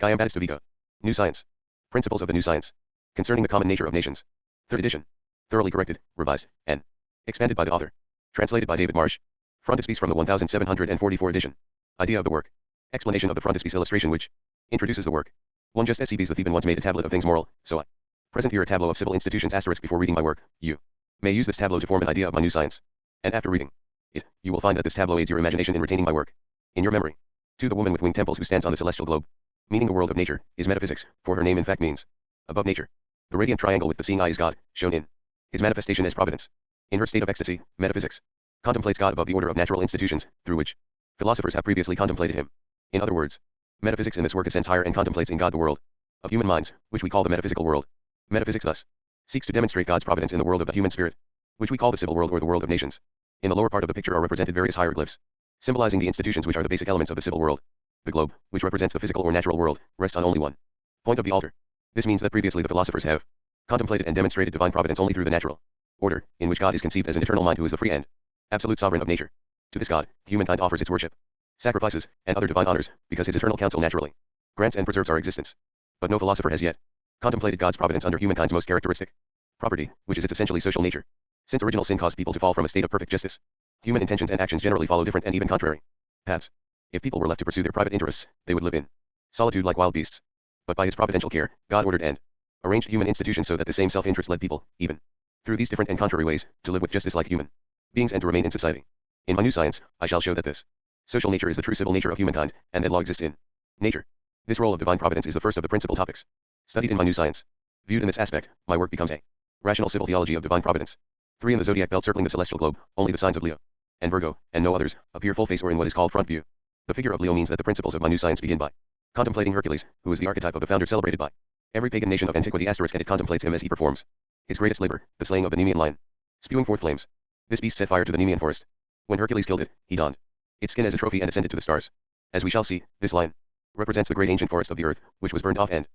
Giambattista Vico. New Science. Principles of the New Science. Concerning the Common Nature of Nations. 3rd edition. Thoroughly corrected, revised, and expanded by the author. Translated by David Marsh. Frontispiece from the 1744 edition. Idea of the work. Explanation of the frontispiece illustration which introduces the work. 1. Just as C.B.'s the Theban once made a tablet of things moral, so I present here a tableau of civil institutions * before reading my work. You may use this tableau to form an idea of my new science. And after reading it, you will find that this tableau aids your imagination in retaining my work in your memory. 2. The woman with winged temples who stands on the celestial globe. Meaning the world of nature, is metaphysics, for her name in fact means above nature. The radiant triangle with the seeing eye is God, shown in his manifestation as providence. In her state of ecstasy, metaphysics contemplates God above the order of natural institutions, through which philosophers have previously contemplated him. In other words, metaphysics in this work ascends higher and contemplates in God the world of human minds, which we call the metaphysical world. Metaphysics thus seeks to demonstrate God's providence in the world of the human spirit, which we call the civil world or the world of nations. In the lower part of the picture are represented various hieroglyphs, symbolizing the institutions which are the basic elements of the civil world. The globe, which represents the physical or natural world, rests on only one point of the altar. This means that previously the philosophers have contemplated and demonstrated divine providence only through the natural order, in which God is conceived as an eternal mind who is the free and absolute sovereign of nature. To this God, humankind offers its worship, sacrifices, and other divine honors, because his eternal counsel naturally grants and preserves our existence. But no philosopher has yet contemplated God's providence under humankind's most characteristic property, which is its essentially social nature. Since original sin caused people to fall from a state of perfect justice, human intentions and actions generally follow different and even contrary paths. If people were left to pursue their private interests, they would live in solitude like wild beasts. But by his providential care, God ordered and arranged human institutions so that the same self-interest led people, even through these different and contrary ways, to live with justice like human beings and to remain in society. In my new science, I shall show that this social nature is the true civil nature of humankind, and that law exists in nature. This role of divine providence is the first of the principal topics studied in my new science. Viewed in this aspect, my work becomes a rational civil theology of divine providence. 3. In the zodiac belt circling the celestial globe, only the signs of Leo and Virgo, and no others, appear full face or in what is called front view. The figure of Leo means that the principles of my new science begin by contemplating Hercules, who is the archetype of the founder celebrated by every pagan nation of antiquity *, and it contemplates him as he performs his greatest labor, the slaying of the Nemean lion, spewing forth flames. This beast set fire to the Nemean forest. When Hercules killed it, he donned its skin as a trophy and ascended to the stars. As we shall see, this lion represents the great ancient forest of the earth, which was burned off and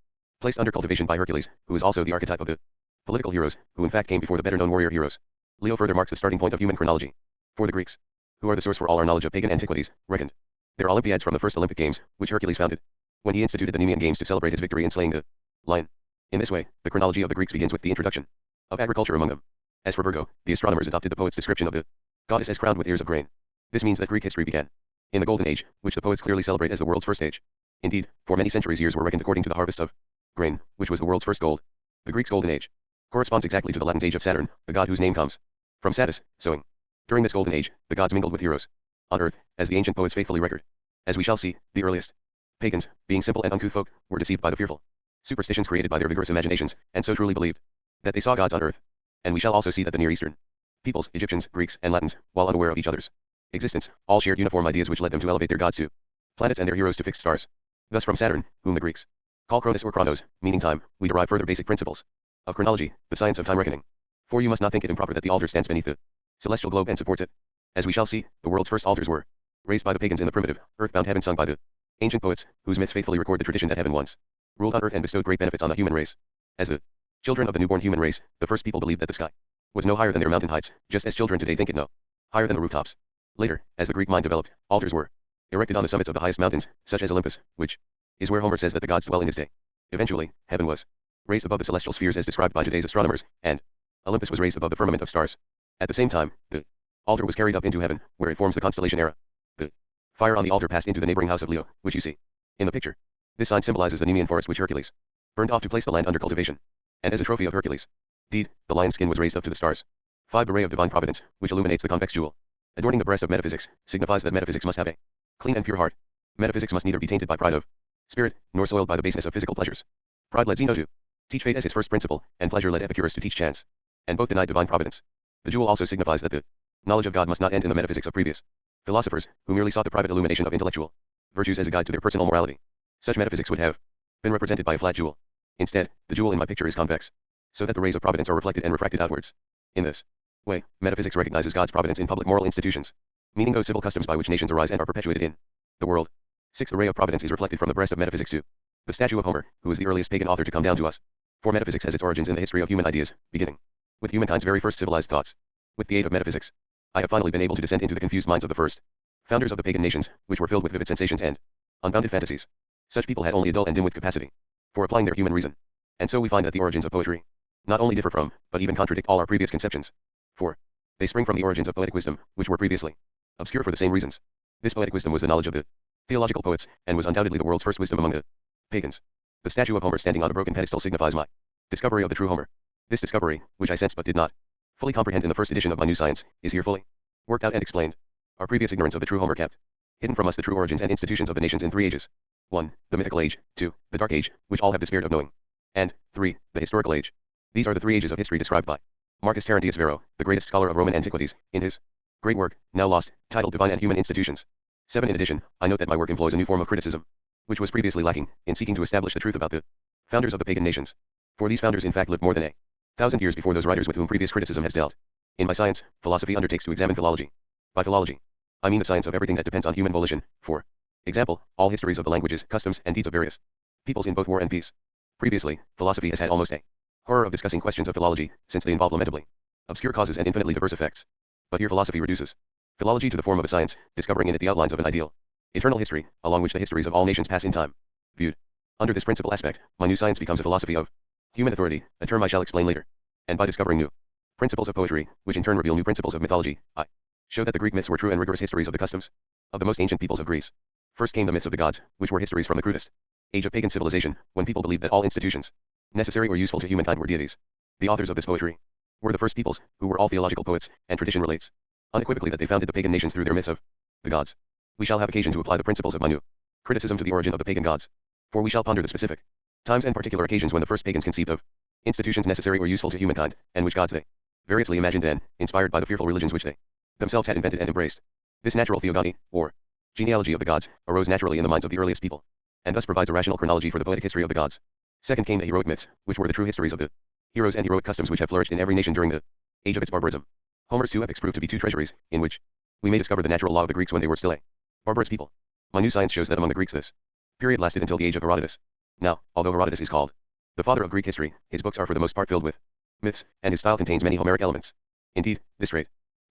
placed under cultivation by Hercules, who is also the archetype of the political heroes, who in fact came before the better-known warrior heroes. Leo further marks the starting point of human chronology. For the Greeks, who are the source for all our knowledge of pagan antiquities, reckoned their Olympiads from the first Olympic Games, which Hercules founded, when he instituted the Nemean Games to celebrate his victory in slaying the lion. In this way, the chronology of the Greeks begins with the introduction of agriculture among them. As for Virgo, the astronomers adopted the poet's description of the goddess as crowned with ears of grain. This means that Greek history began in the Golden Age, which the poets clearly celebrate as the world's first age. Indeed, for many centuries years were reckoned according to the harvest of grain, which was the world's first gold. The Greeks' Golden Age corresponds exactly to the Latin's age of Saturn, the god whose name comes from Satis, sowing. During this Golden Age, the gods mingled with heroes on earth, as the ancient poets faithfully record. As we shall see, the earliest pagans, being simple and uncouth folk, were deceived by the fearful superstitions created by their vigorous imaginations, and so truly believed that they saw gods on earth. And we shall also see that the Near Eastern peoples, Egyptians, Greeks, and Latins, while unaware of each other's existence, all shared uniform ideas which led them to elevate their gods to planets and their heroes to fixed stars. Thus from Saturn, whom the Greeks call Cronus or Chronos, meaning time, we derive further basic principles of chronology, the science of time reckoning. For you must not think it improper that the altar stands beneath the celestial globe and supports it. As we shall see, the world's first altars were raised by the pagans in the primitive, earthbound heaven sung by the ancient poets, whose myths faithfully record the tradition that heaven once ruled on earth and bestowed great benefits on the human race. As the children of the newborn human race, the first people believed that the sky was no higher than their mountain heights, just as children today think it no higher than the rooftops. Later, as the Greek mind developed, altars were erected on the summits of the highest mountains, such as Olympus, which is where Homer says that the gods dwell in his day. Eventually, heaven was raised above the celestial spheres as described by today's astronomers, and Olympus was raised above the firmament of stars. At the same time, the altar was carried up into heaven, where it forms the constellation Era. The fire on the altar passed into the neighboring house of Leo, which you see in the picture. This sign symbolizes the Nemean forest which Hercules burned off to place the land under cultivation, and as a trophy of Hercules' deed, the lion's skin was raised up to the stars. 5. The ray of divine providence, which illuminates the convex jewel adorning the breast of metaphysics, signifies that metaphysics must have a clean and pure heart. Metaphysics must neither be tainted by pride of spirit, nor soiled by the baseness of physical pleasures. Pride led Zeno to teach fate as his first principle, and pleasure led Epicurus to teach chance, and both denied divine providence. The jewel also signifies that the knowledge of God must not end in the metaphysics of previous philosophers, who merely sought the private illumination of intellectual virtues as a guide to their personal morality. Such metaphysics would have been represented by a flat jewel. Instead, the jewel in my picture is convex, so that the rays of providence are reflected and refracted outwards. In this way, metaphysics recognizes God's providence in public moral institutions, meaning those civil customs by which nations arise and are perpetuated in the world. 6. The ray of providence is reflected from the breast of metaphysics to the statue of Homer, who is the earliest pagan author to come down to us. For metaphysics has its origins in the history of human ideas, beginning with humankind's very first civilized thoughts. With the aid of metaphysics, I have finally been able to descend into the confused minds of the first founders of the pagan nations, which were filled with vivid sensations and unbounded fantasies. Such people had only a dull and dim-witted capacity for applying their human reason. And so we find that the origins of poetry not only differ from, but even contradict all our previous conceptions. For they spring from the origins of poetic wisdom, which were previously obscure for the same reasons. This poetic wisdom was the knowledge of the theological poets, and was undoubtedly the world's first wisdom among the pagans. The statue of Homer standing on a broken pedestal signifies my discovery of the true Homer. This discovery, which I sensed but did not fully comprehend in the first edition of my new science, is here fully worked out and explained. Our previous ignorance of the true Homer kept hidden from us the true origins and institutions of the nations in 3 ages. 1. The mythical age. 2. The dark age, which all have despaired of knowing. And 3. The historical age. These are the 3 ages of history described by Marcus Terentius Varro, the greatest scholar of Roman antiquities, in his great work, now lost, titled Divine and Human Institutions. 7. In addition, I note that my work employs a new form of criticism, which was previously lacking, in seeking to establish the truth about the founders of the pagan nations. For these founders in fact lived more than 1,000 years before those writers with whom previous criticism has dealt. In my science, philosophy undertakes to examine philology. By philology, I mean the science of everything that depends on human volition. For example, all histories of the languages, customs, and deeds of various peoples in both war and peace. Previously, philosophy has had almost a horror of discussing questions of philology, since they involve lamentably obscure causes and infinitely diverse effects. But here philosophy reduces philology to the form of a science, discovering in it the outlines of an ideal eternal history, along which the histories of all nations pass in time. Viewed under this principal aspect, my new science becomes a philosophy of human authority, a term I shall explain later. And by discovering new principles of poetry, which in turn reveal new principles of mythology, I show that the Greek myths were true and rigorous histories of the customs of the most ancient peoples of Greece. First came the myths of the gods, which were histories from the crudest age of pagan civilization, when people believed that all institutions necessary or useful to humankind were deities. The authors of this poetry were the first peoples, who were all theological poets, and tradition relates unequivocally that they founded the pagan nations through their myths of the gods. We shall have occasion to apply the principles of my new criticism to the origin of the pagan gods, for we shall ponder the specific times and particular occasions when the first pagans conceived of institutions necessary or useful to humankind, and which gods they variously imagined and, inspired by the fearful religions which they themselves had invented and embraced. This natural theogony, or genealogy of the gods, arose naturally in the minds of the earliest people, and thus provides a rational chronology for the poetic history of the gods. Second came the heroic myths, which were the true histories of the heroes and heroic customs which have flourished in every nation during the age of its barbarism. Homer's 2 epics prove to be 2 treasuries, in which we may discover the natural law of the Greeks when they were still a barbarous people. My new science shows that among the Greeks this period lasted until the age of Herodotus. Now, although Herodotus is called the father of Greek history, his books are for the most part filled with myths, and his style contains many Homeric elements. Indeed, this trait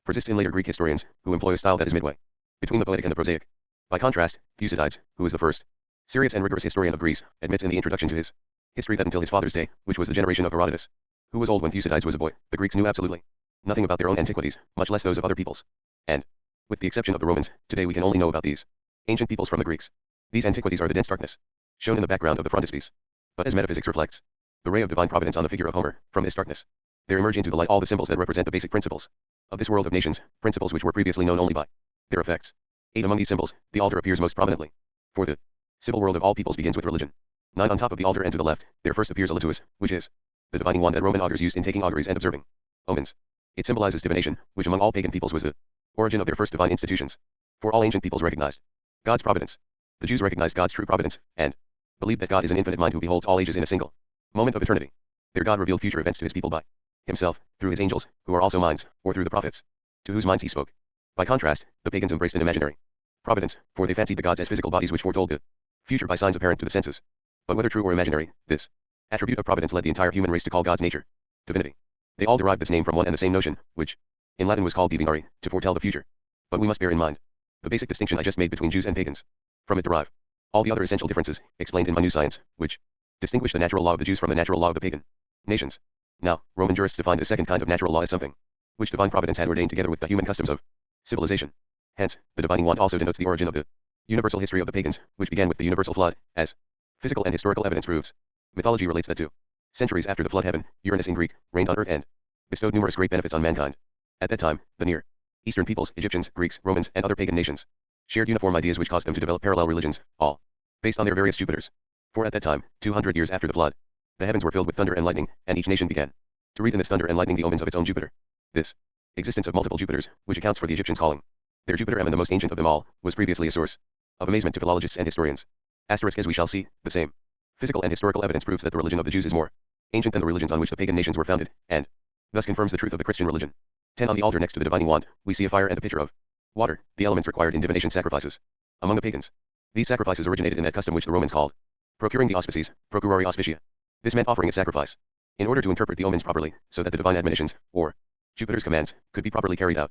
persists in later Greek historians, who employ a style that is midway between the poetic and the prosaic. By contrast, Thucydides, who is the first serious and rigorous historian of Greece, admits in the introduction to his history that until his father's day, which was the generation of Herodotus, who was old when Thucydides was a boy, the Greeks knew absolutely nothing about their own antiquities, much less those of other peoples. And, with the exception of the Romans, today we can only know about these ancient peoples from the Greeks. These antiquities are the dense darkness shown in the background of the frontispiece. But as metaphysics reflects the ray of divine providence on the figure of Homer, from this darkness there emerge into the light all the symbols that represent the basic principles of this world of nations, principles which were previously known only by their effects. 8. Among these symbols, the altar appears most prominently. For the civil world of all peoples begins with religion. 9. On top of the altar and to the left, there first appears a lituus, which is the divining wand that Roman augurs used in taking auguries and observing omens. It symbolizes divination, which among all pagan peoples was the origin of their first divine institutions. For all ancient peoples recognized God's providence. The Jews recognized God's true providence, and believed that God is an infinite mind who beholds all ages in a single moment of eternity. Their God revealed future events to his people by himself, through his angels, who are also minds, or through the prophets, to whose minds he spoke. By contrast, the pagans embraced an imaginary providence, for they fancied the gods as physical bodies which foretold the future by signs apparent to the senses. But whether true or imaginary, this attribute of providence led the entire human race to call God's nature divinity. They all derived this name from one and the same notion, which, in Latin was called divinare, to foretell the future. But we must bear in mind the basic distinction I just made between Jews and pagans. From it derive all the other essential differences, explained in my new science, which distinguish the natural law of the Jews from the natural law of the pagan nations. Now, Roman jurists defined the second kind of natural law as something which divine providence had ordained together with the human customs of civilization. Hence, the divining wand also denotes the origin of the universal history of the pagans, which began with the universal flood, as physical and historical evidence proves. Mythology relates that 2 centuries after the flood heaven, Uranus in Greek, reigned on earth and bestowed numerous great benefits on mankind. At that time, the Near Eastern peoples, Egyptians, Greeks, Romans, and other pagan nations, shared uniform ideas which caused them to develop parallel religions, all based on their various Jupiters. For at that time, 200 years after the flood, the heavens were filled with thunder and lightning, and each nation began to read in this thunder and lightning the omens of its own Jupiter. This existence of multiple Jupiters, which accounts for the Egyptians calling their Jupiter Ammon the most ancient of them all, was previously a source of amazement to philologists and historians. Asterisk, as we shall see, the same physical and historical evidence proves that the religion of the Jews is more ancient than the religions on which the pagan nations were founded, and thus confirms the truth of the Christian religion. 10. On the altar next to the divining wand, we see a fire and a pitcher of water, the elements required in divination sacrifices. Among the pagans, these sacrifices originated in that custom which the Romans called procuring the auspices, procurare auspicia. This meant offering a sacrifice in order to interpret the omens properly, so that the divine admonitions, or Jupiter's commands, could be properly carried out.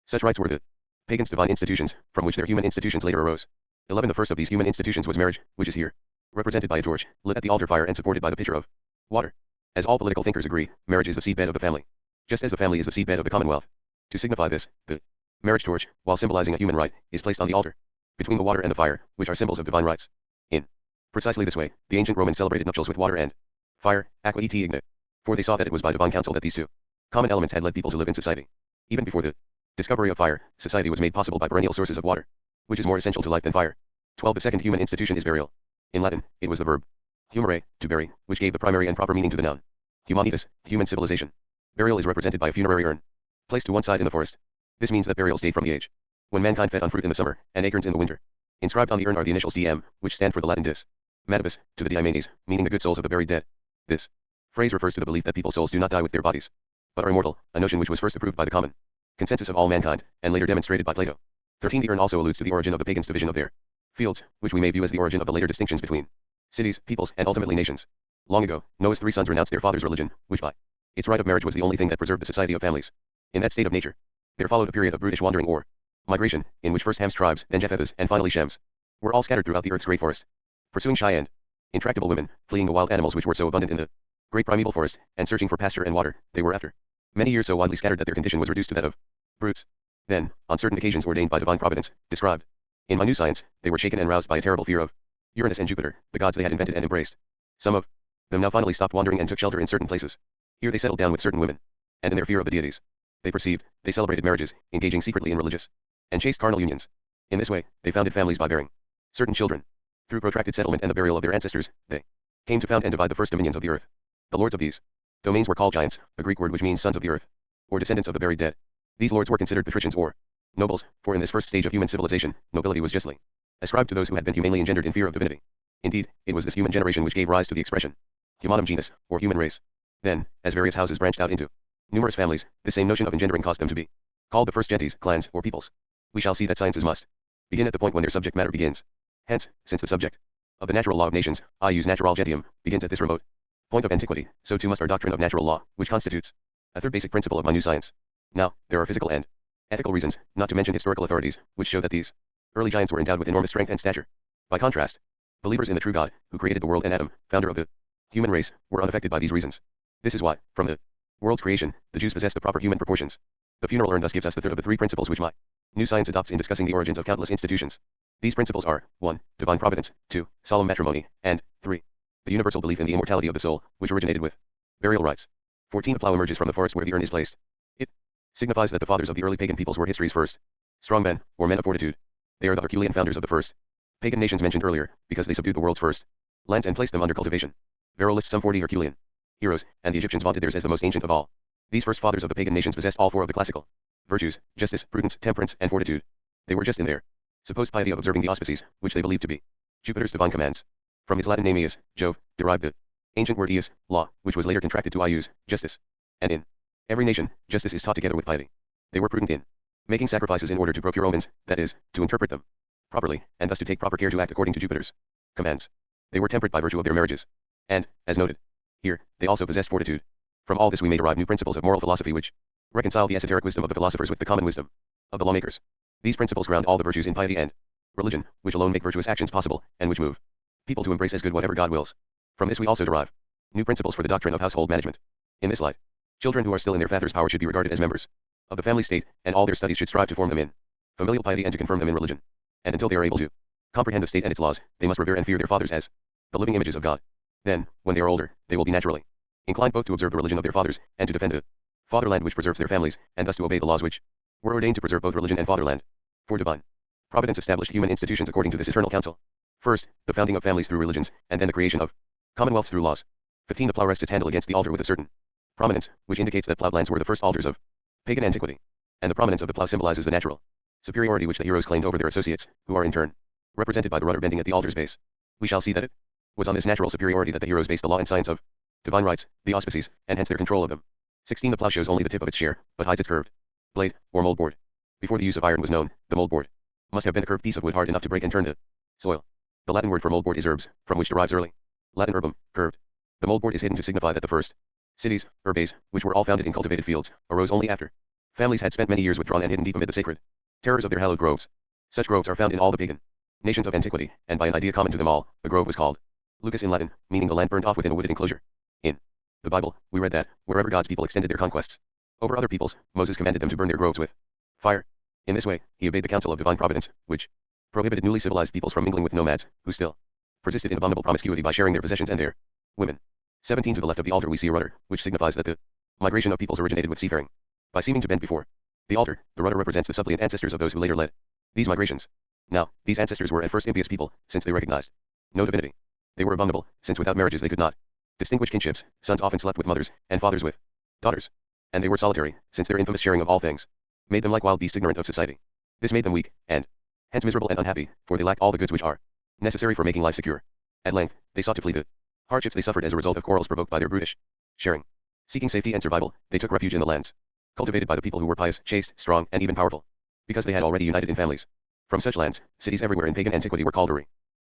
Such rites were the pagans' divine institutions, from which their human institutions later arose. 11. The first of these human institutions was marriage, which is here represented by a torch, lit at the altar fire and supported by the pitcher of water. As all political thinkers agree, marriage is the seedbed of the family, just as the family is the seedbed of the commonwealth. To signify this, the marriage torch, while symbolizing a human right, is placed on the altar, between the water and the fire, which are symbols of divine rights. In precisely this way, the ancient Romans celebrated nuptials with water and fire, aqua et igni, for they saw that it was by divine counsel that these two common elements had led people to live in society. Even before the discovery of fire, society was made possible by perennial sources of water, which is more essential to life than fire. 12. The second human institution is burial. In Latin, it was the verb humere, to bury, which gave the primary and proper meaning to the noun humanitas, human civilization. Burial is represented by a funerary urn, placed to one side in the forest. This means that burials date from the age when mankind fed on fruit in the summer, and acorns in the winter. Inscribed on the urn are the initials DM, which stand for the Latin dis manibus, to the diamanes, meaning the good souls of the buried dead. This phrase refers to the belief that people's souls do not die with their bodies, but are immortal, a notion which was first approved by the common consensus of all mankind, and later demonstrated by Plato. 13. The urn also alludes to the origin of the pagans' division of their fields, which we may view as the origin of the later distinctions between cities, peoples, and ultimately nations. Long ago, Noah's 3 sons renounced their father's religion, which by its right of marriage was the only thing that preserved the society of families. In that state of nature, there followed a period of brutish wandering or migration, in which first Ham's tribes, then Japheth's, and finally Shem's, were all scattered throughout the earth's great forest, pursuing shy and intractable women, fleeing the wild animals which were so abundant in the great primeval forest, and searching for pasture and water. They were after many years so widely scattered that their condition was reduced to that of brutes. Then, on certain occasions ordained by divine providence, described in my new science, they were shaken and roused by a terrible fear of Uranus and Jupiter, the gods they had invented and embraced. Some of them now finally stopped wandering and took shelter in certain places. Here they settled down with certain women, and in their fear of the deities, they perceived, they celebrated marriages, engaging secretly in religious and chaste carnal unions. In this way, they founded families by bearing certain children. Through protracted settlement and the burial of their ancestors, they came to found and divide the first dominions of the earth. The lords of these domains were called giants, a Greek word which means sons of the earth, or descendants of the buried dead. These lords were considered patricians or nobles, for in this first stage of human civilization, nobility was justly ascribed to those who had been humanely engendered in fear of divinity. Indeed, it was this human generation which gave rise to the expression humanum genus, or human race. Then, as various houses branched out into numerous families, the same notion of engendering caused them to be called the first gentes, clans, or peoples. We shall see that sciences must begin at the point when their subject matter begins. Hence, since the subject of the natural law of nations, I use natural gentium, begins at this remote point of antiquity, so too must our doctrine of natural law, which constitutes a third basic principle of my new science. Now, there are physical and ethical reasons, not to mention historical authorities, which show that these early giants were endowed with enormous strength and stature. By contrast, believers in the true God, who created the world and Adam, founder of the human race, were unaffected by these reasons. This is why, from the world's creation, the Jews possess the proper human proportions. The funeral urn thus gives us the third of the 3 principles which my new science adopts in discussing the origins of countless institutions. These principles are 1. Divine providence, 2. Solemn matrimony, and 3. The universal belief in the immortality of the soul, which originated with burial rites. 14. The plough emerges from the forest where the urn is placed. It signifies that the fathers of the early pagan peoples were history's first strong men, or men of fortitude. They are the Herculean founders of the first pagan nations mentioned earlier, because they subdued the world's first lands and placed them under cultivation. Varro lists some 40 Herculean heroes, and the Egyptians vaunted theirs as the most ancient of all. These first fathers of the pagan nations possessed all 4 of the classical virtues: justice, prudence, temperance, and fortitude. They were just in their supposed piety of observing the auspices, which they believed to be Jupiter's divine commands. From his Latin name Eus, Jove, derived the ancient word Eus, law, which was later contracted to Ius, justice. And in every nation, justice is taught together with piety. They were prudent in making sacrifices in order to procure omens, that is, to interpret them properly, and thus to take proper care to act according to Jupiter's commands. They were temperate by virtue of their marriages. And, as noted here, they also possessed fortitude. From all this we may derive new principles of moral philosophy which reconcile the esoteric wisdom of the philosophers with the common wisdom of the lawmakers. These principles ground all the virtues in piety and religion, which alone make virtuous actions possible, and which move people to embrace as good whatever God wills. From this we also derive new principles for the doctrine of household management. In this light, children who are still in their father's power should be regarded as members of the family state, and all their studies should strive to form them in familial piety and to confirm them in religion. And until they are able to comprehend the state and its laws, they must revere and fear their fathers as the living images of God. Then, when they are older, they will be naturally inclined both to observe the religion of their fathers, and to defend the fatherland which preserves their families, and thus to obey the laws which were ordained to preserve both religion and fatherland. For divine providence established human institutions according to this eternal counsel. First, the founding of families through religions, and then the creation of commonwealths through laws. 15. The plough rests its handle against the altar with a certain prominence, which indicates that plowed lands were the first altars of pagan antiquity. And the prominence of the plough symbolizes the natural superiority which the heroes claimed over their associates, who are in turn represented by the rudder bending at the altar's base. We shall see that it was on this natural superiority that the heroes based the law and science of divine rights, the auspices, and hence their control of them. 16. The plough shows only the tip of its share, but hides its curved blade, or mold board. Before the use of iron was known, the mold board must have been a curved piece of wood hard enough to break and turn to soil. The Latin word for mold board is urbs, from which derives early Latin urbum, curved. The mold board is hidden to signify that the first cities, urbes, which were all founded in cultivated fields, arose only after families had spent many years withdrawn and hidden deep amid the sacred terrors of their hallowed groves. Such groves are found in all the pagan nations of antiquity, and by an idea common to them all, a grove was called Lucus in Latin, meaning the land burnt off within a wooded enclosure. In the Bible, we read that, wherever God's people extended their conquests over other peoples, Moses commanded them to burn their groves with fire. In this way, he obeyed the counsel of divine providence, which prohibited newly civilized peoples from mingling with nomads, who still persisted in abominable promiscuity by sharing their possessions and their women. 17 To the left of the altar we see a rudder, which signifies that the migration of peoples originated with seafaring. By seeming to bend before the altar, the rudder represents the suppliant ancestors of those who later led these migrations. Now, these ancestors were at first impious people, since they recognized no divinity. They were abominable, since without marriages they could not distinguish kinships, sons often slept with mothers, and fathers with daughters. And they were solitary, since their infamous sharing of all things made them like wild beasts ignorant of society. This made them weak, and hence miserable and unhappy, for they lacked all the goods which are necessary for making life secure. At length, they sought to flee the hardships they suffered as a result of quarrels provoked by their brutish sharing. Seeking safety and survival, they took refuge in the lands cultivated by the people who were pious, chaste, strong, and even powerful, because they had already united in families. From such lands, cities everywhere in pagan antiquity were called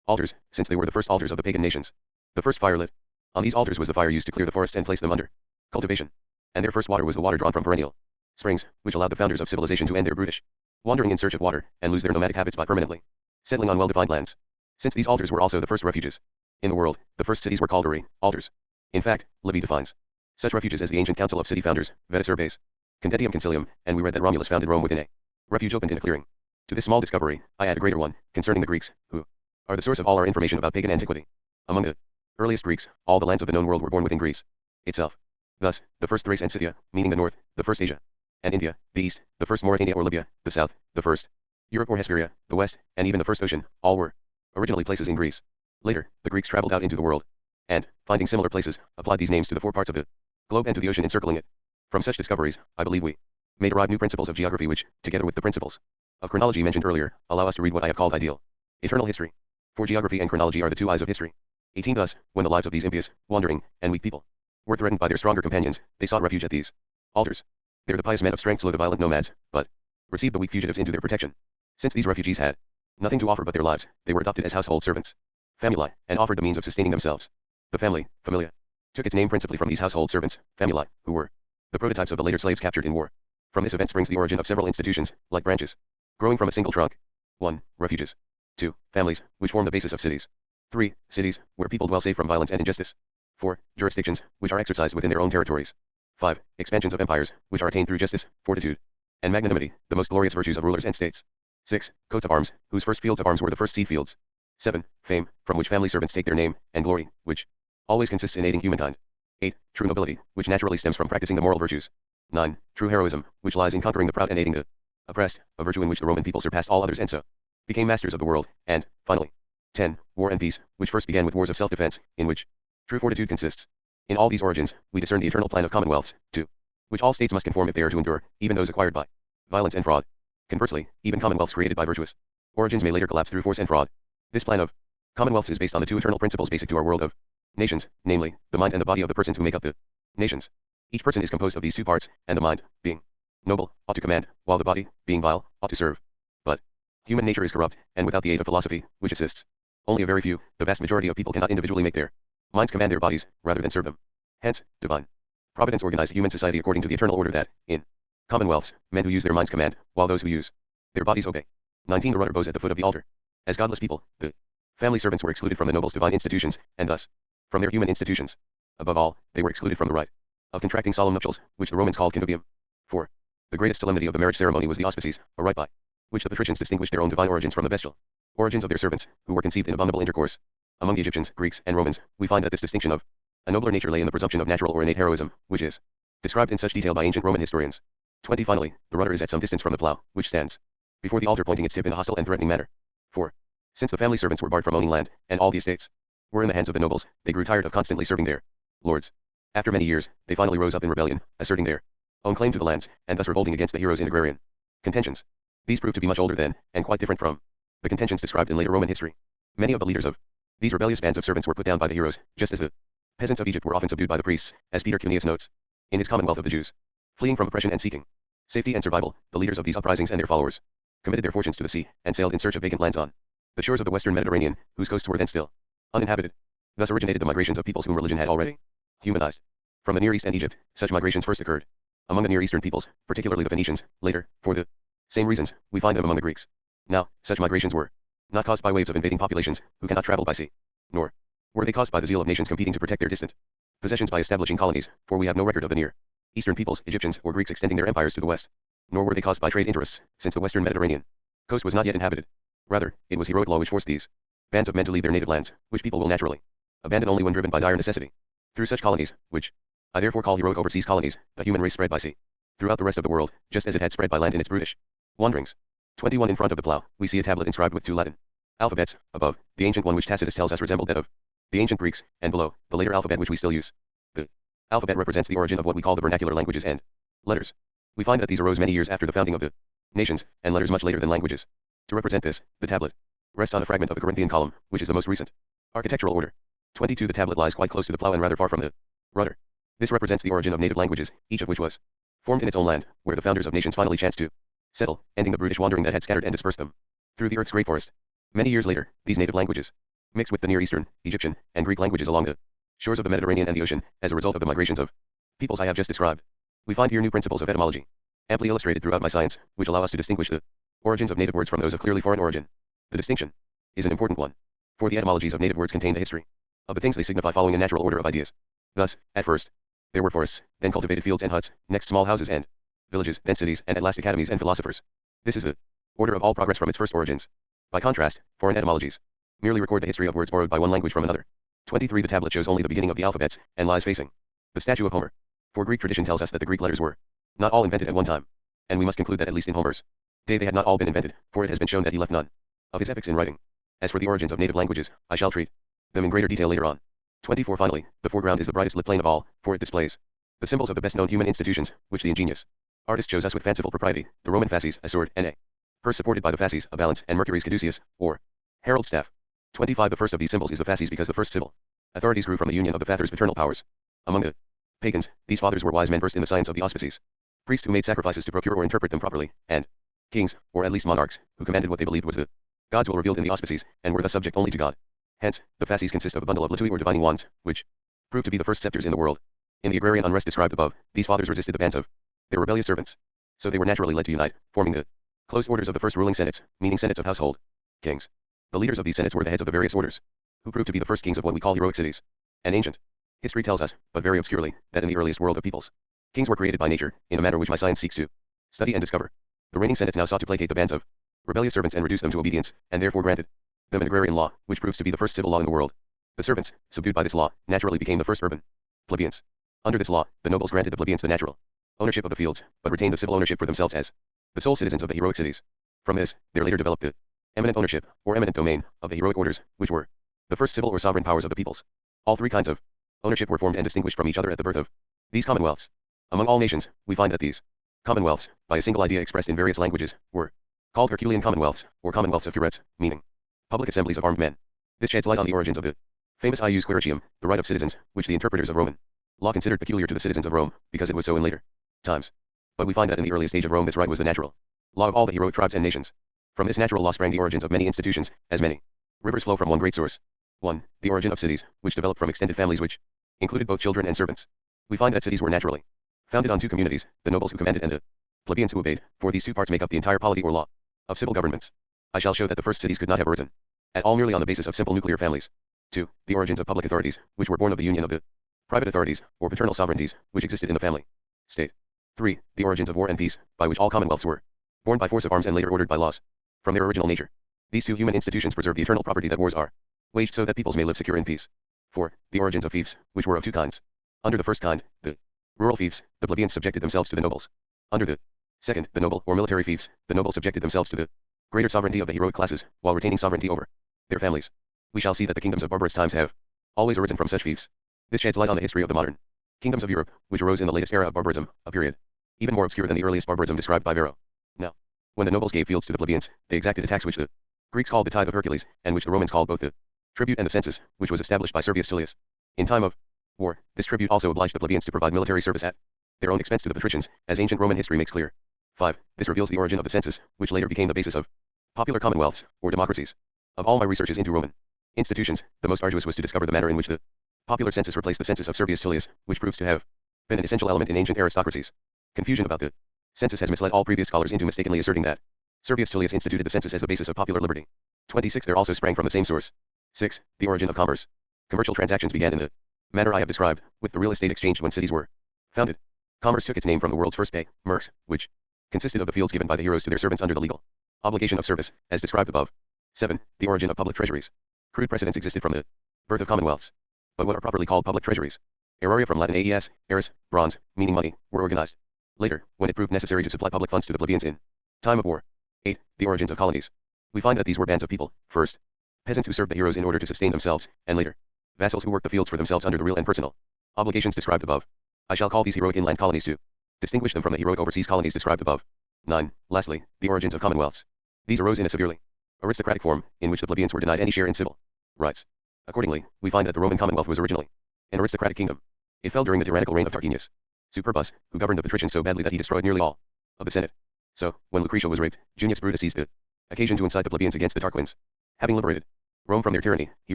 altars, since they were the first altars of the pagan nations. The first fire lit on these altars was the fire used to clear the forests and place them under cultivation. And their first water was the water drawn from perennial springs, which allowed the founders of civilization to end their brutish wandering in search of water, and lose their nomadic habits by permanently settling on well-defined lands. Since these altars were also the first refuges in the world, the first cities were called altars. In fact, Livy defines such refuges as the ancient council of city founders, Vetus Urbes, Condentium Concilium, and we read that Romulus founded Rome within a refuge opened in a clearing. To this small discovery, I add a greater one, concerning the Greeks, who are the source of all our information about pagan antiquity. Among the earliest Greeks, all the lands of the known world were born within Greece itself. Thus, the first Thrace and Scythia, meaning the north, the first Asia, and India, the east, the first Mauritania or Libya, the south, the first Europe or Hesperia, the west, and even the first ocean, all were originally places in Greece. Later, the Greeks traveled out into the world, and, finding similar places, applied these names to the four parts of the globe and to the ocean encircling it. From such discoveries, I believe we may derive new principles of geography which, together with the principles of chronology mentioned earlier, allow us to read what I have called ideal eternal history. For geography and chronology are the two eyes of history. 18 Thus, when the lives of these impious, wandering, and weak people were threatened by their stronger companions, they sought refuge at these altars. There the pious men of strength slew the violent nomads, but received the weak fugitives into their protection. Since these refugees had nothing to offer but their lives, they were adopted as household servants, famuli, and offered the means of sustaining themselves. The family, familia, took its name principally from these household servants, famuli, who were the prototypes of the later slaves captured in war. From this event springs the origin of several institutions, like branches, growing from a single trunk. 1. Refuges. 2. Families, which form the basis of cities. 3. Cities, where people dwell safe from violence and injustice. 4. Jurisdictions, which are exercised within their own territories. 5. Expansions of empires, which are attained through justice, fortitude, and magnanimity, the most glorious virtues of rulers and states. 6. Coats of arms, whose first fields of arms were the first seed fields. 7. Fame, from which family servants take their name, and glory, which always consists in aiding humankind. 8. True nobility, which naturally stems from practicing the moral virtues. 9. True heroism, which lies in conquering the proud and aiding the oppressed, a virtue in which the Roman people surpassed all others and so became masters of the world. And, finally, 10. War and peace, which first began with wars of self-defense, in which true fortitude consists. In all these origins, we discern the eternal plan of commonwealths, to which all states must conform if they are to endure, even those acquired by violence and fraud. Conversely, even commonwealths created by virtuous origins may later collapse through force and fraud. This plan of commonwealths is based on the two eternal principles basic to our world of nations, namely, the mind and the body of the persons who make up the nations. Each person is composed of these two parts, and the mind, being noble, ought to command, while the body, being vile, ought to serve. But human nature is corrupt, and without the aid of philosophy, which assists only a very few, the vast majority of people cannot individually make their minds command their bodies, rather than serve them. Hence, divine providence organized human society according to the eternal order that, in commonwealths, men who use their minds command, while those who use their bodies obey. 19 The rudder bows at the foot of the altar. As godless people, the family servants were excluded from the nobles' divine institutions, and thus, from their human institutions. Above all, they were excluded from the right of contracting solemn nuptials, which the Romans called connubium. 4. The greatest solemnity of the marriage ceremony was the auspices, a rite by which the patricians distinguished their own divine origins from the bestial origins of their servants, who were conceived in abominable intercourse. Among the Egyptians, Greeks, and Romans, we find that this distinction of a nobler nature lay in the presumption of natural or innate heroism, which is described in such detail by ancient Roman historians. 20 Finally, the rudder is at some distance from the plough, which stands before the altar pointing its tip in a hostile and threatening manner. 4. Since the family servants were barred from owning land, and all the estates were in the hands of the nobles, they grew tired of constantly serving their lords. After many years, they finally rose up in rebellion, asserting their own claim to the lands, and thus revolting against the heroes in agrarian contentions. These proved to be much older than, and quite different from, the contentions described in later Roman history. Many of the leaders of these rebellious bands of servants were put down by the heroes, just as the peasants of Egypt were often subdued by the priests, as Peter Cuneus notes in his Commonwealth of the Jews. Fleeing from oppression and seeking safety and survival, the leaders of these uprisings and their followers committed their fortunes to the sea, and sailed in search of vacant lands on the shores of the western Mediterranean, whose coasts were then still uninhabited. Thus originated the migrations of peoples whom religion had already humanized. From the Near East and Egypt, such migrations first occurred among the Near Eastern peoples, particularly the Phoenicians. Later, for the same reasons, we find them among the Greeks. Now, such migrations were not caused by waves of invading populations, who cannot travel by sea, nor Were they caused by the zeal of nations competing to protect their distant possessions by establishing colonies, for we have no record of the near Eastern peoples, Egyptians or Greeks extending their empires to the west. Nor were they caused by trade interests, since the western Mediterranean coast was not yet inhabited. Rather, it was heroic law which forced these bands of men to leave their native lands, which people will naturally abandon only when driven by dire necessity. Through such colonies, which I therefore call heroic overseas colonies, the human race spread by sea throughout the rest of the world, just as it had spread by land in its brutish wanderings. 21 In front of the plough, we see a tablet inscribed with 2 Latin alphabets. Above, the ancient one which Tacitus tells us resembled that of the ancient Greeks, and below, the later alphabet which we still use. The alphabet represents the origin of what we call the vernacular languages and letters. We find that these arose many years after the founding of the nations, and letters much later than languages. To represent this, the tablet rests on a fragment of a Corinthian column, which is the most recent architectural order. 22 The tablet lies quite close to the plough and rather far from the rudder. This represents the origin of native languages, each of which was formed in its own land, where the founders of nations finally chanced to settle, ending the brutish wandering that had scattered and dispersed them through the earth's great forest. Many years later, these native languages mixed with the Near Eastern, Egyptian, and Greek languages along the shores of the Mediterranean and the ocean, as a result of the migrations of peoples I have just described. We find here new principles of etymology, amply illustrated throughout my science, which allow us to distinguish the origins of native words from those of clearly foreign origin. The distinction is an important one, for the etymologies of native words contain the history of the things they signify following a natural order of ideas. Thus, at first, there were forests, then cultivated fields and huts, next small houses and villages, then cities, and at last academies and philosophers. This is the order of all progress from its first origins. By contrast, foreign etymologies merely record the history of words borrowed by one language from another. 23 The tablet shows only the beginning of the alphabets, and lies facing the statue of Homer. For Greek tradition tells us that the Greek letters were not all invented at one time, and we must conclude that at least in Homer's day they had not all been invented, for it has been shown that he left none of his epics in writing. As for the origins of native languages, I shall treat them in greater detail later on. 24 Finally, the foreground is the brightest lit plane of all, for it displays the symbols of the best known human institutions, which the ingenious artist chose us with fanciful propriety, the Roman fasces, a sword, and a purse supported by the fasces, a balance, and Mercury's caduceus, or herald staff. 25 The first of these symbols is the fasces because the first civil authorities grew from the union of the fathers' paternal powers. Among the pagans, these fathers were wise men versed in the science of the auspices, priests who made sacrifices to procure or interpret them properly, and kings, or at least monarchs, who commanded what they believed was the God's will revealed in the auspices, and were thus subject only to God. Hence, the fasces consist of a bundle of litui or divining wands, which proved to be the first scepters in the world. In the agrarian unrest described above, these fathers resisted the bands of their rebellious servants. So they were naturally led to unite, forming the closed orders of the first ruling senates, meaning senates of household kings. The leaders of these senates were the heads of the various orders, who proved to be the first kings of what we call heroic cities. An ancient history tells us, but very obscurely, that in the earliest world of peoples, kings were created by nature, in a manner which my science seeks to study and discover. The reigning senates now sought to placate the bands of rebellious servants and reduce them to obedience, and therefore granted them an agrarian law, which proves to be the first civil law in the world. The servants, subdued by this law, naturally became the first urban plebeians. Under this law, the nobles granted the plebeians the natural ownership of the fields, but retained the civil ownership for themselves as the sole citizens of the heroic cities. From this, there later developed the eminent ownership, or eminent domain, of the heroic orders, which were the first civil or sovereign powers of the peoples. All three kinds of ownership were formed and distinguished from each other at the birth of these commonwealths. Among all nations, we find that these commonwealths, by a single idea expressed in various languages, were called Herculean commonwealths, or commonwealths of curates, meaning public assemblies of armed men. This sheds light on the origins of the famous ius quiritium, the right of citizens, which the interpreters of Roman law considered peculiar to the citizens of Rome, because it was so in later times. But we find that in the earliest age of Rome this right was the natural law of all the heroic tribes and nations. From this natural law sprang the origins of many institutions, as many rivers flow from one great source. 1. The origin of cities, which developed from extended families which included both children and servants. We find that cities were naturally founded on two communities, the nobles who commanded and the plebeians who obeyed, for these two parts make up the entire polity or law of civil governments. I shall show that the first cities could not have arisen at all merely on the basis of simple nuclear families. 2. The origins of public authorities, which were born of the union of the private authorities, or paternal sovereignties, which existed in the family state. 3. The origins of war and peace, by which all commonwealths were born by force of arms and later ordered by laws from their original nature. These two human institutions preserve the eternal property that wars are waged so that peoples may live secure in peace. 4. The origins of fiefs, which were of two kinds. Under the first kind, the rural fiefs, the plebeians subjected themselves to the nobles. Under the second, the noble or military fiefs, the nobles subjected themselves to the greater sovereignty of the heroic classes, while retaining sovereignty over their families. We shall see that the kingdoms of barbarous times have always arisen from such fiefs. This sheds light on the history of the modern kingdoms of Europe, which arose in the latest era of barbarism, a period even more obscure than the earliest barbarism described by Varro. Now, when the nobles gave fields to the plebeians, they exacted a tax which the Greeks called the tithe of Hercules, and which the Romans called both the tribute and the census, which was established by Servius Tullius. In time of war, this tribute also obliged the plebeians to provide military service at their own expense to the patricians, as ancient Roman history makes clear. 5. This reveals the origin of the census, which later became the basis of popular commonwealths, or democracies. Of all my researches into Roman institutions, the most arduous was to discover the manner in which the popular census replaced the census of Servius Tullius, which proves to have been an essential element in ancient aristocracies. Confusion about the census has misled all previous scholars into mistakenly asserting that Servius Tullius instituted the census as the basis of popular liberty. 26. There also sprang from the same source. 6. The origin of commerce. Commercial transactions began in the manner I have described, with the real estate exchange when cities were founded. Commerce took its name from the world's first day, mercs, which consisted of the fields given by the heroes to their servants under the legal obligation of service, as described above. 7. The origin of public treasuries. Crude precedents existed from the birth of commonwealths. But what are properly called public treasuries? Aeraria from Latin aes, aris, bronze, meaning money, were organized. Later, when it proved necessary to supply public funds to the plebeians in time of war. 8. The origins of colonies. We find that these were bands of people, first, peasants who served the heroes in order to sustain themselves, and later, vassals who worked the fields for themselves under the real and personal obligations described above. I shall call these heroic inland colonies to distinguish them from the heroic overseas colonies described above. 9. Lastly, the origins of commonwealths. These arose in a severely aristocratic form, in which the plebeians were denied any share in civil rights. Accordingly, we find that the Roman Commonwealth was originally an aristocratic kingdom. It fell during the tyrannical reign of Tarquinius Superbus, who governed the patricians so badly that he destroyed nearly all of the Senate. So, when Lucretia was raped, Junius Brutus seized the occasion to incite the plebeians against the Tarquins. Having liberated Rome from their tyranny, he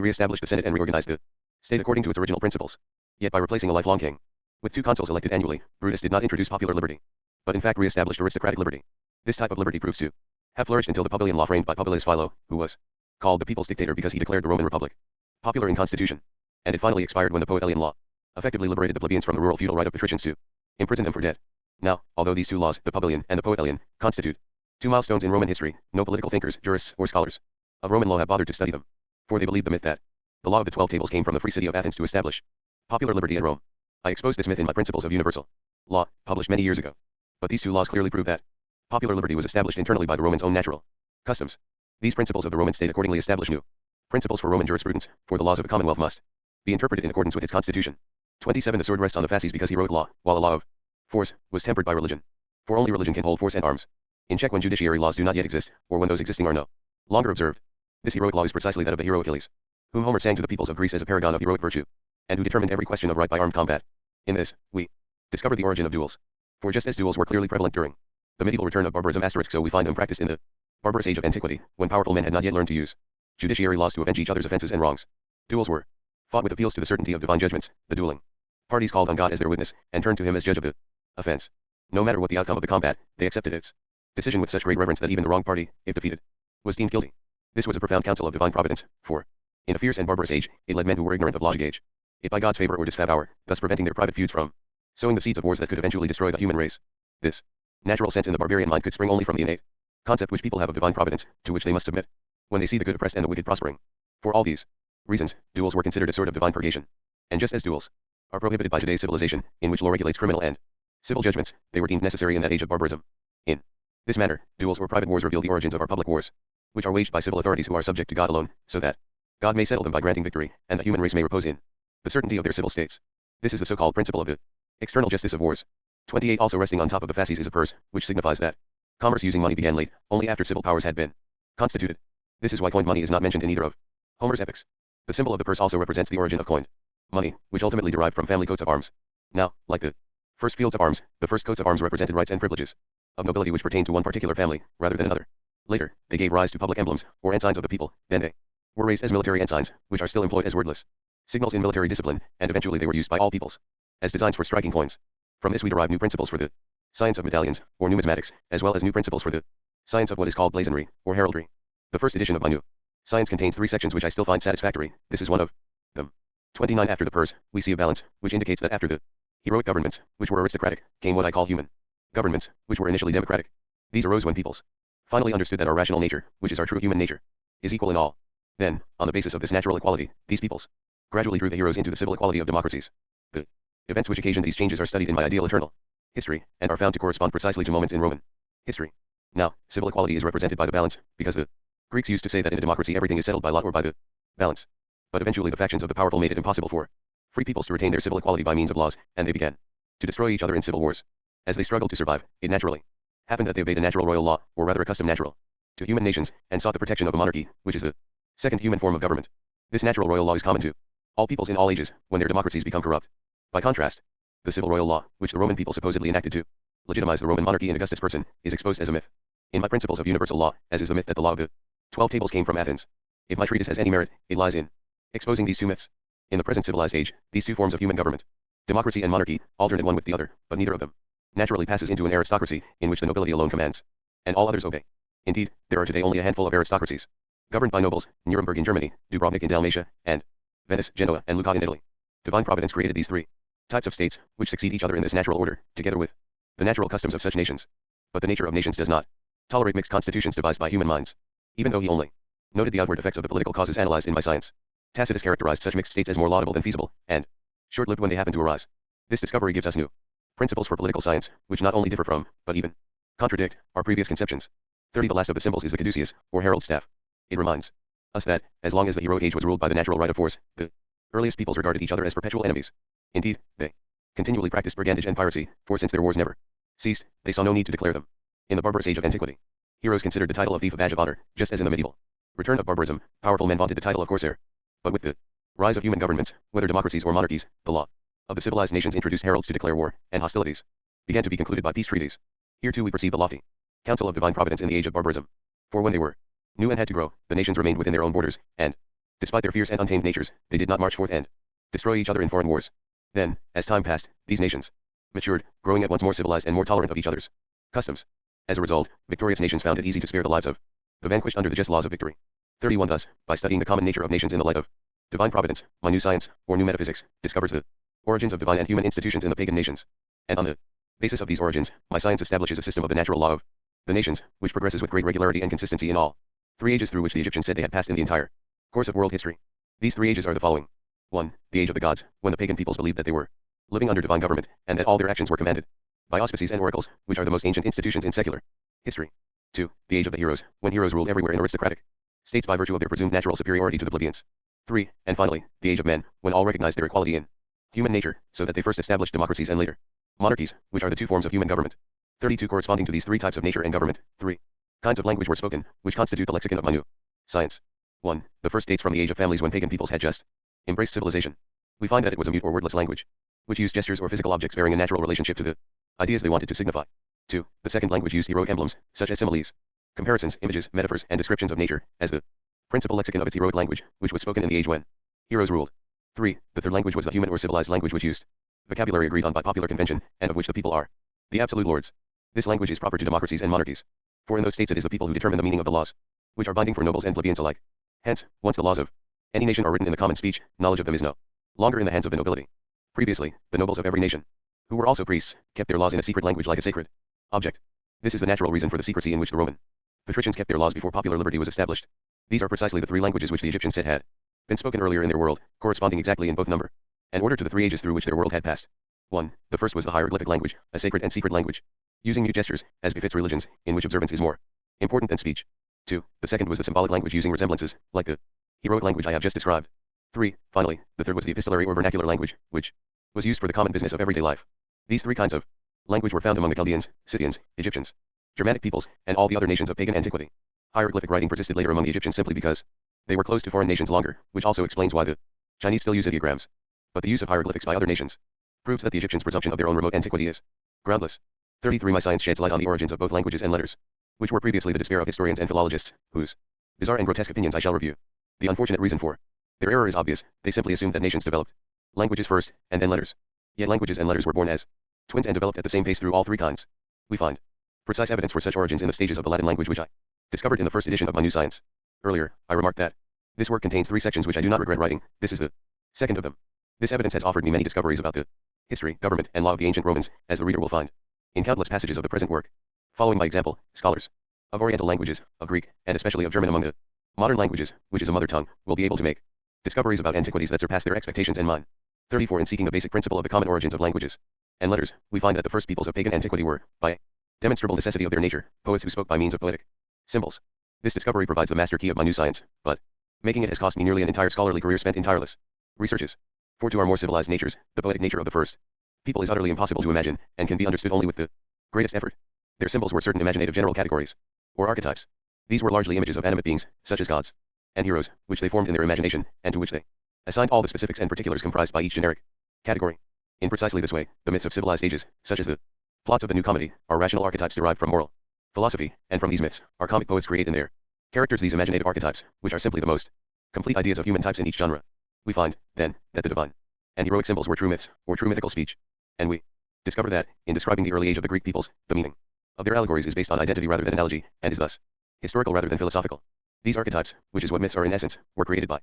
re-established the Senate and reorganized the state according to its original principles. Yet by replacing a lifelong king with 2 consuls elected annually, Brutus did not introduce popular liberty, but in fact re-established aristocratic liberty. This type of liberty proves to have flourished until the Publian law framed by Publius Philo, who was called the people's dictator because he declared the Roman Republic popular in constitution. And it finally expired when the Poet law effectively liberated the plebeians from the rural feudal right of patricians to imprison them for debt. Now, although these 2 laws, the Publian and the Poet constitute 2 milestones in Roman history, no political thinkers, jurists, or scholars of Roman law have bothered to study them, for they believe the myth that the law of the 12 tables came from the free city of Athens to establish popular liberty at Rome. I exposed this myth in my Principles of Universal Law, published many years ago. But these 2 laws clearly prove that popular liberty was established internally by the Romans' own natural customs. These principles of the Roman state accordingly establish new principles for Roman jurisprudence, for the laws of a commonwealth must be interpreted in accordance with its constitution. 27. The sword rests on the fasces because he wrote law, while a law of force was tempered by religion. For only religion can hold force and arms in check when judiciary laws do not yet exist, or when those existing are no longer observed. This heroic law is precisely that of the hero Achilles, whom Homer sang to the peoples of Greece as a paragon of heroic virtue, and who determined every question of right by armed combat. In this, we discover the origin of duels. For just as duels were clearly prevalent during the medieval return of barbarism so we find them practiced in the barbarous age of antiquity, when powerful men had not yet learned to use judiciary laws to avenge each other's offenses and wrongs. Duels were fought with appeals to the certainty of divine judgments. The dueling parties called on God as their witness, and turned to him as judge of the offense. No matter what the outcome of the combat, they accepted its decision with such great reverence that even the wrong party, if defeated, was deemed guilty. This was a profound counsel of divine providence, for in a fierce and barbarous age, it led men who were ignorant of logic age it by God's favor or disfavor, thus preventing their private feuds from sowing the seeds of wars that could eventually destroy the human race. This natural sense in the barbarian mind could spring only from the innate concept which people have of divine providence, to which they must submit when they see the good oppressed and the wicked prospering. For all these reasons, duels were considered a sort of divine purgation. And just as duels are prohibited by today's civilization, in which law regulates criminal and civil judgments, they were deemed necessary in that age of barbarism. In this manner, duels or private wars reveal the origins of our public wars, which are waged by civil authorities who are subject to God alone, so that God may settle them by granting victory, and the human race may repose in the certainty of their civil states. This is the so-called principle of the external justice of wars. 28. Also resting on top of the fasces is a purse, which signifies that commerce using money began late, only after civil powers had been constituted. This is why coined money is not mentioned in either of Homer's epics. The symbol of the purse also represents the origin of coined money, which ultimately derived from family coats of arms. Now, like the first fields of arms, the first coats of arms represented rights and privileges of nobility which pertained to one particular family, rather than another. Later, they gave rise to public emblems, or ensigns of the people, then they were raised as military ensigns, which are still employed as wordless signals in military discipline, and eventually they were used by all peoples as designs for striking coins. From this we derive new principles for the science of medallions, or numismatics, as well as new principles for the science of what is called blazonry, or heraldry. The first edition of my new science contains 3 sections which I still find satisfactory. This is one of them. 29. After the purse, we see a balance, which indicates that after the heroic governments, which were aristocratic, came what I call human governments, which were initially democratic. These arose when peoples finally understood that our rational nature, which is our true human nature, is equal in all. Then, on the basis of this natural equality, these peoples gradually drew the heroes into the civil equality of democracies. The events which occasioned these changes are studied in my ideal eternal history, and are found to correspond precisely to moments in Roman history. Now, civil equality is represented by the balance, because the Greeks used to say that in a democracy everything is settled by lot or by the balance. But eventually the factions of the powerful made it impossible for free peoples to retain their civil equality by means of laws, and they began to destroy each other in civil wars. As they struggled to survive, it naturally happened that they obeyed a natural royal law, or rather a custom natural to human nations, and sought the protection of a monarchy, which is the second human form of government. This natural royal law is common to all peoples in all ages, when their democracies become corrupt. By contrast, the civil royal law, which the Roman people supposedly enacted to legitimize the Roman monarchy in Augustus' person, is exposed as a myth in my Principles of Universal Law, as is the myth that the law of the 12 tables came from Athens. If my treatise has any merit, it lies in exposing these 2 myths. In the present civilized age, these 2 forms of human government, democracy and monarchy, alternate one with the other, but neither of them naturally passes into an aristocracy, in which the nobility alone commands, and all others obey. Indeed, there are today only a handful of aristocracies, governed by nobles: Nuremberg in Germany, Dubrovnik in Dalmatia, and Venice, Genoa, and Lucca in Italy. Divine providence created these three types of states, which succeed each other in this natural order, together with the natural customs of such nations. But the nature of nations does not tolerate mixed constitutions devised by human minds. Even though he only noted the outward effects of the political causes analyzed in my science, Tacitus characterized such mixed states as more laudable than feasible, and short-lived when they happen to arise. This discovery gives us new principles for political science, which not only differ from, but even contradict, our previous conceptions. 30. The last of the symbols is the caduceus, or herald staff. It reminds us that, as long as the heroic age was ruled by the natural right of force, the earliest peoples regarded each other as perpetual enemies. Indeed, they continually practiced brigandage and piracy, for since their wars never ceased, they saw no need to declare them. In the barbarous age of antiquity, heroes considered the title of thief a badge of honor, just as in the medieval return of barbarism, powerful men vaunted the title of corsair. But with the rise of human governments, whether democracies or monarchies, the law of the civilized nations introduced heralds to declare war, and hostilities began to be concluded by peace treaties. Here too we perceive the lofty counsel of divine providence in the age of barbarism. For when they were new and had to grow, the nations remained within their own borders, and, despite their fierce and untamed natures, they did not march forth and destroy each other in foreign wars. Then, as time passed, these nations matured, growing at once more civilized and more tolerant of each other's customs. As a result, victorious nations found it easy to spare the lives of the vanquished under the just laws of victory. 31. Thus, by studying the common nature of nations in the light of divine providence, my new science, or new metaphysics, discovers the origins of divine and human institutions in the pagan nations. And on the basis of these origins, my science establishes a system of the natural law of the nations, which progresses with great regularity and consistency in all 3 ages through which the Egyptians said they had passed in the entire course of world history. These 3 ages are the following. 1. The age of the gods, when the pagan peoples believed that they were living under divine government, and that all their actions were commanded by auspices and oracles, which are the most ancient institutions in secular history. 2. The age of the heroes, when heroes ruled everywhere in aristocratic states by virtue of their presumed natural superiority to the plebeians. 3. And finally, the age of men, when all recognized their equality in human nature, so that they first established democracies and later monarchies, which are the 2 forms of human government. 32. Corresponding to these 3 types of nature and government, 3 kinds of language were spoken, which constitute the lexicon of my new science. 1. The first dates from the age of families when pagan peoples had just embraced civilization. We find that it was a mute or wordless language, which used gestures or physical objects bearing a natural relationship to the ideas they wanted to signify. 2. The second language used heroic emblems, such as similes, comparisons, images, metaphors, and descriptions of nature, as the principal lexicon of its heroic language, which was spoken in the age when heroes ruled. 3. The third language was the human or civilized language which used vocabulary agreed on by popular convention, and of which the people are the absolute lords. This language is proper to democracies and monarchies, for in those states it is the people who determine the meaning of the laws, which are binding for nobles and plebeians alike. Hence, once the laws of any nation are written in the common speech, knowledge of them is no longer in the hands of the nobility. Previously, the nobles of every nation, who were also priests, kept their laws in a secret language like a sacred object. This is the natural reason for the secrecy in which the Roman patricians kept their laws before popular liberty was established. These are precisely the 3 languages which the Egyptians said had been spoken earlier in their world, corresponding exactly in both number and order to the 3 ages through which their world had passed. 1. The first was the hieroglyphic language, a sacred and secret language, using mute gestures, as befits religions, in which observance is more important than speech. 2. The second was the symbolic language using resemblances, like the heroic language I have just described. 3. Finally, the third was the epistolary or vernacular language, which was used for the common business of everyday life. These 3 kinds of language were found among the Chaldeans, Scythians, Egyptians, Germanic peoples, and all the other nations of pagan antiquity. Hieroglyphic writing persisted later among the Egyptians simply because they were closed to foreign nations longer, which also explains why the Chinese still use ideograms. But the use of hieroglyphics by other nations proves that the Egyptians' presumption of their own remote antiquity is groundless. 33. My science sheds light on the origins of both languages and letters, which were previously the despair of historians and philologists, whose bizarre and grotesque opinions I shall review. The unfortunate reason for their error is obvious. They simply assumed that nations developed languages first, and then letters. Yet languages and letters were born as twins and developed at the same pace through all 3 kinds. We find precise evidence for such origins in the stages of the Latin language which I discovered in the first edition of my new science. Earlier, I remarked that this work contains 3 sections which I do not regret writing. This is the second of them. This evidence has offered me many discoveries about the history, government, and law of the ancient Romans, as the reader will find in countless passages of the present work. Following my example, scholars of Oriental languages, of Greek, and especially of German among the modern languages, which is a mother tongue, will be able to make discoveries about antiquities that surpass their expectations and mine. 34. In seeking the basic principle of the common origins of languages and letters, we find that the first peoples of pagan antiquity were, by demonstrable necessity of their nature, poets who spoke by means of poetic symbols. This discovery provides the master key of my new science, but making it has cost me nearly an entire scholarly career spent in tireless researches. For to our more civilized natures, the poetic nature of the first people is utterly impossible to imagine, and can be understood only with the greatest effort. Their symbols were certain imaginative general categories, or archetypes. These were largely images of animate beings, such as gods and heroes, which they formed in their imagination, and to which they assigned all the specifics and particulars comprised by each generic category. In precisely this way, the myths of civilized ages, such as the plots of the new comedy, are rational archetypes derived from moral philosophy, and from these myths, our comic poets create in their characters these imaginative archetypes, which are simply the most complete ideas of human types in each genre. We find, then, that the divine and heroic symbols were true myths, or true mythical speech. And we discover that, in describing the early age of the Greek peoples, the meaning of their allegories is based on identity rather than analogy, and is thus historical rather than philosophical. These archetypes, which is what myths are in essence, were created by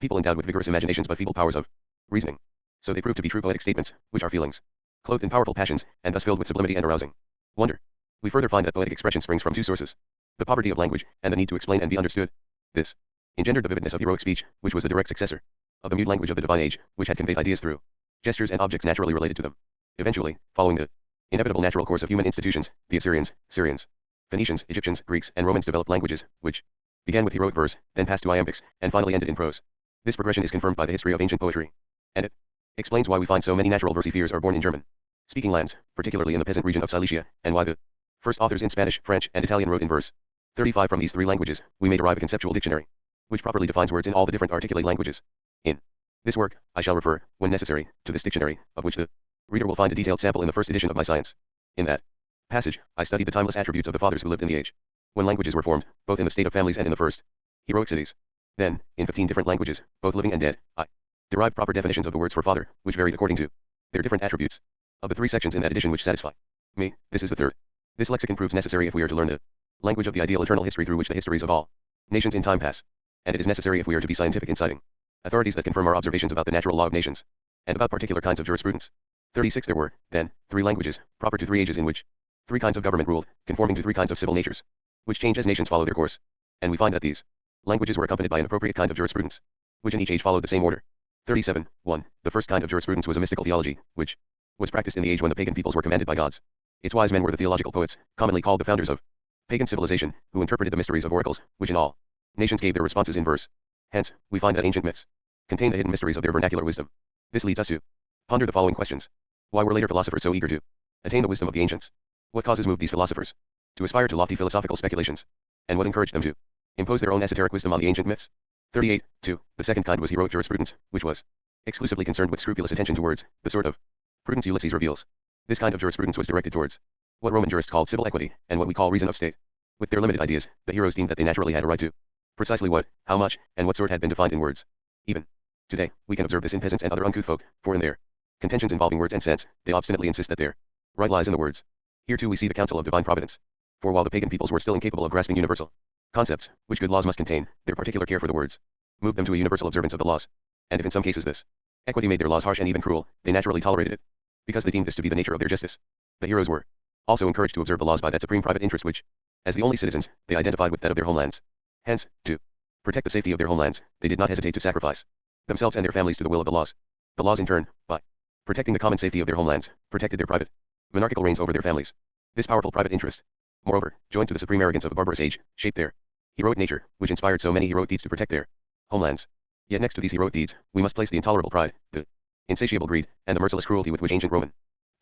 people endowed with vigorous imaginations but feeble powers of reasoning. So they prove to be true poetic statements, which are feelings, clothed in powerful passions, and thus filled with sublimity and arousing wonder. We further find that poetic expression springs from two sources: the poverty of language, and the need to explain and be understood. This engendered the vividness of heroic speech, which was the direct successor of the mute language of the divine age, which had conveyed ideas through gestures and objects naturally related to them. Eventually, following the inevitable natural course of human institutions, the Assyrians, Syrians, Phoenicians, Egyptians, Greeks, and Romans developed languages, which began with heroic verse, then passed to iambics, and finally ended in prose. This progression is confirmed by the history of ancient poetry, and it explains why we find so many natural versifiers are born in German-speaking lands, particularly in the peasant region of Silesia, and why the first authors in Spanish, French, and Italian wrote in verse. 35 From these three languages, we may derive a conceptual dictionary, which properly defines words in all the different articulate languages. In this work, I shall refer, when necessary, to this dictionary, of which the reader will find a detailed sample in the first edition of my science. In that passage, I studied the timeless attributes of the fathers who lived in the age when languages were formed, both in the state of families and in the first heroic cities. Then, in 15 different languages, both living and dead, I derived proper definitions of the words for father, which varied according to their different attributes. Of the three sections in that edition which satisfy me, this is the third. This lexicon proves necessary if we are to learn the language of the ideal eternal history through which the histories of all nations in time pass. And it is necessary if we are to be scientific in citing authorities that confirm our observations about the natural law of nations, and about particular kinds of jurisprudence. 36 There were, then, three languages, proper to three ages in which three kinds of government ruled, conforming to three kinds of civil natures, which change as nations follow their course. And we find that these languages were accompanied by an appropriate kind of jurisprudence, which in each age followed the same order. 37. 1. The first kind of jurisprudence was a mystical theology, which was practiced in the age when the pagan peoples were commanded by gods. Its wise men were the theological poets, commonly called the founders of pagan civilization, who interpreted the mysteries of oracles, which in all nations gave their responses in verse. Hence, we find that ancient myths contain the hidden mysteries of their vernacular wisdom. This leads us to ponder the following questions. Why were later philosophers so eager to attain the wisdom of the ancients? What causes moved these philosophers to aspire to lofty philosophical speculations? And what encouraged them to impose their own esoteric wisdom on the ancient myths? 38. 2. The second kind was heroic jurisprudence, which was exclusively concerned with scrupulous attention to words, the sort of prudence Ulysses reveals. This kind of jurisprudence was directed towards what Roman jurists called civil equity, and what we call reason of state. With their limited ideas, the heroes deemed that they naturally had a right to precisely what, how much, and what sort had been defined in words. Even today, we can observe this in peasants and other uncouth folk, for in their contentions involving words and sense, they obstinately insist that their right lies in the words. Here too we see the counsel of divine providence. For while the pagan peoples were still incapable of grasping universal concepts, which good laws must contain, their particular care for the words moved them to a universal observance of the laws. And if in some cases this equity made their laws harsh and even cruel, they naturally tolerated it, because they deemed this to be the nature of their justice. The heroes were also encouraged to observe the laws by that supreme private interest which, as the only citizens, they identified with that of their homelands. Hence, to protect the safety of their homelands, they did not hesitate to sacrifice themselves and their families to the will of the laws. The laws in turn, by protecting the common safety of their homelands, protected their private monarchical reigns over their families. This powerful private interest, moreover, joined to the supreme arrogance of a barbarous age, shaped their heroic nature, which inspired so many heroic deeds to protect their homelands. Yet next to these heroic deeds, we must place the intolerable pride, the insatiable greed, and the merciless cruelty with which ancient Roman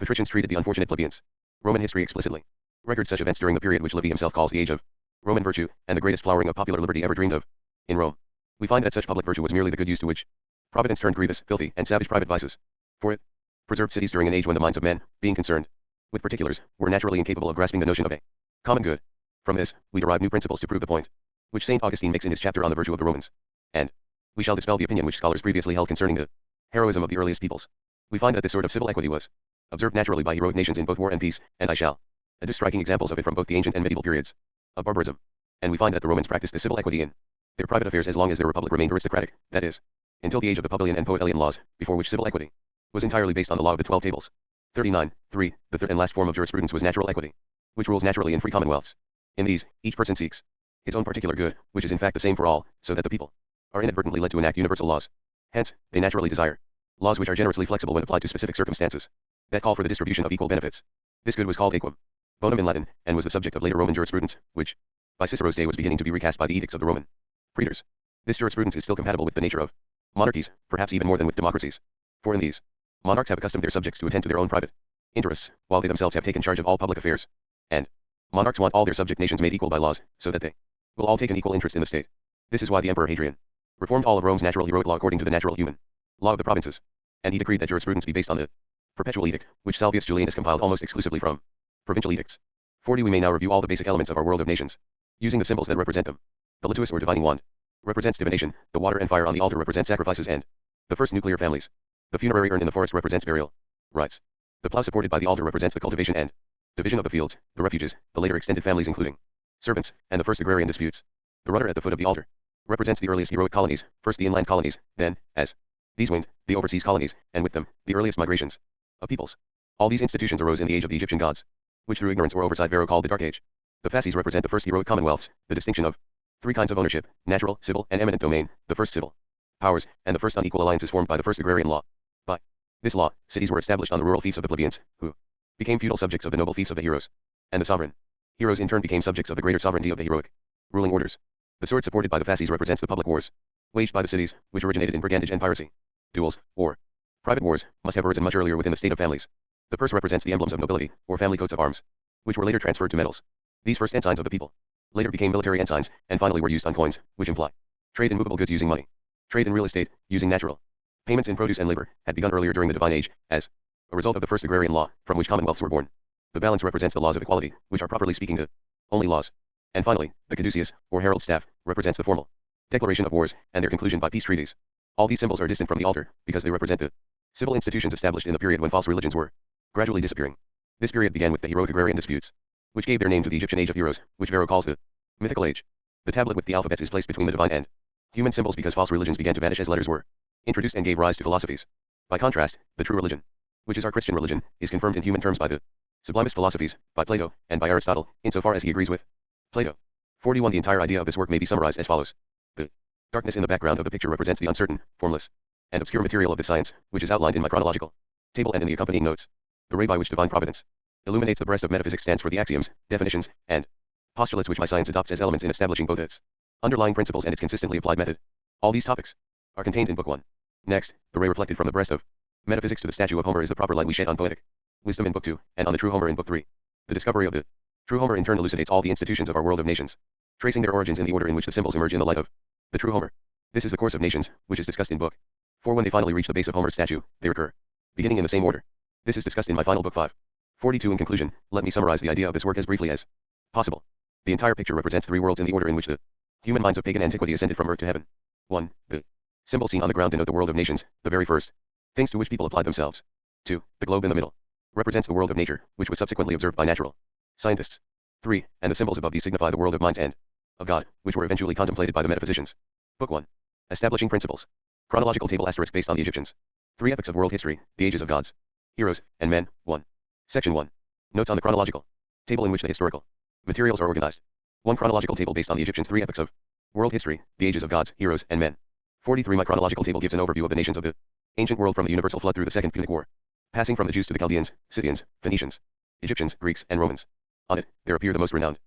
patricians treated the unfortunate plebeians. Roman history explicitly records such events during the period which Livy himself calls the age of Roman virtue, and the greatest flowering of popular liberty ever dreamed of. In Rome, we find that such public virtue was merely the good use to which Providence turned grievous, filthy, and savage private vices. For it preserved cities during an age when the minds of men, being concerned with particulars, were naturally incapable of grasping the notion of a common good. From this, we derive new principles to prove the point, which St. Augustine makes in his chapter on the virtue of the Romans. And we shall dispel the opinion which scholars previously held concerning the heroism of the earliest peoples. We find that this sort of civil equity was observed naturally by heroic nations in both war and peace, and I shall adduce striking examples of it from both the ancient and medieval periods of barbarism. And we find that the Romans practiced this civil equity in their private affairs as long as their republic remained aristocratic, that is, until the age of the Publian and Poetelian laws, before which civil equity was entirely based on the law of the 12 tables. 39. 3. The third and last form of jurisprudence was natural equity, which rules naturally in free commonwealths. In these, each person seeks his own particular good, which is in fact the same for all, so that the people are inadvertently led to enact universal laws. Hence, they naturally desire laws which are generously flexible when applied to specific circumstances, that call for the distribution of equal benefits. This good was called aequum bonum in Latin, and was the subject of later Roman jurisprudence, which, by Cicero's day, was beginning to be recast by the edicts of the Roman praetors. This jurisprudence is still compatible with the nature of monarchies, perhaps even more than with democracies. For in these, monarchs have accustomed their subjects to attend to their own private interests, while they themselves have taken charge of all public affairs. And monarchs want all their subject nations made equal by laws, so that they will all take an equal interest in the state. This is why the Emperor Hadrian reformed all of Rome's natural heroic law according to the natural human law of the provinces, and he decreed that jurisprudence be based on the perpetual edict, which Salvius Julianus compiled almost exclusively from provincial edicts. 40. We may now review all the basic elements of our world of nations, using the symbols that represent them. The lituus or divining wand represents divination, the water and fire on the altar represent sacrifices and the first nuclear families. The funerary urn in the forest represents burial rites. The plough supported by the altar represents the cultivation and division of the fields, the refuges, the later extended families including servants, and the first agrarian disputes. The rudder at the foot of the altar represents the earliest heroic colonies, first the inland colonies, then, as these winged, the overseas colonies, and with them, the earliest migrations of peoples. All these institutions arose in the age of the Egyptian gods, which through ignorance or oversight Pharaoh called the Dark Age. The fasces represent the first heroic commonwealths, the distinction of three kinds of ownership, natural, civil, and eminent domain, the first civil powers, and the first unequal alliances formed by the first agrarian law. By this law, cities were established on the rural fiefs of the plebeians, who became feudal subjects of the noble fiefs of the heroes, and the sovereign heroes in turn became subjects of the greater sovereignty of the heroic ruling orders. The sword supported by the fasces represents the public wars waged by the cities, which originated in brigandage and piracy. Duels, or private wars, must have arisen much earlier within the state of families. The purse represents the emblems of nobility, or family coats of arms, which were later transferred to medals. These first ensigns of the people later became military ensigns, and finally were used on coins, which imply trade in movable goods using money. Trade in real estate, using natural payments in produce and labor, had begun earlier during the Divine Age, as a result of the first agrarian law, from which commonwealths were born. The balance represents the laws of equality, which are properly speaking the only laws. And finally, the caduceus, or herald staff, represents the formal declaration of wars, and their conclusion by peace treaties. All these symbols are distant from the altar, because they represent the civil institutions established in the period when false religions were gradually disappearing. This period began with the heroic agrarian disputes, which gave their name to the Egyptian age of heroes, which Pharaoh calls the mythical age. The tablet with the alphabets is placed between the divine and human symbols because false religions began to vanish as letters were introduced and gave rise to philosophies. By contrast, the true religion, which is our Christian religion, is confirmed in human terms by the sublimest philosophies, by Plato, and by Aristotle, insofar as he agrees with Plato. 41. The entire idea of this work may be summarized as follows. The darkness in the background of the picture represents the uncertain, formless, and obscure material of the science, which is outlined in my chronological table and in the accompanying notes. The ray by which divine providence illuminates the breast of metaphysics stands for the axioms, definitions, and postulates which my science adopts as elements in establishing both its underlying principles and its consistently applied method. All these topics are contained in Book 1. Next, the ray reflected from the breast of metaphysics to the statue of Homer is the proper light we shed on poetic wisdom in Book 2, and on the true Homer in Book 3. The discovery of the true Homer in turn elucidates all the institutions of our world of nations, tracing their origins in the order in which the symbols emerge in the light of the true Homer. This is the course of nations, which is discussed in Book 4. When they finally reach the base of Homer's statue, they recur, beginning in the same order. This is discussed in my final Book 5. 42. In conclusion, let me summarize the idea of this work as briefly as possible. The entire picture represents three worlds in the order in which the human minds of pagan antiquity ascended from earth to heaven. 1. The symbols seen on the ground denote the world of nations, the very first things to which people applied themselves. 2. The globe in the middle represents the world of nature, which was subsequently observed by natural scientists. 3. And the symbols above these signify the world of minds and of God, which were eventually contemplated by the metaphysicians. Book 1. Establishing Principles. Chronological table asterisk based on the Egyptians. 3 epochs of world history, the ages of gods, heroes, and men. 1. Section 1. Notes on the chronological table in which the historical materials are organized. 1 chronological table based on the Egyptians. 3 epochs of world history, the ages of gods, heroes, and men. 43. My chronological table gives an overview of the nations of the ancient world from the universal flood through the Second Punic War, passing from the Jews to the Chaldeans, Scythians, Phoenicians, Egyptians, Greeks, and Romans. On it, there appear the most renowned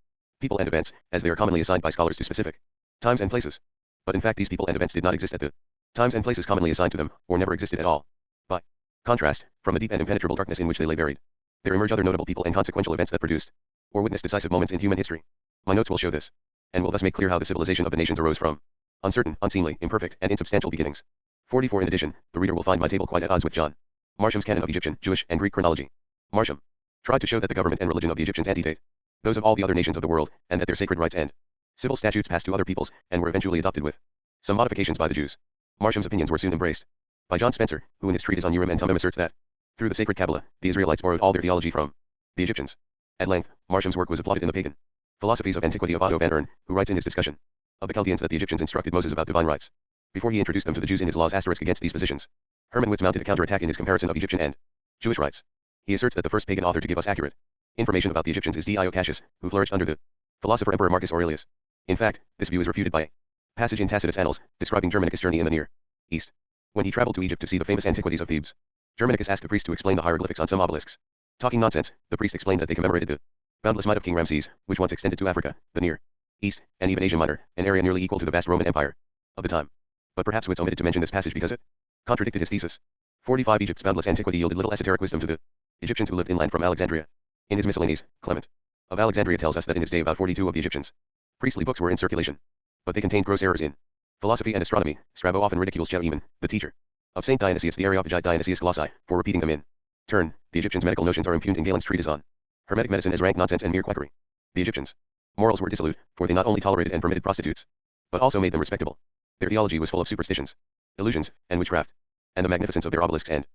people and events, as they are commonly assigned by scholars to specific times and places. But in fact these people and events did not exist at the times and places commonly assigned to them, or never existed at all. By contrast, from the deep and impenetrable darkness in which they lay buried, there emerge other notable people and consequential events that produced or witnessed decisive moments in human history. My notes will show this, and will thus make clear how the civilization of the nations arose from uncertain, unseemly, imperfect, and insubstantial beginnings. 44. In addition, the reader will find my table quite at odds with John Marsham's canon of Egyptian, Jewish, and Greek chronology. Marsham tried to show that the government and religion of the Egyptians antedate those of all the other nations of the world, and that their sacred rites and civil statutes passed to other peoples, and were eventually adopted with some modifications by the Jews. Marsham's opinions were soon embraced by John Spencer, who in his treatise on Urim and Thummim asserts that, through the sacred Kabbalah, the Israelites borrowed all their theology from the Egyptians. At length, Marsham's work was applauded in the pagan philosophies of antiquity of Otto van Ern, who writes in his discussion of the Chaldeans that the Egyptians instructed Moses about divine rights before he introduced them to the Jews in his laws asterisk against these positions. Herman Witz mounted a counterattack in his comparison of Egyptian and Jewish rights. He asserts that the first pagan author to give us accurate information about the Egyptians is Dio Cassius, who flourished under the philosopher Emperor Marcus Aurelius. In fact, this view is refuted by a passage in Tacitus' Annals, describing Germanicus' journey in the Near East. When he traveled to Egypt to see the famous antiquities of Thebes, Germanicus asked a priest to explain the hieroglyphics on some obelisks. Talking nonsense, the priest explained that they commemorated the boundless might of King Ramses, which once extended to Africa, the Near East, and even Asia Minor, an area nearly equal to the vast Roman Empire of the time. But perhaps Witz omitted to mention this passage because it contradicted his thesis. 45. Egypt's boundless antiquity yielded little esoteric wisdom to the Egyptians who lived inland from Alexandria. In his Miscellanies, Clement of Alexandria tells us that in his day about 42 of the Egyptians' priestly books were in circulation, but they contained gross errors in philosophy and astronomy. Strabo often ridicules Chaemen, the teacher of Saint Dionysius the Areopagite Dionysius Colossae, for repeating them in turn. The Egyptians' medical notions are impugned in Galen's treatise on Hermetic medicine as rank nonsense and mere quackery. The Egyptians' morals were dissolute, for they not only tolerated and permitted prostitutes, but also made them respectable. Their theology was full of superstitions, illusions, and witchcraft, and the magnificence of their obelisks and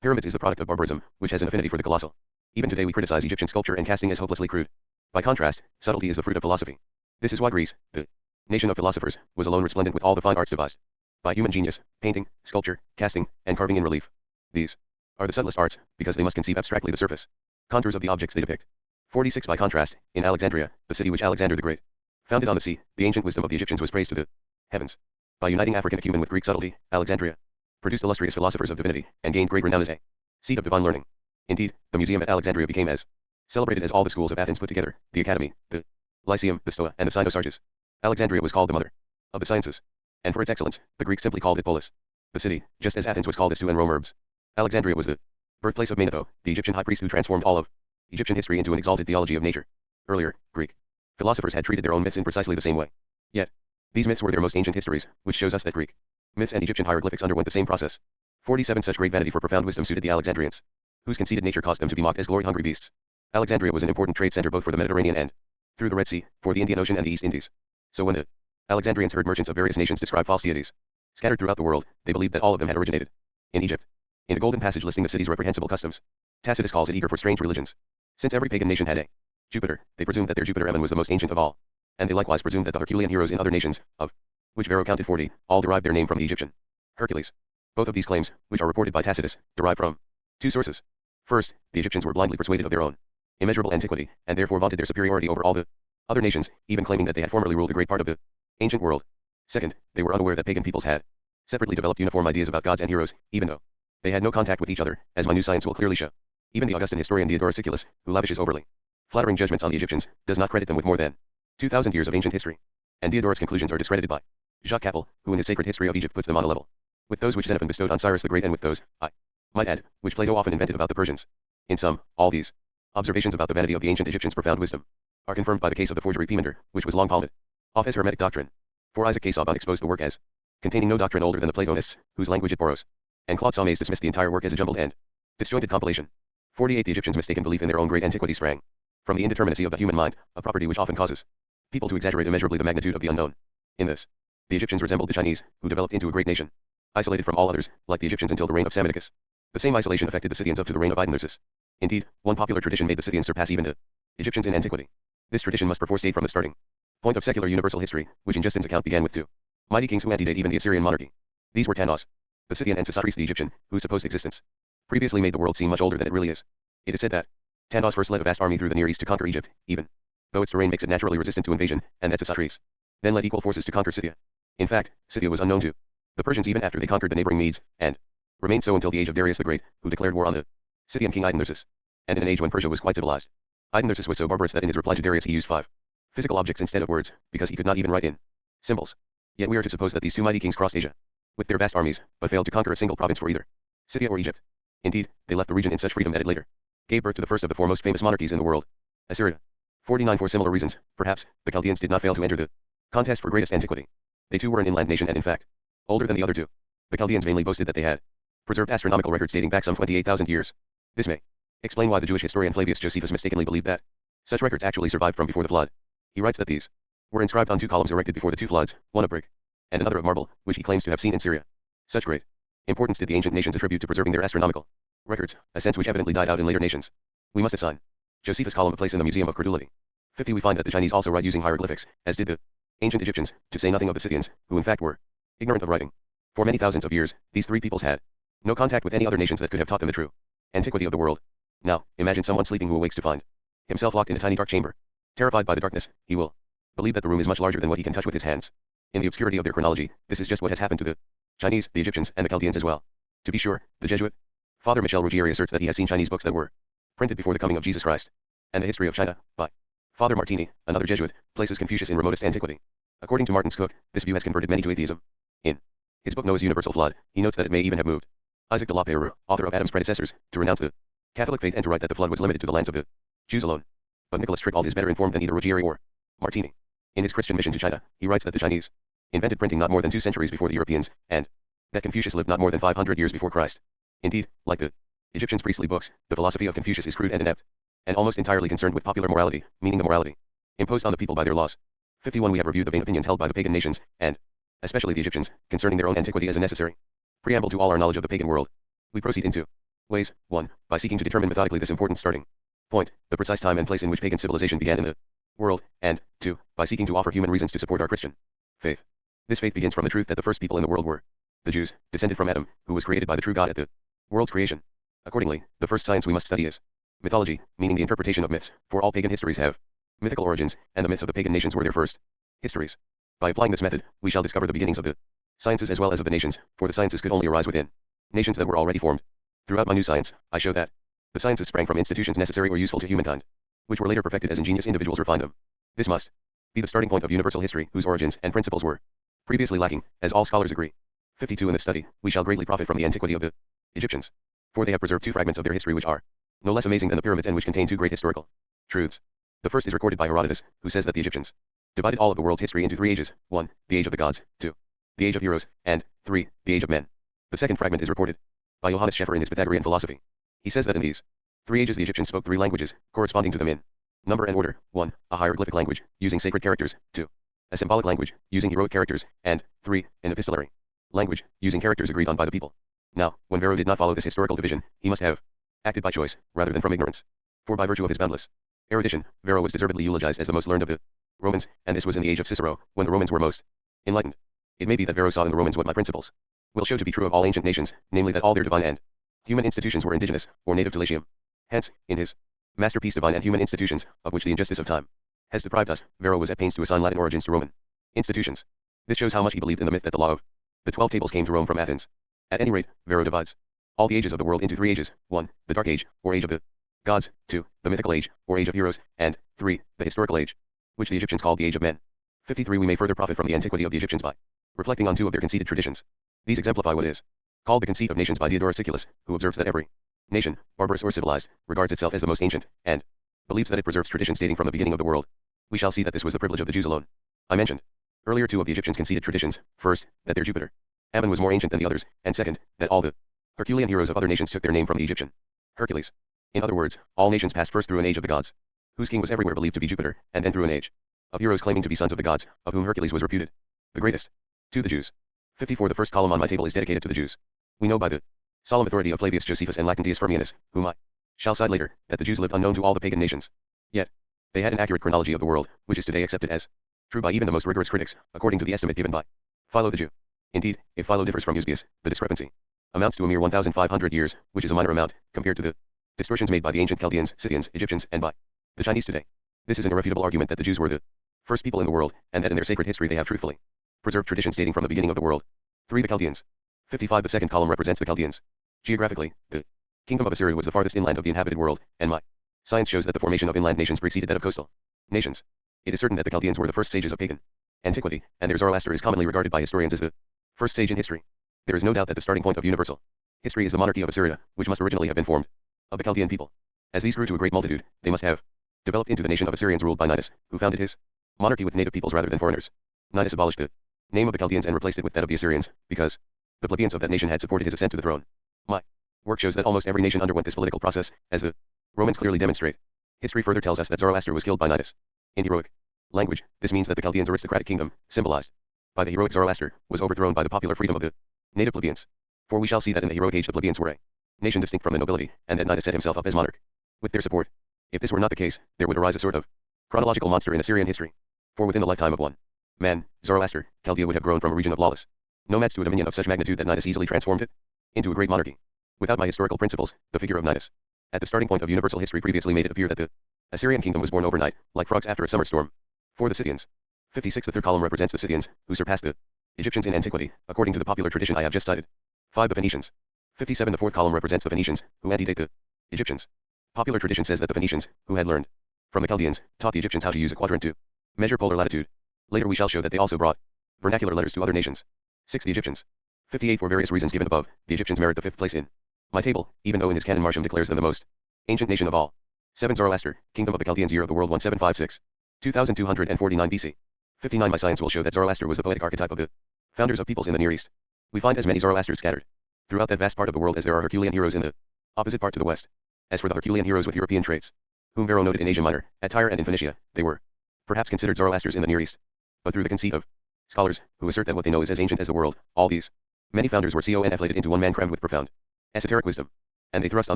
pyramids is the product of barbarism, which has an affinity for the colossal. Even today we criticize Egyptian sculpture and casting as hopelessly crude. By contrast, subtlety is the fruit of philosophy. This is why Greece, the nation of philosophers, was alone resplendent with all the fine arts devised by human genius, painting, sculpture, casting, and carving in relief. These are the subtlest arts, because they must conceive abstractly the surface contours of the objects they depict. 46. By contrast, in Alexandria, the city which Alexander the Great founded on the sea, the ancient wisdom of the Egyptians was praised to the heavens. By uniting African acumen with Greek subtlety, Alexandria produced illustrious philosophers of divinity, and gained great renown as a seat of divine learning. Indeed, the museum at Alexandria became as celebrated as all the schools of Athens put together, the academy, the lyceum, the stoa, and the cynosarges. Alexandria was called the mother of the sciences, and for its excellence, the Greeks simply called it polis, the city, just as Athens was called Astu and Rome Urbs. Alexandria was the birthplace of Manetho, the Egyptian high priest who transformed all of Egyptian history into an exalted theology of nature. Earlier, Greek philosophers had treated their own myths in precisely the same way. Yet, these myths were their most ancient histories, which shows us that Greek myths and Egyptian hieroglyphics underwent the same process. 47. Such great vanity for profound wisdom suited the Alexandrians, whose conceited nature caused them to be mocked as glory-hungry beasts. Alexandria was an important trade center both for the Mediterranean and, through the Red Sea, for the Indian Ocean and the East Indies. So when the Alexandrians heard merchants of various nations describe false deities scattered throughout the world, they believed that all of them had originated in Egypt. In a golden passage listing the city's reprehensible customs, Tacitus calls it eager for strange religions. Since every pagan nation had a Jupiter, they presumed that their Jupiter Ammon was the most ancient of all, and they likewise presumed that the Herculean heroes in other nations, of which Varro counted 40, all derived their name from the Egyptian Hercules. Both of these claims, which are reported by Tacitus, derive from two sources. First, the Egyptians were blindly persuaded of their own immeasurable antiquity, and therefore vaunted their superiority over all the other nations, even claiming that they had formerly ruled a great part of the ancient world. Second, they were unaware that pagan peoples had separately developed uniform ideas about gods and heroes, even though they had no contact with each other, as my new science will clearly show. Even the Augustan historian Diodorus Siculus, who lavishes overly flattering judgments on the Egyptians, does not credit them with more than 2,000 years of ancient history. And Diodorus' conclusions are discredited by Jacques Capel, who in his Sacred History of Egypt puts them on a level with those which Xenophon bestowed on Cyrus the Great and with those, I might add, which Plato often invented about the Persians. In sum, all these observations about the vanity of the ancient Egyptians' profound wisdom are confirmed by the case of the forgery Poemander, which was long palmed off as Hermetic doctrine. For Isaac Casaubon exposed the work as containing no doctrine older than the Platonists, whose language it borrows, and Claude Saumaise dismissed the entire work as a jumbled and disjointed compilation. 48. The Egyptians' mistaken belief in their own great antiquity sprang from the indeterminacy of the human mind, a property which often causes people to exaggerate immeasurably the magnitude of the unknown. In this, the Egyptians resembled the Chinese, who developed into a great nation, isolated from all others, like the Egyptians until the reign of Psammetichus. The same isolation affected the Scythians up to the reign of Aidanthersis. Indeed, one popular tradition made the Scythians surpass even the Egyptians in antiquity. This tradition must perforce date from the starting point of secular universal history, which in Justin's account began with two mighty kings who antedate even the Assyrian monarchy. These were Tanos, the Scythian, and Sesostris the Egyptian, whose supposed existence previously made the world seem much older than it really is. It is said that Tanos first led a vast army through the Near East to conquer Egypt, even though its terrain makes it naturally resistant to invasion, and that Sesostris then led equal forces to conquer Scythia. In fact, Scythia was unknown to the Persians even after they conquered the neighboring Medes, and remained so until the age of Darius the Great, who declared war on the Scythian king Aidanthersis. And in an age when Persia was quite civilized, Aidanthersis was so barbarous that in his reply to Darius he used 5 physical objects instead of words, because he could not even write in symbols. Yet we are to suppose that these two mighty kings crossed Asia with their vast armies, but failed to conquer a single province for either Scythia or Egypt. Indeed, they left the region in such freedom that it later gave birth to the first of the four most famous monarchies in the world, Assyria. 49. For similar reasons, perhaps, the Chaldeans did not fail to enter the contest for greatest antiquity. They too were an inland nation and in fact, older than the other two. The Chaldeans vainly boasted that they had preserved astronomical records dating back some 28,000 years. This may explain why the Jewish historian Flavius Josephus mistakenly believed that such records actually survived from before the flood. He writes that these were inscribed on 2 columns erected before the 2 floods, one of brick and another of marble, which he claims to have seen in Syria. Such great importance did the ancient nations attribute to preserving their astronomical records, a sense which evidently died out in later nations. We must assign Josephus' column a place in the Museum of Credulity. 50. We find that the Chinese also write using hieroglyphics, as did the ancient Egyptians, to say nothing of the Scythians, who in fact were ignorant of writing. For many thousands of years, these three peoples had no contact with any other nations that could have taught them the true antiquity of the world. Now, imagine someone sleeping who awakes to find himself locked in a tiny dark chamber. Terrified by the darkness, he will believe that the room is much larger than what he can touch with his hands. In the obscurity of their chronology, this is just what has happened to the Chinese, the Egyptians, and the Chaldeans as well. To be sure, the Jesuit Father Michel Ruggieri asserts that he has seen Chinese books that were printed before the coming of Jesus Christ. And the History of China, by Father Martini, another Jesuit, places Confucius in remotest antiquity. According to Martins Cook, this view has converted many to atheism. In his book Noah's Universal Flood, he notes that it may even have moved Isaac de la Perouse, author of Adam's predecessors, to renounce the Catholic faith and to write that the flood was limited to the lands of the Jews alone. But Nicholas Trickald is better informed than either Ruggieri or Martini. In his Christian mission to China, he writes that the Chinese invented printing not more than 2 centuries before the Europeans, and that Confucius lived not more than 500 years before Christ. Indeed, like the Egyptians' priestly books, the philosophy of Confucius is crude and inept, and almost entirely concerned with popular morality, meaning the morality imposed on the people by their laws. 51. We have reviewed the vain opinions held by the pagan nations, and especially the Egyptians, concerning their own antiquity as a necessary preamble to all our knowledge of the pagan world. We proceed in 2 ways. 1. By seeking to determine methodically this important starting point, the precise time and place in which pagan civilization began in the world, and 2. By seeking to offer human reasons to support our Christian Faith. This faith begins from the truth that the first people in the world were the Jews, descended from Adam, who was created by the true God at the world's creation. Accordingly, the first science we must study is mythology, meaning the interpretation of myths, for all pagan histories have mythical origins, and the myths of the pagan nations were their first histories. By applying this method, we shall discover the beginnings of the sciences as well as of the nations, for the sciences could only arise within nations that were already formed. Throughout my new science, I show that the sciences sprang from institutions necessary or useful to humankind, which were later perfected as ingenious individuals refined them. This must be the starting point of universal history, whose origins and principles were previously lacking, as all scholars agree. 52. In this study, we shall greatly profit from the antiquity of the Egyptians, for they have preserved two fragments of their history which are no less amazing than the pyramids and which contain two great historical truths. The first is recorded by Herodotus, who says that the Egyptians divided all of the world's history into three ages: 1. The age of the gods, 2. The age of heroes, and 3. The age of men. The second fragment is reported by Johannes Scheffer in his Pythagorean philosophy. He says that in these three ages the Egyptians spoke three languages, corresponding to them in number and order: 1. A hieroglyphic language, using sacred characters, 2. A symbolic language, using heroic characters, and 3. An epistolary language, using characters agreed on by the people. Now, when Varro did not follow this historical division, he must have acted by choice, rather than from ignorance. For by virtue of his boundless erudition, Varro was deservedly eulogized as the most learned of the Romans, and this was in the age of Cicero, when the Romans were most enlightened. It may be that Varro saw in the Romans what my principles will show to be true of all ancient nations, namely that all their divine and human institutions were indigenous, or native to Latium. Hence, in his masterpiece Divine and Human Institutions, of which the injustice of time has deprived us, Varro was at pains to assign Latin origins to Roman institutions. This shows how much he believed in the myth that the law of the 12 tables came to Rome from Athens. At any rate, Varro divides all the ages of the world into three ages: 1. The Dark Age, or age of the gods; 2. The Mythical Age, or age of heroes; and 3. The Historical Age, which the Egyptians called the Age of Men. 53. We may further profit from the antiquity of the Egyptians by reflecting on two of their conceited traditions. These exemplify what is called the conceit of nations by Diodorus Siculus, who observes that every nation, barbarous or civilized, regards itself as the most ancient, and believes that it preserves traditions dating from the beginning of the world. We shall see that this was the privilege of the Jews alone. I mentioned earlier two of the Egyptians' conceited traditions: first, that their Jupiter, Ammon, was more ancient than the others, and second, that all the Herculean heroes of other nations took their name from the Egyptian Hercules. In other words, all nations passed first through an age of the gods, whose king was everywhere believed to be Jupiter, and then through an age of heroes claiming to be sons of the gods, of whom Hercules was reputed the greatest. To the Jews. 54. The first column on my table is dedicated to the Jews. We know by the solemn authority of Flavius Josephus and Lactantius Firmianus, whom I shall cite later, that the Jews lived unknown to all the pagan nations. Yet, they had an accurate chronology of the world, which is today accepted as true by even the most rigorous critics, according to the estimate given by Philo the Jew. Indeed, if Philo differs from Eusebius, the discrepancy amounts to a mere 1,500 years, which is a minor amount, compared to the distortions made by the ancient Chaldeans, Scythians, Egyptians, and by the Chinese today. This is an irrefutable argument that the Jews were the first people in the world, and that in their sacred history they have truthfully preserved traditions dating from the beginning of the world. 3. The Chaldeans. 55. The second column represents the Chaldeans. Geographically, the kingdom of Assyria was the farthest inland of the inhabited world, and my science shows that the formation of inland nations preceded that of coastal nations. It is certain that the Chaldeans were the first sages of pagan antiquity, and their Zoroaster is commonly regarded by historians as the first sage in history. There is no doubt that the starting point of universal history is the monarchy of Assyria, which must originally have been formed of the Chaldean people. As these grew to a great multitude, they must have developed into the nation of Assyrians ruled by Ninus, who founded his monarchy with native peoples rather than foreigners. Ninus abolished the name of the Chaldeans and replaced it with that of the Assyrians, because the plebeians of that nation had supported his ascent to the throne. My work shows that almost every nation underwent this political process, as the Romans clearly demonstrate. History further tells us that Zoroaster was killed by Ninus. In heroic language, this means that the Chaldeans' aristocratic kingdom, symbolized by the heroic Zoroaster, was overthrown by the popular freedom of the native plebeians. For we shall see that in the heroic age the plebeians were a nation distinct from the nobility, and that Ninus set himself up as monarch with their support. If this were not the case, there would arise a sort of chronological monster in Assyrian history. For within the lifetime of one man, Zoroaster, Chaldea would have grown from a region of lawless nomads to a dominion of such magnitude that Ninus easily transformed it into a great monarchy. Without my historical principles, the figure of Ninus at the starting point of universal history previously made it appear that the Assyrian kingdom was born overnight, like frogs after a summer storm. For the Scythians. 56. The third column represents the Scythians, who surpassed the Egyptians in antiquity, according to the popular tradition I have just cited. 5. The Phoenicians. 57. The fourth column represents the Phoenicians, who antedate the Egyptians. Popular tradition says that the Phoenicians, who had learned from the Chaldeans, taught the Egyptians how to use a quadrant to measure polar latitude. Later we shall show that they also brought vernacular letters to other nations. 6. The Egyptians. 58. For various reasons given above, the Egyptians merit the fifth place in my table, even though in his canon Martium declares them the most ancient nation of all. 7. Zoroaster, kingdom of the Chaldeans, year of the world 1756. 2249 BC. 59. My science will show that Zoroaster was the poetic archetype of the founders of peoples in the Near East. We find as many Zoroasters scattered throughout that vast part of the world as there are Herculean heroes in the opposite part to the west. As for the Herculean heroes with European traits, whom Varro noted in Asia Minor, at Tyre and in Phoenicia, they were perhaps considered Zoroasters in the Near East. But through the conceit of scholars, who assert that what they know is as ancient as the world, all these many founders were conflated into one man crammed with profound esoteric wisdom. And they thrust on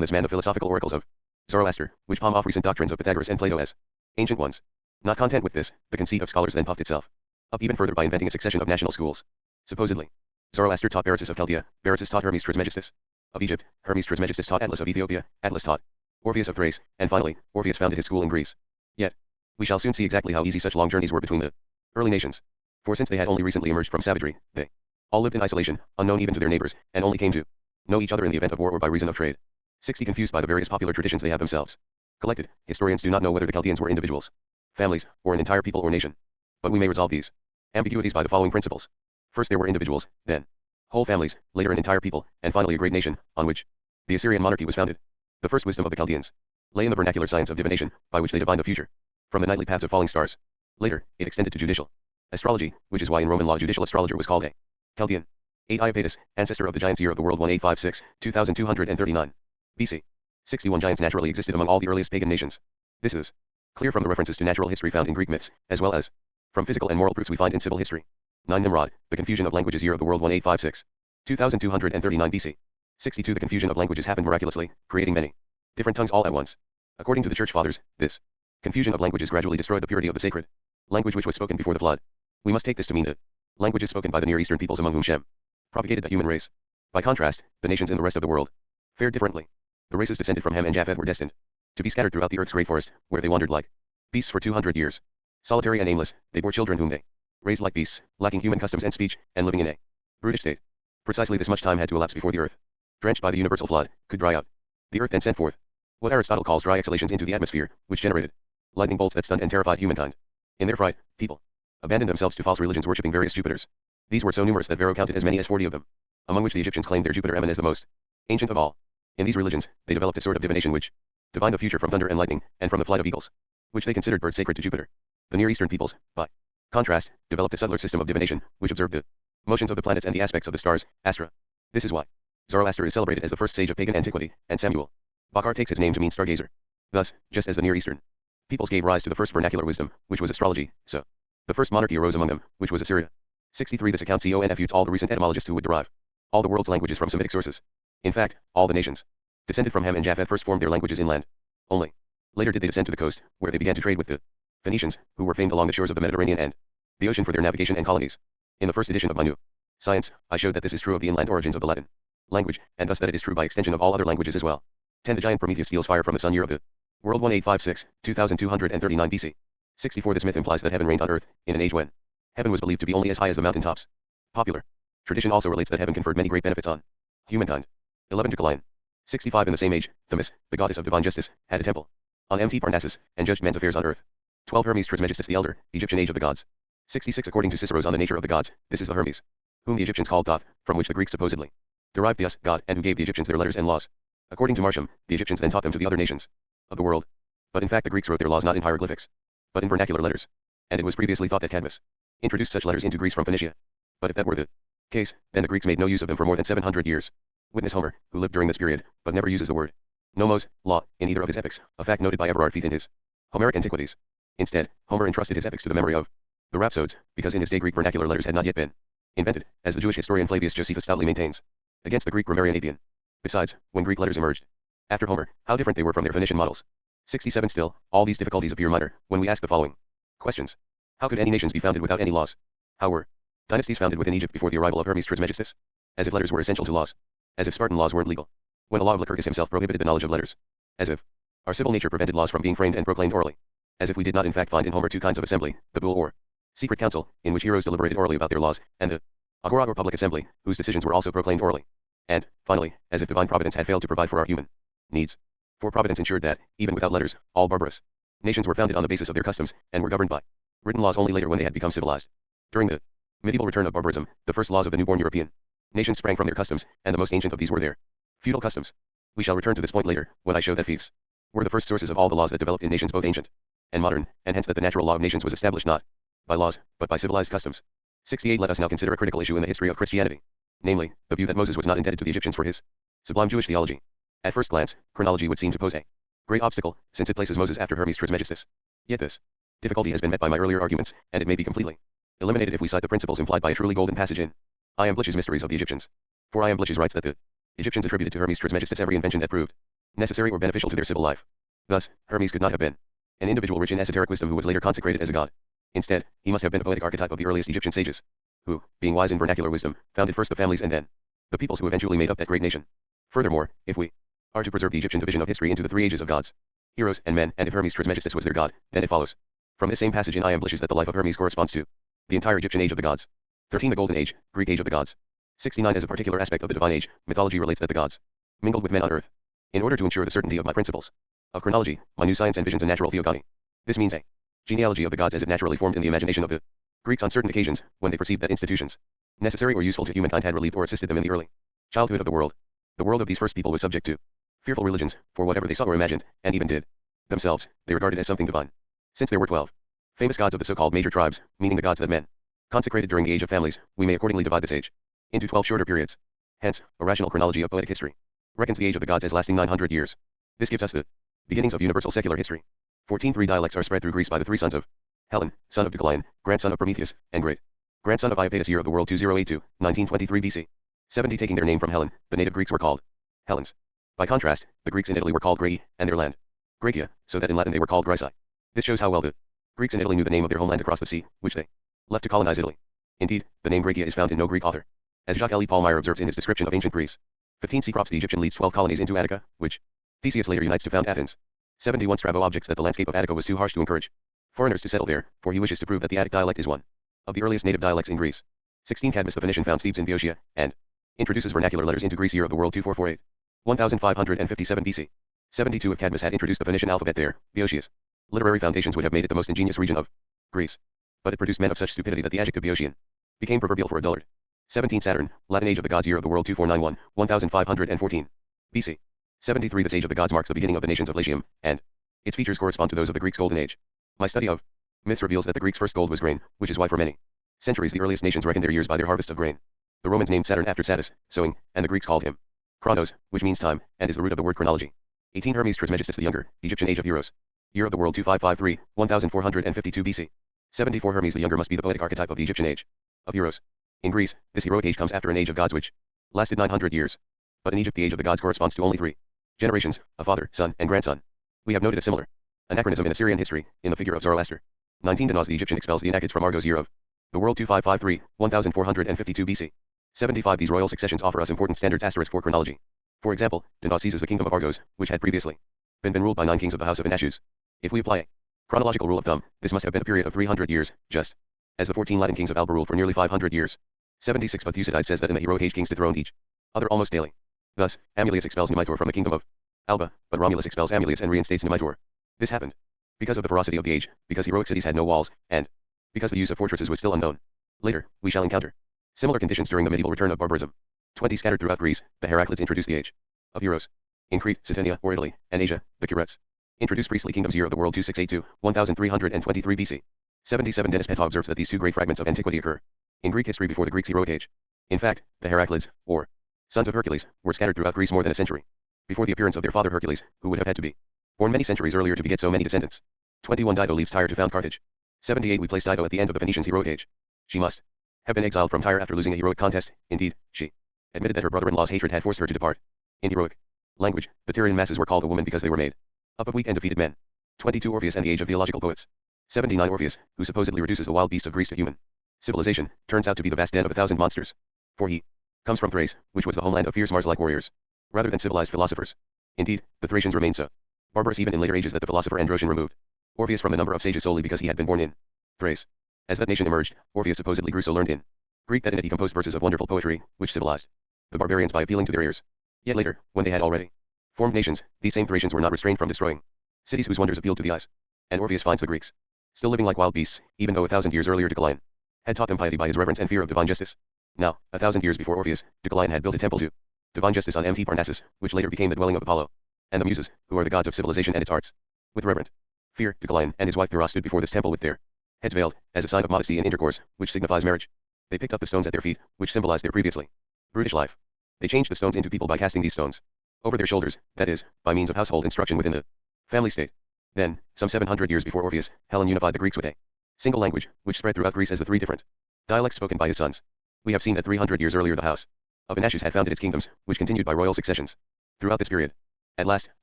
this man the philosophical oracles of Zoroaster, which palm off recent doctrines of Pythagoras and Plato as ancient ones. Not content with this, the conceit of scholars then puffed itself Up even further by inventing a succession of national schools. Supposedly, Zoroaster taught Berosus of Chaldea, Berosus taught Hermes Trismegistus of Egypt, Hermes Trismegistus taught Atlas of Ethiopia, Atlas taught Orpheus of Thrace, and finally, Orpheus founded his school in Greece. Yet, we shall soon see exactly how easy such long journeys were between the early nations. For since they had only recently emerged from savagery, they all lived in isolation, unknown even to their neighbors, and only came to know each other in the event of war or by reason of trade. 60. Confused by the various popular traditions they have themselves collected, historians do not know whether the Chaldeans were individuals, families, or an entire people or nation. But we may resolve these ambiguities by the following principles. First there were individuals, then whole families, later an entire people, and finally a great nation, on which the Assyrian monarchy was founded. The first wisdom of the Chaldeans lay in the vernacular science of divination, by which they divined the future from the nightly paths of falling stars. Later, it extended to judicial astrology, which is why in Roman law judicial astrologer was called a Chaldean. 8. Iapetus, ancestor of the giants, year of the world 1856, 2239 BC. 61 giants naturally existed among all the earliest pagan nations. This is clear from the references to natural history found in Greek myths, as well as from physical and moral proofs we find in civil history. 9. Nimrod, the confusion of languages, year of the world 1856, 2239 BC. 62. The confusion of languages happened miraculously, creating many different tongues all at once. According to the Church Fathers, this confusion of languages gradually destroyed the purity of the sacred language which was spoken before the flood. We must take this to mean the languages spoken by the Near Eastern peoples among whom Shem propagated the human race. By contrast, the nations in the rest of the world fared differently. The races descended from Ham and Japheth were destined to be scattered throughout the earth's great forest, where they wandered like beasts for 200 years. Solitary and aimless, they bore children whom they raised like beasts, lacking human customs and speech, and living in a brutish state. Precisely this much time had to elapse before the earth, drenched by the universal flood, could dry out. The earth then sent forth what Aristotle calls dry exhalations into the atmosphere, which generated lightning bolts that stunned and terrified humankind. In their fright, people abandoned themselves to false religions, worshipping various Jupiters. These were so numerous that Varro counted as many as 40 of them, among which the Egyptians claimed their Jupiter Ammon as the most ancient of all. In these religions, they developed a sort of divination which divined the future from thunder and lightning, and from the flight of eagles, which they considered birds sacred to Jupiter. The Near Eastern peoples, by contrast, developed a subtler system of divination, which observed the motions of the planets and the aspects of the stars, astra. This is why Zoroaster is celebrated as the first sage of pagan antiquity, and Samuel Bakar takes his name to mean stargazer. Thus, just as the Near Eastern peoples gave rise to the first vernacular wisdom, which was astrology, so the first monarchy arose among them, which was Assyria. 63. This account confutes all the recent etymologists who would derive all the world's languages from Semitic sources. In fact, all the nations descended from Ham and Japheth first formed their languages inland. Only later did they descend to the coast, where they began to trade with the Phoenicians, who were famed along the shores of the Mediterranean and the ocean for their navigation and colonies. In the first edition of my new Science, I showed that this is true of the inland origins of the Latin language, and thus that it is true by extension of all other languages as well. 10. The giant Prometheus steals fire from the sun, year of the world 1856, 2239 BC. 64. This myth implies that heaven reigned on earth, in an age when heaven was believed to be only as high as the mountain tops. Popular tradition also relates that heaven conferred many great benefits on humankind. 11. Deucalion. 65. In the same age, Themis, the goddess of divine justice, had a temple on Mt. Parnassus, and judged men's affairs on earth. 12. Hermes Trismegistus the Elder, Egyptian age of the gods. 66. According to Cicero's On the Nature of the Gods, this is the Hermes, whom the Egyptians called Thoth, from which the Greeks supposedly derived theos, God, and who gave the Egyptians their letters and laws. According to Martiam, the Egyptians then taught them to the other nations of the world. But in fact the Greeks wrote their laws not in hieroglyphics, but in vernacular letters. And it was previously thought that Cadmus introduced such letters into Greece from Phoenicia. But if that were the case, then the Greeks made no use of them for more than 700 years. Witness Homer, who lived during this period, but never uses the word nomos, law, in either of his epics, a fact noted by Everard Feith in his Homeric Antiquities. Instead, Homer entrusted his epics to the memory of the rhapsodes, because in his day Greek vernacular letters had not yet been invented, as the Jewish historian Flavius Josephus stoutly maintains, against the Greek grammarian Apion. Besides, when Greek letters emerged after Homer, how different they were from their Phoenician models. 67. Still, all these difficulties appear minor, when we ask the following questions. How could any nations be founded without any laws? How were dynasties founded within Egypt before the arrival of Hermes Trismegistus? As if letters were essential to laws. As if Spartan laws weren't legal, when a law of Lycurgus himself prohibited the knowledge of letters. As if our civil nature prevented laws from being framed and proclaimed orally. As if we did not in fact find in Homer two kinds of assembly, the bull or secret council, in which heroes deliberated orally about their laws, and the agora or public assembly, whose decisions were also proclaimed orally. And, finally, as if divine providence had failed to provide for our human needs. For providence ensured that, even without letters, all barbarous nations were founded on the basis of their customs, and were governed by written laws only later when they had become civilized. During the medieval return of barbarism, the first laws of the newborn European nations sprang from their customs, and the most ancient of these were their feudal customs. We shall return to this point later, when I show that fiefs were the first sources of all the laws that developed in nations both ancient and modern, and hence that the natural law of nations was established not by laws, but by civilized customs. 68. Let us now consider a critical issue in the history of Christianity, namely, the view that Moses was not indebted to the Egyptians for his sublime Jewish theology. At first glance, chronology would seem to pose a great obstacle, since it places Moses after Hermes Trismegistus. Yet this difficulty has been met by my earlier arguments, and it may be completely eliminated if we cite the principles implied by a truly golden passage in Iamblich's Mysteries of the Egyptians. For Iamblich's writes that the Egyptians attributed to Hermes Trismegistus every invention that proved necessary or beneficial to their civil life. Thus, Hermes could not have been an individual rich in esoteric wisdom who was later consecrated as a god. Instead, he must have been a poetic archetype of the earliest Egyptian sages, who, being wise in vernacular wisdom, founded first the families and then the peoples who eventually made up that great nation. Furthermore, if we are to preserve the Egyptian division of history into the three ages of gods, heroes, and men, and if Hermes Trismegistus was their god, then it follows from this same passage in Iamblichus that the life of Hermes corresponds to the entire Egyptian age of the gods. 13. The Golden Age, Greek Age of the Gods. 69. As a particular aspect of the divine age, mythology relates that the gods mingled with men on earth. In order to ensure the certainty of my principles of chronology, my new science envisions a natural theogony. This means a genealogy of the gods as it naturally formed in the imagination of the Greeks on certain occasions, when they perceived that institutions necessary or useful to humankind had relieved or assisted them in the early childhood of the world. The world of these first people was subject to fearful religions, for whatever they saw or imagined, and even did themselves, they regarded as something divine. Since there were 12 famous gods of the so-called major tribes, meaning the gods that men consecrated during the age of families, we may accordingly divide this age into 12 shorter periods. Hence, a rational chronology of poetic history reckons the age of the gods as lasting 900 years. This gives us the beginnings of universal secular history. 14. Three dialects are spread through Greece by the three sons of Helen, son of Deucalion, grandson of Prometheus, and great-grandson of Iapetus, year of the world 2082, 1923 BC. 70. Taking their name from Helen, the native Greeks were called Hellenes. By contrast, the Greeks in Italy were called Graeci, and their land Graecia, so that in Latin they were called Graeci. This shows how well the Greeks in Italy knew the name of their homeland across the sea, which they left to colonize Italy. Indeed, the name Graecia is found in no Greek author, as Jacques L. Paul observes in his description of ancient Greece. 15. Cecrops the Egyptian leads 12 colonies into Attica, which Theseus later unites to found Athens. 71. Strabo objects that the landscape of Attica was too harsh to encourage foreigners to settle there, for he wishes to prove that the Attic dialect is one of the earliest native dialects in Greece. 16. Cadmus the Phoenician founds Thebes in Boeotia, and introduces vernacular letters into Greece, year of the world 2448, 1557 BC. 72. If Cadmus had introduced the Phoenician alphabet there, Boeotia's literary foundations would have made it the most ingenious region of Greece. But it produced men of such stupidity that the adjective Boeotian became proverbial for a dullard. 17. Saturn, Latin age of the gods, year of the world 2491, 1514 BC. 73. This age of the gods marks the beginning of the nations of Latium, and its features correspond to those of the Greeks' golden age. My study of myths reveals that the Greeks' first gold was grain, which is why for many centuries the earliest nations reckoned their years by their harvests of grain. The Romans named Saturn after Satis, sowing, and the Greeks called him Chronos, which means time, and is the root of the word chronology. 18. Hermes Trismegistus the Younger, Egyptian age of heroes. Year of the world 2553, 1452 BC. 74. Hermes the Younger must be the poetic archetype of the Egyptian age of heroes. In Greece, this heroic age comes after an age of gods which lasted 900 years. But in Egypt the age of the gods corresponds to only 3 generations, a father, son, and grandson. We have noted a similar anachronism in Assyrian history, in the figure of Zoroaster. 19. Danos the Egyptian expels the Anakids from Argos, year of the world 2553, 1452 BC. 75. These royal successions offer us important standards * for chronology. For example, Danos seizes the kingdom of Argos, which had previously been ruled by 9 kings of the house of Anashus. If we apply a chronological rule of thumb, this must have been a period of 300 years, just as the 14 Latin kings of Alba ruled for nearly 500 years. 76. But Thucydides says that in the heroic age kings dethroned each other almost daily. Thus, Amulius expels Numitor from the kingdom of Alba, but Romulus expels Amulius and reinstates Numitor. This happened because of the ferocity of the age, because heroic cities had no walls, and because the use of fortresses was still unknown. Later, we shall encounter similar conditions during the medieval return of barbarism. 20. Scattered throughout Greece, the Heraclids introduced the age of heroes. In Crete, Cythania, or Italy, and Asia, the Curetes introduced priestly kingdoms, year of the world 2682, 1323 BC. 77. Denis Peta observes that these two great fragments of antiquity occur in Greek history before the Greeks' heroic age. In fact, the Heraclids, or sons of Hercules, were scattered throughout Greece more than a century before the appearance of their father Hercules, who would have had to be born many centuries earlier to beget so many descendants. 21. Dido leaves Tyre to found Carthage. 78. We place Dido at the end of the Phoenicians' heroic age. She must have been exiled from Tyre after losing a heroic contest. Indeed, she admitted that her brother-in-law's hatred had forced her to depart. In heroic language, the Tyrian masses were called a woman because they were made up of weak and defeated men. 22. Orpheus and the age of theological poets. 79. Orpheus, who supposedly reduces the wild beasts of Greece to human civilization, turns out to be the vast den of 1,000 monsters. For he comes from Thrace, which was the homeland of fierce Mars-like warriors, rather than civilized philosophers. Indeed, the Thracians remained so barbarous even in later ages that the philosopher Androtion removed Orpheus from the number of sages solely because he had been born in Thrace. As that nation emerged, Orpheus supposedly grew so learned in Greek that in it he composed verses of wonderful poetry, which civilized the barbarians by appealing to their ears. Yet later, when they had already formed nations, these same Thracians were not restrained from destroying cities whose wonders appealed to the eyes. And Orpheus finds the Greeks still living like wild beasts, even though 1,000 years earlier Deucalion had taught them piety by his reverence and fear of divine justice. Now, 1,000 years before Orpheus, Deucalion had built a temple to divine justice on Mt. Parnassus, which later became the dwelling of Apollo and the Muses, who are the gods of civilization and its arts. With reverent fear, Deucalion and his wife Pyrrha stood before this temple with their heads veiled, as a sign of modesty in intercourse, which signifies marriage. They picked up the stones at their feet, which symbolized their previously brutish life. They changed the stones into people by casting these stones over their shoulders, that is, by means of household instruction within the family state. Then, some 700 years before Orpheus, Helen unified the Greeks with a single language, which spread throughout Greece as the 3 different dialects spoken by his sons. We have seen that 300 years earlier the house of Anashus had founded its kingdoms, which continued by royal successions throughout this period. At last,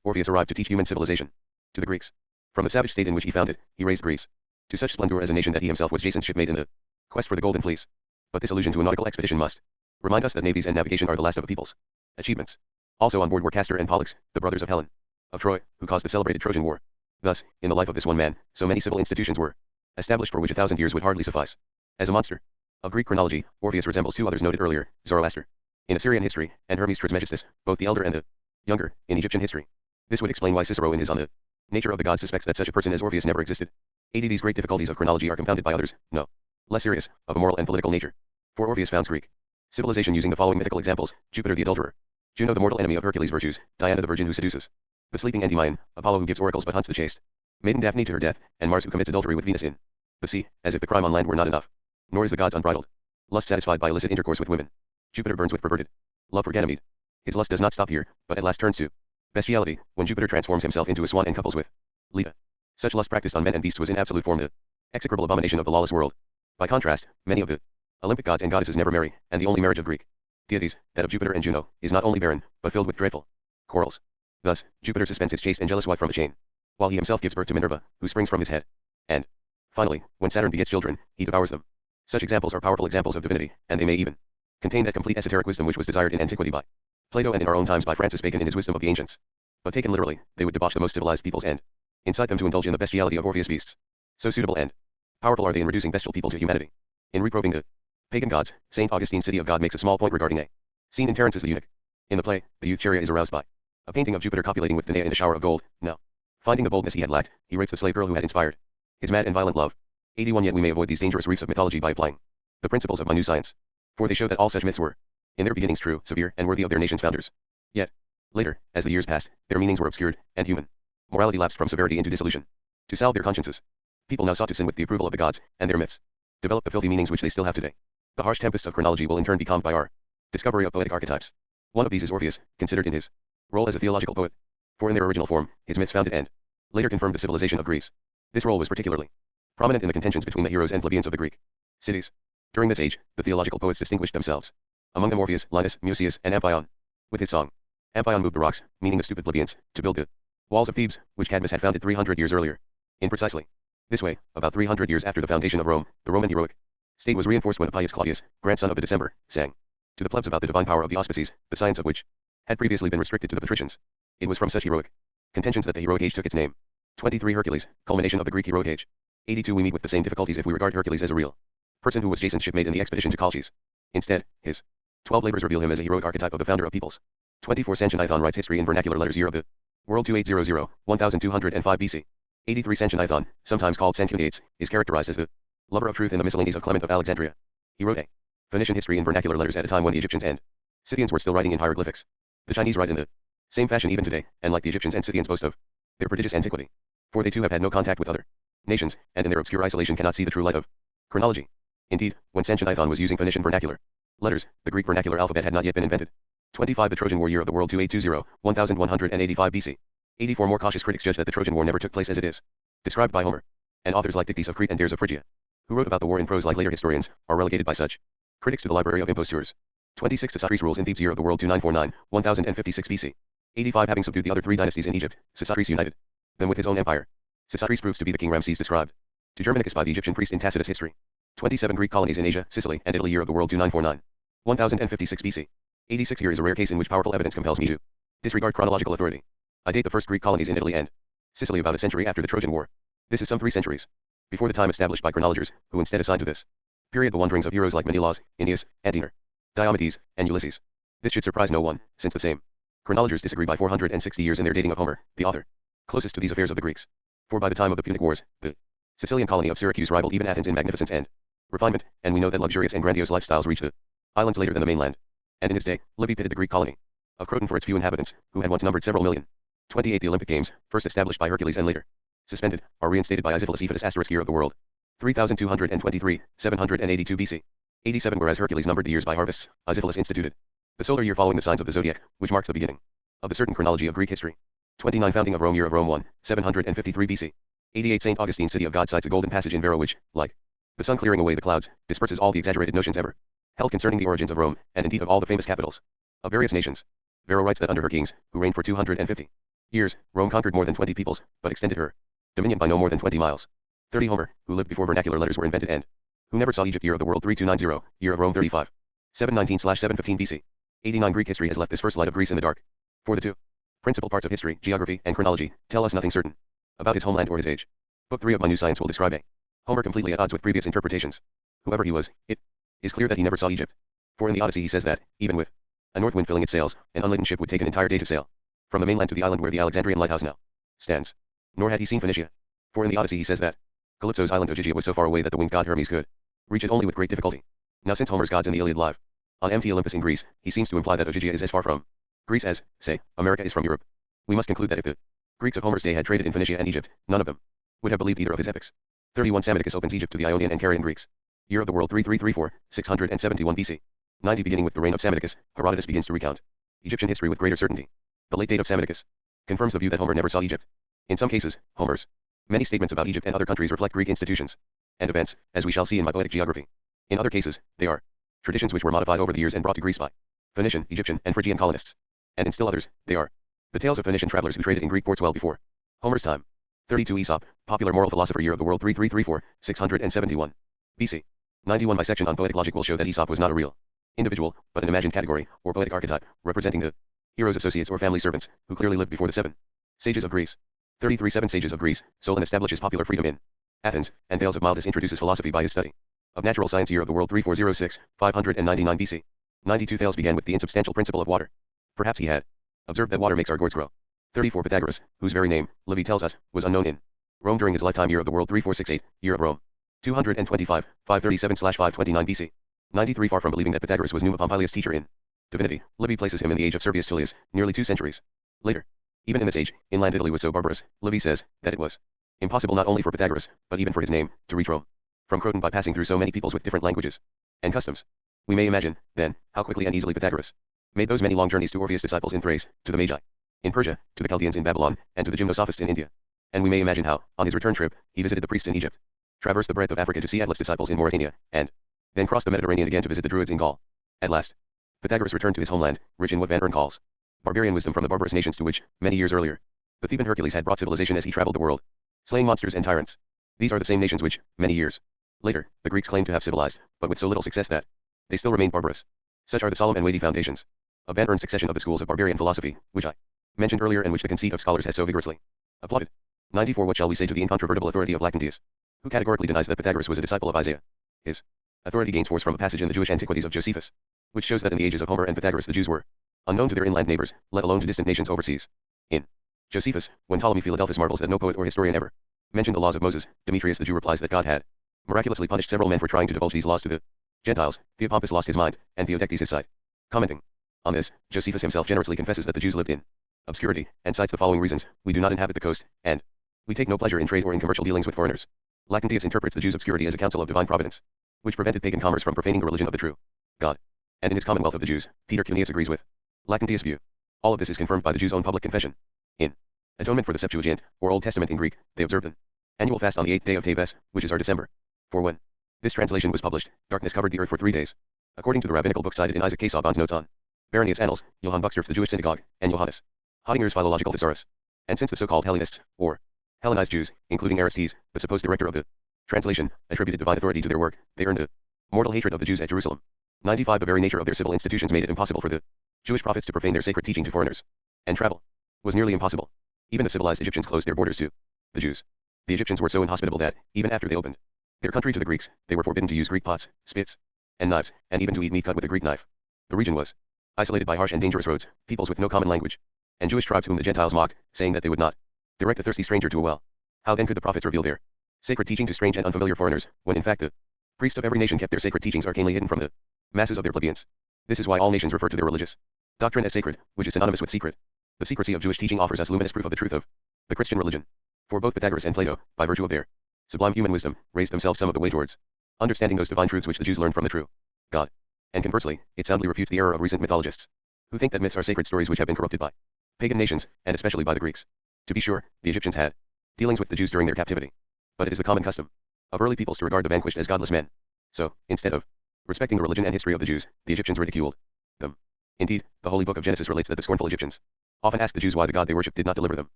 Orpheus arrived to teach human civilization to the Greeks. From the savage state in which he founded, he raised Greece to such splendor as a nation that he himself was Jason's shipmate in the quest for the golden fleece. But this allusion to a nautical expedition must remind us that navies and navigation are the last of a people's achievements. Also on board were Castor and Pollux, the brothers of Helen of Troy, who caused the celebrated Trojan War. Thus, in the life of this one man, so many civil institutions were established for which 1,000 years would hardly suffice. As a monster of Greek chronology, Orpheus resembles two others noted earlier, Zoroaster in Assyrian history, and Hermes Trismegistus, both the elder and the younger, in Egyptian history. This would explain why Cicero in his On the Nature of the Gods suspects that such a person as Orpheus never existed. These great difficulties of chronology are compounded by others, no less serious, of a moral and political nature. For Orpheus founds Greek civilization using the following mythical examples: Jupiter the adulterer, Juno the mortal enemy of Hercules' virtues, Diana the virgin who seduces, the sleeping Endymion, Apollo who gives oracles but hunts the chaste, maiden Daphne to her death, and Mars who commits adultery with Venus in the sea, as if the crime on land were not enough. Nor is the god's unbridled lust satisfied by illicit intercourse with women. Jupiter burns with perverted love for Ganymede. His lust does not stop here, but at last turns to bestiality, when Jupiter transforms himself into a swan and couples with Leda. Such lust practiced on men and beasts was in absolute form the execrable abomination of the lawless world. By contrast, many of the Olympic gods and goddesses never marry, and the only marriage of Greek deities, that of Jupiter and Juno, is not only barren, but filled with dreadful quarrels. Thus, Jupiter suspends his chaste and jealous wife from a chain, while he himself gives birth to Minerva, who springs from his head. And, finally, when Saturn begets children, he devours them. Such examples are powerful examples of divinity, and they may even contain that complete esoteric wisdom which was desired in antiquity by Plato and in our own times by Francis Bacon in his Wisdom of the Ancients. But taken literally, they would debauch the most civilized peoples and incite them to indulge in the bestiality of Orpheus beasts. So suitable and powerful are they in reducing bestial people to humanity. In reproving the pagan gods, St. Augustine's City of God makes a small point regarding a scene in Terence's The Eunuch. In the play, the youth Charia is aroused by a painting of Jupiter copulating with Danae in a shower of gold. Now, finding the boldness he had lacked, he rapes the slave girl who had inspired his mad and violent love. 81 Yet we may avoid these dangerous reefs of mythology by applying the principles of my new science. For they show that all such myths were, in their beginnings, true, severe, and worthy of their nation's founders. Yet, later, as the years passed, their meanings were obscured, and human morality lapsed from severity into dissolution. To salve their consciences, people now sought to sin with the approval of the gods, and their myths developed the filthy meanings which they still have today. The harsh tempests of chronology will in turn be calmed by our discovery of poetic archetypes. One of these is Orpheus, considered in his role as a theological poet. For in their original form, his myths founded and later confirmed the civilization of Greece. This role was particularly prominent in the contentions between the heroes and plebeians of the Greek cities. During this age, the theological poets distinguished themselves. Among them Orpheus, Linus, Mucius, and Amphion. With his song, Amphion moved the rocks, meaning the stupid plebeians, to build the walls of Thebes, which Cadmus had founded 300 years earlier. In precisely this way, about 300 years after the foundation of Rome, the Roman heroic state was reinforced when Appius Claudius, grandson of the December, sang to the plebs about the divine power of the auspices, the science of which had previously been restricted to the patricians. It was from such heroic contentions that the heroic age took its name. 23 Hercules, culmination of the Greek heroic age. 82 We meet with the same difficulties if we regard Hercules as a real person who was Jason's shipmate in the expedition to Colchis. Instead, his 12 labors reveal him as a heroic archetype of the founder of peoples. 24 Sanchoniathon writes history in vernacular letters year of the world 2800, 1205 BC. 83 Sanchoniathon, sometimes called Sanchuniates, is characterized as the lover of truth in the miscellanies of Clement of Alexandria. He wrote a Phoenician history in vernacular letters at a time when the Egyptians and Scythians were still writing in hieroglyphics. The Chinese write in the same fashion even today, and like the Egyptians and Scythians boast of their prodigious antiquity. For they too have had no contact with other nations, and in their obscure isolation cannot see the true light of chronology. Indeed, when Sanchoniathon was using Phoenician vernacular letters, the Greek vernacular alphabet had not yet been invented. 25 The Trojan War year of the world 2820, 1185 BC. 84 More cautious critics judge that the Trojan War never took place as it is described by Homer. And authors like Dictys of Crete and Dares of Phrygia, who wrote about the war in prose like later historians, are relegated by such critics to the library of impostures. 26 Sesostris rules in Thebes year of the world 2949, 1056 BC. 85 Having subdued the other three dynasties in Egypt, Sesostris united them with his own empire. Sesostris proves to be the king Ramses described to Germanicus by the Egyptian priest in Tacitus' history. 27 Greek colonies in Asia, Sicily, and Italy year of the world 2949, 1056 BC. 86 Here is a rare case in which powerful evidence compels me to disregard chronological authority. I date the first Greek colonies in Italy and Sicily about a century after the Trojan War. This is some 3 centuries before the time established by chronologers, who instead assign to this period the wanderings of heroes like Menelaus, Aeneas, Antenor, Diomedes, and Ulysses. This should surprise no one, since the same chronologers disagree by 460 years in their dating of Homer, the author closest to these affairs of the Greeks. For by the time of the Punic Wars, the Sicilian colony of Syracuse rivaled even Athens in magnificence and refinement, and we know that luxurious and grandiose lifestyles reached the islands later than the mainland. And in his day, Libya pitted the Greek colony of Croton for its few inhabitants, who had once numbered several million. 28 The Olympic Games, first established by Hercules and later suspended, are reinstated by Isiphilas Ephetus * year of the world 3223, 782 BC. 87 Whereas Hercules numbered the years by harvests, Isiphilas instituted the solar year following the signs of the zodiac, which marks the beginning of the certain chronology of Greek history. 29 Founding of Rome year of Rome 1, 753 BC. 88 St. Augustine City of God cites a golden passage in Varro which, like the sun clearing away the clouds, disperses all the exaggerated notions ever held concerning the origins of Rome, and indeed of all the famous capitals of various nations. Varro writes that under her kings, who reigned for 250 years, Rome conquered more than 20 peoples, but extended her dominion by no more than 20 miles. 30 Homer, who lived before vernacular letters were invented and who never saw Egypt. Year of the world 3290, year of Rome 35. 719/715 BC. 89 Greek history has left this first light of Greece in the dark. For the two principal parts of history, geography, and chronology, tell us nothing certain about his homeland or his age. Book 3 of my new science will describe a Homer completely at odds with previous interpretations. Whoever he was, it is clear that he never saw Egypt. For in the Odyssey he says that, even with a north wind filling its sails, an unladen ship would take an entire day to sail from the mainland to the island where the Alexandrian lighthouse now stands. Nor had he seen Phoenicia. For in the Odyssey he says that Calypso's island Ogygia was so far away that the winged god Hermes could reach it only with great difficulty. Now since Homer's gods in the Iliad live on empty Olympus in Greece, he seems to imply that Ogygia is as far from Greece as, say, America is from Europe. We must conclude that if the Greeks of Homer's day had traded in Phoenicia and Egypt, none of them would have believed either of his epics. 31 Psammetichus opens Egypt to the Ionian and Carian Greeks. Year of the world 3334, 671 BC. 90 Beginning with the reign of Psammetichus, Herodotus begins to recount Egyptian history with greater certainty. The late date of Psammetichus confirms the view that Homer never saw Egypt. In some cases, Homer's many statements about Egypt and other countries reflect Greek institutions and events, as we shall see in my poetic geography. In other cases, they are traditions which were modified over the years and brought to Greece by Phoenician, Egyptian, and Phrygian colonists. And in still others, they are the tales of Phoenician travelers who traded in Greek ports well before Homer's time. 32 Aesop, popular moral philosopher. Year of the world 3334, 671 BC. 91 My section on poetic logic will show that Aesop was not a real individual, but an imagined category, or poetic archetype, representing the hero's associates or family servants, who clearly lived before the 7 sages of Greece. 33 7 Sages of Greece. Solon establishes popular freedom in Athens, and Thales of Miletus introduces philosophy by his study of natural science. Year of the world 3406, 599 BC. 92 Thales began with the insubstantial principle of water. Perhaps he had observed that water makes our gourds grow. 34 Pythagoras, whose very name, Livy tells us, was unknown in Rome during his lifetime. Year of the world 3468, year of Rome 225, 537/529 BC. 93 Far from believing that Pythagoras was Numa Pompilius' teacher in divinity, Livy places him in the age of Servius Tullius, nearly 2 centuries later. Even in this age, inland Italy was so barbarous, Livy says, that it was impossible not only for Pythagoras, but even for his name, to reach Rome from Croton by passing through so many peoples with different languages and customs. We may imagine, then, how quickly and easily Pythagoras made those many long journeys to Orpheus' disciples in Thrace, to the Magi in Persia, to the Chaldeans in Babylon, and to the Gymnosophists in India. And we may imagine how, on his return trip, he visited the priests in Egypt, traversed the breadth of Africa to see Atlas' disciples in Mauritania, and then crossed the Mediterranean again to visit the Druids in Gaul. At last, Pythagoras returned to his homeland, rich in what Van Ern calls barbarian wisdom from the barbarous nations to which, many years earlier, the Theban Hercules had brought civilization as he traveled the world, slaying monsters and tyrants. These are the same nations which, many years later, the Greeks claimed to have civilized, but with so little success that they still remained barbarous. Such are the solemn and weighty foundations of Van Ern's succession of the schools of barbarian philosophy, which I mentioned earlier and which the conceit of scholars has so vigorously applauded. 94 What shall we say to the incontrovertible authority of Lactantius, who categorically denies that Pythagoras was a disciple of Isaiah? His authority gains force from a passage in the Jewish antiquities of Josephus, which shows that in the ages of Homer and Pythagoras the Jews were unknown to their inland neighbors, let alone to distant nations overseas. In Josephus, when Ptolemy Philadelphus marvels that no poet or historian ever mentioned the laws of Moses, Demetrius the Jew replies that God had miraculously punished several men for trying to divulge these laws to the Gentiles. Theopompus lost his mind, and Theodectes his sight. Commenting on this, Josephus himself generously confesses that the Jews lived in obscurity, and cites the following reasons: we do not inhabit the coast, and we take no pleasure in trade or in commercial dealings with foreigners. Lactantius interprets the Jews' obscurity as a counsel of divine providence, which prevented pagan commerce from profaning the religion of the true God. And in his Commonwealth of the Jews, Peter Cuneus agrees with Lactantius' view. All of this is confirmed by the Jews' own public confession. In atonement for the Septuagint, or Old Testament in Greek, they observed an annual fast on the 8th day of Teves, which is our December. For when this translation was published, darkness covered the earth for 3 days. According to the rabbinical book cited in Isaac K. Saban's notes on Baronius Annals, Johann Buxtorf's The Jewish Synagogue, and Johannes Hottinger's Philological Thesaurus. And since the so-called Hellenists, or Hellenized Jews, including Aristes, the supposed director of the translation, attributed divine authority to their work, they earned a mortal hatred of the Jews at Jerusalem. 95 The very nature of their civil institutions made it impossible for the Jewish prophets to profane their sacred teaching to foreigners. And travel was nearly impossible. Even the civilized Egyptians closed their borders to the Jews. The Egyptians were so inhospitable that, even after they opened their country to the Greeks, they were forbidden to use Greek pots, spits, and knives, and even to eat meat cut with a Greek knife. The region was isolated by harsh and dangerous roads, peoples with no common language, and Jewish tribes whom the Gentiles mocked, saying that they would not direct a thirsty stranger to a well. How then could the prophets reveal their sacred teaching to strange and unfamiliar foreigners, when in fact the priests of every nation kept their sacred teachings arcanely hidden from the masses of their plebeians? This is why all nations refer to their religious doctrine as sacred, which is synonymous with secret. The secrecy of Jewish teaching offers us luminous proof of the truth of the Christian religion. For both Pythagoras and Plato, by virtue of their sublime human wisdom, raised themselves some of the way towards understanding those divine truths which the Jews learned from the true God. And conversely, it soundly refutes the error of recent mythologists, who think that myths are sacred stories which have been corrupted by pagan nations, and especially by the Greeks. To be sure, the Egyptians had dealings with the Jews during their captivity, but it is the common custom of early peoples to regard the vanquished as godless men. So, instead of respecting the religion and history of the Jews, the Egyptians ridiculed them. Indeed, the Holy Book of Genesis relates that the scornful Egyptians often asked the Jews why the God they worshipped did not deliver them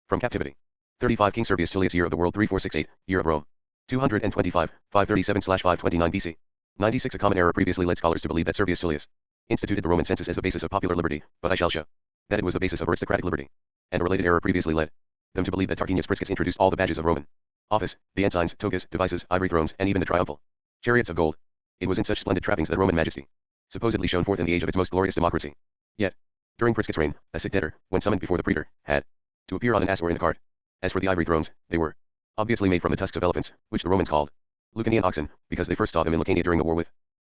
from captivity. 35 King Servius Tullius, year of the world 3468, year of Rome 225, 537/529 BC. 96 A common error previously led scholars to believe that Servius Tullius instituted the Roman census as the basis of popular liberty, but I shall show that it was the basis of aristocratic liberty. And a related error previously led them to believe that Tarquinius Priscus introduced all the badges of Roman office, the ensigns, togas, devices, ivory thrones, and even the triumphal chariots of gold. It was in such splendid trappings that Roman majesty supposedly shone forth in the age of its most glorious democracy. Yet, during Priscus' reign, a sick debtor, when summoned before the praetor, had to appear on an ass or in a cart. As for the ivory thrones, they were obviously made from the tusks of elephants, which the Romans called Lucanian oxen, because they first saw them in Lucania during the war with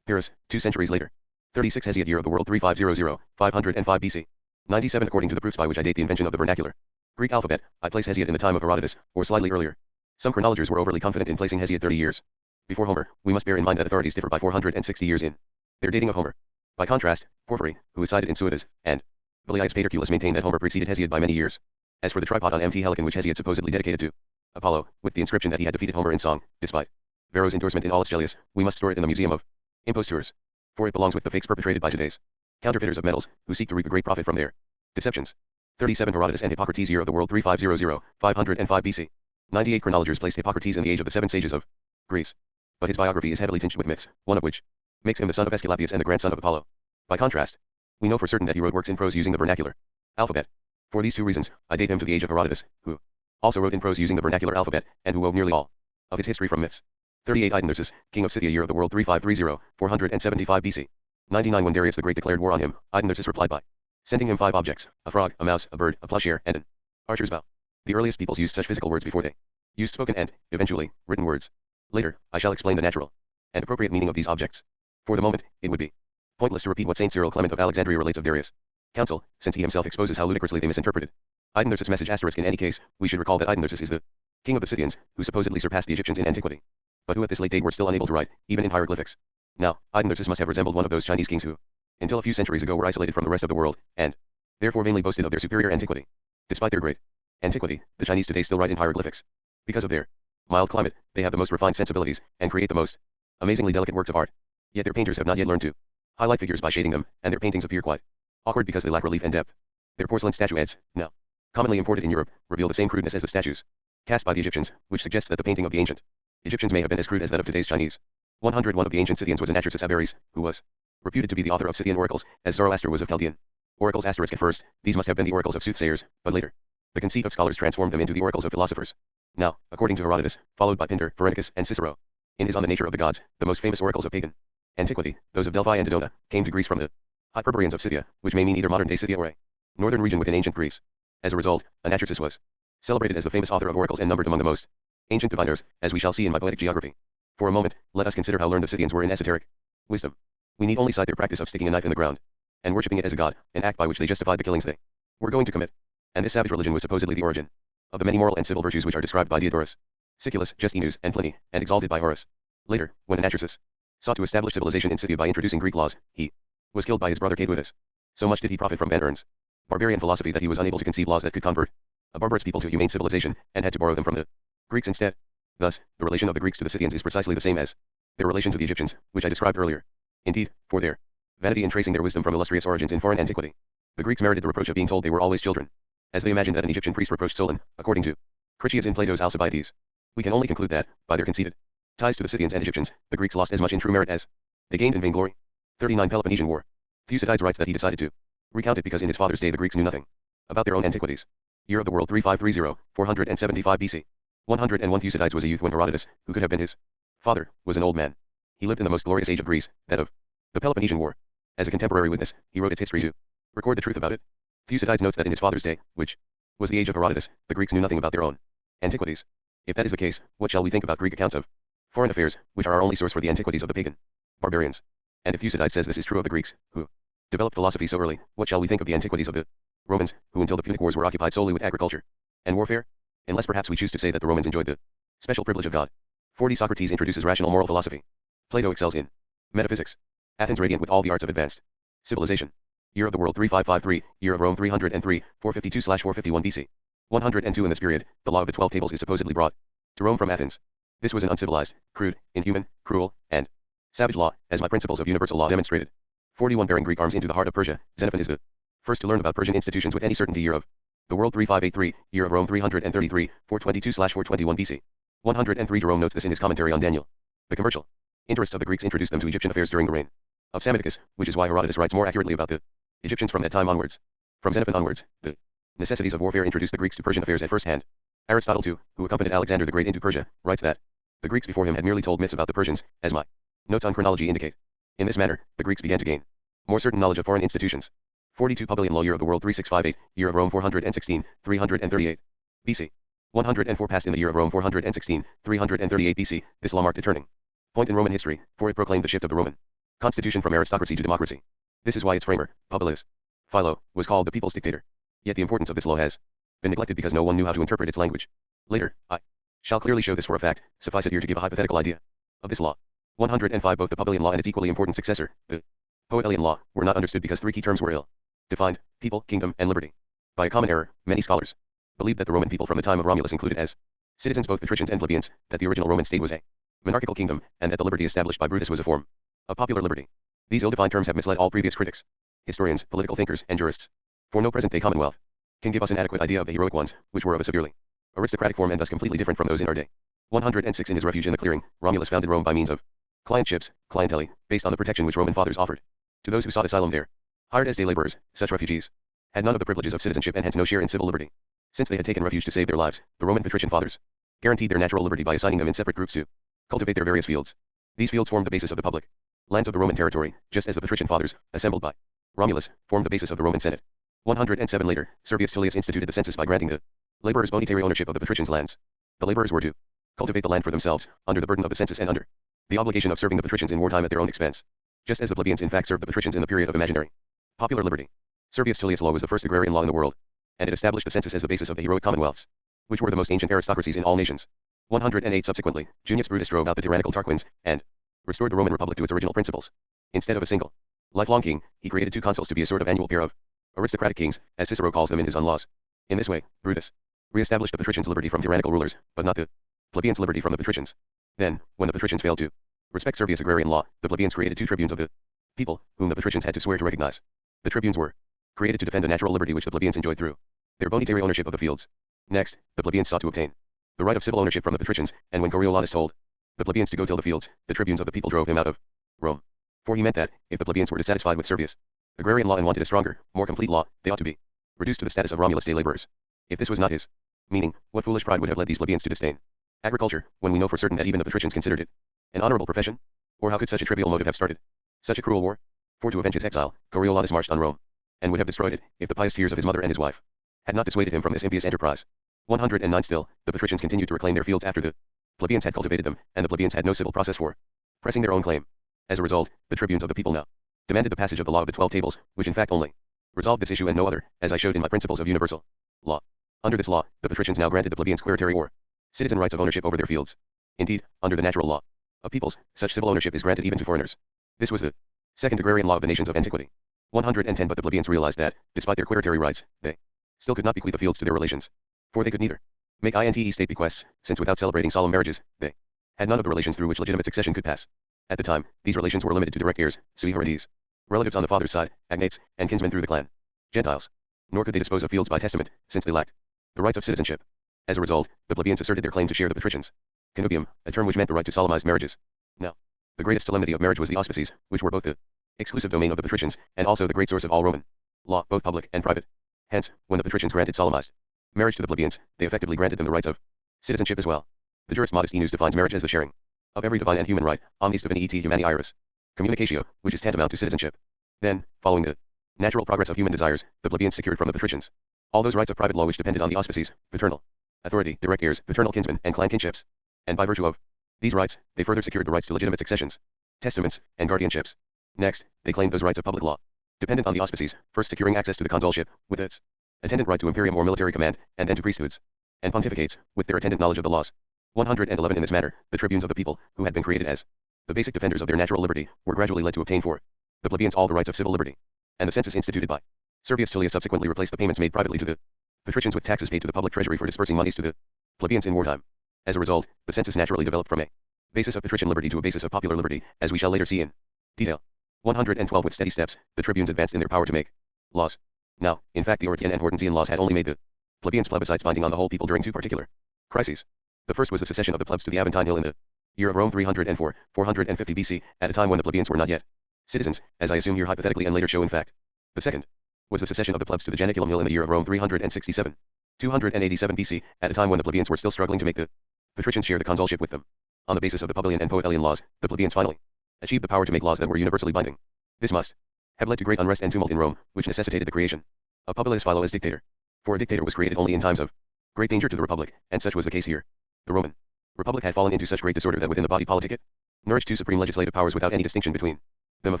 Pyrrhus, 2 centuries later. 36 Hesiod Year of the World 3500, 505 BC. 97 According to the proofs by which I date the invention of the vernacular Greek alphabet, I place Hesiod in the time of Herodotus, or slightly earlier. Some chronologers were overly confident in placing Hesiod 30 years before Homer. We must bear in mind that authorities differ by 460 years in their dating of Homer. By contrast, Porphyry, who is cited in Suidas, and Valius Paterculus maintain that Homer preceded Hesiod by many years. As for the tripod on Mt. Helicon which Hesiod supposedly dedicated to Apollo, with the inscription that he had defeated Homer in song, despite Varro's endorsement in Aulus Gellius, we must store it in the Museum of Impostures, for it belongs with the fakes perpetrated by today's counterfeiters of metals, who seek to reap a great profit from their deceptions. 37 Herodotus and Hippocrates Year of the World 3500, 505 BC. 98 Chronologers placed Hippocrates in the age of the 7 sages of Greece. But his biography is heavily tinged with myths, one of which makes him the son of Aesculapius and the grandson of Apollo. By contrast, we know for certain that he wrote works in prose using the vernacular alphabet. For these two reasons, I date him to the age of Herodotus, who also wrote in prose using the vernacular alphabet, and who wove nearly all of his history from myths. 38 Idander, king of Scythia Year of the World 3530, 475 BC. 99 When Darius the Great declared war on him, Idander replied by sending him 5 objects, a frog, a mouse, a bird, a plowshare, and an archer's bow. The earliest peoples used such physical words before they used spoken and, eventually, written words. Later, I shall explain the natural and appropriate meaning of these objects. For the moment, it would be pointless to repeat what Saint Cyril Clement of Alexandria relates of Darius' council, since he himself exposes how ludicrously they misinterpreted Idander message *. In any case, we should recall that Idander is the king of the Scythians, who supposedly surpassed the Egyptians in antiquity, but who at this late date were still unable to write, even in hieroglyphics. Now, Idander must have resembled one of those Chinese kings who, until a few centuries ago, were isolated from the rest of the world, and therefore vainly boasted of their superior antiquity. Despite their great antiquity, the Chinese today still write in hieroglyphics. Because of their mild climate, they have the most refined sensibilities, and create the most amazingly delicate works of art. Yet their painters have not yet learned to highlight figures by shading them, and their paintings appear quite awkward because they lack relief and depth. Their porcelain statuettes, now commonly imported in Europe, reveal the same crudeness as the statues cast by the Egyptians, which suggests that the painting of the ancient Egyptians may have been as crude as that of today's Chinese. 101 Of the ancient Scythians was Anatrasis Abares, who was reputed to be the author of Scythian oracles, as Zoroaster was of Chaldean oracles. At first, these must have been the oracles of soothsayers, but later, the conceit of scholars transformed them into the oracles of philosophers. Now, according to Herodotus, followed by Pindar, Pherenicus, and Cicero, in his On the Nature of the Gods, the most famous oracles of pagan antiquity, those of Delphi and Dodona, came to Greece from the Hyperboreans of Scythia, which may mean either modern-day Scythia or a northern region within ancient Greece. As a result, Anatrasis was celebrated as the famous author of oracles and numbered among the most ancient diviners, as we shall see in my poetic geography. For a moment, let us consider how learned the Scythians were in esoteric wisdom. We need only cite their practice of sticking a knife in the ground and worshipping it as a god, an act by which they justified the killings they were going to commit. And this savage religion was supposedly the origin of the many moral and civil virtues which are described by Diodorus Siculus, Justinus, and Pliny, and exalted by Horace. Later, when Anatrasis sought to establish civilization in Scythia by introducing Greek laws, he was killed by his brother Caeduidas. So much did he profit from Van Ern's barbarian philosophy that he was unable to conceive laws that could convert a barbarous people to humane civilization, and had to borrow them from the Greeks instead. Thus, the relation of the Greeks to the Scythians is precisely the same as their relation to the Egyptians, which I described earlier. Indeed, for their vanity in tracing their wisdom from illustrious origins in foreign antiquity, the Greeks merited the reproach of being told they were always children, as they imagined that an Egyptian priest reproached Solon, according to Critias in Plato's Alcibiades. We can only conclude that, by their conceited ties to the Scythians and Egyptians, the Greeks lost as much in true merit as they gained in vainglory. 39 Peloponnesian War. Thucydides writes that he decided to recount it because in his father's day the Greeks knew nothing about their own antiquities. Year of the World 3530, 475 BC. 101 Thucydides was a youth when Herodotus, who could have been his father, was an old man. He lived in the most glorious age of Greece, that of the Peloponnesian War. As a contemporary witness, he wrote its history to record the truth about it. Thucydides notes that in his father's day, which was the age of Herodotus, the Greeks knew nothing about their own antiquities. If that is the case, what shall we think about Greek accounts of foreign affairs, which are our only source for the antiquities of the pagan barbarians? And if Thucydides says this is true of the Greeks, who developed philosophy so early, what shall we think of the antiquities of the Romans, who until the Punic Wars were occupied solely with agriculture and warfare? Unless perhaps we choose to say that the Romans enjoyed the special privilege of God. 40 Socrates introduces rational moral philosophy. Plato excels in metaphysics. Athens radiant with all the arts of advanced civilization. Year of the World 3553, Year of Rome 303, 452/451 BC. 102 In this period, the law of the 12 tables is supposedly brought to Rome from Athens. This was an uncivilized, crude, inhuman, cruel, and savage law, as my principles of universal law demonstrated. 41 Bearing Greek arms into the heart of Persia, Xenophon is the first to learn about Persian institutions with any certainty. Year of the World 3583, Year of Rome 333, 422/421 BC. 103 Jerome notes this in his commentary on Daniel. The commercial interests of the Greeks introduced them to Egyptian affairs during the reign of Psammetichus, which is why Herodotus writes more accurately about the Egyptians from that time onwards. From Xenophon onwards, the necessities of warfare introduced the Greeks to Persian affairs at first hand. Aristotle too, who accompanied Alexander the Great into Persia, writes that the Greeks before him had merely told myths about the Persians, as my notes on chronology indicate. In this manner, the Greeks began to gain more certain knowledge of foreign institutions. 42 Publian Law Year of the World 3658, Year of Rome 416, 338 BC. 104 Passed in the Year of Rome 416, 338 BC, this law marked a turning point in Roman history, for it proclaimed the shift of the Roman constitution from aristocracy to democracy. This is why its framer, Publius Philo, was called the people's dictator. Yet the importance of this law has been neglected because no one knew how to interpret its language. Later, I shall clearly show this for a fact, suffice it here to give a hypothetical idea of this law. 105 Both the Publian Law and its equally important successor, the Poetelian Law, were not understood because three key terms were ill defined: people, kingdom, and liberty. By a common error, many scholars believed that the Roman people from the time of Romulus included as citizens both patricians and plebeians, that the original Roman state was a monarchical kingdom, and that the liberty established by Brutus was a form of popular liberty. These ill-defined terms have misled all previous critics, historians, political thinkers, and jurists. For no present-day commonwealth can give us an adequate idea of the heroic ones, which were of a severely aristocratic form and thus completely different from those in our day. 106 In his refuge in the clearing, Romulus founded Rome by means of clientships, clientele, based on the protection which Roman fathers offered to those who sought asylum there. Hired as day laborers, such refugees had none of the privileges of citizenship and hence no share in civil liberty. Since they had taken refuge to save their lives, the Roman patrician fathers guaranteed their natural liberty by assigning them in separate groups to cultivate their various fields. These fields formed the basis of the public lands of the Roman territory, just as the patrician fathers, assembled by Romulus, formed the basis of the Roman Senate. 107 Later, Servius Tullius instituted the census by granting the laborers bonitary ownership of the patricians' lands. The laborers were to cultivate the land for themselves, under the burden of the census and under the obligation of serving the patricians in wartime at their own expense, just as the plebeians in fact served the patricians in the period of imaginary popular liberty. Servius Tullius' law was the first agrarian law in the world, and it established the census as the basis of the heroic commonwealths, which were the most ancient aristocracies in all nations. 108 Subsequently, Junius Brutus drove out the tyrannical Tarquins, and restored the Roman Republic to its original principles. Instead of a single lifelong king, he created two consuls to be a sort of annual pair of aristocratic kings, as Cicero calls them in his On Laws. In this way, Brutus re-established the patricians' liberty from tyrannical rulers, but not the plebeians' liberty from the patricians. Then, when the patricians failed to respect Servius' agrarian law, the plebeians created two tribunes of the people, whom the patricians had to swear to recognize. The tribunes were created to defend a natural liberty which the plebeians enjoyed through their bonitary ownership of the fields. Next, the plebeians sought to obtain the right of civil ownership from the patricians, and when Coriolanus told the plebeians to go till the fields, the tribunes of the people drove him out of Rome. For he meant that, if the plebeians were dissatisfied with Servius' agrarian law and wanted a stronger, more complete law, they ought to be reduced to the status of Romulus day laborers. If this was not his meaning, what foolish pride would have led these plebeians to disdain agriculture, when we know for certain that even the patricians considered it an honorable profession? Or how could such a trivial motive have started such a cruel war? For to avenge his exile, Coriolanus marched on Rome, and would have destroyed it, if the pious fears of his mother and his wife had not dissuaded him from this impious enterprise. 109 Still, the patricians continued to reclaim their fields after the plebeians had cultivated them, and the plebeians had no civil process for pressing their own claim. As a result, the tribunes of the people now demanded the passage of the law of the 12 tables, which in fact only resolved this issue and no other, as I showed in my principles of universal law. Under this law, the patricians now granted the plebeians quiritary or citizen rights of ownership over their fields. Indeed, under the natural law of peoples, such civil ownership is granted even to foreigners. This was the second agrarian law of the nations of antiquity. 110 But the plebeians realized that, despite their quiritary rights, they still could not bequeath the fields to their relations. For they could neither make state bequests, since without celebrating solemn marriages, they had none of the relations through which legitimate succession could pass. At the time, these relations were limited to direct heirs, sui heredis, relatives on the father's side, agnates, and kinsmen through the clan, Gentiles. Nor could they dispose of fields by testament, since they lacked the rights of citizenship. As a result, the plebeians asserted their claim to share the patricians' connubium, a term which meant the right to solemnize marriages. Now, the greatest solemnity of marriage was the auspices, which were both the exclusive domain of the patricians, and also the great source of all Roman law, both public and private. Hence, when the patricians granted solemnized marriage to the plebeians, they effectively granted them the rights of citizenship as well. The jurist Modest Enus defines marriage as the sharing of every divine and human right, omnis divini et humani iris, communicatio, which is tantamount to citizenship. Then, following the natural progress of human desires, the plebeians secured from the patricians all those rights of private law which depended on the auspices, paternal authority, direct heirs, paternal kinsmen, and clan kinships. And by virtue of these rights, they further secured the rights to legitimate successions, testaments, and guardianships. Next, they claimed those rights of public law, dependent on the auspices, first securing access to the consulship, with its attendant right to imperium or military command, and then to priesthoods and pontificates, with their attendant knowledge of the laws. 111 In this manner, the tribunes of the people, who had been created as the basic defenders of their natural liberty, were gradually led to obtain for the plebeians all the rights of civil liberty. And the census instituted by Servius Tullius subsequently replaced the payments made privately to the patricians with taxes paid to the public treasury for dispersing monies to the plebeians in wartime. As a result, the census naturally developed from a basis of patrician liberty to a basis of popular liberty, as we shall later see in detail. 112 With steady steps, the tribunes advanced in their power to make laws. Now, in fact the Ortian and Hortensian laws had only made the plebeians' plebiscites binding on the whole people during two particular crises. The first was the secession of the plebs to the Aventine Hill in the year of Rome 304, 450 BC, at a time when the plebeians were not yet citizens, as I assume here hypothetically and later show in fact. The second was the secession of the plebs to the Janiculum Hill in the year of Rome 367, 287 BC, at a time when the plebeians were still struggling to make the patricians share the consulship with them. On the basis of the Publian and Poetelian laws, the plebeians finally achieved the power to make laws that were universally binding. This must have led to great unrest and tumult in Rome, which necessitated the creation of Publius Philo as dictator. For a dictator was created only in times of great danger to the republic, and such was the case here. The Roman republic had fallen into such great disorder that within the body politic it nourished two supreme legislative powers without any distinction between them of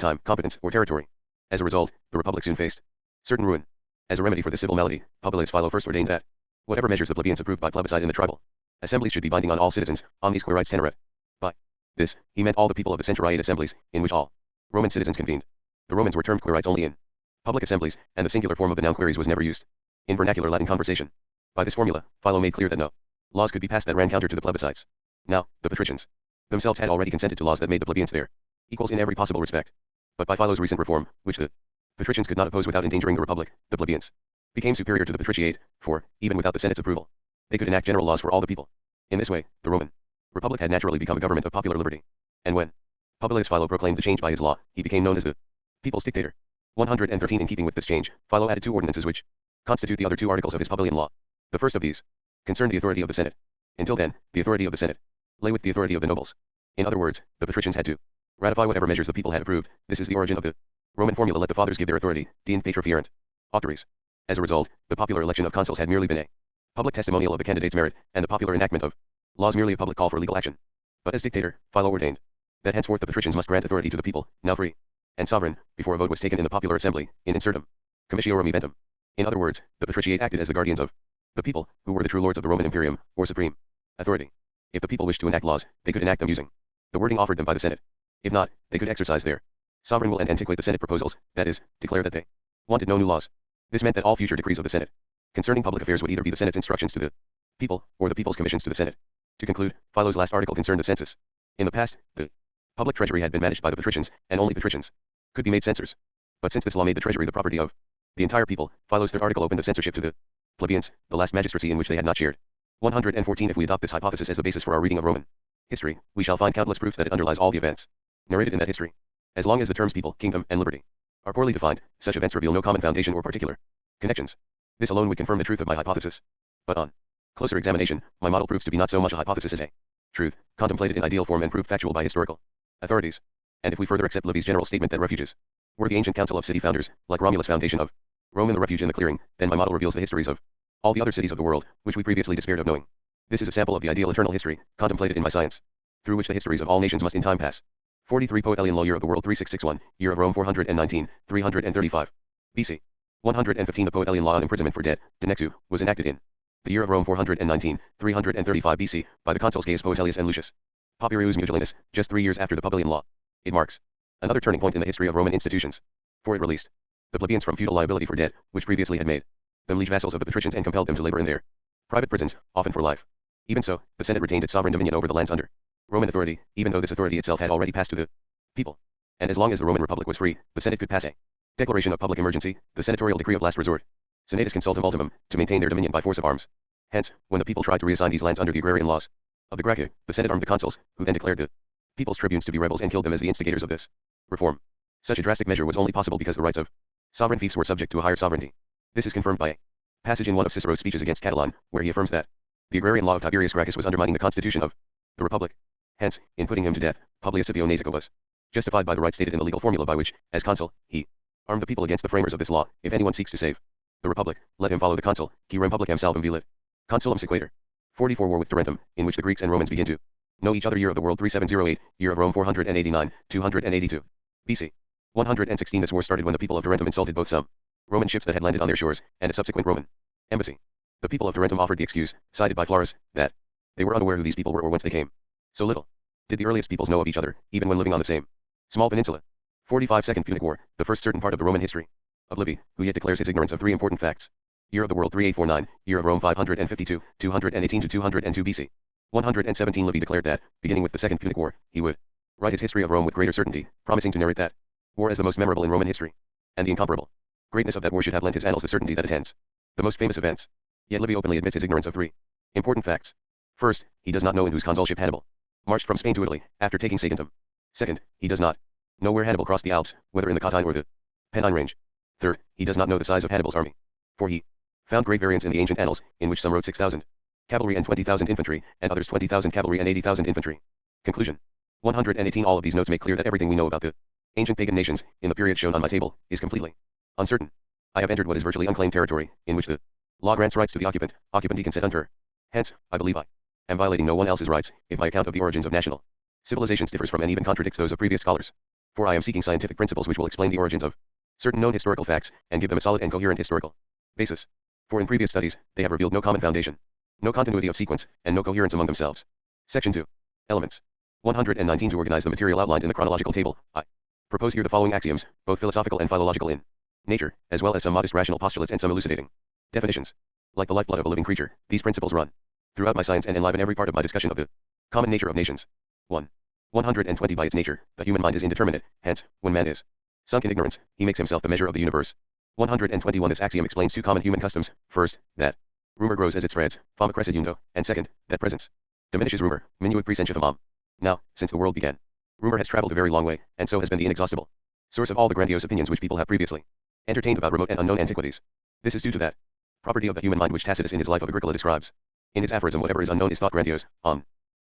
time, competence, or territory. As a result, the republic soon faced certain ruin. As a remedy for the civil malady, Publius Philo first ordained that whatever measures the plebeians approved by plebiscite in the tribal assemblies should be binding on all citizens, omnes quaerites teneret. By this, he meant all the people of the centuriate assemblies, in which all Roman citizens convened. The Romans were termed quaerites only in public assemblies, and the singular form of the noun quaeries was never used in vernacular Latin conversation. By this formula, Philo made clear that no laws could be passed that ran counter to the plebiscites. Now, the patricians themselves had already consented to laws that made the plebeians their equals in every possible respect. But by Philo's recent reform, which the patricians could not oppose without endangering the republic, the plebeians became superior to the patriciate, for, even without the Senate's approval, they could enact general laws for all the people. In this way, the Roman republic had naturally become a government of popular liberty. And when Publius Philo proclaimed the change by his law, he became known as the people's dictator. 113 In keeping with this change, Philo added two ordinances which constitute the other two articles of his Publian law. The first of these concerned the authority of the Senate. Until then, the authority of the Senate lay with the authority of the nobles. In other words, the patricians had to ratify whatever measures the people had approved. This is the origin of the Roman formula: let the fathers give their authority, diem patra fierent auctories. As a result, the popular election of consuls had merely been a public testimonial of the candidate's merit, and the popular enactment of laws merely a public call for legal action. But as dictator, Philo ordained that henceforth the patricians must grant authority to the people, now free and sovereign, before a vote was taken in the popular assembly, in insertum commissiorum eventum. In other words, the patriciate acted as the guardians of the people, who were the true lords of the Roman imperium, or supreme authority. If the people wished to enact laws, they could enact them using the wording offered them by the Senate. If not, they could exercise their sovereign will and antiquate the Senate proposals, that is, declare that they wanted no new laws. This meant that all future decrees of the Senate concerning public affairs would either be the Senate's instructions to the people, or the people's commissions to the Senate. To conclude, Philo's last article concerned the census. In the past, the public treasury had been managed by the patricians, and only patricians could be made censors. But since this law made the treasury the property of the entire people, Philo's third article opened the censorship to the plebeians, the last magistracy in which they had not shared. 114 If we adopt this hypothesis as the basis for our reading of Roman history, we shall find countless proofs that it underlies all the events narrated in that history. As long as the terms people, kingdom, and liberty are poorly defined, such events reveal no common foundation or particular connections. This alone would confirm the truth of my hypothesis. But on closer examination, my model proves to be not so much a hypothesis as a truth, contemplated in ideal form and proved factual by historical authorities. And if we further accept Livy's general statement that refuges were the ancient council of city founders, like Romulus' foundation of Rome and the refuge in the clearing, then my model reveals the histories of all the other cities of the world, which we previously despaired of knowing. This is a sample of the ideal eternal history, contemplated in my science, through which the histories of all nations must in time pass. 43 Poetelian Law Year of the World 3661, Year of Rome 419, 335 BC. 115 The Poetelian Law on imprisonment for debt, denexu, was enacted in the year of Rome 419, 335 BC, by the consuls Gaius Poetelius and Lucius Papirius Mugellinus, just 3 years after the Publian Law. It marks another turning point in the history of Roman institutions, for it released the plebeians from feudal liability for debt, which previously had made them liege vassals of the patricians and compelled them to labor in their private prisons, often for life. Even so, the Senate retained its sovereign dominion over the lands under Roman authority, even though this authority itself had already passed to the people. And as long as the Roman Republic was free, the Senate could pass a declaration of public emergency, the senatorial decree of last resort, senatus consultum ultimum, to maintain their dominion by force of arms. Hence, when the people tried to reassign these lands under the agrarian laws of the Gracchi, the Senate armed the consuls, who then declared the people's tribunes to be rebels and killed them as the instigators of this reform. Such a drastic measure was only possible because the rights of sovereign fiefs were subject to a higher sovereignty. This is confirmed by a passage in one of Cicero's speeches against Catiline, where he affirms that the agrarian law of Tiberius Gracchus was undermining the constitution of the Republic. Hence, in putting him to death, Publius Scipio Nasico was justified by the right stated in the legal formula by which, as consul, he armed the people against the framers of this law. If anyone seeks to save the Republic, let him follow the consul, qui rem publicam salvum velit. Consulum sequator. 44 War with Tarentum, in which the Greeks and Romans begin to know each other. Year of the World 3708, Year of Rome 489, 282 BC. 116 This war started when the people of Tarentum insulted both some Roman ships that had landed on their shores, and a subsequent Roman embassy. The people of Tarentum offered the excuse, cited by Florus, that they were unaware who these people were or whence they came. So little did the earliest peoples know of each other, even when living on the same small peninsula. 45 Second Punic War, the first certain part of the Roman history of Livy, who yet declares his ignorance of 3 important facts. Year of the World 3849, Year of Rome 552, 218 to 202 BC. 117 Livy declared that, beginning with the Second Punic War, he would write his history of Rome with greater certainty, promising to narrate that war as the most memorable in Roman history, and the incomparable greatness of that war should have lent his annals the certainty that attends the most famous events. Yet Livy openly admits his ignorance of 3 important facts. First, he does not know in whose consulship Hannibal marched from Spain to Italy, after taking Saguntum. Second, he does not know where Hannibal crossed the Alps, whether in the Catine or the Pennine range. Third, he does not know the size of Hannibal's army. For he found great variance in the ancient annals, in which some wrote 6,000 cavalry and 20,000 infantry, and others 20,000 cavalry and 80,000 infantry. Conclusion. 118. All of these notes make clear that everything we know about the ancient pagan nations, in the period shown on my table, is completely uncertain. I have entered what is virtually unclaimed territory, in which the law grants rights to the occupant he consent unter. Hence, I believe I am violating no one else's rights, if my account of the origins of national civilizations differs from and even contradicts those of previous scholars. For I am seeking scientific principles which will explain the origins of certain known historical facts, and give them a solid and coherent historical basis. For in previous studies, they have revealed no common foundation, no continuity of sequence, and no coherence among themselves. Section 2. Elements. 119. To organize the material outlined in the chronological table, I propose here the following axioms, both philosophical and philological in nature, as well as some modest rational postulates and some elucidating definitions. Like the lifeblood of a living creature, these principles run throughout my science and enliven every part of my discussion of the common nature of nations. 1. 120. By its nature, the human mind is indeterminate, hence, when man is sunk in ignorance, he makes himself the measure of the universe. 121. This axiom explains two common human customs. First, that rumor grows as it spreads, fama crescit iundo, and second, that presence diminishes rumor, minuit presentium am. Now, since the world began, rumor has traveled a very long way, and so has been the inexhaustible source of all the grandiose opinions which people have previously entertained about remote and unknown antiquities. This is due to that property of the human mind which Tacitus in his Life of Agricola describes. In his aphorism, whatever is unknown is thought grandiose.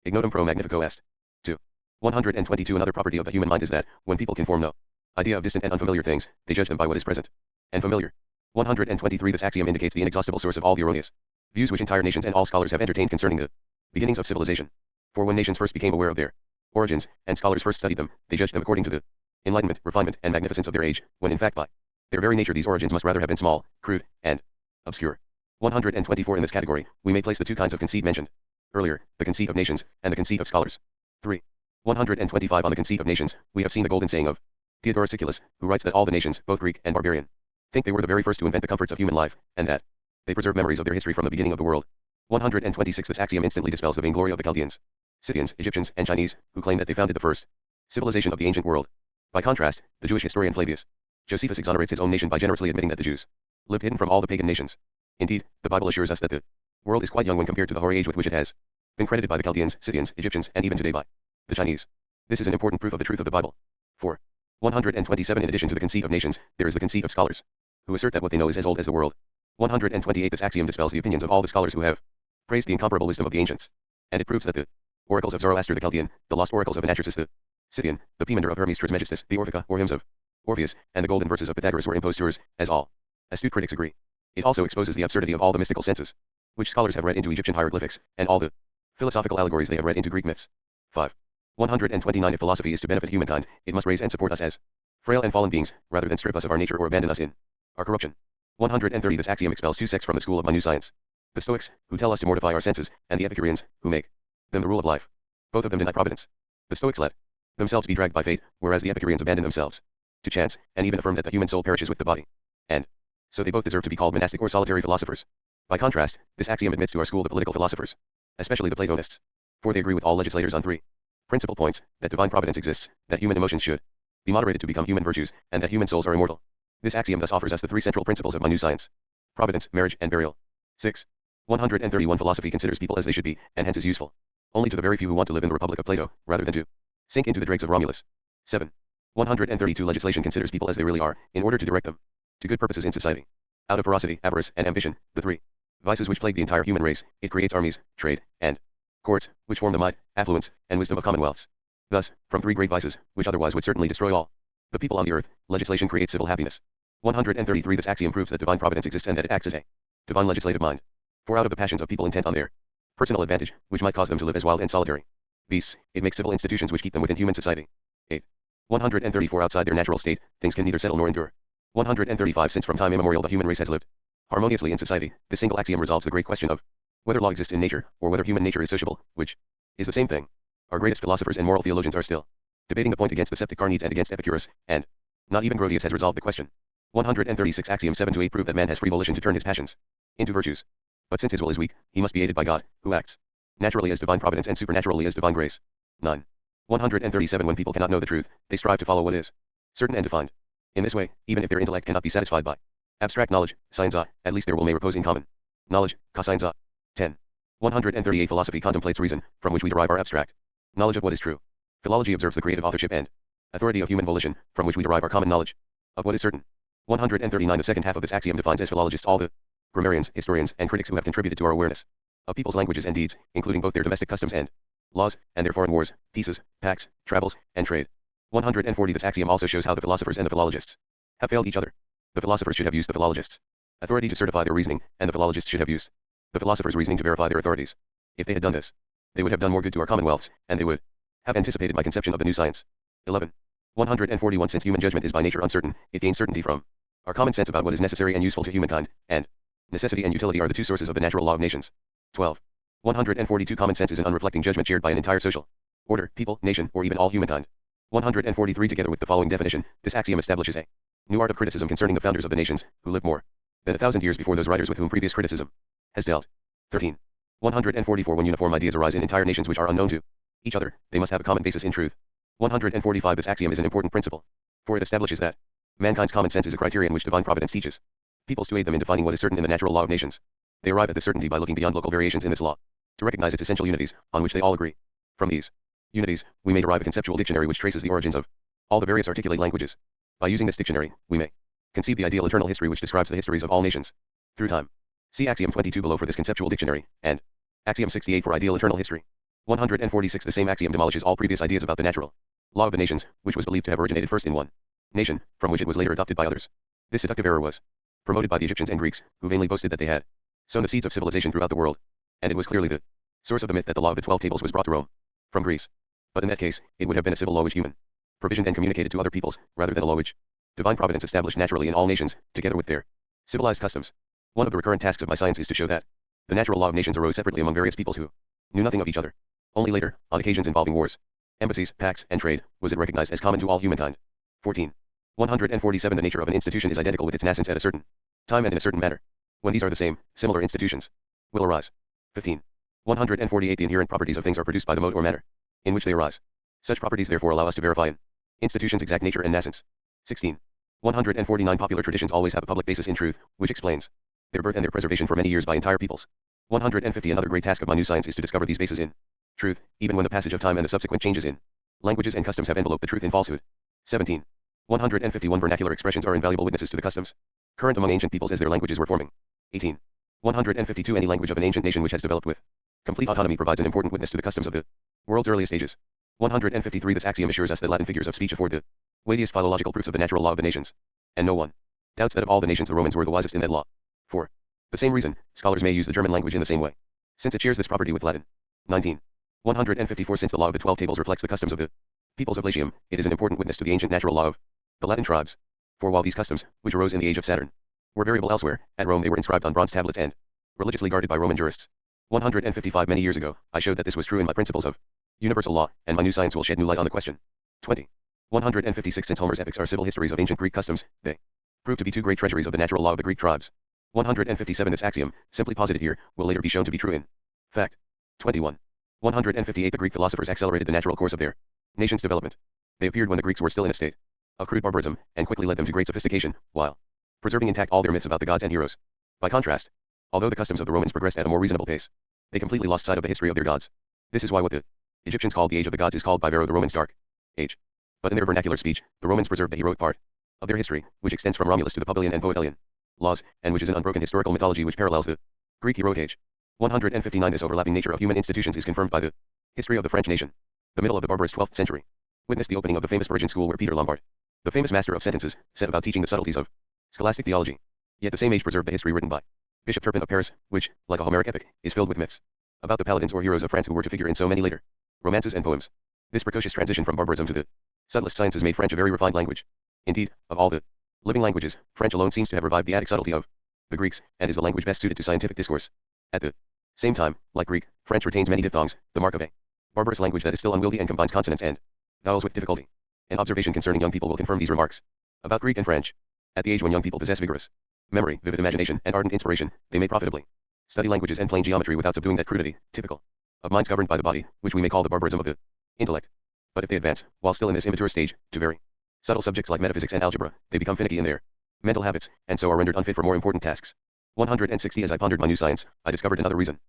Ignotum pro magnifico est. 2. 122. Another property of the human mind is that, when people can form no idea of distant and unfamiliar things, they judge them by what is present and familiar. 123. This axiom indicates the inexhaustible source of all the erroneous views which entire nations and all scholars have entertained concerning the beginnings of civilization. For when nations first became aware of their origins, and scholars first studied them, they judged them according to the enlightenment, refinement, and magnificence of their age, when in fact by their very nature these origins must rather have been small, crude, and obscure. 124. In this category, we may place the two kinds of conceit mentioned earlier, the conceit of nations, and the conceit of scholars. 3. 125. On the conceit of nations, we have seen the golden saying of Theodorus Siculus, who writes that all the nations, both Greek and barbarian, think they were the very first to invent the comforts of human life, and that they preserve memories of their history from the beginning of the world. 126. This axiom instantly dispels the vainglory of the Chaldeans, Scythians, Egyptians, and Chinese, who claim that they founded the first civilization of the ancient world. By contrast, the Jewish historian Flavius Josephus exonerates his own nation by generously admitting that the Jews lived hidden from all the pagan nations. Indeed, the Bible assures us that the world is quite young when compared to the hoary age with which it has been credited by the Chaldeans, Scythians, Egyptians, and even today by the Chinese. This is an important proof of the truth of the Bible. 4. 127. In addition to the conceit of nations, there is the conceit of scholars, who assert that what they know is as old as the world. 128. This axiom dispels the opinions of all the scholars who have praised the incomparable wisdom of the ancients, and it proves that the oracles of Zoroaster the Chaldean, the lost oracles of Anaxagoras the Scythian, the Poemander of Hermes Trismegistus, the Orphica or hymns of Orpheus, and the golden verses of Pythagoras were impostures, as all astute critics agree. It also exposes the absurdity of all the mystical senses which scholars have read into Egyptian hieroglyphics, and all the philosophical allegories they have read into Greek myths. 5. 129. If philosophy is to benefit humankind, it must raise and support us as frail and fallen beings, rather than strip us of our nature or abandon us in our corruption. 130. This axiom expels two sects from the school of my new science: the Stoics, who tell us to mortify our senses, and the Epicureans, who make them the rule of life. Both of them deny providence. The Stoics let themselves be dragged by fate, whereas the Epicureans abandon themselves to chance, and even affirm that the human soul perishes with the body. And so they both deserve to be called monastic or solitary philosophers. By contrast, this axiom admits to our school the political philosophers, especially the Platonists. For they agree with all legislators on three principal points: that divine providence exists, that human emotions should be moderated to become human virtues, and that human souls are immortal. This axiom thus offers us the three central principles of my new science: providence, marriage, and burial. 6. 131. Philosophy considers people as they should be, and hence is useful only to the very few who want to live in the Republic of Plato, rather than to sink into the dregs of Romulus. 7. 132. Legislation considers people as they really are, in order to direct them to good purposes in society. Out of ferocity, avarice, and ambition, the three vices which plague the entire human race, it creates armies, trade, and courts, which form the might, affluence, and wisdom of commonwealths. Thus, from three great vices, which otherwise would certainly destroy all the people on the earth, legislation creates civil happiness. 133. This axiom proves that divine providence exists and that it acts as a divine legislative mind. For out of the passions of people intent on their personal advantage, which might cause them to live as wild and solitary beasts, it makes civil institutions which keep them within human society. 8. 134. Outside their natural state, things can neither settle nor endure. 135. Since from time immemorial the human race has lived harmoniously in society, this single axiom resolves the great question of whether law exists in nature, or whether human nature is sociable, which is the same thing. Our greatest philosophers and moral theologians are still debating the point against the sceptic Carneades and against Epicurus, and not even Grotius has resolved the question. 136. Axioms 7 to 8 prove that man has free volition to turn his passions into virtues. But since his will is weak, he must be aided by God, who acts naturally as divine providence and supernaturally as divine grace. 9. 137. When people cannot know the truth, they strive to follow what is certain and defined. In this way, even if their intellect cannot be satisfied by abstract knowledge, scienza, at least their will may repose in common knowledge, ka scienza. 10. 138 Philosophy contemplates reason, from which we derive our abstract knowledge of what is true. Philology observes the creative authorship and authority of human volition, from which we derive our common knowledge of what is certain. 139 The second half of this axiom defines as philologists all the grammarians, historians, and critics who have contributed to our awareness of people's languages and deeds, including both their domestic customs and laws, and their foreign wars, peaces, pacts, travels, and trade. 140 This axiom also shows how the philosophers and the philologists have failed each other. The philosophers should have used the philologists' authority to certify their reasoning, and the philologists should have used the philosophers' reasoning to verify their authorities. If they had done this, they would have done more good to our commonwealths, and they would have anticipated my conception of the new science. 11. 141 Since human judgment is by nature uncertain, it gains certainty from our common sense about what is necessary and useful to humankind, and necessity and utility are the two sources of the natural law of nations. 12. 142 Common sense is an unreflecting judgment shared by an entire social order, people, nation, or even all humankind. 143 Together with the following definition, this axiom establishes a new art of criticism concerning the founders of the nations, who lived more than 1,000 years before those writers with whom previous criticism has dealt. 13. 144 When uniform ideas arise in entire nations which are unknown to each other, they must have a common basis in truth. 145 This axiom is an important principle, for it establishes that mankind's common sense is a criterion which divine providence teaches peoples to aid them in defining what is certain in the natural law of nations. They arrive at this certainty by looking beyond local variations in this law, to recognize its essential unities, on which they all agree. From these unities, we may derive a conceptual dictionary which traces the origins of all the various articulate languages. By using this dictionary, we may conceive the ideal eternal history which describes the histories of all nations through time. See Axiom 22 below for this conceptual dictionary, and Axiom 68 for ideal eternal history. 146 The same axiom demolishes all previous ideas about the natural law of the nations, which was believed to have originated first in one nation, from which it was later adopted by others. This seductive error was promoted by the Egyptians and Greeks, who vainly boasted that they had sown the seeds of civilization throughout the world, and it was clearly the source of the myth that the law of the 12 tables was brought to Rome from Greece. But in that case, it would have been a civil law which human provisioned and communicated to other peoples, rather than a law which divine providence established naturally in all nations, together with their civilized customs. One of the recurrent tasks of my science is to show that the natural law of nations arose separately among various peoples who knew nothing of each other. Only later, on occasions involving wars, embassies, pacts, and trade, was it recognized as common to all humankind. 14. 147 The nature of an institution is identical with its nascence at a certain time and in a certain manner. When these are the same, similar institutions will arise. 15. 148 The inherent properties of things are produced by the mode or manner in which they arise. Such properties therefore allow us to verify an institution's exact nature and nascence. 16. 149 Popular traditions always have a public basis in truth, which explains their birth and their preservation for many years by entire peoples. 150 Another great task of my new science is to discover these bases in truth, even when the passage of time and the subsequent changes in languages and customs have enveloped the truth in falsehood. 17. 151 Vernacular expressions are invaluable witnesses to the customs current among ancient peoples as their languages were forming. 18. 152 Any language of an ancient nation which has developed with complete autonomy provides an important witness to the customs of the world's earliest ages. 153 This axiom assures us that Latin figures of speech afford the weightiest philological proofs of the natural law of the nations, and no one doubts that of all the nations the Romans were the wisest in that law. For the same reason, scholars may use the German language in the same way, since it shares this property with Latin. 19. 154 Since the law of the 12 tables reflects the customs of the peoples of Latium, it is an important witness to the ancient natural law of the Latin tribes. For while these customs, which arose in the age of Saturn, were variable elsewhere, at Rome they were inscribed on bronze tablets and religiously guarded by Roman jurists. 155 Many years ago, I showed that this was true in my principles of universal law, and my new science will shed new light on the question. 20. 156 Since Homer's epics are civil histories of ancient Greek customs, they prove to be two great treasuries of the natural law of the Greek tribes. 157 This axiom, simply posited here, will later be shown to be true in fact. 21. 158 The Greek philosophers accelerated the natural course of their nation's development. They appeared when the Greeks were still in a state of crude barbarism, and quickly led them to great sophistication, while preserving intact all their myths about the gods and heroes. By contrast, although the customs of the Romans progressed at a more reasonable pace, they completely lost sight of the history of their gods. This is why what the Egyptians called the Age of the Gods is called by Varro the Romans' Dark Age. But in their vernacular speech, the Romans preserved the heroic part of their history, which extends from Romulus to the Publian and Poetelian laws, and which is an unbroken historical mythology which parallels the Greek heroic age. 159 This overlapping nature of human institutions is confirmed by the history of the French nation. The middle of the barbarous 12th century witnessed the opening of the famous Virgin School where Peter Lombard, the famous master of sentences, set about teaching the subtleties of scholastic theology. Yet the same age preserved the history written by Bishop Turpin of Paris, which, like a Homeric epic, is filled with myths about the paladins or heroes of France who were to figure in so many later romances and poems. This precocious transition from barbarism to the subtlest sciences made French a very refined language. Indeed, of all the living languages, French alone seems to have revived the Attic subtlety of the Greeks, and is the language best suited to scientific discourse. At the same time, like Greek, French retains many diphthongs, the mark of a barbarous language that is still unwieldy and combines consonants and vowels with difficulty. An observation concerning young people will confirm these remarks about Greek and French. At the age when young people possess vigorous memory, vivid imagination, and ardent inspiration, they may profitably study languages and plane geometry without subduing that crudity, typical of minds governed by the body, which we may call the barbarism of the intellect. But if they advance, while still in this immature stage, to very subtle subjects like metaphysics and algebra, they become finicky in their mental habits, and so are rendered unfit for more important tasks. 160 As I pondered my new science, I discovered another reason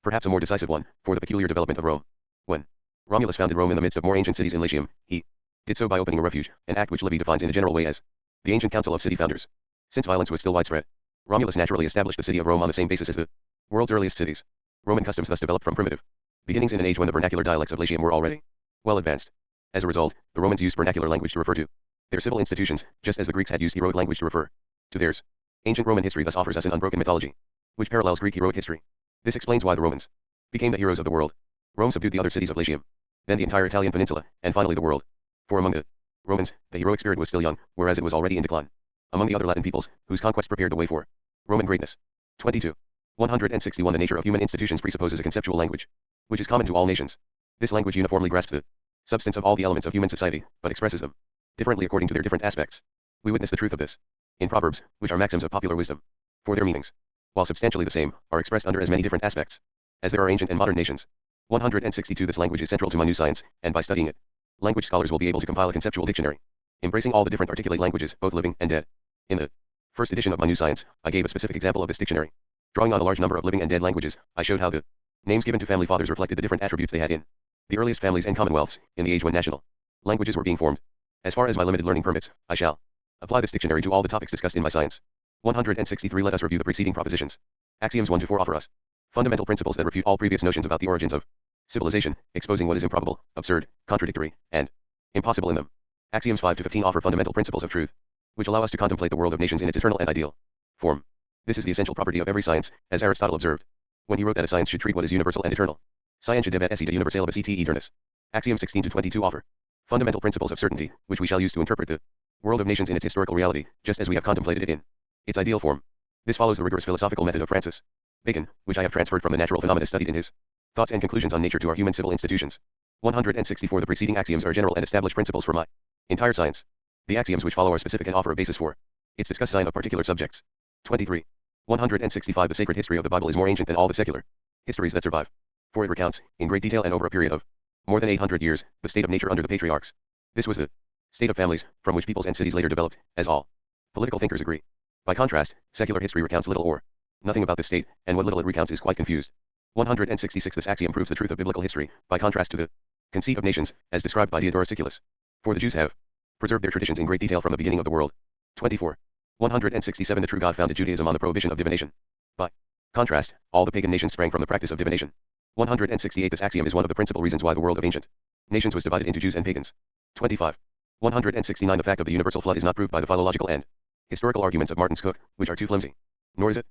perhaps a more decisive one, for the peculiar development of Rome. When Romulus founded Rome in the midst of more ancient cities in Latium, he did so by opening a refuge, an act which Livy defines in a general way as the ancient council of city founders. Since violence was still widespread, Romulus naturally established the city of Rome on the same basis as the world's earliest cities. Roman customs thus developed from primitive beginnings in an age when the vernacular dialects of Latium were already well advanced. As a result, the Romans used vernacular language to refer to their civil institutions, just as the Greeks had used heroic language to refer to theirs. Ancient Roman history thus offers us an unbroken mythology, which parallels Greek heroic history. This explains why the Romans became the heroes of the world. Rome subdued the other cities of Latium, then the entire Italian peninsula, and finally the world. For among the Romans, the heroic spirit was still young, whereas it was already in decline. Among the other Latin peoples, whose conquest prepared the way for Roman greatness. 22. 161 The nature of human institutions presupposes a conceptual language, which is common to all nations. This language uniformly grasps the substance of all the elements of human society, but expresses them differently according to their different aspects. We witness the truth of this in proverbs, which are maxims of popular wisdom. For their meanings, while substantially the same, are expressed under as many different aspects as there are ancient and modern nations. 162 This language is central to my new science, and by studying it, language scholars will be able to compile a conceptual dictionary, embracing all the different articulate languages, both living and dead. In the first edition of my new science, I gave a specific example of this dictionary. Drawing on a large number of living and dead languages, I showed how the names given to family fathers reflected the different attributes they had in the earliest families and commonwealths, in the age when national languages were being formed. As far as my limited learning permits, I shall apply this dictionary to all the topics discussed in my science. 163 Let us review the preceding propositions. Axioms 1 to 4 offer us fundamental principles that refute all previous notions about the origins of civilization, exposing what is improbable, absurd, contradictory, and impossible in them. Axioms 5 to 15 offer fundamental principles of truth, which allow us to contemplate the world of nations in its eternal and ideal form. This is the essential property of every science, as Aristotle observed, when he wrote that a science should treat what is universal and eternal. Scientia devet esse de universalibus et aeternis. Axioms 16 to 22 offer fundamental principles of certainty, which we shall use to interpret the world of nations in its historical reality, just as we have contemplated it in its ideal form. This follows the rigorous philosophical method of Francis Bacon, which I have transferred from the natural phenomena studied in his Thoughts and Conclusions on Nature to our human civil institutions. 164 The preceding axioms are general and established principles for my entire science. The axioms which follow are specific and offer a basis for its discussion of particular subjects. 23. 165 The sacred history of the Bible is more ancient than all the secular histories that survive, for it recounts, in great detail and over a period of more than 800 years, the state of nature under the patriarchs. This was the state of families, from which peoples and cities later developed, as all political thinkers agree. By contrast, secular history recounts little or nothing about the state, and what little it recounts is quite confused. 166 This axiom proves the truth of biblical history, by contrast to the conceit of nations, as described by Diodorus Siculus. For the Jews have preserved their traditions in great detail from the beginning of the world. 24. 167 The true God founded Judaism on the prohibition of divination. By contrast, all the pagan nations sprang from the practice of divination. 168 This axiom is one of the principal reasons why the world of ancient nations was divided into Jews and pagans. 25. 169 The fact of the universal flood is not proved by the philological and historical arguments of Martin's Cook, which are too flimsy. Nor is it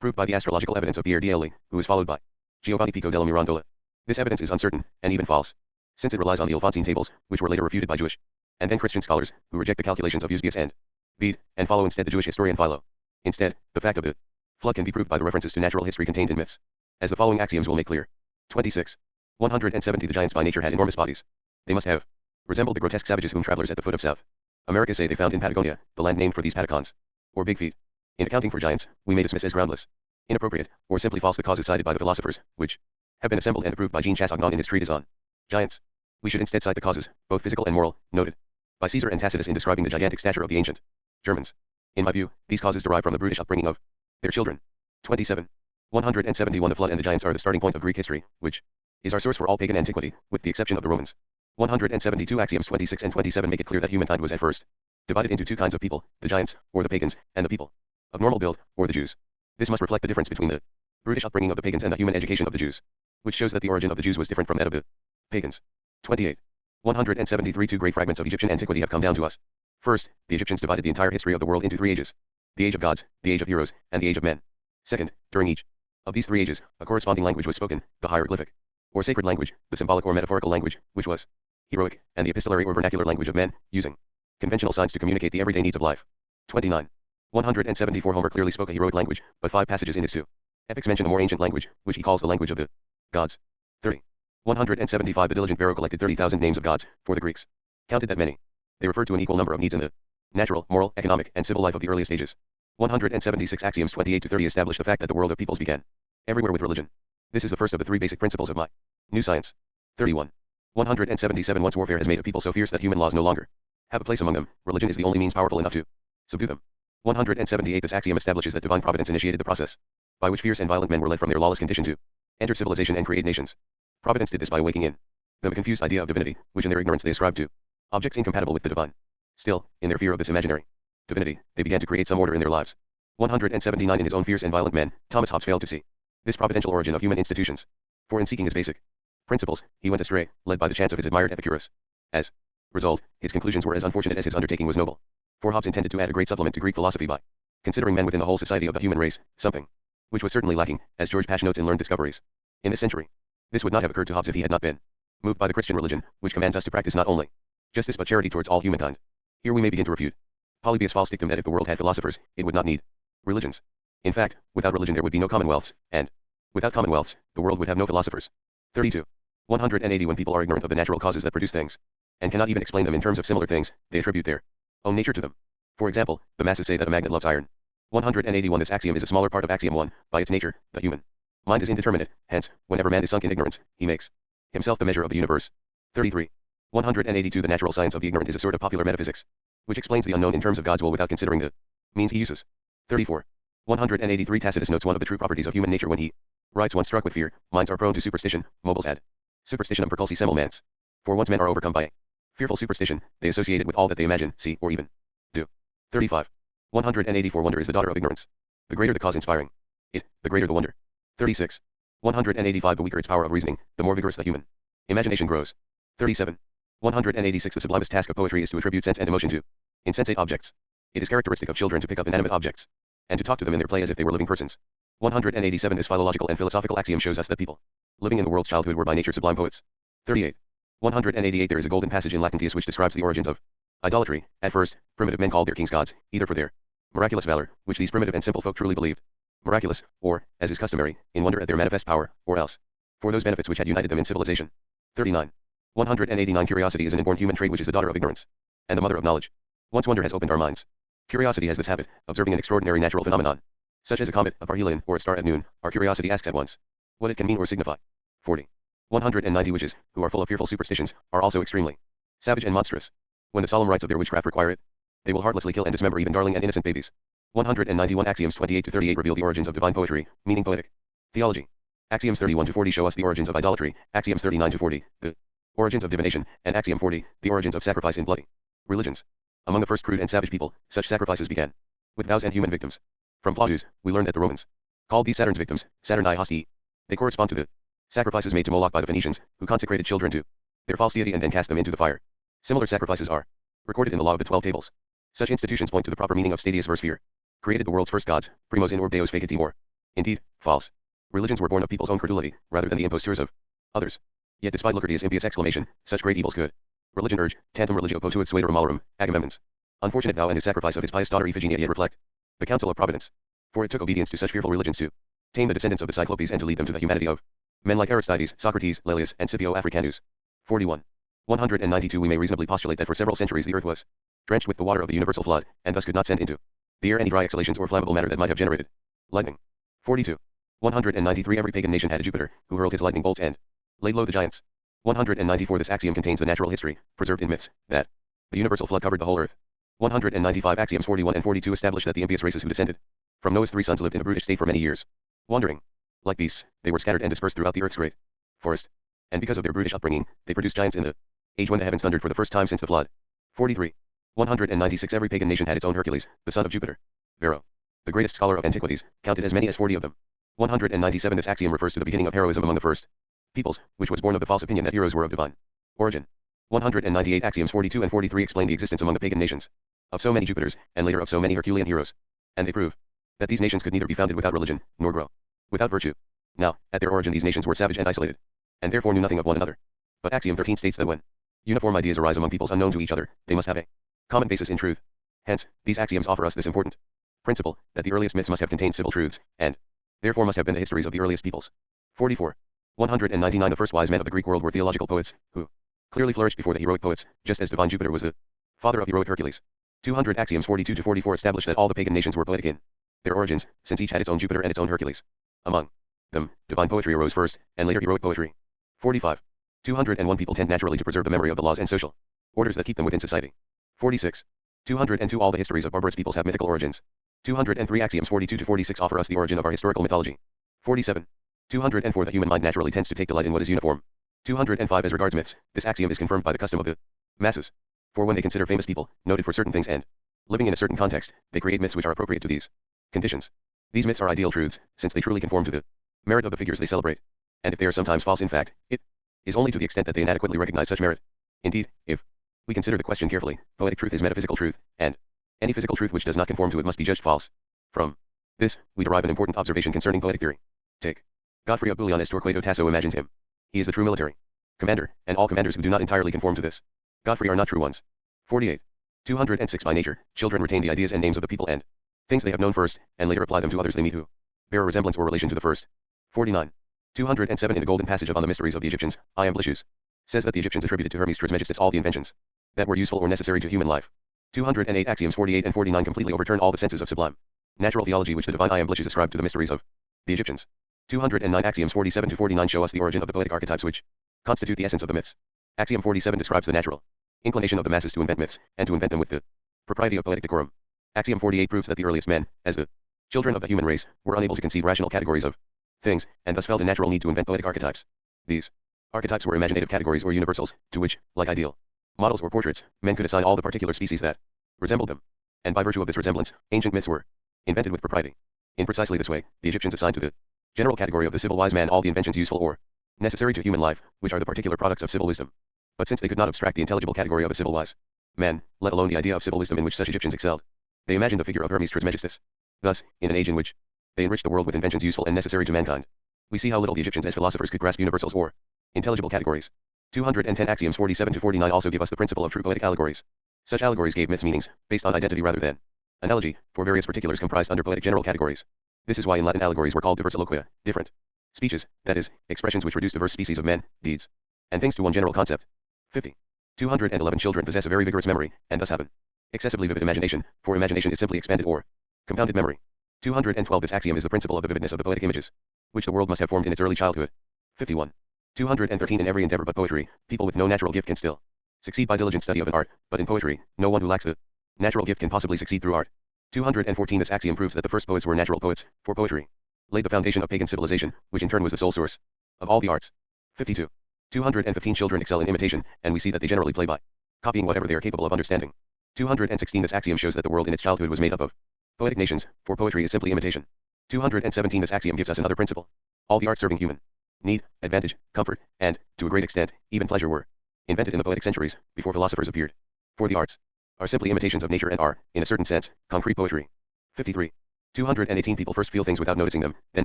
proved by the astrological evidence of Pierre d'Ailly, who is followed by Giovanni Pico della Mirandola. This evidence is uncertain, and even false, since it relies on the Alphonsine tables, which were later refuted by Jewish and then Christian scholars, who reject the calculations of Eusebius and Bede, and follow instead the Jewish historian Philo. Instead, the fact of the flood can be proved by the references to natural history contained in myths, as the following axioms will make clear. 26. 170 The giants by nature had enormous bodies. They must have resembled the grotesque savages whom travelers at the foot of South America say they found in Patagonia, the land named for these Patagons, or big feet. In accounting for giants, we may dismiss as groundless, inappropriate, or simply false the causes cited by the philosophers, which have been assembled and approved by Jean Chassagne in his treatise on giants. We should instead cite the causes, both physical and moral, noted by Caesar and Tacitus in describing the gigantic stature of the ancient Germans. In my view, these causes derive from the brutish upbringing of their children. 27. 171 The flood and the giants are the starting point of Greek history, which is our source for all pagan antiquity, with the exception of the Romans. 172 Axioms 26 and 27 make it clear that humankind was at first divided into two kinds of people, the giants, or the pagans, and the people of normal build, or the Jews. This must reflect the difference between the brutish upbringing of the pagans and the human education of the Jews, which shows that the origin of the Jews was different from that of the pagans. 28. 173 Two great fragments of Egyptian antiquity have come down to us. First, the Egyptians divided the entire history of the world into three ages: the age of gods, the age of heroes, and the age of men. Second, during each of these three ages, a corresponding language was spoken, the hieroglyphic, or sacred language, the symbolic or metaphorical language, which was heroic, and the epistolary or vernacular language of men, using conventional signs to communicate the everyday needs of life. 29. 174 Homer clearly spoke a heroic language, but 5 passages in his two epics mention a more ancient language, which he calls the language of the gods. 30. 175 The diligent Varro collected 30,000 names of gods, for the Greeks counted that many. They referred to an equal number of needs in the natural, moral, economic, and civil life of the earliest ages. 176 Axioms 28 to 30 establish the fact that the world of peoples began everywhere with religion. This is the first of the 3 basic principles of my new science. 31. 177 Once warfare has made a people so fierce that human laws no longer have a place among them, religion is the only means powerful enough to subdue them. 178 This axiom establishes that divine providence initiated the process by which fierce and violent men were led from their lawless condition to enter civilization and create nations. Providence did this by awaking in them a confused idea of divinity, which in their ignorance they ascribed to objects incompatible with the divine. Still, in their fear of this imaginary divinity, they began to create some order in their lives. 179 In his own fierce and violent men, Thomas Hobbes failed to see this providential origin of human institutions. For in seeking his basic principles, he went astray, led by the chance of his admired Epicurus. As result, his conclusions were as unfortunate as his undertaking was noble. For Hobbes intended to add a great supplement to Greek philosophy by considering men within the whole society of the human race, something which was certainly lacking, as George Pash notes in Learned Discoveries. In this century, this would not have occurred to Hobbes if he had not been moved by the Christian religion, which commands us to practice not only justice but charity towards all humankind. Here we may begin to refute Polybius' false dictum that if the world had philosophers, it would not need religions. In fact, without religion there would be no commonwealths, and without commonwealths, the world would have no philosophers. 32. 180 When people are ignorant of the natural causes that produce things, and cannot even explain them in terms of similar things, they attribute their own nature to them. For example, the masses say that a magnet loves iron. 181 This axiom is a smaller part of axiom 1. By its nature, the human mind is indeterminate, hence, whenever man is sunk in ignorance, he makes himself the measure of the universe. 33. 182 The natural science of the ignorant is a sort of popular metaphysics, which explains the unknown in terms of God's will without considering the means he uses. 34. 183 Tacitus notes one of the true properties of human nature when he writes, once struck with fear, minds are prone to superstition, mobiles ad superstitionem perculsi semel mans. For once men are overcome by a fearful superstition, they associate it with all that they imagine, see, or even do. 35. 184 Wonder is the daughter of ignorance. The greater the cause inspiring it, the greater the wonder. 36. 185 The weaker its power of reasoning, the more vigorous the human imagination grows. 37. 186 The sublimest task of poetry is to attribute sense and emotion to insensate objects. It is characteristic of children to pick up inanimate objects and to talk to them in their play as if they were living persons. 187 This philological and philosophical axiom shows us that people living in the world's childhood were by nature sublime poets. 38. 188 There is a golden passage in Lactantius which describes the origins of idolatry. At first, primitive men called their kings gods, either for their miraculous valor, which these primitive and simple folk truly believed miraculous, or, as is customary, in wonder at their manifest power, or else for those benefits which had united them in civilization. 39. 189 Curiosity is an inborn human trait which is the daughter of ignorance and the mother of knowledge. Once wonder has opened our minds, curiosity has this habit, observing an extraordinary natural phenomenon, such as a comet, a parhelion, or a star at noon. Our curiosity asks at once what it can mean or signify. 40. 190 Witches, who are full of fearful superstitions, are also extremely savage and monstrous. When the solemn rites of their witchcraft require it, they will heartlessly kill and dismember even darling and innocent babies. 191 Axioms 28 to 38 reveal the origins of divine poetry, meaning poetic theology. Axioms 31 to 40 show us the origins of idolatry. Axioms 39 to 40, the origins of divination, and Axiom 40, the origins of sacrifice in bloody religions. Among the first crude and savage people, such sacrifices began with vows and human victims. From Plautus, we learn that the Romans called these Saturn's victims, Saturni Hostii. They correspond to the sacrifices made to Moloch by the Phoenicians, who consecrated children to their false deity and then cast them into the fire. Similar sacrifices are recorded in the Law of the 12 Tables. Such institutions point to the proper meaning of Statius verse fear. Created the world's first gods, primos in orb deos fecit timor. Indeed, false religions were born of people's own credulity, rather than the impostures of others. Yet despite Lucretius' impious exclamation, such great evils could religion urge, tantum religio potuit suader malorum, Agamemnon's unfortunate vow and his sacrifice of his pious daughter Iphigenia yet reflect the counsel of Providence. For it took obedience to such fearful religions to tame the descendants of the Cyclopes and to lead them to the humanity of men like Aristides, Socrates, Laelius, and Scipio Africanus. 41. 192 We may reasonably postulate that for several centuries the earth was drenched with the water of the universal flood, and thus could not send into the air any dry exhalations or flammable matter that might have generated lightning. 42. 193 Every pagan nation had a Jupiter, who hurled his lightning bolts and laid low the giants. 194 This axiom contains the natural history, preserved in myths, that the universal flood covered the whole earth. 195 Axioms 41 and 42 establish that the impious races who descended from Noah's 3 sons lived in a brutish state for many years. Wandering like beasts, they were scattered and dispersed throughout the earth's great forest. And because of their brutish upbringing, they produced giants in the age when the heavens thundered for the first time since the flood. 43. 196 Every pagan nation had its own Hercules, the son of Jupiter. Varro, the greatest scholar of antiquities, counted as many as 40 of them. 197 This axiom refers to the beginning of heroism among the first peoples, which was born of the false opinion that heroes were of divine origin. 198 Axioms 42 and 43 explain the existence among the pagan nations of so many Jupiters, and later of so many Herculean heroes. And they prove that these nations could neither be founded without religion, nor grow without virtue. Now, at their origin these nations were savage and isolated, and therefore knew nothing of one another. But Axiom 13 states that when uniform ideas arise among peoples unknown to each other, they must have a common basis in truth. Hence, these axioms offer us this important principle, that the earliest myths must have contained civil truths, and therefore must have been the histories of the earliest peoples. 44. 199 The first wise men of the Greek world were theological poets, who clearly flourished before the heroic poets, just as divine Jupiter was the father of heroic Hercules. 200 Axioms 42 to 44 establish that all the pagan nations were poetic in their origins, since each had its own Jupiter and its own Hercules. Among them, divine poetry arose first, and later heroic poetry. 45. 201 People tend naturally to preserve the memory of the laws and social orders that keep them within society. 46. 202 All the histories of barbarous peoples have mythical origins. 203 Axioms 42 to 46 offer us the origin of our historical mythology. 47. 204 The human mind naturally tends to take delight in what is uniform. 205 As regards myths, this axiom is confirmed by the custom of the masses. For when they consider famous people, noted for certain things and living in a certain context, they create myths which are appropriate to these conditions. These myths are ideal truths, since they truly conform to the merit of the figures they celebrate. And if they are sometimes false in fact, it is only to the extent that they inadequately recognize such merit. Indeed, if we consider the question carefully, poetic truth is metaphysical truth, and any physical truth which does not conform to it must be judged false. From this, we derive an important observation concerning poetic theory. Take Godfrey of Bouillon as Torquato Tasso imagines him. He is the true military commander, and all commanders who do not entirely conform to this Godfrey are not true ones. 48. 206 By nature, children retain the ideas and names of the people and things they have known first, and later apply them to others they meet who bear a resemblance or relation to the first. 49. 207 In the golden passage on the mysteries of the Egyptians, Giambattista says that the Egyptians attributed to Hermes Trismegistus all the inventions that were useful or necessary to human life. 208 Axioms 48 and 49 completely overturn all the senses of sublime natural theology which the divine Giambattista ascribed to the mysteries of the Egyptians. 209 Axioms 47 to 49 show us the origin of the poetic archetypes which constitute the essence of the myths. Axiom 47 describes the natural inclination of the masses to invent myths, and to invent them with the propriety of poetic decorum. Axiom 48 proves that the earliest men, as the children of the human race, were unable to conceive rational categories of things, and thus felt a natural need to invent poetic archetypes. These archetypes were imaginative categories or universals, to which, like ideal models or portraits, men could assign all the particular species that resembled them. And by virtue of this resemblance, ancient myths were invented with propriety. In precisely this way, the Egyptians assigned to the general category of the civil wise man all the inventions useful or necessary to human life, which are the particular products of civil wisdom. But since they could not abstract the intelligible category of a civil wise man, let alone the idea of civil wisdom in which such Egyptians excelled, they imagined the figure of Hermes Trismegistus. Thus, in an age in which they enriched the world with inventions useful and necessary to mankind, we see how little the Egyptians as philosophers could grasp universals or intelligible categories. 210 Axioms 47 to 49 also give us the principle of true poetic allegories. Such allegories gave myths meanings, based on identity rather than analogy, for various particulars comprised under poetic general categories. This is why in Latin allegories were called diversa loquia, different speeches, that is, expressions which reduce diverse species of men, deeds, and things to one general concept. 50. 211 Children possess a very vigorous memory, and thus have an excessively vivid imagination, for imagination is simply expanded or compounded memory. 212 This axiom is the principle of the vividness of the poetic images, which the world must have formed in its early childhood. 51. 213 In every endeavor but poetry, people with no natural gift can still succeed by diligent study of an art, but in poetry, no one who lacks a natural gift can possibly succeed through art. 214 This axiom proves that the first poets were natural poets, for poetry laid the foundation of pagan civilization, which in turn was the sole source of all the arts. 52. 215 Children excel in imitation, and we see that they generally play by copying whatever they are capable of understanding. 216 This axiom shows that the world in its childhood was made up of poetic nations, for poetry is simply imitation. 217 This axiom gives us another principle. All the arts serving human need, advantage, comfort, and, to a great extent, even pleasure were invented in the poetic centuries, before philosophers appeared. For the arts are simply imitations of nature and are, in a certain sense, concrete poetry. 53. 218 People first feel things without noticing them, then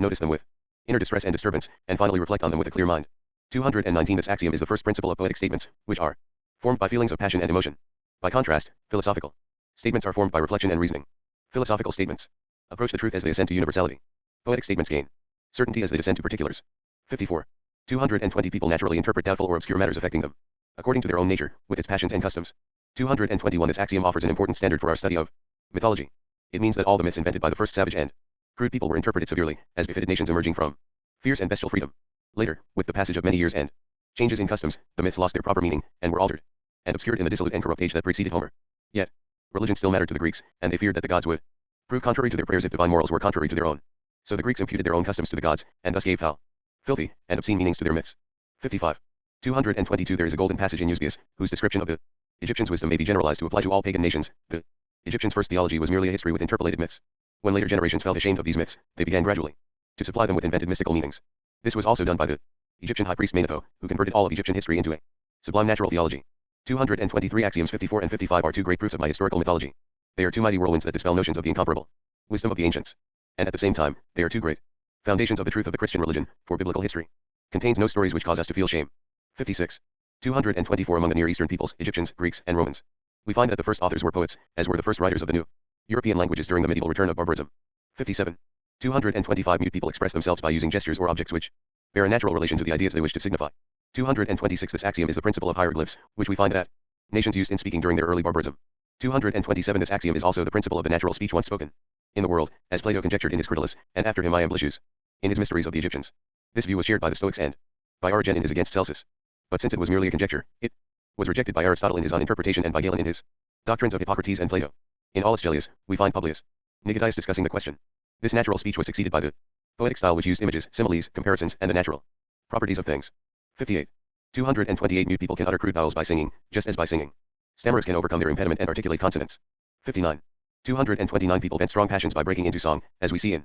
notice them with inner distress and disturbance, and finally reflect on them with a clear mind. 219 This axiom is the first principle of poetic statements, which are formed by feelings of passion and emotion. By contrast, philosophical statements are formed by reflection and reasoning. Philosophical statements approach the truth as they ascend to universality. Poetic statements gain certainty as they descend to particulars. 54. 220 People naturally interpret doubtful or obscure matters affecting them according to their own nature, with its passions and customs. 221 This axiom offers an important standard for our study of mythology. It means that all the myths invented by the first savage and crude people were interpreted severely, as befitted nations emerging from fierce and bestial freedom. Later, with the passage of many years and changes in customs, the myths lost their proper meaning, and were altered and obscured in the dissolute and corrupt age that preceded Homer. Yet, religion still mattered to the Greeks, and they feared that the gods would prove contrary to their prayers if divine morals were contrary to their own. So the Greeks imputed their own customs to the gods, and thus gave foul, filthy, and obscene meanings to their myths. 55. 222 There is a golden passage in Eusebius, whose description of the Egyptians' wisdom may be generalized to apply to all pagan nations. The Egyptians' first theology was merely a history with interpolated myths. When later generations felt ashamed of these myths, they began gradually to supply them with invented mystical meanings. This was also done by the Egyptian high priest Manetho, who converted all of Egyptian history into a sublime natural theology. 223 Axioms 54 and 55 are two great proofs of my historical mythology. They are two mighty whirlwinds that dispel notions of the incomparable wisdom of the ancients. And at the same time, they are two great foundations of the truth of the Christian religion, for biblical history contains no stories which cause us to feel shame. 56. 224 Among the Near Eastern peoples, Egyptians, Greeks, and Romans, we find that the first authors were poets, as were the first writers of the new European languages during the medieval return of barbarism. 57. 225 Mute people express themselves by using gestures or objects which bear a natural relation to the ideas they wish to signify. 226 This axiom is the principle of hieroglyphs, which we find that nations used in speaking during their early barbarism. 227 This axiom is also the principle of the natural speech once spoken in the world, as Plato conjectured in his Critylus, and after him Iamblichus in his Mysteries of the Egyptians. This view was shared by the Stoics and by Origen in his Against Celsus. But since it was merely a conjecture, it was rejected by Aristotle in his On Interpretation and by Galen in his Doctrines of Hippocrates and Plato. In Aulus Gellius, we find Publius Nicodius discussing the question. This natural speech was succeeded by the Poetic style which used images, similes, comparisons, and the natural properties of things. 58. 228 mute people can utter crude vowels by singing, just as by singing stammerers can overcome their impediment and articulate consonants. 59. 229 people vent strong passions by breaking into song, as we see in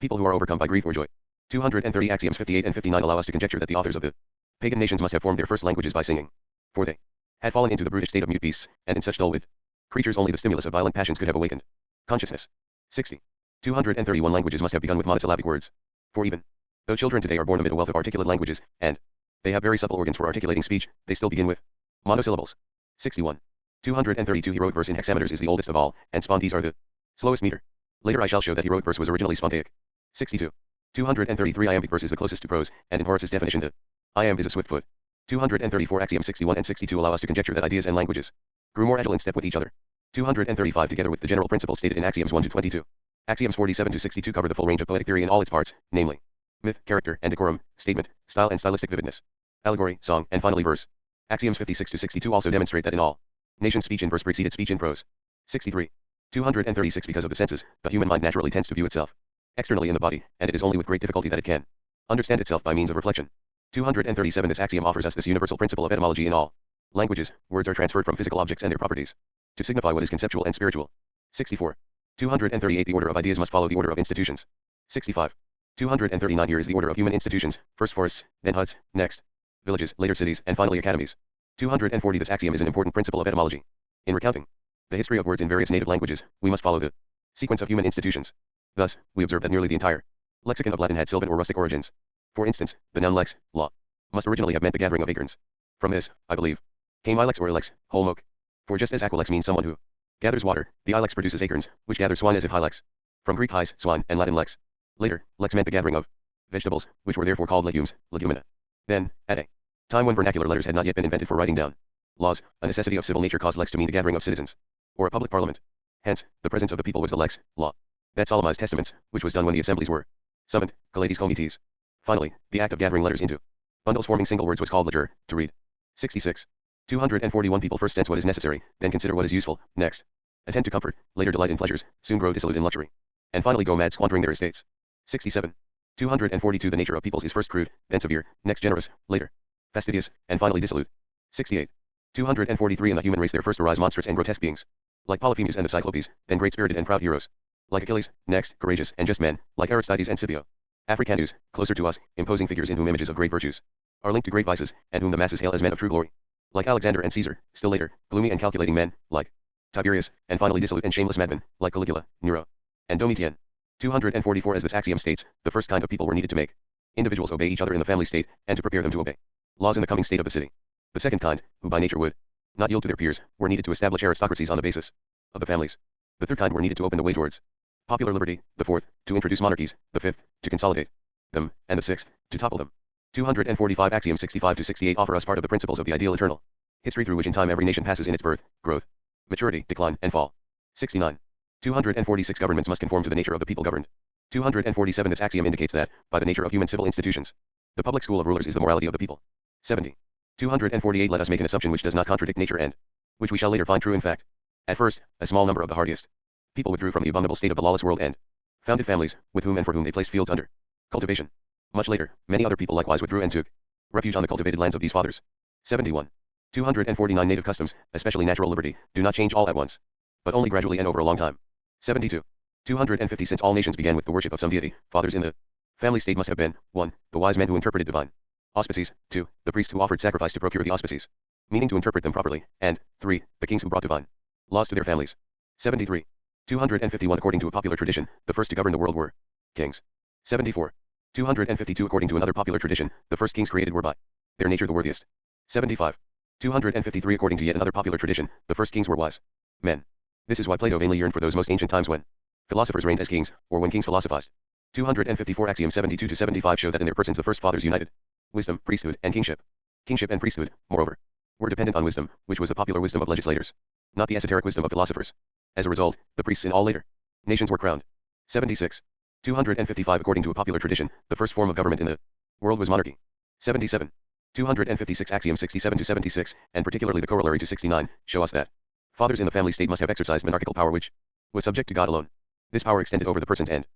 people who are overcome by grief or joy. 230 axioms 58 and 59 allow us to conjecture that the authors of the pagan nations must have formed their first languages by singing, for they had fallen into the brutish state of mute beasts, and in such dull wit creatures only the stimulus of violent passions could have awakened consciousness. 60. 231 languages must have begun with monosyllabic words, for even though children today are born amid a wealth of articulate languages, and they have very supple organs for articulating speech, they still begin with monosyllables. 61. 232 heroic verse in hexameters is the oldest of all, and spontees are the slowest meter. Later I shall show that heroic verse was originally spontaic. 62. 233 iambic verse is the closest to prose, and in Horace's definition the iamb is a swift foot. 234 axiom 61 and 62 allow us to conjecture that ideas and languages grew more agile in step with each other. 235 together with the general principles stated in axioms 1 to 22. Axioms 47 to 62 cover the full range of poetic theory in all its parts, namely myth, character, and decorum, statement, style and stylistic vividness, allegory, song, and finally verse. Axioms 56 to 62 also demonstrate that in all nations speech in verse preceded speech in prose. 63. 236 because of the senses, the human mind naturally tends to view itself externally in the body, and it is only with great difficulty that it can understand itself by means of reflection. 237 This axiom offers us this universal principle of etymology in all languages. Words are transferred from physical objects and their properties to signify what is conceptual and spiritual. 64. 238 The order of ideas must follow the order of institutions. 65. 239 Here is the order of human institutions, first forests, then huts, next villages, later cities, and finally academies. 240 This axiom is an important principle of etymology. In recounting the history of words in various native languages, we must follow the sequence of human institutions. Thus, we observe that nearly the entire lexicon of Latin had Sylvan or rustic origins. For instance, the noun lex, law, must originally have meant the gathering of acorns. From this, I believe, came ilex or ilex, whole oak. For just as aquilex means someone who gathers water, the ilex produces acorns, which gather swine as if hilex. From Greek his, swine, and Latin lex. Later, lex meant the gathering of vegetables, which were therefore called legumes, legumina. Then, at a time when vernacular letters had not yet been invented for writing down laws, a necessity of civil nature caused lex to mean the gathering of citizens, or a public parliament. Hence, the presence of the people was the lex, law, that solemnized testaments, which was done when the assemblies were summoned, collates comites. Finally, the act of gathering letters into bundles forming single words was called leger, to read. 66. 241 People first sense what is necessary, then consider what is useful, next attend to comfort, later delight in pleasures, soon grow dissolute in luxury, and finally go mad squandering their estates. 67. 242 The nature of peoples is first crude, then severe, next generous, later fastidious, and finally dissolute. 68. 243 In the human race there first arise monstrous and grotesque beings, like Polyphemus and the Cyclopes, then great-spirited and proud heroes, like Achilles, next, courageous and just men, like Aristides and Scipio. Africanus, closer to us, imposing figures in whom images of great virtues are linked to great vices, and whom the masses hail as men of true glory, like Alexander and Caesar, still later, gloomy and calculating men, like Tiberius, and finally dissolute and shameless madmen, like Caligula, Nero, and Domitian. 244 As this axiom states, the first kind of people were needed to make individuals obey each other in the family state, and to prepare them to obey laws in the coming state of the city. The second kind, who by nature would not yield to their peers, were needed to establish aristocracies on the basis of the families. The third kind were needed to open the way towards popular liberty, the fourth, to introduce monarchies, the fifth, to consolidate them, and the sixth, to topple them. 245 Axioms 65 to 68 offer us part of the principles of the ideal eternal history through which in time every nation passes in its birth, growth, maturity, decline, and fall. 69. 246 Governments must conform to the nature of the people governed. 247 This axiom indicates that, by the nature of human civil institutions, the public school of rulers is the morality of the people. 70. 248 Let us make an assumption which does not contradict nature and which we shall later find true in fact. At first, a small number of the hardiest people withdrew from the abominable state of the lawless world and founded families, with whom and for whom they placed fields under cultivation. Much later, many other people likewise withdrew and took refuge on the cultivated lands of these fathers. 71. 249 Native customs, especially natural liberty, do not change all at once, but only gradually and over a long time. 72. 250 Since all nations began with the worship of some deity, fathers in the family state must have been 1. The wise men who interpreted divine auspices, 2. The priests who offered sacrifice to procure the auspices, meaning to interpret them properly, and 3. The kings who brought divine laws to their families. 73. 251 According to a popular tradition, the first to govern the world were kings. 74. 252 According to another popular tradition, the first kings created were by their nature the worthiest. 75. 253 According to yet another popular tradition, the first kings were wise men. This is why Plato vainly yearned for those most ancient times when philosophers reigned as kings, or when kings philosophized. 254 Axioms 72 to 75 show that in their persons the first fathers united wisdom, priesthood, and kingship. Kingship and priesthood, moreover, were dependent on wisdom, which was the popular wisdom of legislators, not the esoteric wisdom of philosophers. As a result, the priests in all later nations were crowned. 76. 255 According to a popular tradition, the first form of government in the world was monarchy. 77. 256 Axioms 67 to 76, and particularly the corollary to 69, show us that fathers in the family state must have exercised monarchical power which was subject to God alone. This power extended over the persons and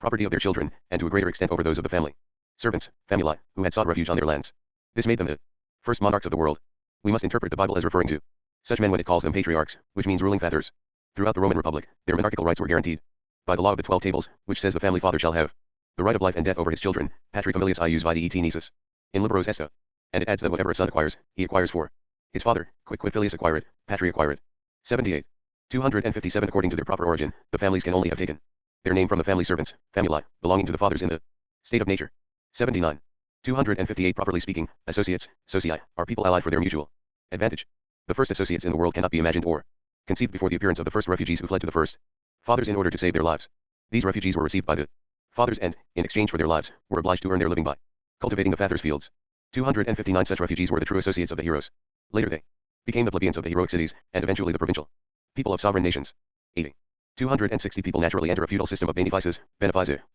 property of their children, and to a greater extent over those of the family. Servants, famuli, who had sought refuge on their lands. This made them the first monarchs of the world. We must interpret the Bible as referring to such men when it calls them patriarchs, which means ruling fathers. Throughout the Roman Republic, their monarchical rights were guaranteed by the law of the 12 tables, which says the family father shall have the right of life and death over his children, patri familias ius vitae et nieces. In liberos esto. And it adds that whatever a son acquires, he acquires for his father, quid filius acquired, patri acquired. 78. 257 According to their proper origin, the families can only have taken their name from the family servants, famuli, belonging to the fathers in the state of nature. 79. 258 Properly speaking, associates, socii, are people allied for their mutual advantage. The first associates in the world cannot be imagined or conceived before the appearance of the first refugees who fled to the first fathers in order to save their lives. These refugees were received by the fathers and, in exchange for their lives, were obliged to earn their living by cultivating the fathers' fields. 259 Such refugees were the true associates of the heroes. Later they became the plebeians of the heroic cities, and eventually the provincial people of sovereign nations. 80. 260 People naturally enter a feudal system of benefices,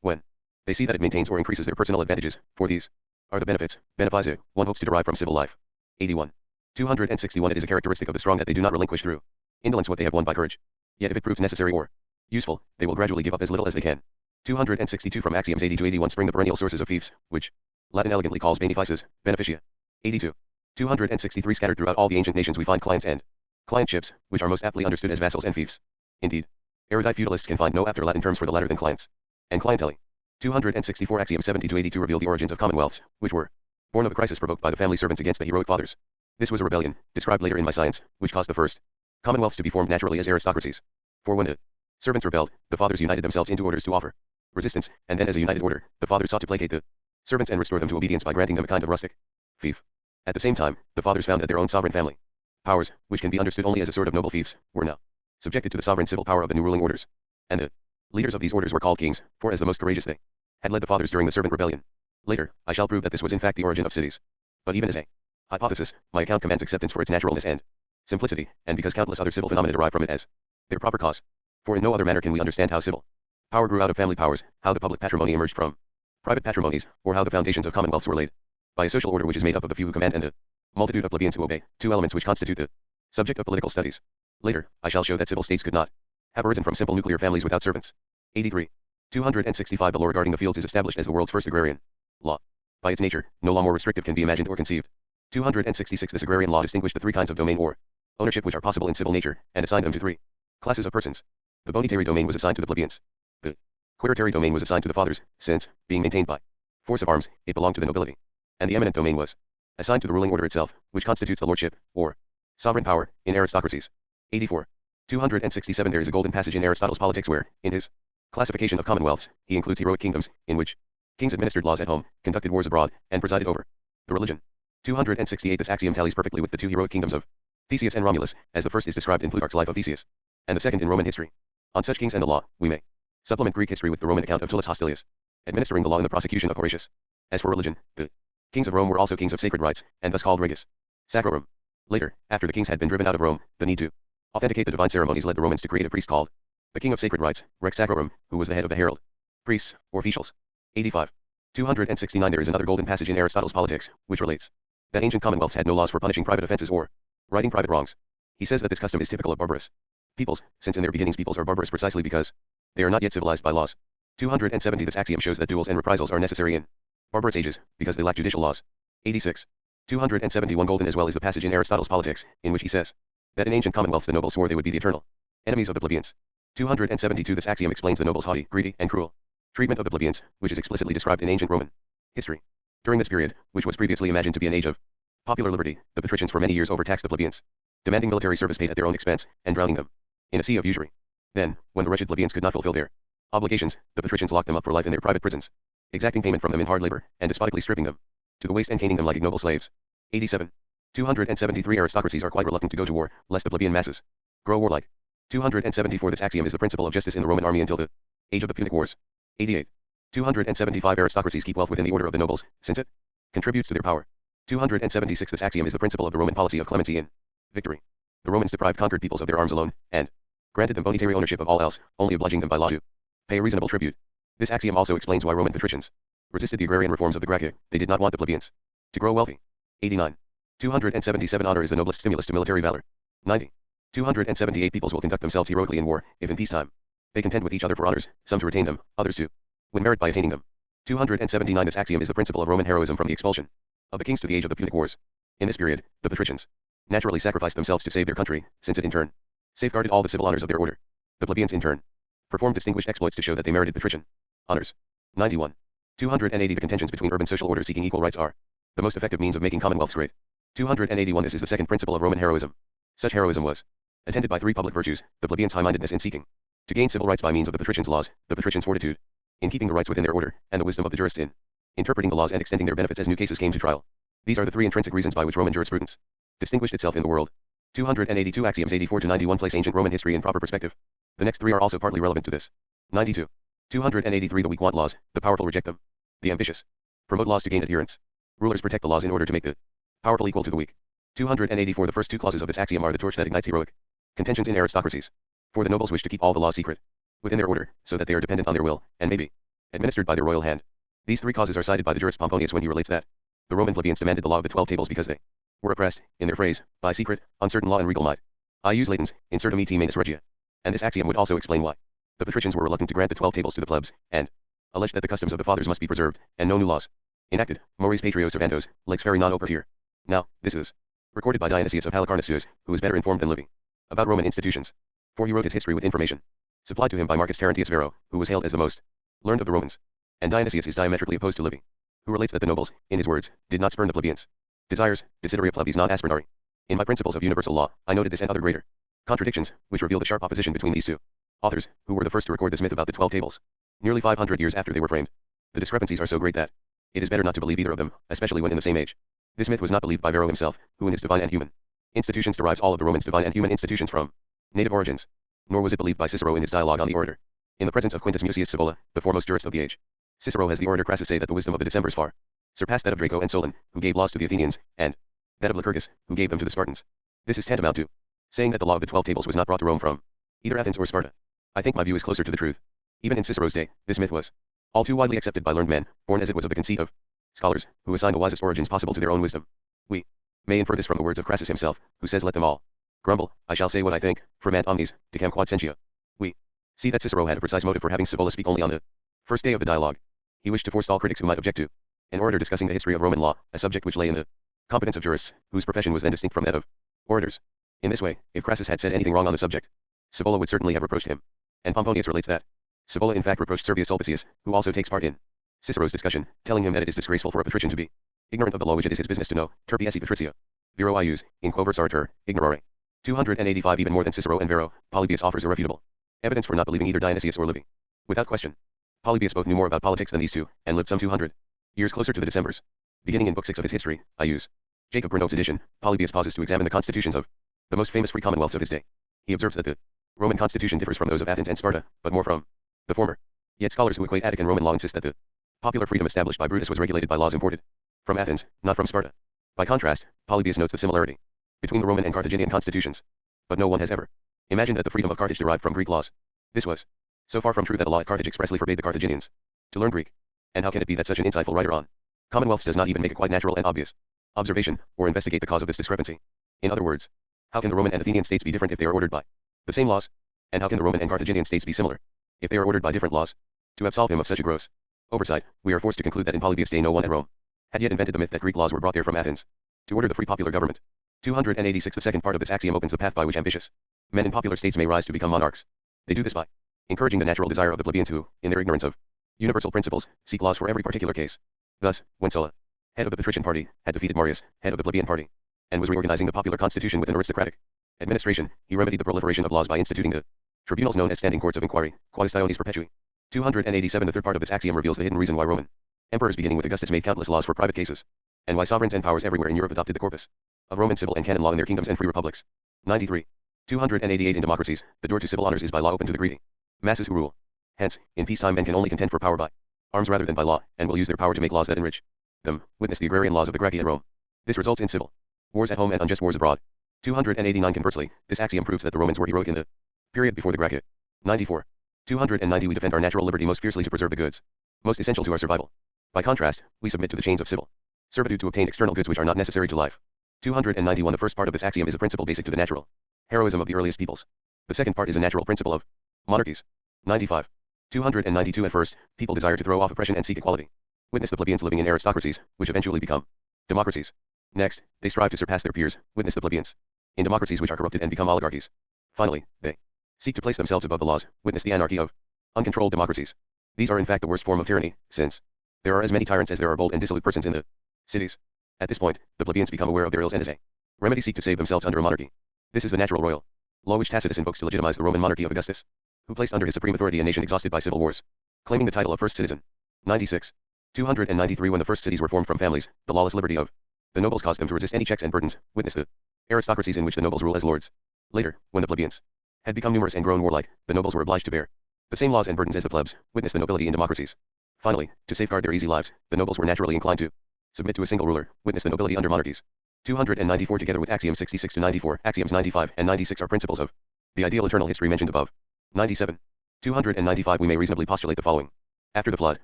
when they see that it maintains or increases their personal advantages, for these are the benefits, benefice, one hopes to derive from civil life. 81. 261 It is a characteristic of the strong that they do not relinquish through indolence what they have won by courage. Yet if it proves necessary or useful, they will gradually give up as little as they can. 262 From axioms 80 to 81 spring the perennial sources of fiefs, which Latin elegantly calls benefices, beneficia. 82. 263 Scattered throughout all the ancient nations we find clients and clientships, which are most aptly understood as vassals and fiefs. Indeed, erudite feudalists can find no apter Latin terms for the latter than clients and clientele. 264 Axiom 70 to 82 reveal the origins of commonwealths, which were born of a crisis provoked by the family servants against the heroic fathers. This was a rebellion, described later in my science, which caused the first commonwealths to be formed naturally as aristocracies. For when the servants rebelled, the fathers united themselves into orders to offer resistance, and then as a united order, the fathers sought to placate the servants and restore them to obedience by granting them a kind of rustic fief. At the same time, the fathers found that their own sovereign family powers, which can be understood only as a sort of noble fiefs, were now subjected to the sovereign civil power of the new ruling orders. And the leaders of these orders were called kings, for as the most courageous they had led the fathers during the servant rebellion. Later, I shall prove that this was in fact the origin of cities. But even as a hypothesis, my account commands acceptance for its naturalness and simplicity, and because countless other civil phenomena derive from it as their proper cause. For in no other manner can we understand how civil power grew out of family powers, how the public patrimony emerged from private patrimonies, or how the foundations of commonwealths were laid by a social order which is made up of the few who command and a multitude of plebeians who obey, two elements which constitute the subject of political studies. Later, I shall show that civil states could not have arisen from simple nuclear families without servants. 83. 265 The law regarding the fields is established as the world's first agrarian law. By its nature, no law more restrictive can be imagined or conceived. 266 This agrarian law distinguished the three kinds of domain or ownership which are possible in civil nature, and assigned them to three classes of persons. The bonitary domain was assigned to the plebeians. The quiritaire domain was assigned to the fathers, since, being maintained by force of arms, it belonged to the nobility. And the eminent domain was assigned to the ruling order itself, which constitutes the lordship, or sovereign power, in aristocracies. 84. 267 There is a golden passage in Aristotle's Politics where, in his classification of commonwealths, he includes heroic kingdoms, in which kings administered laws at home, conducted wars abroad, and presided over the religion. 268 This axiom tallies perfectly with the two heroic kingdoms of Theseus and Romulus, as the first is described in Plutarch's Life of Theseus, and the second in Roman history. On such kings and the law, we may supplement Greek history with the Roman account of Tullus Hostilius, administering the law in the prosecution of Horatius. As for religion, the kings of Rome were also kings of sacred rites, and thus called reges sacrorum. Later, after the kings had been driven out of Rome, the need to authenticate the divine ceremonies led the Romans to create a priest called the king of sacred rites, rex sacrorum, who was the head of the herald priests, or officials. 85. 269 There is another golden passage in Aristotle's Politics, which relates that ancient commonwealths had no laws for punishing private offenses or righting private wrongs. He says that this custom is typical of barbarous peoples, since in their beginnings peoples are barbarous precisely because they are not yet civilized by laws. 270 This axiom shows that duels and reprisals are necessary in barbarous ages, because they lack judicial laws. 86. 271 Golden as well is the passage in Aristotle's Politics, in which he says that in ancient commonwealths the nobles swore they would be the eternal enemies of the plebeians. 272 This axiom explains the nobles' haughty, greedy, and cruel treatment of the plebeians, which is explicitly described in ancient Roman history. During this period, which was previously imagined to be an age of popular liberty, the patricians for many years overtaxed the plebeians, demanding military service paid at their own expense, and drowning them in a sea of usury. Then, when the wretched plebeians could not fulfill their obligations, the patricians locked them up for life in their private prisons, exacting payment from them in hard labor, and despotically stripping them to the waist and caning them like ignoble slaves. 87. 273 Aristocracies are quite reluctant to go to war, lest the plebeian masses grow warlike. 274 This axiom is the principle of justice in the Roman army until the age of the Punic Wars. 88. 275 Aristocracies keep wealth within the order of the nobles, since it contributes to their power. 276 This axiom is the principle of the Roman policy of clemency in victory. The Romans deprived conquered peoples of their arms alone, and granted them bonitary ownership of all else, only obliging them by law to pay a reasonable tribute. This axiom also explains why Roman patricians resisted the agrarian reforms of the Gracchi. They did not want the plebeians to grow wealthy. 89. 277 Honor is the noblest stimulus to military valor. 90. 278 Peoples will conduct themselves heroically in war, if in peacetime they contend with each other for honors, some to retain them, others to would merit by attaining them. 279 This axiom is the principle of Roman heroism from the expulsion of the kings to the age of the Punic Wars. In this period, the patricians naturally sacrificed themselves to save their country, since it in turn safeguarded all the civil honors of their order. The plebeians in turn performed distinguished exploits to show that they merited patrician honors. 91. 280 The contentions between urban social orders seeking equal rights are the most effective means of making commonwealths great. 281 This is the second principle of Roman heroism. Such heroism was attended by three public virtues: the plebeians' high-mindedness in seeking to gain civil rights by means of the patricians' laws, the patricians' fortitude in keeping the rights within their order, and the wisdom of the jurists in interpreting the laws and extending their benefits as new cases came to trial. These are the three intrinsic reasons by which Roman jurisprudence distinguished itself in the world. 282 Axioms 84 to 91 place ancient Roman history in proper perspective. The next three are also partly relevant to this. 92. 283 The weak want laws, the powerful reject them. The ambitious promote laws to gain adherents. Rulers protect the laws in order to make the powerful equal to the weak. 284 The first two clauses of this axiom are the torch that ignites heroic contentions in aristocracies. For the nobles wish to keep all the laws secret within their order, so that they are dependent on their will, and may be administered by their royal hand. These three causes are cited by the jurist Pomponius when he relates that the Roman plebeians demanded the law of the 12 tables because they were oppressed, in their phrase, by secret, uncertain law and regal might. Ius latens, incertum et manus regia. And this axiom would also explain why the patricians were reluctant to grant the 12 tables to the plebs, and alleged that the customs of the fathers must be preserved, and no new laws enacted. Mores patrio servantos, lex feri non oper here. Now, this is recorded by Dionysius of Halicarnassus, who is better informed than Livy about Roman institutions, for he wrote his history with information supplied to him by Marcus Terentius Varro, who was hailed as the most learned of the Romans. And Dionysius is diametrically opposed to Livy, who relates that the nobles, in his words, did not spurn the plebeians' desires, desideria plebis non aspirari. In my Principles of Universal Law, I noted this and other greater contradictions, which reveal the sharp opposition between these two authors, who were the first to record this myth about the 12 tables, nearly 500 years after they were framed. The discrepancies are so great that it is better not to believe either of them, especially when in the same age. This myth was not believed by Varro himself, who in his Divine and Human Institutions derives all of the Romans' divine and human institutions from native origins. Nor was it believed by Cicero in his dialogue on the orator. In the presence of Quintus Mucius Scaevola, the foremost jurist of the age, Cicero has the orator Crassus say that the wisdom of the Decemvirs far surpassed that of Draco and Solon, who gave laws to the Athenians, and that of Lycurgus, who gave them to the Spartans. This is tantamount to saying that the law of the 12 tables was not brought to Rome from either Athens or Sparta. I think my view is closer to the truth. Even in Cicero's day, this myth was all too widely accepted by learned men, born as it was of the conceit of scholars, who assign the wisest origins possible to their own wisdom. We may infer this from the words of Crassus himself, who says, "Let them all grumble, I shall say what I think, fremant omnes, dicam quod sentia." We see that Cicero had a precise motive for having Scaevola speak only on the first day of the dialogue. He wished to forestall critics who might object to an orator discussing the history of Roman law, a subject which lay in the competence of jurists, whose profession was then distinct from that of orators. In this way, if Crassus had said anything wrong on the subject, Scaevola would certainly have reproached him. And Pomponius relates that Scaevola in fact reproached Servius Sulpicius, who also takes part in Cicero's discussion, telling him that it is disgraceful for a patrician to be ignorant of the law which it is his business to know. Turpi esse patricia. Viro ius, in quo versaritur, ignorare. 285 Even more than Cicero and Varro, Polybius offers irrefutable evidence for not believing either Dionysius or Livy. Without question, Polybius both knew more about politics than these two, and lived some 200 years closer to the Decemvirs. Beginning in Book 6 of his history, Ius, Jacob Burnove's edition, Polybius pauses to examine the constitutions of the most famous free commonwealths of his day. He observes that the Roman constitution differs from those of Athens and Sparta, but more from the former. Yet scholars who equate Attic and Roman law insist that the popular freedom established by Brutus was regulated by laws imported from Athens, not from Sparta. By contrast, Polybius notes the similarity between the Roman and Carthaginian constitutions. But no one has ever imagined that the freedom of Carthage derived from Greek laws. This was so far from true that a law at Carthage expressly forbade the Carthaginians to learn Greek. And how can it be that such an insightful writer on commonwealths does not even make a quite natural and obvious observation, or investigate the cause of this discrepancy? In other words, how can the Roman and Athenian states be different if they are ordered by the same laws? And how can the Roman and Carthaginian states be similar if they are ordered by different laws? To absolve him of such a gross oversight, we are forced to conclude that in Polybius' day no one at Rome had yet invented the myth that Greek laws were brought there from Athens to order the free popular government. 286 The second part of this axiom opens the path by which ambitious men in popular states may rise to become monarchs. They do this by encouraging the natural desire of the plebeians who, in their ignorance of universal principles, seek laws for every particular case. Thus, when Sulla, head of the patrician party, had defeated Marius, head of the plebeian party, and was reorganizing the popular constitution with an aristocratic administration, he remedied the proliferation of laws by instituting the tribunals known as standing courts of inquiry, quaestiones perpetui. 287 The third part of this axiom reveals the hidden reason why Roman emperors beginning with Augustus made countless laws for private cases, and why sovereigns and powers everywhere in Europe adopted the corpus of Roman civil and canon law in their kingdoms and free republics. 93. 288 In democracies, the door to civil honors is by law open to the greedy masses who rule. Hence, in peacetime men can only contend for power by arms rather than by law, and will use their power to make laws that enrich them. Witness the agrarian laws of the Gracchi at Rome. This results in civil wars at home and unjust wars abroad. 289 Conversely, this axiom proves that the Romans were heroic in the period before the Gracchi. 94. 290 We defend our natural liberty most fiercely to preserve the goods most essential to our survival. By contrast, we submit to the chains of civil servitude to obtain external goods which are not necessary to life. 291 The first part of this axiom is a principle basic to the natural heroism of the earliest peoples. The second part is a natural principle of monarchies. 95. 292 At first, people desire to throw off oppression and seek equality. Witness the plebeians living in aristocracies, which eventually become democracies. Next, they strive to surpass their peers. Witness the plebeians in democracies which are corrupted and become oligarchies. Finally, they seek to place themselves above the laws. Witness the anarchy of uncontrolled democracies. These are in fact the worst form of tyranny, since there are as many tyrants as there are bold and dissolute persons in the cities. At this point, the plebeians become aware of their ills and as a remedy seek to save themselves under a monarchy. This is the natural royal law which Tacitus invokes to legitimize the Roman monarchy of Augustus, who placed under his supreme authority a nation exhausted by civil wars, claiming the title of first citizen. 96. 293 When the first cities were formed from families, the lawless liberty of the nobles caused them to resist any checks and burdens. Witness the aristocracies in which the nobles rule as lords. Later, when the plebeians had become numerous and grown warlike, the nobles were obliged to bear the same laws and burdens as the plebs. Witness the nobility in democracies. Finally, to safeguard their easy lives, the nobles were naturally inclined to submit to a single ruler. Witness the nobility under monarchies. 294 Together with axioms 66 to 94, axioms 95 and 96 are principles of the ideal eternal history mentioned above. 97. 295 We may reasonably postulate the following. After the flood,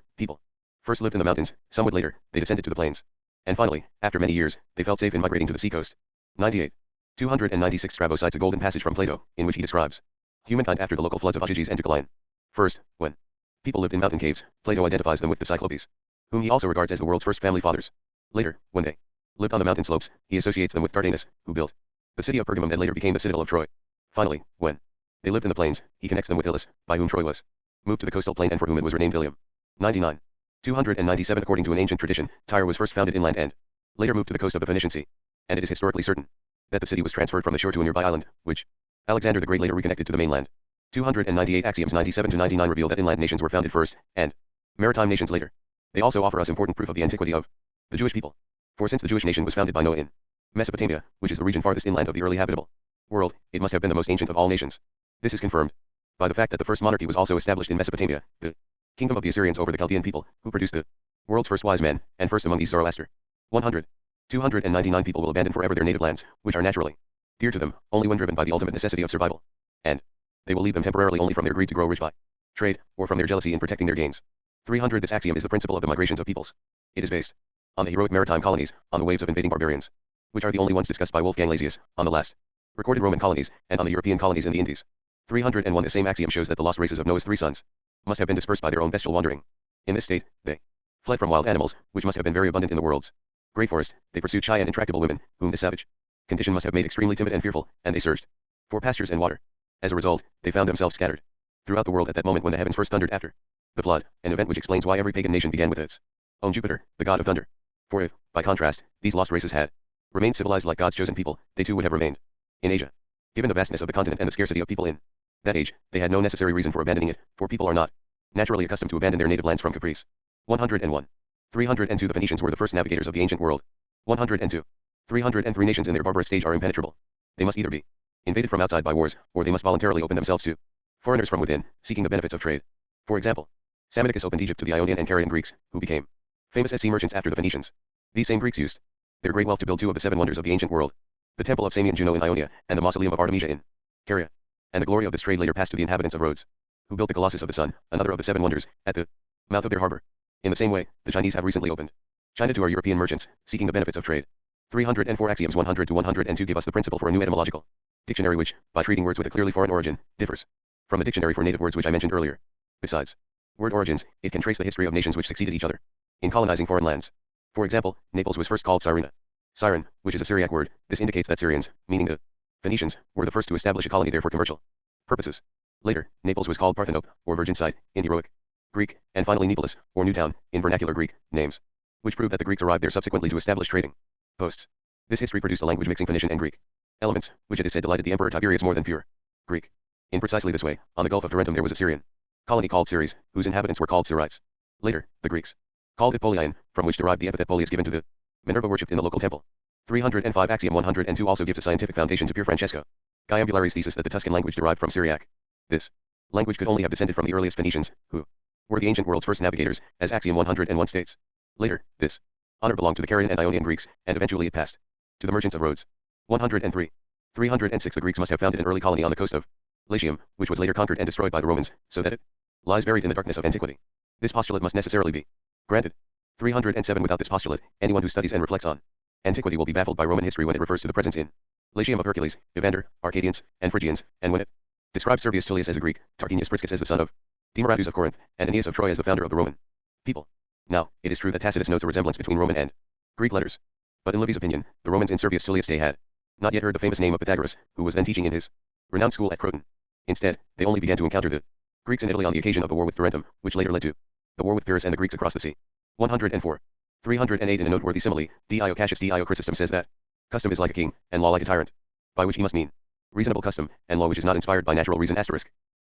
people first lived in the mountains, somewhat later, they descended to the plains. And finally, after many years, they felt safe in migrating to the seacoast. 98. 296 Strabo cites a golden passage from Plato, in which he describes humankind after the local floods of Ogyges and Deucalion. First, when people lived in mountain caves, Plato identifies them with the Cyclopes, whom he also regards as the world's first family fathers. Later, when they lived on the mountain slopes, he associates them with Dardanus, who built the city of Pergamum that later became the citadel of Troy. Finally, when they lived in the plains, he connects them with Ilus, by whom Troy was moved to the coastal plain and for whom it was renamed Ilium. 99. 297 According to an ancient tradition, Tyre was first founded inland and later moved to the coast of the Phoenician Sea. And it is historically certain that the city was transferred from the shore to a nearby island, which Alexander the Great later reconnected to the mainland. 298 Axioms 97 to 99 reveal that inland nations were founded first, and maritime nations later. They also offer us important proof of the antiquity of the Jewish people. For since the Jewish nation was founded by Noah in Mesopotamia, which is the region farthest inland of the early habitable world, it must have been the most ancient of all nations. This is confirmed by the fact that the first monarchy was also established in Mesopotamia, the kingdom of the Assyrians over the Chaldean people, who produced the world's first wise men, and first among these Zoroaster. 100. 299 People will abandon forever their native lands, which are naturally dear to them, only when driven by the ultimate necessity of survival. And they will leave them temporarily only from their greed to grow rich by trade, or from their jealousy in protecting their gains. 300 This axiom is the principle of the migrations of peoples. It is based on the heroic maritime colonies, on the waves of invading barbarians, which are the only ones discussed by Wolfgang Lazius, on the last recorded Roman colonies, and on the European colonies in the Indies. 301 The same axiom shows that the lost races of Noah's 3 sons must have been dispersed by their own bestial wandering. In this state, they fled from wild animals, which must have been very abundant in the world's great forest. They pursued shy and intractable women, whom this savage condition must have made extremely timid and fearful, and they searched for pastures and water. As a result, they found themselves scattered throughout the world at that moment when the heavens first thundered after the flood, an event which explains why every pagan nation began with its own Jupiter, the god of thunder. For if, by contrast, these lost races had remained civilized like God's chosen people, they too would have remained in Asia. Given the vastness of the continent and the scarcity of people in that age, they had no necessary reason for abandoning it, for people are not naturally accustomed to abandon their native lands from caprice. 101. 302 The Phoenicians were the first navigators of the ancient world. 102. 303 Nations in their barbarous stage are impenetrable. They must either be invaded from outside by wars, or they must voluntarily open themselves to foreigners from within, seeking the benefits of trade. For example, Psammiticus opened Egypt to the Ionian and Carian Greeks, who became famous as sea merchants after the Phoenicians. These same Greeks used their great wealth to build 2 of the 7 wonders of the ancient world, the temple of Samian Juno in Ionia, and the mausoleum of Artemisia in Caria. And the glory of this trade later passed to the inhabitants of Rhodes, who built the Colossus of the Sun, another of the 7 wonders, at the mouth of their harbor. In the same way, the Chinese have recently opened China to our European merchants, seeking the benefits of trade. 304 Axioms 100 to 102 give us the principle for a new etymological dictionary which, by treating words with a clearly foreign origin, differs from the dictionary for native words which I mentioned earlier. Besides word origins, it can trace the history of nations which succeeded each other in colonizing foreign lands. For example, Naples was first called Cyrene. Siren, which is a Syriac word, this indicates that Syrians, meaning the Phoenicians, were the first to establish a colony there for commercial purposes. Later, Naples was called Parthenope, or Virgin Site, in heroic Greek, and finally Neapolis, or New Town, in vernacular Greek, names, which prove that the Greeks arrived there subsequently to establish trading posts. This history produced a language mixing Phoenician and Greek elements, which it is said delighted the Emperor Tiberius more than pure Greek. In precisely this way, on the Gulf of Tarentum there was a Syrian colony called Ceres, whose inhabitants were called Syrites. Later, the Greeks called it Poliain, from which derived the epithet Polius given to the Minerva worshipped in the local temple. 305 Axiom 102 also gives a scientific foundation to Pier Francesco Giambulari's thesis that the Tuscan language derived from Syriac. This language could only have descended from the earliest Phoenicians, who were the ancient world's first navigators, as Axiom 101 states. Later, this honor belonged to the Carian and Ionian Greeks, and eventually it passed to the merchants of Rhodes. 103. 306 The Greeks must have founded an early colony on the coast of Latium, which was later conquered and destroyed by the Romans, so that it lies buried in the darkness of antiquity. This postulate must necessarily be granted. 307 Without this postulate, anyone who studies and reflects on antiquity will be baffled by Roman history when it refers to the presence in Latium of Hercules, Evander, Arcadians, and Phrygians, and when it describes Servius Tullius as a Greek, Tarquinius Priscus as the son of Demaratus of Corinth, and Aeneas of Troy as the founder of the Roman people. Now, it is true that Tacitus notes a resemblance between Roman and Greek letters. But in Livy's opinion, the Romans in Servius Tullius Day had not yet heard the famous name of Pythagoras, who was then teaching in his renowned school at Croton. Instead, they only began to encounter the Greeks in Italy on the occasion of the war with Tarentum, which later led to the war with Pyrrhus and the Greeks across the sea. 104. 308 In a noteworthy simile, Dio Cassius Dio Chrysostom says that custom is like a king, and law like a tyrant. By which he must mean reasonable custom, and law which is not inspired by natural reason.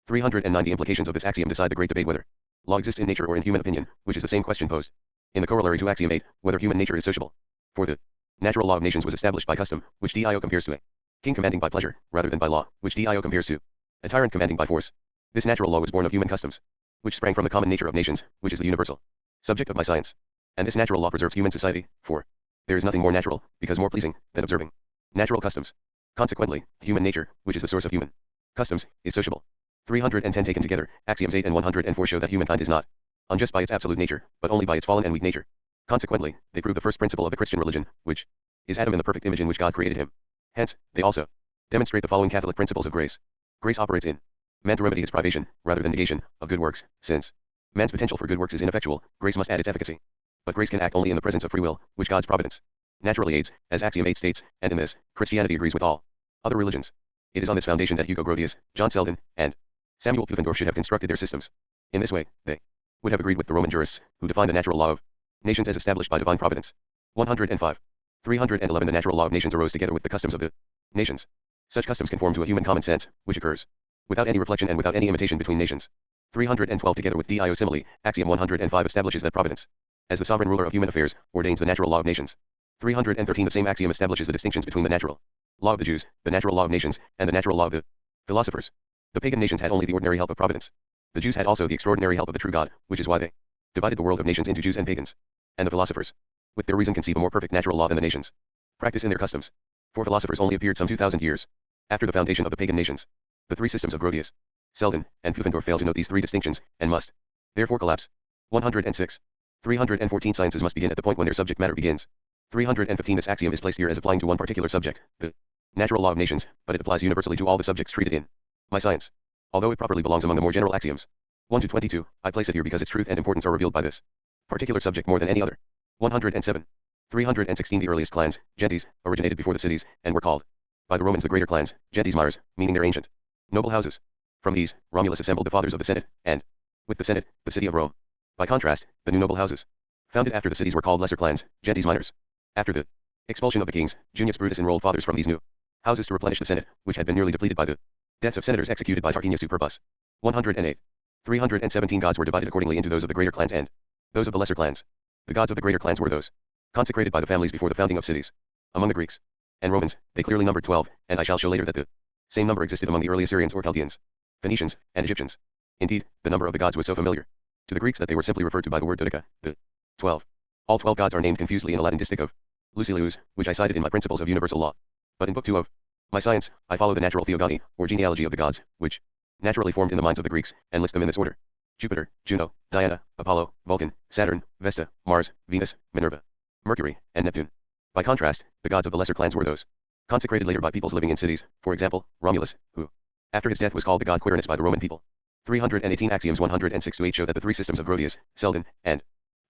309 The implications of this axiom decide the great debate whether law exists in nature or in human opinion, which is the same question posed in the corollary to axiom 8, whether human nature is sociable. For the natural law of nations was established by custom, which Dio compares to a king commanding by pleasure, rather than by law, which Dio compares to a tyrant commanding by force. This natural law was born of human customs, which sprang from the common nature of nations, which is the universal subject of my science. And this natural law preserves human society, for there is nothing more natural, because more pleasing, than observing natural customs. Consequently, human nature, which is the source of human customs, is sociable. 310 Taken together, axioms 8 and 104 show that humankind is not unjust by its absolute nature, but only by its fallen and weak nature. Consequently, they prove the first principle of the Christian religion, which is Adam in the perfect image in which God created him. Hence, they also demonstrate the following Catholic principles of grace. Grace operates in man to remedy his privation, rather than negation, of good works. Since man's potential for good works is ineffectual, grace must add its efficacy. But grace can act only in the presence of free will, which God's providence naturally aids, as axiom 8 states, and in this, Christianity agrees with all other religions. It is on this foundation that Hugo Grotius, John Selden, and Samuel Pufendorf should have constructed their systems. In this way, they would have agreed with the Roman jurists, who define the natural law of nations as established by divine providence. 105. 311 The natural law of nations arose together with the customs of the nations. Such customs conform to a human common sense, which occurs without any reflection and without any imitation between nations. 312 Together with Dio simile, axiom 105 establishes that providence, as the sovereign ruler of human affairs, ordains the natural law of nations. 313 The same axiom establishes the distinctions between the natural law of the Jews, the natural law of nations, and the natural law of the philosophers. The pagan nations had only the ordinary help of providence. The Jews had also the extraordinary help of the true God, which is why they divided the world of nations into Jews and pagans. And the philosophers, with their reason, conceive a more perfect natural law than the nations practice in their customs. For philosophers only appeared some 2,000 years after the foundation of the pagan nations. The three systems of Grotius, Selden, and Pufendorf fail to note these three distinctions, and must therefore collapse. 106. 314 Sciences must begin at the point when their subject matter begins. 315 This axiom is placed here as applying to one particular subject, the natural law of nations, but it applies universally to all the subjects treated in my science, although it properly belongs among the more general axioms. 1 to 22, I place it here because its truth and importance are revealed by this particular subject more than any other. 107. 316 The earliest clans, gentes, originated before the cities, and were called by the Romans the greater clans, gentes mires, meaning their ancient noble houses. From these, Romulus assembled the fathers of the Senate, and, with the Senate, the city of Rome. By contrast, the new noble houses, founded after the cities, were called lesser clans, gentes minors. After the expulsion of the kings, Junius Brutus enrolled fathers from these new houses to replenish the Senate, which had been nearly depleted by the deaths of senators executed by Tarquinius Superbus. 108. 317 Gods were divided accordingly into those of the greater clans and those of the lesser clans. The gods of the greater clans were those consecrated by the families before the founding of cities. Among the Greeks and Romans, they clearly numbered 12, and I shall show later that the same number existed among the early Assyrians or Chaldeans, Phoenicians, and Egyptians. Indeed, the number of the gods was so familiar to the Greeks that they were simply referred to by the word Dodeca, the 12. All 12 gods are named confusedly in a Latin distich of Lucilius, which I cited in my Principles of Universal Law. But in Book 2 of my science, I follow the natural theogony, or genealogy of the gods, which naturally formed in the minds of the Greeks, and list them in this order: Jupiter, Juno, Diana, Apollo, Vulcan, Saturn, Vesta, Mars, Venus, Minerva, Mercury, and Neptune. By contrast, the gods of the lesser clans were those consecrated later by peoples living in cities, for example, Romulus, who, after his death, was called the god Quirinus by the Roman people. 318 Axioms 106 to 8 show that the three systems of Grotius, Selden, and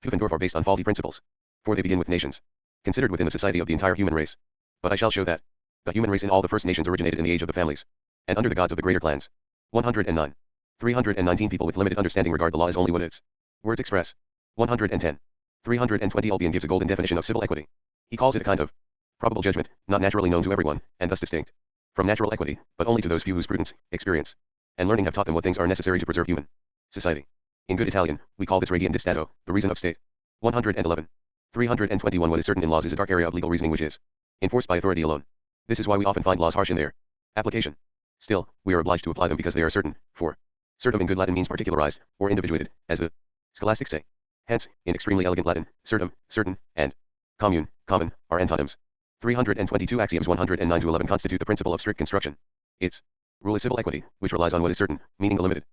Pufendorf are based on faulty principles, for they begin with nations, considered within the society of the entire human race. But I shall show that the human race in all the first nations originated in the age of the families, and under the gods of the greater clans. 109. 319 People with limited understanding regard the law as only what its words express. 110. 320 Ulpian gives a golden definition of civil equity. He calls it a kind of probable judgment, not naturally known to everyone, and thus distinct from natural equity, but only to those few whose prudence, experience, and learning have taught them what things are necessary to preserve human society. In good Italian, we call this radiant di stato, the reason of state. 111. 321 What is certain in laws is a dark area of legal reasoning which is enforced by authority alone. This is why we often find laws harsh in their application. Still, we are obliged to apply them because they are certain, for certum in good Latin means particularized, or individuated, as the scholastics say. Hence, in extremely elegant Latin, certum, certain, and commune, common, are antonyms. 322 Axioms 109 to 11 constitute the principle of strict construction. Its rule is civil equity, which relies on what is certain, meaning a limited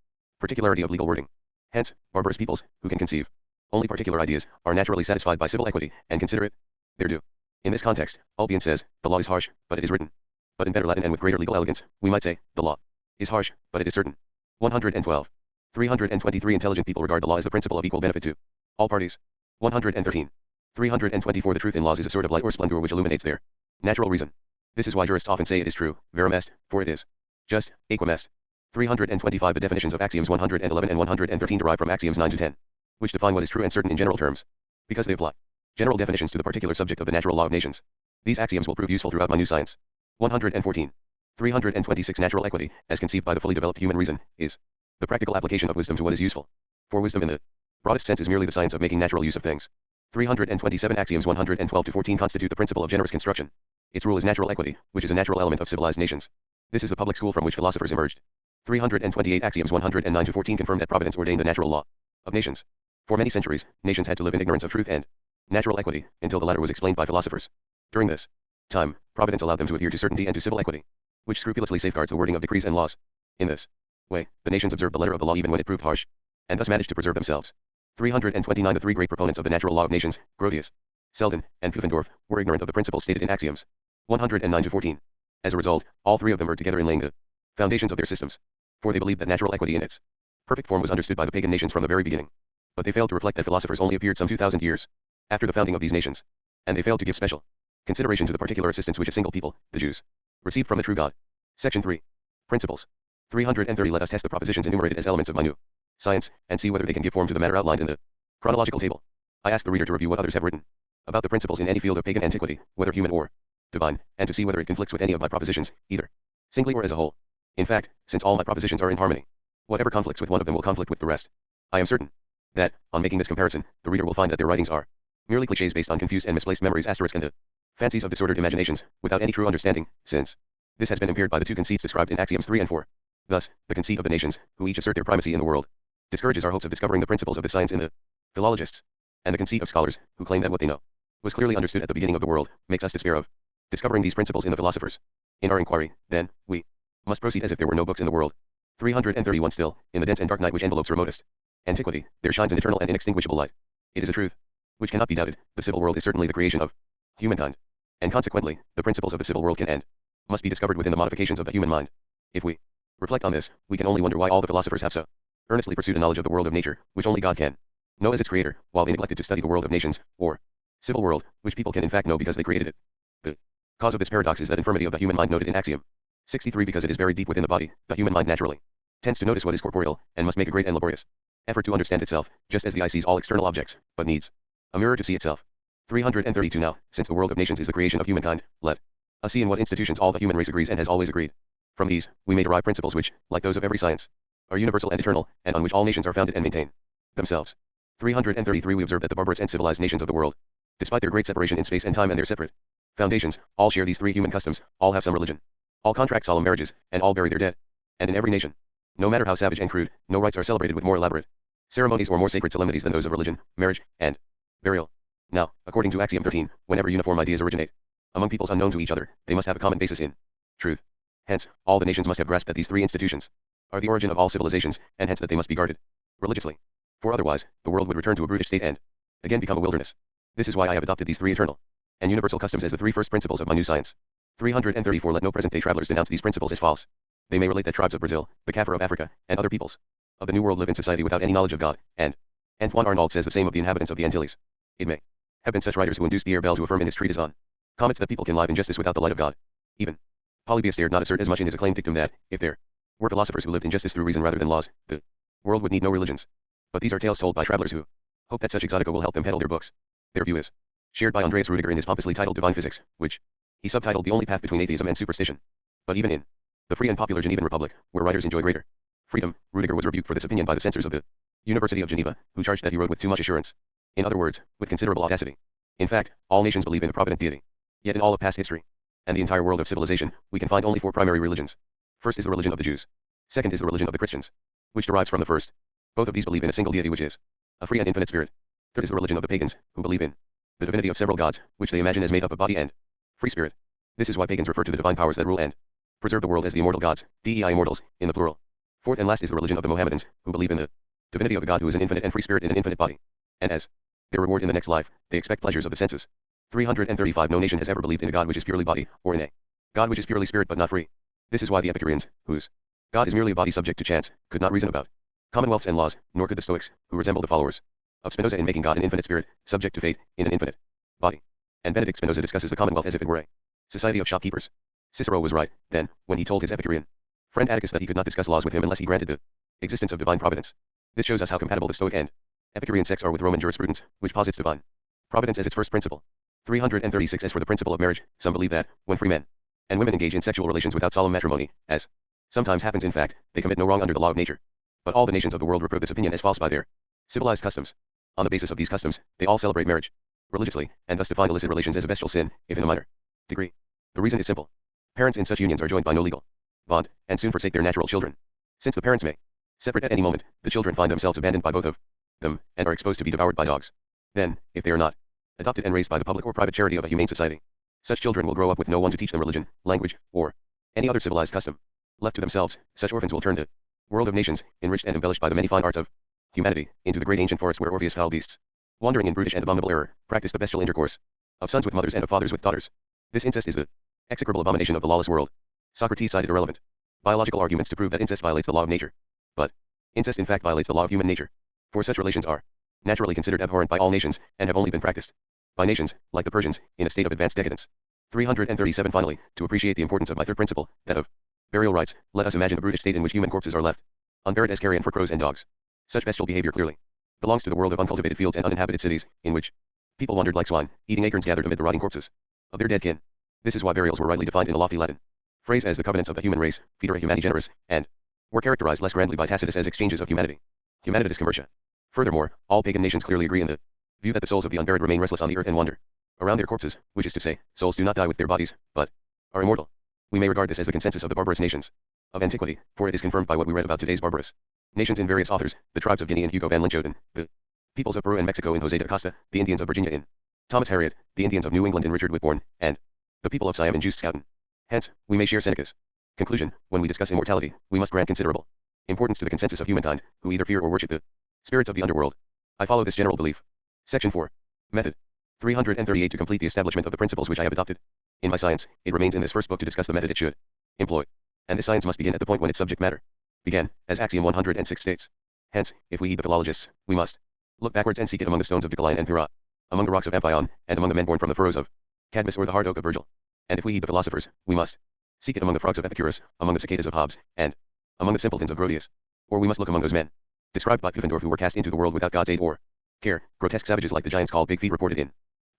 particularity of legal wording. Hence, barbarous peoples, who can conceive only particular ideas, are naturally satisfied by civil equity, and consider it their due. In this context, Ulpian says, the law is harsh, but it is written. But in better Latin and with greater legal elegance, we might say, the law is harsh, but it is certain. 112. 323 Intelligent people regard the law as the principle of equal benefit to all parties. 113. 324 The truth in laws is a sort of light or splendor which illuminates their natural reason. This is why jurists often say it is true, verum est, for it is just, aequam est. 325 The definitions of axioms 111 and 113 derive from axioms 9 to 10, which define what is true and certain in general terms, because they apply general definitions to the particular subject of the natural law of nations. These axioms will prove useful throughout my new science. 114. 326 Natural equity, as conceived by the fully developed human reason, is the practical application of wisdom to what is useful. For wisdom in the broadest sense is merely the science of making natural use of things. 327 Axioms 112 to 14 constitute the principle of generous construction. Its rule is natural equity, which is a natural element of civilized nations. This is the public school from which philosophers emerged. 328 Axioms 109 to 14 confirm that Providence ordained the natural law of nations. For many centuries, nations had to live in ignorance of truth and natural equity, until the latter was explained by philosophers. During this time, Providence allowed them to adhere to certainty and to civil equity, which scrupulously safeguards the wording of decrees and laws. In this way, the nations observed the letter of the law even when it proved harsh, and thus managed to preserve themselves. 329 The three great proponents of the natural law of nations, Grotius, Selden, and Pufendorf, were ignorant of the principles stated in Axioms 109 to 14. As a result, all three of them were together in laying the foundations of their systems, for they believed that natural equity in its perfect form was understood by the pagan nations from the very beginning. But they failed to reflect that philosophers only appeared some 2,000 years after the founding of these nations, and they failed to give special consideration to the particular assistance which a single people, the Jews, received from the true God. Section 3. Principles. 330 Let us test the propositions enumerated as elements of my new science, and see whether they can give form to the matter outlined in the chronological table. I ask the reader to review what others have written about the principles in any field of pagan antiquity, whether human or divine, and to see whether it conflicts with any of my propositions, either singly or as a whole. In fact, since all my propositions are in harmony, whatever conflicts with one of them will conflict with the rest. I am certain that, on making this comparison, the reader will find that their writings are merely clichés based on confused and misplaced memories * and the fancies of disordered imaginations, without any true understanding, since this has been impaired by the two conceits described in Axioms 3 and 4. Thus, the conceit of the nations, who each assert their primacy in the world, discourages our hopes of discovering the principles of the science in the philologists, and the conceit of scholars, who claim that what they know was clearly understood at the beginning of the world, makes us despair of discovering these principles in the philosophers. In our inquiry, then, we must proceed as if there were no books in the world. 331 Still, in the dense and dark night which envelopes remotest antiquity, there shines an eternal and inextinguishable light. It is a truth which cannot be doubted. The civil world is certainly the creation of humankind, and consequently, the principles of the civil world can and must be discovered within the modifications of the human mind. If we reflect on this, we can only wonder why all the philosophers have so earnestly pursued a knowledge of the world of nature, which only God can know as its creator, while they neglected to study the world of nations, or civil world, which people can in fact know because they created it. The cause of this paradox is that infirmity of the human mind noted in Axiom 63 because it is buried deep within the body. The human mind naturally tends to notice what is corporeal, and must make a great and laborious effort to understand itself, just as the eye sees all external objects, but needs a mirror to see itself. 332 Now, since the world of nations is the creation of humankind, let us see in what institutions all the human race agrees and has always agreed. From these, we may derive principles which, like those of every science, are universal and eternal, and on which all nations are founded and maintain themselves. 333 We observe that the barbarous and civilized nations of the world, despite their great separation in space and time and their separate foundations, all share these three human customs, all have some religion, all contract solemn marriages, and all bury their dead. And in every nation, no matter how savage and crude, no rites are celebrated with more elaborate ceremonies or more sacred solemnities than those of religion, marriage, and burial. Now, according to Axiom 13, whenever uniform ideas originate among peoples unknown to each other, they must have a common basis in truth. Hence, all the nations must have grasped that these three institutions are the origin of all civilizations, and hence that they must be guarded religiously. For otherwise, the world would return to a brutish state and again become a wilderness. This is why I have adopted these three eternal and universal customs as the three first principles of my new science. 334 Let no present-day travelers denounce these principles as false. They may relate that tribes of Brazil, the Kaffir of Africa, and other peoples of the New World live in society without any knowledge of God, and Antoine Arnauld says the same of the inhabitants of the Antilles. It may have been such writers who induced Pierre Bell to affirm in his treatise on comets that people can live in justice without the light of God. Even Polybius dared not assert as much in his acclaimed dictum that, if there were philosophers who lived in justice through reason rather than laws, the world would need no religions. But these are tales told by travelers who hope that such exotica will help them peddle their books. Their view is shared by Andreas Rudiger in his pompously titled Divine Physics, which he subtitled The Only Path Between Atheism and Superstition. But even in the free and popular Genevan Republic, where writers enjoy greater freedom, Rudiger was rebuked for this opinion by the censors of the University of Geneva, who charged that he wrote with too much assurance. In other words, with considerable audacity. In fact, all nations believe in a provident deity. Yet in all of past history, and the entire world of civilization, we can find only four primary religions. First is the religion of the Jews. Second is the religion of the Christians, which derives from the first. Both of these believe in a single deity which is a free and infinite spirit. Third is the religion of the pagans, who believe in the divinity of several gods, which they imagine as made up of body and free spirit. This is why pagans refer to the divine powers that rule and preserve the world as the immortal gods, dei immortals, in the plural. Fourth and last is the religion of the Mohammedans, who believe in the divinity of a God who is an infinite and free spirit in an infinite body. And as their reward in the next life, they expect pleasures of the senses. 335 No nation has ever believed in a God which is purely body, or in a God which is purely spirit but not free. This is why the Epicureans, whose God is merely a body subject to chance, could not reason about commonwealths and laws, nor could the Stoics, who resemble the followers of Spinoza in making God an infinite spirit, subject to fate, in an infinite body. And Benedict Spinoza discusses the commonwealth as if it were a society of shopkeepers. Cicero was right, then, when he told his Epicurean friend Atticus that he could not discuss laws with him unless he granted the existence of divine providence. This shows us how compatible the Stoic and Epicurean sects are with Roman jurisprudence, which posits divine providence as its first principle. 336. As for the principle of marriage, some believe that, when free men and women engage in sexual relations without solemn matrimony, as sometimes happens in fact, they commit no wrong under the law of nature. But all the nations of the world reprove this opinion as false by their civilized customs. On the basis of these customs, they all celebrate marriage religiously, and thus define illicit relations as a bestial sin, if in a minor degree. The reason is simple. Parents in such unions are joined by no legal bond, and soon forsake their natural children. Since the parents may separate at any moment, the children find themselves abandoned by both of them, and are exposed to be devoured by dogs. Then, if they are not adopted and raised by the public or private charity of a humane society, such children will grow up with no one to teach them religion, language, or any other civilized custom. Left to themselves, such orphans will turn to world of nations, enriched and embellished by the many fine arts of humanity, into the great ancient forest where Orpheus foul beasts, wandering in brutish and abominable error, practice the bestial intercourse of sons with mothers and of fathers with daughters. This incest is the execrable abomination of the lawless world. Socrates cited irrelevant biological arguments to prove that incest violates the law of nature. But incest in fact violates the law of human nature. For such relations are naturally considered abhorrent by all nations, and have only been practiced by nations, like the Persians, in a state of advanced decadence. 337. Finally, to appreciate the importance of my third principle, that of burial rites, let us imagine a brutish state in which human corpses are left unburied as carrion for crows and dogs. Such bestial behavior clearly belongs to the world of uncultivated fields and uninhabited cities, in which people wandered like swine, eating acorns gathered amid the rotting corpses of their dead kin. This is why burials were rightly defined in a lofty Latin phrase as the covenants of the human race, fidere humani generis, and were characterized less grandly by Tacitus as exchanges of humanity, humanitatis convertia. Furthermore, all pagan nations clearly agree in the view that the souls of the unburied remain restless on the earth and wander around their corpses, which is to say, souls do not die with their bodies, but are immortal. We may regard this as the consensus of the barbarous nations of antiquity, for it is confirmed by what we read about today's barbarous nations in various authors, the tribes of Guinea in Hugo van Linchoten, the peoples of Peru and Mexico in Jose de Acosta, the Indians of Virginia in Thomas Harriot, the Indians of New England in Richard Whitbourne, and the people of Siam in Juste Scouten. Hence, we may share Seneca's conclusion: when we discuss immortality, we must grant considerable importance to the consensus of humankind, who either fear or worship the spirits of the underworld. I follow this general belief. Section 4. Method. 338. To complete the establishment of the principles which I have adopted in my science, it remains in this first book to discuss the method it should employ. And this science must begin at the point when its subject matter began, as Axiom 106 states. Hence, if we heed the philologists, we must look backwards and seek it among the stones of Decaline and Pyrrha, among the rocks of Amphion, and among the men born from the furrows of Cadmus or the hard oak of Virgil. And if we heed the philosophers, we must seek it among the frogs of Epicurus, among the cicadas of Hobbes, and among the simpletons of Grotius. Or we must look among those men described by Pufendorf who were cast into the world without God's aid or care, grotesque savages like the giants called Big Feet reported in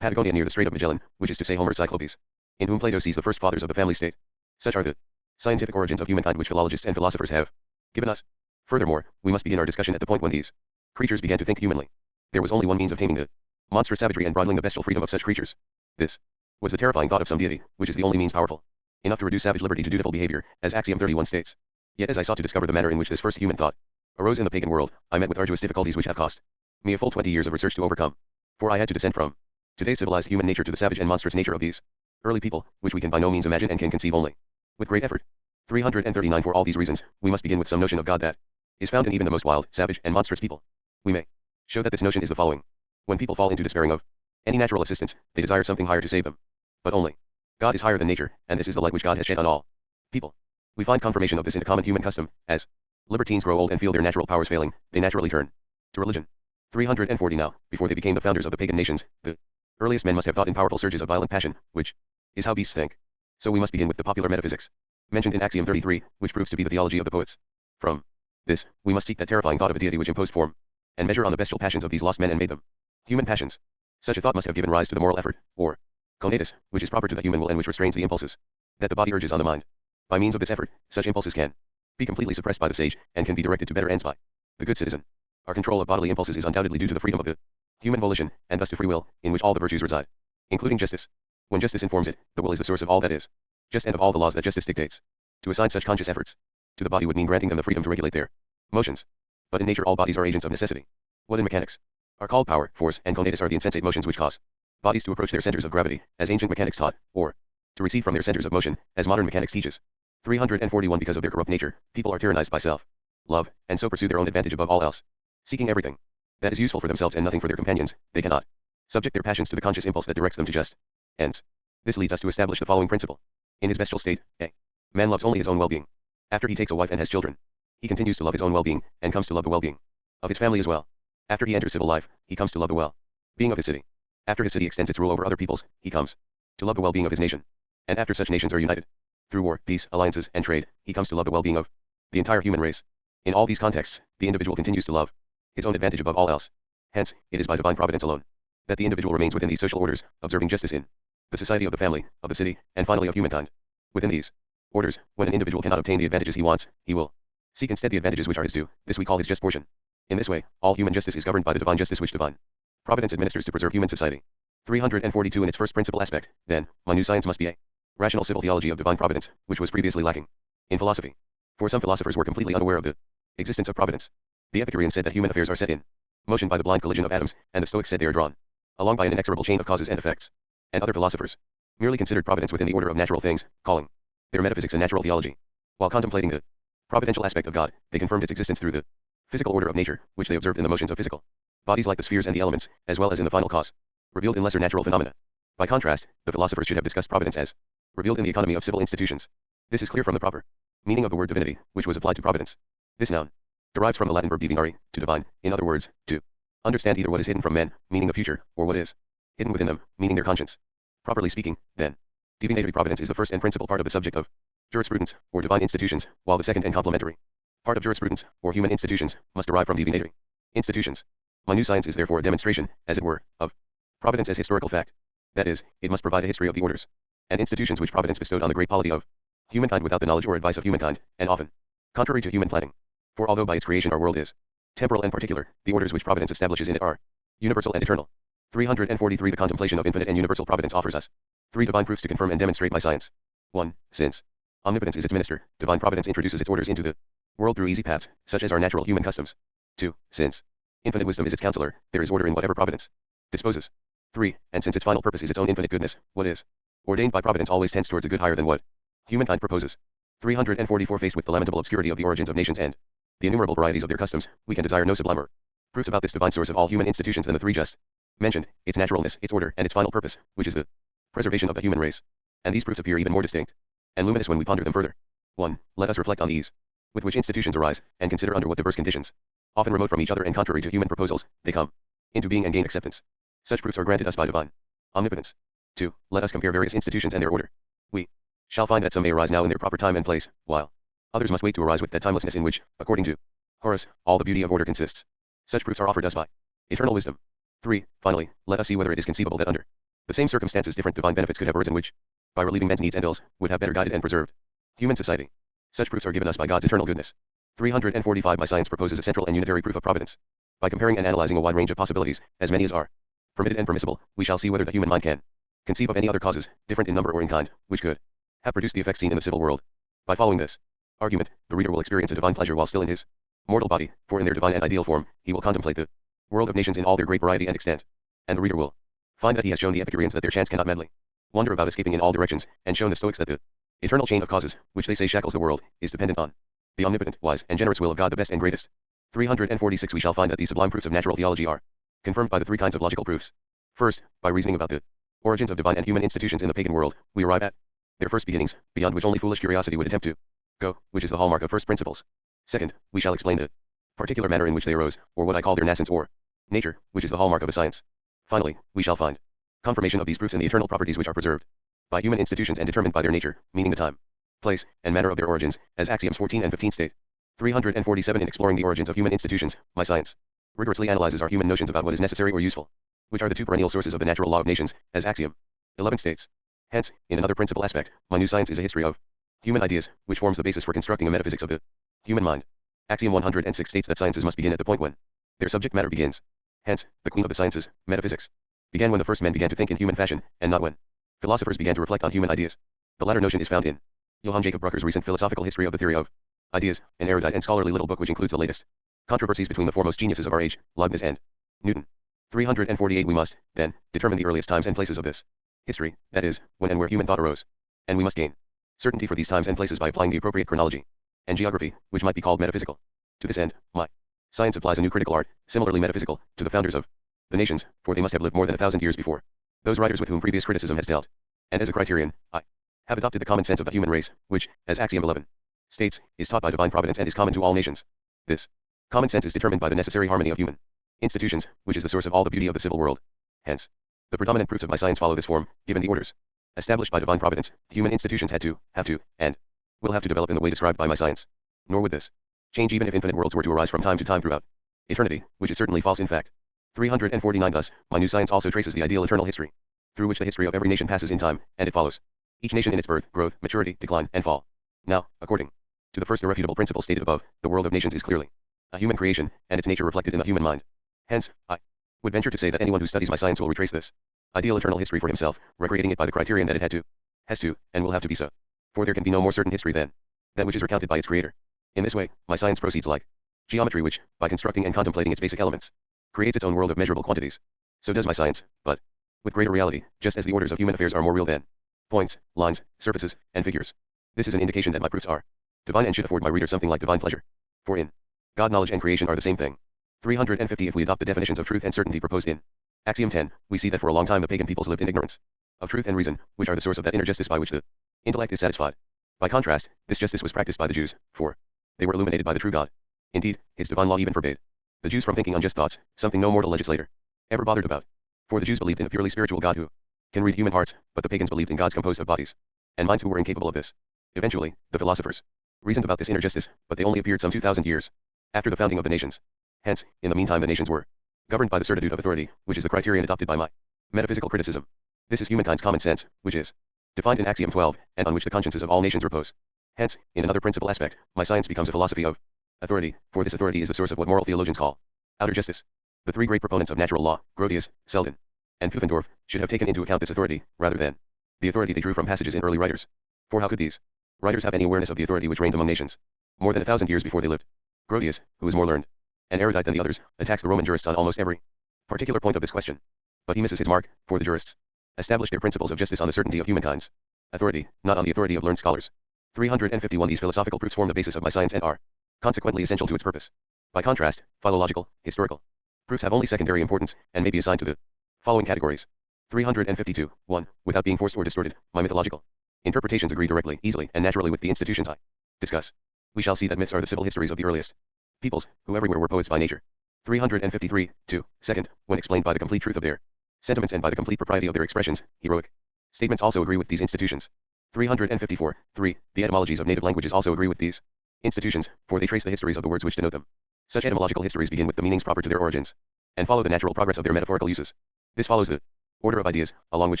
Patagonia near the Strait of Magellan, which is to say Homer's Cyclopes, in whom Plato sees the first fathers of the family state. Such are the scientific origins of humankind which philologists and philosophers have given us. Furthermore, we must begin our discussion at the point when these creatures began to think humanly. There was only one means of taming the monstrous savagery and bridling the bestial freedom of such creatures. This was the terrifying thought of some deity, which is the only means powerful enough to reduce savage liberty to dutiful behavior, as Axiom 31 states. Yet as I sought to discover the manner in which this first human thought arose in the pagan world, I met with arduous difficulties which have cost me a full 20 years of research to overcome. For I had to descend from today's civilized human nature to the savage and monstrous nature of these early people, which we can by no means imagine and can conceive only with great effort. 339. For all these reasons, we must begin with some notion of God that is found in even the most wild, savage, and monstrous people. We may show that this notion is the following. When people fall into despairing of any natural assistance, they desire something higher to save them. But only God is higher than nature, and this is the light which God has shed on all people. We find confirmation of this in a common human custom, as libertines grow old and feel their natural powers failing, they naturally turn to religion. 340. Now, before they became the founders of the pagan nations, the earliest men must have thought in powerful surges of violent passion, which is how beasts think. So we must begin with the popular metaphysics mentioned in Axiom 33, which proves to be the theology of the poets. From this, we must seek that terrifying thought of a deity which imposed form and measure on the bestial passions of these lost men and made them human passions. Such a thought must have given rise to the moral effort, or conatus, which is proper to the human will and which restrains the impulses that the body urges on the mind. By means of this effort, such impulses can be completely suppressed by the sage, and can be directed to better ends by the good citizen. Our control of bodily impulses is undoubtedly due to the freedom of the human volition, and thus to free will, in which all the virtues reside, including justice. When justice informs it, the will is the source of all that is just and of all the laws that justice dictates. To assign such conscious efforts to the body would mean granting them the freedom to regulate their motions. But in nature all bodies are agents of necessity. What in mechanics are called power, force, and conatus are the insensate motions which cause bodies to approach their centers of gravity, as ancient mechanics taught, or to recede from their centers of motion, as modern mechanics teaches. 341. Because of their corrupt nature, people are tyrannized by self-love, and so pursue their own advantage above all else. Seeking everything that is useful for themselves and nothing for their companions, they cannot subject their passions to the conscious impulse that directs them to just ends. This leads us to establish the following principle. In his bestial state, a man loves only his own well-being. After he takes a wife and has children, He continues to love his own well-being, and comes to love the well-being of his family as well. After he enters civil life, he comes to love the well-being of his city. After his city extends its rule over other peoples, he comes to love the well-being of his nation. And after such nations are united through war, peace, alliances, and trade, he comes to love the well-being of the entire human race. In all these contexts, the individual continues to love his own advantage above all else. Hence, it is by divine providence alone that the individual remains within these social orders, observing justice in the society of the family, of the city, and finally of humankind. Within these orders, when an individual cannot obtain the advantages he wants, he will seek instead the advantages which are his due. This we call his just portion. In this way, all human justice is governed by the divine justice which divine providence administers to preserve human society. 342 In its first principal aspect, then, my new science must be a rational civil theology of divine providence, which was previously lacking in philosophy. For some philosophers were completely unaware of the existence of providence. The Epicureans said that human affairs are set in motion by the blind collision of atoms, and the Stoics said they are drawn along by an inexorable chain of causes and effects. And other philosophers merely considered providence within the order of natural things, calling their metaphysics and natural theology. While contemplating the providential aspect of God, they confirmed its existence through the physical order of nature, which they observed in the motions of physical bodies like the spheres and the elements, as well as in the final cause, revealed in lesser natural phenomena. By contrast, the philosophers should have discussed providence as revealed in the economy of civil institutions. This is clear from the proper meaning of the word divinity, which was applied to providence. This noun derives from the Latin verb divinare, to divine, in other words, to understand either what is hidden from men, meaning the future, or what is hidden within them, meaning their conscience. Properly speaking, then, divinatory providence is the first and principal part of the subject of jurisprudence, or divine institutions, while the second and complementary part of jurisprudence, or human institutions, must derive from divinatory institutions. My new science is therefore a demonstration, as it were, of providence as historical fact. That is, it must provide a history of the orders and institutions which providence bestowed on the great polity of humankind without the knowledge or advice of humankind, and often contrary to human planning. For although by its creation our world is temporal and particular, the orders which providence establishes in it are universal and eternal. 343 The contemplation of infinite and universal providence offers us three divine proofs to confirm and demonstrate my science. 1. Since omnipotence is its minister, divine providence introduces its orders into the world through easy paths, such as our natural human customs. 2. Since infinite wisdom is its counselor, there is order in whatever providence disposes. 3. And since its final purpose is its own infinite goodness, what is ordained by providence always tends towards a good higher than what humankind proposes. 344 Faced with the lamentable obscurity of the origins of nations and the innumerable varieties of their customs, we can desire no sublimer proofs about this divine source of all human institutions than the three just mentioned, its naturalness, its order, and its final purpose, which is the preservation of the human race. And these proofs appear even more distinct and luminous when we ponder them further. 1. Let us reflect on the ease with which institutions arise, and consider under what diverse conditions, often remote from each other and contrary to human proposals, they come into being and gain acceptance. Such proofs are granted us by divine omnipotence. 2. Let us compare various institutions and their order. We shall find that some may arise now in their proper time and place, while others must wait to arise with that timelessness in which, according to Horace, all the beauty of order consists. Such proofs are offered us by eternal wisdom. 3. Finally, let us see whether it is conceivable that under the same circumstances different divine benefits could have arisen which, by relieving men's needs and ills, would have better guided and preserved human society. Such proofs are given us by God's eternal goodness. 345 My science proposes a central and unitary proof of providence. By comparing and analyzing a wide range of possibilities, as many as are permitted and permissible, we shall see whether the human mind can conceive of any other causes, different in number or in kind, which could have produced the effects seen in the civil world. By following this argument, the reader will experience a divine pleasure while still in his mortal body, for in their divine and ideal form, he will contemplate the world of nations in all their great variety and extent. And the reader will find that he has shown the Epicureans that their chance cannot madly wander about escaping in all directions, and shown the Stoics that the eternal chain of causes, which they say shackles the world, is dependent on the omnipotent, wise, and generous will of God the best and greatest. 346 We shall find that these sublime proofs of natural theology are confirmed by the three kinds of logical proofs. First, by reasoning about the origins of divine and human institutions in the pagan world, we arrive at their first beginnings, beyond which only foolish curiosity would attempt to go, which is the hallmark of first principles. Second, we shall explain the particular manner in which they arose, or what I call their nascence or nature, which is the hallmark of a science. Finally, we shall find confirmation of these proofs in the eternal properties which are preserved by human institutions and determined by their nature, meaning the time, place, and manner of their origins, as axioms 14 and 15 state. 347 In exploring the origins of human institutions, my science rigorously analyzes our human notions about what is necessary or useful, which are the two perennial sources of the natural law of nations, as axiom 11 states. Hence, in another principal aspect, my new science is a history of human ideas, which forms the basis for constructing a metaphysics of the human mind. Axiom 106 states that sciences must begin at the point when their subject matter begins. Hence, the queen of the sciences, metaphysics, began when the first men began to think in human fashion, and not when philosophers began to reflect on human ideas. The latter notion is found in Johann Jacob Brucker's recent philosophical history of the theory of ideas, an erudite and scholarly little book which includes the latest controversies between the foremost geniuses of our age, Leibniz and Newton. 348 We must, then, determine the earliest times and places of this history, that is, when and where human thought arose. And we must gain certainty for these times and places by applying the appropriate chronology and geography, which might be called metaphysical. To this end, my science applies a new critical art, similarly metaphysical, to the founders of the nations, for they must have lived more than 1,000 years before those writers with whom previous criticism has dealt. And as a criterion, I have adopted the common sense of the human race, which, as axiom 11 states, is taught by divine providence and is common to all nations. This common sense is determined by the necessary harmony of human institutions, which is the source of all the beauty of the civil world. Hence, the predominant proofs of my science follow this form, given the orders established by divine providence, human institutions have to, and will have to develop in the way described by my science. Nor would this change even if infinite worlds were to arise from time to time throughout eternity, which is certainly false in fact. 349 Thus, my new science also traces the ideal eternal history, through which the history of every nation passes in time, and it follows each nation in its birth, growth, maturity, decline, and fall. Now, according to the first irrefutable principle stated above, the world of nations is clearly a human creation, and its nature reflected in the human mind. Hence, I would venture to say that anyone who studies my science will retrace this ideal eternal history for himself, recreating it by the criterion that it has to, and will have to be so. For there can be no more certain history than that which is recounted by its creator. In this way, my science proceeds like geometry which, by constructing and contemplating its basic elements, creates its own world of measurable quantities. So does my science, but with greater reality, just as the orders of human affairs are more real than points, lines, surfaces, and figures. This is an indication that my proofs are divine and should afford my reader something like divine pleasure. For in God knowledge and creation are the same thing. 350 If we adopt the definitions of truth and certainty proposed in Axiom 10, we see that for a long time the pagan peoples lived in ignorance of truth and reason, which are the source of that inner justice by which the intellect is satisfied. By contrast, this justice was practiced by the Jews, for they were illuminated by the true God. Indeed, his divine law even forbade the Jews from thinking unjust thoughts, something no mortal legislator ever bothered about. For the Jews believed in a purely spiritual God who can read human hearts, but the pagans believed in gods composed of bodies and minds who were incapable of this. Eventually, the philosophers reasoned about this inner justice, but they only appeared some 2,000 years after the founding of the nations. Hence, in the meantime the nations were governed by the certitude of authority, which is the criterion adopted by my metaphysical criticism. This is humankind's common sense, which is defined in Axiom 12, and on which the consciences of all nations repose. Hence, in another principal aspect, my science becomes a philosophy of authority, for this authority is the source of what moral theologians call outer justice. The three great proponents of natural law, Grotius, Selden, and Pufendorf, should have taken into account this authority, rather than the authority they drew from passages in early writers. For how could these writers have any awareness of the authority which reigned among nations more than 1,000 years before they lived? Grotius, who is more learned and erudite than the others, attacks the Roman jurists on almost every particular point of this question. But he misses his mark, for the jurists established their principles of justice on the certainty of humankind's authority, not on the authority of learned scholars. 351 These philosophical proofs form the basis of my science and are consequently essential to its purpose. By contrast, philological, historical proofs have only secondary importance, and may be assigned to the following categories. 352. 1. Without being forced or distorted, my mythological interpretations agree directly, easily, and naturally with the institutions I discuss. We shall see that myths are the civil histories of the earliest peoples, who everywhere were poets by nature. 353. 2. Second, when explained by the complete truth of their sentiments and by the complete propriety of their expressions, heroic statements also agree with these institutions. 354. 3. The etymologies of native languages also agree with these institutions, for they trace the histories of the words which denote them. Such etymological histories begin with the meanings proper to their origins, and follow the natural progress of their metaphorical uses. This follows the order of ideas, along which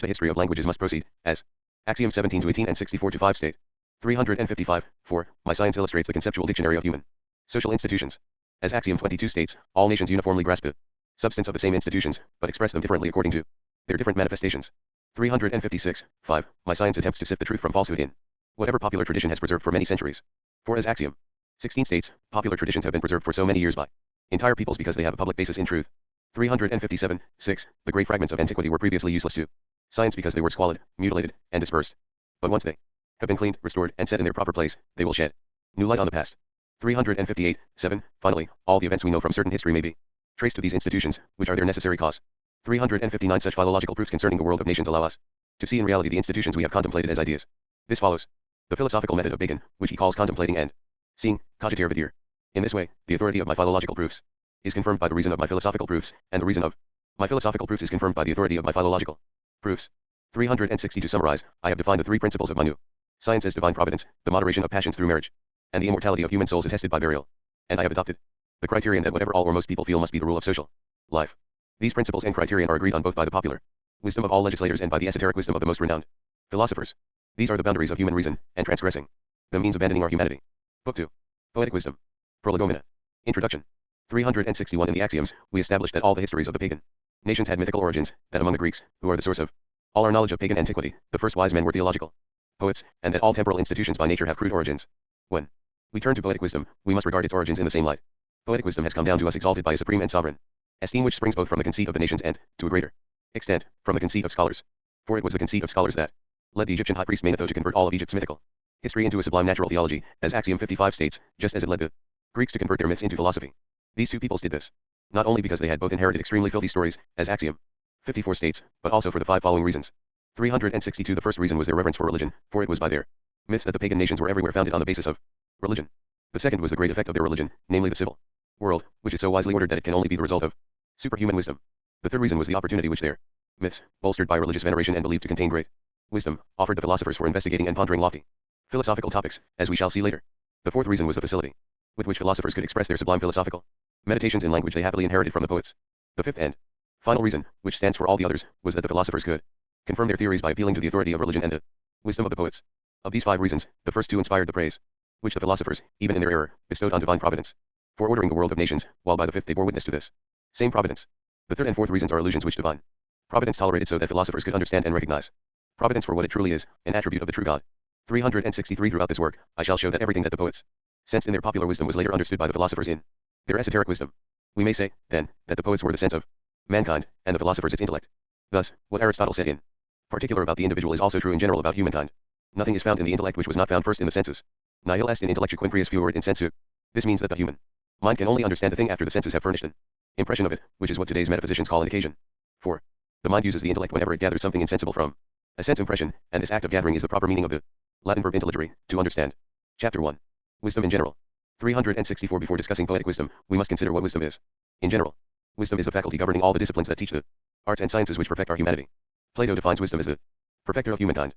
the history of languages must proceed, as Axiom 17-18 and 64-5 state. 355. 4. My science illustrates the conceptual dictionary of human social institutions. As Axiom 22 states, all nations uniformly grasp the substance of the same institutions, but express them differently according to their different manifestations. 356. 5. My science attempts to sift the truth from falsehood in whatever popular tradition has preserved for many centuries. For as Axiom 16 states, popular traditions have been preserved for so many years by entire peoples because they have a public basis in truth. 357. 6. The great fragments of antiquity were previously useless to science because they were squalid, mutilated, and dispersed. But once they have been cleaned, restored, and set in their proper place, they will shed new light on the past. 358. 7. Finally, all the events we know from certain history may be traced to these institutions, which are their necessary cause. 359. Such philological proofs concerning the world of nations allow us to see in reality the institutions we have contemplated as ideas. This follows the philosophical method of Bacon, which he calls contemplating and seeing, cogitare videre. In this way, the authority of my philological proofs is confirmed by the reason of my philosophical proofs, and the reason of my philosophical proofs is confirmed by the authority of my philological proofs. 360. To summarize, I have defined the three principles of my new science as divine providence, the moderation of passions through marriage, and the immortality of human souls attested by burial. And I have adopted the criterion that whatever all or most people feel must be the rule of social life. These principles and criterion are agreed on both by the popular wisdom of all legislators and by the esoteric wisdom of the most renowned philosophers. These are the boundaries of human reason, and transgressing them means abandoning our humanity. Book 2. Poetic Wisdom. Prolegomena. Introduction. 361. In the Axioms, we established that all the histories of the pagan nations had mythical origins, that among the Greeks, who are the source of all our knowledge of pagan antiquity, the first wise men were theological poets, and that all temporal institutions by nature have crude origins. When we turn to poetic wisdom, we must regard its origins in the same light. Poetic wisdom has come down to us exalted by a supreme and sovereign esteem which springs both from the conceit of the nations and, to a greater extent, from the conceit of scholars. For it was the conceit of scholars that led the Egyptian high priest Manetho to convert all of Egypt's mythical history into a sublime natural theology, as Axiom 55 states, just as it led the Greeks to convert their myths into philosophy. These two peoples did this, not only because they had both inherited extremely filthy stories, as Axiom 54 states, but also for the 5 following reasons. 362. The first reason was their reverence for religion, for it was by their myths that the pagan nations were everywhere founded on the basis of religion. The second was the great effect of their religion, namely the civil world, which is so wisely ordered that it can only be the result of superhuman wisdom. The third reason was the opportunity which their myths, bolstered by religious veneration and believed to contain great wisdom, offered the philosophers for investigating and pondering lofty philosophical topics, as we shall see later. The fourth reason was the facility with which philosophers could express their sublime philosophical meditations in language they happily inherited from the poets. The fifth and final reason, which stands for all the others, was that the philosophers could confirm their theories by appealing to the authority of religion and the wisdom of the poets. Of these 5 reasons, the first 2 inspired the praise which the philosophers, even in their error, bestowed on divine providence for ordering the world of nations, while by the fifth they bore witness to this same providence. The third and fourth reasons are illusions which divine providence tolerated so that philosophers could understand and recognize providence for what it truly is, an attribute of the true God. 363 Throughout this work, I shall show that everything that the poets sensed in their popular wisdom was later understood by the philosophers in their esoteric wisdom. We may say, then, that the poets were the sense of mankind, and the philosophers its intellect. Thus, what Aristotle said in particular about the individual is also true in general about humankind. Nothing is found in the intellect which was not found first in the senses. Nihil est in intellectu quimprius fuerit in sensu. This means that the human mind can only understand a thing after the senses have furnished an impression of it, which is what today's metaphysicians call an occasion. 4. The mind uses the intellect whenever it gathers something insensible from a sense impression, and this act of gathering is the proper meaning of the Latin verb intelligere, to understand. Chapter 1. Wisdom in general. 364 Before discussing poetic wisdom, we must consider what wisdom is. In general, wisdom is a faculty governing all the disciplines that teach the arts and sciences which perfect our humanity. Plato defines wisdom as the perfecter of humankind.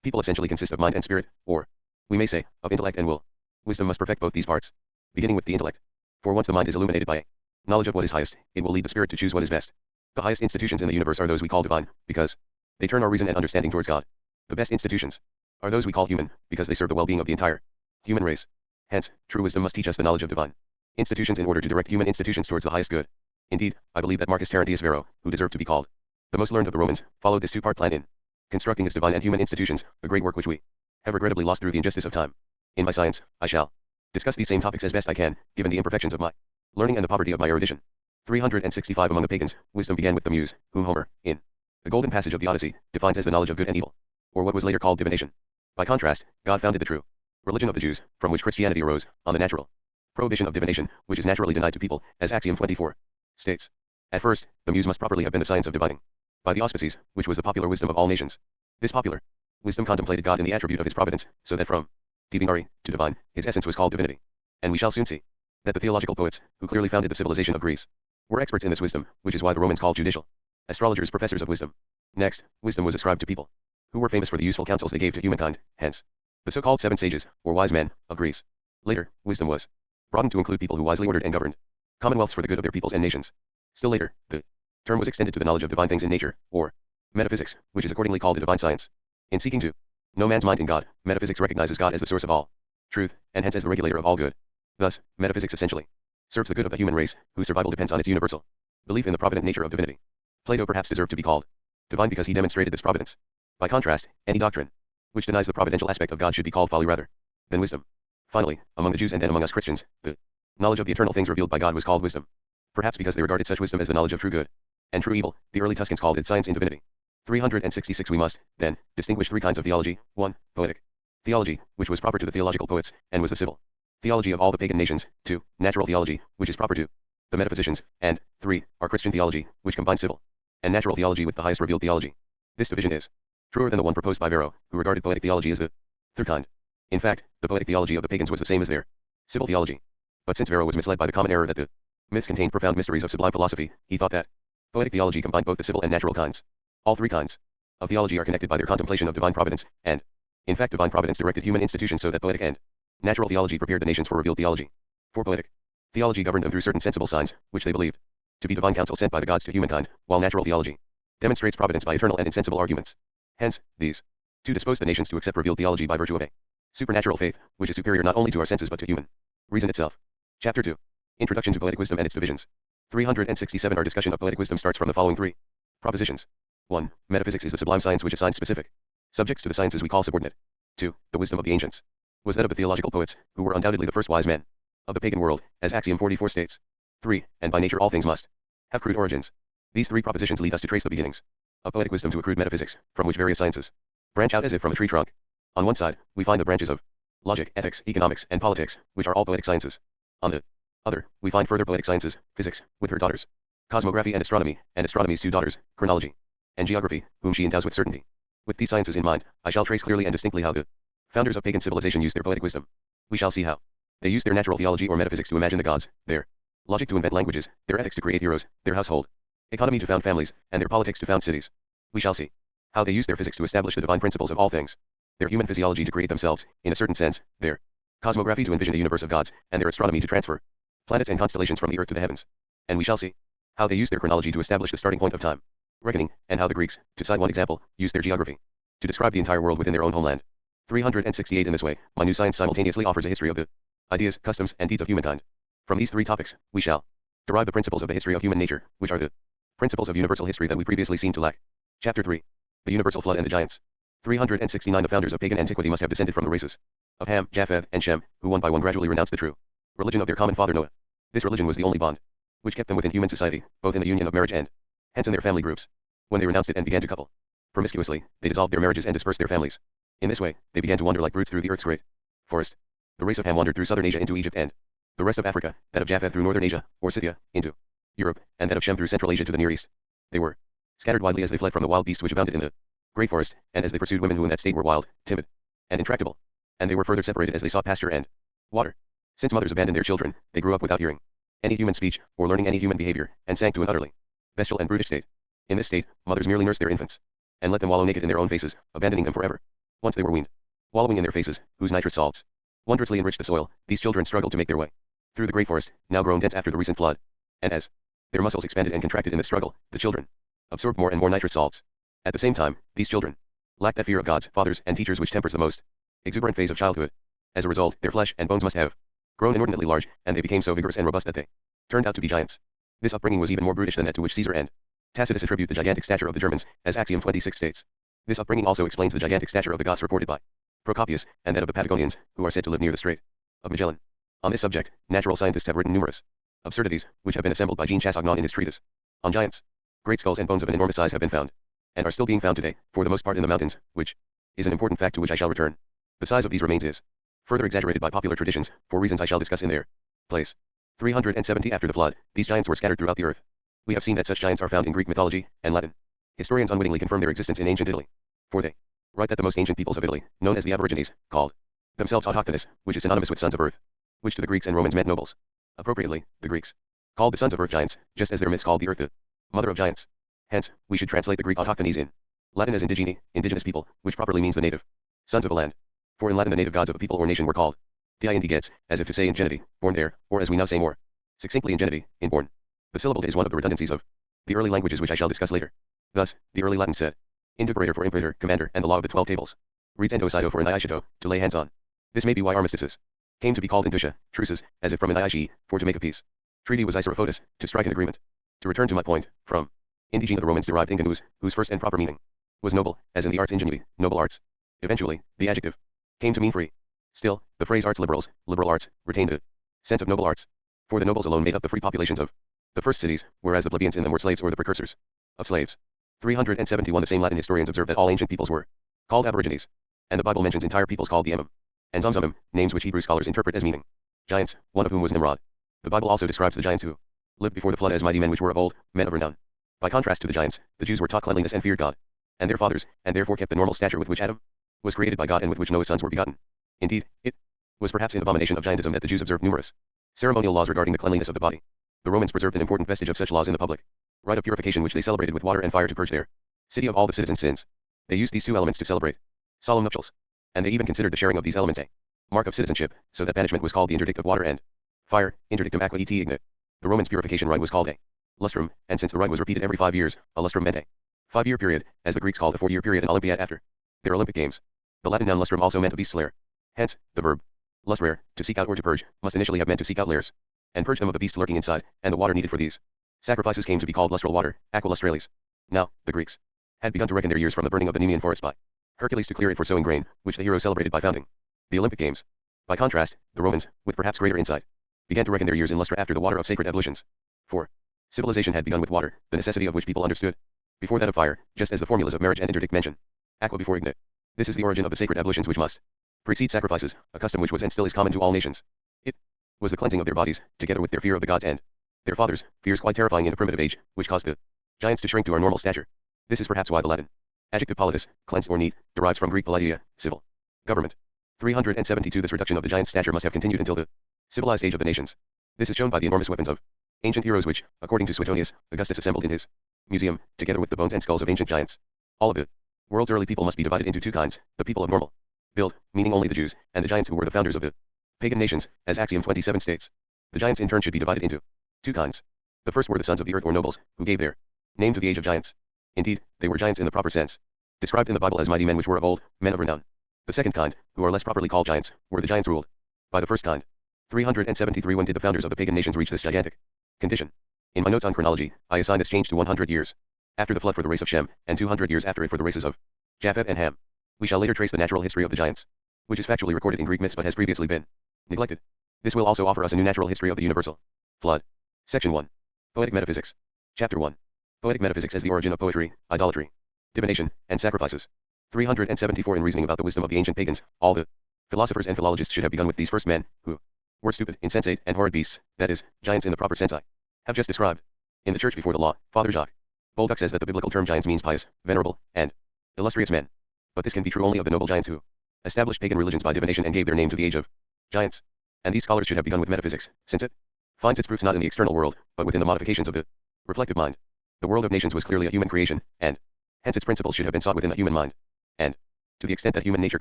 People essentially consist of mind and spirit, or, we may say, of intellect and will. Wisdom must perfect both these parts, beginning with the intellect. For once the mind is illuminated by knowledge of what is highest, it will lead the spirit to choose what is best. The highest institutions in the universe are those we call divine, because they turn our reason and understanding towards God. The best institutions are those we call human, because they serve the well-being of the entire human race. Hence, true wisdom must teach us the knowledge of divine institutions in order to direct human institutions towards the highest good. Indeed, I believe that Marcus Terentius Varro, who deserved to be called the most learned of the Romans, followed this 2-part plan in constructing his divine and human institutions, a great work which we have regrettably lost through the injustice of time. In my science, I shall discuss these same topics as best I can, given the imperfections of my learning and the poverty of my erudition. 365 Among the pagans, wisdom began with the Muse, whom Homer, in the golden passage of the Odyssey, defines as the knowledge of good and evil, or what was later called divination. By contrast, God founded the true religion of the Jews, from which Christianity arose, on the natural prohibition of divination, which is naturally denied to people, as Axiom 24 states. At first, the Muse must properly have been the science of divining by the auspices, which was the popular wisdom of all nations. This popular wisdom contemplated God in the attribute of his providence, so that from divinare to divine, his essence was called divinity. And we shall soon see that the theological poets, who clearly founded the civilization of Greece, were experts in this wisdom, which is why the Romans called judicial astrologers professors of wisdom. Next, wisdom was ascribed to people who were famous for the useful counsels they gave to humankind, hence the so-called 7 sages, or wise men, of Greece. Later, wisdom was broadened to include people who wisely ordered and governed commonwealths for the good of their peoples and nations. Still later, the term was extended to the knowledge of divine things in nature, or metaphysics, which is accordingly called a divine science. In seeking to know man's mind in God, metaphysics recognizes God as the source of all truth, and hence as the regulator of all good. Thus, metaphysics essentially serves the good of the human race, whose survival depends on its universal belief in the provident nature of divinity. Plato perhaps deserved to be called divine because he demonstrated this providence. By contrast, any doctrine which denies the providential aspect of God should be called folly rather than wisdom. Finally, among the Jews and then among us Christians, the knowledge of the eternal things revealed by God was called wisdom. Perhaps because they regarded such wisdom as the knowledge of true good and true evil, the early Tuscans called it science in divinity. 366 We must, then, distinguish 3 kinds of theology. 1. Poetic theology, which was proper to the theological poets, and was the civil theology of all the pagan nations. 2. Natural theology, which is proper to the metaphysicians, and 3. Our Christian theology, which combines civil and natural theology with the highest revealed theology. This division is truer than the one proposed by Varro, who regarded poetic theology as the third kind. In fact, the poetic theology of the pagans was the same as their civil theology. But since Varro was misled by the common error that the myths contained profound mysteries of sublime philosophy, he thought that poetic theology combined both the civil and natural kinds. All 3 kinds of theology are connected by their contemplation of divine providence, and, in fact, divine providence directed human institutions so that poetic and natural theology prepared the nations for revealed theology. For poetic theology governed them through certain sensible signs, which they believed to be divine counsel sent by the gods to humankind, while natural theology demonstrates providence by eternal and insensible arguments. Hence, these 2 disposed the nations to accept revealed theology by virtue of a supernatural faith, which is superior not only to our senses but to human reason itself. Chapter 2. Introduction to Poetic Wisdom and its divisions. 367 Our discussion of poetic wisdom starts from the following 3 propositions. 1. Metaphysics is the sublime science which assigns specific subjects to the sciences we call subordinate. 2. The wisdom of the ancients was that of the theological poets, who were undoubtedly the first wise men of the pagan world, as Axiom 44 states. 3. And by nature all things must have crude origins. These 3 propositions lead us to trace the beginnings of poetic wisdom to a crude metaphysics, from which various sciences branch out as if from a tree trunk. On one side, we find the branches of logic, ethics, economics, and politics, which are all poetic sciences. On the other, we find further poetic sciences, physics, with her daughters, cosmography and astronomy's 2 daughters, chronology, and geography, whom she endows with certainty. With these sciences in mind, I shall trace clearly and distinctly how the founders of pagan civilization used their poetic wisdom. We shall see how They used their natural theology or metaphysics to imagine the gods, their logic to invent languages, their ethics to create heroes, their household economy to found families, and their politics to found cities. We shall see how they used their physics to establish the divine principles of all things, their human physiology to create themselves, in a certain sense, their cosmography to envision a universe of gods, and their astronomy to transfer planets and constellations from the earth to the heavens. And we shall see how they used their chronology to establish the starting point of time reckoning, and how the Greeks, to cite one example, used their geography to describe the entire world within their own homeland. 368 In this way, my new science simultaneously offers a history of the ideas, customs, and deeds of humankind. From these three topics, we shall derive the principles of the history of human nature, which are the principles of universal history that we previously seemed to lack. Chapter 3. The Universal Flood and the Giants. 369 The founders of pagan antiquity must have descended from the races of Ham, Japheth, and Shem, who one by one gradually renounced the true religion of their common father Noah. This religion was the only bond which kept them within human society, both in the union of marriage and hence in their family groups. When they renounced it and began to couple promiscuously, they dissolved their marriages and dispersed their families. In this way, they began to wander like brutes through the earth's great forest. The race of Ham wandered through southern Asia into Egypt and the rest of Africa, that of Japheth through northern Asia, or Scythia, into Europe, and that of Shem through central Asia to the Near East. They were scattered widely as they fled from the wild beasts which abounded in the great forest, and as they pursued women who in that state were wild, timid, and intractable. And they were further separated as they sought pasture and water. Since mothers abandoned their children, they grew up without hearing any human speech, or learning any human behavior, and sank to an utterly bestial and brutish state. In this state, mothers merely nursed their infants, and let them wallow naked in their own faces, abandoning them forever. Once they were weaned, wallowing in their faces, whose nitrous salts wondrously enriched the soil, these children struggled to make their way through the great forest, now grown dense after the recent flood. And as their muscles expanded and contracted in the struggle, the children absorbed more and more nitrous salts. At the same time, these children lacked that fear of gods, fathers, and teachers which tempers the most exuberant phase of childhood. As a result, their flesh and bones must have grown inordinately large, and they became so vigorous and robust that they turned out to be giants. This upbringing was even more brutish than that to which Caesar and Tacitus attribute the gigantic stature of the Germans, as Axiom 26 states. This upbringing also explains the gigantic stature of the Goths reported by Procopius, and that of the Patagonians, who are said to live near the Strait of Magellan. On this subject, natural scientists have written numerous absurdities, which have been assembled by Jean Chassaignon in his treatise on giants. Great skulls and bones of an enormous size have been found, and are still being found today, for the most part in the mountains, which is an important fact to which I shall return. The size of these remains is further exaggerated by popular traditions, for reasons I shall discuss in their place. 370 After the flood, these giants were scattered throughout the earth. We have seen that such giants are found in Greek mythology and Latin. Historians unwittingly confirm their existence in ancient Italy, for they write that the most ancient peoples of Italy, known as the Aborigines, called themselves autochthonous, which is synonymous with sons of earth, which to the Greeks and Romans meant nobles. Appropriately, the Greeks called the sons of earth giants, just as their myths called the earth the mother of giants. Hence, we should translate the Greek autochthonies in Latin as indigeni, indigenous people, which properly means the native sons of a land. For in Latin the native gods of a people or nation were called dii indigetes, as if to say ingenity, born there, or as we now say more succinctly ingenity, inborn. The syllable is one of the redundancies of the early languages which I shall discuss later. Thus, the early Latin said induberator for imperator, commander, and the law of the 12 tables reads endocido for iniaciato, to lay hands on. This may be why armistices came to be called inducia, truces, as if from iniaci, for to make a peace. Treaty was isorophotis, to strike an agreement. To return to my point, from indigene the Romans derived ingenuus, whose first and proper meaning was noble, as in the arts ingenuity, noble arts. Eventually, the adjective came to mean free. Still, the phrase arts liberals, liberal arts, retained the sense of noble arts. For the nobles alone made up the free populations of the first cities, whereas the plebeians in them were slaves or the precursors of slaves. 371 The same Latin historians observe that all ancient peoples were called aborigines, and the Bible mentions entire peoples called the Emim and Zamzumim, names which Hebrew scholars interpret as meaning giants, one of whom was Nimrod. The Bible also describes the giants who lived before the flood as mighty men which were of old, men of renown. By contrast to the giants, the Jews were taught cleanliness and feared God and their fathers, and therefore kept the normal stature with which Adam was created by God and with which Noah's sons were begotten. Indeed, it was perhaps in abomination of giantism that the Jews observed numerous ceremonial laws regarding the cleanliness of the body. The Romans preserved an important vestige of such laws in the public rite of purification, which they celebrated with water and fire to purge their city of all the citizens' sins. They used these two elements to celebrate solemn nuptials, and they even considered the sharing of these elements a mark of citizenship, so that banishment was called the interdict of water and fire, interdictum aqua et ignit. The Romans' purification rite was called a lustrum, and since the rite was repeated every 5 years, a lustrum meant a 5-year period, as the Greeks called a 4-year period an Olympiad after their Olympic games. The Latin noun lustrum also meant a beast slayer. Hence, the verb lustrare, to seek out or to purge, must initially have meant to seek out lairs, and purge them of the beasts lurking inside, and the water needed for these sacrifices came to be called lustral water, aqua lustralis. Now, the Greeks had begun to reckon their years from the burning of the Nemean forest by Hercules to clear it for sowing grain, which the hero celebrated by founding the Olympic Games. By contrast, the Romans, with perhaps greater insight, began to reckon their years in lustra after the water of sacred ablutions. For civilization had begun with water, the necessity of which people understood before that of fire, just as the formulas of marriage and interdict mention aqua before ignit. This is the origin of the sacred ablutions which must precede sacrifices, a custom which was and still is common to all nations. It was the cleansing of their bodies, together with their fear of the gods and their fathers, fears quite terrifying in a primitive age, which caused the giants to shrink to our normal stature. This is perhaps why the Latin adjective politis, cleansed or neat, derives from Greek politia, civil government. 372 This reduction of the giant's stature must have continued until the Civilized age of the nations. This is shown by the enormous weapons of ancient heroes which, according to Suetonius, Augustus assembled in his museum, together with the bones and skulls of ancient giants. All of the world's early people must be divided into two kinds, the people of normal build, meaning only the Jews, and the giants who were the founders of the pagan nations, as Axiom 27 states. The giants in turn should be divided into two kinds. The first were the sons of the earth or nobles, who gave their name to the age of giants. Indeed, they were giants in the proper sense, described in the Bible as mighty men which were of old, men of renown. The second kind, who are less properly called giants, were the giants ruled by the first kind. 373. When did the founders of the pagan nations reach this gigantic condition? In my notes on chronology, I assign this change to 100 years after the flood for the race of Shem, and 200 years after it for the races of Japheth and Ham. We shall later trace the natural history of the giants, which is factually recorded in Greek myths but has previously been neglected. This will also offer us a new natural history of the universal flood. Section 1. Poetic Metaphysics. Chapter 1. Poetic Metaphysics as the origin of poetry, idolatry, divination, and sacrifices. 374. In reasoning about the wisdom of the ancient pagans, all the philosophers and philologists should have begun with these first men, who were stupid, insensate, and horrid beasts, that is, giants in the proper sense I have just described. In the Church Before the Law, Father Jacques Bolduc says that the biblical term giants means pious, venerable, and illustrious men. But this can be true only of the noble giants who established pagan religions by divination and gave their name to the age of giants. And these scholars should have begun with metaphysics, since it finds its proofs not in the external world, but within the modifications of the reflective mind. The world of nations was clearly a human creation, and hence its principles should have been sought within the human mind. And to the extent that human nature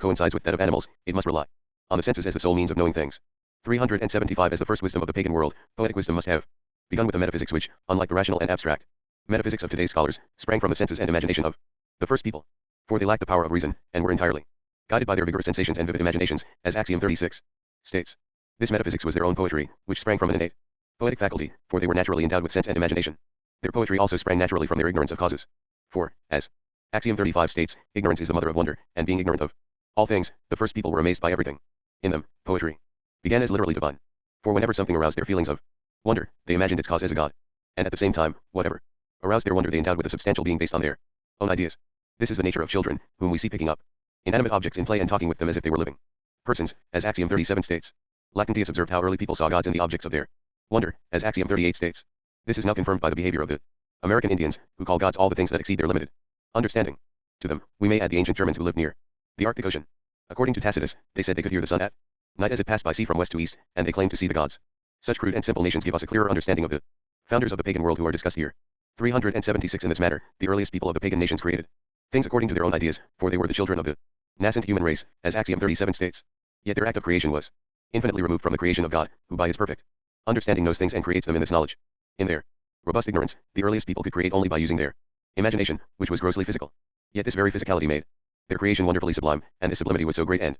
coincides with that of animals, it must rely on the senses as the sole means of knowing things. 375. As the first wisdom of the pagan world, poetic wisdom must have begun with the metaphysics which, unlike the rational and abstract metaphysics of today's scholars, sprang from the senses and imagination of the first people. For they lacked the power of reason, and were entirely guided by their vigorous sensations and vivid imaginations, as Axiom 36 states. This metaphysics was their own poetry, which sprang from an innate poetic faculty, for they were naturally endowed with sense and imagination. Their poetry also sprang naturally from their ignorance of causes. For, as Axiom 35 states, ignorance is the mother of wonder, and being ignorant of all things, the first people were amazed by everything. In them, poetry began as literally divine. For whenever something aroused their feelings of wonder, they imagined its cause as a god. And at the same time, whatever aroused their wonder they endowed with a substantial being based on their own ideas. This is the nature of children, whom we see picking up inanimate objects in play and talking with them as if they were living persons, as Axiom 37 states. Lactantius observed how early people saw gods in the objects of their wonder, as Axiom 38 states. This is now confirmed by the behavior of the American Indians, who call gods all the things that exceed their limited understanding. To them, we may add the ancient Germans who lived near the Arctic Ocean. According to Tacitus, they said they could hear the sun at night as it passed by sea from west to east, and they claimed to see the gods. Such crude and simple nations give us a clearer understanding of the founders of the pagan world who are discussed here. 376. In this matter, the earliest people of the pagan nations created things according to their own ideas, for they were the children of the nascent human race, as Axiom 37 states. Yet their act of creation was infinitely removed from the creation of God, who by his perfect understanding knows things and creates them in this knowledge. In their robust ignorance, the earliest people could create only by using their imagination, which was grossly physical. Yet this very physicality made their creation wonderfully sublime, and this sublimity was so great and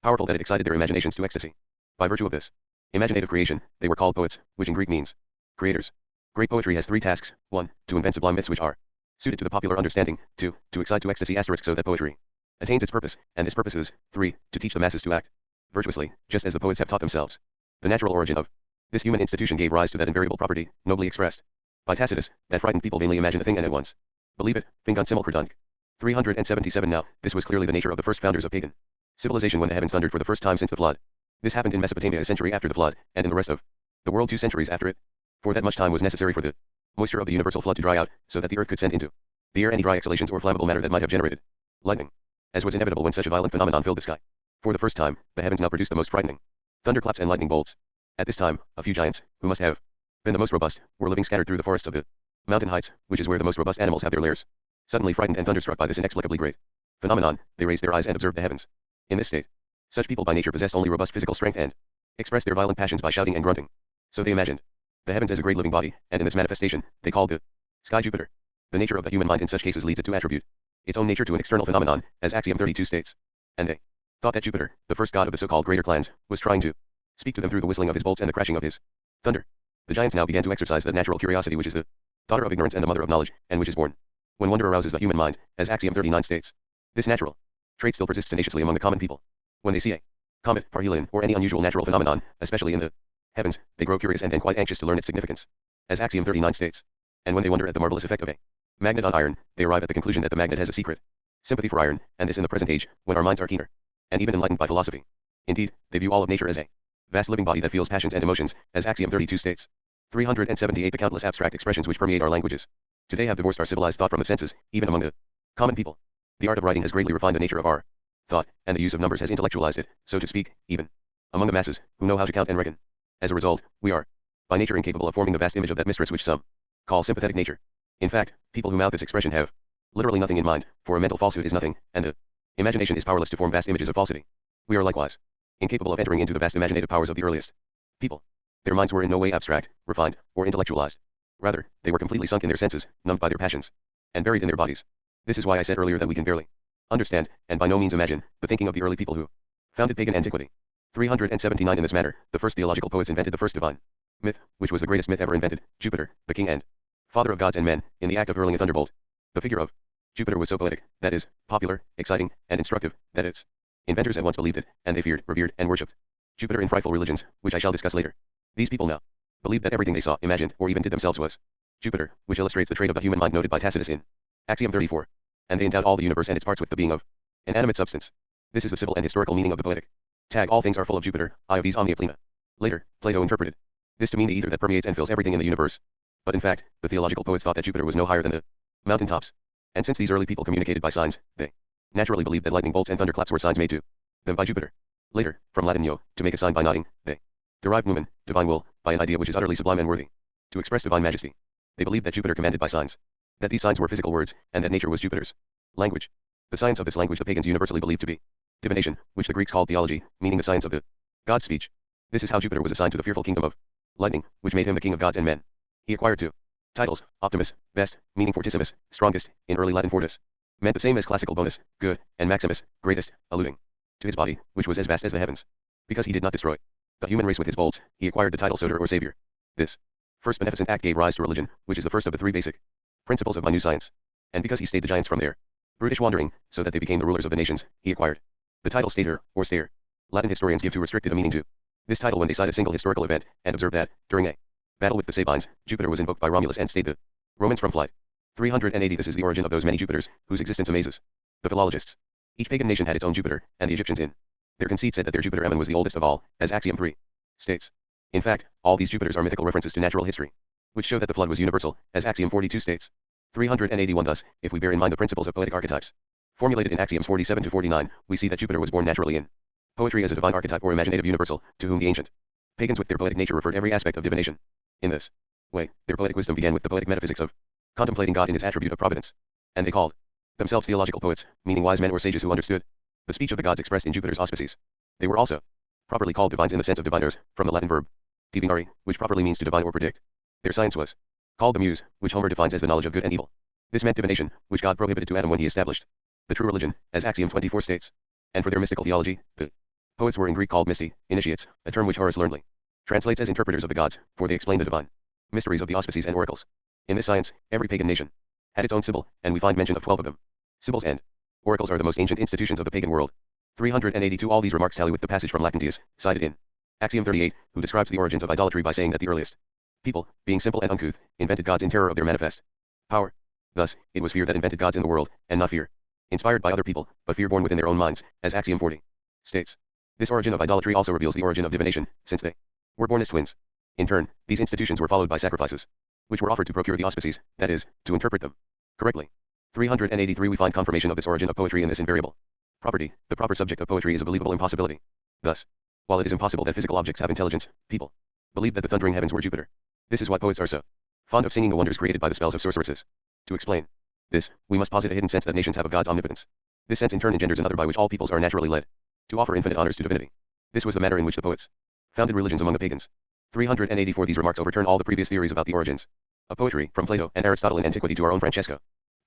powerful that it excited their imaginations to ecstasy. By virtue of this imaginative creation, they were called poets, which in Greek means creators. Great poetry has three tasks: 1. To invent sublime myths which are suited to the popular understanding; 2. To excite to ecstasy * so that poetry attains its purpose, and this purpose is 3. To teach the masses to act virtuously, just as the poets have taught themselves. The natural origin of this human institution gave rise to that invariable property, nobly expressed by Tacitus, that frightened people vainly imagine a thing and at once believe it, fingunt simul credunt. 377. Now, this was clearly the nature of the first founders of pagan civilization when the heavens thundered for the first time since the flood. This happened in Mesopotamia a century after the flood, and in the rest of the world 2 centuries after it. For that much time was necessary for the moisture of the universal flood to dry out, so that the earth could send into the air any dry exhalations or flammable matter that might have generated lightning, as was inevitable when such a violent phenomenon filled the sky. For the first time, the heavens now produced the most frightening thunderclaps and lightning bolts. At this time, a few giants, who must have been the most robust, were living scattered through the forests of the mountain heights, which is where the most robust animals have their lairs. Suddenly frightened and thunderstruck by this inexplicably great phenomenon, they raised their eyes and observed the heavens. In this state, such people by nature possessed only robust physical strength and expressed their violent passions by shouting and grunting. So they imagined the heavens as a great living body, and in this manifestation, they called the sky Jupiter. The nature of the human mind in such cases leads it to attribute its own nature to an external phenomenon, as Axiom 32 states. And they thought that Jupiter, the first god of the so-called greater clans, was trying to speak to them through the whistling of his bolts and the crashing of his thunder. The giants now began to exercise that natural curiosity which is the daughter of ignorance and the mother of knowledge, and which is born when wonder arouses the human mind, as Axiom 39 states. This natural trait still persists tenaciously among the common people. When they see a comet, parhelion, or any unusual natural phenomenon, especially in the heavens, they grow curious and then quite anxious to learn its significance, as Axiom 39 states. And when they wonder at the marvelous effect of a magnet on iron, they arrive at the conclusion that the magnet has a secret sympathy for iron, and this in the present age, when our minds are keener, and even enlightened by philosophy. Indeed, they view all of nature as a vast living body that feels passions and emotions, as Axiom 32 states. 378. The countless abstract expressions which permeate our languages today have divorced our civilized thought from the senses, even among the common people. The art of writing has greatly refined the nature of our thought, and the use of numbers has intellectualized it, so to speak, even among the masses, who know how to count and reckon. As a result, we are, by nature, incapable of forming the vast image of that mistress which some call sympathetic nature. In fact, people who mouth this expression have literally nothing in mind, for a mental falsehood is nothing, and the imagination is powerless to form vast images of falsity. We are likewise incapable of entering into the vast imaginative powers of the earliest people. Their minds were in no way abstract, refined, or intellectualized. Rather, they were completely sunk in their senses, numbed by their passions, and buried in their bodies. This is why I said earlier that we can barely understand, and by no means imagine, the thinking of the early people who founded pagan antiquity. 379 In this manner, the first theological poets invented the first divine myth, which was the greatest myth ever invented, Jupiter, the king and father of gods and men, in the act of hurling a thunderbolt. The figure of Jupiter was so poetic, that is, popular, exciting, and instructive, that its inventors at once believed it, and they feared, revered, and worshipped Jupiter in frightful religions, which I shall discuss later. These people now believed that everything they saw, imagined, or even did themselves was Jupiter, which illustrates the trait of the human mind noted by Tacitus in Axiom 34. And they endowed all the universe and its parts with the being of an animate substance. This is the civil and historical meaning of the poetic tag. All things are full of Jupiter, io vis omnia plena. Later, Plato interpreted this to mean the ether that permeates and fills everything in the universe. But in fact, the theological poets thought that Jupiter was no higher than the mountain tops. And since these early people communicated by signs, they naturally believed that lightning bolts and thunderclaps were signs made to them by Jupiter. Later, from Latin io, to make a sign by nodding, they derived numen, divine will, by an idea which is utterly sublime and worthy to express divine majesty. They believed that Jupiter commanded by signs, that these signs were physical words, and that nature was Jupiter's language. The science of this language the pagans universally believed to be divination, which the Greeks called theology, meaning the science of the god's speech. This is how Jupiter was assigned to the fearful kingdom of lightning, which made him the king of gods and men. He acquired two titles: Optimus, best, meaning fortissimus, strongest, in early Latin fortis, meant the same as classical bonus, good, and Maximus, greatest, alluding to his body, which was as vast as the heavens. Because he did not destroy the human race with his bolts, he acquired the title Soter or Savior. This first beneficent act gave rise to religion, which is the first of the three basic principles of my new science. And because he stayed the giants from their brutish wandering, so that they became the rulers of the nations, he acquired the title Stater, or Stayer. Latin historians give too restricted a meaning to this title when they cite a single historical event, and observe that, during a battle with the Sabines, Jupiter was invoked by Romulus and stayed the Romans from flight. 380 This is the origin of those many Jupiters, whose existence amazes the philologists. Each pagan nation had its own Jupiter, and the Egyptians in their conceit said that their Jupiter Ammon was the oldest of all, as Axiom 3 states. In fact, all these Jupiters are mythical references to natural history, which show that the flood was universal, as Axiom 42 states. 381 Thus, if we bear in mind the principles of poetic archetypes formulated in Axioms 47 to 49, we see that Jupiter was born naturally in poetry as a divine archetype or imaginative universal, to whom the ancient pagans with their poetic nature referred every aspect of divination. In this way, their poetic wisdom began with the poetic metaphysics of contemplating God in his attribute of providence. And they called themselves theological poets, meaning wise men or sages who understood the speech of the gods expressed in Jupiter's auspices. They were also properly called divines in the sense of diviners, from the Latin verb divinare, which properly means to divine or predict. Their science was called the muse, which Homer defines as the knowledge of good and evil. This meant divination, which God prohibited to Adam when he established the true religion, as Axiom 24 states. And for their mystical theology, the poets were in Greek called mysti, initiates, a term which Horace learnedly translates as interpreters of the gods, for they explain the divine mysteries of the auspices and oracles. In this science, every pagan nation had its own sibyl, and we find mention of 12 of them. Sibyls and oracles are the most ancient institutions of the pagan world. 382 All these remarks tally with the passage from Lactantius, cited in Axiom 38, who describes the origins of idolatry by saying that the earliest people, being simple and uncouth, invented gods in terror of their manifest power. Thus, it was fear that invented gods in the world, and not fear inspired by other people, but fear born within their own minds, as Axiom 40 states. This origin of idolatry also reveals the origin of divination, since they were born as twins. In turn, these institutions were followed by sacrifices, which were offered to procure the auspices, that is, to interpret them correctly. 383 We find confirmation of this origin of poetry in this invariable property: the proper subject of poetry is a believable impossibility. Thus, while it is impossible that physical objects have intelligence, people believed that the thundering heavens were Jupiter. This is why poets are so fond of singing the wonders created by the spells of sorceresses. To explain this, we must posit a hidden sense that nations have of God's omnipotence. This sense in turn engenders another by which all peoples are naturally led to offer infinite honors to divinity. This was the manner in which the poets founded religions among the pagans. 384 These remarks overturn all the previous theories about the origins of poetry, from Plato and Aristotle in antiquity to our own Francesco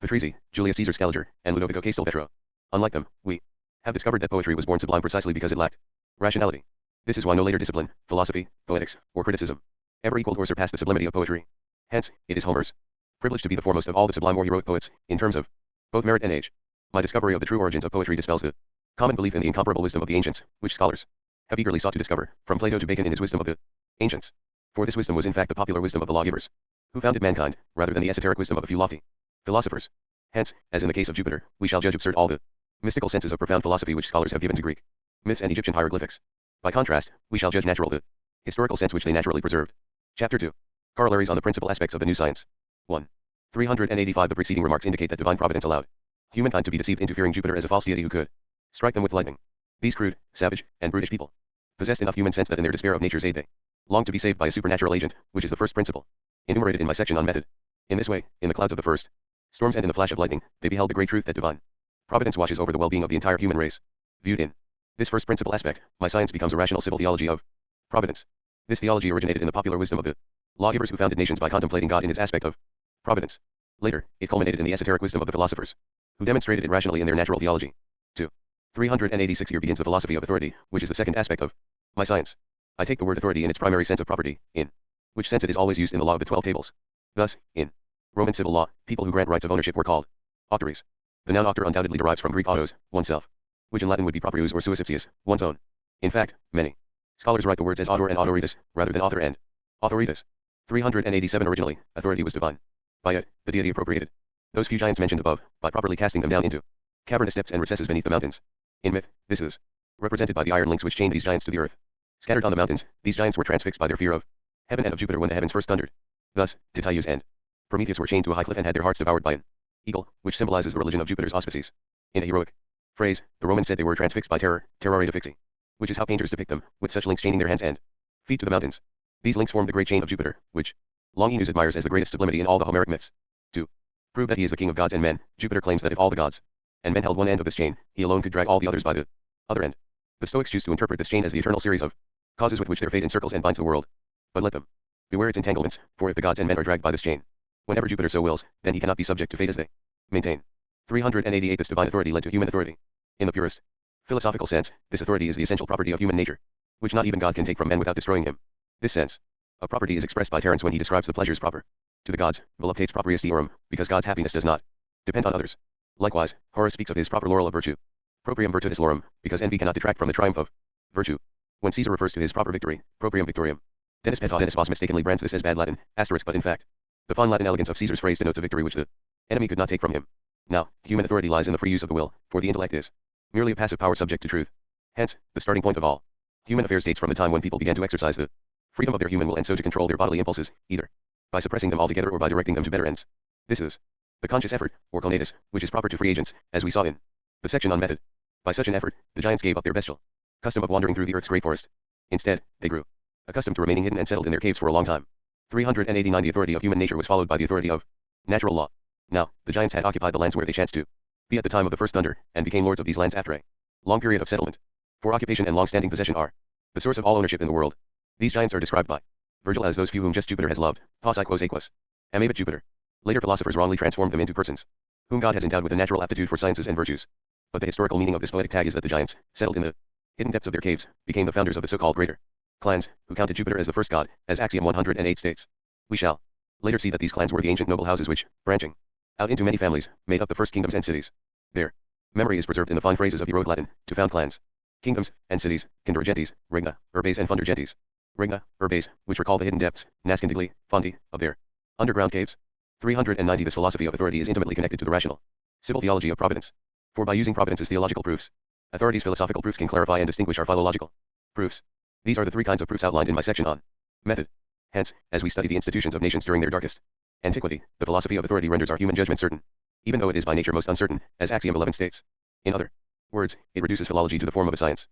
Patrizzi, Julius Caesar Scaliger, and Ludovico Castelvetro. Unlike them, we have discovered that poetry was born sublime precisely because it lacked rationality. This is why no later discipline, philosophy, poetics, or criticism ever equaled or surpassed the sublimity of poetry. Hence, it is Homer's privilege to be the foremost of all the sublime or heroic poets, in terms of both merit and age. My discovery of the true origins of poetry dispels the common belief in the incomparable wisdom of the ancients, which scholars have eagerly sought to discover, from Plato to Bacon in his wisdom of the ancients. For this wisdom was in fact the popular wisdom of the lawgivers, who founded mankind, rather than the esoteric wisdom of a few lofty philosophers. Hence, as in the case of Jupiter, we shall judge absurd all the mystical senses of profound philosophy which scholars have given to Greek myths and Egyptian hieroglyphics. By contrast, we shall judge natural the historical sense which they naturally preserved. Chapter 2. Corollaries on the principal aspects of the new science. 1. 385 The preceding remarks indicate that divine providence allowed humankind to be deceived into fearing Jupiter as a false deity who could strike them with lightning. These crude, savage, and brutish people possessed enough human sense that in their despair of nature's aid they long to be saved by a supernatural agent, which is the first principle, enumerated in my section on method. In this way, in the clouds of the first storms and in the flash of lightning, they beheld the great truth that divine providence watches over the well-being of the entire human race. Viewed in this first principle aspect, my science becomes a rational civil theology of providence. This theology originated in the popular wisdom of the lawgivers who founded nations by contemplating God in his aspect of providence. Later, it culminated in the esoteric wisdom of the philosophers, who demonstrated it rationally in their natural theology. 2. 386 Here begins the philosophy of authority, which is the second aspect of my science. I take the word authority in its primary sense of property, in which sense it is always used in the law of the 12 tables. Thus, in Roman civil law, people who grant rights of ownership were called auctories. The noun auctor undoubtedly derives from Greek autos, oneself, which in Latin would be proprius or suicipsius, one's own. In fact, many scholars write the words as autor and autoritas, rather than author and authoritas. 387 Originally, authority was divine. By it, the deity appropriated those few giants mentioned above, by properly casting them down into cavernous depths and recesses beneath the mountains. In myth, this is represented by the iron links which chained these giants to the earth. Scattered on the mountains, these giants were transfixed by their fear of heaven and of Jupiter when the heavens first thundered. Thus, Tityrus and Prometheus were chained to a high cliff and had their hearts devoured by an eagle, which symbolizes the religion of Jupiter's auspices. In a heroic phrase, the Romans said they were transfixed by terror, terrorita fixi, which is how painters depict them, with such links chaining their hands and feet to the mountains. These links formed the great chain of Jupiter, which Longinus admires as the greatest sublimity in all the Homeric myths. To prove that he is the king of gods and men, Jupiter claims that if all the gods and men held one end of this chain, he alone could drag all the others by the other end. The Stoics choose to interpret this chain as the eternal series of causes with which their fate encircles and binds the world. But let them beware its entanglements, for if the gods and men are dragged by this chain, whenever Jupiter so wills, then he cannot be subject to fate as they maintain. 388 This divine authority led to human authority. In the purest philosophical sense, this authority is the essential property of human nature, which not even God can take from man without destroying him. This sense of property is expressed by Terence when he describes the pleasures proper to the gods, voluptates proprius deorum, because God's happiness does not depend on others. Likewise, Horace speaks of his proper laurel of virtue, proprium virtutis laurem, because envy cannot detract from the triumph of virtue. When Caesar refers to his proper victory, proprium victorium, Denis Peta Denis Vos mistakenly brands this as bad Latin, but in fact, the fine Latin elegance of Caesar's phrase denotes a victory which the enemy could not take from him. Now, human authority lies in the free use of the will, for the intellect is merely a passive power subject to truth. Hence, the starting point of all human affairs dates from the time when people began to exercise the freedom of their human will and so to control their bodily impulses, either by suppressing them altogether or by directing them to better ends. This is the conscious effort, or conatus, which is proper to free agents, as we saw in the section on method. By such an effort, the giants gave up their bestial custom of wandering through the earth's great forest. Instead, they grew accustomed to remaining hidden and settled in their caves for a long time. 389 The authority of human nature was followed by the authority of natural law. Now, the giants had occupied the lands where they chanced to be at the time of the first thunder, and became lords of these lands after a long period of settlement. For occupation and long-standing possession are the source of all ownership in the world. These giants are described by Virgil as those few whom just Jupiter has loved, posse quos aequus, amabit Jupiter. Later philosophers wrongly transformed them into persons whom God has endowed with a natural aptitude for sciences and virtues. But the historical meaning of this poetic tag is that the giants, settled in the hidden depths of their caves, became the founders of the so-called greater clans, who counted Jupiter as the first god, as Axiom 108 states. We shall later see that these clans were the ancient noble houses which, branching out into many families, made up the first kingdoms and cities. Their memory is preserved in the fine phrases of heroic Latin, to found clans, kingdoms, and cities, Kindra gentes, regna, urbes and funder gentes. Regna, urbes, which recall the hidden depths, nascendigli, fondi, of their underground caves. 390 This philosophy of authority is intimately connected to the rational civil theology of providence. For by using providence's theological proofs, authority's philosophical proofs can clarify and distinguish our philological proofs. These are the three kinds of proofs outlined in my section on method. Hence, as we study the institutions of nations during their darkest antiquity, the philosophy of authority renders our human judgment certain, even though it is by nature most uncertain, as Axiom 11 states. In other words, it reduces philology to the form of a science.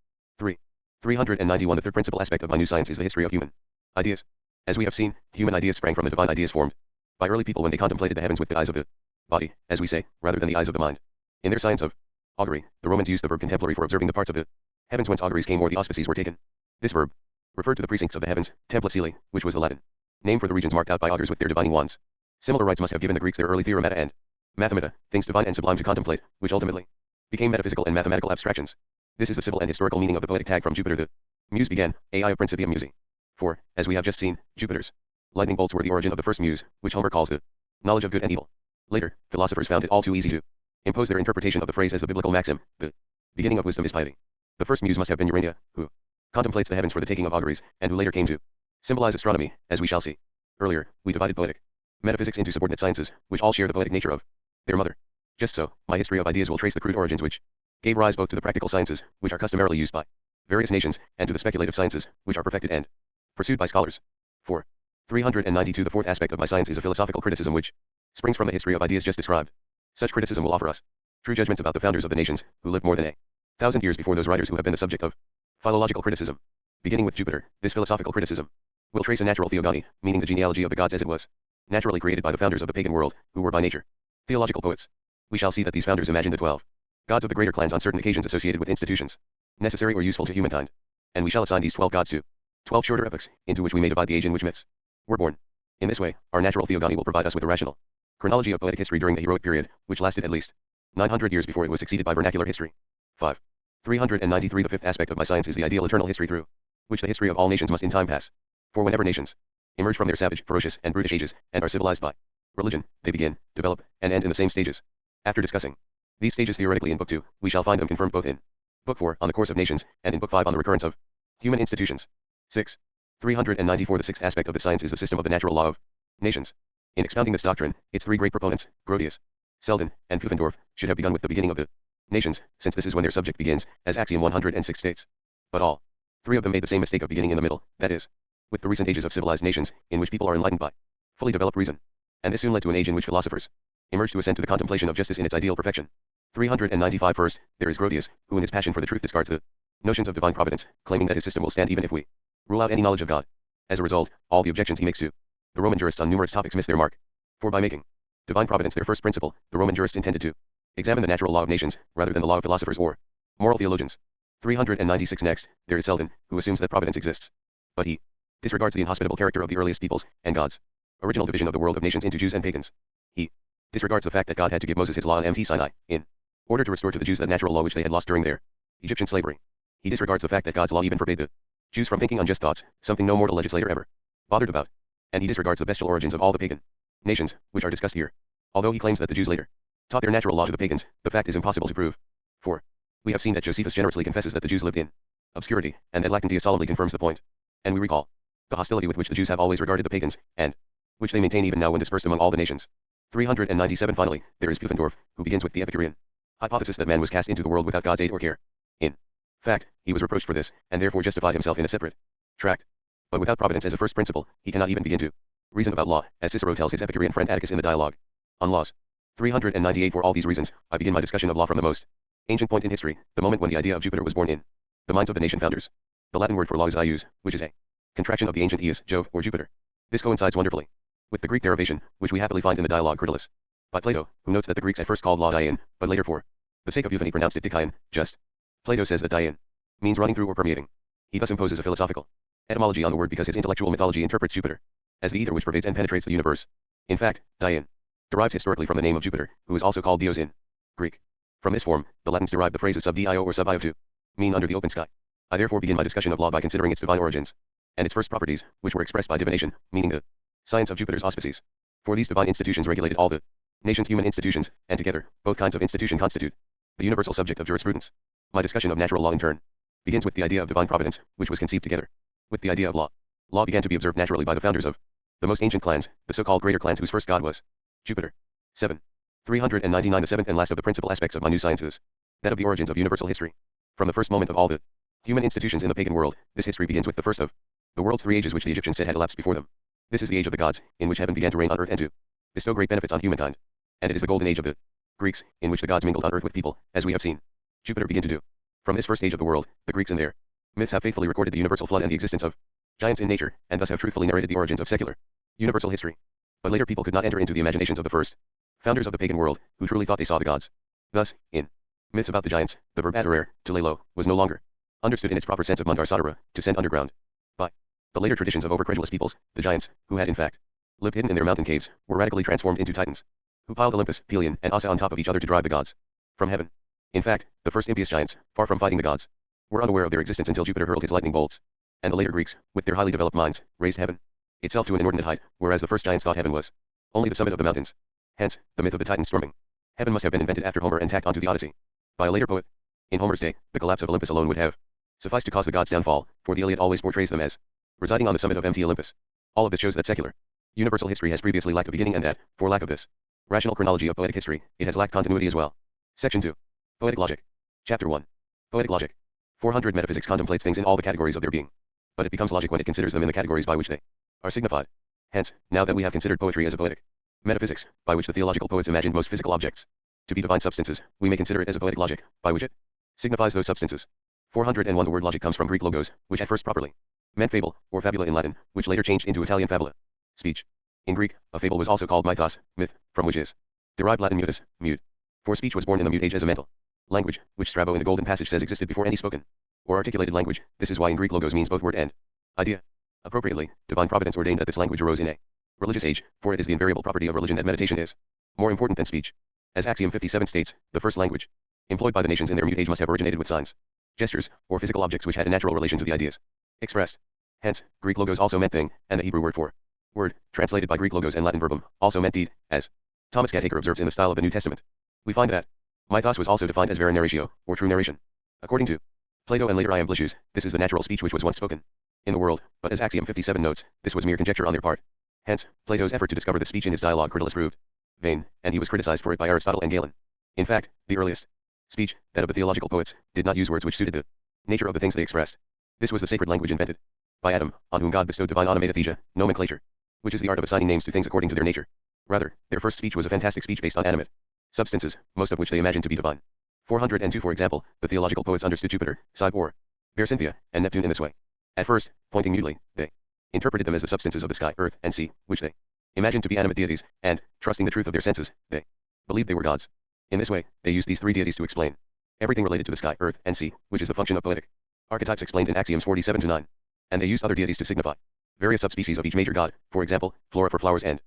391 The third principal aspect of my new science is the history of human ideas. As we have seen, human ideas sprang from the divine ideas formed by early people when they contemplated the heavens with the eyes of the body, as we say, rather than the eyes of the mind. In their science of augury, the Romans used the verb contemplare for observing the parts of the heavens whence auguries came or the auspices were taken. This verb referred to the precincts of the heavens, templa caeli, which was the Latin name for the regions marked out by augurs with their divining wands. Similar rites must have given the Greeks their early theoremata and mathemata, things divine and sublime to contemplate, which ultimately became metaphysical and mathematical abstractions. This is the civil and historical meaning of the poetic tag from Jupiter. The muse began, ai of principium musi. For, as we have just seen, Jupiter's lightning bolts were the origin of the first muse, which Homer calls the knowledge of good and evil. Later, philosophers found it all too easy to impose their interpretation of the phrase as the biblical maxim, the beginning of wisdom is piety. The first muse must have been Urania, who contemplates the heavens for the taking of auguries, and who later came to symbolize astronomy, as we shall see. Earlier, we divided poetic metaphysics into subordinate sciences, which all share the poetic nature of their mother. Just so, my history of ideas will trace the crude origins which gave rise both to the practical sciences, which are customarily used by various nations, and to the speculative sciences, which are perfected and pursued by scholars. 4. 392 The fourth aspect of my science is a philosophical criticism which springs from the history of ideas just described. Such criticism will offer us true judgments about the founders of the nations, who lived more than 1,000 years before those writers who have been the subject of philological criticism. Beginning with Jupiter, this philosophical criticism will trace a natural theogony, meaning the genealogy of the gods as it was naturally created by the founders of the pagan world, who were by nature theological poets. We shall see that these founders imagined the 12 gods of the greater clans on certain occasions associated with institutions necessary or useful to humankind. And we shall assign these 12 gods to 12 shorter epochs, into which we may divide the age in which myths were born. In this way, our natural theogony will provide us with a rational chronology of poetic history during the heroic period, which lasted at least 900 years before it was succeeded by vernacular history. 5. 393 The fifth aspect of my science is the ideal eternal history through which the history of all nations must in time pass. For whenever nations emerge from their savage, ferocious, and brutish ages, and are civilized by religion, they begin, develop, and end in the same stages. After discussing these stages theoretically in Book 2, we shall find them confirmed both in Book 4 on the course of nations, and in Book 5 on the recurrence of human institutions. 6. 394 The sixth aspect of the science is the system of the natural law of nations. In expounding this doctrine, its three great proponents, Grotius, Selden, and Pufendorf, should have begun with the beginning of the nations, since this is when their subject begins, as Axiom 106 states. But all three of them made the same mistake of beginning in the middle, that is, with the recent ages of civilized nations, in which people are enlightened by fully developed reason. And this soon led to an age in which philosophers emerged to ascend to the contemplation of justice in its ideal perfection. 395 First, there is Grotius, who in his passion for the truth discards the notions of divine providence, claiming that his system will stand even if we rule out any knowledge of God. As a result, all the objections he makes to the Roman jurists on numerous topics miss their mark. For by making divine providence their first principle, the Roman jurists intended to examine the natural law of nations, rather than the law of philosophers or moral theologians. 396 Next, there is Selden, who assumes that providence exists. But he disregards the inhospitable character of the earliest peoples, and God's original division of the world of nations into Jews and pagans. He disregards the fact that God had to give Moses his law on Mt. Sinai, in order to restore to the Jews that natural law which they had lost during their Egyptian slavery. He disregards the fact that God's law even forbade the Jews from thinking unjust thoughts, something no mortal legislator ever bothered about. And he disregards the bestial origins of all the pagan nations, which are discussed here. Although he claims that the Jews later taught their natural law to the pagans, the fact is impossible to prove. For we have seen that Josephus generously confesses that the Jews lived in obscurity, and that Lactantius solemnly confirms the point. And we recall the hostility with which the Jews have always regarded the pagans, and which they maintain even now when dispersed among all the nations. 397 Finally, there is Pufendorf, who begins with the Epicurean hypothesis that man was cast into the world without God's aid or care. In fact, he was reproached for this, and therefore justified himself in a separate tract. But without providence as a first principle, he cannot even begin to reason about law, as Cicero tells his Epicurean friend Atticus in the Dialogue on Laws. 398 For all these reasons, I begin my discussion of law from the most ancient point in history, the moment when the idea of Jupiter was born in the minds of the nation founders. The Latin word for law is ius, which is a contraction of the ancient Eus, Jove, or Jupiter. This coincides wonderfully with the Greek derivation, which we happily find in the Dialogue Critylus by Plato, who notes that the Greeks at first called law Dian, but later for the sake of euphony pronounced it Dikaion, just. Plato says that Dian means running through or permeating. He thus imposes a philosophical etymology on the word because his intellectual mythology interprets Jupiter as the ether which pervades and penetrates the universe. In fact, Dian derives historically from the name of Jupiter, who is also called Dios in Greek. From this form, the Latins derived the phrases sub dio or sub io to mean under the open sky. I therefore begin my discussion of law by considering its divine origins and its first properties, which were expressed by divination, meaning the science of Jupiter's auspices. For these divine institutions regulated all the nation's human institutions, and together, both kinds of institution constitute the universal subject of jurisprudence. My discussion of natural law in turn begins with the idea of divine providence, which was conceived together with the idea of law. Law began to be observed naturally by the founders of the most ancient clans, the so-called greater clans whose first god was Jupiter. 7. 399 The seventh and last of the principal aspects of my new science is that of the origins of universal history. From the first moment of all the human institutions in the pagan world, this history begins with the first of the world's three ages which the Egyptians said had elapsed before them. This is the age of the gods, in which heaven began to reign on earth and to bestow great benefits on humankind. And it is the golden age of the Greeks, in which the gods mingled on earth with people, as we have seen Jupiter begin to do. From this first age of the world, the Greeks in their myths have faithfully recorded the universal flood and the existence of giants in nature, and thus have truthfully narrated the origins of secular universal history. But later people could not enter into the imaginations of the first founders of the pagan world, who truly thought they saw the gods. Thus, in myths about the giants, the verb adorer, to lay low, was no longer understood in its proper sense of mandar sadara, to send underground. By the later traditions of overcredulous peoples, the giants, who had in fact lived hidden in their mountain caves, were radically transformed into titans, who piled Olympus, Pelion, and Ossa on top of each other to drive the gods from heaven. In fact, the first impious giants, far from fighting the gods, were unaware of their existence until Jupiter hurled his lightning bolts. And the later Greeks, with their highly developed minds, raised heaven itself to an inordinate height, whereas the first giants thought heaven was only the summit of the mountains. Hence, the myth of the Titans storming heaven must have been invented after Homer and tacked onto the Odyssey by a later poet. In Homer's day, the collapse of Olympus alone would have sufficed to cause the gods' downfall, for the Iliad always portrays them as residing on the summit of Mt. Olympus. All of this shows that secular universal history has previously lacked a beginning, and that, for lack of this rational chronology of poetic history, it has lacked continuity as well. Section 2. Poetic Logic. Chapter 1. Poetic Logic. 400 Metaphysics contemplates things in all the categories of their being, but it becomes logic when it considers them in the categories by which they are signified. Hence, now that we have considered poetry as a poetic metaphysics, by which the theological poets imagined most physical objects to be divine substances, we may consider it as a poetic logic, by which it signifies those substances. 401 The word logic comes from Greek logos, which at first properly meant fable, or fabula in Latin, which later changed into Italian fabula. Speech. In Greek, a fable was also called mythos, myth, from which is derived Latin mutus, mute. For speech was born in the mute age as a mental language, which Strabo in the Golden Passage says existed before any spoken or articulated language. This is why in Greek logos means both word and idea. Appropriately, divine providence ordained that this language arose in a religious age, for it is the invariable property of religion that meditation is more important than speech. As Axiom 57 states, the first language employed by the nations in their mute age must have originated with signs, gestures, or physical objects which had a natural relation to the ideas expressed. Hence, Greek logos also meant thing, and the Hebrew word for word, translated by Greek logos and Latin verbum, also meant deed, as Thomas Cathaker observes in the style of the New Testament. We find that mythos was also defined as vera narratio, or true narration. According to Plato and later Iamblichus, this is the natural speech which was once spoken in the world, but as Axiom 57 notes, this was mere conjecture on their part. Hence, Plato's effort to discover the speech in his dialogue Critylus proved vain, and he was criticized for it by Aristotle and Galen. In fact, the earliest speech, that of the theological poets, did not use words which suited the nature of the things they expressed. This was the sacred language invented by Adam, on whom God bestowed divine onomatopoeia, nomenclature, which is the art of assigning names to things according to their nature. Rather, their first speech was a fantastic speech based on animate substances, most of which they imagined to be divine. 402 For example, the theological poets understood Jupiter, Cybe or Bear Cynthia, and Neptune in this way. At first, pointing mutely, they interpreted them as the substances of the sky, earth, and sea, which they imagined to be animate deities, and, trusting the truth of their senses, they believed they were gods. In this way, they used these three deities to explain everything related to the sky, earth, and sea, which is the function of poetic archetypes explained in Axioms 47-9. And they used other deities to signify various subspecies of each major god, for example, Flora for flowers and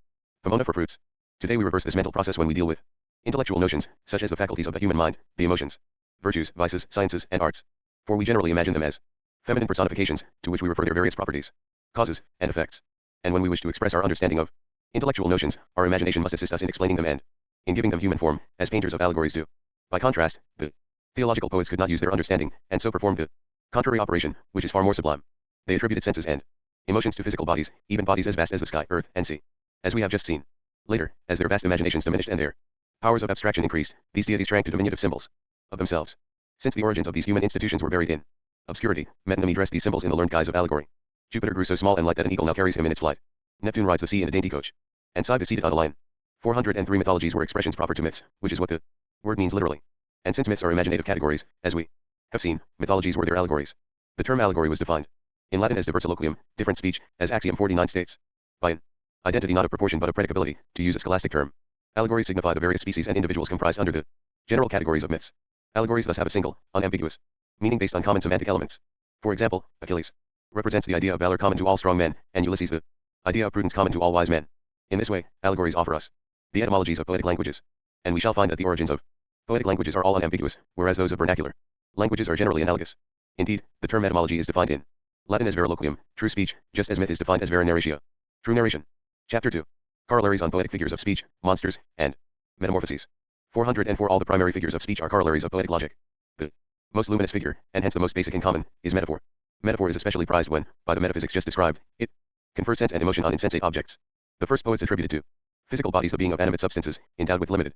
Pomona for fruits. Today we reverse this mental process when we deal with intellectual notions, such as the faculties of the human mind, the emotions, virtues, vices, sciences, and arts. For we generally imagine them as feminine personifications, to which we refer their various properties, causes, and effects. And when we wish to express our understanding of intellectual notions, our imagination must assist us in explaining them and in giving them human form, as painters of allegories do. By contrast, the theological poets could not use their understanding, and so performed the contrary operation, which is far more sublime. They attributed senses and emotions to physical bodies, even bodies as vast as the sky, earth, and sea, as we have just seen. Later, as their vast imaginations diminished and their powers of abstraction increased, these deities shrank to diminutive symbols of themselves. Since the origins of these human institutions were buried in obscurity, metonymy dressed these symbols in the learned guise of allegory. Jupiter grew so small and light that an eagle now carries him in its flight. Neptune rides the sea in a dainty coach, and Cybe is seated on a lion. 403 Mythologies were expressions proper to myths, which is what the word means literally. And since myths are imaginative categories, as we have seen, mythologies were their allegories. The term allegory was defined in Latin as diversoloquium, different speech, as Axiom 49 states, by an identity not of proportion but of predicability, to use a scholastic term. Allegories signify the various species and individuals comprised under the general categories of myths. Allegories thus have a single, unambiguous meaning based on common semantic elements. For example, Achilles represents the idea of valor common to all strong men, and Ulysses the idea of prudence common to all wise men. In this way, allegories offer us the etymologies of poetic languages, and we shall find that the origins of poetic languages are all unambiguous, whereas those of vernacular languages are generally analogous. Indeed, the term etymology is defined in Latin as veriloquium, true speech, just as myth is defined as vera narratio, true narration. Chapter 2. Corollaries on poetic figures of speech, monsters, and metamorphoses. 404 All the primary figures of speech are corollaries of poetic logic. The most luminous figure, and hence the most basic in common, is metaphor. Metaphor is especially prized when, by the metaphysics just described, it confers sense and emotion on insensate objects. The first poets attributed to physical bodies the being of animate substances, endowed with limited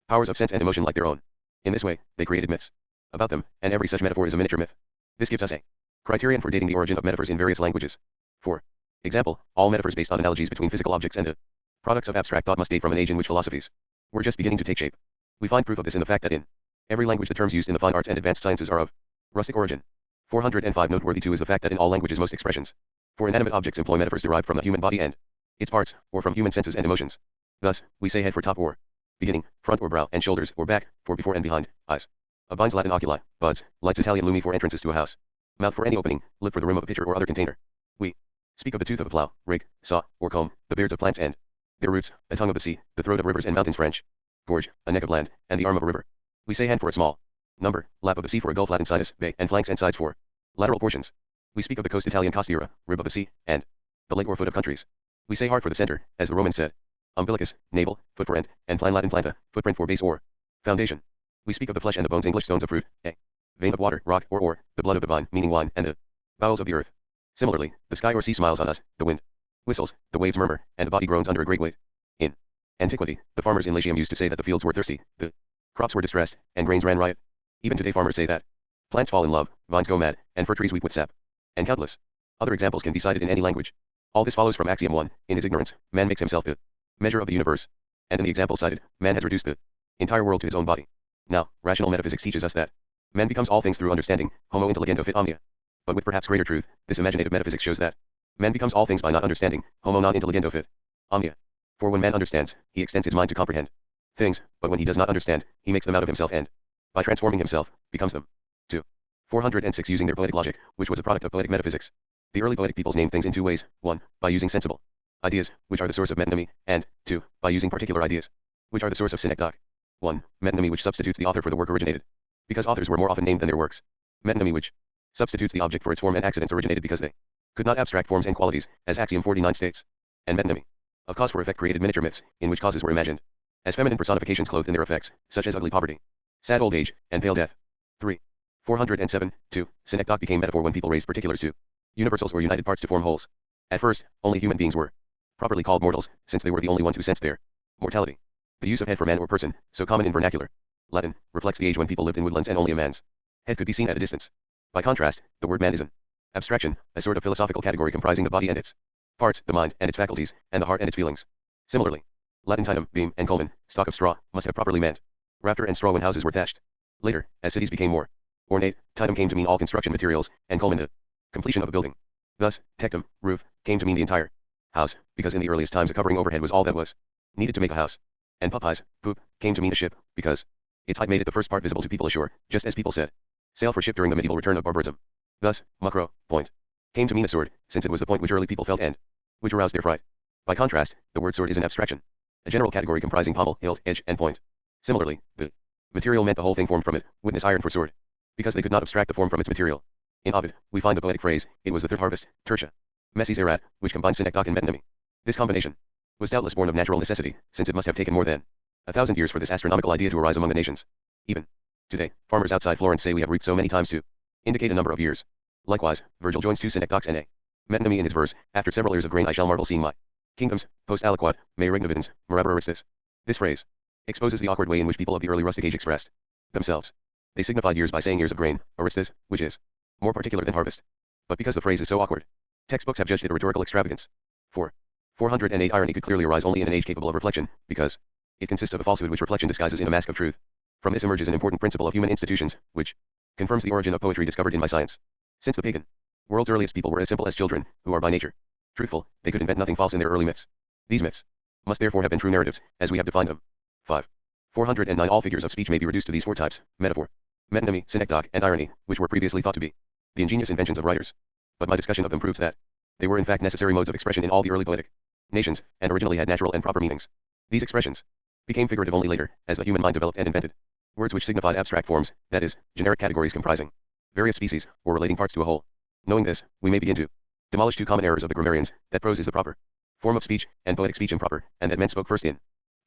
powers of sense and emotion like their own. In this way, they created myths about them, and every such metaphor is a miniature myth. This gives us a criterion for dating the origin of metaphors in various languages. For example, all metaphors based on analogies between physical objects and the products of abstract thought must date from an age in which philosophies were just beginning to take shape. We find proof of this in the fact that in every language the terms used in the fine arts and advanced sciences are of rustic origin. 405 Noteworthy too is the fact that in all languages most expressions for inanimate objects employ metaphors derived from the human body and its parts, or from human senses and emotions. Thus, we say head for top or beginning, front or brow, and shoulders or back, for before and behind, eyes. Abines Latin oculi, buds, lights Italian lumi for entrances to a house. Mouth for any opening, lip for the rim of a pitcher or other container. We speak of the tooth of a plow, rake, saw, or comb, the beards of plants and their roots, a tongue of the sea, the throat of rivers and mountains French, gorge, a neck of land, and the arm of a river. We say hand for a small number, lap of the sea for a gulf Latin sinus, bay, and flanks and sides for lateral portions. We speak of the coast Italian costiera, rib of the sea, and the leg or foot of countries. We say heart for the center, as the Romans said. Umbilicus, navel, foot for end, and plan Latin planta, footprint for base or foundation. We speak of the flesh and the bones English stones of fruit, a vein of water, rock or ore, the blood of the vine, meaning wine, and the bowels of the earth. Similarly, the sky or sea smiles on us, the wind whistles, the waves murmur, and the body groans under a great weight. In antiquity, the farmers in Latium used to say that the fields were thirsty, the crops were distressed, and grains ran riot. Even today farmers say that plants fall in love, vines go mad, and fir trees weep with sap. And countless other examples can be cited in any language. All this follows from Axiom 1, in his ignorance, man makes himself the measure of the universe. And in the example cited, man has reduced the entire world to his own body. Now, rational metaphysics teaches us that man becomes all things through understanding, homo intelligendo fit omnia. But with perhaps greater truth, this imaginative metaphysics shows that man becomes all things by not understanding, homo non intelligendo fit. Omnia. For when man understands, he extends his mind to comprehend things, but when he does not understand, he makes them out of himself and, by transforming himself, becomes them. 2. 406 Using their poetic logic, which was a product of poetic metaphysics. The early poetic peoples named things in two ways: 1. By using sensible ideas, which are the source of metonymy, and 2. By using particular ideas, which are the source of synecdoche. 1. Metonymy, which substitutes the author for the work originated, because authors were more often named than their works. Metonymy, which substitutes the object for its form, and accidents originated because they could not abstract forms and qualities, as Axiom 49 states. And metonymy, of cause for effect, created miniature myths, in which causes were imagined as feminine personifications clothed in their effects, such as ugly poverty, sad old age, and pale death. 3. 407. 2. Synecdoche became metaphor when people raised particulars to universals or united parts to form wholes. At first, only human beings were properly called mortals, since they were the only ones who sensed their mortality. The use of head for man or person, so common in vernacular Latin, reflects the age when people lived in woodlands and only a man's head could be seen at a distance. By contrast, the word man is an abstraction, a sort of philosophical category comprising the body and its parts, the mind and its faculties, and the heart and its feelings. Similarly, Latin tinum, beam, and culmen, stalk of straw, must have properly meant rafter and straw when houses were thatched. Later, as cities became more ornate, tinum came to mean all construction materials, and culmen the completion of a building. Thus, tectum, roof, came to mean the entire house, because in the earliest times a covering overhead was all that was needed to make a house. And puppies, poop, came to mean a ship, because its height made it the first part visible to people ashore, just as people said sail for ship during the medieval return of barbarism. Thus, macro, point, came to mean a sword, since it was the point which early people felt and which aroused their fright. By contrast, the word sword is an abstraction, a general category comprising pommel, hilt, edge, and point. Similarly, the material meant the whole thing formed from it, witness iron for sword, because they could not abstract the form from its material. In Ovid, we find the poetic phrase, it was the third harvest, tertia, messes erat, which combines synecdoche and metonymy. This combination was doubtless born of natural necessity, since it must have taken more than 1,000 years for this astronomical idea to arise among the nations. Even today, farmers outside Florence say we have reaped so many times to indicate a number of years. Likewise, Virgil joins two synecdoches and a metonymy in his verse, after several years of grain I shall marvel seeing my kingdoms, post aliquot, me regnavidens, mirabor aristis. This phrase exposes the awkward way in which people of the early rustic age expressed themselves. They signified years by saying years of grain, aristis, which is more particular than harvest. But because the phrase is so awkward, textbooks have judged it a rhetorical extravagance. 4. 408 Irony could clearly arise only in an age capable of reflection, because it consists of a falsehood which reflection disguises in a mask of truth. From this emerges an important principle of human institutions, which confirms the origin of poetry discovered in my science. Since the pagan world's earliest people were as simple as children, who are by nature truthful, they could invent nothing false in their early myths. These myths must therefore have been true narratives, as we have defined them. 5. 409 All figures of speech may be reduced to these four types: metaphor, metonymy, synecdoche, and irony, which were previously thought to be the ingenious inventions of writers. But my discussion of them proves that they were in fact necessary modes of expression in all the early poetic nations, and originally had natural and proper meanings. These expressions became figurative only later, as the human mind developed and invented words which signified abstract forms, that is, generic categories comprising various species, or relating parts to a whole. Knowing this, we may begin to demolish two common errors of the grammarians, that prose is the proper form of speech, and poetic speech improper, and that men spoke first in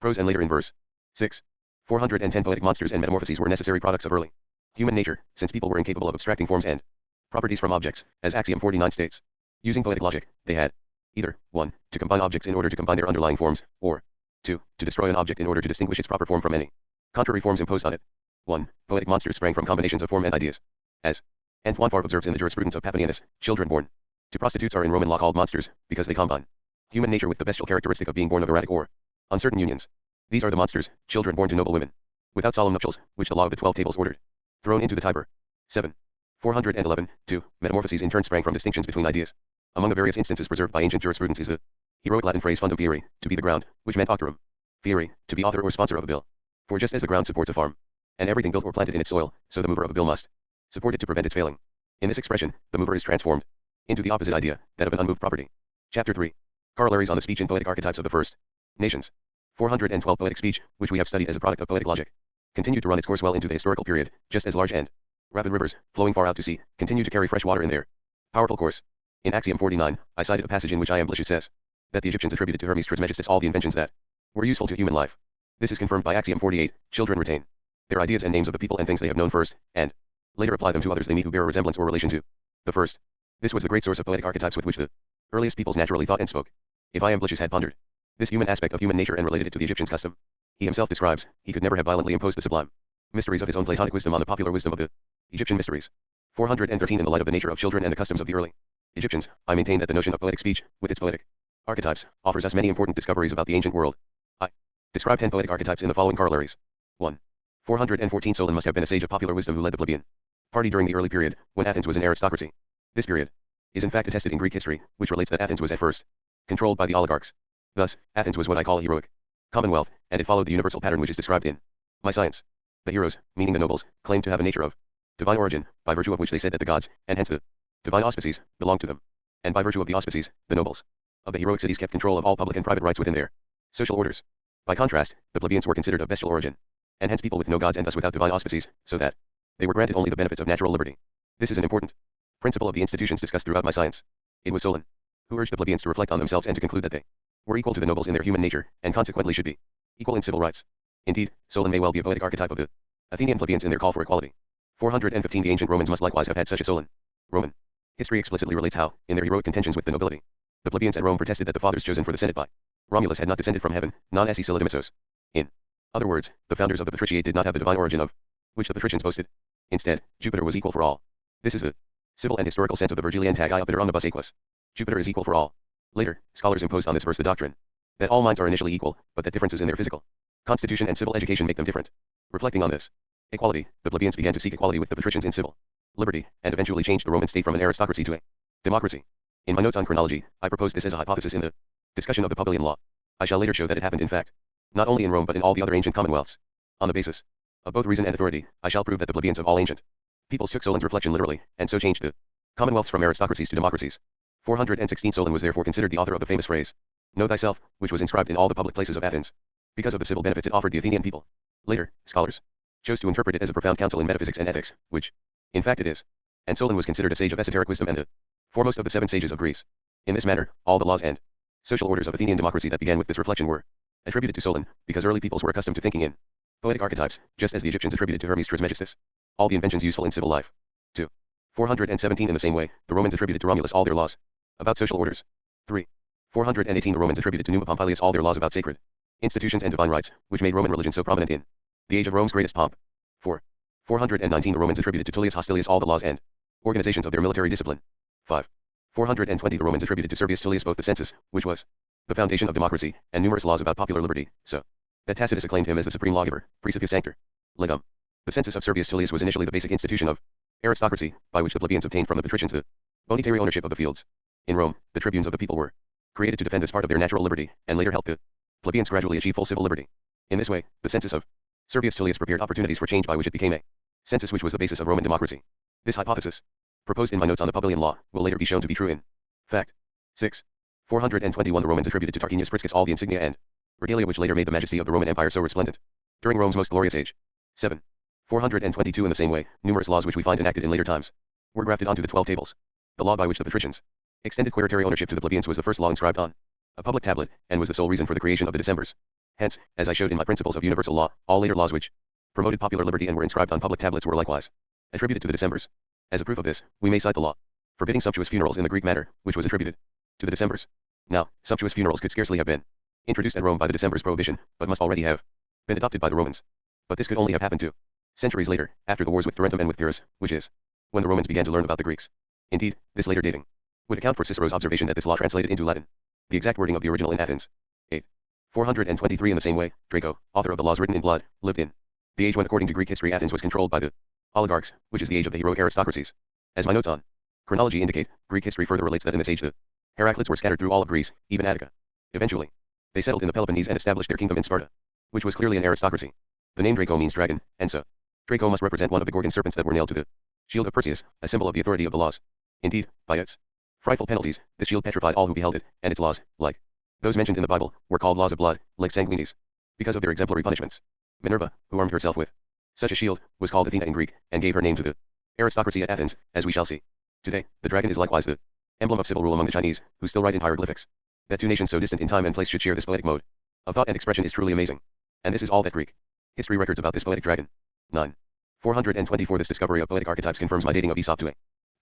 prose and later in verse. 6. 410 Poetic monsters and metamorphoses were necessary products of early human nature, since people were incapable of abstracting forms and properties from objects, as Axiom 49 states. Using poetic logic, they had either 1. To combine objects in order to combine their underlying forms, or 2. To destroy an object in order to distinguish its proper form from any contrary forms imposed on it. 1. Poetic monsters sprang from combinations of form and ideas. As Antoine Fabre observes in the jurisprudence of Papinianus, children born to prostitutes are in Roman law called monsters, because they combine human nature with the bestial characteristic of being born of erratic or uncertain unions. These are the monsters, children born to noble women, without solemn nuptials, which the law of the 12 tables ordered, thrown into the Tiber. 7. 411. 2. Metamorphoses in turn sprang from distinctions between ideas. Among the various instances preserved by ancient jurisprudence is the heroic Latin phrase fundum fieri, to be the ground, which meant octorum fieri, to be author or sponsor of a bill. For just as the ground supports a farm, and everything built or planted in its soil, so the mover of a bill must support it to prevent its failing. In this expression, the mover is transformed into the opposite idea, that of an unmoved property. Chapter 3. Corollaries on the speech and poetic archetypes of the first nations. 412 Poetic speech, which we have studied as a product of poetic logic, continued to run its course well into the historical period, just as large and rapid rivers, flowing far out to sea, continue to carry fresh water in their powerful course. In Axiom 49, I cited a passage in which Giambattista says that the Egyptians attributed to Hermes Trismegistus all the inventions that were useful to human life. This is confirmed by Axiom 48, children retain their ideas and names of the people and things they have known first, and later apply them to others they meet who bear a resemblance or relation to the first. This was the great source of poetic archetypes with which the earliest peoples naturally thought and spoke. If Iamblichus had pondered this human aspect of human nature and related it to the Egyptians' custom, he himself describes, he could never have violently imposed the sublime mysteries of his own Platonic wisdom on the popular wisdom of the Egyptian mysteries. 413 In the light of the nature of children and the customs of the early Egyptians, I maintain that the notion of poetic speech, with its poetic archetypes, offers us many important discoveries about the ancient world. I describe 10 poetic archetypes in the following corollaries. 1. 414 Solon must have been a sage of popular wisdom who led the plebeian party during the early period, when Athens was an aristocracy. This period is in fact attested in Greek history, which relates that Athens was at first controlled by the oligarchs. Thus, Athens was what I call a heroic commonwealth, and it followed the universal pattern which is described in my science. The heroes, meaning the nobles, claimed to have a nature of divine origin, by virtue of which they said that the gods, and hence the divine auspices, belonged to them. And by virtue of the auspices, the nobles of the heroic cities kept control of all public and private rights within their social orders. By contrast, the plebeians were considered of bestial origin, and hence people with no gods and thus without divine auspices, so that they were granted only the benefits of natural liberty. This is an important principle of the institutions discussed throughout my science. It was Solon who urged the plebeians to reflect on themselves and to conclude that they were equal to the nobles in their human nature, and consequently should be equal in civil rights. Indeed, Solon may well be a poetic archetype of the Athenian plebeians in their call for equality. 415 The ancient Romans must likewise have had such a Solon. Roman history explicitly relates how, in their heroic contentions with the nobility, the plebeians at Rome protested that the fathers chosen for the Senate by Romulus had not descended from heaven, non esse Silidimisos. In other words, the founders of the patriciate did not have the divine origin of which the patricians boasted. Instead, Jupiter was equal for all. This is the civil and historical sense of the Virgilian tag Iopiter omnibus aequus. Jupiter is equal for all. Later, scholars imposed on this verse the doctrine that all minds are initially equal, but that differences in their physical constitution and civil education make them different. Reflecting on this equality, the plebeians began to seek equality with the patricians in civil liberty, and eventually changed the Roman state from an aristocracy to a democracy. In my notes on chronology, I proposed this as a hypothesis in the discussion of the Publian law. I shall later show that it happened in fact, not only in Rome but in all the other ancient commonwealths. On the basis of both reason and authority, I shall prove that the plebeians of all ancient peoples took Solon's reflection literally, and so changed the commonwealths from aristocracies to democracies. 416 Solon was therefore considered the author of the famous phrase, "Know thyself," which was inscribed in all the public places of Athens, because of the civil benefits it offered the Athenian people. Later, scholars chose to interpret it as a profound counsel in metaphysics and ethics, which, in fact it is. And Solon was considered a sage of esoteric wisdom and the foremost of the 7 sages of Greece. In this manner, all the laws and social orders of Athenian democracy that began with this reflection were attributed to Solon, because early peoples were accustomed to thinking in poetic archetypes, just as the Egyptians attributed to Hermes Trismegistus all the inventions useful in civil life. 2. 417 In the same way, the Romans attributed to Romulus all their laws about social orders. 3. 418 The Romans attributed to Numa Pompilius all their laws about sacred institutions and divine rights, which made Roman religion so prominent in the age of Rome's greatest pomp. 4. 419 The Romans attributed to Tullius Hostilius all the laws and organizations of their military discipline. 5. 420 The Romans attributed to Servius Tullius both the census, which was the foundation of democracy, and numerous laws about popular liberty, so that Tacitus acclaimed him as the supreme lawgiver, Praecipius Sanctor Legum. The census of Servius Tullius was initially the basic institution of aristocracy, by which the plebeians obtained from the patricians the bonitary ownership of the fields. In Rome, the tribunes of the people were created to defend this part of their natural liberty, and later helped the plebeians gradually achieve full civil liberty. In this way, the census of Servius Tullius prepared opportunities for change by which it became a census which was the basis of Roman democracy. This hypothesis, proposed in my notes on the Publian law, will later be shown to be true in fact. 6. 421 The Romans attributed to Tarquinius Priscus all the insignia and regalia which later made the majesty of the Roman Empire so resplendent during Rome's most glorious age. 7. 422 In the same way, numerous laws which we find enacted in later times were grafted onto the 12 tables. The law by which the patricians extended queritary ownership to the plebeians was the first law inscribed on a public tablet, and was the sole reason for the creation of the decemvirs. Hence, as I showed in my principles of universal law, all later laws which promoted popular liberty and were inscribed on public tablets were likewise attributed to the decemvirs. As a proof of this, we may cite the law forbidding sumptuous funerals in the Greek manner, which was attributed to the decemvirs. Now, sumptuous funerals could scarcely have been introduced at Rome by the decemvirs' prohibition, but must already have been adopted by the Romans. But this could only have happened 2 centuries later, after the wars with Tarentum and with Pyrrhus, which is when the Romans began to learn about the Greeks. Indeed, this later dating would account for Cicero's observation that this law translated into Latin the exact wording of the original in Athens. 8. 423 In the same way, Draco, author of the laws written in blood, lived in the age when according to Greek history Athens was controlled by the oligarchs, which is the age of the heroic aristocracies. As my notes on chronology indicate, Greek history further relates that in this age the Heraclids were scattered through all of Greece, even Attica. Eventually, they settled in the Peloponnese and established their kingdom in Sparta, which was clearly an aristocracy. The name Draco means dragon, and so Draco must represent one of the Gorgon serpents that were nailed to the shield of Perseus, a symbol of the authority of the laws. Indeed, by its frightful penalties, this shield petrified all who beheld it, and its laws, like those mentioned in the Bible, were called laws of blood, lex sanguinis, because of their exemplary punishments. Minerva, who armed herself with such a shield, was called Athena in Greek, and gave her name to the aristocracy at Athens, as we shall see. Today, the dragon is likewise the emblem of civil rule among the Chinese, who still write in hieroglyphics. That 2 nations so distant in time and place should share this poetic mode of thought and expression is truly amazing. And this is all that Greek history records about this poetic dragon. 9. 424 This discovery of poetic archetypes confirms my dating of Aesop to a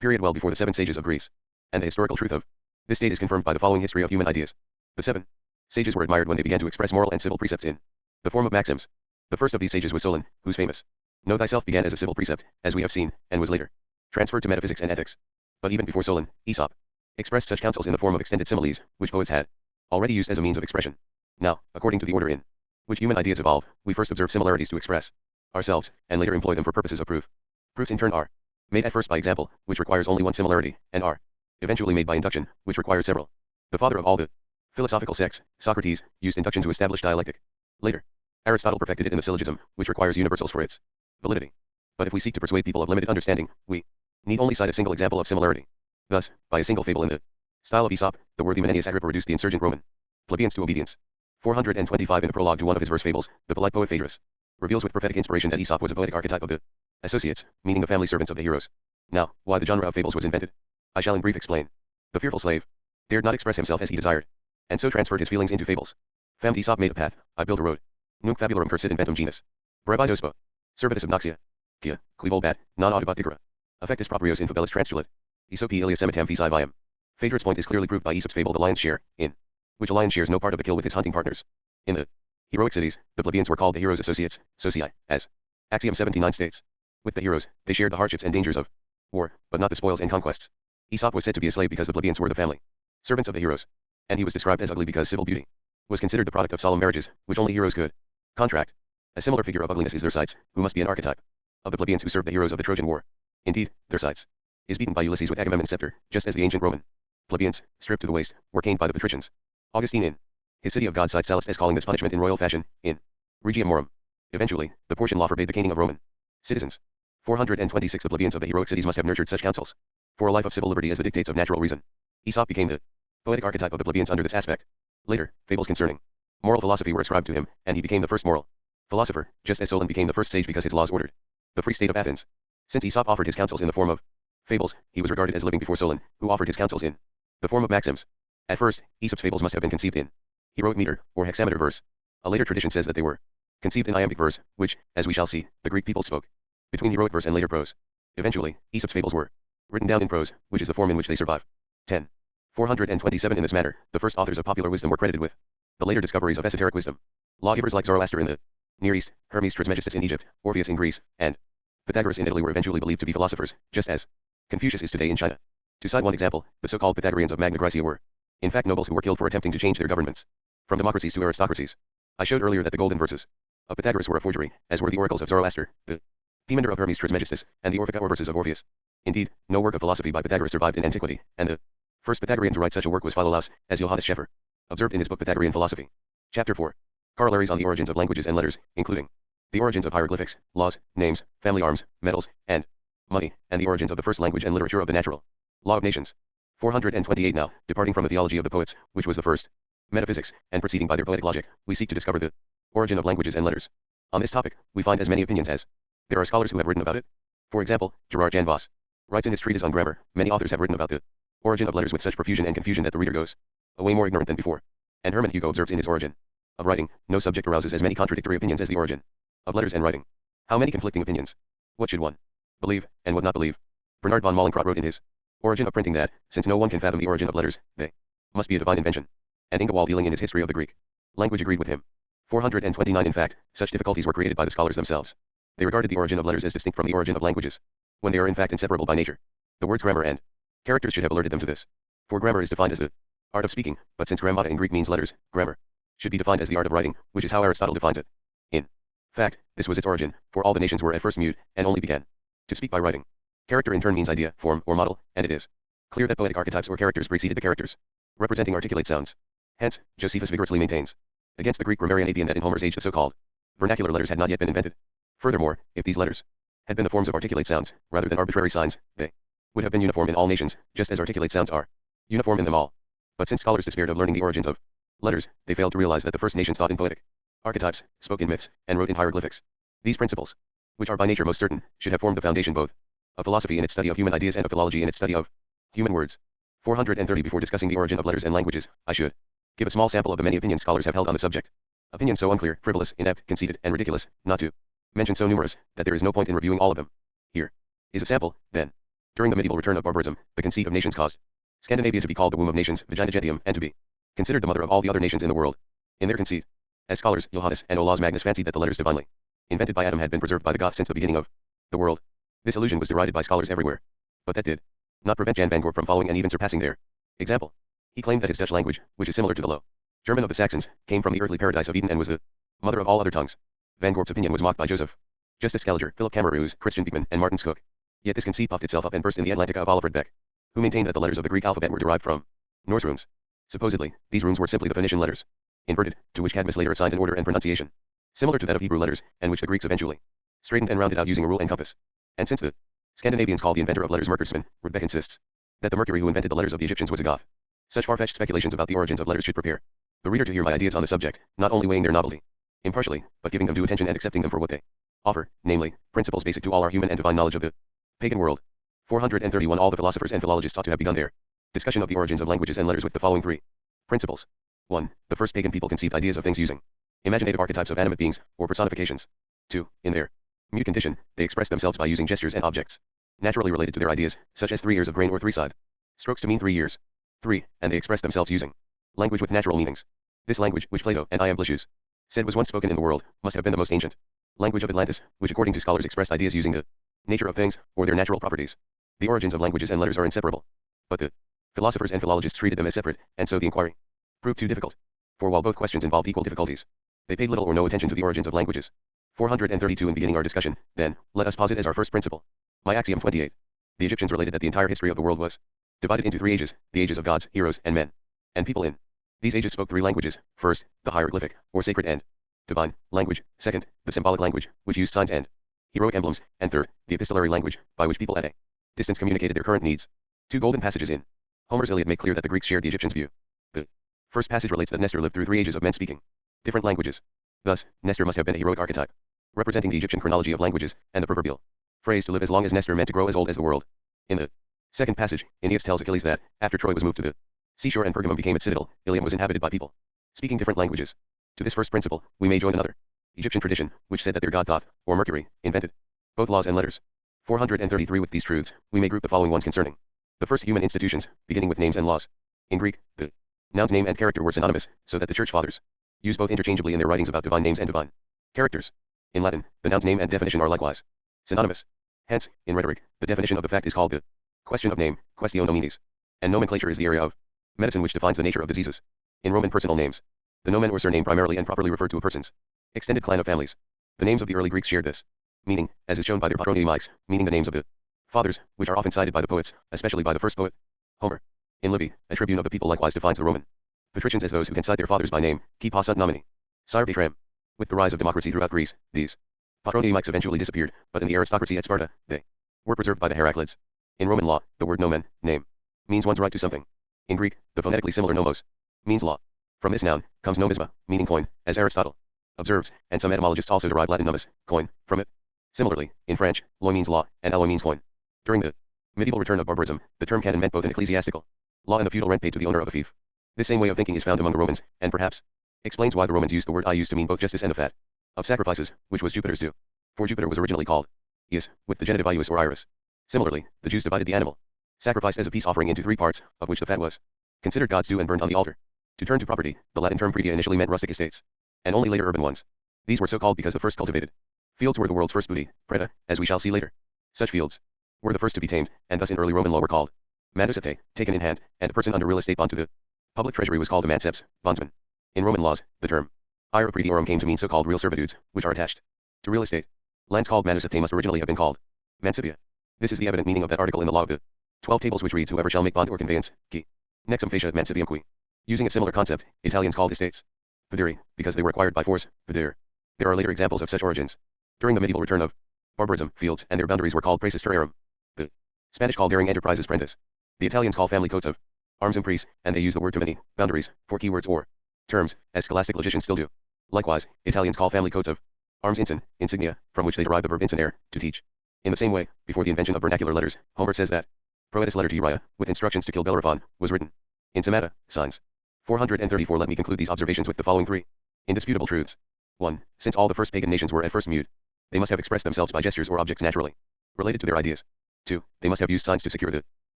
period well before the 7 sages of Greece, and the historical truth of this date is confirmed by the following history of human ideas. The 7 sages were admired when they began to express moral and civil precepts in the form of maxims. The first of these sages was Solon, whose famous Know thyself began as a civil precept, as we have seen, and was later transferred to metaphysics and ethics. But even before Solon, Aesop expressed such counsels in the form of extended similes, which poets had already used as a means of expression. Now, according to the order in which human ideas evolve, we first observe similarities to express ourselves, and later employ them for purposes of proof. Proofs in turn are made at first by example, which requires only one similarity, and are eventually made by induction, which requires several. The father of all the philosophical sects, Socrates, used induction to establish dialectic. Later, Aristotle perfected it in the syllogism, which requires universals for its validity. But if we seek to persuade people of limited understanding, we need only cite a single example of similarity. Thus, by a single fable in the style of Aesop, the worthy Menenius Agrippa reduced the insurgent Roman plebeians to obedience. 425 In a prologue to one of his verse fables, the polite poet Phaedrus reveals with prophetic inspiration that Aesop was a poetic archetype of the associates, meaning the family servants of the heroes. Now, why the genre of fables was invented, I shall in brief explain. The fearful slave dared not express himself as he desired, and so transferred his feelings into fables. Famed Aesop made a path, I build a road. Nunc fabularum cursit inventum genus. Brevidospo. Servitus obnoxia. Kia, qui volbat, non audibat dicera. Affectus proprios in fabelis transtulit. Aesopi ilias semitam fisi viam. Phaedrus' point is clearly proved by Aesop's fable The Lion's Share, in which a lion shares no part of the kill with his hunting partners. In the heroic cities, the plebeians were called the heroes' associates, socii, as Axiom 79 states. With the heroes, they shared the hardships and dangers of war, but not the spoils and conquests. Aesop was said to be a slave because the plebeians were the family servants of the heroes, and he was described as ugly because civil beauty was considered the product of solemn marriages, which only heroes could contract. A similar figure of ugliness is Thersites, who must be an archetype of the plebeians who served the heroes of the Trojan War. Indeed, Thersites is beaten by Ulysses with Agamemnon's scepter, just as the ancient Roman plebeians, stripped to the waist, were caned by the patricians. Augustine in his City of God cites Sallust as calling this punishment in royal fashion, in Regia Morum. Eventually, the Porcian law forbade the caning of Roman citizens. 426 The plebeians of the heroic cities must have nurtured such counsels for a life of civil liberty as the dictates of natural reason. Aesop became the poetic archetype of the plebeians under this aspect. Later, fables concerning moral philosophy were ascribed to him, and he became the first moral philosopher, just as Solon became the first sage because his laws ordered the free state of Athens. Since Aesop offered his counsels in the form of fables, he was regarded as living before Solon, who offered his counsels in the form of maxims. At first, Aesop's fables must have been conceived in heroic meter, or hexameter verse. A later tradition says that they were conceived in iambic verse, which, as we shall see, the Greek people spoke between heroic verse and later prose. Eventually, Aesop's fables were written down in prose, which is the form in which they survive. 10. 427 In this matter, the first authors of popular wisdom were credited with the later discoveries of esoteric wisdom. Lawgivers like Zoroaster in the Near East, Hermes Trismegistus in Egypt, Orpheus in Greece, and Pythagoras in Italy were eventually believed to be philosophers, just as Confucius is today in China. To cite one example, the so-called Pythagoreans of Magna Graecia were, in fact, nobles who were killed for attempting to change their governments from democracies to aristocracies. I showed earlier that the golden verses of Pythagoras were a forgery, as were the oracles of Zoroaster, the Pemender of Hermes Trismegistus, and the Orphica or verses of Orpheus. Indeed, no work of philosophy by Pythagoras survived in antiquity, and the first Pythagorean to write such a work was Philolaus, as Johannes Scheffer observed in his book Pythagorean Philosophy. Chapter 4. Corollaries on the origins of languages and letters, including the origins of hieroglyphics, laws, names, family arms, metals, and money, and the origins of the first language and literature of the natural law of nations. 428 Now, departing from the theology of the poets, which was the first metaphysics, and proceeding by their poetic logic, we seek to discover the origin of languages and letters. On this topic, we find as many opinions as there are scholars who have written about it. For example, Gerard Jan Vos writes in his treatise on grammar, many authors have written about the origin of letters with such profusion and confusion that the reader goes away more ignorant than before. And Hermann Hugo observes in his Origin of Writing, no subject arouses as many contradictory opinions as the origin of letters and writing. How many conflicting opinions? What should one believe, and what not believe? Bernard von Mallinckrodt wrote in his Origin of Printing that, since no one can fathom the origin of letters, they must be a divine invention. And Inge Waldieling in his History of the Greek language agreed with him. 429 In fact, such difficulties were created by the scholars themselves. They regarded the origin of letters as distinct from the origin of languages, when they are in fact inseparable by nature. The words grammar and characters should have alerted them to this. For grammar is defined as the art of speaking, but since grammata in Greek means letters, grammar should be defined as the art of writing, which is how Aristotle defines it. In fact, this was its origin, for all the nations were at first mute, and only began to speak by writing. Character in turn means idea, form, or model, and it is clear that poetic archetypes or characters preceded the characters representing articulate sounds. Hence, Josephus vigorously maintains against the Greek grammarian Apion that in Homer's age the so-called vernacular letters had not yet been invented. Furthermore, if these letters had been the forms of articulate sounds, rather than arbitrary signs, they would have been uniform in all nations, just as articulate sounds are uniform in them all. But since scholars despaired of learning the origins of letters, they failed to realize that the first nations thought in poetic archetypes, spoke in myths, and wrote in hieroglyphics. These principles, which are by nature most certain, should have formed the foundation both of philosophy in its study of human ideas and of philology in its study of human words. 430 Before discussing the origin of letters and languages, I should give a small sample of the many opinions scholars have held on the subject. Opinions so unclear, frivolous, inept, conceited, and ridiculous, not to mention so numerous, that there is no point in reviewing all of them. Here is a sample, then. During the medieval return of barbarism, the conceit of nations caused Scandinavia to be called the womb of nations, vagina gentium, and to be considered the mother of all the other nations in the world. In their conceit, as scholars, Johannes and Olaus Magnus fancied that the letters divinely invented by Adam had been preserved by the Goths since the beginning of the world. This illusion was derided by scholars everywhere. But that did not prevent Jan van Gorp from following and even surpassing their example. He claimed that his Dutch language, which is similar to the Low German of the Saxons, came from the earthly paradise of Eden and was the mother of all other tongues. Van Gorp's opinion was mocked by Joseph Justus Scaliger, Philip Camerus, Christian Beekman, and Martin Cook. Yet this conceit puffed itself up and burst in the Atlantica of Oliver Beck, who maintained that the letters of the Greek alphabet were derived from Norse runes. Supposedly, these runes were simply the Phoenician letters, inverted, to which Cadmus later assigned an order and pronunciation, similar to that of Hebrew letters, and which the Greeks eventually straightened and rounded out using a rule and compass. And since the Scandinavians called the inventor of letters Merkursman, Beck insists that the Mercury who invented the letters of the Egyptians was a Goth. Such far-fetched speculations about the origins of letters should prepare the reader to hear my ideas on the subject, not only weighing their novelty impartially, but giving them due attention and accepting them for what they offer, namely, principles basic to all our human and divine knowledge of the pagan world. 431 All the philosophers and philologists ought to have begun their discussion of the origins of languages and letters with the following three principles. 1. The first pagan people conceived ideas of things using imaginative archetypes of animate beings, or personifications. 2. In their mute condition, they expressed themselves by using gestures and objects naturally related to their ideas, such as 3 ears of grain or 3 scythe strokes to mean 3 years. 3. And they expressed themselves using language with natural meanings. This language, which Plato and Giambattista said was once spoken in the world, must have been the most ancient language of Atlantis, which according to scholars expressed ideas using the nature of things, or their natural properties. The origins of languages and letters are inseparable, but the philosophers and philologists treated them as separate, and so the inquiry proved too difficult. For while both questions involved equal difficulties, they paid little or no attention to the origins of languages. 432 In beginning our discussion, then, let us posit as our first principle. My axiom 28. The Egyptians related that the entire history of the world was divided into 3 ages, the ages of gods, heroes, and men, and people in these ages spoke 3 languages. First, the hieroglyphic, or sacred and divine, language. Second, the symbolic language, which used signs and heroic emblems. And third, the epistolary language, by which people at a distance communicated their current needs. 2 golden passages in Homer's Iliad make clear that the Greeks shared the Egyptians' view. The first passage relates that Nestor lived through 3 ages of men speaking different languages. Thus, Nestor must have been a heroic archetype, representing the Egyptian chronology of languages, and the proverbial phrase to live as long as Nestor meant to grow as old as the world. In the second passage, Aeneas tells Achilles that, after Troy was moved to the seashore and Pergamum became its citadel, Ilium was inhabited by people speaking different languages. To this first principle, we may join another Egyptian tradition, which said that their god Thoth, or Mercury, invented both laws and letters. 433 With these truths, we may group the following ones concerning the first human institutions, beginning with names and laws. In Greek, the nouns name and character were synonymous, so that the church fathers used both interchangeably in their writings about divine names and divine characters. In Latin, the nouns name and definition are likewise synonymous. Hence, in rhetoric, the definition of the fact is called the question of name, quaestio nominis, and nomenclature is the area of medicine which defines the nature of diseases. In Roman personal names, the nomen or surname primarily and properly referred to a person's extended clan of families. The names of the early Greeks shared this meaning, as is shown by their patronymics, meaning the names of the fathers, which are often cited by the poets, especially by the first poet, Homer. In Livy, a tribune of the people likewise defines the Roman patricians as those who can cite their fathers by name, qui possunt nomini. Sire de tram. With the rise of democracy throughout Greece, these patronymics eventually disappeared, but in the aristocracy at Sparta, they were preserved by the Heraclids. In Roman law, the word nomen, name, means one's right to something. In Greek, the phonetically similar nomos means law. From this noun comes nomisma, meaning coin, as Aristotle observes, and some etymologists also derive Latin nomis, coin, from it. Similarly, in French, loi means law, and alloy means coin. During the medieval return of barbarism, the term canon meant both an ecclesiastical law and the feudal rent paid to the owner of a fief. This same way of thinking is found among the Romans, and perhaps explains why the Romans used the word ius to mean both justice and the fat of sacrifices, which was Jupiter's due. For Jupiter was originally called ius, with the genitive ius or iris. Similarly, the Jews divided the animal sacrificed as a peace offering into 3 parts, of which the fat was considered God's due and burned on the altar. To turn to property, the Latin term predia initially meant rustic estates, and only later urban ones. These were so called because the first cultivated fields were the world's first booty, preda, as we shall see later. Such fields were the first to be tamed, and thus in early Roman law were called manuseptae, taken in hand, and a person under real estate bond to the public treasury was called a manceps, bondsman. In Roman laws, the term ira prediorum came to mean so-called real servitudes, which are attached to real estate. Lands called manuseptae must originally have been called mancipia. This is the evident meaning of that article in the law of the 12 tables which reads whoever shall make bond or conveyance, qui nexum faciat mancipium qui. Using a similar concept, Italians called estates poderi, because they were acquired by force, podere. There are later examples of such origins. During the medieval return of barbarism, fields and their boundaries were called praeses terrarum. The Spanish call daring enterprises prendas. The Italians call family coats of arms imprees, and they use the word to many boundaries for keywords or terms, as scholastic logicians still do. Likewise, Italians call family coats of arms insign, insignia, from which they derive the verb insignare, to teach. In the same way, before the invention of vernacular letters, Homer says that Proetus letter to Uriah, with instructions to kill Bellerophon, was written in Samata, signs. 434 Let me conclude these observations with the following 3 indisputable truths. 1. Since all the first pagan nations were at first mute, they must have expressed themselves by gestures or objects naturally related to their ideas. 2. They must have used signs to secure the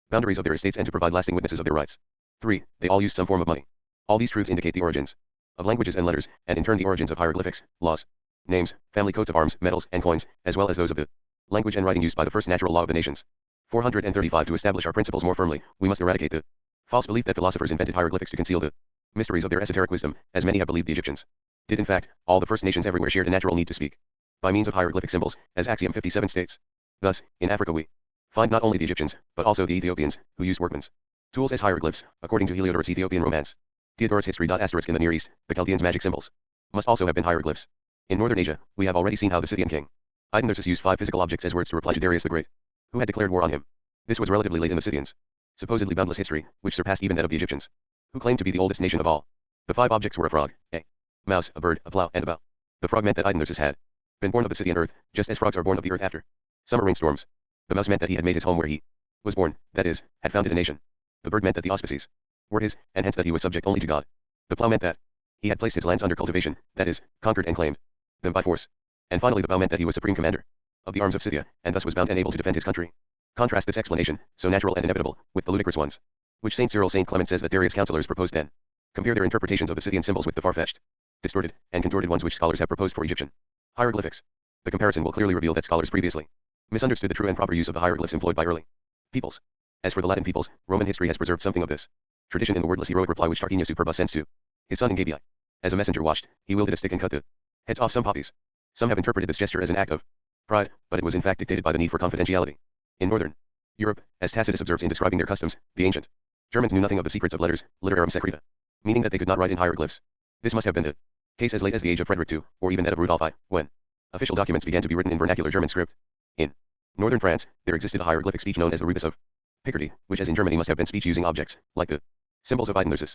boundaries of their estates and to provide lasting witnesses of their rights. 3. They all used some form of money. All these truths indicate the origins of languages and letters, and in turn the origins of hieroglyphics, laws, names, family coats of arms, metals, and coins, as well as those of the language and writing used by the first natural law of the nations. 435 To establish our principles more firmly, we must eradicate the false belief that philosophers invented hieroglyphics to conceal the mysteries of their esoteric wisdom, as many have believed the Egyptians did. In fact, all the first nations everywhere shared a natural need to speak by means of hieroglyphic symbols, as Axiom 57 states. Thus, in Africa we find not only the Egyptians, but also the Ethiopians, who used workmen's tools as hieroglyphs, according to Heliodorus' Ethiopian Romance. Theodorus History. In the Near East, the Chaldeans' magic symbols must also have been hieroglyphs. In northern Asia, we have already seen how the Scythian king Audiobook used 5 physical objects as words to reply to Darius the Great, who had declared war on him. This was relatively late in the Scythians' supposedly boundless history, which surpassed even that of the Egyptians, who claimed to be the oldest nation of all. The 5 objects were a frog, a mouse, a bird, a plow, and a bow. The frog meant that Audiobook had been born of the Scythian earth, just as frogs are born of the earth after summer rainstorms. The mouse meant that he had made his home where he was born, that is, had founded a nation. The bird meant that the auspices were his, and hence that he was subject only to God. The plow meant that he had placed his lands under cultivation, that is, conquered and claimed them by force. And finally the bow meant that he was supreme commander of the arms of Scythia, and thus was bound and able to defend his country. Contrast this explanation, so natural and inevitable, with the ludicrous ones, which St. Clement says that Darius' counselors proposed then. Compare their interpretations of the Scythian symbols with the far-fetched, distorted, and contorted ones which scholars have proposed for Egyptian hieroglyphics. The comparison will clearly reveal that scholars previously misunderstood the true and proper use of the hieroglyphs employed by early peoples. As for the Latin peoples, Roman history has preserved something of this tradition in the wordless heroic reply which Tarquinius Superbus sends to his son in Gabii. As a messenger watched, he wielded a stick and cut the heads off some poppies. Some have interpreted this gesture as an act of pride, but it was in fact dictated by the need for confidentiality. In northern Europe, as Tacitus observes in describing their customs, the ancient Germans knew nothing of the secrets of letters, literarum secreta, meaning that they could not write in hieroglyphs. This must have been the case as late as the age of Frederick II, or even that of Rudolf I, when official documents began to be written in vernacular German script. In northern France, there existed a hieroglyphic speech known as the rebus of Picardy, which as in Germany must have been speech using objects, like the symbols of Audiobook.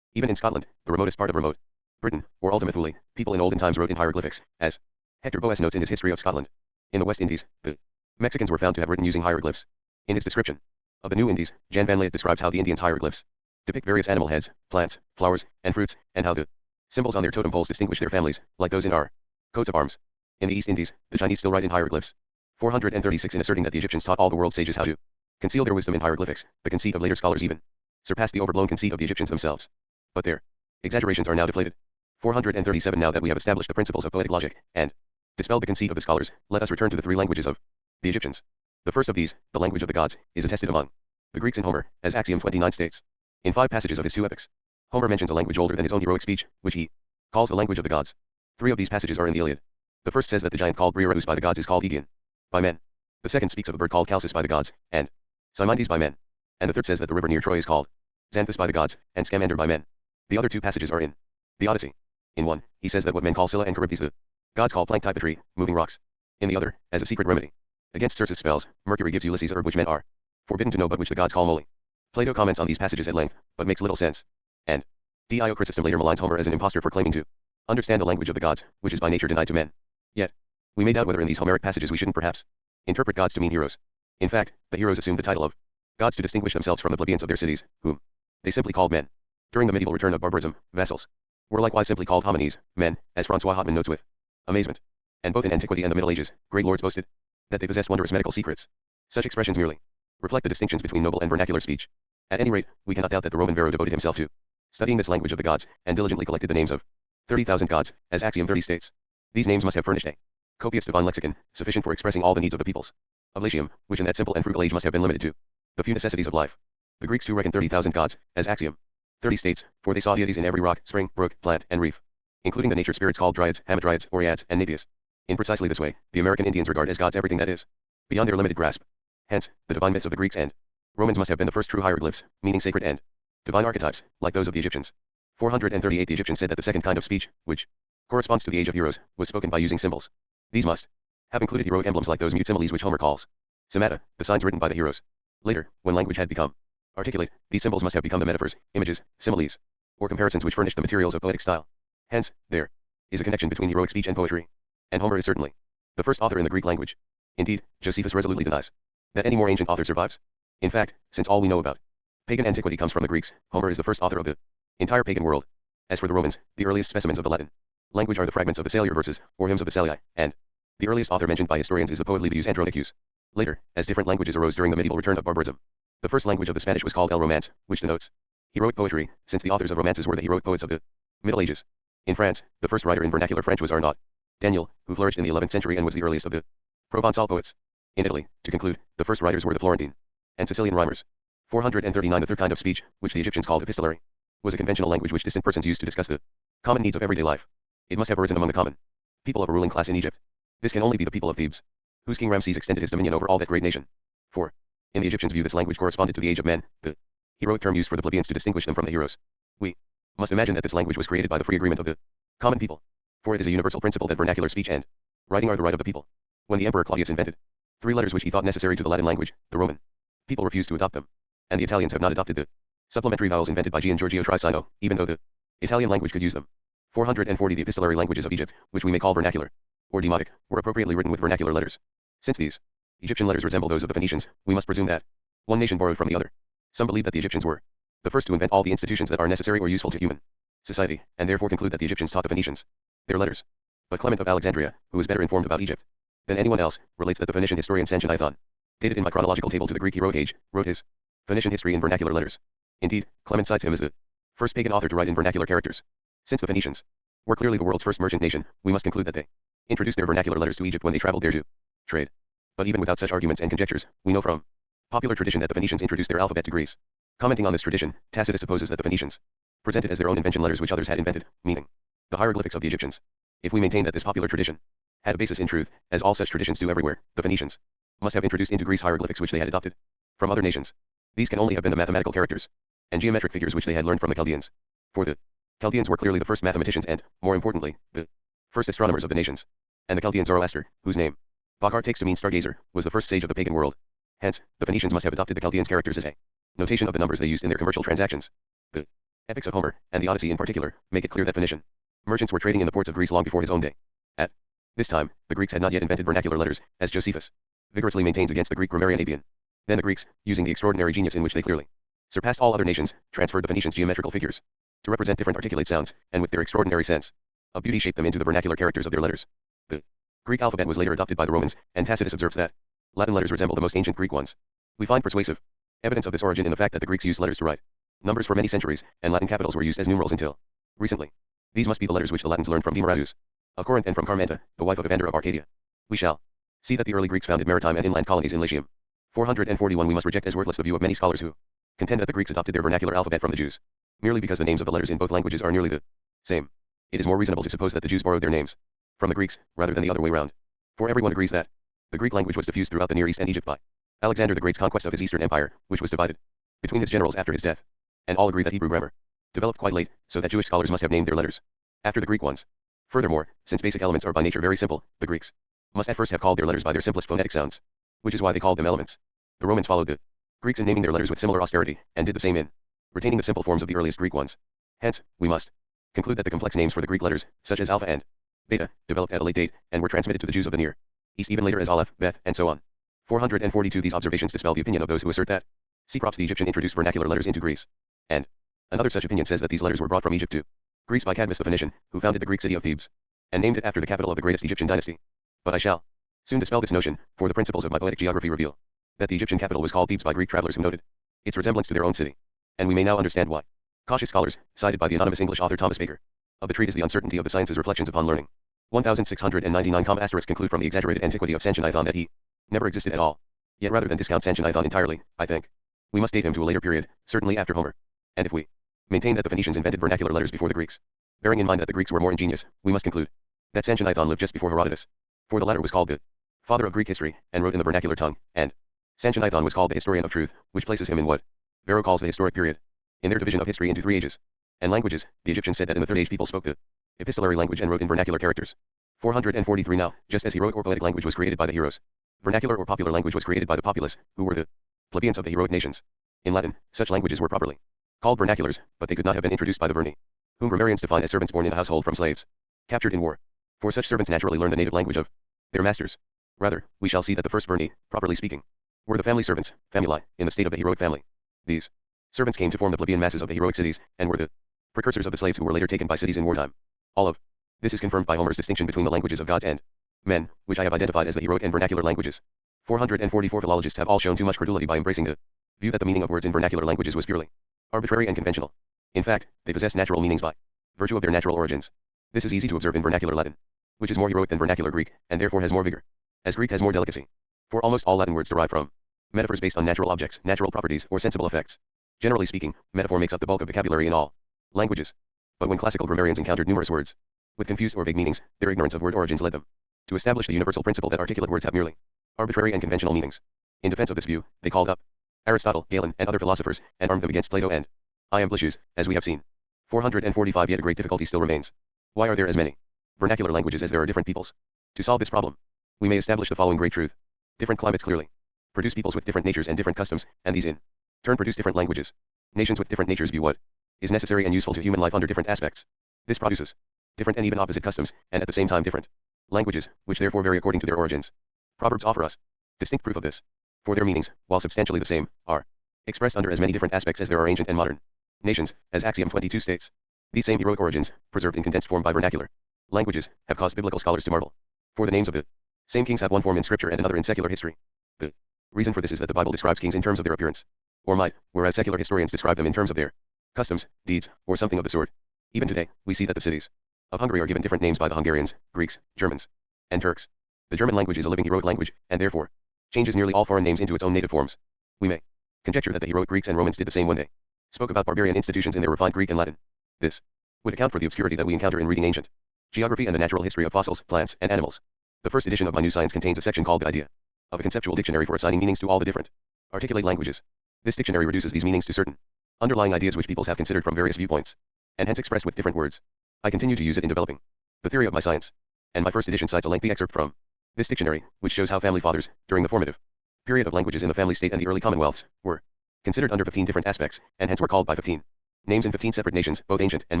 Even in Scotland, the remotest part of remote Britain, or Ultima Thule, people in olden times wrote in hieroglyphics, as Hector Boas notes in his History of Scotland. In the West Indies, the Mexicans were found to have written using hieroglyphs. In his description of the New Indies, Jan van Leeuwen describes how the Indians' hieroglyphs depict various animal heads, plants, flowers, and fruits, and how the symbols on their totem poles distinguish their families, like those in our coats of arms. In the East Indies, the Chinese still write in hieroglyphs. 436 in asserting that the Egyptians taught all the world's sages how to conceal their wisdom in hieroglyphics, the conceit of later scholars even surpassed the overblown conceit of the Egyptians themselves. But their exaggerations are now deflated. 437 Now that we have established the principles of poetic logic, and dispelled the conceit of the scholars, let us return to the 3 languages of the Egyptians. The first of these, the language of the gods, is attested among the Greeks in Homer, as Axiom 29 states. In 5 passages of his 2 epics, Homer mentions a language older than his own heroic speech, which he calls the language of the gods. 3 of these passages are in the Iliad. The first says that the giant called Briareus by the gods is called Aegeon by men. The second speaks of a bird called Chalcis by the gods, and Simonides by men. And the third says that the river near Troy is called Xanthus by the gods, and Scamander by men. The other 2 passages are in the Odyssey. In one, he says that what men call Scylla and Charybdis the gods call planktypetry, moving rocks. In the other, as a secret remedy against Circe's spells, Mercury gives Ulysses a herb which men are forbidden to know but which the gods call moly. Plato comments on these passages at length, but makes little sense. And Dio Chrysostom later maligns Homer as an impostor for claiming to understand the language of the gods, which is by nature denied to men. Yet, we may doubt whether in these Homeric passages we shouldn't perhaps interpret gods to mean heroes. In fact, the heroes assumed the title of gods to distinguish themselves from the plebeians of their cities, whom they simply called men. During the medieval return of barbarism, vassals were likewise simply called homines, men, as Francois Hotman notes with amazement. And both in antiquity and the Middle Ages, great lords boasted that they possessed wondrous medical secrets. Such expressions merely reflect the distinctions between noble and vernacular speech. At any rate, we cannot doubt that the Roman Varro devoted himself to studying this language of the gods, and diligently collected the names of 30,000 gods, as Axiom 30 states. These names must have furnished a copious divine lexicon, sufficient for expressing all the needs of the peoples of Latium, which in that simple and frugal age must have been limited to the few necessities of life. The Greeks too reckoned 30,000 gods, as Axiom 30 states, for they saw deities in every rock, spring, brook, plant, and reef, including the nature spirits called dryads, hamadryads, oreads, and napias. In precisely this way, the American Indians regard as gods everything that is beyond their limited grasp. Hence, the divine myths of the Greeks and Romans must have been the first true hieroglyphs, meaning sacred and divine archetypes, like those of the Egyptians. 438 The Egyptians said that the second kind of speech, which corresponds to the age of heroes, was spoken by using symbols. These must have included heroic emblems like those mute similes which Homer calls semata, the signs written by the heroes. Later, when language had become articulate, these symbols must have become the metaphors, images, similes, or comparisons which furnished the materials of poetic style. Hence, there is a connection between heroic speech and poetry. And Homer is certainly the first author in the Greek language. Indeed, Josephus resolutely denies that any more ancient author survives. In fact, since all we know about pagan antiquity comes from the Greeks, Homer is the first author of the entire pagan world. As for the Romans, the earliest specimens of the Latin language are the fragments of the Saliar verses, or hymns of the Salii, and the earliest author mentioned by historians is the poet Livius Andronicus. Later, as different languages arose during the medieval return of barbarism, the first language of the Spanish was called El Romance, which denotes heroic poetry, since the authors of romances were the heroic poets of the Middle Ages. In France, the first writer in vernacular French was Arnaud Daniel, who flourished in the 11th century and was the earliest of the Provençal poets. In Italy, to conclude, the first writers were the Florentine and Sicilian rhymers. 439 The third kind of speech, which the Egyptians called epistolary, was a conventional language which distant persons used to discuss the common needs of everyday life. It must have arisen among the common people of a ruling class in Egypt. This can only be the people of Thebes, whose king Ramses extended his dominion over all that great nation. For In the Egyptians' view, this language corresponded to the age of men, the heroic term used for the plebeians to distinguish them from the heroes. We must imagine that this language was created by the free agreement of the common people, for it is a universal principle that vernacular speech and writing are the right of the people. When the Emperor Claudius invented 3 letters which he thought necessary to the Latin language, the Roman people refused to adopt them, and the Italians have not adopted the supplementary vowels invented by Gian Giorgio Tricino, even though the Italian language could use them. 440 The epistolary languages of Egypt, which we may call vernacular or demotic, were appropriately written with vernacular letters. Since these Egyptian letters resemble those of the Phoenicians, we must presume that one nation borrowed from the other. Some believe that the Egyptians were the first to invent all the institutions that are necessary or useful to human society, and therefore conclude that the Egyptians taught the Phoenicians their letters. But Clement of Alexandria, who is better informed about Egypt than anyone else, relates that the Phoenician historian Sanchoniathon, dated in my chronological table to the Greek heroic age, wrote his Phoenician history in vernacular letters. Indeed, Clement cites him as the first pagan author to write in vernacular characters. Since the Phoenicians were clearly the world's first merchant nation, we must conclude that they introduced their vernacular letters to Egypt when they traveled there to trade. But even without such arguments and conjectures, we know from popular tradition that the Phoenicians introduced their alphabet to Greece. Commenting on this tradition, Tacitus supposes that the Phoenicians presented as their own invention letters which others had invented, meaning the hieroglyphics of the Egyptians. If we maintain that this popular tradition had a basis in truth, as all such traditions do everywhere, the Phoenicians must have introduced into Greece hieroglyphics which they had adopted from other nations. These can only have been the mathematical characters and geometric figures which they had learned from the Chaldeans. For the Chaldeans were clearly the first mathematicians and, more importantly, the first astronomers of the nations. And the Chaldean Zoroaster, whose name Bacchar takes to mean stargazer, was the first sage of the pagan world. Hence, the Phoenicians must have adopted the Chaldeans' characters as a notation of the numbers they used in their commercial transactions. The epics of Homer, and the Odyssey in particular, make it clear that Phoenician merchants were trading in the ports of Greece long before his own day. At this time, the Greeks had not yet invented vernacular letters, as Josephus vigorously maintains against the Greek grammarian Abion. Then the Greeks, using the extraordinary genius in which they clearly surpassed all other nations, transferred the Phoenicians' geometrical figures to represent different articulate sounds, and with their extraordinary sense of beauty shaped them into the vernacular characters of their letters. The Greek alphabet was later adopted by the Romans, and Tacitus observes that Latin letters resemble the most ancient Greek ones. We find persuasive evidence of this origin in the fact that the Greeks used letters to write numbers for many centuries, and Latin capitals were used as numerals until recently. These must be the letters which the Latins learned from Demaratus of Corinth and from Carmenta, the wife of Evander of Arcadia. We shall see that the early Greeks founded maritime and inland colonies in Latium. 441 We must reject as worthless the view of many scholars who contend that the Greeks adopted their vernacular alphabet from the Jews, merely because the names of the letters in both languages are nearly the same. It is more reasonable to suppose that the Jews borrowed their names from the Greeks, rather than the other way round. For everyone agrees that the Greek language was diffused throughout the Near East and Egypt by Alexander the Great's conquest of his Eastern Empire, which was divided between his generals after his death. And all agree that Hebrew grammar developed quite late, so that Jewish scholars must have named their letters after the Greek ones. Furthermore, since basic elements are by nature very simple, the Greeks must at first have called their letters by their simplest phonetic sounds, which is why they called them elements. The Romans followed the Greeks in naming their letters with similar austerity, and did the same in retaining the simple forms of the earliest Greek ones. Hence, we must conclude that the complex names for the Greek letters, such as alpha and beta, developed at a late date, and were transmitted to the Jews of the Near East even later as aleph, beth, and so on. 442 These observations dispel the opinion of those who assert that Cecrops the Egyptian introduced vernacular letters into Greece. And another such opinion says that these letters were brought from Egypt to Greece by Cadmus the Phoenician, who founded the Greek city of Thebes, and named it after the capital of the greatest Egyptian dynasty. But I shall soon dispel this notion, for the principles of my poetic geography reveal that the Egyptian capital was called Thebes by Greek travelers who noted its resemblance to their own city. And we may now understand why cautious scholars, cited by the anonymous English author Thomas Baker, of the treatise The Uncertainty of the Sciences Reflections upon Learning, 1699 conclude from the exaggerated antiquity of Sanchoniathon that he never existed at all. Yet rather than discount Sanchoniathon entirely, I think we must date him to a later period, certainly after Homer. And if we maintain that the Phoenicians invented vernacular letters before the Greeks, bearing in mind that the Greeks were more ingenious, we must conclude that Sanchoniathon lived just before Herodotus, for the latter was called the father of Greek history, and wrote in the vernacular tongue, and Sanchoniathon was called the historian of truth, which places him in what Varro calls the historic period. In their division of history into 3 ages and languages, the Egyptians said that in the 3rd age people spoke the epistolary language and wrote in vernacular characters. 443 Now, just as heroic or poetic language was created by the heroes, vernacular or popular language was created by the populace, who were the plebeians of the heroic nations. In Latin, such languages were properly called vernaculars, but they could not have been introduced by the verni, whom grammarians define as servants born in a household from slaves captured in war. For such servants naturally learn the native language of their masters. Rather, we shall see that the first verni, properly speaking, were the family servants, famuli, in the state of the heroic family. These servants came to form the plebeian masses of the heroic cities, and were the precursors of the slaves who were later taken by cities in wartime. All of this is confirmed by Homer's distinction between the languages of gods and men, which I have identified as the heroic and vernacular languages. 444 Philologists have all shown too much credulity by embracing the view that the meaning of words in vernacular languages was purely arbitrary and conventional. In fact, they possess natural meanings by virtue of their natural origins. This is easy to observe in vernacular Latin, which is more heroic than vernacular Greek, and therefore has more vigor, as Greek has more delicacy. For almost all Latin words derive from metaphors based on natural objects, natural properties, or sensible effects. Generally speaking, metaphor makes up the bulk of vocabulary in all languages. But when classical grammarians encountered numerous words with confused or vague meanings, their ignorance of word origins led them to establish the universal principle that articulate words have merely arbitrary and conventional meanings. In defense of this view, they called up Aristotle, Galen, and other philosophers, and armed them against Plato and Iamblichus, as we have seen. 445 Yet a great difficulty still remains. Why are there as many vernacular languages as there are different peoples? To solve this problem, we may establish the following great truth. Different climates clearly produce peoples with different natures and different customs, and these in turn produce different languages. Nations with different natures view what is necessary and useful to human life under different aspects. This produces different and even opposite customs, and at the same time different languages, which therefore vary according to their origins. Proverbs offer us distinct proof of this. For their meanings, while substantially the same, are expressed under as many different aspects as there are ancient and modern nations, as Axiom 22 states. These same heroic origins, preserved in condensed form by vernacular languages, have caused biblical scholars to marvel. For the names of the same kings have one form in scripture and another in secular history. The reason for this is that the Bible describes kings in terms of their appearance or might, whereas secular historians describe them in terms of their customs, deeds, or something of the sort. Even today, we see that the cities of Hungary are given different names by the Hungarians, Greeks, Germans, and Turks. The German language is a living heroic language, and therefore changes nearly all foreign names into its own native forms. We may conjecture that the heroic Greeks and Romans did the same when they spoke about barbarian institutions in their refined Greek and Latin. This would account for the obscurity that we encounter in reading ancient geography and the natural history of fossils, plants, and animals. The first edition of my new science contains a section called The Idea of a Conceptual Dictionary for assigning meanings to all the different articulate languages. This dictionary reduces these meanings to certain underlying ideas which peoples have considered from various viewpoints, and hence expressed with different words. I continue to use it in developing the theory of my science, and my first edition cites a lengthy excerpt from this dictionary, which shows how family fathers, during the formative period of languages in the family state and the early commonwealths, were considered under 15 different aspects, and hence were called by 15 names in 15 separate nations, both ancient and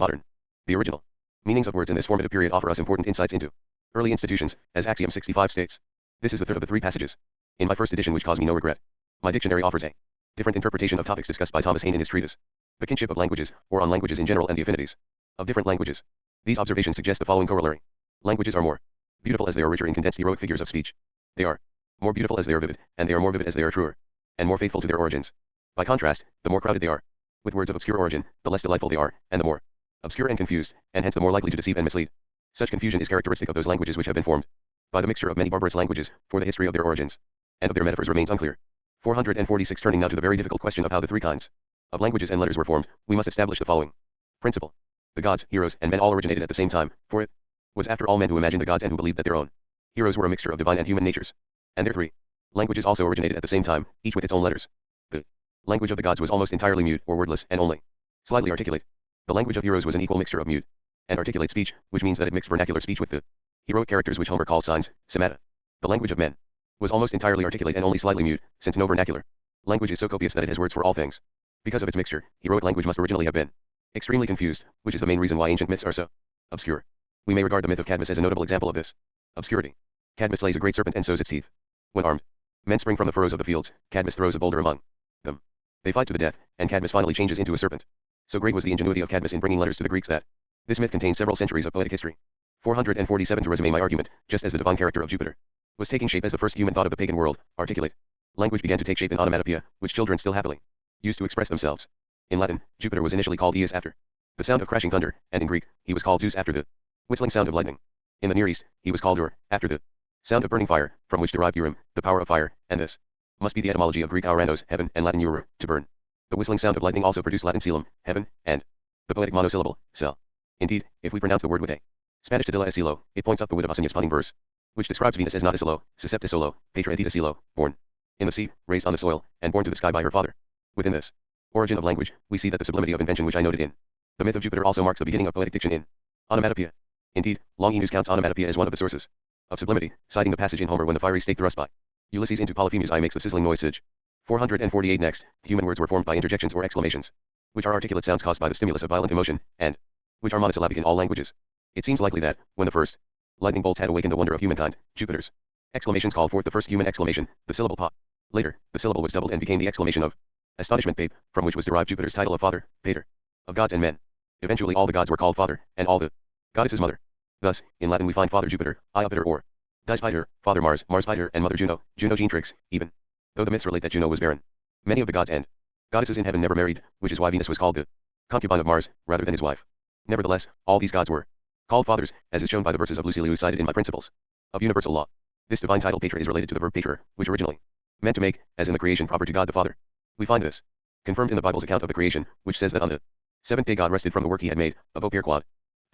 modern. The original meanings of words in this formative period offer us important insights into early institutions, as Axiom 65 states. This is the third of the three passages in my first edition which cause me no regret. My dictionary offers a different interpretation of topics discussed by Thomas Hayne in his treatise, The Kinship of Languages, or on languages in general and the affinities of different languages. These observations suggest the following corollary. Languages are more beautiful as they are richer in condensed heroic figures of speech. They are more beautiful as they are vivid, and they are more vivid as they are truer, and more faithful to their origins. By contrast, the more crowded they are with words of obscure origin, the less delightful they are, and the more obscure and confused, and hence the more likely to deceive and mislead. Such confusion is characteristic of those languages which have been formed by the mixture of many barbarous languages, for the history of their origins and of their metaphors remains unclear. 446 Turning now to the very difficult question of how the three kinds of languages and letters were formed, we must establish the following principle. The gods, heroes, and men all originated at the same time, for it was after all men who imagined the gods and who believed that their own heroes were a mixture of divine and human natures. And their three languages also originated at the same time, each with its own letters. The language of the gods was almost entirely mute or wordless and only slightly articulate. The language of heroes was an equal mixture of mute and articulate speech, which means that it mixed vernacular speech with the heroic characters which Homer calls signs, schemata. The language of men was almost entirely articulate and only slightly mute, since no vernacular language is so copious that it has words for all things. Because of its mixture, heroic language must originally have been extremely confused, which is the main reason why ancient myths are so obscure. We may regard the myth of Cadmus as a notable example of this obscurity. Cadmus slays a great serpent and sows its teeth. When armed men spring from the furrows of the fields, Cadmus throws a boulder among them. They fight to the death, and Cadmus finally changes into a serpent. So great was the ingenuity of Cadmus in bringing letters to the Greeks that this myth contains several centuries of poetic history. 447 To resume my argument, just as the divine character of Jupiter was taking shape as the first human thought of the pagan world, articulate language began to take shape in onomatopoeia, which children still happily used to express themselves. In Latin, Jupiter was initially called Aeus after the sound of crashing thunder, and in Greek, he was called Zeus after the whistling sound of lightning. In the Near East, he was called Ur, after the sound of burning fire, from which derived Urim, the power of fire, and this must be the etymology of Greek auranos, heaven, and Latin urur, to burn. The whistling sound of lightning also produced Latin coelum, heaven, and the poetic monosyllable, cell. Indeed, if we pronounce the word with a Spanish cedilla esilo, it points up the wit of Ausonia's punning verse, which describes Venus as not isilo, susceptis solo, petra edita silo, born in the sea, raised on the soil, and born to the sky by her father. Within this origin of language, we see that the sublimity of invention which I noted in the myth of Jupiter also marks the beginning of poetic diction in onomatopoeia. Indeed, Longinus counts onomatopoeia as one of the sources of sublimity, citing the passage in Homer when the fiery stake thrust by Ulysses into Polyphemus' eye makes a sizzling noise sig. 448 Next, human words were formed by interjections or exclamations, which are articulate sounds caused by the stimulus of violent emotion, and which are monosyllabic in all languages. It seems likely that, when the first lightning bolts had awakened the wonder of humankind, Jupiter's exclamations called forth the first human exclamation, the syllable pa. Later, the syllable was doubled and became the exclamation of astonishment pape, from which was derived Jupiter's title of father, pater, of gods and men. Eventually all the gods were called father, and all the goddesses mother. Thus, in Latin we find Father Jupiter, Iopater or Dies Piter, Father Mars, Mars Piter, and Mother Juno, Juno Genetrix, even though the myths relate that Juno was barren. Many of the gods and goddesses in heaven never married, which is why Venus was called the concubine of Mars, rather than his wife. Nevertheless, all these gods were called fathers, as is shown by the verses of Lucilius cited in my Principles of Universal Law. This divine title pater is related to the verb pater, which originally meant to make, as in the creation proper to God the Father. We find this confirmed in the Bible's account of the creation, which says that on the seventh day God rested from the work he had made, of oper quod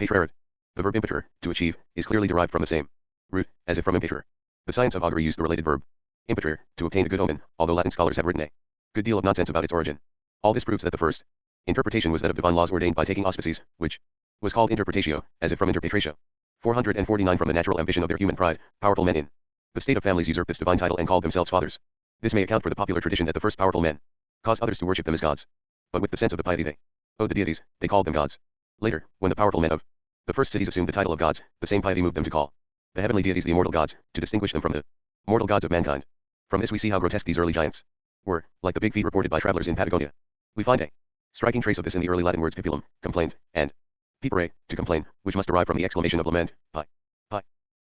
patreret. The verb impeter, to achieve, is clearly derived from the same root, as if from impeter. The science of augury used the related verb Impetrator, to obtain a good omen, although Latin scholars have written a good deal of nonsense about its origin. All this proves that the first interpretation was that of divine laws ordained by taking auspices, which was called interpretatio, as if from interpretratio. 449 From the natural ambition of their human pride, powerful men in the state of families usurped this divine title and called themselves fathers. This may account for the popular tradition that the first powerful men caused others to worship them as gods. But with the sense of the piety they owed the deities, they called them gods. Later, when the powerful men of the first cities assumed the title of gods, the same piety moved them to call the heavenly deities the immortal gods, to distinguish them from the mortal gods of mankind. From this we see how grotesque these early giants were, like the big feet reported by travelers in Patagonia. We find a striking trace of this in the early Latin words pipulum, complained, and pipere, to complain, which must derive from the exclamation of lament, pi.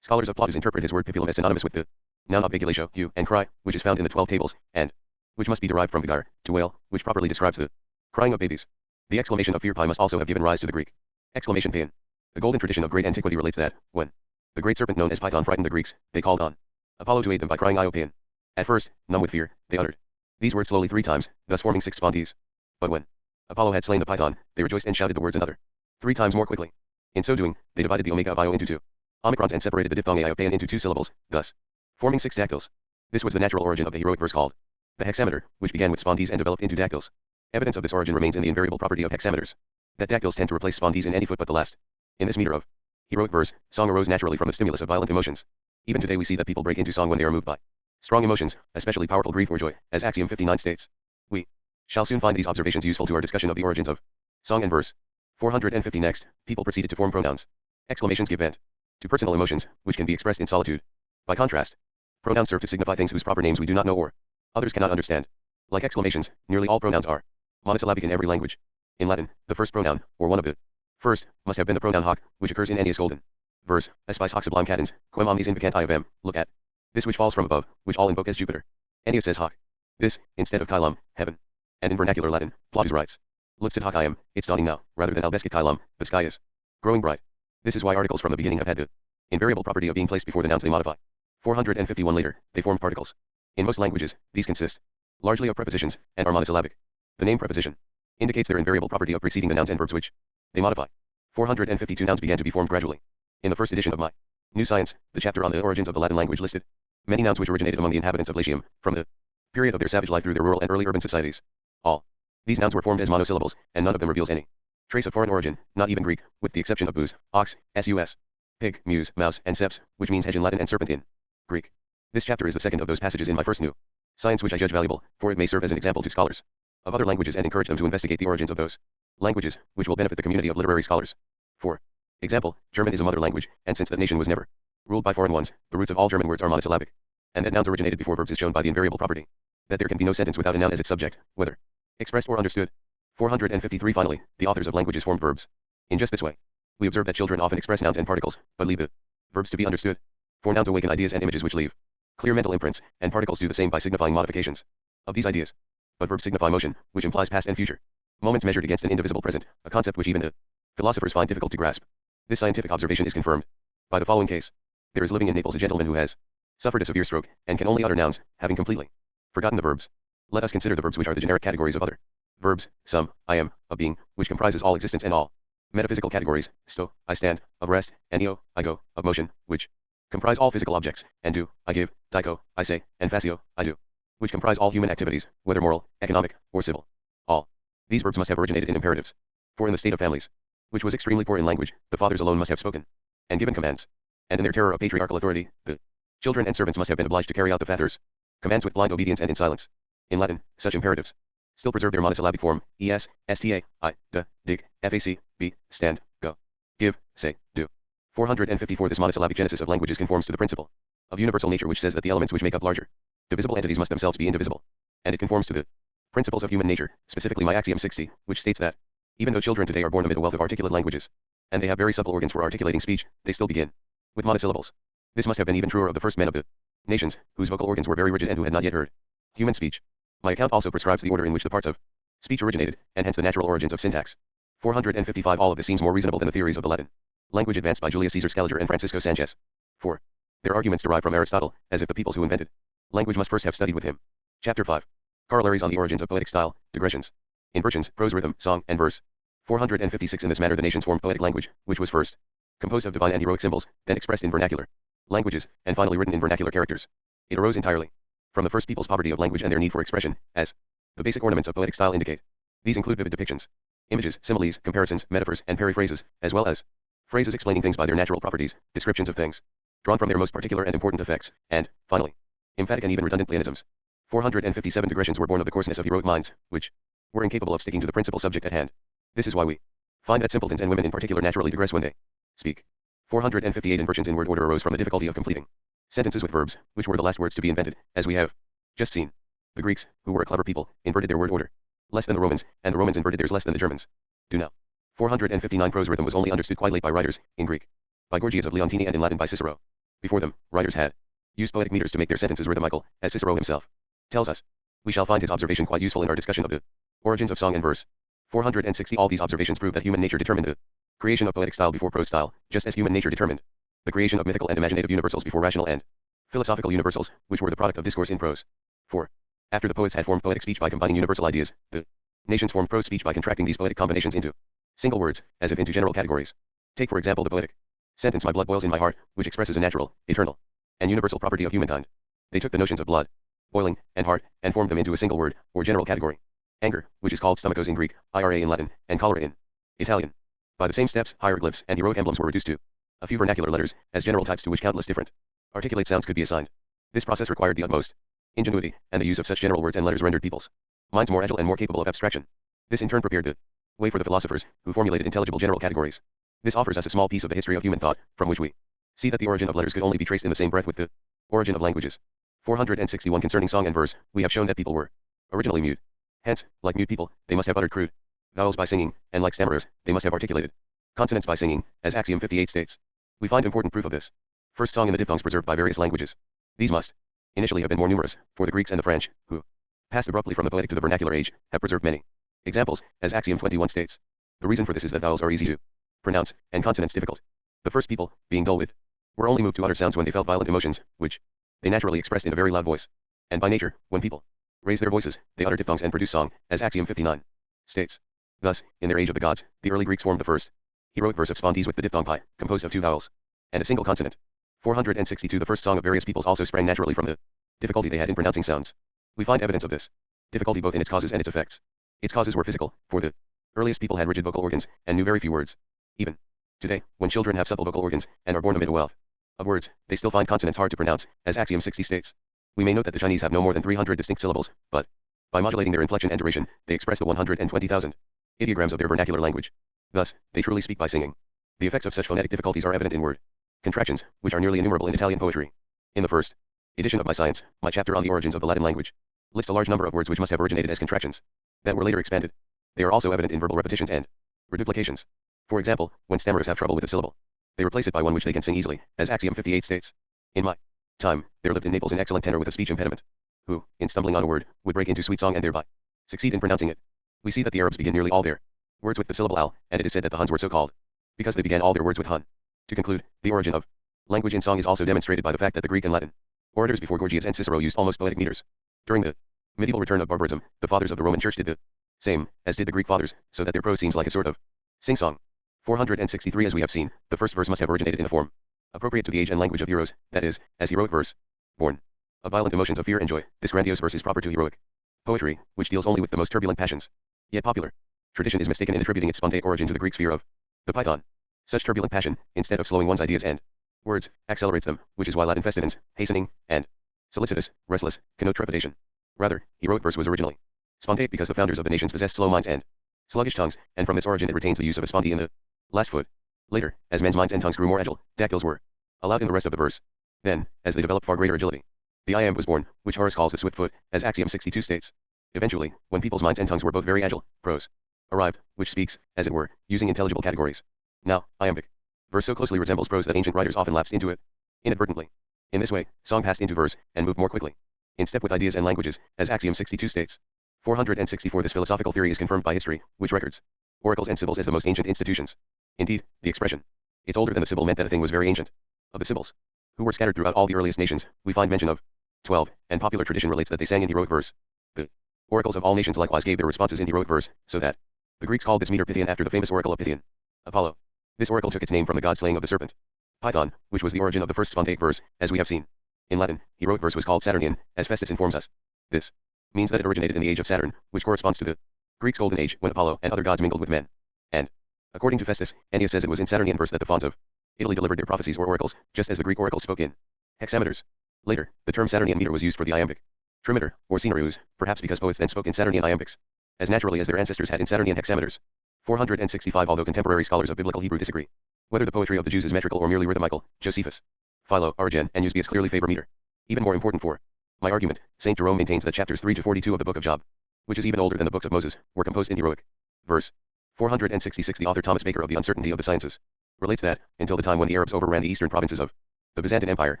Scholars of Plautus interpret his word pipulum as synonymous with the noun obigulatio, hue, and cry, which is found in the 12 tables, and which must be derived from vigare, to wail, which properly describes the crying of babies. The exclamation of fear pi must also have given rise to the Greek exclamation paean. The golden tradition of great antiquity relates that, when the great serpent known as Python frightened the Greeks, they called on Apollo to aid them by crying Io paean. At first, numb with fear, they uttered these words slowly 3 times, thus forming 6 spondees. But when Apollo had slain the Python, they rejoiced and shouted the words another 3 times more quickly. In so doing, they divided the omega of Io into 2 omicrons and separated the diphthong Io paean into 2 syllables, thus forming 6 dactyls. This was the natural origin of the heroic verse called the hexameter, which began with spondees and developed into dactyls. Evidence of this origin remains in the invariable property of hexameters, that dactyls tend to replace spondees in any foot but the last. In this meter of heroic verse, song arose naturally from the stimulus of violent emotions. Even today we see that people break into song when they are moved by strong emotions, especially powerful grief or joy, as Axiom 59 states. We shall soon find these observations useful to our discussion of the origins of song and verse. 450 Next, people proceeded to form pronouns. Exclamations give vent to personal emotions, which can be expressed in solitude. By contrast, pronouns serve to signify things whose proper names we do not know or others cannot understand. Like exclamations, nearly all pronouns are monosyllabic in every language. In Latin, the first pronoun, or one of the first, must have been the pronoun hoc, which occurs in Ennius Golden verse, aspice hoc sublime cadens, quem omnes invocant iovem, look at this which falls from above, which all invoke as Jupiter. Ennius says hoc. This, instead of caelum, heaven. And in vernacular Latin, Plautus writes, Luxit hoc iam, it's dawning now, rather than albescit caelum, the sky is growing bright. This is why articles from the beginning have had the invariable property of being placed before the nouns they modify. 451 Later, they formed particles. In most languages, these consist largely of prepositions, and are monosyllabic. The name preposition indicates their invariable property of preceding the nouns and verbs which they modify. 452 Nouns began to be formed gradually. In the first edition of my New Science, the chapter on the origins of the Latin language listed many nouns which originated among the inhabitants of Latium, from the period of their savage life through their rural and early urban societies. All these nouns were formed as monosyllables, and none of them reveals any trace of foreign origin, not even Greek, with the exception of booze, ox, sus, pig, muse, mouse, and seps, which means hedge in Latin and serpent in Greek. This chapter is the second of those passages in my first New Science which I judge valuable, for it may serve as an example to scholars of other languages and encourage them to investigate the origins of those languages, which will benefit the community of literary scholars. For example, German is a mother language, and since that nation was never ruled by foreign ones, the roots of all German words are monosyllabic. And that nouns originated before verbs is shown by the invariable property that there can be no sentence without a noun as its subject, whether expressed or understood. 453 Finally, the authors of languages formed verbs. In just this way, we observe that children often express nouns and particles, but leave the verbs to be understood. For nouns awaken ideas and images which leave clear mental imprints, and particles do the same by signifying modifications of these ideas. But verbs signify motion, which implies past and future moments measured against an indivisible present, a concept which even the philosophers find difficult to grasp. This scientific observation is confirmed by the following case. There is living in Naples a gentleman who has suffered a severe stroke, and can only utter nouns, having completely forgotten the verbs. Let us consider the verbs which are the generic categories of other verbs, sum, I am, of being, which comprises all existence and all metaphysical categories, sto, I stand, of rest, and eo, I go, of motion, which comprise all physical objects, and do, I give, dico, I say, and facio, I do, which comprise all human activities, whether moral, economic, or civil. All these verbs must have originated in imperatives. For in the state of families, which was extremely poor in language, the fathers alone must have spoken and given commands. And in their terror of patriarchal authority, the children and servants must have been obliged to carry out the father's commands with blind obedience and in silence. In Latin, such imperatives still preserve their monosyllabic form, es, sta, I, d, dig, fac, be, stand, go, give, say, do. 454 This monosyllabic genesis of languages conforms to the principle of universal nature, which says that the elements which make up larger divisible entities must themselves be indivisible. And it conforms to the principles of human nature, specifically my axiom 60, which states that even though children today are born amid a wealth of articulate languages, and they have very supple organs for articulating speech, they still begin with monosyllables. This must have been even truer of the first men of the nations, whose vocal organs were very rigid and who had not yet heard human speech. My account also prescribes the order in which the parts of speech originated, and hence the natural origins of syntax. 455 All of this seems more reasonable than the theories of the Latin language advanced by Julius Caesar Scaliger and Francisco Sanchez. 4. Their arguments derive from Aristotle, as if the peoples who invented language must first have studied with him. Chapter 5. Corollaries on the origins of poetic style, digressions. Inversions, prose rhythm, song, and verse. 456 In this manner the nations formed poetic language, which was first composed of divine and heroic symbols, then expressed in vernacular languages, and finally written in vernacular characters. It arose entirely from the first people's poverty of language and their need for expression, as the basic ornaments of poetic style indicate. These include vivid depictions, images, similes, comparisons, metaphors, and periphrases, as well as phrases explaining things by their natural properties, descriptions of things, drawn from their most particular and important effects, and, finally, emphatic and even redundant pleonasms. 457 digressions were born of the coarseness of heroic minds, which were incapable of sticking to the principal subject at hand. This is why we find that simpletons and women in particular naturally digress when they speak. 458 inversions in word order arose from the difficulty of completing sentences with verbs, which were the last words to be invented, as we have just seen. The Greeks, who were a clever people, inverted their word order less than the Romans, and the Romans inverted theirs less than the Germans do now. 459 prose rhythm was only understood quite late by writers, in Greek by Gorgias of Leontini and in Latin by Cicero. Before them, writers had used poetic meters to make their sentences rhythmical, as Cicero himself tells us. We shall find his observation quite useful in our discussion of the origins of song and verse. 460 All these observations prove that human nature determined the creation of poetic style before prose style, just as human nature determined the creation of mythical and imaginative universals before rational and philosophical universals, which were the product of discourse in prose. 4. After the poets had formed poetic speech by combining universal ideas, the nations formed prose speech by contracting these poetic combinations into single words, as if into general categories. Take for example the poetic sentence "My blood boils in my heart," which expresses a natural, eternal, and universal property of humankind. They took the notions of blood, boiling, and heart, and formed them into a single word, or general category. Anger, which is called stomachos in Greek, ira in Latin, and cholera in Italian. By the same steps, hieroglyphs and heroic emblems were reduced to a few vernacular letters, as general types to which countless different articulate sounds could be assigned. This process required the utmost ingenuity, and the use of such general words and letters rendered people's minds more agile and more capable of abstraction. This in turn prepared the way for the philosophers, who formulated intelligible general categories. This offers us a small piece of the history of human thought, from which we see that the origin of letters could only be traced in the same breath with the origin of languages. 461 Concerning song and verse, we have shown that people were originally mute. Hence, like mute people, they must have uttered crude vowels by singing, and like stammerers, they must have articulated consonants by singing, as Axiom 58 states. We find important proof of this. First, song in the diphthongs preserved by various languages. These must initially have been more numerous, for the Greeks and the French, who passed abruptly from the poetic to the vernacular age, have preserved many examples, as Axiom 21 states. The reason for this is that vowels are easy to pronounce, and consonants difficult. The first people, being dull with, were only moved to utter sounds when they felt violent emotions, which they naturally expressed in a very loud voice. And by nature, when people raise their voices, they utter diphthongs and produce song, as Axiom 59 states. Thus, in their age of the gods, the early Greeks formed the first heroic verse of spondees with the diphthong pi, composed of two vowels and a single consonant. 462 The first song of various peoples also sprang naturally from the difficulty they had in pronouncing sounds. We find evidence of this difficulty both in its causes and its effects. Its causes were physical, for the earliest people had rigid vocal organs, and knew very few words. Even today, when children have supple vocal organs, and are born amid a wealth of words, they still find consonants hard to pronounce, as Axiom 60 states. We may note that the Chinese have no more than 300 distinct syllables, but by modulating their inflection and duration, they express the 120,000 ideograms of their vernacular language. Thus, they truly speak by singing. The effects of such phonetic difficulties are evident in word contractions, which are nearly innumerable in Italian poetry. In the first edition of my science, my chapter on the origins of the Latin language lists a large number of words which must have originated as contractions, that were later expanded. They are also evident in verbal repetitions and reduplications. For example, when stammerers have trouble with a syllable, they replace it by one which they can sing easily, as Axiom 58 states. In my time, there lived in Naples an excellent tenor with a speech impediment, who, in stumbling on a word, would break into sweet song and thereby succeed in pronouncing it. We see that the Arabs begin nearly all their words with the syllable al, and it is said that the Huns were so called because they began all their words with hun. To conclude, the origin of language in song is also demonstrated by the fact that the Greek and Latin orators before Gorgias and Cicero used almost poetic meters. During the medieval return of barbarism, the fathers of the Roman Church did the same, as did the Greek fathers, so that their prose seems like a sort of sing-song. 463 As we have seen, the first verse must have originated in a form appropriate to the age and language of heroes, that is, as heroic verse. Born of violent emotions of fear and joy, this grandiose verse is proper to heroic poetry, which deals only with the most turbulent passions. Yet popular tradition is mistaken in attributing its spontaneous origin to the Greek sphere of the Python. Such turbulent passion, instead of slowing one's ideas and words, accelerates them, which is why Latin festidens, hastening, and solicitous, restless, connote trepidation. Rather, heroic verse was originally spontaneous because the founders of the nations possessed slow minds and sluggish tongues, and from this origin it retains the use of a spondee in the last foot. Later, as men's minds and tongues grew more agile, dactyls were allowed in the rest of the verse. Then, as they developed far greater agility, the iamb was born, which Horace calls the swift foot, as Axiom 62 states. Eventually, when people's minds and tongues were both very agile, prose arrived, which speaks, as it were, using intelligible categories. Now, iambic verse so closely resembles prose that ancient writers often lapsed into it inadvertently. In this way, song passed into verse, and moved more quickly in step with ideas and languages, as Axiom 62 states. 464 This philosophical theory is confirmed by history, which records oracles and sibyls as the most ancient institutions. Indeed, the expression, "It's older than the sibyl," meant that a thing was very ancient. Of the sibyls, who were scattered throughout all the earliest nations, we find mention of 12, and popular tradition relates that they sang in heroic verse. The oracles of all nations likewise gave their responses in heroic verse, so that the Greeks called this meter Pythian after the famous oracle of Pythian, Apollo. This oracle took its name from the god slaying of the serpent Python, which was the origin of the first spontaneous verse, as we have seen. In Latin, heroic verse was called Saturnian, as Festus informs us. This means that it originated in the age of Saturn, which corresponds to the Greeks' golden age, when Apollo and other gods mingled with men. And, according to Festus, Ennius says it was in Saturnian verse that the fauns of Italy delivered their prophecies or oracles, just as the Greek oracles spoke in hexameters. Later, the term Saturnian meter was used for the iambic trimeter, or scenarios, perhaps because poets then spoke in Saturnian iambics, as naturally as their ancestors had in Saturnian hexameters. 465 Although contemporary scholars of biblical Hebrew disagree whether the poetry of the Jews is metrical or merely rhythmical, Josephus, Philo, Origen, and Eusebius clearly favor meter. Even more important for my argument, St. Jerome maintains that chapters 3 to 42 of the book of Job, which is even older than the books of Moses, were composed in heroic verse. 466 The author Thomas Baker of The Uncertainty of the Sciences relates that, until the time when the Arabs overran the eastern provinces of the Byzantine Empire,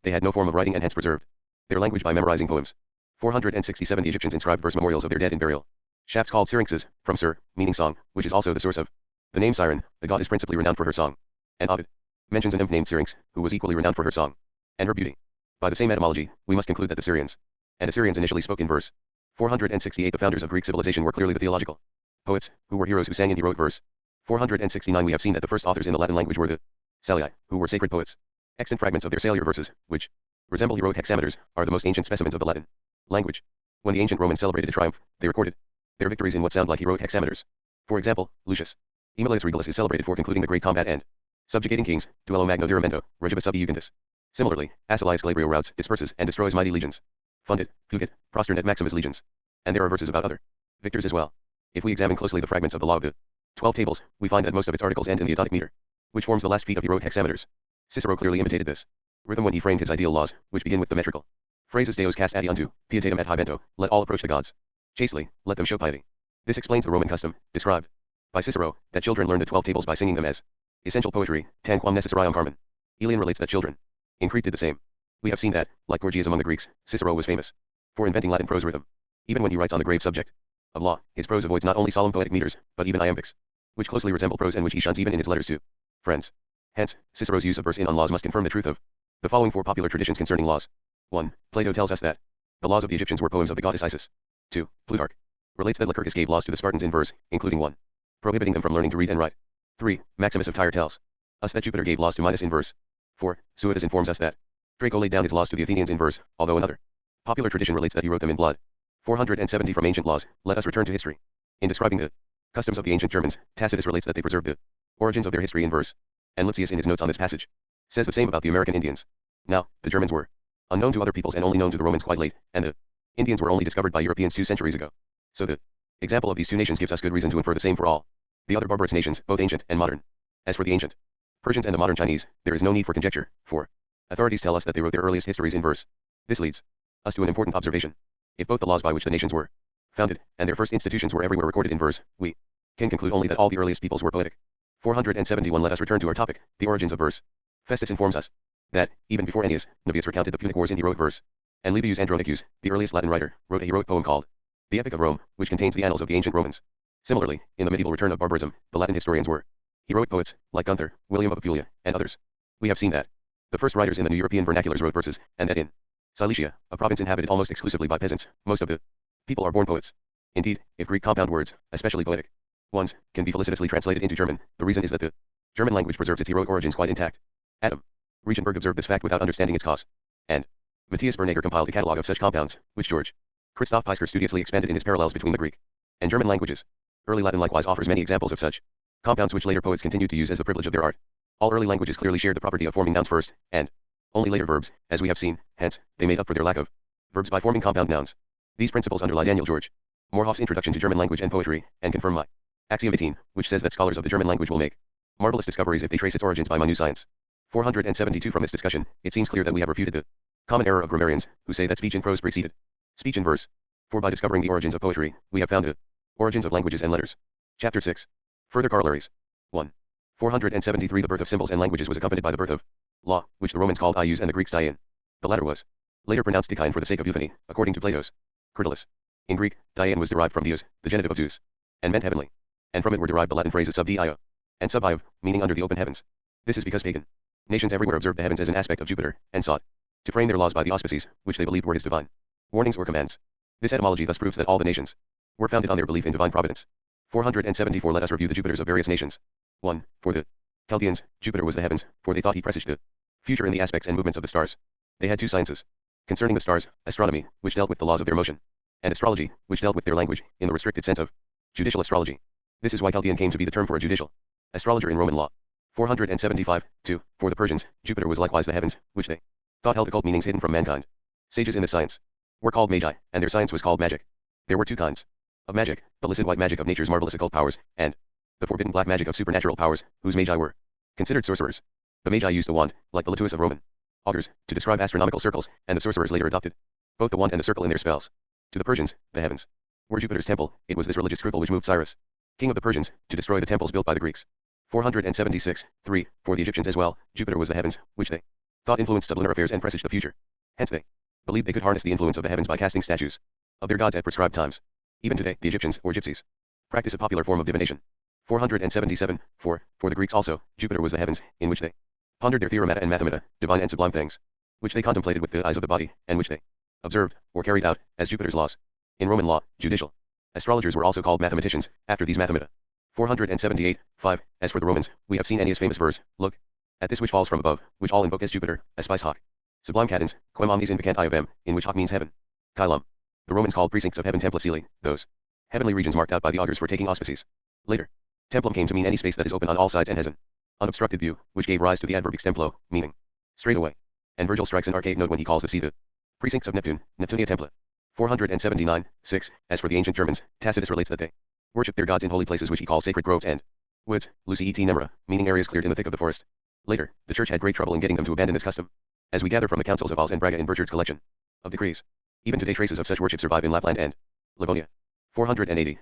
they had no form of writing and hence preserved their language by memorizing poems. 467 The Egyptians inscribed verse memorials of their dead in burial shafts called syrinxes, from sir, meaning song, which is also the source of the name Siren. The god is principally renowned for her song. And Ovid mentions a nymph named Syrinx, who was equally renowned for her song and her beauty. By the same etymology, we must conclude that the Syrians and Assyrians initially spoke in verse. 468 The founders of Greek civilization were clearly the theological poets, who were heroes who sang in heroic verse. 469 We have seen that the first authors in the Latin language were the Salii, who were sacred poets. Extant fragments of their Saliar verses, which resemble heroic hexameters, are the most ancient specimens of the Latin language. When the ancient Romans celebrated a triumph, they recorded their victories in what sound like heroic hexameters. For example, Lucius Aemilius Regalis is celebrated for concluding the great combat and subjugating kings, duello magno diramento, regibus ubi jugendis. Similarly, Asilius Glabrio routs, disperses, and destroys mighty legions. Fundit, fugit, prostern et maximus legions. And there are verses about other victors as well. If we examine closely the fragments of the law of the 12 tables, we find that most of its articles end in the Adonic meter, which forms the last feet of heroic hexameters. Cicero clearly imitated this rhythm when he framed his ideal laws, which begin with the metrical phrases Deus cast adi unto, pietatem et hibento, let all approach the gods chastely, let them show piety. This explains the Roman custom, described by Cicero, that children learn the 12 tables by singing them as essential poetry, tanquam necessarium carmen. Aelian relates that children in Crete did the same. We have seen that, like Gorgias among the Greeks, Cicero was famous for inventing Latin prose rhythm. Even when he writes on the grave subject of law, his prose avoids not only solemn poetic meters, but even iambics, which closely resemble prose and which he shuns even in his letters to friends. Hence, Cicero's use of verse in on laws must confirm the truth of the following 4 popular traditions concerning laws. 1. Plato tells us that the laws of the Egyptians were poems of the goddess Isis. 2. Plutarch relates that Lycurgus gave laws to the Spartans in verse, including 1. prohibiting them from learning to read and write. 3. Maximus of Tyre tells us that Jupiter gave laws to Midas in verse. 4. Suidas informs us that Draco laid down his laws to the Athenians in verse, although another popular tradition relates that he wrote them in blood. 470 From ancient laws, let us return to history. In describing the customs of the ancient Germans, Tacitus relates that they preserved the origins of their history in verse, and Lipsius in his notes on this passage says the same about the American Indians. Now, the Germans were unknown to other peoples and only known to the Romans quite late, and the Indians were only discovered by Europeans 2 centuries ago. So the example of these 2 nations gives us good reason to infer the same for all the other barbarous nations, both ancient and modern. As for the ancient Persians and the modern Chinese, there is no need for conjecture, for authorities tell us that they wrote their earliest histories in verse. This leads us to an important observation. If both the laws by which the nations were founded, and their first institutions were everywhere recorded in verse, we can conclude only that all the earliest peoples were poetic. 471 Let us return to our topic, the origins of verse. Festus informs us that, even before Ennius, Navius recounted the Punic Wars in heroic verse, and Livius Andronicus, the earliest Latin writer, wrote a heroic poem called The Epic of Rome, which contains the annals of the ancient Romans. Similarly, in the medieval return of barbarism, the Latin historians were heroic poets, like Gunther, William of Apulia, and others. We have seen that the first writers in the new European vernaculars wrote verses, and that in Cilicia, a province inhabited almost exclusively by peasants, most of the people are born poets. Indeed, if Greek compound words, especially poetic ones, can be felicitously translated into German, the reason is that the German language preserves its heroic origins quite intact. Adam Reichenberg observed this fact without understanding its cause. And Matthias Bernager compiled a catalogue of such compounds, which George Christoph Peisker studiously expanded in his parallels between the Greek and German languages. Early Latin likewise offers many examples of such compounds which later poets continued to use as the privilege of their art. All early languages clearly shared the property of forming nouns first, and only later verbs, as we have seen, hence, they made up for their lack of verbs by forming compound nouns. These principles underlie Daniel George Morhoff's introduction to German language and poetry, and confirm my axiom 18, which says that scholars of the German language will make marvelous discoveries if they trace its origins by minute science. 472 From this discussion, it seems clear that we have refuted the common error of grammarians, who say that speech in prose preceded speech in verse. For by discovering the origins of poetry, we have found the origins of languages and letters. Chapter 6. Further corollaries. 1. 473 The birth of symbols and languages was accompanied by the birth of law, which the Romans called ius and the Greeks dien. The latter was later pronounced dikain for the sake of euphony, according to Plato's Critylus. In Greek, dien was derived from Deus, the genitive of Zeus, and meant heavenly. And from it were derived the Latin phrases sub dio and sub io, meaning under the open heavens. This is because pagan nations everywhere observed the heavens as an aspect of Jupiter, and sought to frame their laws by the auspices, which they believed were his divine warnings or commands. This etymology thus proves that all the nations were founded on their belief in divine providence. 474 Let us review the Jupiters of various nations. 1. For the Chaldeans, Jupiter was the heavens, for they thought he presaged the future in the aspects and movements of the stars. They had 2 sciences. Concerning the stars, astronomy, which dealt with the laws of their motion, and astrology, which dealt with their language, in the restricted sense of judicial astrology. This is why Chaldean came to be the term for a judicial astrologer in Roman law. 475. 2. For the Persians, Jupiter was likewise the heavens, which they thought held occult meanings hidden from mankind. Sages in the science were called magi, and their science was called magic. There were two kinds of magic, the licit white magic of nature's marvelous occult powers, and the forbidden black magic of supernatural powers, whose magi were considered sorcerers. The magi used a wand, like the lituus of Roman augurs, to describe astronomical circles, and the sorcerers later adopted both the wand and the circle in their spells. To the Persians, the heavens were Jupiter's temple. It was this religious scruple which moved Cyrus, king of the Persians, to destroy the temples built by the Greeks. 476. 3. For the Egyptians as well, Jupiter was the heavens, which they thought influenced subliminal affairs and presaged the future. Hence they believed they could harness the influence of the heavens by casting statues of their gods at prescribed times. Even today, the Egyptians, or gypsies, practice a popular form of divination. 477. 4. For the Greeks also, Jupiter was the heavens, in which they pondered their theoremata and mathemata, divine and sublime things, which they contemplated with the eyes of the body, and which they observed, or carried out, as Jupiter's laws. In Roman law, judicial astrologers were also called mathematicians, after these mathemata. 478. 5. As for the Romans, we have seen Ennius' famous verse, look at this which falls from above, which all invoke as Jupiter, aspice hoc. Sublime cadens, quem omnes invocant iovem, in which hoc means heaven. Caelum. The Romans called precincts of heaven templa caeli, those heavenly regions marked out by the augurs for taking auspices. Later, templum came to mean any space that is open on all sides and has an unobstructed view, which gave rise to the adverb extemplo, meaning straight away. And Virgil strikes an archaic note when he calls the sea the precincts of Neptune, Neptunia templa. 479. 6. As for the ancient Germans, Tacitus relates that they worshipped their gods in holy places which he calls sacred groves and woods, luci et nemera, meaning areas cleared in the thick of the forest. Later, the church had great trouble in getting them to abandon this custom, as we gather from the councils of Als and Braga in Burchard's collection of decrees. Even today traces of such worship survive in Lapland and Livonia. 480.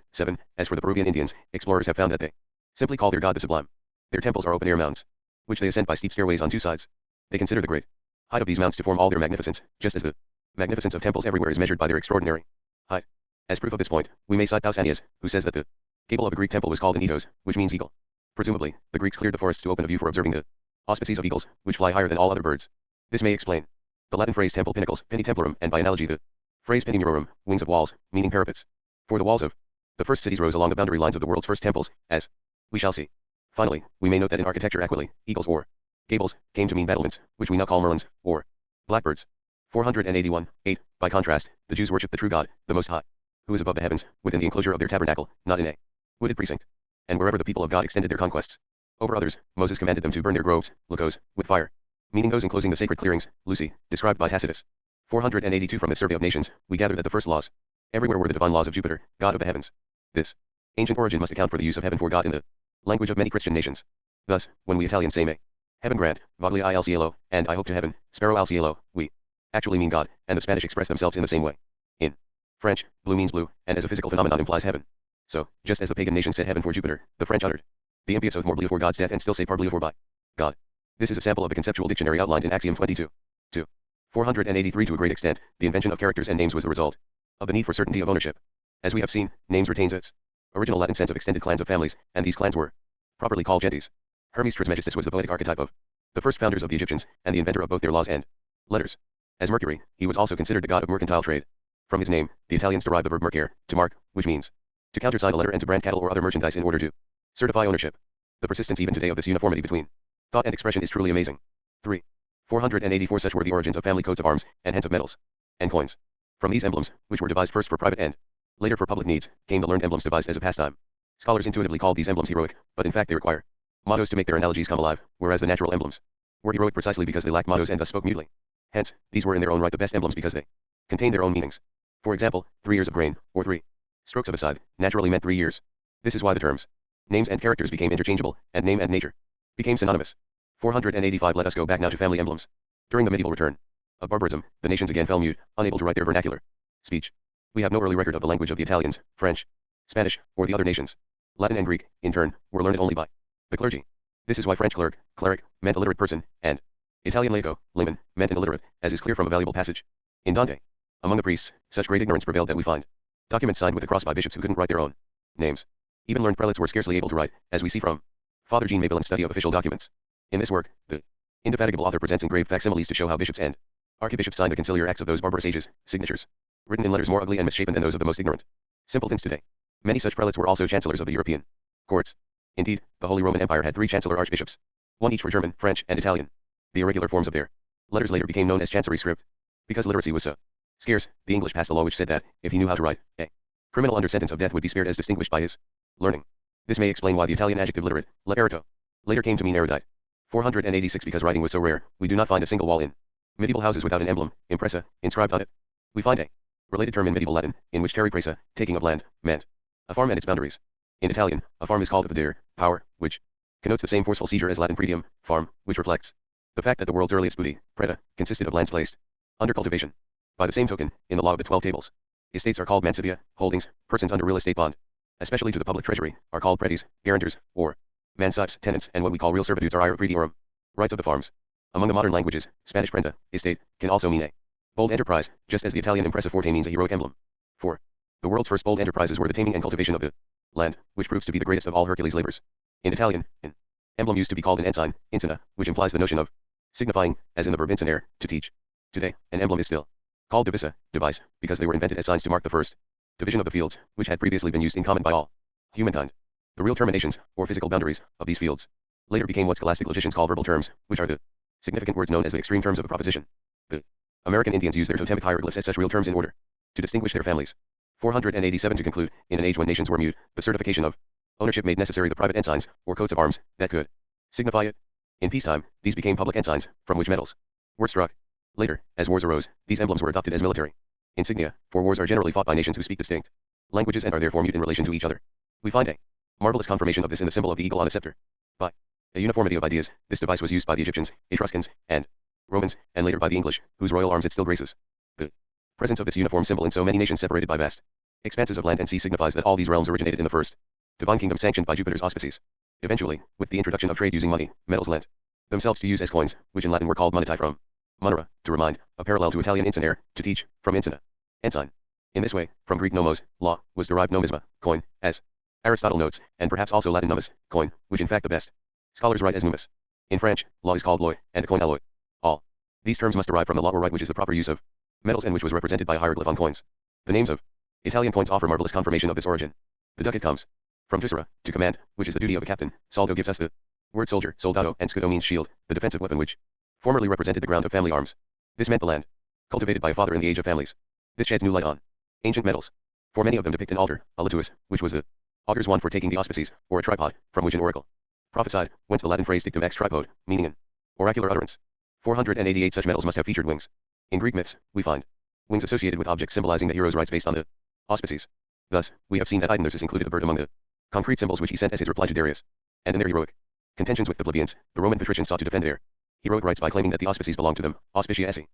As for the Peruvian Indians, explorers have found that they simply call their god the Sublime. Their temples are open-air mounds, which they ascend by steep stairways on two sides. They consider the great height of these mounds to form all their magnificence, just as the magnificence of temples everywhere is measured by their extraordinary height. As proof of this point, we may cite Pausanias, who says that the gable of a Greek temple was called an etos, which means eagle. Presumably, the Greeks cleared the forests to open a view for observing the auspices of eagles, which fly higher than all other birds. This may explain the Latin phrase temple pinnacles, pinni templum, and by analogy the phrase pinni murorum, wings of walls, meaning parapets. For the walls of the first cities rose along the boundary lines of the world's first temples, as we shall see. Finally, we may note that in architecture aquili, eagles or gables came to mean battlements, which we now call merlins, or blackbirds. 481. 8. By contrast, the Jews worship the true God, the Most High, who is above the heavens, within the enclosure of their tabernacle, not in a wooded precinct. And wherever the people of God extended their conquests over others, Moses commanded them to burn their groves, locos, with fire, meaning those enclosing the sacred clearings, luci, described by Tacitus. 482. From the survey of nations, we gather that the first laws everywhere were the divine laws of Jupiter, God of the heavens. This ancient origin must account for the use of heaven for God in the language of many Christian nations. Thus, when we Italians say may heaven grant, voglia al cielo, and I hope to heaven, spero al cielo, we actually mean God, and the Spanish express themselves in the same way. In French, blue means blue, and as a physical phenomenon implies heaven. So, just as the pagan nation said heaven for Jupiter, the French uttered the impious oath morbleu for God's death and still say parbleu for by God. This is a sample of the conceptual dictionary outlined in Axiom 22. 2. 483. To a great extent, the invention of characters and names was the result of the need for certainty of ownership. As we have seen, names retains its original Latin sense of extended clans of families, and these clans were properly called gentes. Hermes Trismegistus was the poetic archetype of the first founders of the Egyptians, and the inventor of both their laws and letters. As Mercury, he was also considered the god of mercantile trade. From his name, the Italians derived the verb mercere, to mark, which means to countersign a letter and to brand cattle or other merchandise in order to certify ownership. The persistence even today of this uniformity between thought and expression is truly amazing. 3. 484. Such were the origins of family coats of arms, and hence of metals and coins. From these emblems, which were devised first for private and later for public needs, came the learned emblems devised as a pastime. Scholars intuitively called these emblems heroic, but in fact they require mottos to make their analogies come alive, whereas the natural emblems were heroic precisely because they lacked mottos and thus spoke mutely. Hence, these were in their own right the best emblems because they contained their own meanings. For example, 3 ears of grain, or 3 strokes of a scythe, naturally meant 3 years. This is why the terms names and characters became interchangeable, and name and nature became synonymous. 485. Let us go back now to family emblems. During the medieval return of barbarism, the nations again fell mute, unable to write their vernacular speech. We have no early record of the language of the Italians, French, Spanish, or the other nations. Latin and Greek, in turn, were learned only by the clergy. This is why French clerk, cleric, meant a literate person, and Italian laico, layman, meant an illiterate, as is clear from a valuable passage in Dante. Among the priests, such great ignorance prevailed that we find documents signed with a cross by bishops who couldn't write their own names. Even learned prelates were scarcely able to write, as we see from Father Jean Mabellin's study of official documents. In this work, the indefatigable author presents engraved facsimiles to show how bishops and archbishops signed the conciliar acts of those barbarous ages, signatures written in letters more ugly and misshapen than those of the most ignorant simpletons today. Many such prelates were also chancellors of the European courts. Indeed, the Holy Roman Empire had 3 chancellor archbishops, one each for German, French, and Italian. The irregular forms of their letters later became known as chancery script. Because literacy was so scarce, the English passed a law which said that, if he knew how to write, a criminal under sentence of death would be spared as distinguished by his learning. This may explain why the Italian adjective literate, leperito, later came to mean erudite. 486 Because writing was so rare, we do not find a single wall in medieval houses without an emblem, impressa, inscribed on it. We find a related term in medieval Latin, in which terra presa, taking of land, meant a farm and its boundaries. In Italian, a farm is called a podere, power, which connotes the same forceful seizure as Latin predium, farm, which reflects the fact that the world's earliest booty, preda, consisted of lands placed under cultivation. By the same token, in the Law of the 12 Tables, estates are called mancipia, holdings, persons under real estate bond, especially to the public treasury, are called pretes, guarantors, or mancips, tenants, and what we call real servitudes are ira prediorum, rights of the farms. Among the modern languages, Spanish prenda, estate, can also mean a bold enterprise, just as the Italian impresa forte means a heroic emblem. 4. The world's first bold enterprises were the taming and cultivation of the land, which proves to be the greatest of all Hercules' labors. In Italian, an emblem used to be called an ensign, insina, which implies the notion of signifying, as in the verb insinare, to teach. Today, an emblem is still called divisa, device, because they were invented as signs to mark the first division of the fields, which had previously been used in common by all humankind. The real terminations, or physical boundaries, of these fields later became what scholastic logicians call verbal terms, which are the significant words known as the extreme terms of a proposition. The American Indians use their totemic hieroglyphs as such real terms in order to distinguish their families. 487 To conclude, in an age when nations were mute, the certification of ownership made necessary the private ensigns, or coats of arms, that could signify it. In peacetime, these became public ensigns, from which medals were struck. Later, as wars arose, these emblems were adopted as military insignia, for wars are generally fought by nations who speak distinct languages and are therefore mute in relation to each other. We find a marvelous confirmation of this in the symbol of the eagle on a scepter. By a uniformity of ideas, this device was used by the Egyptians, Etruscans, and Romans, and later by the English, whose royal arms it still graces. The presence of this uniform symbol in so many nations separated by vast expanses of land and sea signifies that all these realms originated in the first divine kingdom sanctioned by Jupiter's auspices. Eventually, with the introduction of trade using money, metals lent themselves to use as coins, which in Latin were called monetae from monera, to remind, a parallel to Italian insinare, to teach, from insina, ensign. In this way, from Greek nomos, law, was derived nomisma, coin, as Aristotle notes, and perhaps also Latin numis, coin, which in fact the best scholars write as numis. In French, law is called loi, and a coin alloy. All these terms must derive from the law or right, which is the proper use of metals and which was represented by a hieroglyph on coins. The names of Italian coins offer marvelous confirmation of this origin. The ducat comes from tussera, to command, which is the duty of a captain. Soldo gives us the word soldier, soldado, and scudo means shield, the defensive weapon which formerly represented the ground of family arms. This meant the land cultivated by a father in the age of families. This sheds new light on ancient metals, for many of them depict an altar, a lituus, which was the augure's wand for taking the auspices, or a tripod, from which an oracle prophesied, whence the Latin phrase dictum ex tripod, meaning an oracular utterance. 488 Such metals must have featured wings. In Greek myths, we find wings associated with objects symbolizing the hero's rights based on the auspices. Thus, we have seen that Idaeus included a bird among the concrete symbols which he sent as his reply to Darius. And in their heroic contentions with the plebeians, the Roman patricians sought to defend their heroic rights by claiming that the auspices belonged to them, auspicia esse.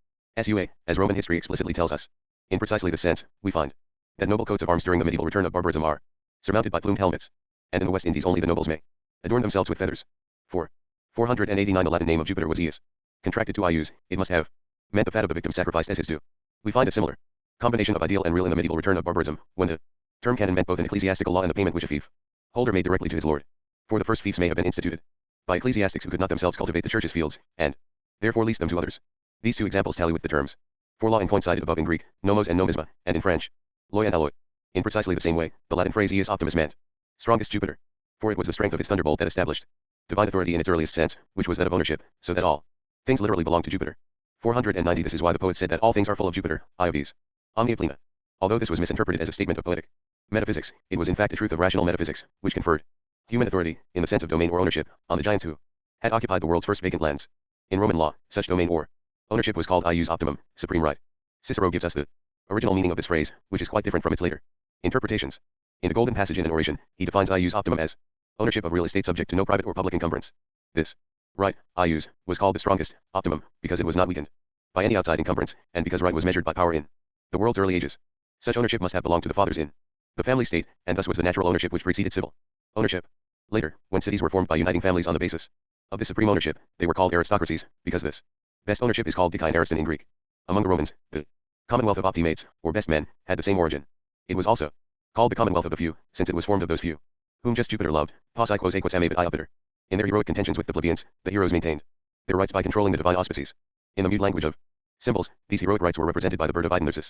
Sua, as Roman history explicitly tells us. In precisely this sense, we find that noble coats of arms during the medieval return of barbarism are surmounted by plumed helmets. And in the West Indies only the nobles may adorn themselves with feathers. 489 The Latin name of Jupiter was Eus. Contracted to Ius, it must have meant the fat of the victim sacrificed as his due. We find a similar combination of ideal and real in the medieval return of barbarism, when the term canon meant both an ecclesiastical law and the payment which a fief holder made directly to his lord. For the first fiefs may have been instituted by ecclesiastics who could not themselves cultivate the church's fields, and therefore leased them to others. These two examples tally with the terms for law and coin cited above in Greek, nomos and nomisma, and in French, loi and alloy. In precisely the same way, the Latin phrase Eus Optimus meant strongest Jupiter, for it was the strength of its thunderbolt that established divine authority in its earliest sense, which was that of ownership, so that all things literally belong to Jupiter. 490 This is why the poet said that all things are full of Jupiter, Iovis, omnia plena. Although this was misinterpreted as a statement of poetic metaphysics, it was in fact a truth of rational metaphysics, which conferred human authority, in the sense of domain or ownership, on the giants who had occupied the world's first vacant lands. In Roman law, such domain or ownership was called ius optimum, supreme right. Cicero gives us the original meaning of this phrase, which is quite different from its later interpretations. In the Golden Passage in an oration, he defines ius optimum as ownership of real estate subject to no private or public encumbrance. This right, ius, was called the strongest optimum, because it was not weakened by any outside encumbrance, and because right was measured by power in the world's early ages. Such ownership must have belonged to the fathers in the family state, and thus was the natural ownership which preceded civil ownership. Later, when cities were formed by uniting families on the basis of this supreme ownership, they were called aristocracies, because this best ownership is called dikaion and ariston in Greek. Among the Romans, the commonwealth of optimates, or best men, had the same origin. It was also called the commonwealth of the few, since it was formed of those few whom just Jupiter loved, pos aequos aequos amabit Iopiter. In their heroic contentions with the plebeians, the heroes maintained their rights by controlling the divine auspices. In the mute language of symbols, these heroic rights were represented by the bird of Audiobook,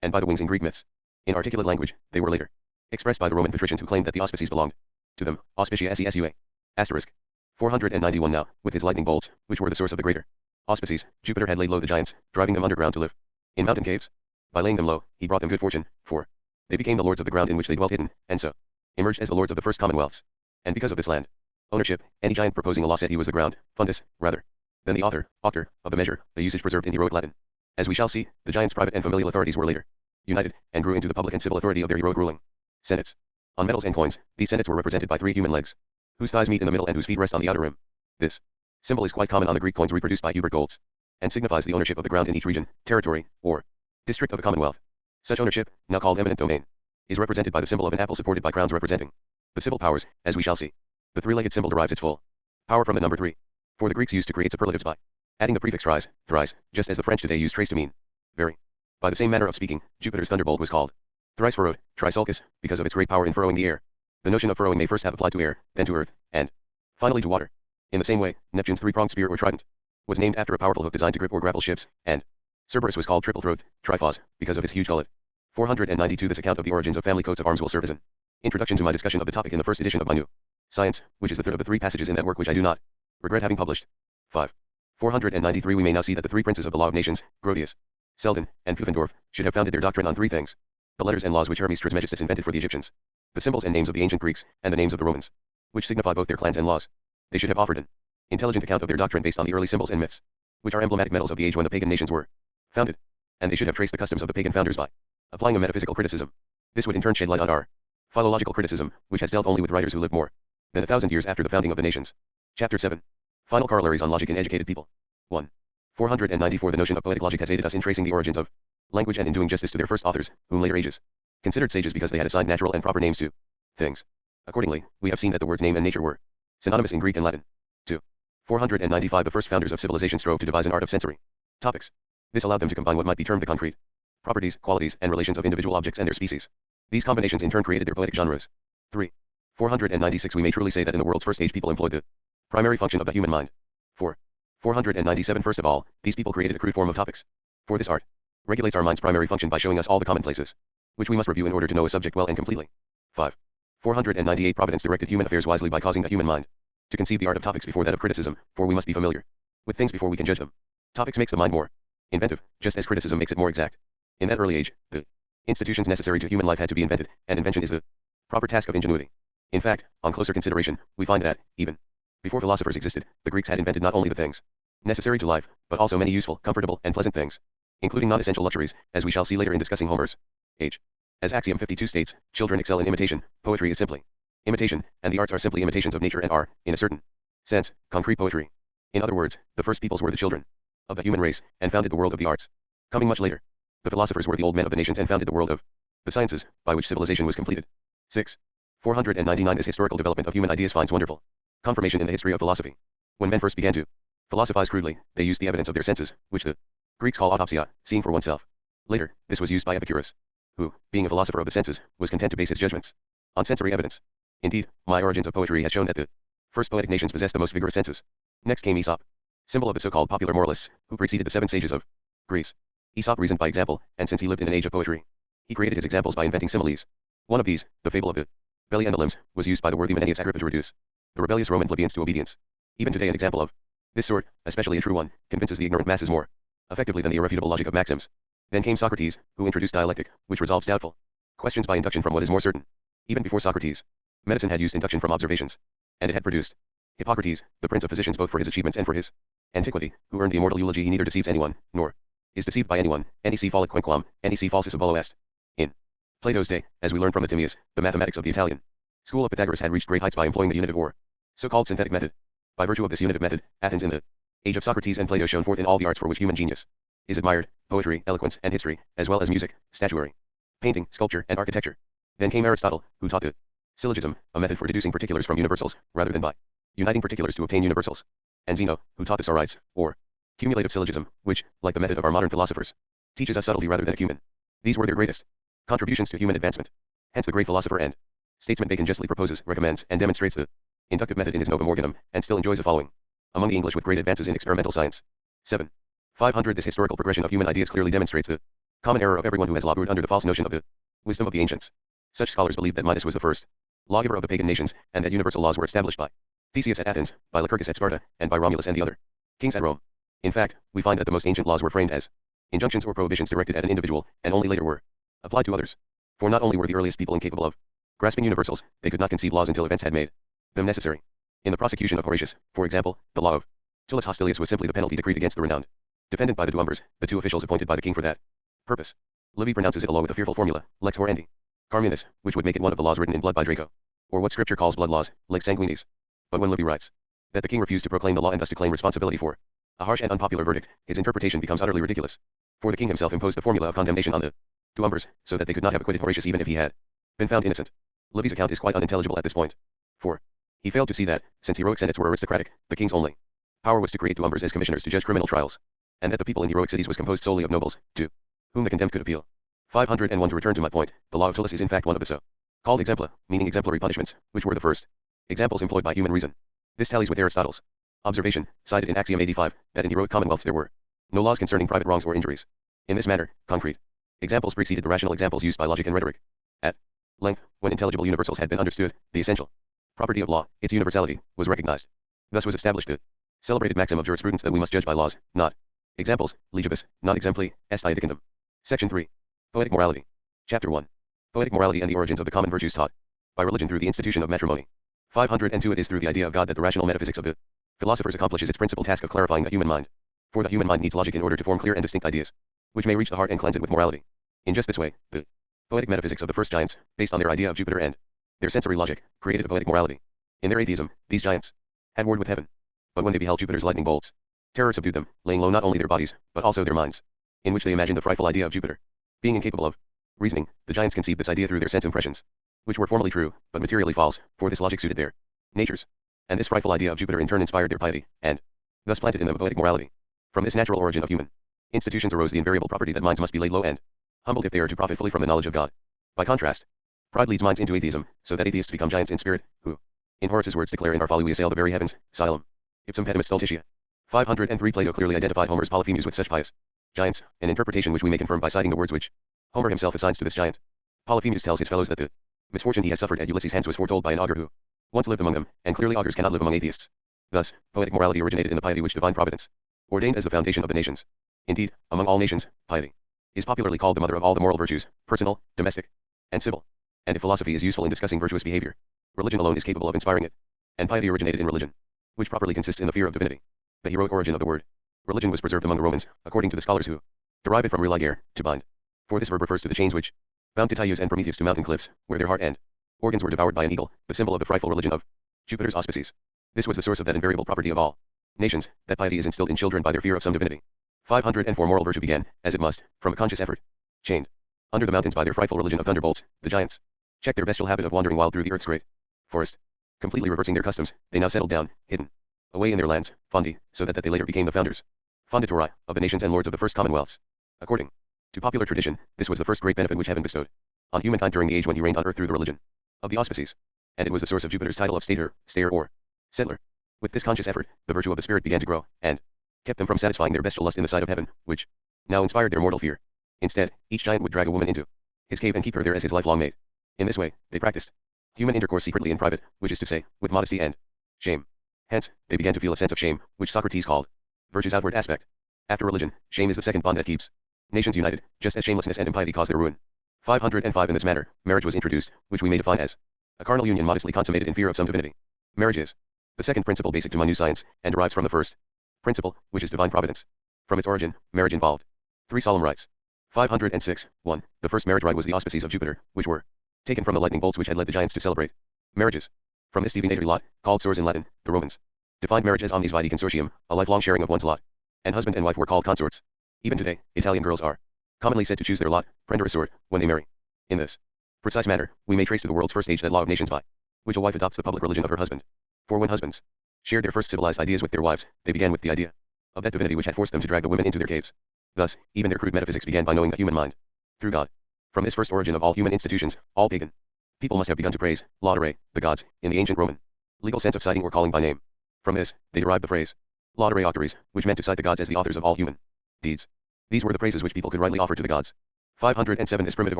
and by the wings in Greek myths. In articulate language, they were later expressed by the Roman patricians who claimed that the auspices belonged to them, auspicia sesua. Asterisk. 491 Now, with his lightning bolts, which were the source of the greater auspices, Jupiter had laid low the giants, driving them underground to live In mountain caves. By laying them low, he brought them good fortune, for they became the lords of the ground in which they dwelt hidden, and so emerged as the lords of the first commonwealths. And because of this land ownership, any giant proposing a law said he was the ground, fundus, rather, than the auctor, of the measure, a usage preserved in heroic Latin. As we shall see, the giants' private and familial authorities were later united, and grew into the public and civil authority of their heroic ruling. Senates. On medals and coins, these senates were represented by 3 human legs, whose thighs meet in the middle and whose feet rest on the outer rim. This symbol is quite common on the Greek coins reproduced by Hubert Goltz, and signifies the ownership of the ground in each region, territory, or district of a commonwealth. Such ownership, now called eminent domain, is represented by the symbol of an apple supported by crowns representing the civil powers, as we shall see. The 3-legged symbol derives its full power from the number 3. For the Greeks used to create superlatives by adding the prefix thrice, thrice, just as the French today use trace to mean very. By the same manner of speaking, Jupiter's thunderbolt was called thrice furrowed, trisulcus, because of its great power in furrowing the air. The notion of furrowing may first have applied to air, then to earth, and finally to water. In the same way, Neptune's 3-pronged spear or trident was named after a powerful hook designed to grip or grapple ships, and Cerberus was called triple-throat, trifos, because of his huge gullet. 492 This account of the origins of family coats of arms will serve as an introduction to my discussion of the topic in the first edition of my new Science, which is the third of the 3 passages in that work which I do not regret having published. 5. 493 We may now see that the 3 princes of the law of nations, Grotius, Selden, and Pufendorf, should have founded their doctrine on 3 things: the letters and laws which Hermes Trismegistus invented for the Egyptians, the symbols and names of the ancient Greeks, and the names of the Romans, which signify both their clans and laws. They should have offered an intelligent account of their doctrine based on the early symbols and myths, which are emblematic medals of the age when the pagan nations were founded, and they should have traced the customs of the pagan founders by applying a metaphysical criticism. This would in turn shed light on our philological criticism, which has dealt only with writers who lived more than 1,000 years after the founding of the nations. Chapter 7. Final corollaries on logic in educated people. 1. 494 The notion of poetic logic has aided us in tracing the origins of language and in doing justice to their first authors, whom later ages considered sages because they had assigned natural and proper names to things. Accordingly, we have seen that the words name and nature were synonymous in Greek and Latin. 2. 495 The first founders of civilization strove to devise an art of sensory topics. This allowed them to combine what might be termed the concrete properties, qualities, and relations of individual objects and their species. These combinations in turn created their poetic genres. 3. 496 We may truly say that in the world's first age people employed the primary function of the human mind. 4. 497 First of all, these people created a crude form of topics. For this art regulates our mind's primary function by showing us all the commonplaces, which we must review in order to know a subject well and completely. 5. 498 Providence directed human affairs wisely by causing the human mind to conceive the art of topics before that of criticism, for we must be familiar with things before we can judge them. Topics makes the mind more inventive, just as criticism makes it more exact. In that early age, the institutions necessary to human life had to be invented, and invention is the proper task of ingenuity. In fact, on closer consideration, we find that, even before philosophers existed, the Greeks had invented not only the things necessary to life, but also many useful, comfortable, and pleasant things, including non-essential luxuries, as we shall see later in discussing Homer's age. As Axiom 52 states, children excel in imitation, poetry is simply imitation, and the arts are simply imitations of nature and are, in a certain sense, concrete poetry. In other words, the first peoples were the children of the human race, and founded the world of the arts. Coming much later, the philosophers were the old men of the nations and founded the world of the sciences, by which civilization was completed. 6. 499 This historical development of human ideas finds wonderful confirmation in the history of philosophy. When men first began to philosophize crudely, they used the evidence of their senses, which the Greeks call autopsia, seeing for oneself. Later, this was used by Epicurus, who, being a philosopher of the senses, was content to base his judgments on sensory evidence. Indeed, my Origins of Poetry has shown that the first poetic nations possessed the most vigorous senses. Next came Aesop, symbol of the so-called popular moralists, who preceded the 7 sages of Greece. Aesop reasoned by example, and since he lived in an age of poetry, he created his examples by inventing similes. One of these, the fable of the belly and the limbs, was used by the worthy Menenius Agrippa to reduce the rebellious Roman plebeians to obedience. Even today an example of this sort, especially a true one, convinces the ignorant masses more effectively than the irrefutable logic of maxims. Then came Socrates, who introduced dialectic, which resolves doubtful questions by induction from what is more certain. Even before Socrates, medicine had used induction from observations, and it had produced Hippocrates, the prince of physicians, both for his achievements and for his antiquity, who earned the immortal eulogy. He neither deceives anyone, nor is deceived by anyone. Nec fallit quenquam, nec falsis abulo est. In Plato's day, as we learn from the Timaeus, the mathematics of the Italian school of Pythagoras had reached great heights by employing the unitive or so-called synthetic method. By virtue of this unitive method, Athens in the age of Socrates and Plato shone forth in all the arts for which human genius is admired: poetry, eloquence, and history, as well as music, statuary, painting, sculpture, and architecture. Then came Aristotle, who taught the syllogism, a method for deducing particulars from universals, rather than by uniting particulars to obtain universals. And Zeno, who taught the sorites, or cumulative syllogism, which, like the method of our modern philosophers, teaches us subtlety rather than acumen. These were their greatest contributions to human advancement. Hence the great philosopher and statesman Bacon justly proposes, recommends, and demonstrates the inductive method in his Novum Organum, and still enjoys a following among the English with great advances in experimental science. 7. 500 This historical progression of human ideas clearly demonstrates the common error of everyone who has labored under the false notion of the wisdom of the ancients. Such scholars believe that Midas was the first lawgiver of the pagan nations, and that universal laws were established by Theseus at Athens, by Lycurgus at Sparta, and by Romulus and the other kings at Rome. In fact, we find that the most ancient laws were framed as Injunctions or prohibitions directed at an individual, and only later were applied to others. For not only were the earliest people incapable of grasping universals, they could not conceive laws until events had made them necessary. In the prosecution of Horatius, for example, the law of Tullus Hostilius was simply the penalty decreed against the renowned defendant by the duumbers, the two officials appointed by the king for that purpose. Livy pronounces it a law with a fearful formula, lex horrendi carminis, which would make it one of the laws written in blood by Draco, or what scripture calls blood laws, lex sanguinis. But when Livy writes that the king refused to proclaim the law and thus to claim responsibility for a harsh and unpopular verdict, his interpretation becomes utterly ridiculous. For the king himself imposed the formula of condemnation on the duumbers, so that they could not have acquitted Horatius even if he had been found innocent. Livy's account is quite unintelligible at this point. For he failed to see that, since heroic senates were aristocratic, the king's only power was to create duumbers as commissioners to judge criminal trials, and that the people in heroic cities was composed solely of nobles, to whom the condemned could appeal. 501 To return to my point, the law of Tullus is in fact one of the so-called exempla, meaning exemplary punishments, which were the first examples employed by human reason. This tallies with Aristotle's observation, cited in Axiom 85, that in heroic commonwealths there were no laws concerning private wrongs or injuries. In this manner, concrete examples preceded the rational examples used by logic and rhetoric. At length, when intelligible universals had been understood, the essential property of law, its universality, was recognized. Thus was established the celebrated maxim of jurisprudence that we must judge by laws, not examples, legibus, non exempli, est iudicandum. Section 3. Poetic Morality. Chapter 1. Poetic Morality and the Origins of the Common Virtues taught by religion through the institution of matrimony. 502 It is through the idea of God that the rational metaphysics of the philosophers accomplishes its principal task of clarifying the human mind. For the human mind needs logic in order to form clear and distinct ideas, which may reach the heart and cleanse it with morality. In just this way, the poetic metaphysics of the first giants, based on their idea of Jupiter and their sensory logic, created a poetic morality. In their atheism, these giants had warred with heaven. But when they beheld Jupiter's lightning bolts, terror subdued them, laying low not only their bodies, but also their minds, in which they imagined the frightful idea of Jupiter. Being incapable of reasoning, the giants conceived this idea through their sense impressions, which were formally true, but materially false, for this logic suited their natures. And this frightful idea of Jupiter in turn inspired their piety, and thus planted in them a poetic morality. From this natural origin of human institutions arose the invariable property that minds must be laid low and humbled if they are to profit fully from the knowledge of God. By contrast, pride leads minds into atheism, so that atheists become giants in spirit, who, in Horace's words, declare in our folly we assail the very heavens, Silem. Ipsum petimus stultitia. 503 Plato clearly identified Homer's Polyphemus with such pious giants, an interpretation which we may confirm by citing the words which Homer himself assigns to this giant. Polyphemus tells his fellows that the misfortune he has suffered at Ulysses' hands was foretold by an augur who once lived among them, and clearly augurs cannot live among atheists. Thus, poetic morality originated in the piety which divine providence ordained as the foundation of the nations. Indeed, among all nations, piety is popularly called the mother of all the moral virtues, personal, domestic, and civil. And if philosophy is useful in discussing virtuous behavior, religion alone is capable of inspiring it. And piety originated in religion, which properly consists in the fear of divinity. The heroic origin of the word religion was preserved among the Romans, according to the scholars who derive it from religare, to bind. For this verb refers to the chains which bound Tityrus and Prometheus to mountain cliffs, where their heart and organs were devoured by an eagle, the symbol of the frightful religion of Jupiter's auspices. This was the source of that invariable property of all nations, that piety is instilled in children by their fear of some divinity. 504 Moral virtue began, as it must, from a conscious effort. Chained under the mountains by their frightful religion of thunderbolts, the giants checked their bestial habit of wandering wild through the earth's great forest. Completely reversing their customs, they now settled down, hidden away in their lands, fondi, so that they later became the founders, fondatori, of the nations and lords of the first commonwealths. According to popular tradition, this was the first great benefit which heaven bestowed on humankind during the age when he reigned on earth through the religion of the auspices, and it was the source of Jupiter's title of stayer or settler. With this conscious effort, the virtue of the spirit began to grow, and kept them from satisfying their bestial lust in the sight of heaven, which now inspired their mortal fear. Instead, each giant would drag a woman into his cave and keep her there as his lifelong mate. In this way, they practiced human intercourse secretly in private, which is to say, with modesty and shame. Hence, they began to feel a sense of shame, which Socrates called virtue's outward aspect. After religion, shame is the second bond that keeps nations united, just as shamelessness and impiety cause their ruin. 505 In this manner, marriage was introduced, which we may define as a carnal union modestly consummated in fear of some divinity. Marriage is the second principle basic to my new science, and derives from the first principle, which is divine providence. From its origin, marriage involved three solemn rites. 506. 1. The first marriage rite was the auspices of Jupiter, which were taken from the lightning bolts which had led the giants to celebrate marriages. From this divinatory lot, called sors in Latin, the Romans defined marriage as omnis vitae consortium, a lifelong sharing of one's lot. And husband and wife were called consorts. Even today, Italian girls are commonly said to choose their lot, prendere sword, when they marry. In this precise manner, we may trace to the world's first age that law of nations by which a wife adopts the public religion of her husband. For when husbands shared their first civilized ideas with their wives, they began with the idea of that divinity which had forced them to drag the women into their caves. Thus, even their crude metaphysics began by knowing the human mind through God. From this first origin of all human institutions, all pagan people must have begun to praise, laudere, the gods, in the ancient Roman legal sense of citing or calling by name. From this, they derived the phrase laudere auctories, which meant to cite the gods as the authors of all human deeds. These were the praises which people could rightly offer to the gods. 507 This primitive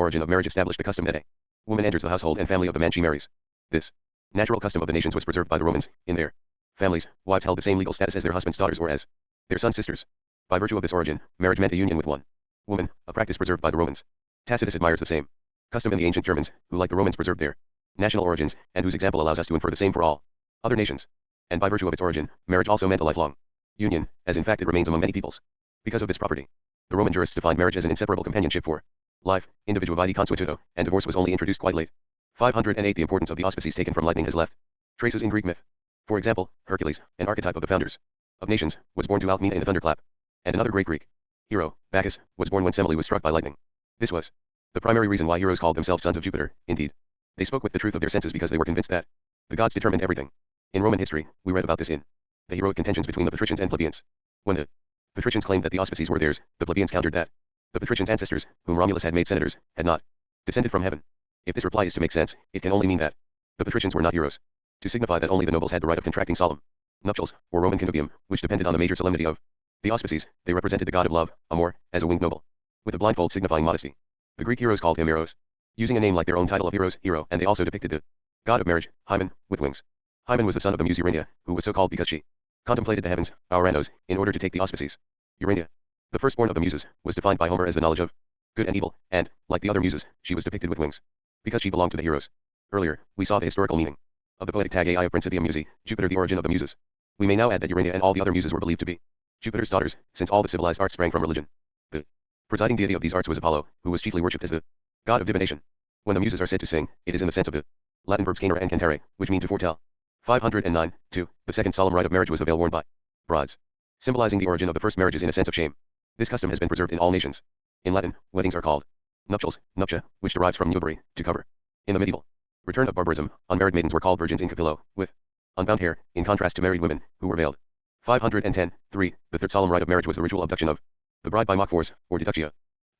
origin of marriage established the custom that a woman enters the household and family of the man she marries. This natural custom of the nations was preserved by the Romans. In their families, wives held the same legal status as their husbands' daughters or as their sons' sisters. By virtue of this origin, marriage meant a union with one Woman, a practice preserved by the Romans. Tacitus admires the same custom in the ancient Germans, who like the Romans preserved their national origins, and whose example allows us to infer the same for all other nations. And by virtue of its origin, marriage also meant a lifelong union, as in fact it remains among many peoples. Because of this property, the Roman jurists defined marriage as an inseparable companionship for life, individuo vitae consuetudo, and divorce was only introduced quite late. 508 The importance of the auspices taken from lightning has left traces in Greek myth. For example, Hercules, an archetype of the founders of nations, was born to Alcmena in a thunderclap. And another great Greek hero, Bacchus, was born when Semele was struck by lightning. This was the primary reason why heroes called themselves sons of Jupiter. Indeed, they spoke with the truth of their senses because they were convinced that the gods determined everything. In Roman history, we read about this in the heroic contentions between the patricians and plebeians. When the patricians claimed that the auspices were theirs, the plebeians countered that the patricians' ancestors, whom Romulus had made senators, had not descended from heaven. If this reply is to make sense, it can only mean that the patricians were not heroes. To signify that only the nobles had the right of contracting solemn nuptials, or Roman connubium, which depended on the major solemnity of the auspices, they represented the god of love, Amor, as a winged noble, with a blindfold signifying modesty. The Greek heroes called him Eros, using a name like their own title of heroes, hero, and they also depicted the god of marriage, Hymen, with wings. Hymen was the son of the muse Urania, who was so called because she contemplated the heavens, Auranos, in order to take the auspices. Urania, the firstborn of the muses, was defined by Homer as the knowledge of good and evil, and, like the other muses, she was depicted with wings, because she belonged to the heroes. Earlier, we saw the historical meaning of the poetic tag Ai of Principia Musae, Jupiter the origin of the muses. We may now add that Urania and all the other muses were believed to be Jupiter's daughters, since all the civilized arts sprang from religion. The presiding deity of these arts was Apollo, who was chiefly worshipped as the god of divination. When the muses are said to sing, it is in the sense of the Latin verbs canere and cantare, which mean to foretell. 509. 2. The second solemn rite of marriage was a veil worn by brides, symbolizing the origin of the first marriages in a sense of shame. This custom has been preserved in all nations. In Latin, weddings are called nuptials, nuptia, which derives from nubere, to cover. In the medieval return of barbarism, unmarried maidens were called virgins in capillo, with unbound hair, in contrast to married women, who were veiled. 510. 3. The third solemn rite of marriage was the ritual abduction of the bride by mock force, or deductio.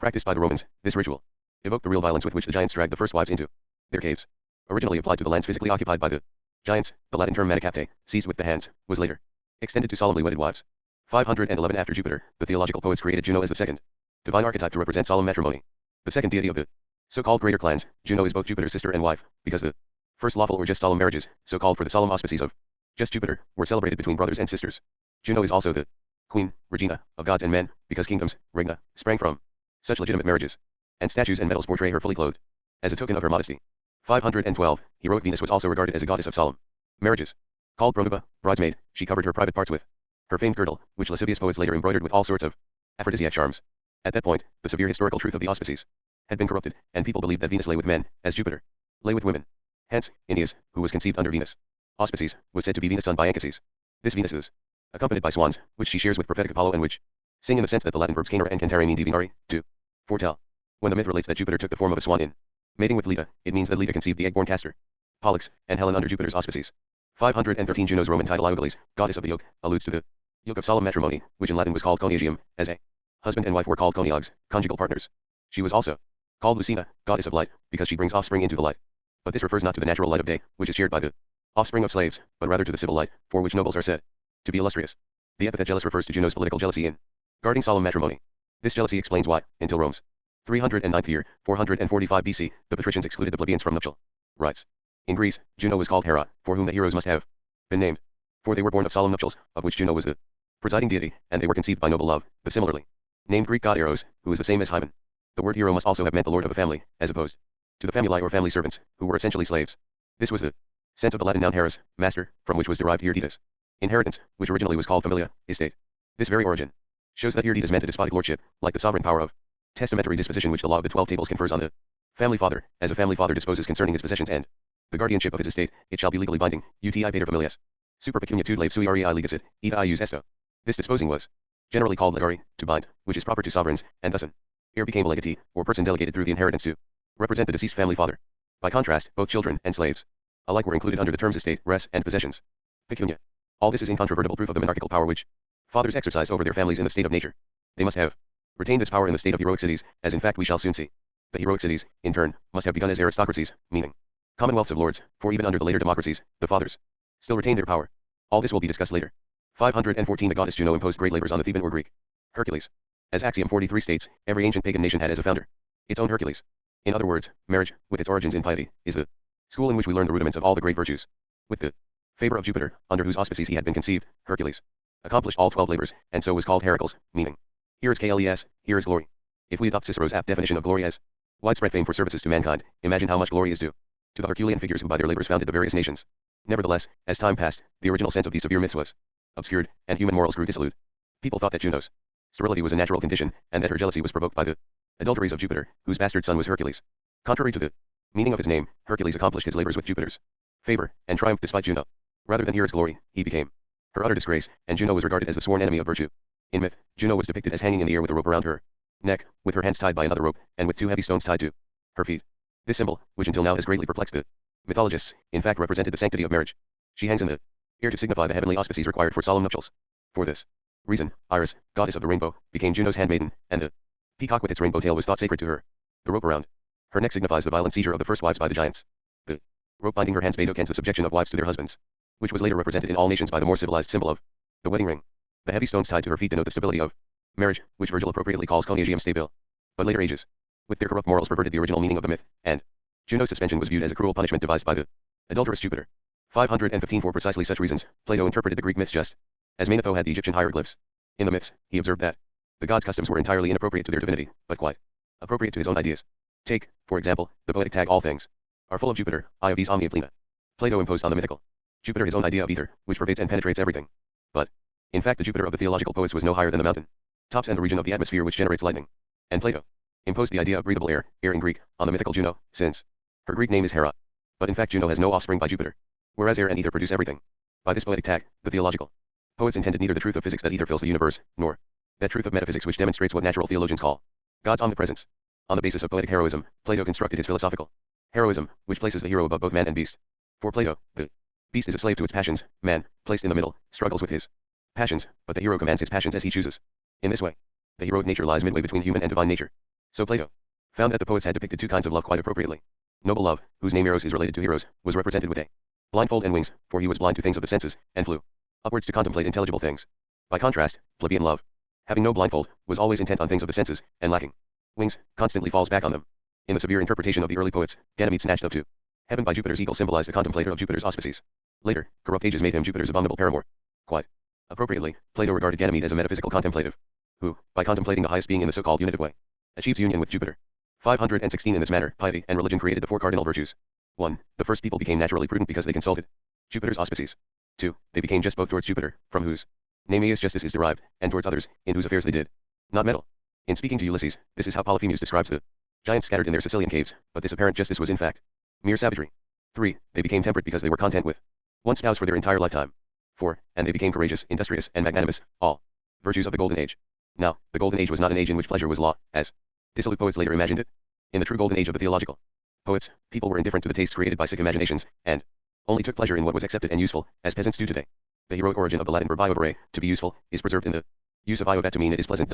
Practiced by the Romans, this ritual evoked the real violence with which the giants dragged the first wives into their caves. Originally applied to the lands physically occupied by the giants, the Latin term manicapte, seized with the hands, was later extended to solemnly wedded wives. 511. After Jupiter, the theological poets created Juno as the second divine archetype to represent solemn matrimony. The second deity of the so-called greater clans, Juno is both Jupiter's sister and wife, because the first lawful or just solemn marriages, so called for the solemn auspices of just Jupiter, were celebrated between brothers and sisters. Juno is also the queen, regina, of gods and men, because kingdoms, regna, sprang from such legitimate marriages. And statues and medals portray her fully clothed, as a token of her modesty. 512. Heroic Venus was also regarded as a goddess of solemn marriages. Called Pronuba, bridesmaid, she covered her private parts with her famed girdle, which lascivious poets later embroidered with all sorts of aphrodisiac charms. At that point, the severe historical truth of the auspices had been corrupted, and people believed that Venus lay with men, as Jupiter lay with women. Hence, Aeneas, who was conceived under Venus' auspices, was said to be Venus' son by Anchises. This Venus is accompanied by swans, which she shares with prophetic Apollo and which sing in the sense that the Latin verbs canere and cantare mean divinare, to foretell. When the myth relates that Jupiter took the form of a swan in mating with Leda, it means that Leda conceived the egg-born Castor, Pollux, and Helen under Jupiter's auspices. 513. Juno's Roman title Iougeles, goddess of the yoke, alludes to the yoke of solemn matrimony, which in Latin was called coniagium, as a husband and wife were called coniags, conjugal partners. She was also called Lucina, goddess of light, because she brings offspring into the light. But this refers not to the natural light of day, which is shared by the offspring of slaves, but rather to the civil light, for which nobles are said to be illustrious. The epithet jealous refers to Juno's political jealousy in guarding solemn matrimony. This jealousy explains why, until Rome's 309th year, 445 BC, the patricians excluded the plebeians from nuptial rites. In Greece, Juno was called Hera, for whom the heroes must have been named. For they were born of solemn nuptials, of which Juno was the presiding deity, and they were conceived by noble love, the similarly named Greek god Eros, who is the same as Hymen. The word hero must also have meant the lord of a family, as opposed to the famulae or family servants, who were essentially slaves. This was the sense of the Latin noun heres, master, from which was derived hereditas, inheritance, which originally was called familia, estate. This very origin shows that hereditas meant a despotic lordship, like the sovereign power of testamentary disposition which the law of the 12 tables confers on the family father. As a family father disposes concerning his possessions and the guardianship of his estate, it shall be legally binding, uti pater familias. Super pecuniatud lave sui rei legasit, ita ius esto. This disposing was generally called legari, to bind, which is proper to sovereigns, and thus an heir became a legatee, or person delegated through the inheritance to represent the deceased family father. By contrast, both children and slaves alike were included under the terms estate, res, and possessions. Pecunia. All this is incontrovertible proof of the monarchical power which fathers exercise over their families in the state of nature. They must have retained this power in the state of heroic cities, as in fact we shall soon see. The heroic cities, in turn, must have begun as aristocracies, meaning commonwealths of lords, for even under the later democracies, the fathers still retained their power. All this will be discussed later. 514. The goddess Juno imposed great labors on the Theban or Greek Hercules. As Axiom 43 states, every ancient pagan nation had as a founder its own Hercules. In other words, marriage, with its origins in piety, is the school in which we learn the rudiments of all the great virtues. With the favor of Jupiter, under whose auspices he had been conceived, Hercules accomplished all 12 labors, and so was called Heracles, meaning here is Kles, here is glory. If we adopt Cicero's apt definition of glory as widespread fame for services to mankind, imagine how much glory is due to the Herculean figures who by their labors founded the various nations. Nevertheless, as time passed, the original sense of these severe myths was obscured, and human morals grew dissolute. People thought that Juno's sterility was a natural condition, and that her jealousy was provoked by the adulteries of Jupiter, whose bastard son was Hercules. Contrary to the meaning of his name, Hercules accomplished his labors with Jupiter's favor, and triumphed despite Juno. Rather than hear its glory, he became her utter disgrace, and Juno was regarded as the sworn enemy of virtue. In myth, Juno was depicted as hanging in the air with a rope around her neck, with her hands tied by another rope, and with two heavy stones tied to her feet. This symbol, which until now has greatly perplexed the mythologists, in fact represented the sanctity of marriage. She hangs in the air to signify the heavenly auspices required for solemn nuptials. For this reason, Iris, goddess of the rainbow, became Juno's handmaiden, and the peacock with its rainbow tail was thought sacred to her. The rope around her neck signifies the violent seizure of the first wives by the giants. The rope binding her hands bade against the subjection of wives to their husbands, which was later represented in all nations by the more civilized symbol of the wedding ring. The heavy stones tied to her feet denote the stability of marriage, which Virgil appropriately calls coniagium stabile. But later ages, with their corrupt morals, perverted the original meaning of the myth, and Juno's suspension was viewed as a cruel punishment devised by the adulterous Jupiter. 515 For precisely such reasons, Plato interpreted the Greek myths just as Manetho had the Egyptian hieroglyphs. In the myths, he observed that the gods' customs were entirely inappropriate to their divinity, but quite appropriate to his own ideas. Take, for example, the poetic tag all things are full of Jupiter, I of these omnia plena. Plato imposed on the mythical Jupiter his own idea of ether, which pervades and penetrates everything. But, in fact, the Jupiter of the theological poets was no higher than the mountain tops and the region of the atmosphere which generates lightning. And Plato imposed the idea of breathable air in Greek, on the mythical Juno, since her Greek name is Hera. But in fact Juno has no offspring by Jupiter, whereas air and ether produce everything. By this poetic tag, the theological poets intended neither the truth of physics that ether fills the universe, nor that truth of metaphysics which demonstrates what natural theologians call God's omnipresence. On the basis of poetic heroism, Plato constructed his philosophical heroism, which places the hero above both man and beast. For Plato, the beast is a slave to its passions, man, placed in the middle, struggles with his passions, but the hero commands his passions as he chooses. In this way, the heroic nature lies midway between human and divine nature. So Plato found that the poets had depicted two kinds of love quite appropriately. Noble love, whose name Eros is related to heroes, was represented with a blindfold and wings, for he was blind to things of the senses, and flew upwards to contemplate intelligible things. By contrast, plebeian love, having no blindfold, was always intent on things of the senses, and lacking wings, constantly falls back on them. In the severe interpretation of the early poets, Ganymede snatched up to heaven by Jupiter's eagle symbolized a contemplator of Jupiter's auspices. Later, corrupt ages made him Jupiter's abominable paramour. Quite appropriately, Plato regarded Ganymede as a metaphysical contemplative, who, by contemplating the highest being in the so-called unitive way, achieves union with Jupiter. 516 In this manner, piety and religion created the four cardinal virtues. 1. The first people became naturally prudent because they consulted Jupiter's auspices. 2. They became just both towards Jupiter, from whose name is justice is derived, and towards others, in whose affairs they did not meddle. In speaking to Ulysses, this is how Polyphemus describes the giants scattered in their Sicilian caves, but this apparent justice was in fact mere savagery. 3. They became temperate because they were content with one spouse for their entire lifetime. 4. And they became courageous, industrious, and magnanimous, all virtues of the Golden Age. Now, the Golden Age was not an age in which pleasure was law, as dissolute poets later imagined it. In the true Golden Age of the theological poets, people were indifferent to the tastes created by sick imaginations, and only took pleasure in what was accepted and useful, as peasants do today. The heroic origin of the Latin verb iovere, to be useful, is preserved in the use of iovet to mean it is pleasant.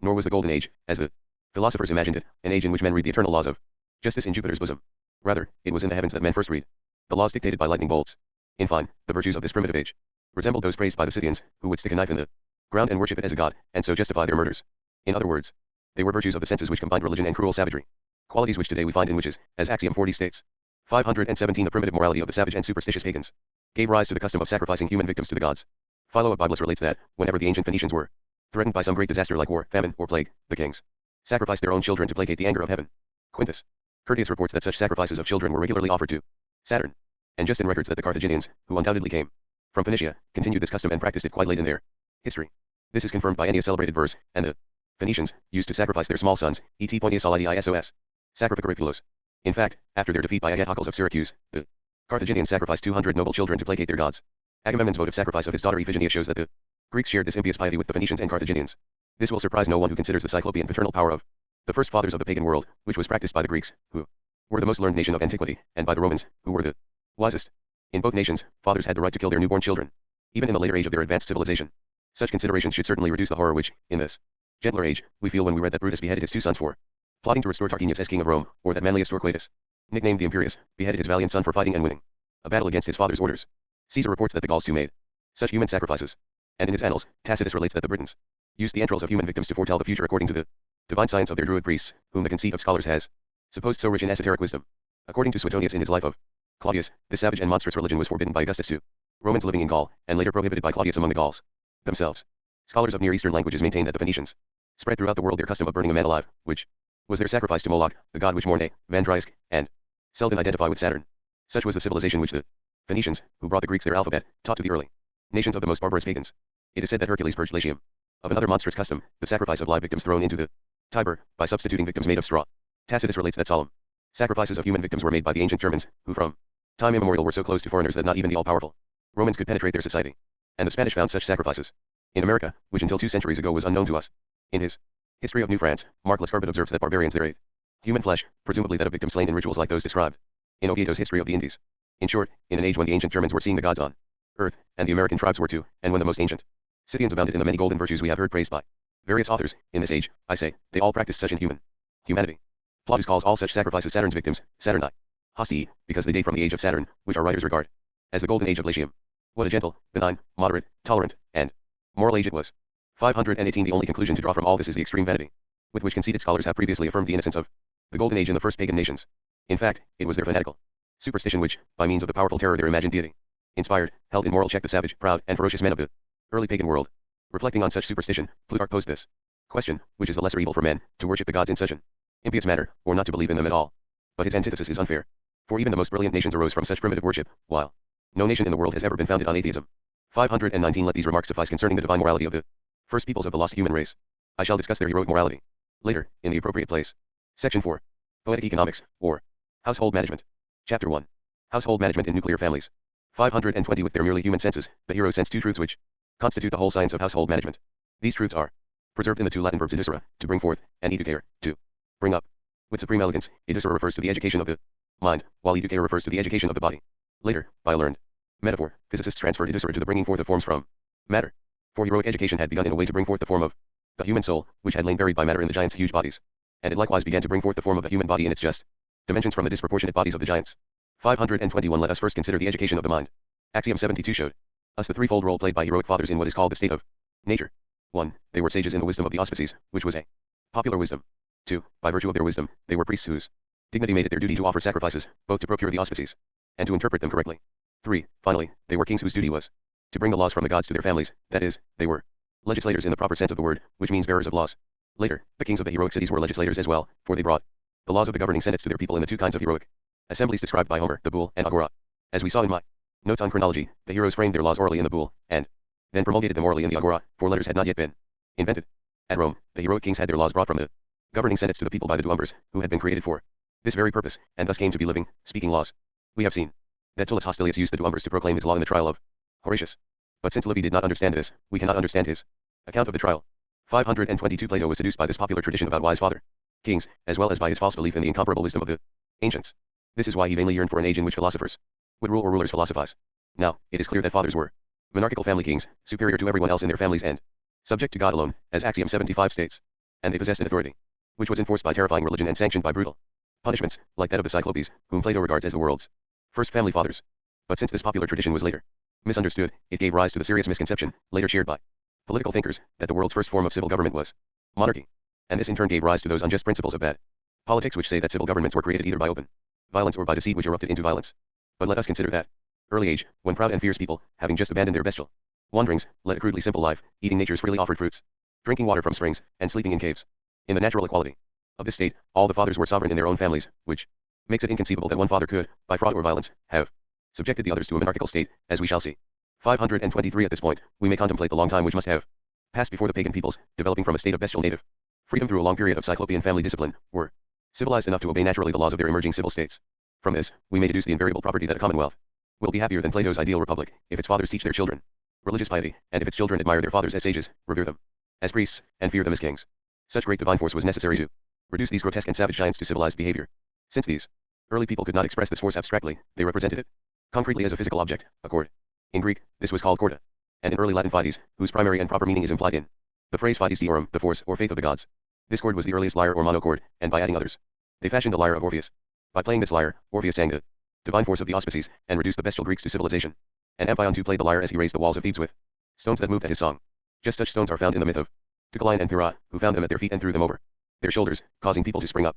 Nor was the Golden Age, as the philosophers imagined it, an age in which men read the eternal laws of justice in Jupiter's bosom. Rather, it was in the heavens that men first read the laws dictated by lightning bolts. In fine, the virtues of this primitive age resembled those praised by the Scythians, who would stick a knife in the ground and worship it as a god, and so justify their murders. In other words, they were virtues of the senses which combined religion and cruel savagery, qualities which today we find in witches, as Axiom 40 states. 517 The primitive morality of the savage and superstitious pagans gave rise to the custom of sacrificing human victims to the gods. Philo of Biblos relates that, whenever the ancient Phoenicians were threatened by some great disaster like war, famine, or plague, the kings sacrificed their own children to placate the anger of heaven. Quintus Curtius reports that such sacrifices of children were regularly offered to Saturn. And just in records that the Carthaginians, who undoubtedly came from Phoenicia, continued this custom and practiced it quite late in their history. This is confirmed by Ennia's celebrated verse, and the Phoenicians used to sacrifice their small sons, et poenius alidiisos, sacrificaripulos. In fact, after their defeat by Agathocles of Syracuse, the Carthaginians sacrificed 200 noble children to placate their gods. Agamemnon's votive sacrifice of his daughter Iphigenia shows that the Greeks shared this impious piety with the Phoenicians and Carthaginians. This will surprise no one who considers the cyclopean paternal power of the first fathers of the pagan world, which was practiced by the Greeks, who were the most learned nation of antiquity, and by the Romans, who were the wisest. In both nations, fathers had the right to kill their newborn children, even in the later age of their advanced civilization. Such considerations should certainly reduce the horror which, in this gentler age, we feel when we read that Brutus beheaded his two sons for plotting to restore Tarquinius as king of Rome, or that Manlius Torquatus, nicknamed the Imperious, beheaded his valiant son for fighting and winning a battle against his father's orders. Caesar reports that the Gauls too made such human sacrifices, and in his annals, Tacitus relates that the Britons used the entrails of human victims to foretell the future according to the divine science of their Druid priests, whom the conceit of scholars has supposed so rich in esoteric wisdom. According to Suetonius in his life of Claudius, this savage and monstrous religion was forbidden by Augustus to Romans living in Gaul, and later prohibited by Claudius among the Gauls themselves. Scholars of Near Eastern languages maintain that the Phoenicians spread throughout the world their custom of burning a man alive, which was their sacrifice to Moloch, the god which Morne, Van Driesk, and Selden identify with Saturn. Such was the civilization which the Phoenicians, who brought the Greeks their alphabet, taught to the early nations of the most barbarous pagans. It is said that Hercules purged Latium of another monstrous custom, the sacrifice of live victims thrown into the Tiber, by substituting victims made of straw. Tacitus relates that solemn sacrifices of human victims were made by the ancient Germans, who from time immemorial were so close to foreigners that not even the all-powerful Romans could penetrate their society. And the Spanish found such sacrifices in America, which until 2 centuries ago was unknown to us. In his History of New France, Mark Lescarbot observes that barbarians there ate human flesh, presumably that of victims slain in rituals like those described in Ovieto's History of the Indies. In short, in an age when the ancient Germans were seeing the gods on earth, and the American tribes were too, and when the most ancient Scythians abounded in the many golden virtues we have heard praised by various authors, in this age, I say, they all practiced such inhuman humanity. Plautus calls all such sacrifices Saturn's victims, Saturni hostii, because they date from the age of Saturn, which our writers regard as the golden age of Latium. What a gentle, benign, moderate, tolerant, and moral age it was. 518 The only conclusion to draw from all this is the extreme vanity with which conceited scholars have previously affirmed the innocence of the golden age in the first pagan nations. In fact, it was their fanatical superstition which, by means of the powerful terror their imagined deity inspired, held in moral check the savage, proud, and ferocious men of the early pagan world. Reflecting on such superstition, Plutarch posed this question: which is the lesser evil for men, to worship the gods in such an impious manner, or not to believe in them at all? But his antithesis is unfair. For even the most brilliant nations arose from such primitive worship, while no nation in the world has ever been founded on atheism. 519 Let these remarks suffice concerning the divine morality of the first peoples of the lost human race. I shall discuss their heroic morality later, in the appropriate place. Section 4. Poetic Economics, or Household Management. Chapter 1. Household Management in Nuclear Families. 520 With their merely human senses, the hero sensed 2 truths which constitute the whole science of household management. These truths are preserved in the 2 Latin verbs educere, to bring forth, and educare, to bring up. With supreme elegance, educere refers to the education of the mind, while educare refers to the education of the body. Later, by a learned metaphor, physicists transferred educere to the bringing forth of forms from matter. For heroic education had begun in a way to bring forth the form of the human soul, which had lain buried by matter in the giants' huge bodies. And it likewise began to bring forth the form of the human body in its just dimensions from the disproportionate bodies of the giants. 521 Let us first consider the education of the mind. Axiom 72 showed us the threefold role played by heroic fathers in what is called the state of nature. 1. They were sages in the wisdom of the auspices, which was a popular wisdom. 2. By virtue of their wisdom, they were priests whose dignity made it their duty to offer sacrifices, both to procure the auspices and to interpret them correctly. 3. Finally, they were kings whose duty was to bring the laws from the gods to their families, that is, they were legislators in the proper sense of the word, which means bearers of laws. Later, the kings of the heroic cities were legislators as well, for they brought the laws of the governing senates to their people in the 2 kinds of heroic assemblies described by Homer, the bull and agora. As we saw in my notes on chronology, the heroes framed their laws orally in the bull, and then promulgated them orally in the agora, for letters had not yet been invented. At Rome, the heroic kings had their laws brought from the governing senates to the people by the duumbers, who had been created for this very purpose, and thus came to be living, speaking laws. We have seen that Tullus Hostilius used the duumbers to proclaim his law in the trial of Horatius. But since Livy did not understand this, we cannot understand his account of the trial. 522 Plato was seduced by this popular tradition about wise father kings, as well as by his false belief in the incomparable wisdom of the ancients. This is why he vainly yearned for an age in which philosophers would rule or rulers philosophize. Now, it is clear that fathers were monarchical family kings, superior to everyone else in their families and subject to God alone, as Axiom 75 states. And they possessed an authority which was enforced by terrifying religion and sanctioned by brutal punishments, like that of the Cyclopes, whom Plato regards as the world's first family fathers. But since this popular tradition was later misunderstood, it gave rise to the serious misconception, later shared by political thinkers, that the world's first form of civil government was monarchy. And this in turn gave rise to those unjust principles of bad politics which say that civil governments were created either by open violence or by deceit which erupted into violence. But let us consider that early age, when proud and fierce people, having just abandoned their bestial wanderings, led a crudely simple life, eating nature's freely offered fruits, drinking water from springs, and sleeping in caves. In the natural equality of this state, all the fathers were sovereign in their own families, which makes it inconceivable that one father could, by fraud or violence, have subjected the others to a monarchical state, as we shall see. 523 At this point, we may contemplate the long time which must have passed before the pagan peoples, developing from a state of bestial native freedom through a long period of cyclopean family discipline, were civilized enough to obey naturally the laws of their emerging civil states. From this, we may deduce the invariable property that a commonwealth will be happier than Plato's ideal republic, if its fathers teach their children religious piety, and if its children admire their fathers as sages, revere them as priests, and fear them as kings. Such great divine force was necessary to reduce these grotesque and savage giants to civilized behavior. Since these early people could not express this force abstractly, they represented it concretely as a physical object, a cord. In Greek, this was called corda, and in early Latin fides, whose primary and proper meaning is implied in the phrase fides deorum, the force or faith of the gods. This cord was the earliest lyre or monochord, and by adding others, they fashioned the lyre of Orpheus. By playing this lyre, Orpheus sang the divine force of the auspices, and reduced the bestial Greeks to civilization. And Amphion too played the lyre as he raised the walls of Thebes with stones that moved at his song. Just such stones are found in the myth of Deucalion and Pyrrha, who found them at their feet and threw them over their shoulders, causing people to spring up.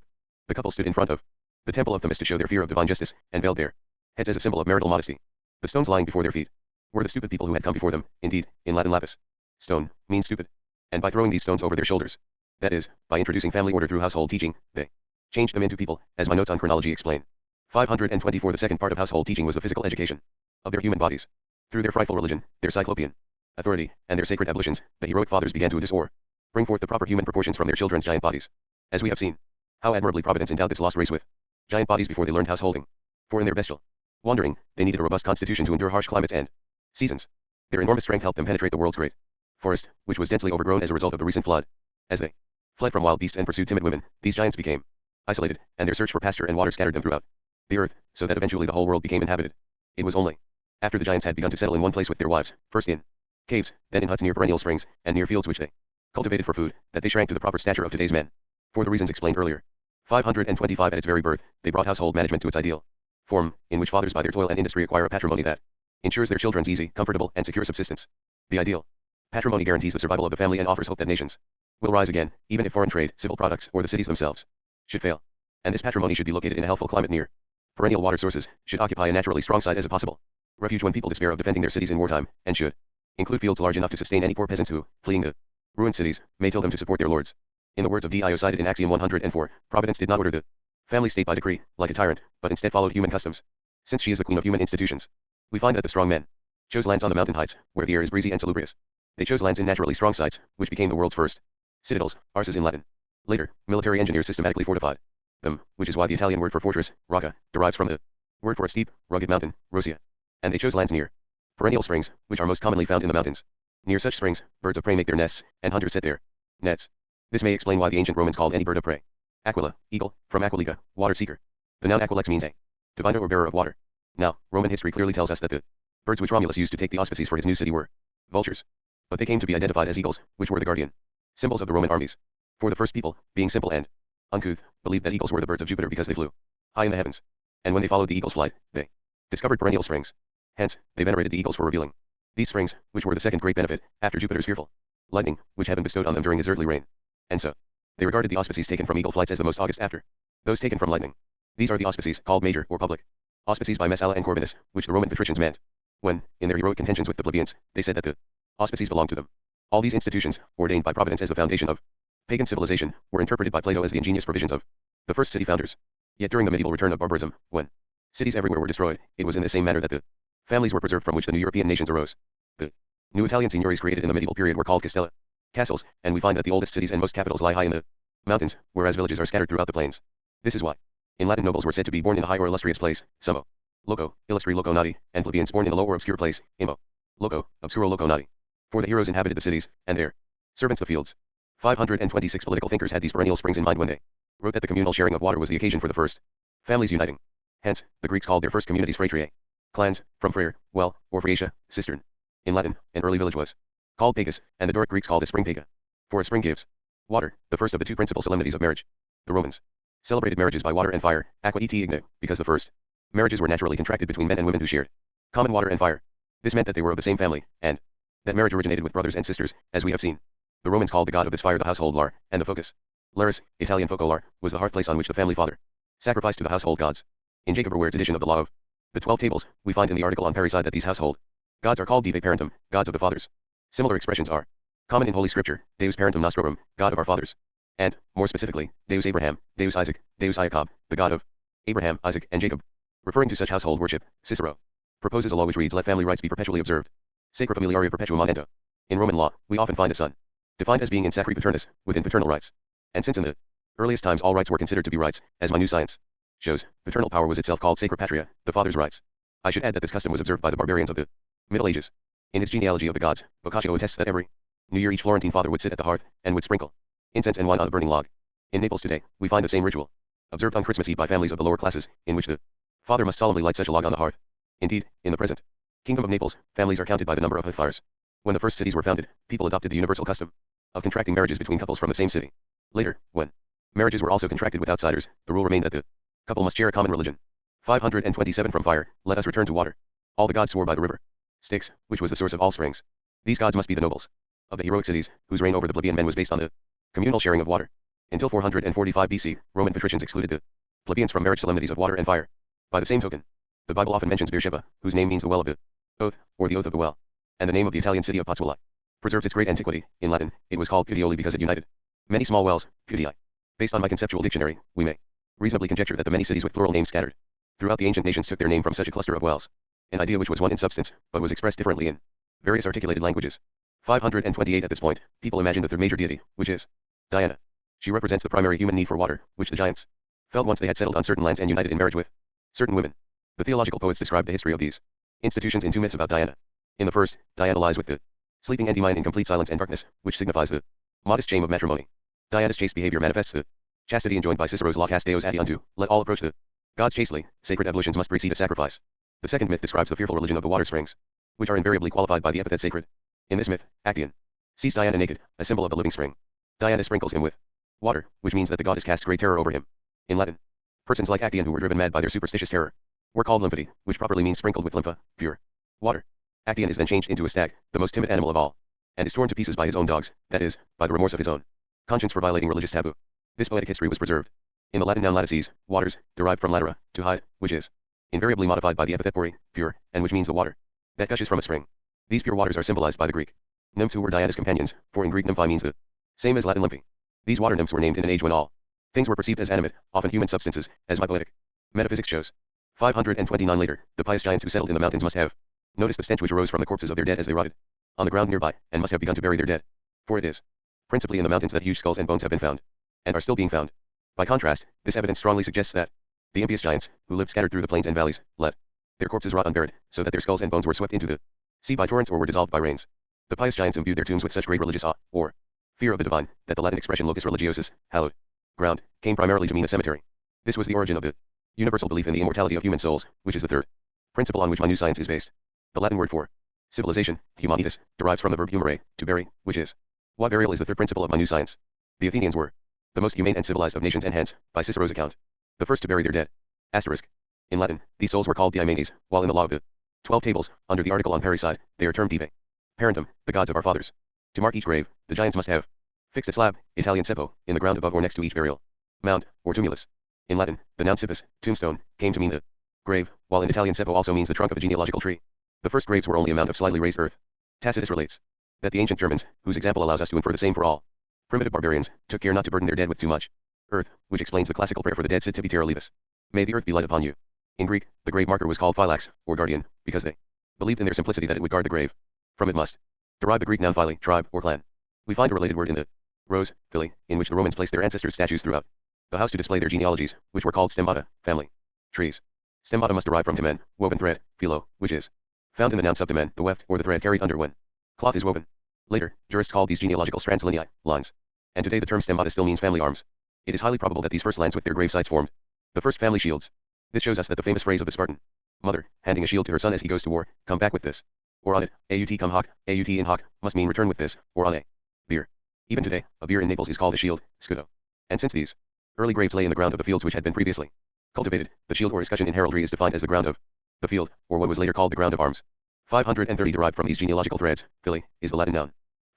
The couple stood in front of the temple of Themis to show their fear of divine justice, and veiled their heads as a symbol of marital modesty. The stones lying before their feet were the stupid people who had come before them. Indeed, in Latin lapis stone means stupid. And by throwing these stones over their shoulders, That is, by introducing family order through household teaching, they changed them into people, as my notes on chronology explain. 524. The second part of household teaching was the physical education of their human bodies. Through their frightful religion, their cyclopean authority, and their sacred ablutions, the heroic fathers began to disorder, bring forth the proper human proportions from their children's giant bodies. As we have seen, how admirably Providence endowed this lost race with giant bodies before they learned householding. For in their bestial wandering, they needed a robust constitution to endure harsh climates and seasons. Their enormous strength helped them penetrate the world's great forest, which was densely overgrown as a result of the recent flood. As they fled from wild beasts and pursued timid women, these giants became isolated, and their search for pasture and water scattered them throughout the earth, so that eventually the whole world became inhabited. It was only after the giants had begun to settle in one place with their wives, first in caves, then in huts near perennial springs, and near fields which they cultivated for food, that they shrank to the proper stature of today's men. For the reasons explained earlier. 525. At its very birth, they brought household management to its ideal form, in which fathers by their toil and industry acquire a patrimony that ensures their children's easy, comfortable, and secure subsistence. The ideal patrimony guarantees the survival of the family and offers hope that nations will rise again, even if foreign trade, civil products, or the cities themselves should fail. And this patrimony should be located in a healthful climate near perennial water sources, should occupy a naturally strong site as a possible refuge when people despair of defending their cities in wartime, and should include fields large enough to sustain any poor peasants who, fleeing the ruined cities, may till them to support their lords. In the words of Dio cited in Axiom 104, Providence did not order the family state by decree, like a tyrant, but instead followed human customs. Since she is the queen of human institutions, we find that the strong men chose lands on the mountain heights, where the air is breezy and salubrious. They chose lands in naturally strong sites, which became the world's first citadels, arses in Latin. Later, military engineers systematically fortified them, which is why the Italian word for fortress, rocca, derives from the word for a steep, rugged mountain, rossia. And they chose lands near perennial springs, which are most commonly found in the mountains. Near such springs, birds of prey make their nests, and hunters set their nets. This may explain why the ancient Romans called any bird of prey aquila, eagle, from aquilica, water seeker. The noun aquilex means a diviner or bearer of water. Now, Roman history clearly tells us that the birds which Romulus used to take the auspices for his new city were vultures. But they came to be identified as eagles, which were the guardian symbols of the Roman armies. For the first people, being simple and uncouth, believed that eagles were the birds of Jupiter because they flew high in the heavens. And when they followed the eagle's flight, they discovered perennial springs. Hence, they venerated the eagles for revealing these springs, which were the second great benefit, after Jupiter's fearful lightning, which heaven bestowed on them during his earthly reign. And so, they regarded the auspices taken from eagle flights as the most august after those taken from lightning. These are the auspices, called major, or public auspices by Messala and Corvinus, which the Roman patricians meant when, in their heroic contentions with the plebeians, they said that the auspices belonged to them. All these institutions, ordained by Providence as the foundation of pagan civilization, were interpreted by Plato as the ingenious provisions of the first city founders. Yet during the medieval return of barbarism, when cities everywhere were destroyed, it was in the same manner that the families were preserved from which the new European nations arose. The new Italian seigniories created in the medieval period were called castella, castles, and we find that the oldest cities and most capitals lie high in the mountains, whereas villages are scattered throughout the plains. This is why in Latin nobles were said to be born in a high or illustrious place, summo loco, illustri loco nati, and plebeians born in a low or obscure place, immo loco, obscuro loco nati. For the heroes inhabited the cities, and their servants the fields. 526 Political thinkers had these perennial springs in mind when they wrote that the communal sharing of water was the occasion for the first families uniting. Hence, the Greeks called their first communities fratriae, clans, from frere, well, or phraetia, cistern. In Latin, an early village was called pagus, and the Doric Greeks called a spring paga. For a spring gives water, the first of the two principal solemnities of marriage. The Romans celebrated marriages by water and fire, aqua et igni, because the first marriages were naturally contracted between men and women who shared common water and fire. This meant that they were of the same family, and that marriage originated with brothers and sisters, as we have seen. The Romans called the god of this fire the household lar, and the focus, laris, Italian focolar, was the hearth place on which the family father sacrificed to the household gods. In Jacob Reward's edition of the Law of the 12 Tables, we find in the article on parricide that these household gods are called divae parentum, gods of the fathers. Similar expressions are common in Holy Scripture, Deus parentum nostrorum, God of our fathers, and, more specifically, Deus Abraham, Deus Isaac, Deus Jacob, the God of Abraham, Isaac, and Jacob. Referring to such household worship, Cicero proposes a law which reads, let family rites be perpetually observed. Sacra familiaria perpetuum manento. In Roman law, we often find a son defined as being in sacri paternus, within paternal rights. And since in the earliest times all rights were considered to be rights, as my new science shows, paternal power was itself called sacra patria, the father's rights. I should add that this custom was observed by the barbarians of the Middle Ages. In his genealogy of the gods, Boccaccio attests that every New Year each Florentine father would sit at the hearth, and would sprinkle incense and wine on a burning log. In Naples today, we find the same ritual observed on Christmas Eve by families of the lower classes, in which the father must solemnly light such a log on the hearth. Indeed, in the present Kingdom of Naples, families are counted by the number of hearth fires. When the first cities were founded, people adopted the universal custom of contracting marriages between couples from the same city. Later, when marriages were also contracted with outsiders, the rule remained that the couple must share a common religion. 527 From fire, let us return to water. All the gods swore by the river Styx, which was the source of all springs. These gods must be the nobles of the heroic cities, whose reign over the plebeian men was based on the communal sharing of water. Until 445 BC, Roman patricians excluded the plebeians from marriage solemnities of water and fire. By the same token, the Bible often mentions Beersheba, whose name means the well of the oath, or the oath of the well, and the name of the Italian city of Pozzuoli preserves its great antiquity. In Latin, it was called Puteoli because it united Many small wells, Pudii. Based on my conceptual dictionary, we may reasonably conjecture that the many cities with plural names scattered throughout the ancient nations took their name from such a cluster of wells, an idea which was one in substance, but was expressed differently in various articulated languages. 528 At this point, people imagine the third major deity, which is Diana. She represents the primary human need for water, which the giants felt once they had settled on certain lands and united in marriage with certain women. The theological poets describe the history of these institutions in two myths about Diana. In the first, Diana lies with the sleeping Endymion in complete silence and darkness, which signifies the modest shame of matrimony. Diana's chaste behavior manifests the chastity enjoined by Cicero's law cast Deos adi unto, let all approach the gods chastely, sacred ablutions must precede a sacrifice. The second myth describes the fearful religion of the water springs, which are invariably qualified by the epithet sacred. In this myth, Actaeon sees Diana naked, a symbol of the living spring. Diana sprinkles him with water, which means that the goddess casts great terror over him. In Latin, persons like Actaeon who were driven mad by their superstitious terror were called lymphati, which properly means sprinkled with lympha, pure water. Actaeon is then changed into a stag, the most timid animal of all, and is torn to pieces by his own dogs, that is, by the remorse of his own conscience for violating religious taboo. This poetic history was preserved in the Latin noun latices, waters, derived from latera, to hide, which is invariably modified by the epithet puri, pure, and which means the water that gushes from a spring. These pure waters are symbolized by the Greek nymphs who were Diana's companions, for in Greek nymphi means the same as Latin lymphi. These water nymphs were named in an age when all things were perceived as animate, often human substances, as my poetic metaphysics shows. 529 Later, the pious giants who settled in the mountains must have noticed the stench which arose from the corpses of their dead as they rotted on the ground nearby, and must have begun to bury their dead. For it is principally in the mountains that huge skulls and bones have been found, and are still being found. By contrast, this evidence strongly suggests that the impious giants, who lived scattered through the plains and valleys, let their corpses rot unburied, so that their skulls and bones were swept into the sea by torrents or were dissolved by rains. The pious giants imbued their tombs with such great religious awe, or fear of the divine, that the Latin expression locus religiosus, hallowed ground, came primarily to mean a cemetery. This was the origin of the universal belief in the immortality of human souls, which is the third principle on which my new science is based. The Latin word for civilization, humanitas, derives from the verb humere, to bury, which is why burial is the third principle of my new science. The Athenians were the most humane and civilized of nations and hence, by Cicero's account, the first to bury their dead. Asterisk. In Latin, these souls were called diamanes, while in the law of the 12 tables, under the article on parricide, they are termed divae parentum, the gods of our fathers. To mark each grave, the giants must have fixed a slab, Italian seppo, in the ground above or next to each burial mound, or tumulus. In Latin, the noun sippus, tombstone, came to mean the grave, while in Italian seppo also means the trunk of a genealogical tree. The first graves were only a mound of slightly raised earth. Tacitus relates that the ancient Germans, whose example allows us to infer the same for all primitive barbarians, took care not to burden their dead with too much earth, which explains the classical prayer for the dead sit tibi terra levis. May the earth be light upon you. In Greek, the grave marker was called phylax, or guardian, because they believed in their simplicity that it would guard the grave. From it must derive the Greek noun phyle, tribe, or clan. We find a related word in the rose, phili, in which the Romans placed their ancestors' statues throughout the house to display their genealogies, which were called stemmata, family trees. Stemmata must derive from temen, woven thread, philo, which is found in the noun subtemen, the weft, or the thread carried under when cloth is woven. Later, jurists called these genealogical strands linei, lines. And today the term stemmata still means family arms. It is highly probable that these first lands with their grave sites formed the first family shields. This shows us that the famous phrase of the Spartan mother, handing a shield to her son as he goes to war, come back with this, or on it, aut come hoc, aut in hoc, must mean return with this, or on a bier. Even today, a bier in Naples is called a shield, scudo. And since these early graves lay in the ground of the fields which had been previously cultivated, the shield or escutcheon in heraldry is defined as the ground of the field, or what was later called the ground of arms. 530 Derived from these genealogical threads, fili, is the Latin noun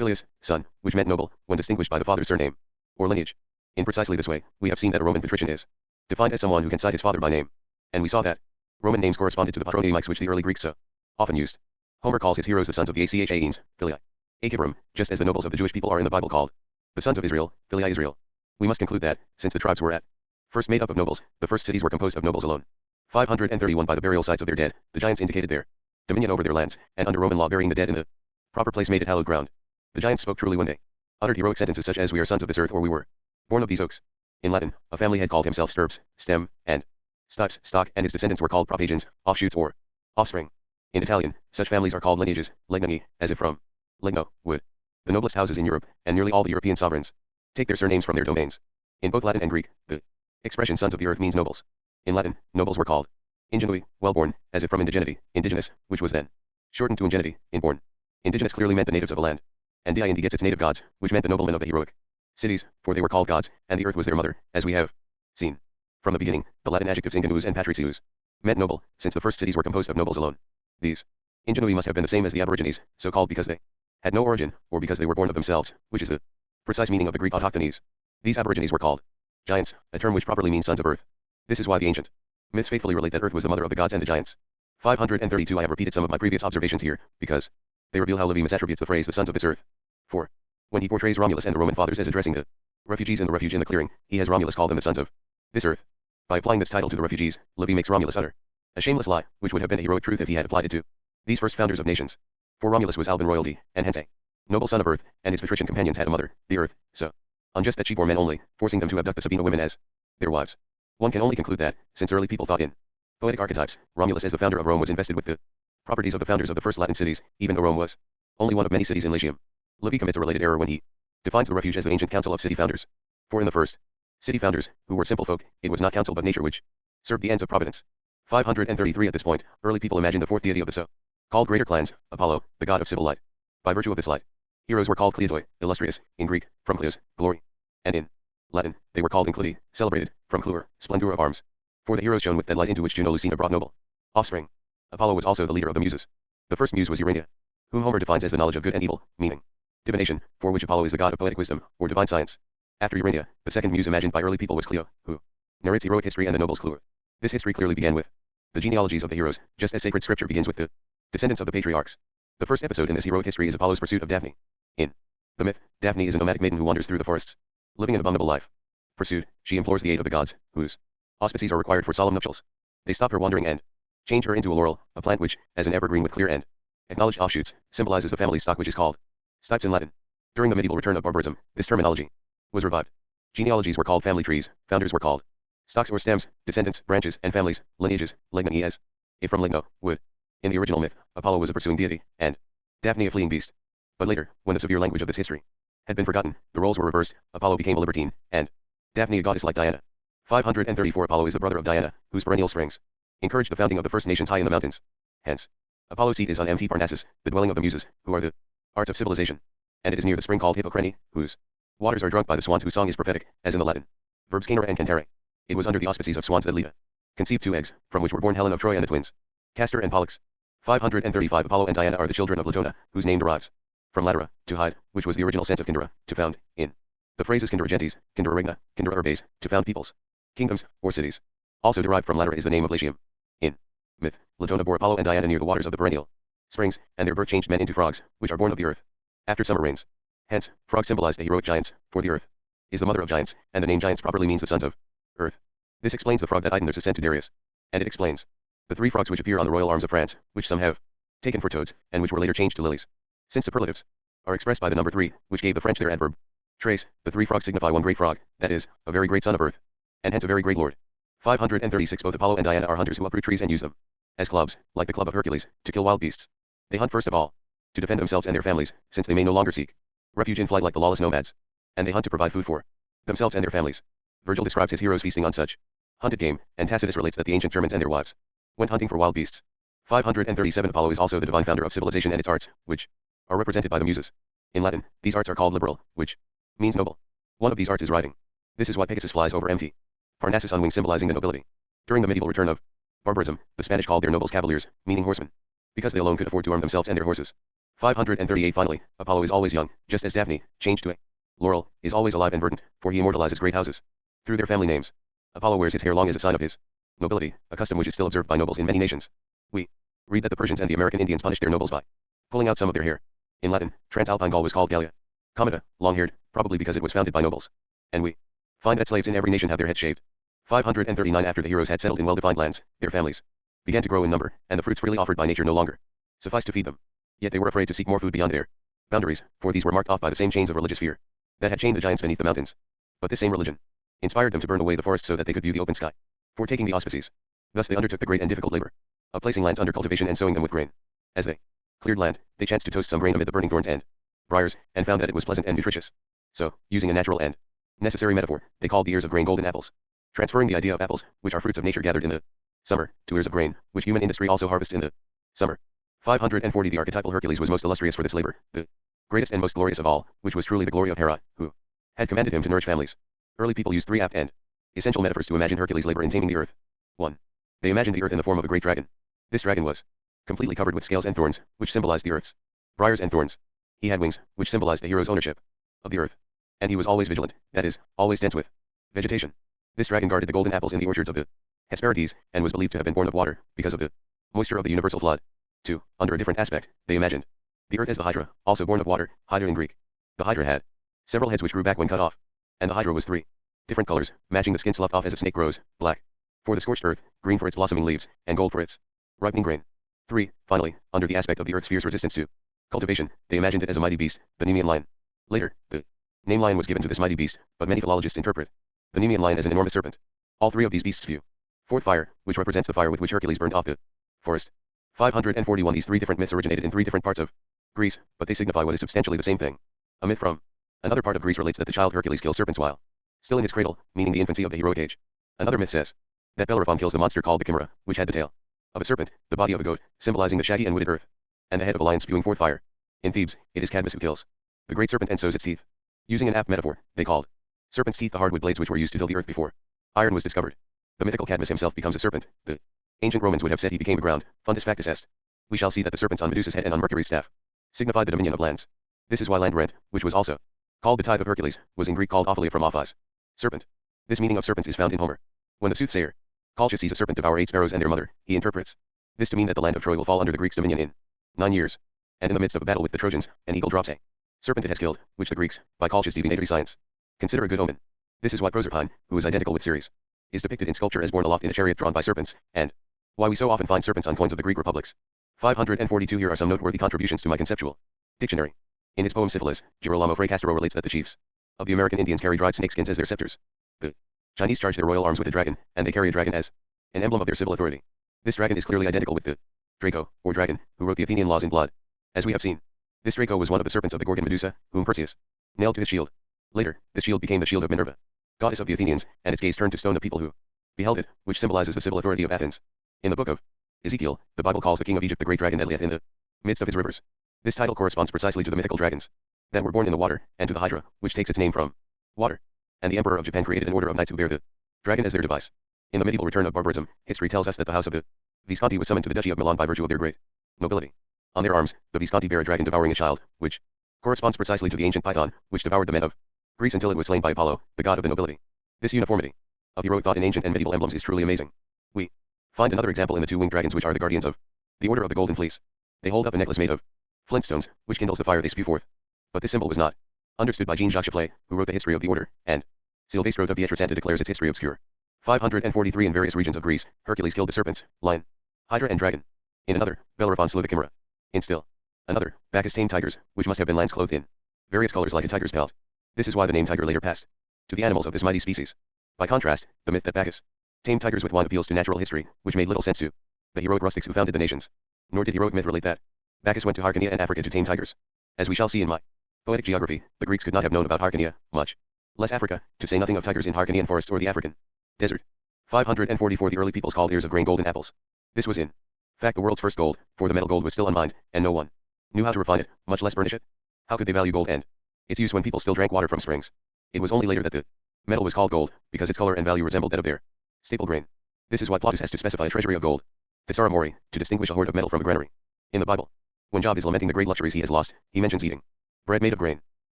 filius, son, which meant noble, when distinguished by the father's surname or lineage. In precisely this way, we have seen that a Roman patrician is defined as someone who can cite his father by name. And we saw that Roman names corresponded to the patronymics which the early Greeks so often used. Homer calls his heroes the sons of the Achaeans, filii, Achibram, just as the nobles of the Jewish people are in the Bible called the sons of Israel, filii Israel. We must conclude that, since the tribes were at first made up of nobles, the first cities were composed of nobles alone. 531 By the burial sites of their dead, the giants indicated their dominion over their lands, and under Roman law burying the dead in the proper place made it hallowed ground. The giants spoke truly when they uttered heroic sentences such as we are sons of this earth or we were born of these oaks. In Latin, a family head called himself stirps, stem, and stipes, stock, and his descendants were called propagens, offshoots or offspring. In Italian, such families are called lineages, legnani, as if from legno, wood. The noblest houses in Europe, and nearly all the European sovereigns, take their surnames from their domains. In both Latin and Greek, the expression sons of the earth means nobles. In Latin, nobles were called ingenui, well-born, as if from indigeneity, indigenous, which was then shortened to ingenuity, inborn. Indigenous clearly meant the natives of a land, and Indi gets its native gods, which meant the noblemen of the heroic cities, for they were called gods, and the earth was their mother, as we have seen. From the beginning, the Latin adjectives ingenuus and patricius meant noble, since the first cities were composed of nobles alone. These ingenui must have been the same as the aborigines, so called because they had no origin, or because they were born of themselves, which is the precise meaning of the Greek autochthones. These aborigines were called giants, a term which properly means sons of earth. This is why the ancient myths faithfully relate that earth was the mother of the gods and the giants. 532 I have repeated some of my previous observations here, because they reveal how Livy misattributes the phrase the sons of this earth. For when he portrays Romulus and the Roman fathers as addressing the Refugees in the refuge in the clearing, he has Romulus call them the sons of this earth. By applying this title to the refugees, Livy makes Romulus utter a shameless lie, which would have been a heroic truth if he had applied it to these first founders of nations. For Romulus was Alban royalty, and hence a noble son of earth, and his patrician companions had a mother, the earth, so unjust that she bore men only, forcing them to abduct the Sabina women as their wives. One can only conclude that, since early people thought in poetic archetypes, Romulus as the founder of Rome was invested with the properties of the founders of the first Latin cities, even though Rome was only one of many cities in Latium. Livy commits a related error when he defines the refuge as the ancient council of city founders. For in the first city founders, who were simple folk, it was not council but nature which served the ends of providence. 533 At this point, early people imagined the fourth deity of the so-called greater clans, Apollo, the god of civil light. By virtue of this light, heroes were called kleatoi, illustrious, in Greek, from kleos, glory, and in Latin, they were called includi, celebrated, from cluer, splendor of arms. For the heroes shone with that light into which Juno Lucina brought noble offspring. Apollo was also the leader of the muses. The first muse was Urania, whom Homer defines as the knowledge of good and evil, meaning divination, for which Apollo is the god of poetic wisdom, or divine science. After Urania, the second muse imagined by early people was Clio, who narrates heroic history and the nobles cluer. This history clearly began with the genealogies of the heroes, just as sacred scripture begins with the descendants of the patriarchs. The first episode in this heroic history is Apollo's pursuit of Daphne. In the myth, Daphne is a nomadic maiden who wanders through the forests, living an abominable life. Pursued, she implores the aid of the gods, whose auspices are required for solemn nuptials. They stop her wandering and change her into a laurel, a plant which, as an evergreen with clear and acknowledged offshoots, symbolizes the family stock which is called stipes in Latin. During the medieval return of barbarism, this terminology was revived. Genealogies were called family trees, founders were called stocks or stems, descendants, branches, and families, lineages, legna as if from legno, wood. In the original myth, Apollo was a pursuing deity, and Daphne a fleeing beast. But later, when the severe language of this history had been forgotten, the roles were reversed, Apollo became a libertine, and Daphne a goddess like Diana. 534 Apollo is the brother of Diana, whose perennial springs encouraged the founding of the first nations high in the mountains. Hence, Apollo's seat is on Mt. Parnassus, the dwelling of the muses, who are the arts of civilization. And it is near the spring called Hippocrene, whose waters are drunk by the swans whose song is prophetic, as in the Latin verbs canere and cantare. It was under the auspices of swans that Leda conceived two eggs, from which were born Helen of Troy and the twins Castor and Pollux. 535 Apollo and Diana are the children of Latona, whose name derives from latera, to hide, which was the original sense of kindera, to found, in the phrases kindera gentes, kindera regna, kindera urbes, to found peoples, kingdoms, or cities. Also derived from latera is the name of Latium. In myth, Latona bore Apollo and Diana near the waters of the perennial springs, and their birth changed men into frogs, which are born of the earth after summer rains. Hence, frogs symbolized the heroic giants, for the earth is the mother of giants, and the name giants properly means the sons of earth. This explains the frog that eyed in their ascent to Darius. And it explains the three frogs which appear on the royal arms of France, which some have taken for toads, and which were later changed to lilies. Since superlatives are expressed by the number 3, which gave the French their adverb trace, the three frogs signify one great frog, that is, a very great son of earth, and hence a very great lord. 536 Both Apollo and Diana are hunters who uproot trees and use them as clubs, like the club of Hercules, to kill wild beasts. They hunt first of all to defend themselves and their families, since they may no longer seek refuge in flight like the lawless nomads. And they hunt to provide food for themselves and their families. Virgil describes his heroes feasting on such hunted game, and Tacitus relates that the ancient Germans and their wives went hunting for wild beasts. 537 Apollo is also the divine founder of civilization and its arts, which are represented by the muses. In Latin, these arts are called liberal, which means noble. One of these arts is riding. This is why Pegasus flies over Mt. Parnassus on wings, symbolizing the nobility. During the medieval return of barbarism, the Spanish called their nobles cavaliers, meaning horsemen, because they alone could afford to arm themselves and their horses. 538 Finally, Apollo is always young, just as Daphne, changed to a laurel, is always alive and verdant, for he immortalizes great houses through their family names. Apollo wears his hair long as a sign of his nobility, a custom which is still observed by nobles in many nations. We read that the Persians and the American Indians punished their nobles by pulling out some of their hair. In Latin, Transalpine Gaul was called Gallia Comita, long-haired, probably because it was founded by nobles. And we find that slaves in every nation have their heads shaved. 539 After the heroes had settled in well-defined lands, their families began to grow in number, and the fruits freely offered by nature no longer sufficed to feed them. Yet they were afraid to seek more food beyond their boundaries, for these were marked off by the same chains of religious fear that had chained the giants beneath the mountains. But this same religion inspired them to burn away the forests so that they could view the open sky, foretaking the auspices. Thus they undertook the great and difficult labor of placing lands under cultivation and sowing them with grain. As they cleared land, they chanced to toast some grain amid the burning thorns and briars, and found that it was pleasant and nutritious. So, using a natural and necessary metaphor, they called the ears of grain golden apples, transferring the idea of apples, which are fruits of nature gathered in the summer, to ears of grain, which human industry also harvests in the summer. 540 The archetypal Hercules was most illustrious for this labor, the greatest and most glorious of all, which was truly the glory of Hera, who had commanded him to nourish families. Early people used three apt and essential metaphors to imagine Hercules' labor in taming the earth. 1. They imagined the earth in the form of a great dragon. This dragon was completely covered with scales and thorns, which symbolized the earth's briars and thorns. He had wings, which symbolized the hero's ownership of the earth. And he was always vigilant, that is, always dense with vegetation. This dragon guarded the golden apples in the orchards of the Hesperides, and was believed to have been born of water, because of the moisture of the universal flood. 2. Under a different aspect, they imagined the earth as the Hydra, also born of water, Hydra in Greek. The Hydra had several heads which grew back when cut off, And the hydra was 3 different colors, matching the skin sloughed off as a snake grows, black for the scorched earth, green for its blossoming leaves, and gold for its ripening grain. 3. Finally, under the aspect of the earth's fierce resistance to cultivation, they imagined it as a mighty beast, the Nemean lion. Later, the name lion was given to this mighty beast, but many philologists interpret the Nemean lion as an enormous serpent. All 3 of these beasts spew forth fire, which represents the fire with which Hercules burned off the forest. 541 These 3 different myths originated in 3 different parts of Greece, but they signify what is substantially the same thing. A myth from another part of Greece relates that the child Hercules kills serpents while still in his cradle, meaning the infancy of the heroic age. Another myth says that Bellerophon kills the monster called the Chimera, which had the tail of a serpent, the body of a goat, symbolizing the shaggy and wooded earth, and the head of a lion spewing forth fire. In Thebes, it is Cadmus who kills the great serpent and sows its teeth. Using an apt metaphor, they called serpent's teeth the hardwood blades which were used to till the earth before iron was discovered. The mythical Cadmus himself becomes a serpent. The ancient Romans would have said he became a ground, fundus factus est. We shall see that the serpents on Medusa's head and on Mercury's staff signified the dominion of lands. This is why land rent, which was also called the tithe of Hercules, was in Greek called ophelia from ophis, serpent. This meaning of serpents is found in Homer. When the soothsayer Colchis sees a serpent devour 8 sparrows and their mother, he interprets this to mean that the land of Troy will fall under the Greeks' dominion in 9 years. And in the midst of a battle with the Trojans, an eagle drops a serpent it has killed, which the Greeks, by Colchis divinatory science, consider a good omen. This is why Proserpine, who is identical with Ceres, is depicted in sculpture as borne aloft in a chariot drawn by serpents, and why we so often find serpents on coins of the Greek republics. 542 Here are some noteworthy contributions to my conceptual dictionary. In his poem Syphilis, Girolamo Fracastoro relates that the chiefs of the American Indians carry dried snake skins as their scepters. The Chinese charge their royal arms with a dragon, and they carry a dragon as an emblem of their civil authority. This dragon is clearly identical with the Draco, or dragon, who wrote the Athenian laws in blood. As we have seen, this Draco was one of the serpents of the Gorgon Medusa, whom Perseus nailed to his shield. Later, this shield became the shield of Minerva, goddess of the Athenians, and its gaze turned to stone the people who beheld it, which symbolizes the civil authority of Athens. In the book of Ezekiel, the Bible calls the king of Egypt the great dragon that lieth in the midst of his rivers. This title corresponds precisely to the mythical dragons that were born in the water, and to the Hydra, which takes its name from water. And the emperor of Japan created an order of knights who bear the dragon as their device. In the medieval return of barbarism, history tells us that the house of the Visconti was summoned to the duchy of Milan by virtue of their great nobility. On their arms, the Visconti bear a dragon devouring a child, which corresponds precisely to the ancient python, which devoured the men of Greece until it was slain by Apollo, the god of the nobility. This uniformity of heroic thought in ancient and medieval emblems is truly amazing. We find another example in the 2 winged dragons, which are the guardians of the Order of the Golden Fleece. They hold up a necklace made of flintstones, which kindles the fire they spew forth. But this symbol was not understood by Jean-Jacques Chaplet, who wrote the history of the order, and Silvestro da Pietrasanta declares its history obscure. 543 In various regions of Greece, Hercules killed the serpents, lion, hydra and dragon. In another, Bellerophon slew the chimera. In still another, Bacchus tamed tigers, which must have been lions clothed in various colors like a tiger's pelt. This is why the name tiger later passed to the animals of this mighty species. By contrast, the myth that Bacchus tamed tigers with wine appeals to natural history, which made little sense to the heroic rustics who founded the nations. Nor did heroic myth relate that Bacchus went to Hyrcania and Africa to tame tigers. As we shall see in my poetic geography, the Greeks could not have known about Hyrcania, much less Africa, to say nothing of tigers in Hyrcanian forests or the African desert. 544 The early peoples called ears of grain golden apples. This was in fact the world's first gold, for the metal gold was still unmined, and no one knew how to refine it, much less burnish it. How could they value gold and its use when people still drank water from springs? It was only later that the metal was called gold, because its color and value resembled that of their staple grain. This is why Plautus has to specify a treasury of gold, thesaura mori, to distinguish a hoard of metal from a granary. In the Bible, when Job is lamenting the great luxuries he has lost, he mentions eating bread made of grain.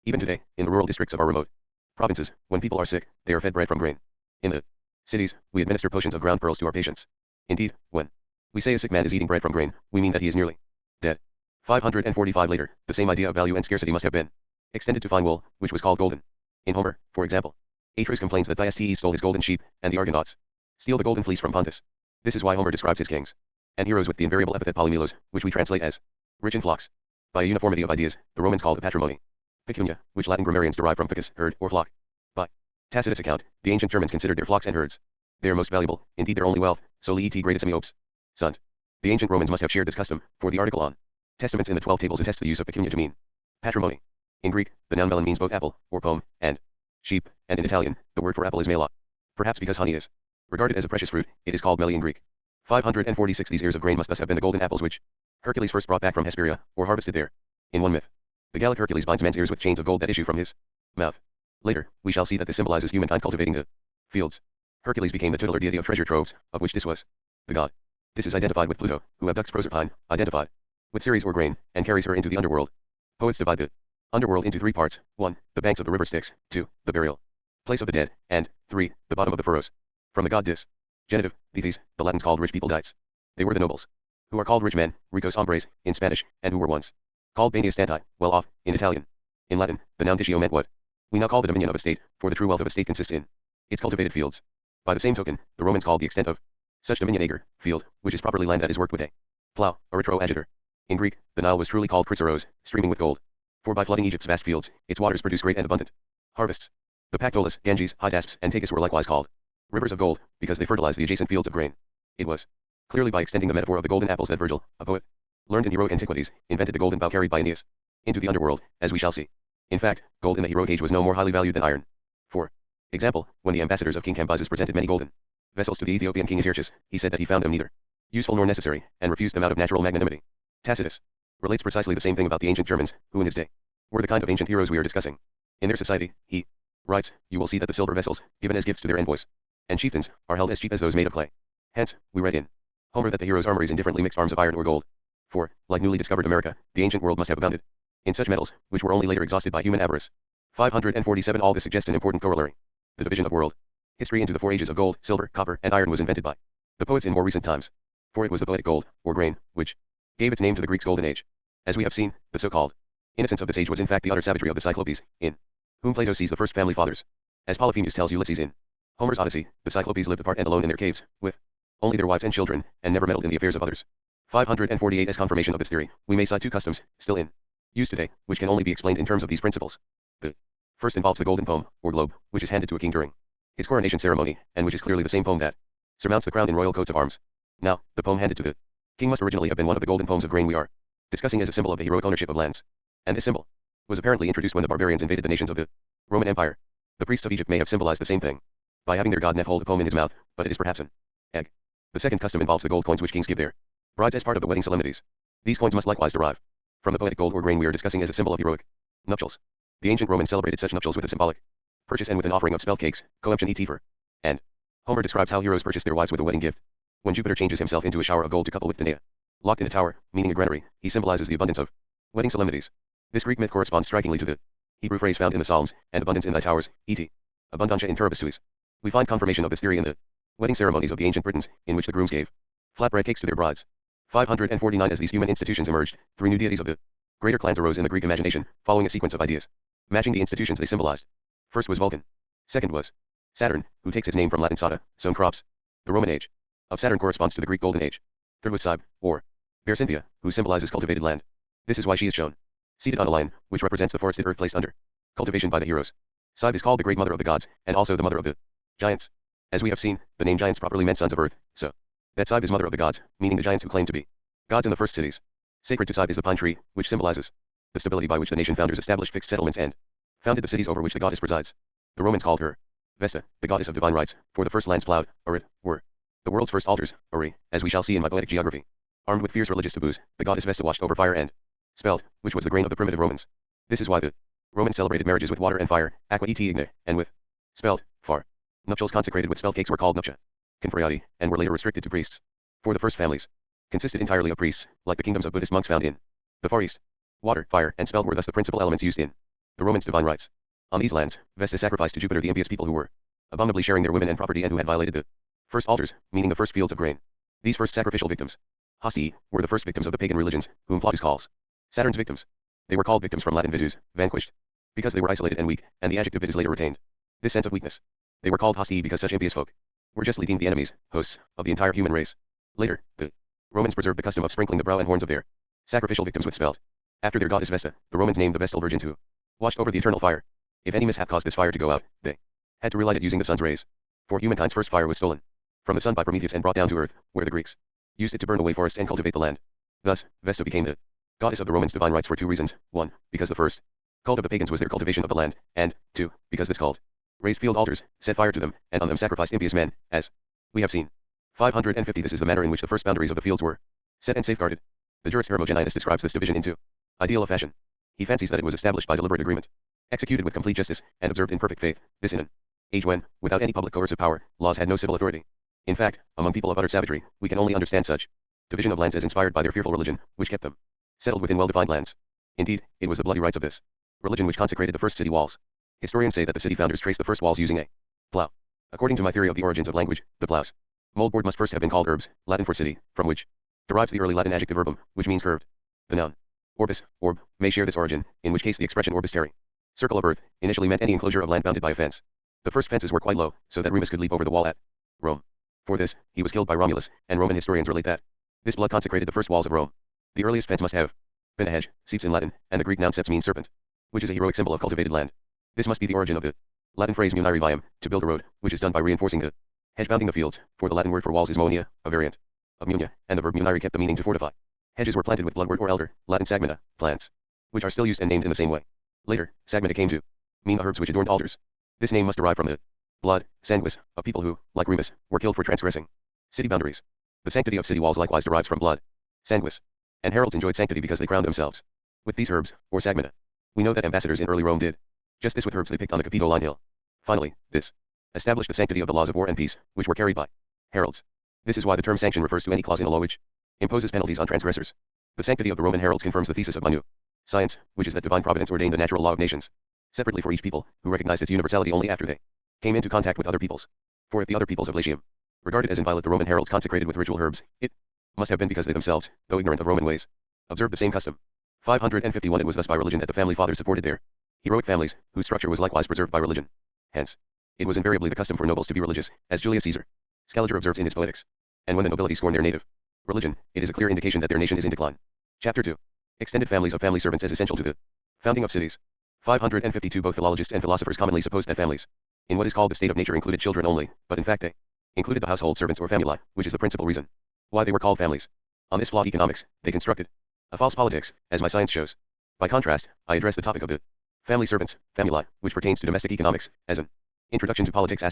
Even today, in the rural districts of our remote provinces, when people are sick, they are fed bread from grain. In the cities, we administer potions of ground pearls to our patients. Indeed, when we say a sick man is eating bread from grain, we mean that he is nearly dead. 545 Later, the same idea of value and scarcity must have been extended to fine wool, which was called golden. In Homer, for example, Atreus complains that Thyestes stole his golden sheep, and the Argonauts steal the golden fleece from Pontus. This is why Homer describes his kings and heroes with the invariable epithet polymelos, which we translate as rich in flocks. By a uniformity of ideas, the Romans called the patrimony pecunia, which Latin grammarians derive from picus, herd, or flock. By Tacitus' account, the ancient Germans considered their flocks and herds their most valuable, indeed their only wealth, soli et gradissimi opes sunt. The ancient Romans must have shared this custom, for the article on testaments in the 12 tables attests the use of pecunia to mean patrimony. In Greek, the noun melon means both apple, or pome, and sheep, and in Italian, the word for apple is mela. Perhaps because honey is regarded as a precious fruit, it is called meli in Greek. 546 These ears of grain must thus have been the golden apples which Hercules first brought back from Hesperia, or harvested there. In one myth, the Gallic Hercules binds man's ears with chains of gold that issue from his mouth. Later, we shall see that this symbolizes humankind cultivating the fields. Hercules became the tutelar deity of treasure troves, of which this was the god. This is identified with Pluto, who abducts Proserpine, identified with Ceres or grain, and carries her into the underworld. Poets divide the underworld into 3 parts: 1. The banks of the river Styx; 2. The burial place of the dead; and 3. The bottom of the furrows. From the god Dis. Genitive, Thethes, the Latins called rich people dites. They were the nobles, who are called rich men, ricos hombres, in Spanish, and who were once called beniastanti, well off, in Italian. In Latin, the noun ditio meant what We now call the dominion of a state, for the true wealth of a state consists in its cultivated fields. By the same token, the Romans called the extent of such dominion acre, field, which is properly land that is worked with a plough, erythro-agiter. In Greek, the Nile was truly called Chrysaros, streaming with gold. For by flooding Egypt's vast fields, its waters produce great and abundant harvests. The Pactolus, Ganges, Hydaspes, and Tagus were likewise called rivers of gold, because they fertilized the adjacent fields of grain. It was clearly by extending the metaphor of the golden apples that Virgil, a poet learned in heroic antiquities, invented the golden bow carried by Aeneas into the underworld, as we shall see. In fact, gold in the heroic age was no more highly valued than iron. For example, when the ambassadors of King Cambyses presented many golden vessels to the Ethiopian king Etearchus, he said that he found them neither useful nor necessary, and refused them out of natural magnanimity. Tacitus relates precisely the same thing about the ancient Germans, who in his day were the kind of ancient heroes we are discussing. In their society, he writes, you will see that the silver vessels, given as gifts to their envoys and chieftains, are held as cheap as those made of clay. Hence, we read in Homer that the heroes' armories indifferently mixed arms of iron or gold. For, like newly discovered America, the ancient world must have abounded in such metals, which were only later exhausted by human avarice. 547 All this suggests an important corollary. The division of world history into the four ages of gold, silver, copper, and iron was invented by the poets in more recent times. For it was the poetic gold, or grain, which gave its name to the Greeks' golden age. As we have seen, the so-called innocence of this age was in fact the utter savagery of the Cyclopes, in whom Plato sees the first family fathers. As Polyphemus tells Ulysses in Homer's Odyssey, the Cyclopes lived apart and alone in their caves, with only their wives and children, and never meddled in the affairs of others. 548 As confirmation of this theory, we may cite two customs, still in use today, which can only be explained in terms of these principles. The first involves the golden poem, or globe, which is handed to a king during his coronation ceremony, and which is clearly the same poem that surmounts the crown in royal coats of arms. Now, the poem handed to the king must originally have been one of the golden poems of grain we are discussing as a symbol of the heroic ownership of lands. And this symbol was apparently introduced when the barbarians invaded the nations of the Roman Empire. The priests of Egypt may have symbolized the same thing by having their god Nef hold a poem in his mouth, but it is perhaps an egg. The second custom involves the gold coins which kings give their brides as part of the wedding solemnities. These coins must likewise derive from the poetic gold or grain we are discussing as a symbol of heroic nuptials. The ancient Romans celebrated such nuptials with a symbolic purchase and with an offering of spelt cakes, coemption et for. And Homer describes how heroes purchased their wives with a wedding gift. When Jupiter changes himself into a shower of gold to couple with Danae, locked in a tower, meaning a granary, he symbolizes the abundance of wedding solemnities. This Greek myth corresponds strikingly to the Hebrew phrase found in the Psalms, and abundance in thy towers, et abundantia in turibus tuis. We find confirmation of this theory in the wedding ceremonies of the ancient Britons, in which the grooms gave flatbread cakes to their brides. 549 As these human institutions emerged, three new deities of the greater clans arose in the Greek imagination, following a sequence of ideas matching the institutions they symbolized. First was Vulcan. Second was Saturn, who takes his name from Latin sata, sown crops. The Roman age of Saturn corresponds to the Greek Golden Age. Third was Cybe, or Bear Cynthia, who symbolizes cultivated land. This is why she is shown seated on a lion, which represents the forested earth placed under cultivation by the heroes. Cybe is called the great mother of the gods, and also the mother of the giants. As we have seen, the name giants properly meant sons of earth, so that Cybe is mother of the gods, meaning the giants who claim to be gods in the first cities. Sacred to Cybe is the pine tree, which symbolizes the stability by which the nation founders established fixed settlements and founded the cities over which the goddess presides. The Romans called her Vesta, the goddess of divine rights, for the first lands plowed, were the world's first altars, as we shall see in my poetic geography. Armed with fierce religious taboos, the goddess Vesta watched over fire and spelt, which was the grain of the primitive Romans. This is why the Romans celebrated marriages with water and fire, aqua et igne, and with spelt, far. Nuptials consecrated with spelt cakes were called nuptia conferiati, and were later restricted to priests. For the first families consisted entirely of priests, like the kingdoms of Buddhist monks found in the Far East. Water, fire, and spelt were thus the principal elements used in the Romans' divine rites. On these lands, Vesta sacrificed to Jupiter the impious people who were abominably sharing their women and property and who had violated the first altars, meaning the first fields of grain. These first sacrificial victims, hostii, were the first victims of the pagan religions, whom Plautus calls Saturn's victims. They were called victims from Latin vitus, vanquished, because they were isolated and weak, and the adjective vit is later retained. This sense of weakness. They were called hostii because such impious folk were justly deemed the enemies, hosts, of the entire human race. Later, the Romans preserved the custom of sprinkling the brow and horns of their sacrificial victims with spelt. After their goddess Vesta, the Romans named the Vestal virgins who watched over the eternal fire. If any mishap caused this fire to go out, they had to relight it using the sun's rays. For humankind's first fire was stolen from the sun by Prometheus and brought down to earth, where the Greeks used it to burn away forests and cultivate the land. Thus, Vesta became the goddess of the Romans' divine rights for two reasons: 1, because the first cult of the pagans was their cultivation of the land, and 2, because this cult raised field altars, set fire to them, and on them sacrificed impious men, as we have seen. 550 This is the manner in which the first boundaries of the fields were set and safeguarded. The jurist Hermogeninus describes this division into ideal of fashion. He fancies that it was established by deliberate agreement, executed with complete justice, and observed in perfect faith, this in an age when, without any public coercive power, laws had no civil authority. In fact, among people of utter savagery, we can only understand such division of lands as inspired by their fearful religion, which kept them settled within well-defined lands. Indeed, it was the bloody rights of this religion which consecrated the first city walls. Historians say that the city founders traced the first walls using a plough. According to my theory of the origins of language, the plough's moldboard must first have been called urbs, Latin for city, from which derives the early Latin adjective urbum, which means curved. The noun orbis, orb, may share this origin, in which case the expression orbis terrae Circle of earth initially meant any enclosure of land bounded by a fence. The first fences were quite low, so that Remus could leap over the wall at Rome. For this, he was killed by Romulus, and Roman historians relate that this blood consecrated the first walls of Rome. The earliest fence must have been a hedge, seps in Latin, and the Greek noun seps means serpent, which is a heroic symbol of cultivated land. This must be the origin of the Latin phrase munire viam, to build a road, which is done by reinforcing the hedge bounding the fields, for the Latin word for walls is moenia, a variant of munia, and the verb munire kept the meaning to fortify. Hedges were planted with bloodwort or elder, Latin sagmenta, plants, which are still used and named in the same way. Later, sagmenta came to mean the herbs which adorned altars. This name must derive from the blood, sanguis, of people who, like Remus, were killed for transgressing city boundaries. The sanctity of city walls likewise derives from blood, sanguis, and heralds enjoyed sanctity because they crowned themselves with these herbs, or sagmenta. We know that ambassadors in early Rome did just this with herbs they picked on the Capitoline hill. Finally, this established the sanctity of the laws of war and peace, which were carried by heralds. This is why the term sanction refers to any clause in a law which imposes penalties on transgressors. The sanctity of the Roman heralds confirms the thesis of Manu science, which is that divine providence ordained the natural law of nations separately for each people, who recognized its universality only after they came into contact with other peoples. For if the other peoples of Latium regarded as inviolate the Roman heralds consecrated with ritual herbs, it must have been because they themselves, though ignorant of Roman ways, observed the same custom. 551 It was thus by religion that the family fathers supported their heroic families, whose structure was likewise preserved by religion. Hence, it was invariably the custom for nobles to be religious, as Julius Caesar Scaliger observes in his Poetics. And when the nobility scorn their native religion, it is a clear indication that their nation is in decline. Chapter 2. Extended families of family servants as essential to the founding of cities. 552 Both philologists and philosophers commonly supposed that families, in what is called the state of nature, included children only, but in fact they included the household servants or famulae, which is the principal reason why they were called families. On this flawed economics, they constructed a false politics, as my science shows. By contrast, I address the topic of the family servants, famulae, which pertains to domestic economics, as an introduction to politics.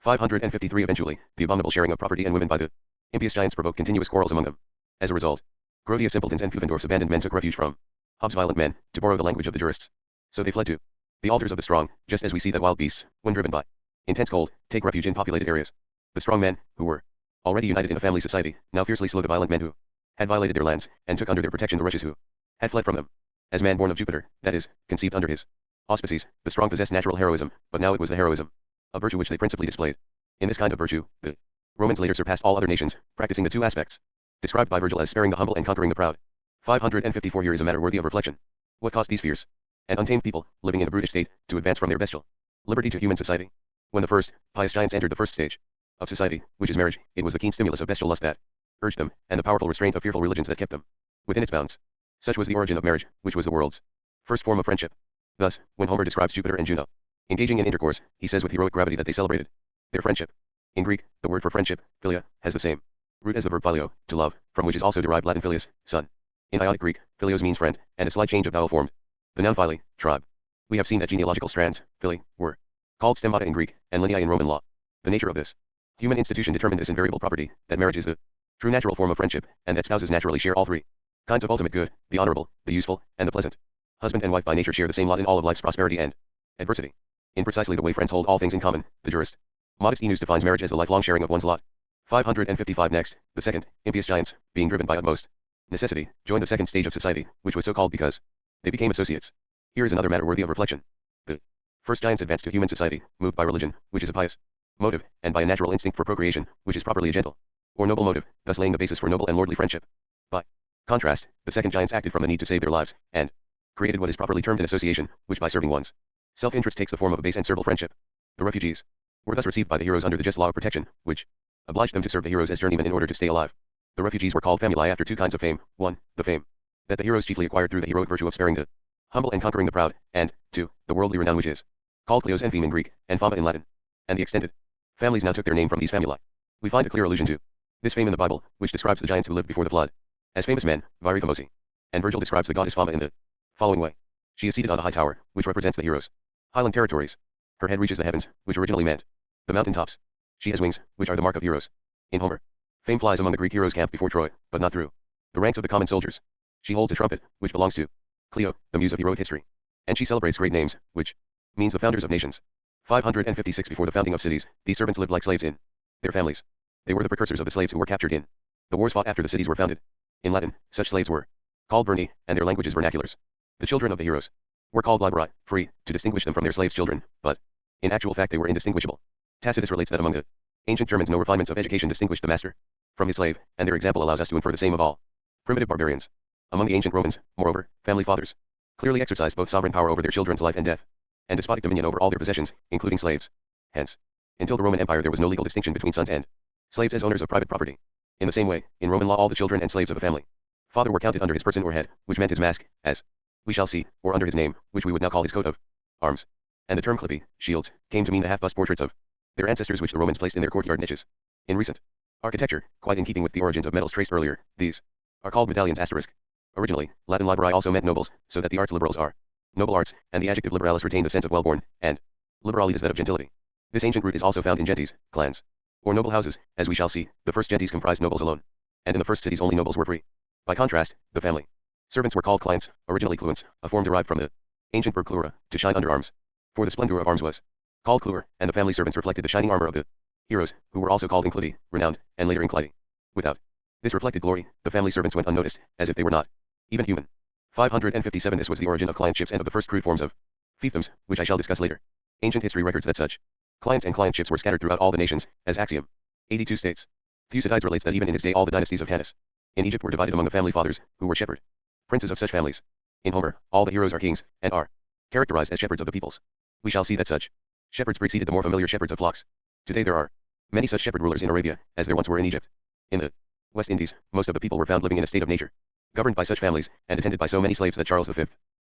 553 Eventually, the abominable sharing of property and women by the impious giants provoked continuous quarrels among them. As a result, Grotius simpletons and Pufendorf's abandoned men took refuge from Hobbes' violent men, to borrow the language of the jurists. So they fled to the altars of the strong, just as we see that wild beasts, when driven by intense cold, take refuge in populated areas. The strong men, who were already united in a family society, now fiercely slew the violent men who had violated their lands, and took under their protection the wretches who had fled from them. As man born of Jupiter, that is, conceived under his auspices, the strong possessed natural heroism, but now it was the heroism of virtue which they principally displayed. In this kind of virtue, the Romans later surpassed all other nations, practicing the two aspects described by Virgil as sparing the humble and conquering the proud. 554 Here is a matter worthy of reflection. What caused these fierce and untamed people, living in a brutish state, to advance from their bestial liberty to human society? When the first pious giants entered the first stage of society, which is marriage, it was the keen stimulus of bestial lust that urged them, and the powerful restraint of fearful religions that kept them within its bounds. Such was the origin of marriage, which was the world's first form of friendship. Thus, when Homer describes Jupiter and Juno engaging in intercourse, he says with heroic gravity that they celebrated their friendship. In Greek, the word for friendship, philia, has the same root as the verb phileo, to love, from which is also derived Latin filius, son. In Ionic Greek, philios means friend, and a slight change of vowel formed the noun phili, tribe. We have seen that genealogical strands, phili, were called stemmata in Greek, and lineae in Roman law. The nature of this human institution determined this invariable property, that marriage is the true natural form of friendship, and that spouses naturally share all three kinds of ultimate good, the honorable, the useful, and the pleasant. Husband and wife by nature share the same lot in all of life's prosperity and adversity. In precisely the way friends hold all things in common, the jurist Modest Enus defines marriage as the lifelong sharing of one's lot. 555 Next, the second, impious giants, being driven by utmost necessity, joined the second stage of society, which was so called because they became associates. Here is another matter worthy of reflection. The first giants advanced to human society, moved by religion, which is a pious motive, and by a natural instinct for procreation, which is properly a gentle or noble motive, thus laying the basis for noble and lordly friendship. By contrast, the second giants acted from the need to save their lives, and created what is properly termed an association, which by serving one's self-interest takes the form of a base and servile friendship. The refugees were thus received by the heroes under the just law of protection, which obliged them to serve the heroes as journeymen in order to stay alive. The refugees were called famulae after two kinds of fame: 1, the fame that the heroes chiefly acquired through the heroic virtue of sparing the humble and conquering the proud, and 2, the worldly renown which is called kleos and fame in Greek, and fama in Latin. And the extended families now took their name from these famulae. We find a clear allusion to this fame in the Bible, which describes the giants who lived before the flood as famous men, viri famosi. And Virgil describes the goddess Fama in the following way. She is seated on a high tower, which represents the heroes' highland territories. Her head reaches the heavens, which originally meant the mountain tops. She has wings, which are the mark of heroes. In Homer, fame flies among the Greek heroes camped before Troy, but not through the ranks of the common soldiers. She holds a trumpet, which belongs to Clio, the muse of heroic history. And she celebrates great names, which means the founders of nations. 556 Before the founding of cities, these servants lived like slaves in their families. They were the precursors of the slaves who were captured in the wars fought after the cities were founded. In Latin, such slaves were called verni, and their languages vernaculars. The children of the heroes were called liberi, free, to distinguish them from their slaves' children, but in actual fact they were indistinguishable. Tacitus relates that among the ancient Germans no refinements of education distinguished the master from his slave, and their example allows us to infer the same of all primitive barbarians. Among the ancient Romans, moreover, family fathers clearly exercised both sovereign power over their children's life and death, and despotic dominion over all their possessions, including slaves. Hence, until the Roman Empire there was no legal distinction between sons and slaves as owners of private property. In the same way, in Roman law all the children and slaves of a family father were counted under his person or head, which meant his mask, as we shall see, or under his name, which we would now call his coat of arms. And the term clippi, shields, came to mean the half-bust portraits of their ancestors which the Romans placed in their courtyard niches. In recent architecture, quite in keeping with the origins of medals traced earlier, these are called medallions asterisk. Originally, Latin liberi also meant nobles, so that the arts liberals are noble arts, and the adjective liberalis retained the sense of well-born, and liberalitas that of gentility. This ancient root is also found in gentes, clans, or noble houses, as we shall see. The first gentes comprised nobles alone, and in the first cities only nobles were free. By contrast, the family servants were called clients, originally cluents, a form derived from the ancient verb cluere, to shine under arms. For the splendor of arms was called cluere, and the family servants reflected the shining armor of the heroes, who were also called incliti, renowned, and later incliti. Without this reflected glory, the family servants went unnoticed, as if they were not even human. 557 This was the origin of clientships and of the first crude forms of fiefdoms, which I shall discuss later. Ancient history records that such clients and clientships were scattered throughout all the nations, as Axiom 82 states. Thucydides relates that even in his day all the dynasties of Tanis in Egypt were divided among the family fathers, who were shepherd princes of such families. In Homer, all the heroes are kings, and are characterized as shepherds of the peoples. We shall see that such shepherds preceded the more familiar shepherds of flocks. Today there are many such shepherd rulers in Arabia, as there once were in Egypt. In the West Indies, most of the people were found living in a state of nature, governed by such families, and attended by so many slaves that Charles V,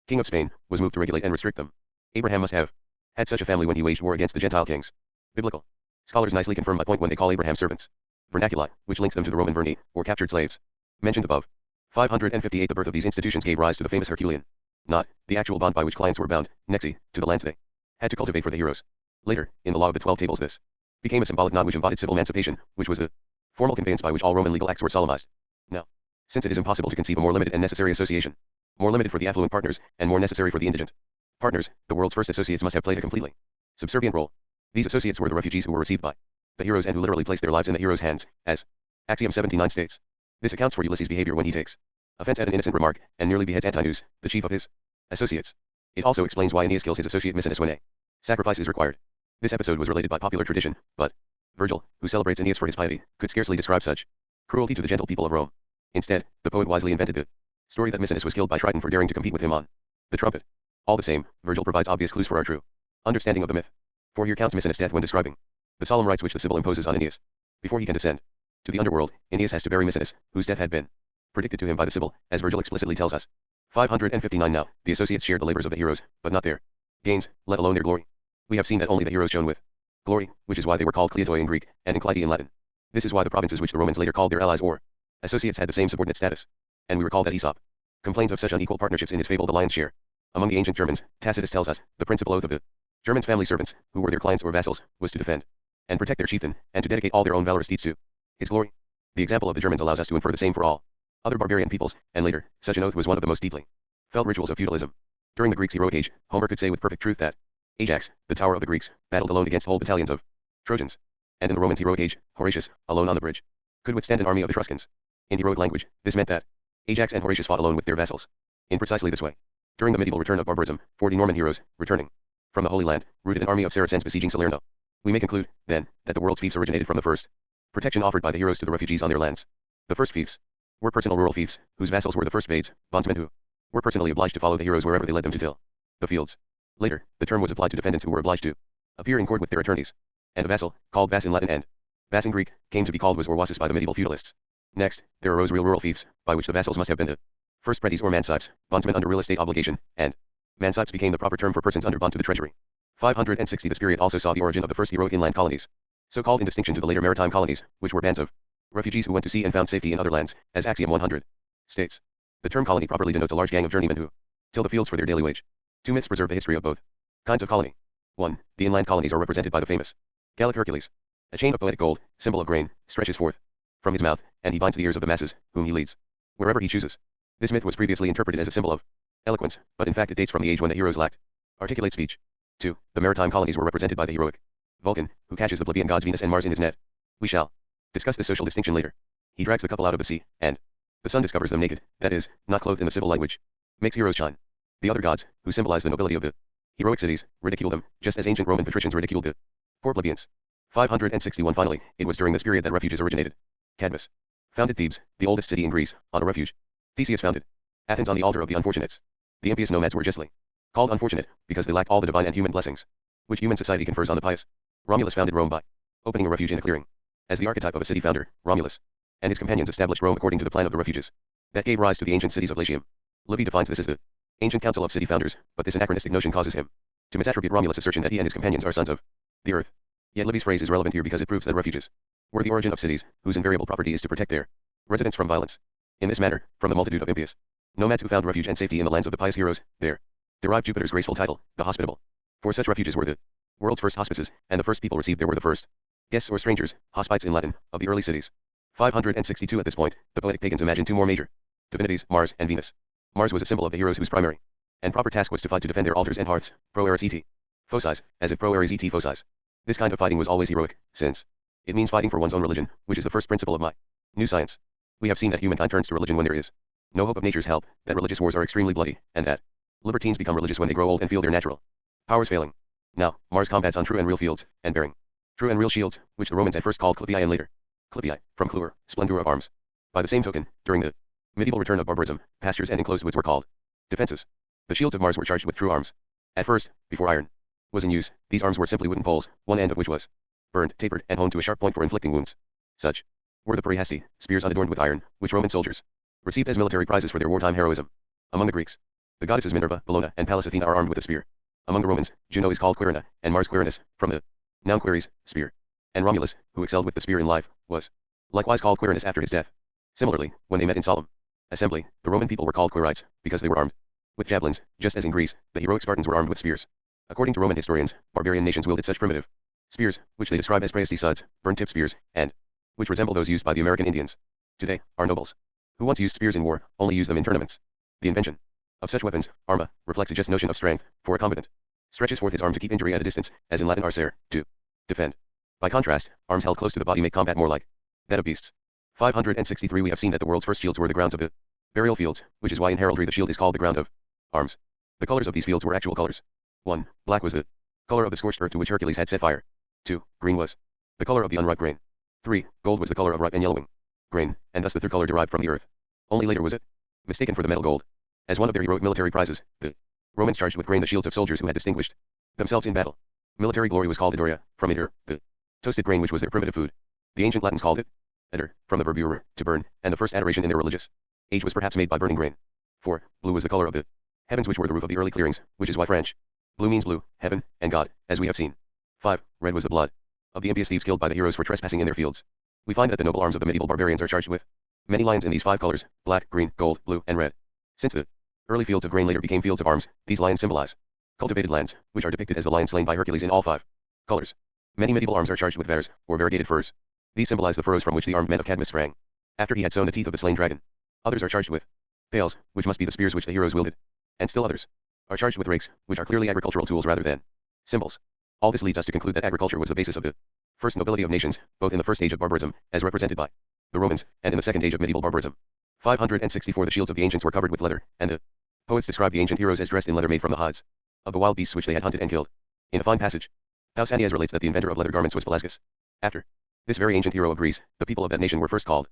King of Spain, was moved to regulate and restrict them. Abraham must have had such a family when he waged war against the Gentile kings. Biblical scholars nicely confirm my point when they call Abraham servants. Vernaculi, which links them to the Roman verni, or captured slaves, mentioned above. 558 The birth of these institutions gave rise to the famous Herculean knot, the actual bond by which clients were bound, nexi, to the lands they had to cultivate for the heroes. Later, in the Law of the 12 Tables this became a symbolic knot which embodied civil emancipation, which was the formal conveyance by which all Roman legal acts were solemnized. Now, since it is impossible to conceive a more limited and necessary association, more limited for the affluent partners, and more necessary for the indigent partners, the world's first associates must have played a completely subservient role. These associates were the refugees who were received by the heroes and who literally placed their lives in the heroes' hands, as Axiom 79 states. This accounts for Ulysses' behavior when he takes offense at an innocent remark, and nearly beheads Antinous, the chief of his associates. It also explains why Aeneas kills his associate Misenus when a sacrifice is required. This episode was related by popular tradition, but Virgil, who celebrates Aeneas for his piety, could scarcely describe such cruelty to the gentle people of Rome. Instead, the poet wisely invented the story that Misenus was killed by Triton for daring to compete with him on the trumpet. All the same, Virgil provides obvious clues for our true understanding of the myth. For he recounts Misenus' death when describing the solemn rites which the Sibyl imposes on Aeneas. Before he can descend to the underworld, Aeneas has to bury Misenus, whose death had been predicted to him by the Sibyl, as Virgil explicitly tells us. 559 Now, the associates shared the labors of the heroes, but not their gains, let alone their glory. We have seen that only the heroes shone with glory, which is why they were called kleitoi in Greek, and incliti in Latin. This is why the provinces which the Romans later called their allies or associates had the same subordinate status. And we recall that Aesop complains of such unequal partnerships in his fable The Lion's Share. Among the ancient Germans, Tacitus tells us, the principal oath of the Germans' family servants, who were their clients or vassals, was to defend and protect their chieftain, and to dedicate all their own valorous deeds to his glory. The example of the Germans allows us to infer the same for all other barbarian peoples, and later, such an oath was one of the most deeply felt rituals of feudalism. During the Greeks' heroic age, Homer could say with perfect truth that Ajax, the tower of the Greeks, battled alone against whole battalions of Trojans. And in the Romans' heroic age, Horatius, alone on the bridge, could withstand an army of Etruscans. In heroic language, this meant that Ajax and Horatius fought alone with their vassals. In precisely this way, during the medieval return of barbarism, 40 Norman heroes, returning from the Holy Land, routed an army of Saracens besieging Salerno. We may conclude, then, that the world's fiefs originated from the first protection offered by the heroes to the refugees on their lands. The first fiefs were personal rural fiefs, whose vassals were the first vades, bondsmen who were personally obliged to follow the heroes wherever they led them to till the fields. Later, the term was applied to defendants who were obliged to appear in court with their attorneys. And a vassal, called vas in Latin and vas in Greek, came to be called was or wasis by the medieval feudalists. Next, there arose real rural fiefs, by which the vassals must have been the first predis or mansipes, bondsmen under real estate obligation, and mansipes became the proper term for persons under bond to the treasury. 560 This period also saw the origin of the first heroic inland colonies, so called in distinction to the later maritime colonies, which were bands of refugees who went to sea and found safety in other lands, as Axiom 100 states. The term colony properly denotes a large gang of journeymen who till the fields for their daily wage. Two myths preserve the history of both kinds of colony. 1. The inland colonies are represented by the famous Gallic Hercules. A chain of poetic gold, symbol of grain, stretches forth from his mouth, and he binds the ears of the masses, whom he leads wherever he chooses. This myth was previously interpreted as a symbol of eloquence, but in fact it dates from the age when the heroes lacked articulate speech. 2. The maritime colonies were represented by the heroic Vulcan, who catches the plebeian gods Venus and Mars in his net. We shall discuss this social distinction later. He drags the couple out of the sea, and the sun discovers them naked, that is, not clothed in the civil language. Makes heroes shine. The other gods, who symbolize the nobility of the heroic cities, ridicule them, just as ancient Roman patricians ridiculed the poor plebeians. 561 Finally, it was during this period that refuges originated. Cadmus founded Thebes, the oldest city in Greece, on a refuge. Theseus founded Athens on the altar of the unfortunates. The impious nomads were justly called unfortunate, because they lacked all the divine and human blessings which human society confers on the pious. Romulus founded Rome by opening a refuge in a clearing. As the archetype of a city founder, Romulus and his companions established Rome according to the plan of the refuges that gave rise to the ancient cities of Latium. Livy defines this as the ancient council of city founders, but this anachronistic notion causes him to misattribute Romulus' assertion that he and his companions are sons of the earth. Yet Livy's phrase is relevant here because it proves that refuges were the origin of cities, whose invariable property is to protect their residents from violence. In this manner, from the multitude of impious nomads who found refuge and safety in the lands of the pious heroes, there derived Jupiter's graceful title, the hospitable. For such refuges were the world's first hospices, and the first people received there were the first guests or strangers, hospites in Latin, of the early cities. 562 At this point, the poetic pagans imagined two more major divinities, Mars and Venus. Mars was a symbol of the heroes whose primary and proper task was to fight to defend their altars and hearths, pro ares et focis, as if pro ares et focis. This kind of fighting was always heroic, since it means fighting for one's own religion, which is the first principle of my new science. We have seen that humankind turns to religion when there is no hope of nature's help, that religious wars are extremely bloody, and that libertines become religious when they grow old and feel their natural powers failing. Now, Mars combats on true and real fields, and bearing true and real shields, which the Romans at first called clipii and later clipii, from cluer, splendor of arms. By the same token, during the medieval return of barbarism, pastures and enclosed woods were called defenses. The shields of Mars were charged with true arms. At first, before iron was in use, these arms were simply wooden poles, one end of which was burned, tapered, and honed to a sharp point for inflicting wounds. Such were the perihaste, spears unadorned with iron, which Roman soldiers received as military prizes for their wartime heroism. Among the Greeks, the goddesses Minerva, Bellona, and Pallas Athena are armed with a spear. Among the Romans, Juno is called Quirina, and Mars Quirinus, from the noun queries, spear. And Romulus, who excelled with the spear in life, was likewise called Quirinus after his death. Similarly, when they met in solemn assembly, the Roman people were called Quirites, because they were armed with javelins, just as in Greece, the heroic Spartans were armed with spears. According to Roman historians, barbarian nations wielded such primitive spears, which they describe as praesti suds, burned-tip spears, and which resemble those used by the American Indians. Today, our nobles, who once used spears in war, only use them in tournaments. The invention of such weapons, arma, reflects a just notion of strength, for a combatant stretches forth his arm to keep injury at a distance, as in Latin arcere, to defend. By contrast, arms held close to the body make combat more like that of beasts. 563 We have seen that the world's first shields were the grounds of the burial fields, which is why in heraldry the shield is called the ground of arms. The colors of these fields were actual colors. 1. Black was the color of the scorched earth to which Hercules had set fire. 2. Green was the color of the unripe grain. 3. Gold was the color of ripe and yellowing grain, and thus the third color derived from the earth. Only later was it mistaken for the metal gold. As one of their heroic military prizes, the Romans charged with grain the shields of soldiers who had distinguished themselves in battle. Military glory was called idoria, from idere, the toasted grain which was their primitive food. The ancient Latins called it idere, from the verb urere, to burn, and the first adoration in their religious age was perhaps made by burning grain. 4. Blue was the color of the heavens which were the roof of the early clearings, which is why French blue means blue, heaven, and God, as we have seen. 5. Red was the blood of the impious thieves killed by the heroes for trespassing in their fields. We find that the noble arms of the medieval barbarians are charged with many lions in these 5 colors, black, green, gold, blue, and red. Since the early fields of grain later became fields of arms, these lions symbolize cultivated lands, which are depicted as the lion slain by Hercules in all 5 colors. Many medieval arms are charged with vares, or variegated furs. These symbolize the furrows from which the armed men of Cadmus sprang after he had sown the teeth of the slain dragon. Others are charged with pails, which must be the spears which the heroes wielded. And still others are charged with rakes, which are clearly agricultural tools rather than symbols. All this leads us to conclude that agriculture was the basis of the first nobility of nations, both in the first age of barbarism, as represented by the Romans, and in the second age of medieval barbarism. 564 The shields of the ancients were covered with leather, and the poets describe the ancient heroes as dressed in leather made from the hides of the wild beasts which they had hunted and killed. In a fine passage, Pausanias relates that the inventor of leather garments was Pelasgus. After this very ancient hero of Greece, the people of that nation were first called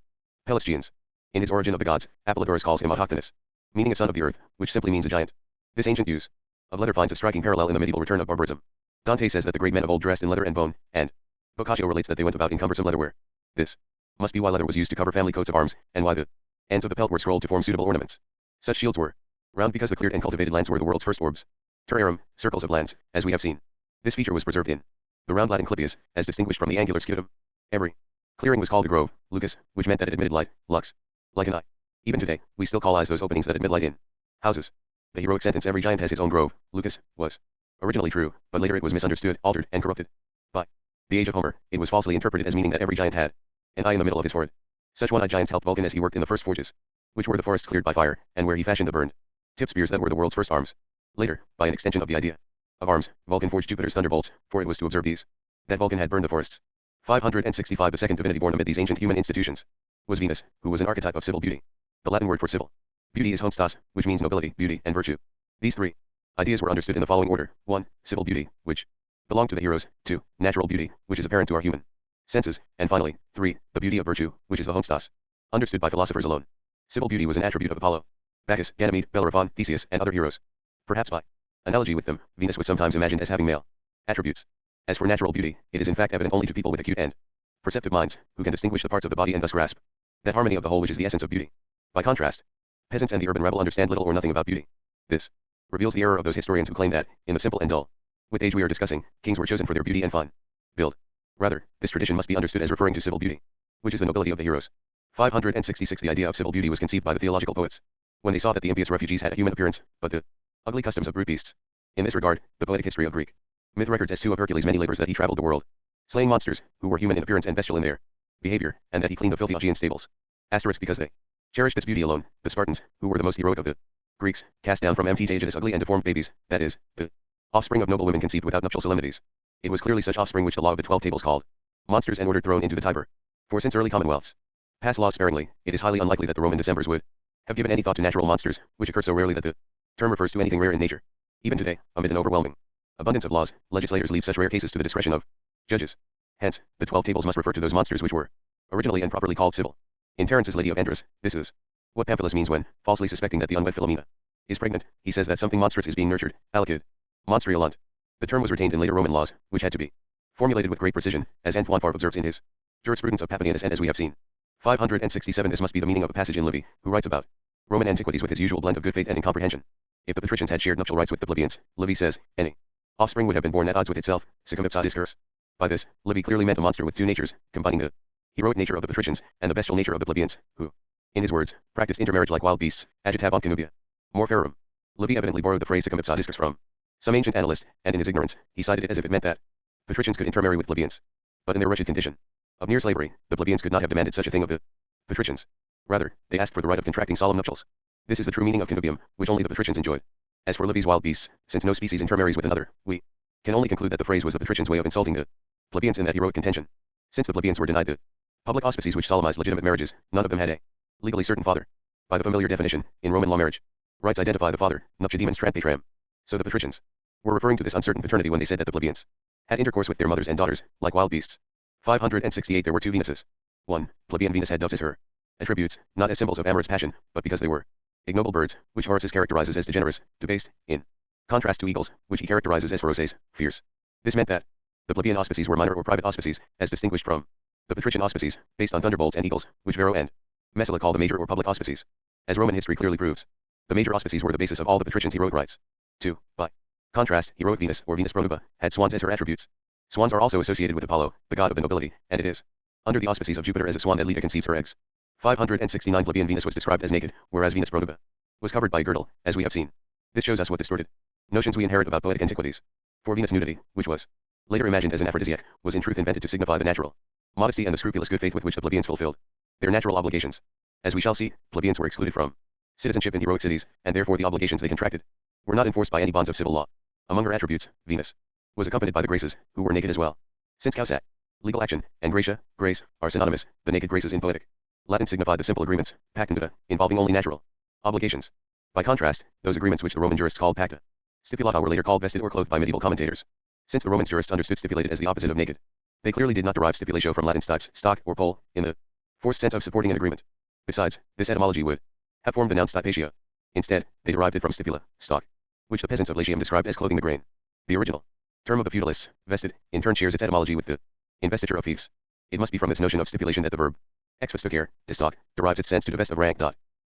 Pelasgians. In his Origin of the Gods, Apollodorus calls him Autochthonus, meaning a son of the earth, which simply means a giant. This ancient use of leather finds a striking parallel in the medieval return of barbarism. Dante says that the great men of old dressed in leather and bone, and Boccaccio relates that they went about in cumbersome leatherware. This must be why leather was used to cover family coats of arms, and why the ends of the pelt were scrolled to form suitable ornaments. Such shields were round because the cleared and cultivated lands were the world's first orbs. Terrarum, circles of lands, as we have seen. This feature was preserved in the round Latin clipius, as distinguished from the angular scutum. Every clearing was called a grove, lucus, which meant that it admitted light, lux, like an eye. Even today, we still call eyes those openings that admit light in houses. The heroic sentence every giant has his own grove, lucus, was originally true, but later it was misunderstood, altered, and corrupted. By the age of Homer, it was falsely interpreted as meaning that every giant had an eye in the middle of his forehead. Such one-eyed giants helped Vulcan as he worked in the first forges, which were the forests cleared by fire, and where he fashioned the burned tip spears that were the world's first arms. Later, by an extension of the idea of arms, Vulcan forged Jupiter's thunderbolts, for it was to observe these that Vulcan had burned the forests. 565 The second divinity born amid these ancient human institutions was Venus, who was an archetype of civil beauty. The Latin word for civil beauty is honestas, which means nobility, beauty, and virtue. These 3 ideas were understood in the following order: 1. Civil beauty, which belonged to the heroes; 2. Natural beauty, which is apparent to our human senses; and finally, 3. The beauty of virtue, which is the honestas, understood by philosophers alone. Civil beauty was an attribute of Apollo. Bacchus, Ganymede, Bellerophon, Theseus, and other heroes. Perhaps by analogy with them, Venus was sometimes imagined as having male attributes. As for natural beauty, it is in fact evident only to people with acute and perceptive minds, who can distinguish the parts of the body and thus grasp that harmony of the whole which is the essence of beauty. By contrast, peasants and the urban rebel understand little or nothing about beauty. This reveals the error of those historians who claim that, in the simple and dull wit age we are discussing, kings were chosen for their beauty and fine build. Rather, this tradition must be understood as referring to civil beauty, which is the nobility of the heroes. 566 The idea of civil beauty was conceived by the theological poets, when they saw that the impious refugees had a human appearance, but the ugly customs of brute beasts. In this regard, the poetic history of Greek myth records as to of Hercules' many labors that he traveled the world, slaying monsters, who were human in appearance and bestial in their behavior, and that he cleaned the filthy Augean stables. Asterisk because they cherished its beauty alone, the Spartans, who were the most heroic of the Greeks, cast down from empty Aegeus ugly and deformed babies, that is, the offspring of noble women conceived without nuptial solemnities. It was clearly such offspring which the law of the 12 tables called monsters and ordered thrown into the Tiber. For since early commonwealths passed laws sparingly, it is highly unlikely that the Roman decemvirs would have given any thought to natural monsters, which occur so rarely that the term refers to anything rare in nature. Even today, amid an overwhelming abundance of laws, legislators leave such rare cases to the discretion of judges. Hence, the 12 tables must refer to those monsters which were originally and properly called civil. In Terence's Lady of Andros, this is what Pamphilus means when, falsely suspecting that the unwed Philomena is pregnant, he says that something monstrous is being nurtured, alicid, monstrialunt. The term was retained in later Roman laws, which had to be formulated with great precision, as Antoine Fabre observes in his Jurisprudence of Papinianus, and as we have seen. 567 This must be the meaning of a passage in Livy, who writes about Roman antiquities with his usual blend of good faith and incomprehension. If the patricians had shared nuptial rights with the plebeians, Livy says, any offspring would have been born at odds with itself, secundum ipsa discursus. By this, Livy clearly meant a monster with two natures, combining the heroic nature of the patricians, and the bestial nature of the plebeians, who, in his words, practiced intermarriage like wild beasts, agitabant connubia. More ferum. Livy evidently borrowed the phrase secundum ipsa discursus from some ancient analyst, and in his ignorance, he cited it as if it meant that patricians could intermarry with plebeians. But in their wretched condition of near slavery, the plebeians could not have demanded such a thing of the patricians. Rather, they asked for the right of contracting solemn nuptials. This is the true meaning of connubium, which only the patricians enjoyed. As for Livy's wild beasts, since no species intermarries with another, we can only conclude that the phrase was the patricians' way of insulting the plebeians in that heroic contention. Since the plebeians were denied the public auspices which solemnized legitimate marriages, none of them had a legally certain father. By the familiar definition, in Roman law marriage rights identify the father, nuptia demonstrant patram. So the patricians were referring to this uncertain paternity when they said that the plebeians had intercourse with their mothers and daughters, like wild beasts. 568 There were two Venuses. 1. Plebeian Venus had doves as her attributes, not as symbols of amorous passion, but because they were ignoble birds, which Horace characterizes as degenerous, debased, in contrast to eagles, which he characterizes as feroces, fierce. This meant that the plebeian auspices were minor or private auspices, as distinguished from the patrician auspices, based on thunderbolts and eagles, which Varro and Messala call the major or public auspices. As Roman history clearly proves, the major auspices were the basis of all the patricians' heroic rights. 2. By contrast, heroic Venus, or Venus Pronuba, had swans as her attributes. Swans are also associated with Apollo, the god of the nobility, and it is under the auspices of Jupiter as a swan that Leda conceives her eggs. 569 Plebeian Venus was described as naked, whereas Venus Pronuba was covered by a girdle, as we have seen. This shows us what distorted notions we inherit about poetic antiquities. For Venus nudity, which was later imagined as an aphrodisiac, was in truth invented to signify the natural modesty and the scrupulous good faith with which the plebeians fulfilled their natural obligations. As we shall see, plebeians were excluded from citizenship in heroic cities, and therefore the obligations they contracted were not enforced by any bonds of civil law. Among her attributes, Venus was accompanied by the Graces, who were naked as well. Since causat, legal action, and gratia, grace, are synonymous, the naked Graces in poetic Latin signified the simple agreements, pacta, involving only natural obligations. By contrast, those agreements which the Roman jurists called pacta stipulata were later called vested or clothed by medieval commentators. Since the Roman jurists understood stipulated as the opposite of naked, they clearly did not derive stipulatio from Latin stipes, stock, or pole, in the forced sense of supporting an agreement. Besides, this etymology would have formed the noun stipatio. Instead, they derived it from stipula, stock, which the peasants of Latium described as clothing the grain. The original term of the feudalists, vested, in turn shares its etymology with the investiture of fiefs. It must be from this notion of stipulation that the verb exvestocare, to stock, derives its sense to divest of rank.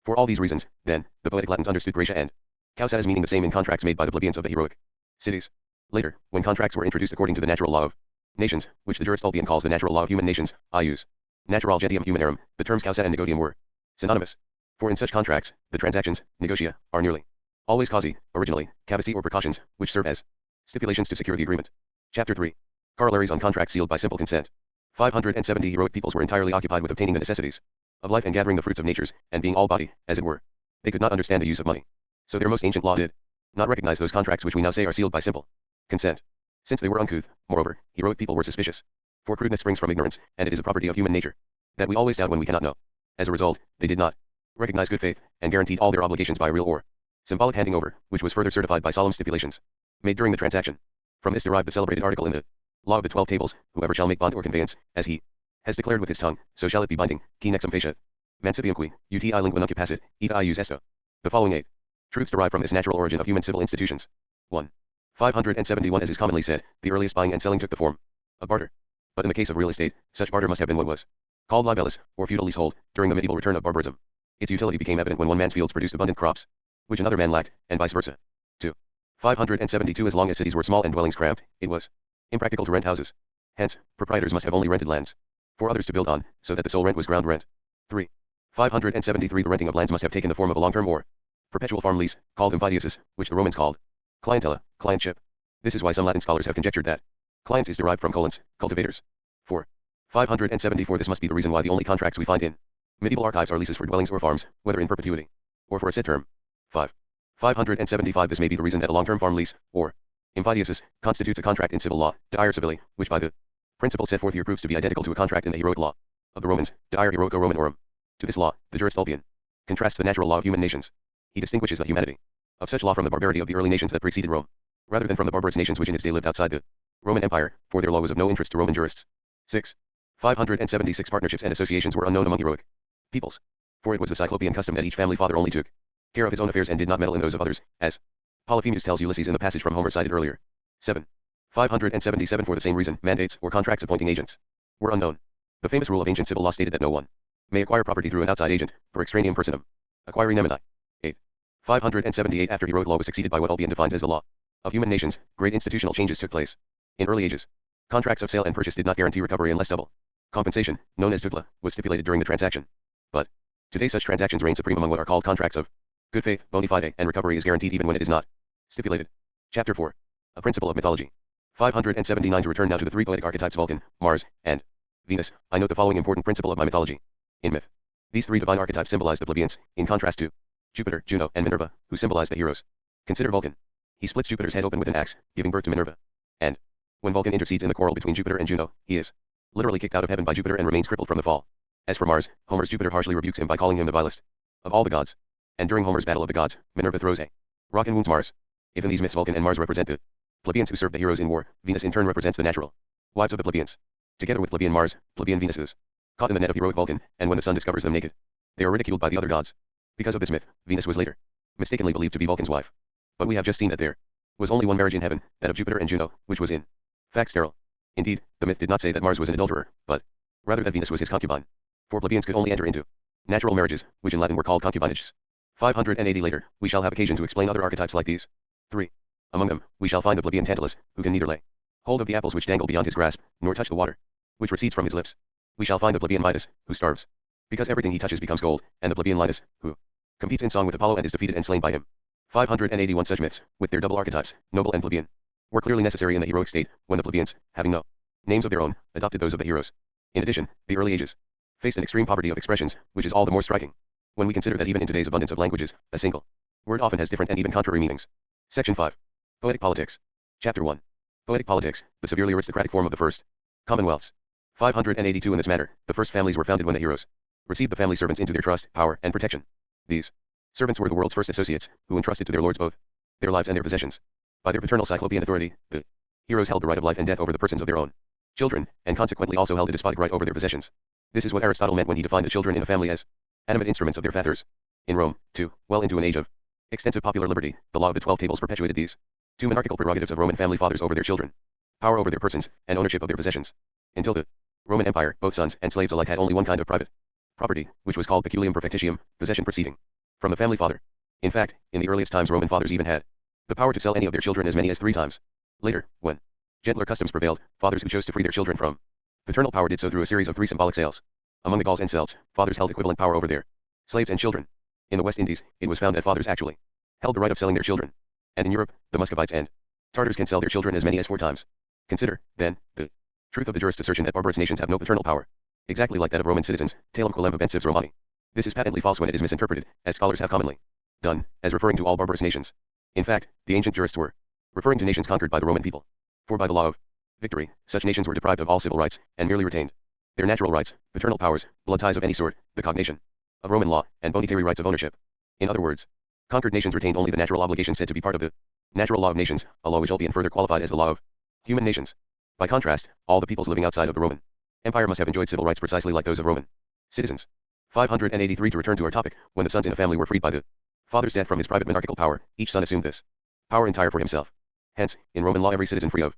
For all these reasons, then, the poetic Latins understood gratia and causat as meaning the same in contracts made by the plebeians of the heroic cities. Later, when contracts were introduced according to the natural law of nations, which the jurist Ulpian calls the natural law of human nations, ius natural gentium humanarum, the terms causat and negotium were synonymous. For in such contracts, the transactions, negotia, are nearly always causi, originally, cavici or precautions, which serve as stipulations to secure the agreement. Chapter 3. Corollaries on contracts sealed by simple consent. 570 Heroic peoples were entirely occupied with obtaining the necessities of life and gathering the fruits of natures, and being all body, as it were. They could not understand the use of money. So their most ancient law did not recognize those contracts which we now say are sealed by simple consent. Since they were uncouth, moreover, heroic people were suspicious. For crudeness springs from ignorance, and it is a property of human nature that we always doubt when we cannot know. As a result, they did not recognize good faith, and guaranteed all their obligations by real or symbolic handing over, which was further certified by solemn stipulations made during the transaction. From this derived the celebrated article in the Law of the 12 Tables, whoever shall make bond or conveyance, as he has declared with his tongue, so shall it be binding, qui nexum faciat. Mancipium qui, uti lingua nunc passat, ita ius esto. The following 8 truths derive from this natural origin of human civil institutions. 1. 571. As is commonly said, the earliest buying and selling took the form of barter. But in the case of real estate, such barter must have been what was called libellus, or feudal leasehold, during the medieval return of barbarism. Its utility became evident when one man's fields produced abundant crops, which another man lacked, and vice versa. 2. 572. As long as cities were small and dwellings cramped, it was impractical to rent houses. Hence, proprietors must have only rented lands for others to build on, so that the sole rent was ground rent. 3. 573. The renting of lands must have taken the form of a long-term or perpetual farm lease, called invidiasis, which the Romans called clientela, clientship. This is why some Latin scholars have conjectured that clients is derived from colons, cultivators. 4. 574. This must be the reason why the only contracts we find in medieval archives are leases for dwellings or farms, whether in perpetuity or for a set term. 5. 575. This may be the reason that a long-term farm lease, or invidiasis, constitutes a contract in civil law, de ire civili, which by the principle set forth here proves to be identical to a contract in the heroic law of the Romans, de ire heroico Romanorum. To this law, the jurist Ulpian contrasts the natural law of human nations. He distinguishes the humanity of such law from the barbarity of the early nations that preceded Rome, rather than from the barbarous nations which in its day lived outside the Roman Empire, for their law was of no interest to Roman jurists. 6. 576. Partnerships and associations were unknown among heroic peoples, for it was the Cyclopean custom that each family father only took care of his own affairs and did not meddle in those of others, as Polyphemus tells Ulysses in the passage from Homer cited earlier. 7. 577. For the same reason, mandates or contracts appointing agents were unknown. The famous rule of ancient civil law stated that no one may acquire property through an outside agent, per extraneum personam, acquiri nemini. 8. 578. After heroic law was succeeded by what Ulpian defines as the law of human nations, great institutional changes took place. In early ages, contracts of sale and purchase did not guarantee recovery unless double compensation, known as dougla, was stipulated during the transaction. But today such transactions reign supreme among what are called contracts of good faith, bona fide, and recovery is guaranteed even when it is not stipulated. Chapter 4. A principle of mythology. 579. To return now to the three poetic archetypes Vulcan, Mars, and Venus, I note the following important principle of my mythology. In myth, these three divine archetypes symbolize the plebeians, in contrast to Jupiter, Juno, and Minerva, who symbolize the heroes. Consider Vulcan. He splits Jupiter's head open with an axe, giving birth to Minerva. And when Vulcan intercedes in the quarrel between Jupiter and Juno, he is literally kicked out of heaven by Jupiter and remains crippled from the fall. As for Mars, Homer's Jupiter harshly rebukes him by calling him the vilest of all the gods. And during Homer's battle of the gods, Minerva throws a rock and wounds Mars. If in these myths Vulcan and Mars represent the plebeians who serve the heroes in war, Venus in turn represents the natural wives of the plebeians. Together with plebeian Mars, plebeian Venus is caught in the net of heroic Vulcan, and when the sun discovers them naked, they are ridiculed by the other gods. Because of this myth, Venus was later mistakenly believed to be Vulcan's wife. But we have just seen that there was only one marriage in heaven, that of Jupiter and Juno, which was in fact sterile. Indeed, the myth did not say that Mars was an adulterer, but rather that Venus was his concubine. For plebeians could only enter into natural marriages, which in Latin were called concubinages. 580. Later, we shall have occasion to explain other archetypes like these. 3. Among them, we shall find the plebeian Tantalus, who can neither lay hold of the apples which dangle beyond his grasp, nor touch the water which recedes from his lips. We shall find the plebeian Midas, who starves because everything he touches becomes gold, and the plebeian Linus, who competes in song with Apollo and is defeated and slain by him. 581. Such myths, with their double archetypes, noble and plebeian, were clearly necessary in the heroic state, when the plebeians, having no names of their own, adopted those of the heroes. In addition, the early ages faced an extreme poverty of expressions, which is all the more striking when we consider that even in today's abundance of languages, a single word often has different and even contrary meanings. Section 5. Poetic Politics. Chapter 1. Poetic Politics, the severely aristocratic form of the first commonwealths. 582. In this matter, the first families were founded when the heroes received the family servants into their trust, power, and protection. These servants were the world's first associates, who entrusted to their lords both their lives and their possessions. By their paternal cyclopean authority, the heroes held the right of life and death over the persons of their own children, and consequently also held a despotic right over their possessions. This is what Aristotle meant when he defined the children in a family as animate instruments of their fathers. In Rome, too, well into an age of extensive popular liberty, the law of the 12 tables perpetuated these two monarchical prerogatives of Roman family fathers over their children: power over their persons, and ownership of their possessions. Until the Roman Empire, both sons and slaves alike had only one kind of private property, which was called peculium perfectitium, possession proceeding from the family father. In fact, in the earliest times Roman fathers even had the power to sell any of their children as many as 3 times. Later, when gentler customs prevailed, fathers who chose to free their children from paternal power did so through a series of 3 symbolic sales. Among the Gauls and Celts, fathers held equivalent power over their slaves and children. In the West Indies, it was found that fathers actually held the right of selling their children. And in Europe, the Muscovites and Tartars can sell their children as many as 4 times. Consider, then, the truth of the jurist's assertion that barbarous nations have no paternal power, exactly like that of Roman citizens, talem quilem habensibs Romani. This is patently false when it is misinterpreted, as scholars have commonly done, as referring to all barbarous nations. In fact, the ancient jurists were referring to nations conquered by the Roman people. For by the law of victory, such nations were deprived of all civil rights, and merely retained their natural rights, paternal powers, blood ties of any sort, the cognation of Roman law, and bonitary rights of ownership. In other words, conquered nations retained only the natural obligations said to be part of the natural law of nations, a law which Ulpian further qualified as the law of human nations. By contrast, all the peoples living outside of the Roman Empire must have enjoyed civil rights precisely like those of Roman citizens. 583. To return to our topic, when the sons in a family were freed by the father's death from his private monarchical power, each son assumed this power entire for himself. Hence, in Roman law every citizen free of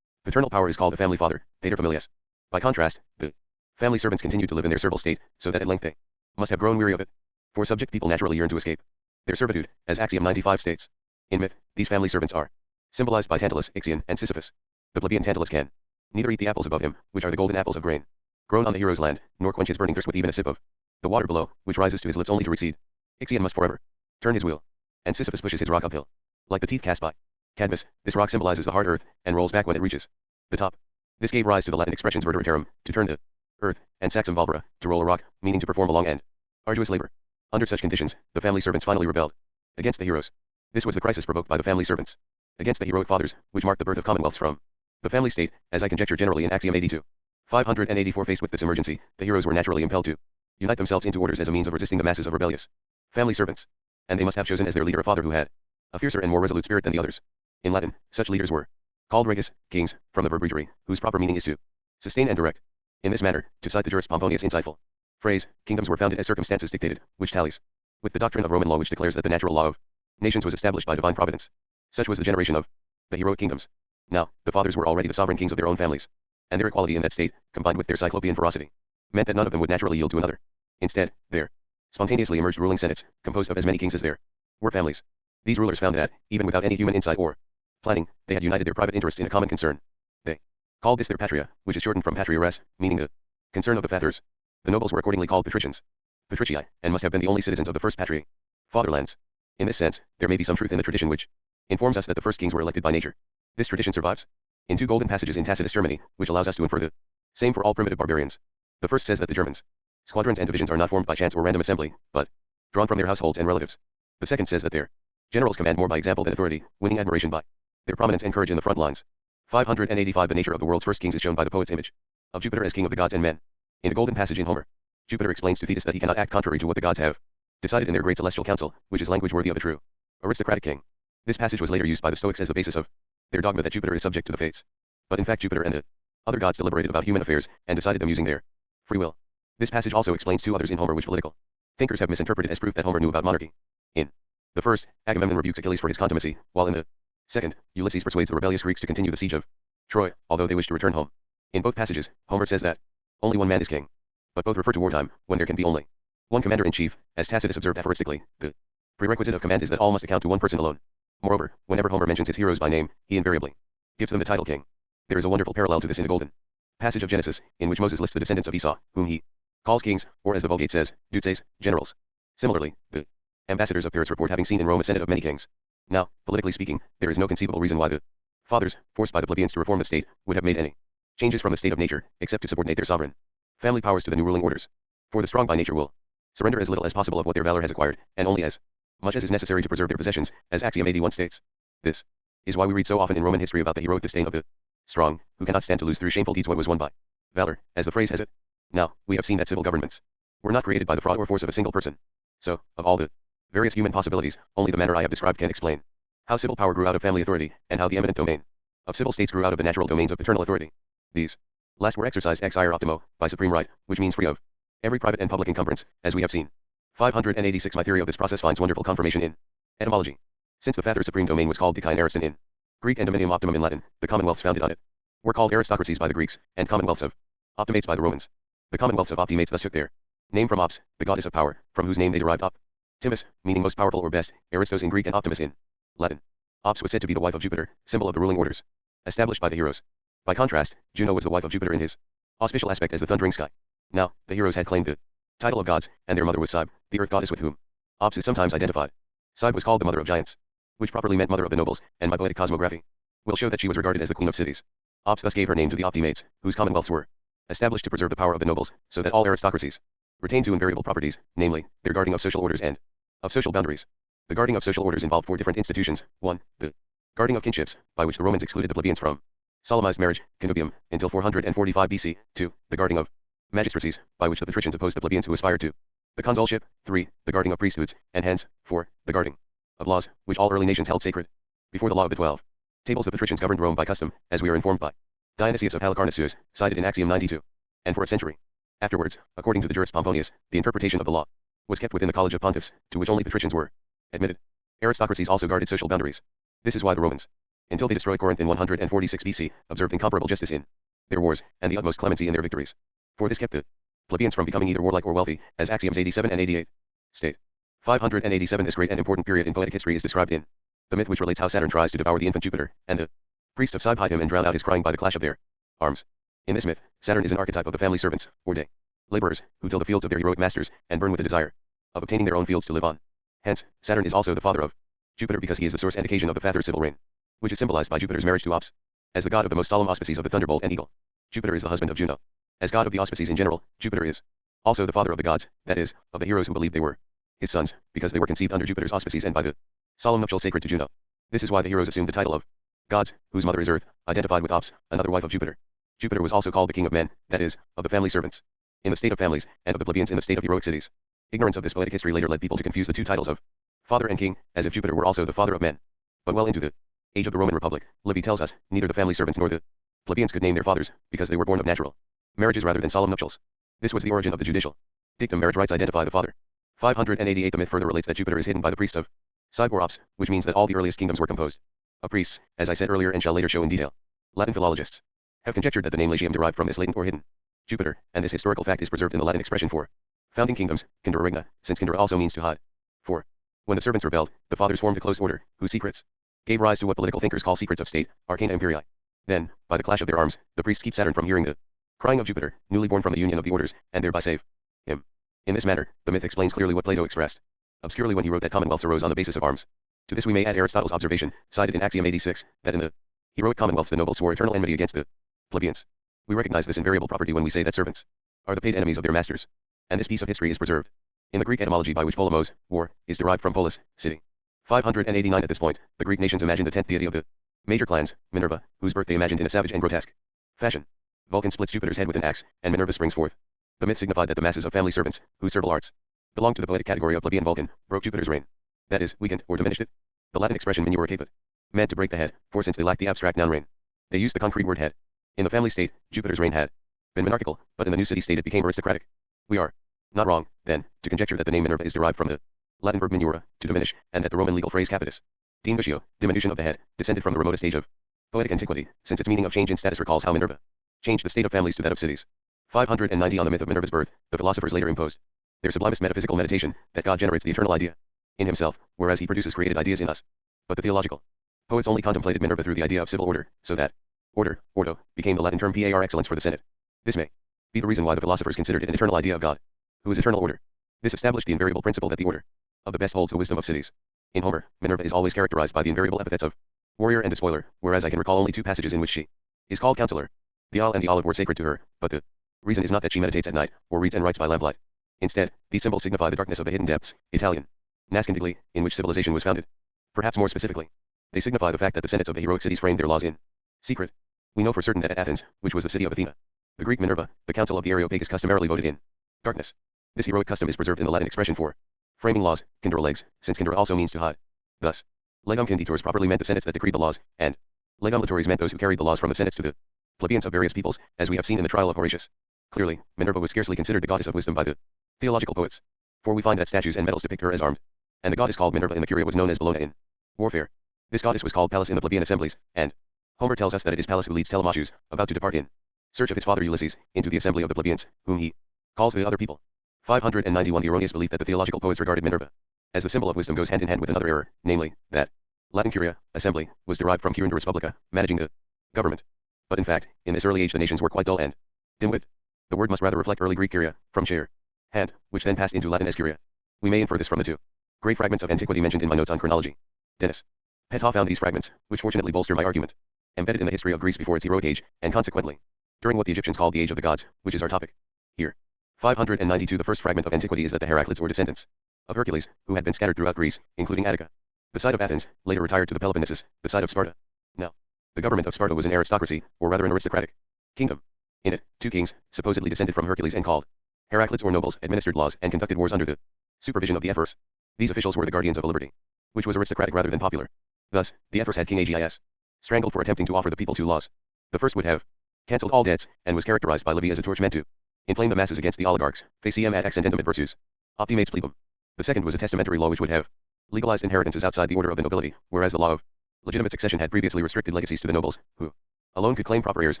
paternal power is called a family father, pater familias. By contrast, the family servants continued to live in their servile state, so that at length they must have grown weary of it. For subject people naturally yearn to escape their servitude, as Axiom 95 states. In myth, these family servants are symbolized by Tantalus, Ixion, and Sisyphus. The plebeian Tantalus can neither eat the apples above him, which are the golden apples of grain grown on the hero's land, nor quench his burning thirst with even a sip of the water below, which rises to his lips only to recede. Ixion must forever turn his wheel, and Sisyphus pushes his rock uphill, like the teeth cast by Cadmus. This rock symbolizes the hard earth, and rolls back when it reaches the top. This gave rise to the Latin expressions vertere terram, to turn the earth, and saxum valvere, to roll a rock, meaning to perform a long and arduous labor. Under such conditions, the family servants finally rebelled against the heroes. This was the crisis provoked by the family servants against the heroic fathers, which marked the birth of commonwealths from the family state, as I conjecture generally in Axiom 82. 584. Faced with this emergency, the heroes were naturally impelled to unite themselves into orders as a means of resisting the masses of rebellious family servants, and they must have chosen as their leader a father who had a fiercer and more resolute spirit than the others. In Latin, such leaders were called reges, kings, from the verb regere, whose proper meaning is to sustain and direct. In this manner, to cite the jurist Pomponius' insightful phrase, kingdoms were founded as circumstances dictated, which tallies with the doctrine of Roman law, which declares that the natural law of nations was established by divine providence. Such was the generation of the heroic kingdoms. Now, the fathers were already the sovereign kings of their own families, and their equality in that state, combined with their cyclopean ferocity, meant that none of them would naturally yield to another. Instead, there spontaneously emerged ruling senates, composed of as many kings as there were families. These rulers found that, even without any human insight or planning, they had united their private interests in a common concern. They called this their patria, which is shortened from patria res, meaning the concern of the fathers. The nobles were accordingly called patricians, patricii, and must have been the only citizens of the first patriae, fatherlands. In this sense, there may be some truth in the tradition which informs us that the first kings were elected by nature. This tradition survives in two golden passages in Tacitus Germany, which allows us to infer the same for all primitive barbarians. The first says that the Germans' squadrons and divisions are not formed by chance or random assembly, but drawn from their households and relatives. The second says that their generals command more by example than authority, winning admiration by their prominence and courage in the front lines. 585. The nature of the world's first kings is shown by the poet's image of Jupiter as king of the gods and men. In a golden passage in Homer, Jupiter explains to Thetis that he cannot act contrary to what the gods have decided in their great celestial council, which is language worthy of a true aristocratic king. This passage was later used by the Stoics as the basis of their dogma that Jupiter is subject to the fates. But in fact Jupiter and the other gods deliberated about human affairs, and decided them using their free will. This passage also explains two others in Homer which political thinkers have misinterpreted as proof that Homer knew about monarchy. In the first, Agamemnon rebukes Achilles for his contumacy, while in the second, Ulysses persuades the rebellious Greeks to continue the siege of Troy, although they wish to return home. In both passages, Homer says that only one man is king. But both refer to wartime, when there can be only one commander-in-chief, as Tacitus observed aphoristically. The prerequisite of command is that all must account to one person alone. Moreover, whenever Homer mentions his heroes by name, he invariably gives them the title king. There is a wonderful parallel to this in the golden passage of Genesis, in which Moses lists the descendants of Esau, whom he calls kings, or as the Vulgate says, dutses, generals. Similarly, the ambassadors of Paris report having seen in Rome a senate of many kings. Now, politically speaking, there is no conceivable reason why the fathers, forced by the plebeians to reform the state, would have made any changes from the state of nature, except to subordinate their sovereign family powers to the new ruling orders. For the strong by nature will surrender as little as possible of what their valor has acquired, and only as much as is necessary to preserve their possessions, as Axiom 81 states. This is why we read so often in Roman history about the heroic disdain of the strong, who cannot stand to lose through shameful deeds what was won by valor, as the phrase has it. Now, we have seen that civil governments were not created by the fraud or force of a single person. So, of all the various human possibilities, only the manner I have described can explain how civil power grew out of family authority, and how the eminent domain of civil states grew out of the natural domains of paternal authority. These last were exercised ex ire optimo, by supreme right, which means free of every private and public encumbrance, as we have seen. 586. My theory of this process finds wonderful confirmation in etymology. Since the father supreme domain was called dikain ariston in Greek and dominium optimum in Latin, the commonwealths founded on it were called aristocracies by the Greeks, and commonwealths of optimates by the Romans. The commonwealths of optimates thus took their name from Ops, the goddess of power, from whose name they derived Optimus, meaning most powerful or best, Aristos in Greek and Optimus in Latin. Ops was said to be the wife of Jupiter, symbol of the ruling orders established by the heroes. By contrast, Juno was the wife of Jupiter in his auspicial aspect as the thundering sky. Now, the heroes had claimed the title of gods, and their mother was Cybe, the earth goddess with whom Ops is sometimes identified. Cybe was called the mother of giants, which properly meant mother of the nobles, and my poetic cosmography will show that she was regarded as the queen of cities. Ops thus gave her name to the Optimates, whose commonwealths were established to preserve the power of the nobles, so that all aristocracies retained two invariable properties, namely, their guarding of social orders and of social boundaries. The guarding of social orders involved four different institutions. 1. The guarding of kinships, by which the Romans excluded the plebeians from solemnized marriage, connubium, until 445 BC. 2. The guarding of magistracies, by which the patricians opposed the plebeians who aspired to the consulship. 3. The guarding of priesthoods, and hence, 4. The guarding of laws, which all early nations held sacred. Before the law of the 12 tables, the patricians governed Rome by custom, as we are informed by Dionysius of Halicarnassus, cited in Axiom 92. And for a century afterwards, according to the jurist Pomponius, the interpretation of the law was kept within the college of pontiffs, to which only patricians were Admitted. Aristocracies also guarded social boundaries. This is why the Romans, until they destroyed Corinth in 146 BC, observed incomparable justice in their wars, and the utmost clemency in their victories. For this kept the plebeians from becoming either warlike or wealthy, as axioms 87 and 88 state. 587. This great and important period in poetic history is described in the myth which relates how Saturn tries to devour the infant Jupiter, and the priests of Cybe hide him and drown out his crying by the clash of their arms. In this myth, Saturn is an archetype of the family servants, or day laborers, who till the fields of their heroic masters, and burn with the desire of obtaining their own fields to live on. Hence, Saturn is also the father of Jupiter because he is the source and occasion of the father's civil reign, which is symbolized by Jupiter's marriage to Ops. As the god of the most solemn auspices of the thunderbolt and eagle, Jupiter is the husband of Juno. As god of the auspices in general, Jupiter is also the father of the gods, that is, of the heroes who believed they were his sons, because they were conceived under Jupiter's auspices and by the solemn nuptial sacred to Juno. This is why the heroes assumed the title of gods, whose mother is Earth, identified with Ops, another wife of Jupiter. Jupiter was also called the king of men, that is, of the family servants, in the state of families, and of the plebeians in the state of heroic cities. Ignorance of this poetic history later led people to confuse the two titles of father and king, as if Jupiter were also the father of men. But well into the age of the Roman Republic, Livy tells us, neither the family servants nor the plebeians could name their fathers, because they were born of natural marriages rather than solemn nuptials. This was the origin of the judicial dictum marriage rights identify the father. 588. The myth further relates that Jupiter is hidden by the priests of Cybe or Ops, which means that all the earliest kingdoms were composed of priests, as I said earlier and shall later show in detail. Latin philologists have conjectured that the name Latium derived from this latent or hidden Jupiter, and this historical fact is preserved in the Latin expression for founding kingdoms, Kindera regna, since Kindera also means to hide. For when the servants rebelled, the fathers formed a close order, whose secrets gave rise to what political thinkers call secrets of state, arcana imperii. Then, by the clash of their arms, the priests keep Saturn from hearing the crying of Jupiter, newly born from the union of the orders, and thereby save him. In this manner, the myth explains clearly what Plato expressed obscurely when he wrote that commonwealths arose on the basis of arms. To this we may add Aristotle's observation, cited in Axiom 86, that in the heroic commonwealths the nobles swore eternal enmity against the plebeians. We recognize this invariable property when we say that servants are the paid enemies of their masters. And this piece of history is preserved in the Greek etymology by which polemos, war, is derived from polis, city. 589. At this point, the Greek nations imagined the 10th deity of the major clans, Minerva, whose birth they imagined in a savage and grotesque fashion. Vulcan splits Jupiter's head with an axe, and Minerva springs forth. The myth signified that the masses of family servants, whose servile arts belonged to the poetic category of plebeian Vulcan, broke Jupiter's reign. That is, weakened or diminished it. The Latin expression minore caput meant to break the head, for since they lacked the abstract noun reign, they used the concrete word head. In the family state, Jupiter's reign had been monarchical, but in the new city state it became aristocratic. We are not wrong, then, to conjecture that the name Minerva is derived from the Latin verb minura, to diminish, and that the Roman legal phrase capitis, diminutio, diminution of the head, descended from the remotest age of poetic antiquity, since its meaning of change in status recalls how Minerva changed the state of families to that of cities. 590. On the myth of Minerva's birth, the philosophers later imposed their sublimest metaphysical meditation, that God generates the eternal idea in himself, whereas he produces created ideas in us. But the theological poets only contemplated Minerva through the idea of civil order, so that order, ordo, became the Latin term par excellence for the Senate. This may be the reason why the philosophers considered it an eternal idea of God, who is eternal order. This established the invariable principle that the order of the best holds the wisdom of cities. In Homer, Minerva is always characterized by the invariable epithets of warrior and despoiler, whereas I can recall only two passages in which she is called counselor. The owl and the olive were sacred to her, but the reason is not that she meditates at night, or reads and writes by lamplight. Instead, these symbols signify the darkness of the hidden depths, Italian, nascondigli, in which civilization was founded. Perhaps more specifically, they signify the fact that the senates of the heroic cities framed their laws in secret. We know for certain that at Athens, which was the city of Athena, the Greek Minerva, the council of the Areopagus customarily voted in darkness. This heroic custom is preserved in the Latin expression for framing laws, kindera legs, since kindera also means to hide. Thus, legum conditores properly meant the senates that decreed the laws, and legum latores meant those who carried the laws from the senates to the plebeians of various peoples, as we have seen in the trial of Horatius. Clearly, Minerva was scarcely considered the goddess of wisdom by the theological poets, for we find that statues and medals depict her as armed, and the goddess called Minerva in the Curia was known as Bellona in warfare. This goddess was called Pallas in the plebeian assemblies, and Homer tells us that it is Pallas who leads Telemachus, about to depart in search of his father Ulysses, into the assembly of the plebeians, whom he calls the other people. 591. The erroneous belief that the theological poets regarded Minerva as the symbol of wisdom goes hand in hand with another error, namely, that Latin curia, assembly, was derived from currenda respublica, managing the government. But in fact, in this early age the nations were quite dull and dim-witted. The word must rather reflect early Greek curia, from chair, hand, which then passed into Latin as curia. We may infer this from the two great fragments of antiquity mentioned in my notes on chronology. Dennis Pethoff found these fragments, which fortunately bolster my argument, embedded in the history of Greece before its heroic age, and consequently, during what the Egyptians called the Age of the Gods, which is our topic here. 592. The first fragment of antiquity is that the Heraclids were descendants of Hercules, who had been scattered throughout Greece, including Attica, the site of Athens, later retired to the Peloponnesus, the site of Sparta. Now, the government of Sparta was an aristocracy, or rather an aristocratic kingdom. In it, two kings, supposedly descended from Hercules and called Heraclids or nobles, administered laws and conducted wars under the supervision of the ephors. These officials were the guardians of a liberty, which was aristocratic rather than popular. Thus, the ephors had King Agis strangled for attempting to offer the people two laws. The first would have cancelled all debts, and was characterized by Livy as a torch meant to inflame the masses against the oligarchs, faciem ad extendendum versus optimates plebum. The second was a testamentary law which would have legalized inheritances outside the order of the nobility, whereas the law of legitimate succession had previously restricted legacies to the nobles, who alone could claim proper heirs,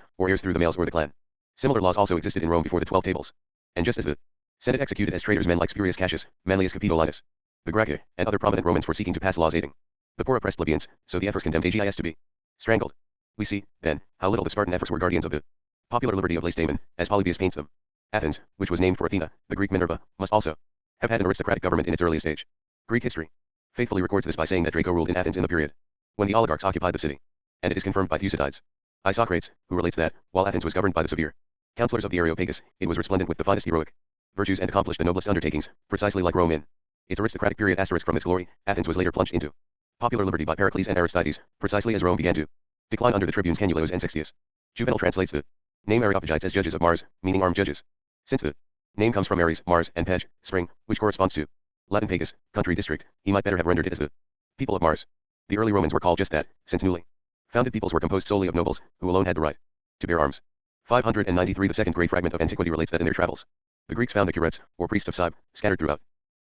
or heirs through the males or the clan. Similar laws also existed in Rome before the 12 Tables. And just as the Senate executed as traitors men like Spurius Cassius, Manlius Capitolinus, the Gracchi, and other prominent Romans for seeking to pass laws aiding the poor oppressed plebeians, so the ephors condemned Agis to be strangled. We see, then, how little the Spartan ephors were guardians of the popular liberty of Lacedaemon, as Polybius paints them. Athens, which was named for Athena, the Greek Minerva, must also have had an aristocratic government in its earliest age. Greek history faithfully records this by saying that Draco ruled in Athens in the period when the oligarchs occupied the city, and it is confirmed by Thucydides. Isocrates, who relates that, while Athens was governed by the severe counselors of the Areopagus, it was resplendent with the finest heroic virtues and accomplished the noblest undertakings, precisely like Rome in its aristocratic period. From its glory, Athens was later plunged into popular liberty by Pericles and Aristides, precisely as Rome began to decline under the tribunes Canuleios and Sextius. Juvenal translates the name Areopagites as judges of Mars, meaning armed judges. Since the name comes from Ares, Mars, and Peg, spring, which corresponds to Latin pagus, country district, he might better have rendered it as the people of Mars. The early Romans were called just that, since newly founded peoples were composed solely of nobles, who alone had the right to bear arms. 593 The second great fragment of antiquity relates that in their travels, the Greeks found the curetes, or priests of Cybe, scattered throughout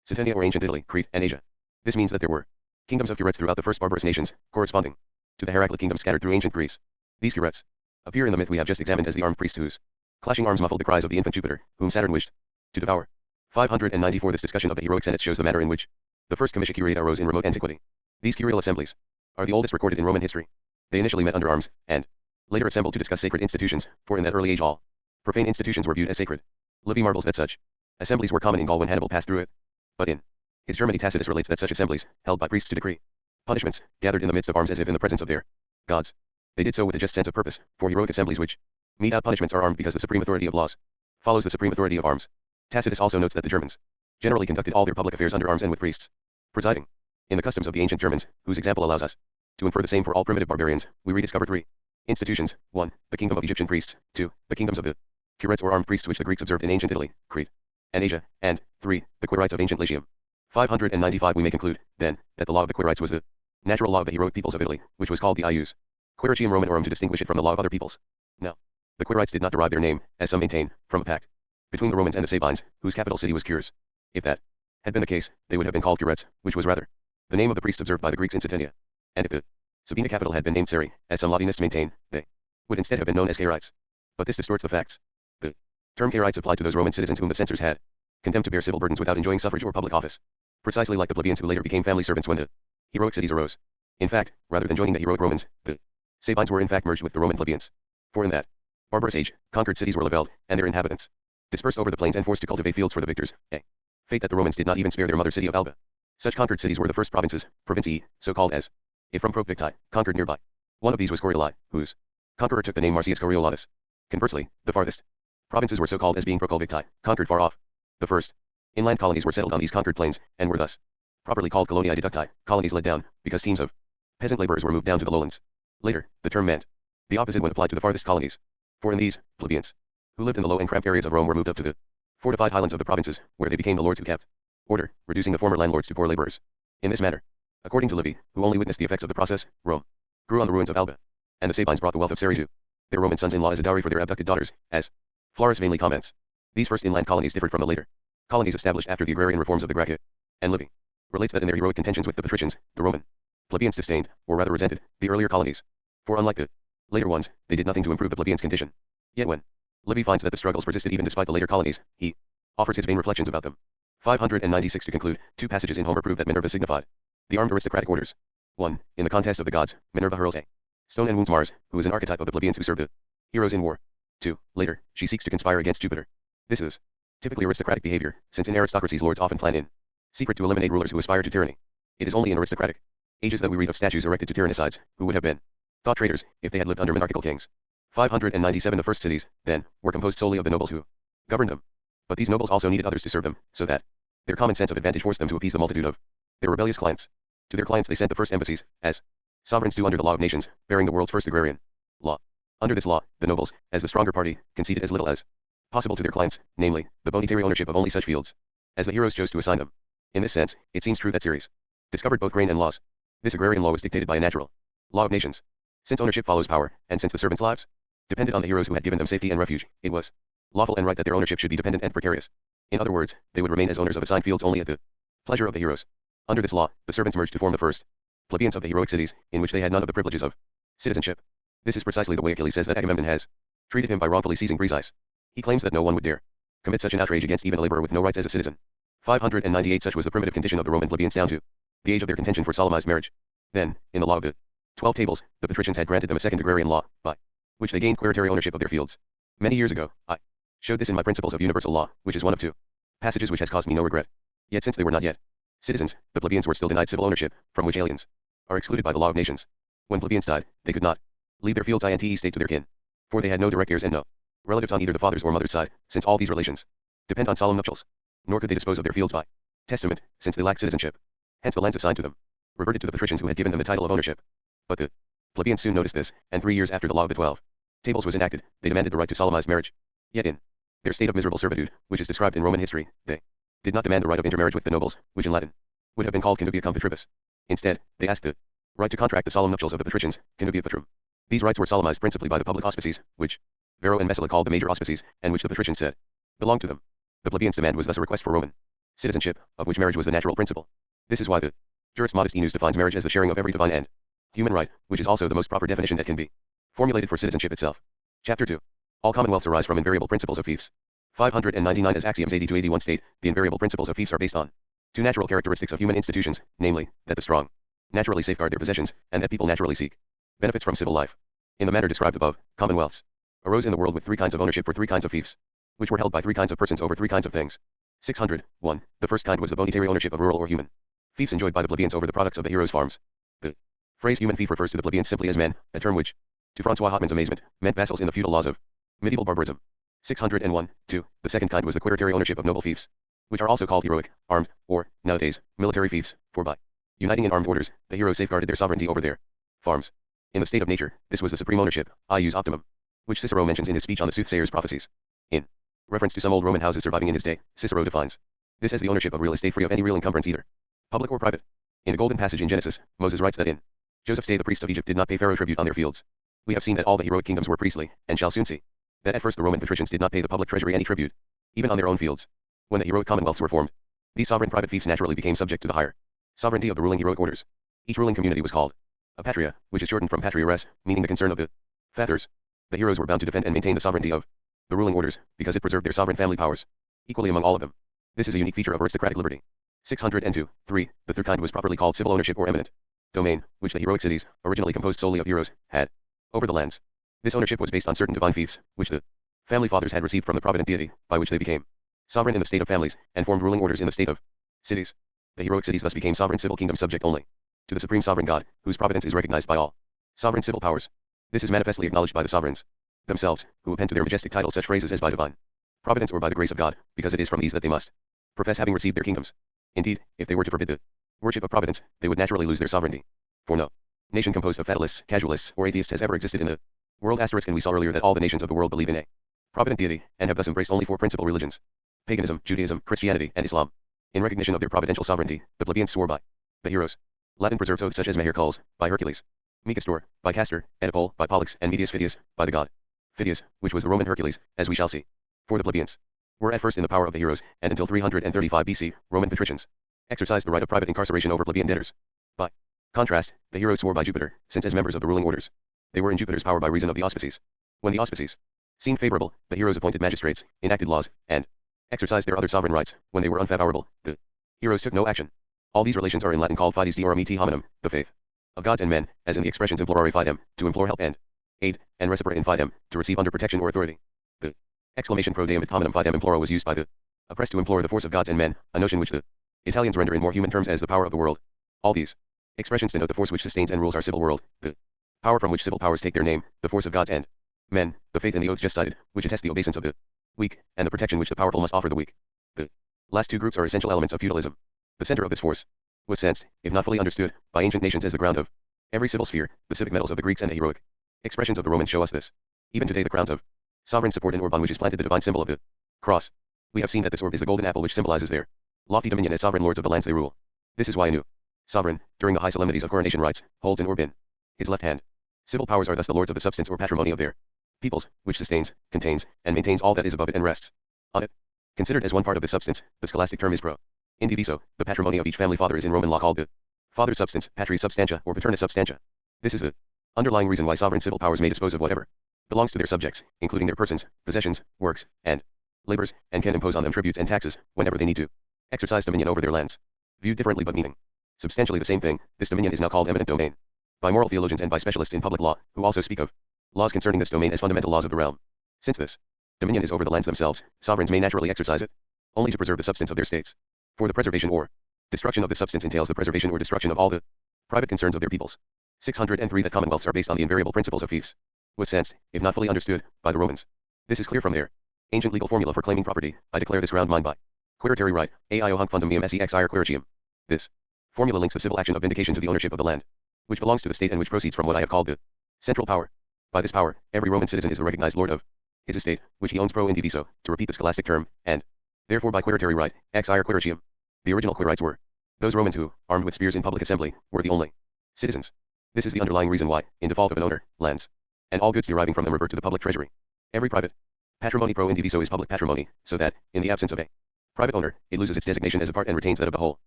Cytania or ancient Italy, Crete, and Asia. This means that there were kingdoms of curetes throughout the first barbarous nations, corresponding to the Heraclid kingdom scattered through ancient Greece. These curetes appear in the myth we have just examined as the armed priests whose clashing arms muffled the cries of the infant Jupiter, whom Saturn wished to devour. 594 This discussion of the heroic senates shows the manner in which the first comitia curiata arose in remote antiquity. These curial assemblies are the oldest recorded in Roman history. They initially met under arms, and later assembled to discuss sacred institutions, for in that early age all profane institutions were viewed as sacred. Livy marvels that such assemblies were common in Gaul when Hannibal passed through it. But in his Germany Tacitus relates that such assemblies, held by priests to decree punishments, gathered in the midst of arms as if in the presence of their gods. They did so with a just sense of purpose, for heroic assemblies which mete out punishments are armed because the supreme authority of laws follows the supreme authority of arms. Tacitus also notes that the Germans generally conducted all their public affairs under arms and with priests presiding. In the customs of the ancient Germans, whose example allows us to infer the same for all primitive barbarians, we rediscover three institutions: 1. The kingdom of Egyptian priests; 2. The kingdoms of the curetes or armed priests which the Greeks observed in ancient Italy, Crete, and Asia; and 3. The Quirites of ancient Latium. 595 We may conclude, then, that the law of the Quirites was the natural law of the heroic peoples of Italy, which was called the ius Quiritium Romanorum to distinguish it from the law of other peoples. Now, the Quirites did not derive their name, as some maintain, from a pact between the Romans and the Sabines, whose capital city was Cures. If that had been the case, they would have been called curetes, which was rather the name of the priest observed by the Greeks in Cytania. And if the Sabine capital had been named Seri, as some Latinists maintain, they would instead have been known as Caerites. But this distorts the facts. The term Caerites applied to those Roman citizens whom the censors had condemned to bear civil burdens without enjoying suffrage or public office, precisely like the plebeians who later became family servants when the heroic cities arose. In fact, rather than joining the heroic Romans, the Sabines were in fact merged with the Roman plebeians. For in that barbarous age, conquered cities were leveled, and their inhabitants dispersed over the plains and forced to cultivate fields for the victors, a fate that the Romans did not even spare their mother city of Alba. Such conquered cities were the first provinces, provincii, so called as, if from Provicti, conquered nearby. One of these was Corioli, whose conqueror took the name Marcius Coriolanus. Conversely, the farthest provinces were so called as being Proculvicti, conquered far off. The first inland colonies were settled on these conquered plains, and were thus properly called coloniae deducti, colonies led down, because teams of peasant laborers were moved down to the lowlands. Later, the term meant the opposite when applied to the farthest colonies. For in these, plebeians, who lived in the low and cramped areas of Rome, were moved up to the fortified highlands of the provinces, where they became the lords who kept order, reducing the former landlords to poor laborers. In this manner, according to Livy, who only witnessed the effects of the process, Rome grew on the ruins of Alba, and the Sabines brought the wealth of Seri to their Roman sons-in-law as a dowry for their abducted daughters, as Florus vainly comments. These first inland colonies differed from the later colonies established after the agrarian reforms of the Gracchi, and Livy relates that in their heroic contentions with the patricians, the Roman plebeians disdained, or rather resented, the earlier colonies, for unlike the later ones, they did nothing to improve the plebeians' condition. Yet when Livy finds that the struggles persisted even despite the later colonies, he offers his vain reflections about them. 596 To conclude, two passages in Homer prove that Minerva signified the armed aristocratic orders. 1. In the contest of the gods, Minerva hurls a stone and wounds Mars, who is an archetype of the plebeians who serve the heroes in war. 2. Later, she seeks to conspire against Jupiter. This is typically aristocratic behavior, since in aristocracies lords often plan in secret to eliminate rulers who aspire to tyranny. It is only in aristocratic ages that we read of statues erected to tyrannicides, who would have been thought traitors, if they had lived under monarchical kings. 597 The first cities, then, were composed solely of the nobles who governed them. But these nobles also needed others to serve them, so that their common sense of advantage forced them to appease the multitude of their rebellious clients. To their clients they sent the first embassies, as sovereigns do under the law of nations, bearing the world's first agrarian law. Under this law, the nobles, as the stronger party, conceded as little as possible to their clients, namely, the bonitary ownership of only such fields as the heroes chose to assign them. In this sense, it seems true that Ceres discovered both grain and laws. This agrarian law was dictated by a natural law of nations. Since ownership follows power, and since the servants' lives depended on the heroes who had given them safety and refuge, it was lawful and right that their ownership should be dependent and precarious. In other words, they would remain as owners of assigned fields only at the pleasure of the heroes. Under this law, the servants merged to form the first plebeians of the heroic cities, in which they had none of the privileges of citizenship. This is precisely the way Achilles says that Agamemnon has treated him by wrongfully seizing Briseis. He claims that no one would dare commit such an outrage against even a laborer with no rights as a citizen. 598 Such was the primitive condition of the Roman plebeians down to the age of their contention for solemnized marriage. Then, in the law of the 12 Tables, the patricians had granted them a second agrarian law, by which they gained hereditary ownership of their fields. Many years ago, I showed this in my Principles of Universal Law, which is one of two passages which has caused me no regret. Yet since they were not yet citizens, the plebeians were still denied civil ownership, from which aliens are excluded by the law of nations. When plebeians died, they could not leave their fields inte state to their kin, for they had no direct heirs and no relatives on either the father's or mother's side, since all these relations depend on solemn nuptials. Nor could they dispose of their fields by testament, since they lacked citizenship. Hence the lands assigned to them reverted to the patricians who had given them the title of ownership. But the plebeians soon noticed this, and 3 years after the law of the 12 Tables was enacted, they demanded the right to solemnize marriage. Yet in their state of miserable servitude, which is described in Roman history, they did not demand the right of intermarriage with the nobles, which in Latin would have been called connubia cum patribus. Instead, they asked the right to contract the solemn nuptials of the patricians, connubia patrum. These rights were solemnized principally by the public auspices, which Varro and Messala called the major auspices, and which the patricians said belonged to them. The plebeians' demand was thus a request for Roman citizenship, of which marriage was the natural principle. This is why the Jurist Modest Enus defines marriage as the sharing of every divine and human right, which is also the most proper definition that can be formulated for citizenship itself. Chapter 2. All commonwealths arise from invariable principles of fiefs. 599 As axioms 80 to 81 state, the invariable principles of fiefs are based on two natural characteristics of human institutions, namely, that the strong naturally safeguard their possessions, and that people naturally seek benefits from civil life. In the manner described above, commonwealths arose in the world with three kinds of ownership for three kinds of fiefs, which were held by three kinds of persons over three kinds of things. 601. The first kind was the bonitary ownership of rural or human fiefs enjoyed by the plebeians over the products of the heroes' farms. The phrase human fief refers to the plebeians simply as men, a term which, to Francois Hotman's amazement, meant vassals in the feudal laws of medieval barbarism. 601. 2. The second kind was the quiritary ownership of noble fiefs, which are also called heroic, armed, or, nowadays, military fiefs, for by uniting in armed orders, the heroes safeguarded their sovereignty over their farms. In the state of nature, this was the supreme ownership, ius optimum, which Cicero mentions in his speech on the soothsayer's prophecies. In reference to some old Roman houses surviving in his day, Cicero defines this as the ownership of real estate free of any real encumbrance either public or private. In a golden passage in Genesis, Moses writes that in Joseph's day the priests of Egypt did not pay Pharaoh tribute on their fields. We have seen that all the heroic kingdoms were priestly, and shall soon see that at first the Roman patricians did not pay the public treasury any tribute, even on their own fields. When the heroic commonwealths were formed, these sovereign private fiefs naturally became subject to the higher sovereignty of the ruling heroic orders. Each ruling community was called a patria, which is shortened from patria res, meaning the concern of the fathers. The heroes were bound to defend and maintain the sovereignty of the ruling orders, because it preserved their sovereign family powers equally among all of them. This is a unique feature of aristocratic liberty. 602. 3. The third kind was properly called civil ownership or eminent domain, which the heroic cities, originally composed solely of heroes, had over the lands. This ownership was based on certain divine fiefs, which the family fathers had received from the provident deity, by which they became sovereign in the state of families, and formed ruling orders in the state of cities. The heroic cities thus became sovereign civil kingdoms subject only to the supreme sovereign God, whose providence is recognized by all sovereign civil powers. This is manifestly acknowledged by the sovereigns themselves, who append to their majestic titles such phrases as by divine providence or by the grace of God, because it is from these that they must profess having received their kingdoms. Indeed, if they were to forbid the worship of providence, they would naturally lose their sovereignty. For no nation composed of fatalists, casualists, or atheists has ever existed in the world. And we saw earlier that all the nations of the world believe in a provident deity, and have thus embraced only four principal religions: paganism, Judaism, Christianity, and Islam. In recognition of their providential sovereignty, the plebeians swore by the heroes. Latin preserves oaths such as Maher Culls, by Hercules; Mecastor, by Castor; Oedipole, by Pollux; and Medius Phidias, by the god Phidias, which was the Roman Hercules, as we shall see. For the plebeians were at first in the power of the heroes, and until 335 BC, Roman patricians exercised the right of private incarceration over plebeian debtors. By contrast, the heroes swore by Jupiter, since as members of the ruling orders, they were in Jupiter's power by reason of the auspices. When the auspices seemed favorable, the heroes appointed magistrates, enacted laws, and exercised their other sovereign rights. When they were unfavorable, the heroes took no action. All these relations are in Latin called fides deorum et hominum, the faith of gods and men, as in the expressions implorare fidem, to implore help and aid, and recipere in fidem, to receive under protection or authority. The exclamation pro deum et hominum fidem imploro was used by the oppressed to implore the force of gods and men, a notion which the Italians render in more human terms as the power of the world. All these expressions denote the force which sustains and rules our civil world, the power from which civil powers take their name, the force of gods and men, the faith in the oaths just cited, which attest the obeisance of the weak, and the protection which the powerful must offer the weak. The last two groups are essential elements of feudalism. The center of this force was sensed, if not fully understood, by ancient nations as the ground of every civil sphere. The civic medals of the Greeks and the heroic expressions of the Romans show us this. Even today the crowns of sovereigns support an orb on which is planted the divine symbol of the cross. We have seen that this orb is the golden apple which symbolizes their lofty dominion as sovereign lords of the lands they rule. This is why a new sovereign, during the high solemnities of coronation rites, holds an orb in his left hand. Civil powers are thus the lords of the substance or patrimony of their peoples, which sustains, contains, and maintains all that is above it and rests on it. Considered as one part of the substance, the scholastic term is pro In diviso, the patrimony of each family father is in Roman law called the father's substance, patris substantia, or paternus substantia. This is the underlying reason why sovereign civil powers may dispose of whatever belongs to their subjects, including their persons, possessions, works, and labors, and can impose on them tributes and taxes, whenever they need to exercise dominion over their lands. Viewed differently but meaning substantially the same thing, this dominion is now called eminent domain by moral theologians and by specialists in public law, who also speak of laws concerning this domain as fundamental laws of the realm. Since this dominion is over the lands themselves, sovereigns may naturally exercise it only to preserve the substance of their states. For the preservation or destruction of the substance entails the preservation or destruction of all the private concerns of their peoples. 603 That commonwealths are based on the invariable principles of fiefs was sensed, if not fully understood, by the Romans. This is clear from their ancient legal formula for claiming property. I declare this ground mine by quiritary right, aio hunc fundum meum sex ire quiritium. This formula links the civil action of vindication to the ownership of the land, which belongs to the state and which proceeds from what I have called the central power. By this power, every Roman citizen is the recognized lord of his estate, which he owns pro indiviso, to repeat the scholastic term, and therefore by quiritary right, ex ire quiritium. The original quirites were those Romans who, armed with spears in public assembly, were the only citizens. This is the underlying reason why, in default of an owner, lands and all goods deriving from them revert to the public treasury. Every private patrimony pro indiviso is public patrimony, so that, in the absence of a private owner, it loses its designation as a part and retains that of the whole.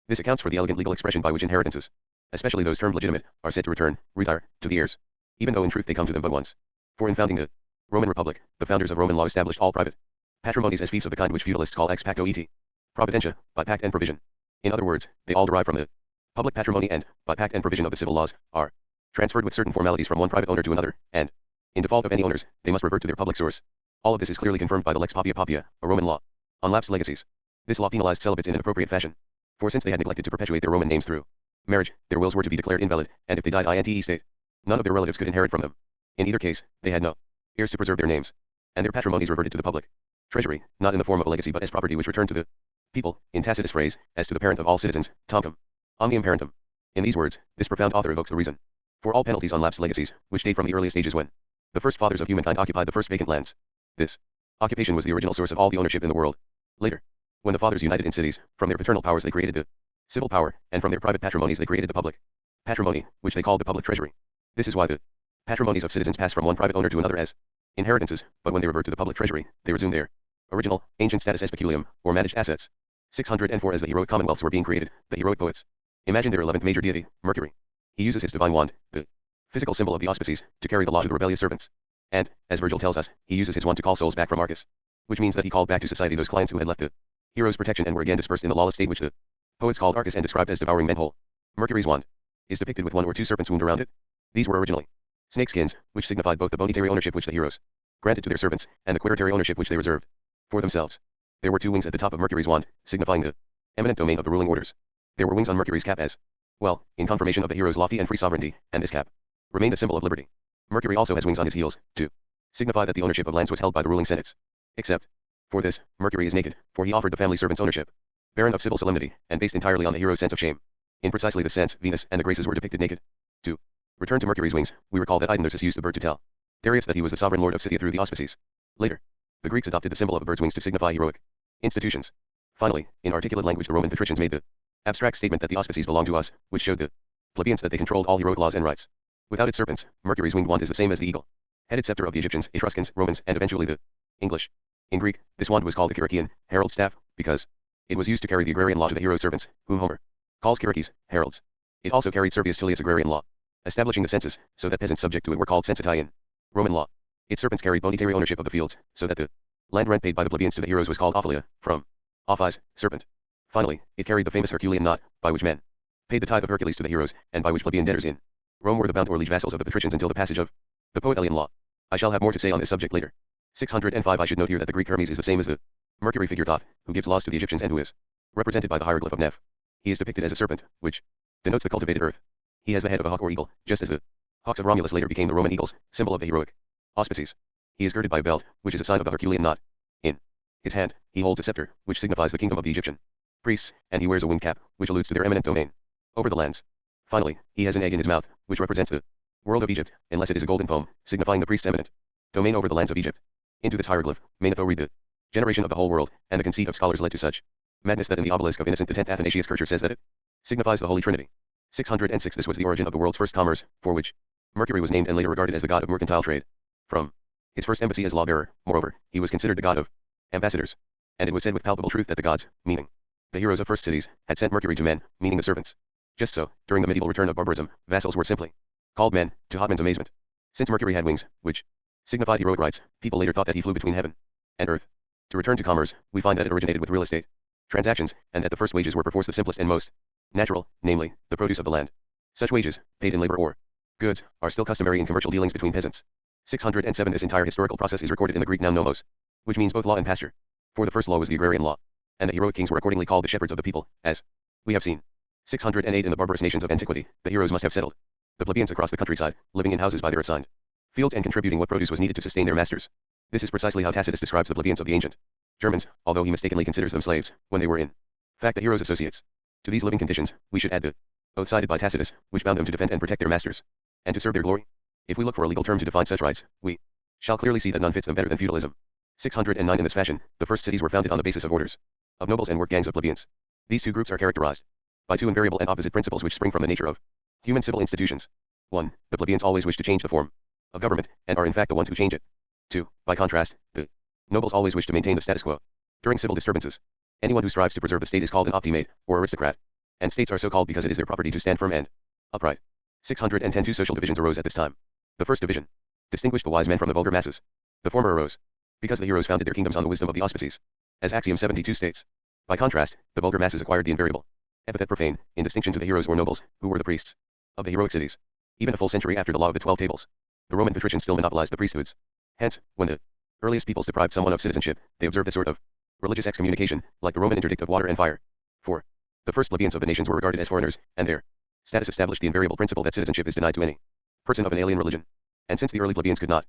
This accounts for the elegant legal expression by which inheritances, especially those termed legitimate, are said to return, retire, to the heirs, even though in truth they come to them but once. For in founding the Roman Republic, the founders of Roman law established all private patrimonies as fiefs of the kind which feudalists call ex pacto et providentia, by pact and provision. In other words, they all derive from the public patrimony and, by pact and provision of the civil laws, are transferred with certain formalities from one private owner to another, and, in default of any owners, they must revert to their public source. All of this is clearly confirmed by the Lex Papia Papia, a Roman law on lapsed legacies. This law penalized celibates in an appropriate fashion, for since they had neglected to perpetuate their Roman names through marriage, their wills were to be declared invalid, and if they died in state, none of their relatives could inherit from them. In either case, they had no heirs to preserve their names, and their patrimonies reverted to the public treasury, not in the form of a legacy but as property which returned to the people, in Tacitus' phrase, as to the parent of all citizens, Tomcum omnium parentum. In these words, this profound author evokes the reason for all penalties on lapsed legacies, which date from the earliest ages when the first fathers of humankind occupied the first vacant lands. This occupation was the original source of all the ownership in the world. Later, when the fathers united in cities, from their paternal powers they created the civil power, and from their private patrimonies they created the public patrimony, which they called the public treasury. This is why the patrimonies of citizens pass from one private owner to another as inheritances, but when they revert to the public treasury, they resume their original, ancient status as peculium, or managed assets. 604 As the heroic commonwealths were being created, the heroic poets imagined their 11th major deity, Mercury. He uses his divine wand, the physical symbol of the auspices, to carry the law to the rebellious servants. And, as Virgil tells us, he uses his wand to call souls back from Arcus, which means that he called back to society those clients who had left the hero's protection and were again dispersed in the lawless state which the poets called Arcus and described as devouring men whole. Mercury's wand is depicted with one or two serpents wound around it. These were originally snake skins, which signified both the bonitary ownership which the heroes granted to their servants, and the quiritary ownership which they reserved for themselves. There were two wings at the top of Mercury's wand, signifying the eminent domain of the ruling orders. There were wings on Mercury's cap as well, in confirmation of the hero's lofty and free sovereignty, and this cap remained a symbol of liberty. Mercury also has wings on his heels, to signify that the ownership of lands was held by the ruling senates. Except for this, Mercury is naked, for he offered the family servants ownership, barren of civil solemnity, and based entirely on the hero's sense of shame. In precisely this sense, Venus and the Graces were depicted naked. To return to Mercury's wings, we recall that Idanthersus used the bird to tell Darius that he was the sovereign lord of Scythia through the auspices. Later, the Greeks adopted the symbol of a bird's wings to signify heroic institutions. Finally, in articulate language the Roman patricians made the abstract statement that the auspices belong to us, which showed the plebeians that they controlled all heroic laws and rights. Without its serpents, Mercury's winged wand is the same as the eagle-headed scepter of the Egyptians, Etruscans, Romans, and eventually the English. In Greek, this wand was called the Kyrikion, herald staff, because it was used to carry the agrarian law to the hero's servants, whom Homer calls Kyrikes, heralds. It also carried Servius Tullius' agrarian law, establishing the census, so that peasants subject to it were called censitae in Roman law. Its serpents carried bonitary ownership of the fields, so that the land rent paid by the plebeians to the heroes was called ophilia, from ophis, serpent. Finally, it carried the famous Herculean knot, by which men paid the tithe of Hercules to the heroes, and by which plebeian debtors in Rome were the bound or liege vassals of the patricians until the passage of the Poetelian law. I shall have more to say on this subject later. 605 I should note here that the Greek Hermes is the same as the Mercury figure Thoth, who gives laws to the Egyptians and who is represented by the hieroglyph of Neph. He is depicted as a serpent, which denotes the cultivated earth. He has the head of a hawk or eagle, just as the hawks of Romulus later became the Roman eagles, symbol of the heroic auspices. He is girded by a belt, which is a sign of the Herculean knot. In his hand, he holds a scepter, which signifies the kingdom of the Egyptian priests, and he wears a winged cap, which alludes to their eminent domain over the lands. Finally, he has an egg in his mouth, which represents the world of Egypt, unless it is a golden poem, signifying the priest's eminent domain over the lands of Egypt. Into this hieroglyph, Manetho read the generation of the whole world, and the conceit of scholars led to such madness that in the obelisk of Innocent X Athanasius Kircher says that it signifies the Holy Trinity. 606 This was the origin of the world's first commerce, for which Mercury was named and later regarded as the god of mercantile trade. From his first embassy as lawbearer, moreover, he was considered the god of ambassadors. And it was said with palpable truth that the gods, meaning The heroes of first cities had sent Mercury to men, meaning the servants. Just so, during the medieval return of barbarism, vassals were simply called men, to Hotman's amazement. Since Mercury had wings, which signified heroic rights, people later thought that he flew between heaven and earth. To return to commerce, we find that it originated with real estate transactions, and that the first wages were perforce the simplest and most natural, namely, the produce of the land. Such wages, paid in labor or goods, are still customary in commercial dealings between peasants. 607 This entire historical process is recorded in the Greek noun nomos, which means both law and pasture. For the first law was the agrarian law, and the heroic kings were accordingly called the shepherds of the people, as we have seen. 608 In the barbarous nations of antiquity, the heroes must have settled the plebeians across the countryside, living in houses by their assigned fields and contributing what produce was needed to sustain their masters. This is precisely how Tacitus describes the plebeians of the ancient Germans, although he mistakenly considers them slaves, when they were in fact the heroes' associates. To these living conditions, we should add the oath cited by Tacitus, which bound them to defend and protect their masters, and to serve their glory. If we look for a legal term to define such rights, we shall clearly see that none fits them better than feudalism. 609 In this fashion, the first cities were founded on the basis of orders of nobles and work gangs of plebeians. These two groups are characterized by two invariable and opposite principles which spring from the nature of human civil institutions. 1. The plebeians always wish to change the form of government, and are in fact the ones who change it. 2. By contrast, the nobles always wish to maintain the status quo during civil disturbances. Anyone who strives to preserve the state is called an optimate, or aristocrat, and states are so called because it is their property to stand firm and upright. 610 Two social divisions arose at this time. The first division distinguished the wise men from the vulgar masses. The former arose because the heroes founded their kingdoms on the wisdom of the auspices, as Axiom 72 states. By contrast, the vulgar masses acquired the invariable epithet profane, in distinction to the heroes or nobles, who were the priests of the heroic cities. Even a full century after the law of the 12 tables, the Roman patricians still monopolized the priesthoods. Hence, when the earliest peoples deprived someone of citizenship, they observed a sort of religious excommunication, like the Roman interdict of water and fire. 4. The first plebeians of the nations were regarded as foreigners, and their status established the invariable principle that citizenship is denied to any person of an alien religion. And since the early plebeians could not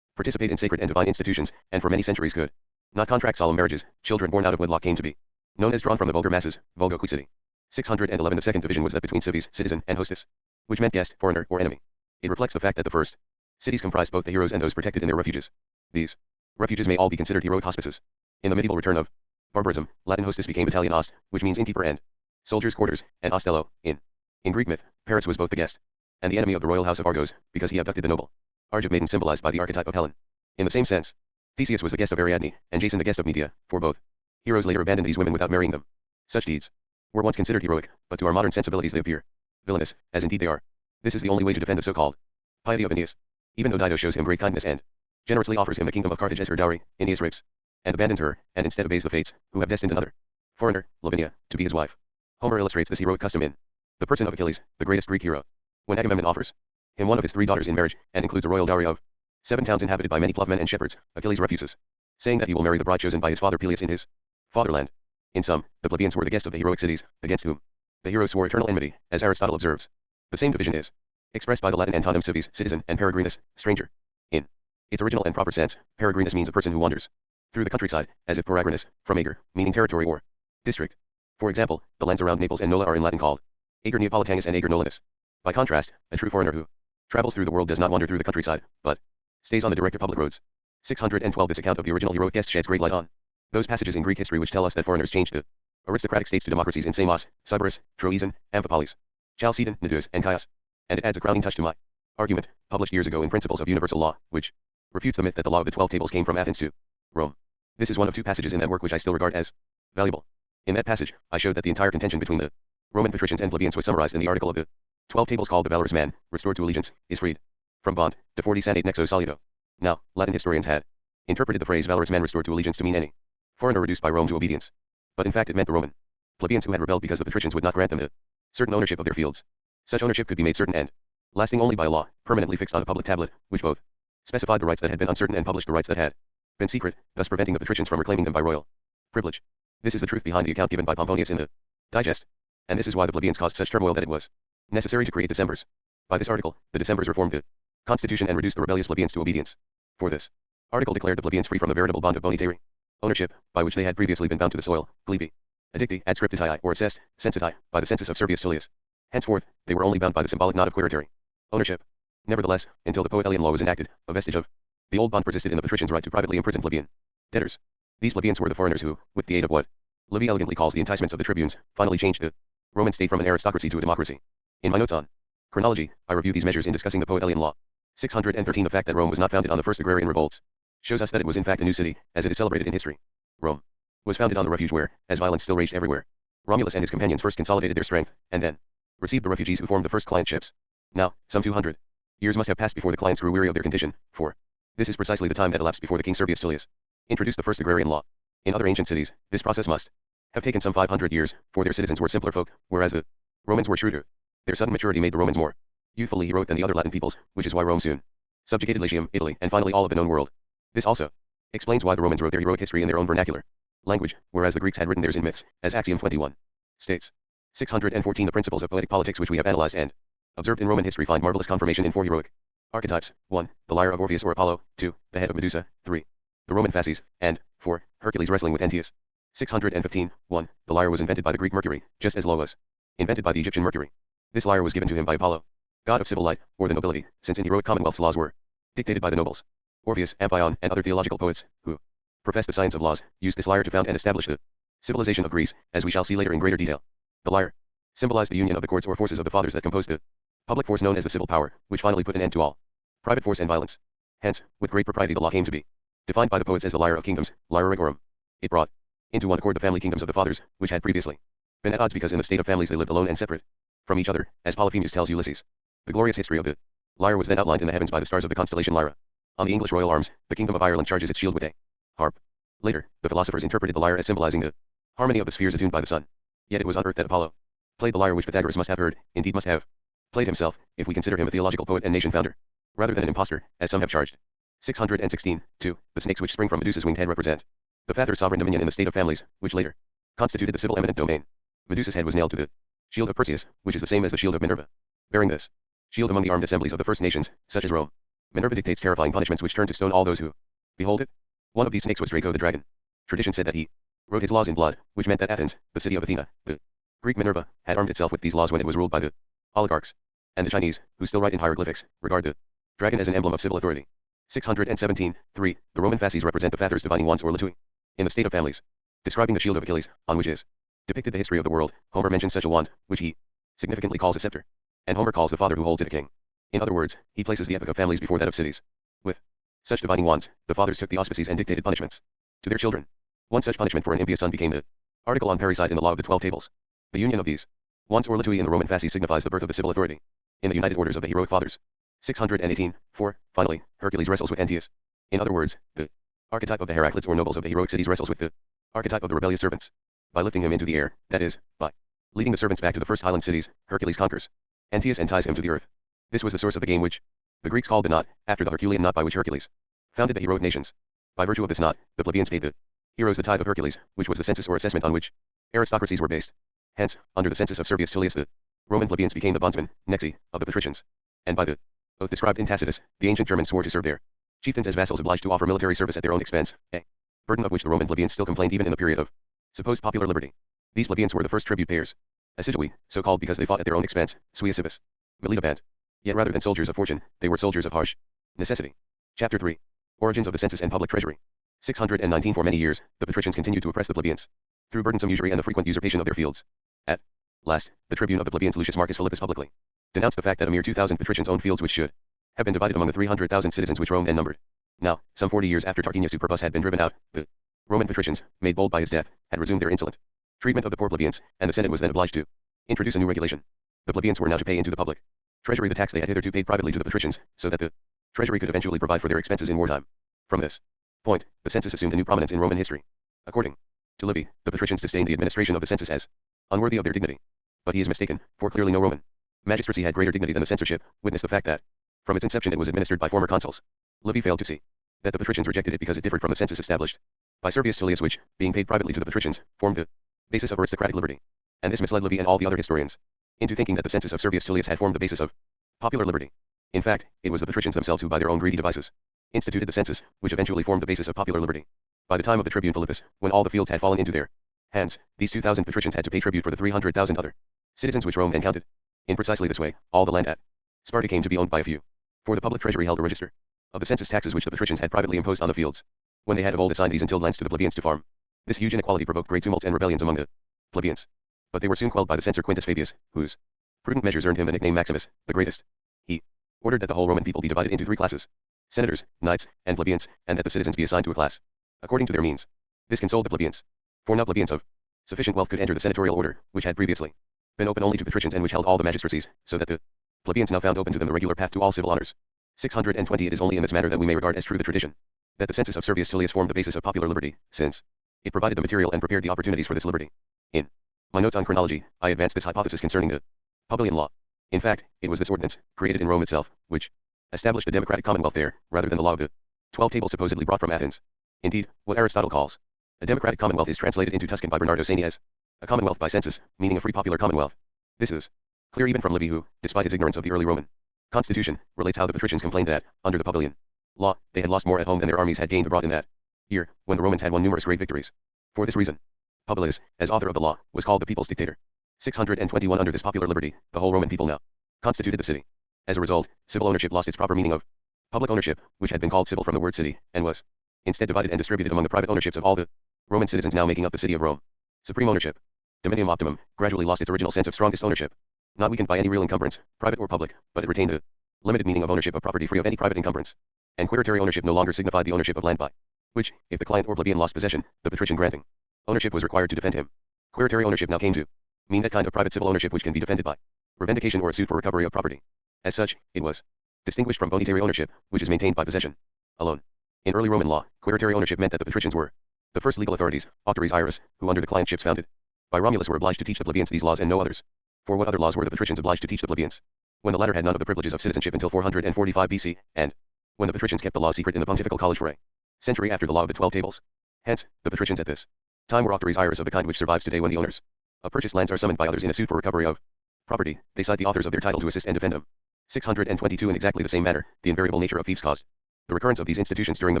participate in sacred and divine institutions, and for many centuries could not contract solemn marriages, children born out of wedlock came to be known as drawn from the vulgar masses, vulgo qui citi. 611 The second division was that between civis, citizen, and hostis, which meant guest, foreigner, or enemy. It reflects the fact that the first cities comprised both the heroes and those protected in their refuges. These refuges may all be considered heroic hospices. In the medieval return of barbarism, Latin hostis became Italian host, which means innkeeper and soldiers' quarters, and ostello, inn. In Greek myth, Paris was both the guest and the enemy of the royal house of Argos, because he abducted the noble Argive maiden symbolized by the archetype of Helen. In the same sense, Theseus was the guest of Ariadne, and Jason the guest of Medea, for both heroes later abandoned these women without marrying them. Such deeds were once considered heroic, but to our modern sensibilities they appear villainous, as indeed they are. This is the only way to defend the so-called piety of Aeneas. Even though Dido shows him great kindness and generously offers him the kingdom of Carthage as her dowry, Aeneas rapes and abandons her, and instead obeys the fates, who have destined another foreigner, Lavinia, to be his wife. Homer illustrates this heroic custom in the person of Achilles, the greatest Greek hero. When Agamemnon offers him one of his 3 daughters in marriage, and includes a royal dowry of 7 towns inhabited by many ploughmen and shepherds, Achilles refuses, saying that he will marry the bride chosen by his father Peleus in his fatherland. In sum, the plebeians were the guests of the heroic cities, against whom the heroes swore eternal enmity, as Aristotle observes. The same division is expressed by the Latin antonym civis, citizen, and peregrinus, stranger. In its original and proper sense, peregrinus means a person who wanders through the countryside, as if peregrinus, from ager, meaning territory or district. For example, the lands around Naples and Nola are in Latin called ager neapolitanus and ager nolinus. By contrast, a true foreigner who travels through the world does not wander through the countryside, but stays on the direct public roads. 612 This account of the original heroic guest sheds great light on those passages in Greek history which tell us that foreigners changed the aristocratic states to democracies in Samos, Sybaris, Troezen, Amphipolis, Chalcedon, Cnidus, and Chios. And it adds a crowning touch to my argument, published years ago in Principles of Universal Law, which refutes the myth that the law of the 12 tables came from Athens to Rome. This is one of 2 passages in that work which I still regard as valuable. In that passage, I showed that the entire contention between the Roman patricians and plebeians was summarized in the article of the 12 tables called the valorous man, restored to allegiance, is freed from bond, de fortis sanate nexo solido. Now, Latin historians had interpreted the phrase valorous man restored to allegiance to mean any foreigner reduced by Rome to obedience. But in fact it meant the Roman plebeians who had rebelled because the patricians would not grant them the certain ownership of their fields. Such ownership could be made certain and lasting only by a law, permanently fixed on a public tablet, which both specified the rights that had been uncertain and published the rights that had been secret, thus preventing the patricians from reclaiming them by royal privilege. This is the truth behind the account given by Pomponius in the Digest, and this is why the plebeians caused such turmoil that it was necessary to create decemvirs. By this article, the decemvirs reformed the constitution and reduced the rebellious plebeians to obedience. For this article declared the plebeians free from the veritable bond of bonitary ownership, by which they had previously been bound to the soil, glebe, addicti, ad scriptati, or assessed, censiti, by the census of Servius Tullius. Henceforth, they were only bound by the symbolic knot of quiritary ownership. Nevertheless, until the Poetelian law was enacted, a vestige of the old bond persisted in the patricians' right to privately imprison plebeian debtors. These plebeians were the foreigners who, with the aid of what Livy elegantly calls the enticements of the tribunes, finally changed the Roman state from an aristocracy to a democracy. In my notes on chronology, I review these measures in discussing the Poetelian law. 613 The fact that Rome was not founded on the first agrarian revolts shows us that it was in fact a new city, as it is celebrated in history. Rome was founded on the refuge where, as violence still raged everywhere, Romulus and his companions first consolidated their strength, and then received the refugees who formed the first client ships. Now, some 200 years must have passed before the clients grew weary of their condition, for this is precisely the time that elapsed before the king Servius Tullius introduced the first agrarian law. In other ancient cities, this process must have taken some 500 years, for their citizens were simpler folk, whereas the Romans were shrewder. Their sudden maturity made the Romans more youthfully heroic than the other Latin peoples, which is why Rome soon subjugated Latium, Italy, and finally all of the known world. This also explains why the Romans wrote their heroic history in their own vernacular language, whereas the Greeks had written theirs in myths, as Axiom 21 states. 614 The principles of poetic politics which we have analyzed and observed in Roman history find marvelous confirmation in four heroic archetypes: 1. The lyre of Orpheus or Apollo; 2. The head of Medusa; 3. The Roman fasces; and 4. Hercules wrestling with Antaeus. 615. 1. The lyre was invented by the Greek Mercury, just as law was invented by the Egyptian Mercury. This lyre was given to him by Apollo, god of civil light, or the nobility, since in heroic commonwealths laws were dictated by the nobles. Orpheus, Amphion, and other theological poets, who professed the science of laws, used this lyre to found and establish the civilization of Greece, as we shall see later in greater detail. The lyre symbolized the union of the courts or forces of the fathers that composed the public force known as the civil power, which finally put an end to all private force and violence. Hence, with great propriety the law came to be defined by the poets as the lyre of kingdoms, lyra regorum. It brought into one accord the family kingdoms of the fathers, which had previously been at odds because in the state of families they lived alone and separate from each other, as Polyphemus tells Ulysses. The glorious history of the lyre was then outlined in the heavens by the stars of the constellation Lyra. On the English royal arms, the kingdom of Ireland charges its shield with a harp. Later, the philosophers interpreted the lyre as symbolizing the harmony of the spheres attuned by the sun. Yet it was on earth that Apollo played the lyre, which Pythagoras must have heard, indeed must have played himself, if we consider him a theological poet and nation founder, rather than an impostor, as some have charged. 616. 2. The snakes which spring from Medusa's winged head represent the father's sovereign dominion in the state of families, which later constituted the civil eminent domain. Medusa's head was nailed to the shield of Perseus, which is the same as the shield of Minerva. Bearing this shield among the armed assemblies of the first nations, such as Rome, Minerva dictates terrifying punishments which turn to stone all those who behold it. One of these snakes was Draco the dragon. Tradition said that he wrote his laws in blood, which meant that Athens, the city of Athena, the Greek Minerva, had armed itself with these laws when it was ruled by the oligarchs. And the Chinese, who still write in hieroglyphics, regard the dragon as an emblem of civil authority. 617. 3. The Roman fasces represent the father's divining wands or latui. In the state of families, describing the shield of Achilles, on which is depicted the history of the world, Homer mentions such a wand, which he significantly calls a scepter. And Homer calls the father who holds it a king. In other words, he places the epoch of families before that of cities. With such divining wands, the fathers took the auspices and dictated punishments to their children. One such punishment for an impious son became the article on parricide in the law of the 12 tables. The union of these wands or latui in the Roman fasces signifies the birth of the civil authority in the united orders of the heroic fathers. 618. 4. Finally, Hercules wrestles with Antaeus. In other words, the archetype of the Heraclids or nobles of the heroic cities wrestles with the archetype of the rebellious servants. By lifting him into the air, that is, by leading the servants back to the first highland cities, Hercules conquers Antaeus and ties him to the earth. This was the source of the game which the Greeks called the knot, after the Herculean knot by which Hercules founded the heroic nations. By virtue of this knot, the plebeians paid the heroes the tithe of Hercules, which was the census or assessment on which aristocracies were based. Hence, under the census of Servius Tullius the Roman plebeians became the bondsmen, nexi, of the patricians. And by the oath described in Tacitus, the ancient Germans swore to serve their chieftains as vassals obliged to offer military service at their own expense, a burden of which the Roman plebeians still complained even in the period of supposed popular liberty. These plebeians were the first tribute payers, assidui, so called because they fought at their own expense, sui civis, militabant. Yet rather than soldiers of fortune, they were soldiers of harsh necessity. Chapter 3. Origins of the census and public treasury. 619. For many years, the patricians continued to oppress the plebeians through burdensome usury and the frequent usurpation of their fields. At last, the tribune of the plebeians Lucius Marcus Philippus publicly denounced the fact that a mere 2,000 patricians owned fields which should have been divided among the 300,000 citizens which Rome then numbered. Now, some 40 years after Tarquinius Superbus had been driven out, the Roman patricians, made bold by his death, had resumed their insolent treatment of the poor plebeians, and the Senate was then obliged to introduce a new regulation. The plebeians were now to pay into the public treasury the tax they had hitherto paid privately to the patricians, so that the treasury could eventually provide for their expenses in wartime. From this point, the census assumed a new prominence in Roman history. According to Livy, the patricians disdained the administration of the census as unworthy of their dignity. But he is mistaken, for clearly no Roman magistracy had greater dignity than the censorship. Witness the fact that, from its inception, it was administered by former consuls. Livy failed to see that the patricians rejected it because it differed from the census established by Servius Tullius, which, being paid privately to the patricians, formed the basis of aristocratic liberty. And this misled Livy and all the other historians into thinking that the census of Servius Tullius had formed the basis of popular liberty. In fact, it was the patricians themselves who, by their own greedy devices, instituted the census, which eventually formed the basis of popular liberty. By the time of the tribune Philippus, when all the fields had fallen into their hands, these 2,000 patricians had to pay tribute for the 300,000 other citizens which Rome then counted. In precisely this way, all the land at Sparta came to be owned by a few. For the public treasury held a register of the census taxes which the patricians had privately imposed on the fields, when they had of old assigned these untilled lands to the plebeians to farm. This huge inequality provoked great tumults and rebellions among the plebeians. But they were soon quelled by the censor Quintus Fabius, whose prudent measures earned him the nickname Maximus, the Greatest. He ordered that the whole Roman people be divided into 3 classes: senators, knights, and plebeians, and that the citizens be assigned to a class according to their means. This consoled the plebeians. For now plebeians of Sufficient wealth could enter the senatorial order, which had previously been open only to patricians and which held all the magistracies, so that the plebeians now found open to them the regular path to all civil honors. 620 It is only in this manner that we may regard as true the tradition that the census of Servius Tullius formed the basis of popular liberty, since it provided the material and prepared the opportunities for this liberty. In my notes on chronology, I advanced this hypothesis concerning the Publian law. In fact, it was this ordinance, created in Rome itself, which established the democratic commonwealth there, rather than the law of the 12 tables supposedly brought from Athens. Indeed, what Aristotle calls a democratic commonwealth is translated into Tuscan by Bernardo Sani as a commonwealth by census, meaning a free popular commonwealth. This is clear even from Livy who, despite his ignorance of the early Roman constitution, relates how the patricians complained that, under the Publian law, they had lost more at home than their armies had gained abroad in that year, when the Romans had won numerous great victories. For this reason, Publius, as author of the law, was called the people's dictator. 621 Under this popular liberty, the whole Roman people now constituted the city. As a result, civil ownership lost its proper meaning of public ownership, which had been called civil from the word city, and was instead divided and distributed among the private ownerships of all the Roman citizens now making up the city of Rome. Supreme ownership, dominium optimum, gradually lost its original sense of strongest ownership. Not weakened by any real encumbrance, private or public, but it retained the limited meaning of ownership of property free of any private encumbrance. And quiritary ownership no longer signified the ownership of land by which, if the client or plebeian lost possession, the patrician granting ownership was required to defend him. Quiritary ownership now came to mean that kind of private civil ownership which can be defended by revendication or a suit for recovery of property. As such, it was distinguished from bonitary ownership, which is maintained by possession alone. In early Roman law, quiritary ownership meant that the patricians were the first legal authorities, auctores iuris, who under the clientships founded by Romulus were obliged to teach the plebeians these laws and no others. For what other laws were the patricians obliged to teach the plebeians, when the latter had none of the privileges of citizenship until 445 BC, and when the patricians kept the law secret in the pontifical college for a century after the law of the 12 tables? Hence, the patricians at this time were auctores iuris of the kind which survives today when the owners of purchased lands are summoned by others in a suit for recovery of property, they cite the authors of their title to assist and defend them. 622 In exactly the same manner, the invariable nature of fiefs caused the recurrence of these institutions during the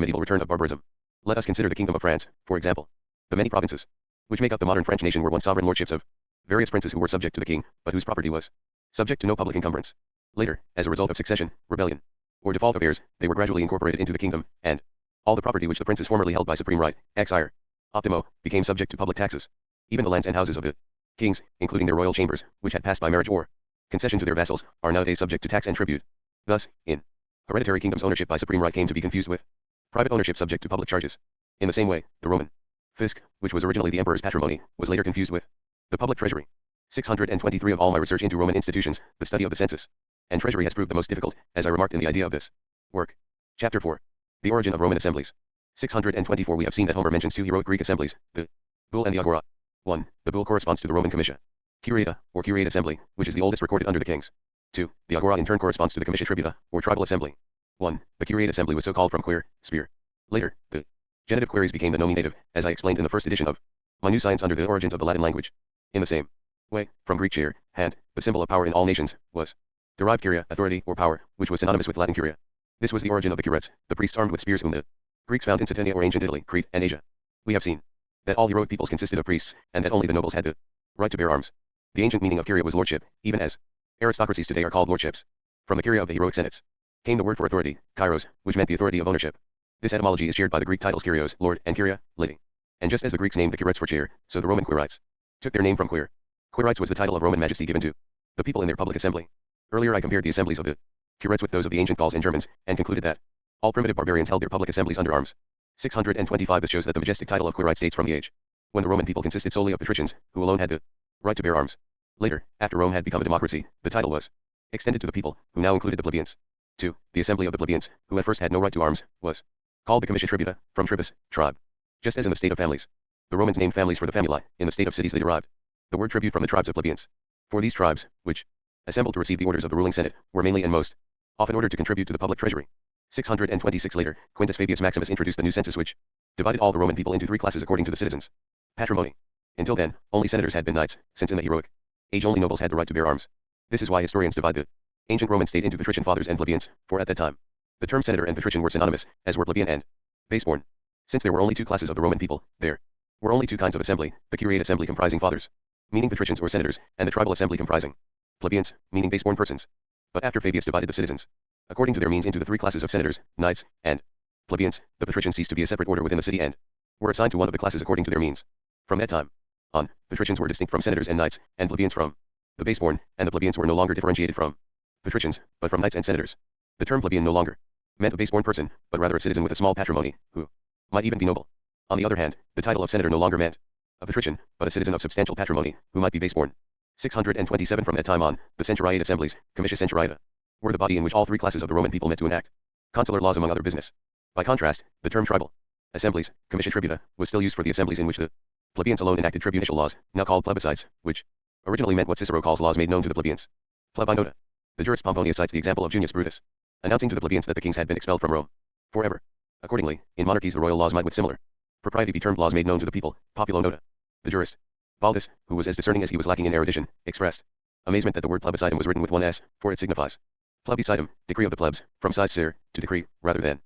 medieval return of barbarism. Let us consider the Kingdom of France, for example. The many provinces which make up the modern French nation were once sovereign lordships of various princes who were subject to the king, but whose property was subject to no public encumbrance. Later, as a result of succession, rebellion, or default of heirs, they were gradually incorporated into the kingdom, and all the property which the princes formerly held by supreme right, ex ire optimo, became subject to public taxes. Even the lands and houses of the kings, including their royal chambers, which had passed by marriage or concession to their vassals, are nowadays subject to tax and tribute. Thus, in hereditary kingdoms, ownership by supreme right came to be confused with private ownership subject to public charges. In the same way, the Roman fisc, which was originally the emperor's patrimony, was later confused with the public treasury. 623 Of all my research into Roman institutions, the study of the census and treasury has proved the most difficult, as I remarked in the idea of this work. Chapter 4. The origin of Roman assemblies. 624 We have seen that Homer mentions two heroic Greek assemblies, the bull and the agora. 1. The bull corresponds to the Roman comitia curiata, or curiate assembly, which is the oldest recorded under the kings. 2. The agora in turn corresponds to the comitia tributa, or tribal assembly. 1. The curiate assembly was so called from quere, spear. Later, the genitive queries became the nominative, as I explained in the first edition of my new science under the origins of the Latin language. In the same way, from Greek chair, hand, the symbol of power in all nations, was derived curia, authority, or power, which was synonymous with Latin curia. This was the origin of the curates, the priests armed with spears whom the Greeks found in Saturnia or ancient Italy, Crete, and Asia. We have seen that all heroic peoples consisted of priests, and that only the nobles had the right to bear arms. The ancient meaning of curia was lordship, even as aristocracies today are called lordships. From the curia of the heroic senates came the word for authority, kairos, which meant the authority of ownership. This etymology is shared by the Greek titles kyrios, lord, and curia, lady. And just as the Greeks named the curates for chair, so the Roman quirites took their name from quere. Quirites was the title of Roman majesty given to the people in their public assembly. Earlier I compared the assemblies of the curates with those of the ancient Gauls and Germans, and concluded that all primitive barbarians held their public assemblies under arms. 625 This shows that the majestic title of quirites dates from the age when the Roman people consisted solely of patricians, who alone had the right to bear arms. Later, after Rome had become a democracy, the title was extended to the people, who now included the plebeians. 2. The assembly of the plebeians, who at first had no right to arms, was called the comitia tributa, from tribus, tribe. Just as in the state of families, the Romans named families for the famulae, in the state of cities they derived the word tribute from the tribes of plebeians. For these tribes, which assembled to receive the orders of the ruling senate, were mainly and most often ordered to contribute to the public treasury. 626 Later, Quintus Fabius Maximus introduced the new census which divided all the Roman people into three classes according to the citizens' patrimony. Until then, only senators had been knights, since in the heroic age only nobles had the right to bear arms. This is why historians divide the ancient Roman state into patrician fathers and plebeians, for at that time, the term senator and patrician were synonymous, as were plebeian and baseborn. Since there were only two classes of the Roman people, there were only two kinds of assembly, the curiate assembly comprising fathers, meaning patricians or senators, and the tribal assembly comprising plebeians, meaning baseborn persons. But after Fabius divided the citizens according to their means into the three classes of senators, knights, and plebeians, the patricians ceased to be a separate order within the city and were assigned to one of the classes according to their means. From that time on, patricians were distinct from senators and knights, and plebeians from the baseborn, and the plebeians were no longer differentiated from patricians, but from knights and senators. The term plebeian no longer meant a baseborn person, but rather a citizen with a small patrimony, who might even be noble. On the other hand, the title of senator no longer meant a patrician, but a citizen of substantial patrimony, who might be base-born. 627 From that time on, the centuriate assemblies, comitia centuriata, were the body in which all three classes of the Roman people met to enact consular laws among other business. By contrast, the term tribal assemblies, comitia tributa, was still used for the assemblies in which the plebeians alone enacted tribunicial laws, now called plebiscites, which originally meant what Cicero calls laws made known to the plebeians. Plebinota. The jurist Pomponius cites the example of Junius Brutus, announcing to the plebeians that the kings had been expelled from Rome forever. Accordingly, in monarchies the royal laws might with similar propriety be termed laws made known to the people, populo nota. The jurist Baldus, who was as discerning as he was lacking in erudition, expressed amazement that the word plebiscitum was written with one s, for it signifies plebiscitum, decree of the plebs, from size sire, to decree, rather than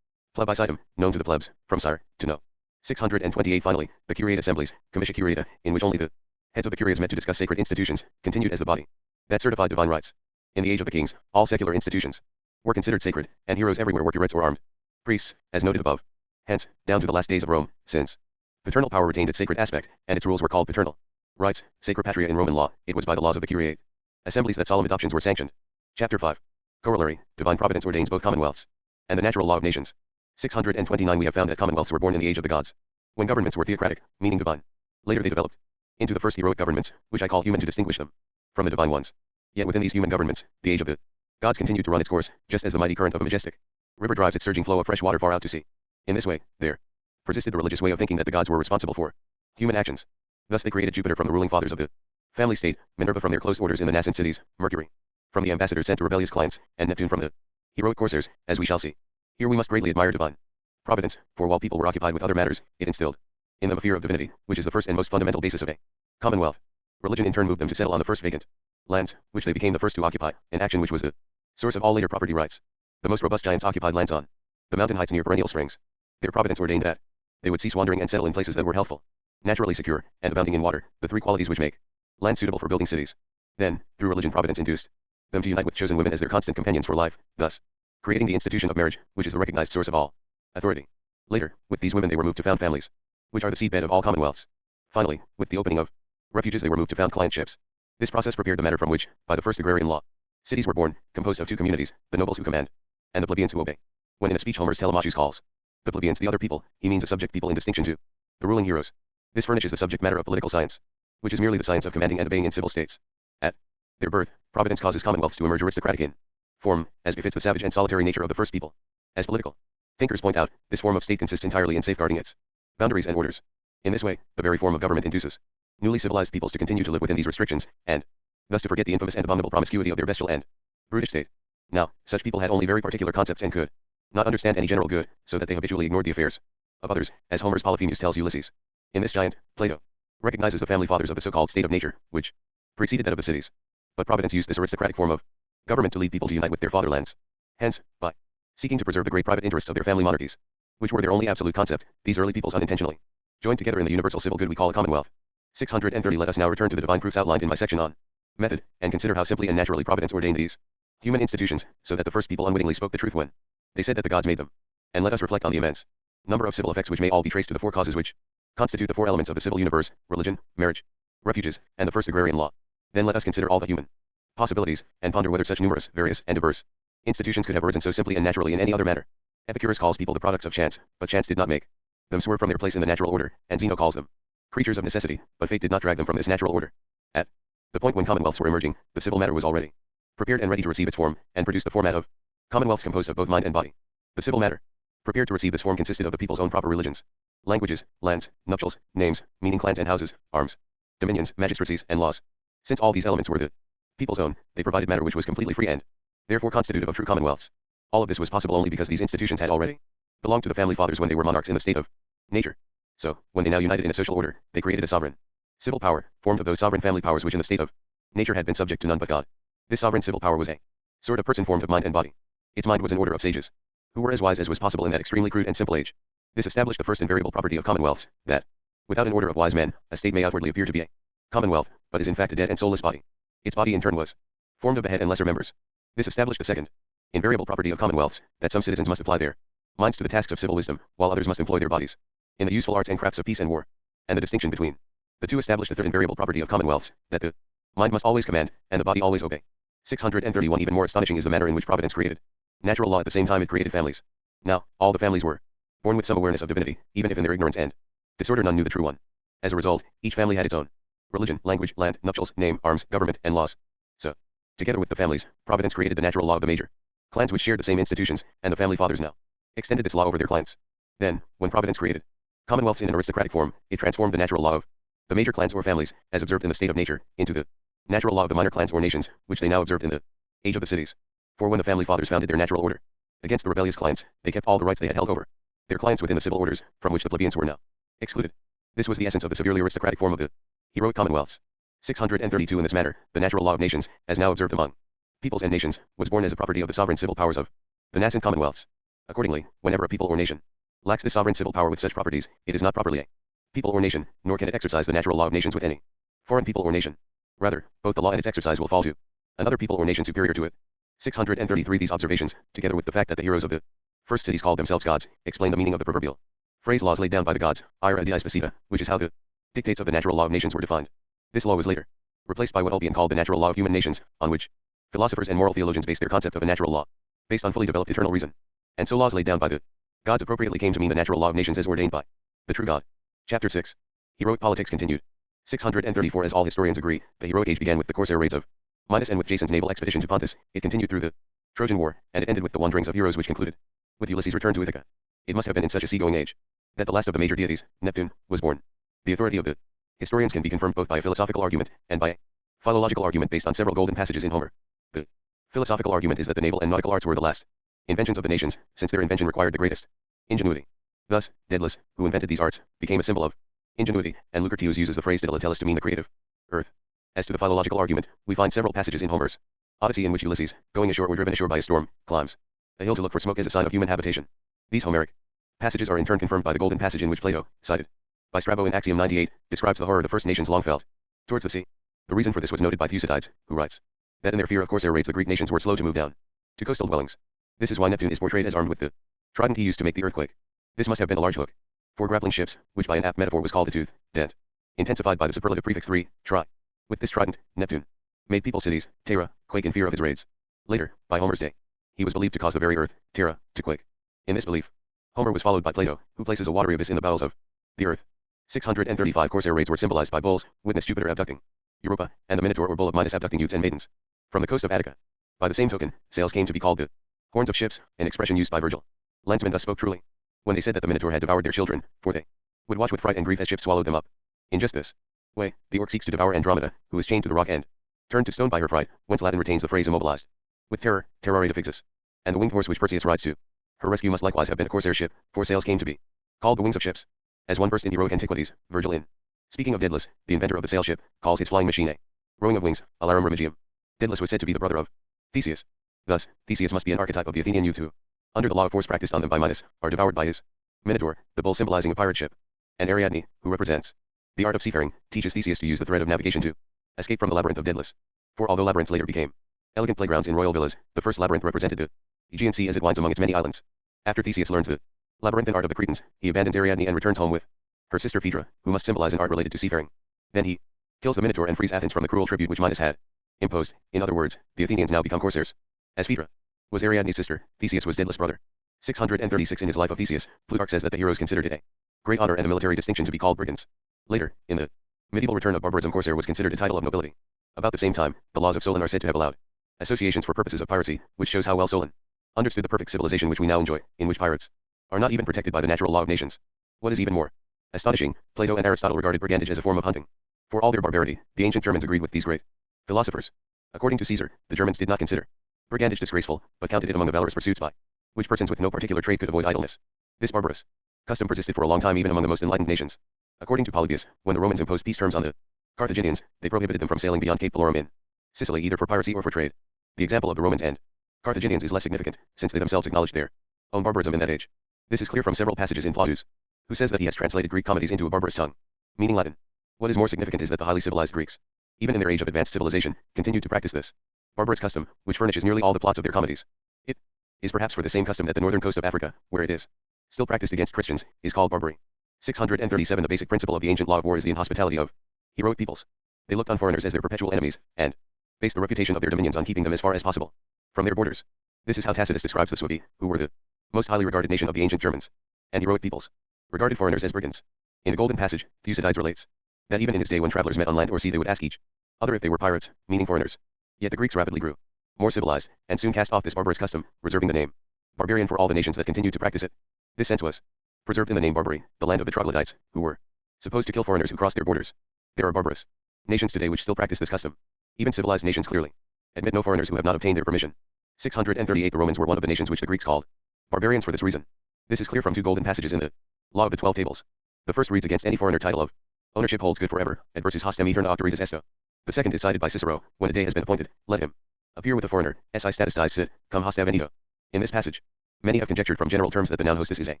plebiscitum, known to the plebs, from sire, to know. 628 Finally, the curiate assemblies, comitia curiata, in which only the heads of the curiates met to discuss sacred institutions, continued as the body that certified divine rights. In the age of the kings, all secular institutions were considered sacred, and heroes everywhere were curates or armed priests, as noted above. Hence, down to the last days of Rome, since paternal power retained its sacred aspect, and its rules were called paternal rights, sacra patria in Roman law, it was by the laws of the curiate assemblies that solemn adoptions were sanctioned. Chapter 5. Corollary, divine providence ordains both commonwealths and the natural law of nations. 629 We have found that commonwealths were born in the age of the gods, when governments were theocratic, meaning divine. Later they developed into the first heroic governments, which I call human to distinguish them from the divine ones. Yet within these human governments, the age of the gods continued to run its course, just as the mighty current of a majestic river drives its surging flow of fresh water far out to sea. In this way, there persisted the religious way of thinking that the gods were responsible for human actions. Thus they created Jupiter from the ruling fathers of the family state, Minerva from their closed orders in the nascent cities, Mercury from the ambassadors sent to rebellious clients, and Neptune from the heroic corsairs, as we shall see. Here we must greatly admire divine providence, for while people were occupied with other matters, it instilled in them a fear of divinity, which is the first and most fundamental basis of a commonwealth. Religion in turn moved them to settle on the first vacant lands, which they became the first to occupy, an action which was the source of all later property rights. The most robust giants occupied lands on the mountain heights near perennial springs. Their providence ordained that they would cease wandering and settle in places that were healthful, naturally secure, and abounding in water, the three qualities which make land suitable for building cities. Then, through religion providence induced them to unite with chosen women as their constant companions for life, thus creating the institution of marriage, which is the recognized source of all authority. Later, with these women they were moved to found families, which are the seedbed of all commonwealths. Finally, with the opening of refuges they were moved to found clientships. This process prepared the matter from which, by the first agrarian law, cities were born, composed of two communities, the nobles who command, and the plebeians who obey. When in a speech Homer's Telemachus calls the plebeians the other people, he means a subject people in distinction to the ruling heroes. This furnishes the subject matter of political science, which is merely the science of commanding and obeying in civil states. At their birth, providence causes commonwealths to emerge aristocratic in form, as befits the savage and solitary nature of the first people. As political thinkers point out, this form of state consists entirely in safeguarding its boundaries and orders. In this way, the very form of government induces newly civilized peoples to continue to live within these restrictions, and thus to forget the infamous and abominable promiscuity of their bestial and brutish state. Now, such people had only very particular concepts and could not understand any general good, so that they habitually ignored the affairs of others, as Homer's Polyphemus tells Ulysses. In this giant, Plato recognizes the family fathers of the so-called state of nature, which preceded that of the cities. But Providence used this aristocratic form of government to lead people to unite with their fatherlands. Hence, by seeking to preserve the great private interests of their family monarchies, which were their only absolute concept, these early peoples unintentionally joined together in the universal civil good we call a commonwealth. 630 Let us now return to the divine proofs outlined in my section on method, and consider how simply and naturally Providence ordained these human institutions, so that the first people unwittingly spoke the truth when they said that the gods made them. And let us reflect on the immense number of civil effects which may all be traced to the four causes which constitute the four elements of the civil universe: religion, marriage, refuges, and the first agrarian law. Then let us consider all the human possibilities, and ponder whether such numerous, various, and diverse institutions could have arisen so simply and naturally in any other manner. Epicurus calls people the products of chance, but chance did not make them swerve from their place in the natural order, and Zeno calls them creatures of necessity, but fate did not drag them from this natural order. At the point when commonwealths were emerging, the civil matter was already prepared and ready to receive its form, and produce the format of commonwealths composed of both mind and body. The civil matter prepared to receive this form consisted of the people's own proper religions, languages, lands, nuptials, names, meaning clans and houses, arms, dominions, magistracies, and laws. Since all these elements were the people's own, they provided matter which was completely free and therefore constitutive of true commonwealths. All of this was possible only because these institutions had already belonged to the family fathers when they were monarchs in the state of nature. So, when they now united in a social order, they created a sovereign civil power, formed of those sovereign family powers which in the state of nature had been subject to none but God. This sovereign civil power was a sort of person formed of mind and body. Its mind was an order of sages, who were as wise as was possible in that extremely crude and simple age. This established the first invariable property of commonwealths, that, without an order of wise men, a state may outwardly appear to be a commonwealth, but is in fact a dead and soulless body. Its body in turn was formed of the head and lesser members. This established the second invariable property of commonwealths, that some citizens must apply their minds to the tasks of civil wisdom, while others must employ their bodies in the useful arts and crafts of peace and war. And the distinction between the two established the third invariable property of commonwealths, that the mind must always command, and the body always obey. 631 Even more astonishing is the manner in which Providence created natural law at the same time it created families. Now, all the families were born with some awareness of divinity, even if in their ignorance and disorder none knew the true one. As a result, each family had its own religion, language, land, nuptials, name, arms, government, and laws. So, together with the families, Providence created the natural law of the major clans which shared the same institutions, and the family fathers now extended this law over their clans. Then, when Providence created commonwealths in an aristocratic form, it transformed the natural law of the major clans or families, as observed in the state of nature, into the natural law of the minor clans or nations, which they now observed in the age of the cities. For when the family fathers founded their natural order against the rebellious clans, they kept all the rights they had held over their clans within the civil orders, from which the plebeians were now excluded. This was the essence of the severely aristocratic form of the heroic commonwealths. 632 In this manner, the natural law of nations, as now observed among peoples and nations, was born as a property of the sovereign civil powers of the nascent commonwealths. Accordingly, whenever a people or nation lacks this sovereign civil power with such properties, it is not properly a people or nation, nor can it exercise the natural law of nations with any foreign people or nation. Rather, both the law and its exercise will fall to another people or nation superior to it. 633 These observations, together with the fact that the heroes of the first cities called themselves gods, explain the meaning of the proverbial phrase laws laid down by the gods, ira dies faceta, which is how the dictates of the natural law of nations were defined. This law was later replaced by what Ulpian called the natural law of human nations, on which philosophers and moral theologians based their concept of a natural law, based on fully developed eternal reason. And so laws laid down by the gods appropriately came to mean the natural law of nations as ordained by the true God. Chapter 6. Heroic politics continued. 634 As all historians agree, the heroic age began with the corsair raids of Midas and with Jason's naval expedition to Pontus. It continued through the Trojan War, and it ended with the wanderings of heroes which concluded with Ulysses' return to Ithaca. It must have been in such a seagoing age that the last of the major deities, Neptune, was born. The authority of the historians can be confirmed both by a philosophical argument and by a philological argument based on several golden passages in Homer. The philosophical argument is that the naval and nautical arts were the last inventions of the nations, since their invention required the greatest ingenuity. Thus, Daedalus, who invented these arts, became a symbol of ingenuity, and Lucretius uses the phrase Daedalus to mean the creative earth. As to the philological argument, we find several passages in Homer's Odyssey in which Ulysses, going ashore or driven ashore by a storm, climbs a hill to look for smoke as a sign of human habitation. These Homeric passages are in turn confirmed by the golden passage in which Plato, cited by Strabo in Axiom 98, describes the horror the first nations long felt towards the sea. The reason for this was noted by Thucydides, who writes that in their fear of corsair raids the Greek nations were slow to move down to coastal dwellings. This is why Neptune is portrayed as armed with the trident he used to make the earthquake. This must have been a large hook for grappling ships, which by an apt metaphor was called a tooth, dent, intensified by the superlative prefix 3, tri. With this trident, Neptune made people's cities, Terra, quake in fear of his raids. Later, by Homer's day, he was believed to cause the very earth, Terra, to quake. In this belief, Homer was followed by Plato, who places a watery abyss in the bowels of the earth. 635 Corsair raids were symbolized by bulls, witness Jupiter abducting Europa, and the Minotaur or bull of Midas abducting youths and maidens from the coast of Attica. By the same token, sails came to be called the horns of ships, an expression used by Virgil. Landsmen thus spoke truly when they said that the Minotaur had devoured their children, for they would watch with fright and grief as ships swallowed them up. In just this way, the orc seeks to devour Andromeda, who is chained to the rock and turned to stone by her fright, whence Latin retains the phrase immobilized with terror, terrare defixus. And the winged horse which Perseus rides to her rescue must likewise have been a corsair ship, for sails came to be called the wings of ships. As one versed in heroic antiquities, Virgil in speaking of Daedalus, the inventor of the sail ship, calls his flying machine a rowing of wings, alarum remigium. Daedalus was said to be the brother of Theseus. Thus, Theseus must be an archetype of the Athenian youth who, under the law of force practiced on them by Midas, are devoured by his Minotaur, the bull symbolizing a pirate ship. And Ariadne, who represents the art of seafaring, teaches Theseus to use the thread of navigation to escape from the labyrinth of Daedalus. For although labyrinths later became elegant playgrounds in royal villas, the first labyrinth represented the Aegean Sea as it winds among its many islands. After Theseus learns the labyrinthine art of the Cretans, he abandons Ariadne and returns home with her sister Phaedra, who must symbolize an art related to seafaring. Then he kills the Minotaur and frees Athens from the cruel tribute which Midas had imposed. In other words, the Athenians now become corsairs. As Phaedra was Ariadne's sister, Theseus was Daedalus' brother. 636 In his life of Theseus, Plutarch says that the heroes considered it a great honor and a military distinction to be called brigands. Later, in the medieval return of barbarism, corsair was considered a title of nobility. About the same time, the laws of Solon are said to have allowed associations for purposes of piracy, which shows how well Solon understood the perfect civilization which we now enjoy, in which pirates are not even protected by the natural law of nations. What is even more astonishing, Plato and Aristotle regarded brigandage as a form of hunting. For all their barbarity, the ancient Germans agreed with these great philosophers. According to Caesar, the Germans did not consider brigandage disgraceful, but counted it among the valorous pursuits by which persons with no particular trade could avoid idleness. This barbarous custom persisted for a long time even among the most enlightened nations. According to Polybius, when the Romans imposed peace terms on the Carthaginians, they prohibited them from sailing beyond Cape Pellorum in Sicily either for piracy or for trade. The example of the Romans and Carthaginians is less significant, since they themselves acknowledged their own barbarism in that age. This is clear from several passages in Plautus, who says that he has translated Greek comedies into a barbarous tongue, meaning Latin. What is more significant is that the highly civilized Greeks, even in their age of advanced civilization, continued to practice this barbarous custom, which furnishes nearly all the plots of their comedies. It is perhaps for the same custom that the northern coast of Africa, where it is still practiced against Christians, is called Barbary. 637 The basic principle of the ancient law of war is the inhospitality of heroic peoples. They looked on foreigners as their perpetual enemies, and based the reputation of their dominions on keeping them as far as possible from their borders. This is how Tacitus describes the Suevi, who were the most highly regarded nation of the ancient Germans and heroic peoples, regarded foreigners as brigands. In a golden passage, Thucydides relates that even in his day when travelers met on land or sea they would ask each other if they were pirates, meaning foreigners. Yet the Greeks rapidly grew more civilized, and soon cast off this barbarous custom, reserving the name barbarian for all the nations that continued to practice it. This sense was preserved in the name Barbary, the land of the troglodytes, who were supposed to kill foreigners who crossed their borders. There are barbarous nations today which still practice this custom. Even civilized nations clearly admit no foreigners who have not obtained their permission. 638 The Romans were one of the nations which the Greeks called barbarians for this reason. This is clear from two golden passages in the Law of the 12 Tables. The first reads against any foreigner title of ownership holds good forever, adversus hostem aeterna auctoritas esto. The second is cited by Cicero, when a day has been appointed, let him appear with a foreigner, si status dies sit, cum hosta venito. In this passage, many have conjectured from general terms that the noun hostis is a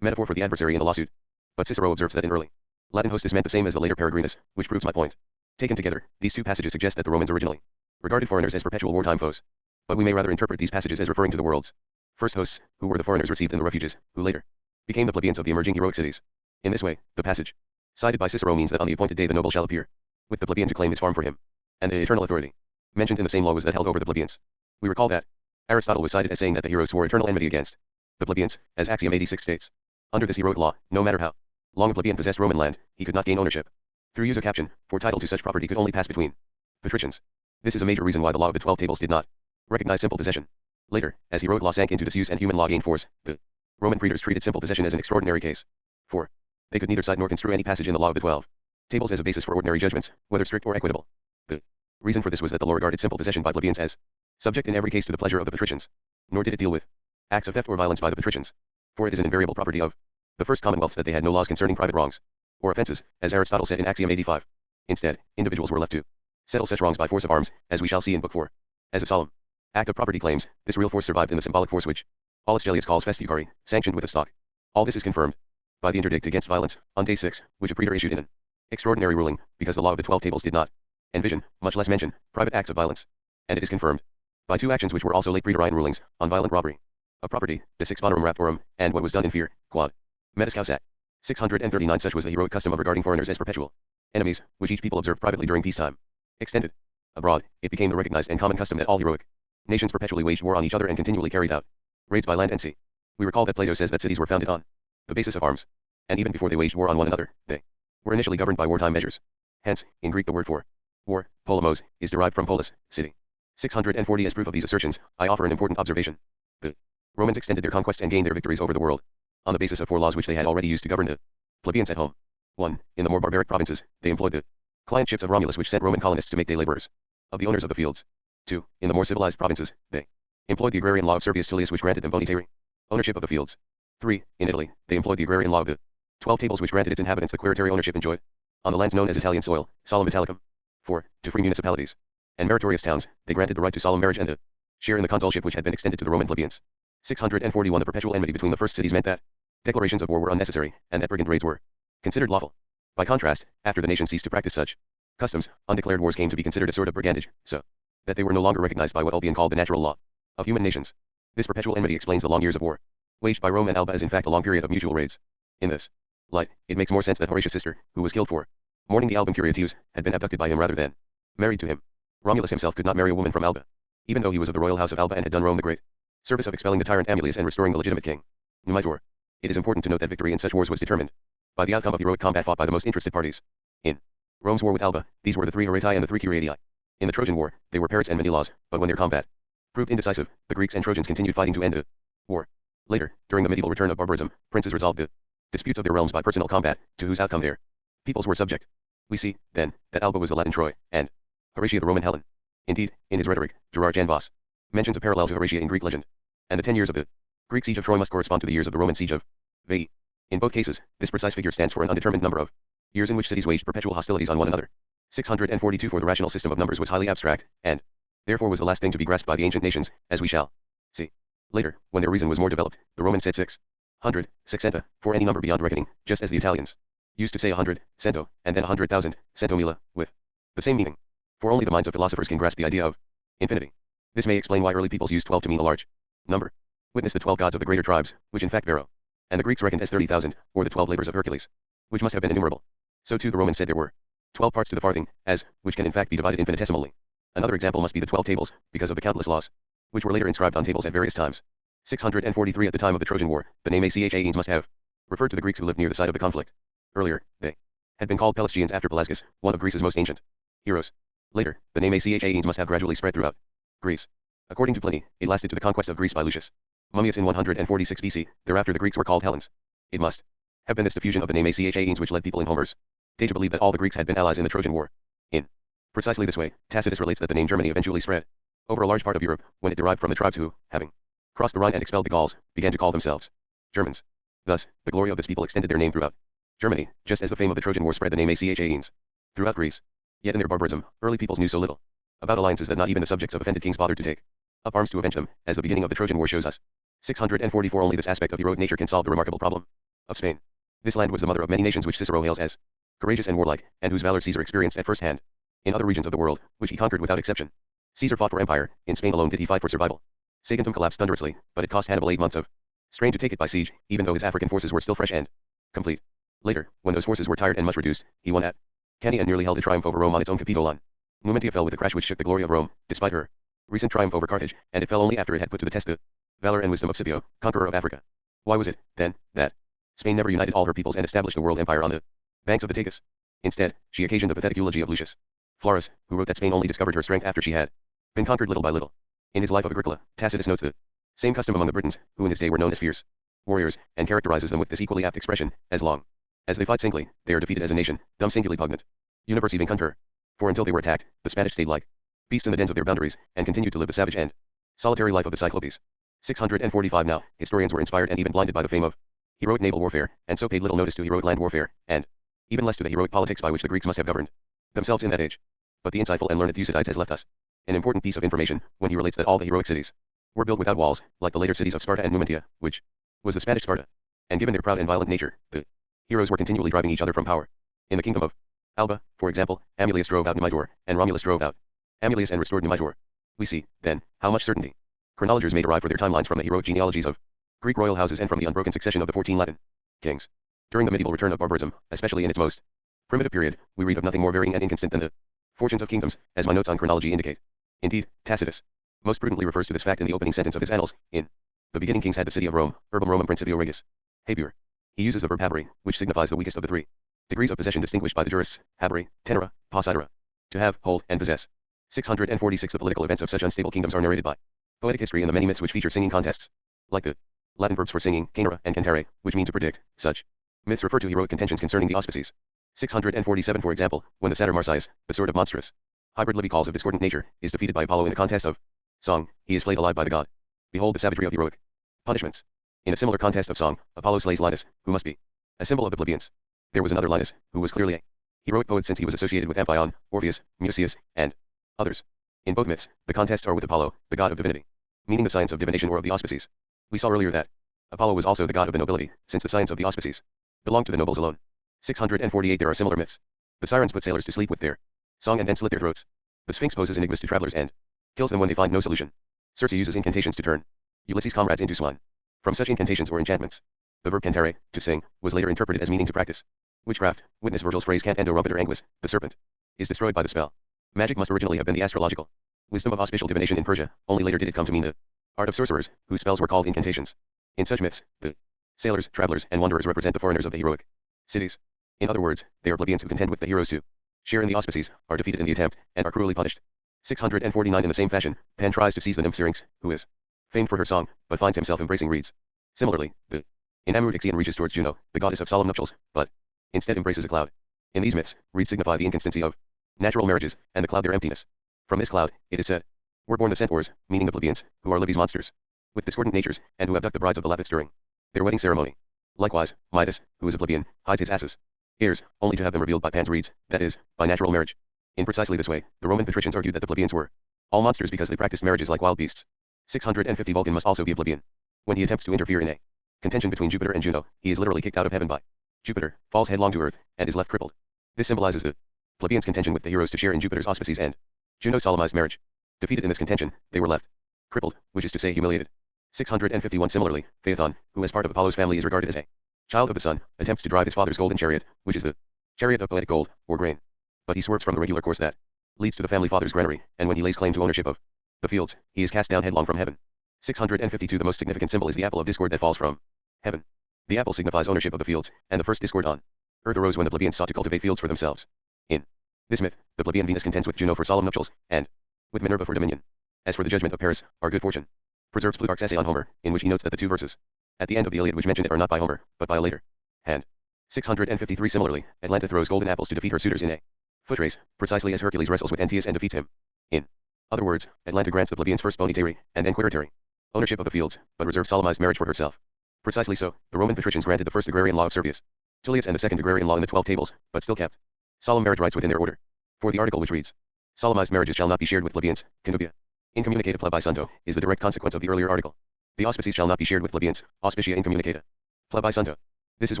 metaphor for the adversary in a lawsuit. But Cicero observes that in early Latin hostis meant the same as the later peregrinus, which proves my point. Taken together, these two passages suggest that the Romans originally regarded foreigners as perpetual wartime foes. But we may rather interpret these passages as referring to the world's first hosts, who were the foreigners received in the refuges, who later became the plebeians of the emerging heroic cities. In this way, the passage cited by Cicero means that on the appointed day the noble shall appear with the plebeian to claim his farm for him. And the eternal authority mentioned in the same law was that held over the plebeians. We recall that Aristotle was cited as saying that the heroes swore eternal enmity against the plebeians, as Axiom 86 states. Under this heroic law, no matter how long a plebeian possessed Roman land, he could not gain ownership through use of caption, for title to such property could only pass between patricians. This is a major reason why the Law of the 12 Tables did not recognize simple possession. Later, as heroic law sank into disuse and human law gained force, the Roman praetors treated simple possession as an extraordinary case. For they could neither cite nor construe any passage in the Law of the 12 Tables as a basis for ordinary judgments, whether strict or equitable. The reason for this was that the law regarded simple possession by plebeians as subject in every case to the pleasure of the patricians, nor did it deal with acts of theft or violence by the patricians, for it is an invariable property of the first commonwealths that they had no laws concerning private wrongs or offences, as Aristotle said in Axiom 85. Instead, individuals were left to settle such wrongs by force of arms, as we shall see in Book 4. As a solemn act of property claims, this real force survived in the symbolic force which Aulus Gellius calls festiucari, sanctioned with a stock. All this is confirmed by the interdict against violence, on day 6, which a praetor issued in an extraordinary ruling, because the Law of the 12 Tables did not envision, much less mention, private acts of violence. And it is confirmed by two actions which were also late praetorian rulings, on violent robbery of property, de six bonorum raptorum, and what was done in fear, quod metus causat. 639 Such was the heroic custom of regarding foreigners as perpetual enemies, which each people observed privately during peacetime. Extended abroad, it became the recognized and common custom that all heroic nations perpetually waged war on each other and continually carried out raids by land and sea. We recall that Plato says that cities were founded on the basis of arms, and even before they waged war on one another, they were initially governed by wartime measures. Hence, in Greek the word for war, polemos, is derived from polis, city. 640 As proof of these assertions, I offer an important observation. The Romans extended their conquests and gained their victories over the world on the basis of 4 laws which they had already used to govern the plebeians at home. 1. In the more barbaric provinces, they employed the clientships of Romulus which sent Roman colonists to make day laborers of the owners of the fields. 2. In the more civilized provinces, they employed the agrarian law of Servius Tullius which granted them bonitary ownership of the fields. 3. In Italy, they employed the agrarian law of the 12 Tables which granted its inhabitants the queritary ownership enjoyed on the lands known as Italian soil, solum italicum. 4. To free municipalities and meritorious towns, they granted the right to solemn marriage and a share in the consulship which had been extended to the Roman plebeians. 641 The perpetual enmity between the first cities meant that declarations of war were unnecessary, and that brigand raids were considered lawful. By contrast, after the nation ceased to practice such customs, undeclared wars came to be considered a sort of brigandage, so that they were no longer recognized by what Ulpian called the natural law of human nations. This perpetual enmity explains the long years of war waged by Rome and Alba as in fact a long period of mutual raids. In this light, it makes more sense that Horatius' sister, who was killed for mourning the Alban Curiatius, had been abducted by him rather than married to him. Romulus himself could not marry a woman from Alba, even though he was of the royal house of Alba and had done Rome the great service of expelling the tyrant Amulius and restoring the legitimate king, Numitor. It is important to note that victory in such wars was determined by the outcome of heroic combat fought by the most interested parties. In Rome's war with Alba, these were the 3 Horatii and the 3 Curiatii. In the Trojan War, they were Paris and Menelaus, but when their combat proved indecisive, the Greeks and Trojans continued fighting to end the war. Later, during the medieval return of barbarism, princes resolved the disputes of their realms by personal combat, to whose outcome their peoples were subject. We see, then, that Alba was the Latin Troy, and Horatia the Roman Helen. Indeed, in his rhetoric, Gerard Jan Vos mentions a parallel to Horatia in Greek legend, and the 10 years of the Greek siege of Troy must correspond to the years of the Roman siege of Veii. In both cases, this precise figure stands for an undetermined number of years in which cities waged perpetual hostilities on one another. 642 For the rational system of numbers was highly abstract, and therefore was the last thing to be grasped by the ancient nations, as we shall see later, when their reason was more developed. The Romans said 600, sexcenta, for any number beyond reckoning, just as the Italians used to say 100, cento, and then 100,000, centomila, with the same meaning. For only the minds of philosophers can grasp the idea of infinity. This may explain why early peoples used 12 to mean a large number. Witness the 12 gods of the greater tribes, which in fact Vero and the Greeks reckoned as 30,000, or the 12 labors of Hercules, which must have been innumerable. So too the Romans said there were 12 parts to the farthing, as, which can in fact be divided infinitesimally. Another example must be the 12 tables, because of the countless laws, which were later inscribed on tables at various times. 643 At the time of the Trojan War, the name Achaeans must have referred to the Greeks who lived near the site of the conflict. Earlier, they had been called Pelasgians after Pelasgus, one of Greece's most ancient heroes. Later, the name Achaeans must have gradually spread throughout Greece. According to Pliny, it lasted to the conquest of Greece by Lucius Mummius in 146 BC. Thereafter the Greeks were called Hellenes. It must have been this diffusion of the name Achaeans which led people in Homer's day to believe that all the Greeks had been allies in the Trojan War. In precisely this way, Tacitus relates that the name Germany eventually spread over a large part of Europe, when it derived from the tribes who, having crossed the Rhine and expelled the Gauls, began to call themselves Germans. Thus, the glory of this people extended their name throughout Germany, just as the fame of the Trojan War spread the name Achaeans throughout Greece. Yet in their barbarism, early peoples knew so little about alliances that not even the subjects of offended kings bothered to take up arms to avenge them, as the beginning of the Trojan War shows us. 644 Only this aspect of heroic nature can solve the remarkable problem of Spain. This land was the mother of many nations which Cicero hails as courageous and warlike, and whose valor Caesar experienced at first hand. In other regions of the world, which he conquered without exception, Caesar fought for empire. In Spain alone did he fight for survival. Saguntum collapsed thunderously, but it cost Hannibal 8 months of strain to take it by siege, even though his African forces were still fresh and complete. Later, when those forces were tired and much reduced, he won at Cannae and nearly held a triumph over Rome on its own Capitoline. Numantia fell with a crash which shook the glory of Rome, despite her recent triumph over Carthage, and it fell only after it had put to the test the valor and wisdom of Scipio, conqueror of Africa. Why was it, then, that Spain never united all her peoples and established a world empire on the banks of the Tagus? Instead, she occasioned the pathetic eulogy of Lucius Florus, who wrote that Spain only discovered her strength after she had been conquered little by little. In his Life of Agricola, Tacitus notes the same custom among the Britons, who in his day were known as fierce warriors, and characterizes them with this equally apt expression: as long as they fight singly, they are defeated as a nation, dum singuli pugnant. Universe even concur. For until they were attacked, the Spanish stayed like beasts in the dens of their boundaries, and continued to live the savage and solitary life of the Cyclopes. 645 Now, historians were inspired and even blinded by the fame of heroic naval warfare, and so paid little notice to heroic land warfare, and even less to the heroic politics by which the Greeks must have governed themselves in that age. But the insightful and learned Thucydides has left us an important piece of information when he relates that all the heroic cities were built without walls, like the later cities of Sparta and Numantia, which was the Spanish Sparta. And given their proud and violent nature, the heroes were continually driving each other from power. In the kingdom of Alba, for example, Amulius drove out Numitor, and Romulus drove out Amulius and restored Numitor. We see, then, how much certainty chronologers may derive for their timelines from the heroic genealogies of Greek royal houses and from the unbroken succession of the 14 Latin kings. During the medieval return of barbarism, especially in its most primitive period, we read of nothing more varying and inconstant than the fortunes of kingdoms, as my notes on chronology indicate. Indeed, Tacitus most prudently refers to this fact in the opening sentence of his Annals. In the beginning kings had the city of Rome, urbum Romum principio regis. Habere. He uses the verb habere, which signifies the weakest of the three degrees of possession distinguished by the jurists: habere, tenera, possidere. To have, hold, and possess. 646 The political events of such unstable kingdoms are narrated by poetic history in the many myths which feature singing contests. Like the Latin verbs for singing, canere, and cantare, which mean to predict, such myths refer to heroic contentions concerning the auspices. 647 For example, when the satyr Marsyas, the sword of monstrous hybrid Livy calls of discordant nature, is defeated by Apollo in a contest of song, he is flayed alive by the god. Behold the savagery of heroic punishments. In a similar contest of song, Apollo slays Linus, who must be a symbol of the plebeians. There was another Linus, who was clearly a heroic poet since he was associated with Amphion, Orpheus, Mucius, and others. In both myths, the contests are with Apollo, the god of divinity, meaning the science of divination or of the auspices. We saw earlier that Apollo was also the god of the nobility, since the science of the auspices belonged to the nobles alone. 648 There are similar myths. The sirens put sailors to sleep with their song and then slit their throats. The Sphinx poses enigmas to travelers and kills them when they find no solution. Circe uses incantations to turn Ulysses' comrades into swine. From such incantations or enchantments, the verb cantare, to sing, was later interpreted as meaning to practice witchcraft. Witness Virgil's phrase cantando rumpiter anguis, the serpent is destroyed by the spell. Magic must originally have been the astrological wisdom of auspicial divination in Persia, only later did it come to mean the art of sorcerers, whose spells were called incantations. In such myths, the sailors, travelers, and wanderers represent the foreigners of the heroic cities. In other words, they are plebeians who contend with the heroes to share in the auspices, are defeated in the attempt, and are cruelly punished. 649 In the same fashion, Pan tries to seize the nymph Syrinx, who is famed for her song, but finds himself embracing reeds. Similarly, the enamored Ixion reaches towards Juno, the goddess of solemn nuptials, but instead embraces a cloud. In these myths, reeds signify the inconstancy of natural marriages, and the cloud their emptiness. From this cloud, it is said, were born the centaurs, meaning the plebeians, who are Livy's monsters, with discordant natures, and who abduct the brides of the Lapiths during their wedding ceremony. Likewise, Midas, who is a plebeian, hides his asses' ears, only to have them revealed by Pan's reeds, that is, by natural marriage. In precisely this way, the Roman patricians argued that the plebeians were all monsters because they practiced marriages like wild beasts. 650 Vulcan must also be a plebeian. When he attempts to interfere in a contention between Jupiter and Juno, he is literally kicked out of heaven by Jupiter, falls headlong to earth, and is left crippled. This symbolizes the plebeians' contention with the heroes to share in Jupiter's auspices and Juno's solemnized marriage. Defeated in this contention, they were left crippled, which is to say humiliated. 651 Similarly, Phaethon, who as part of Apollo's family is regarded as a child of the sun, attempts to drive his father's golden chariot, which is the chariot of poetic gold, or grain. But he swerves from the regular course that leads to the family father's granary, and when he lays claim to ownership of the fields, he is cast down headlong from heaven. 652 The most significant symbol is the apple of discord that falls from heaven. The apple signifies ownership of the fields, and the first discord on Earth arose when the plebeians sought to cultivate fields for themselves. In this myth, the plebeian Venus contends with Juno for solemn nuptials, and with Minerva for dominion. As for the judgment of Paris, our good fortune preserves Plutarch's essay on Homer, in which he notes that the two verses at the end of the Iliad which mention it are not by Homer, but by a later hand. 653 Similarly, Atalanta throws golden apples to defeat her suitors in a foot race, precisely as Hercules wrestles with Antaeus and defeats him. In other words, Atalanta grants the plebeians first bonitary, and then quiritary ownership of the fields, but reserves solemnized marriage for herself. Precisely so, the Roman patricians granted the first agrarian law of Servius Tullius and the second agrarian law in the 12 tables, but still kept solemn marriage rights within their order. For the article which reads, solemnized marriages shall not be shared with plebeians, connubia incommunicata plebisunto, is the direct consequence of the earlier article. The auspices shall not be shared with plebeians, auspicia incommunicata plebisunto. This is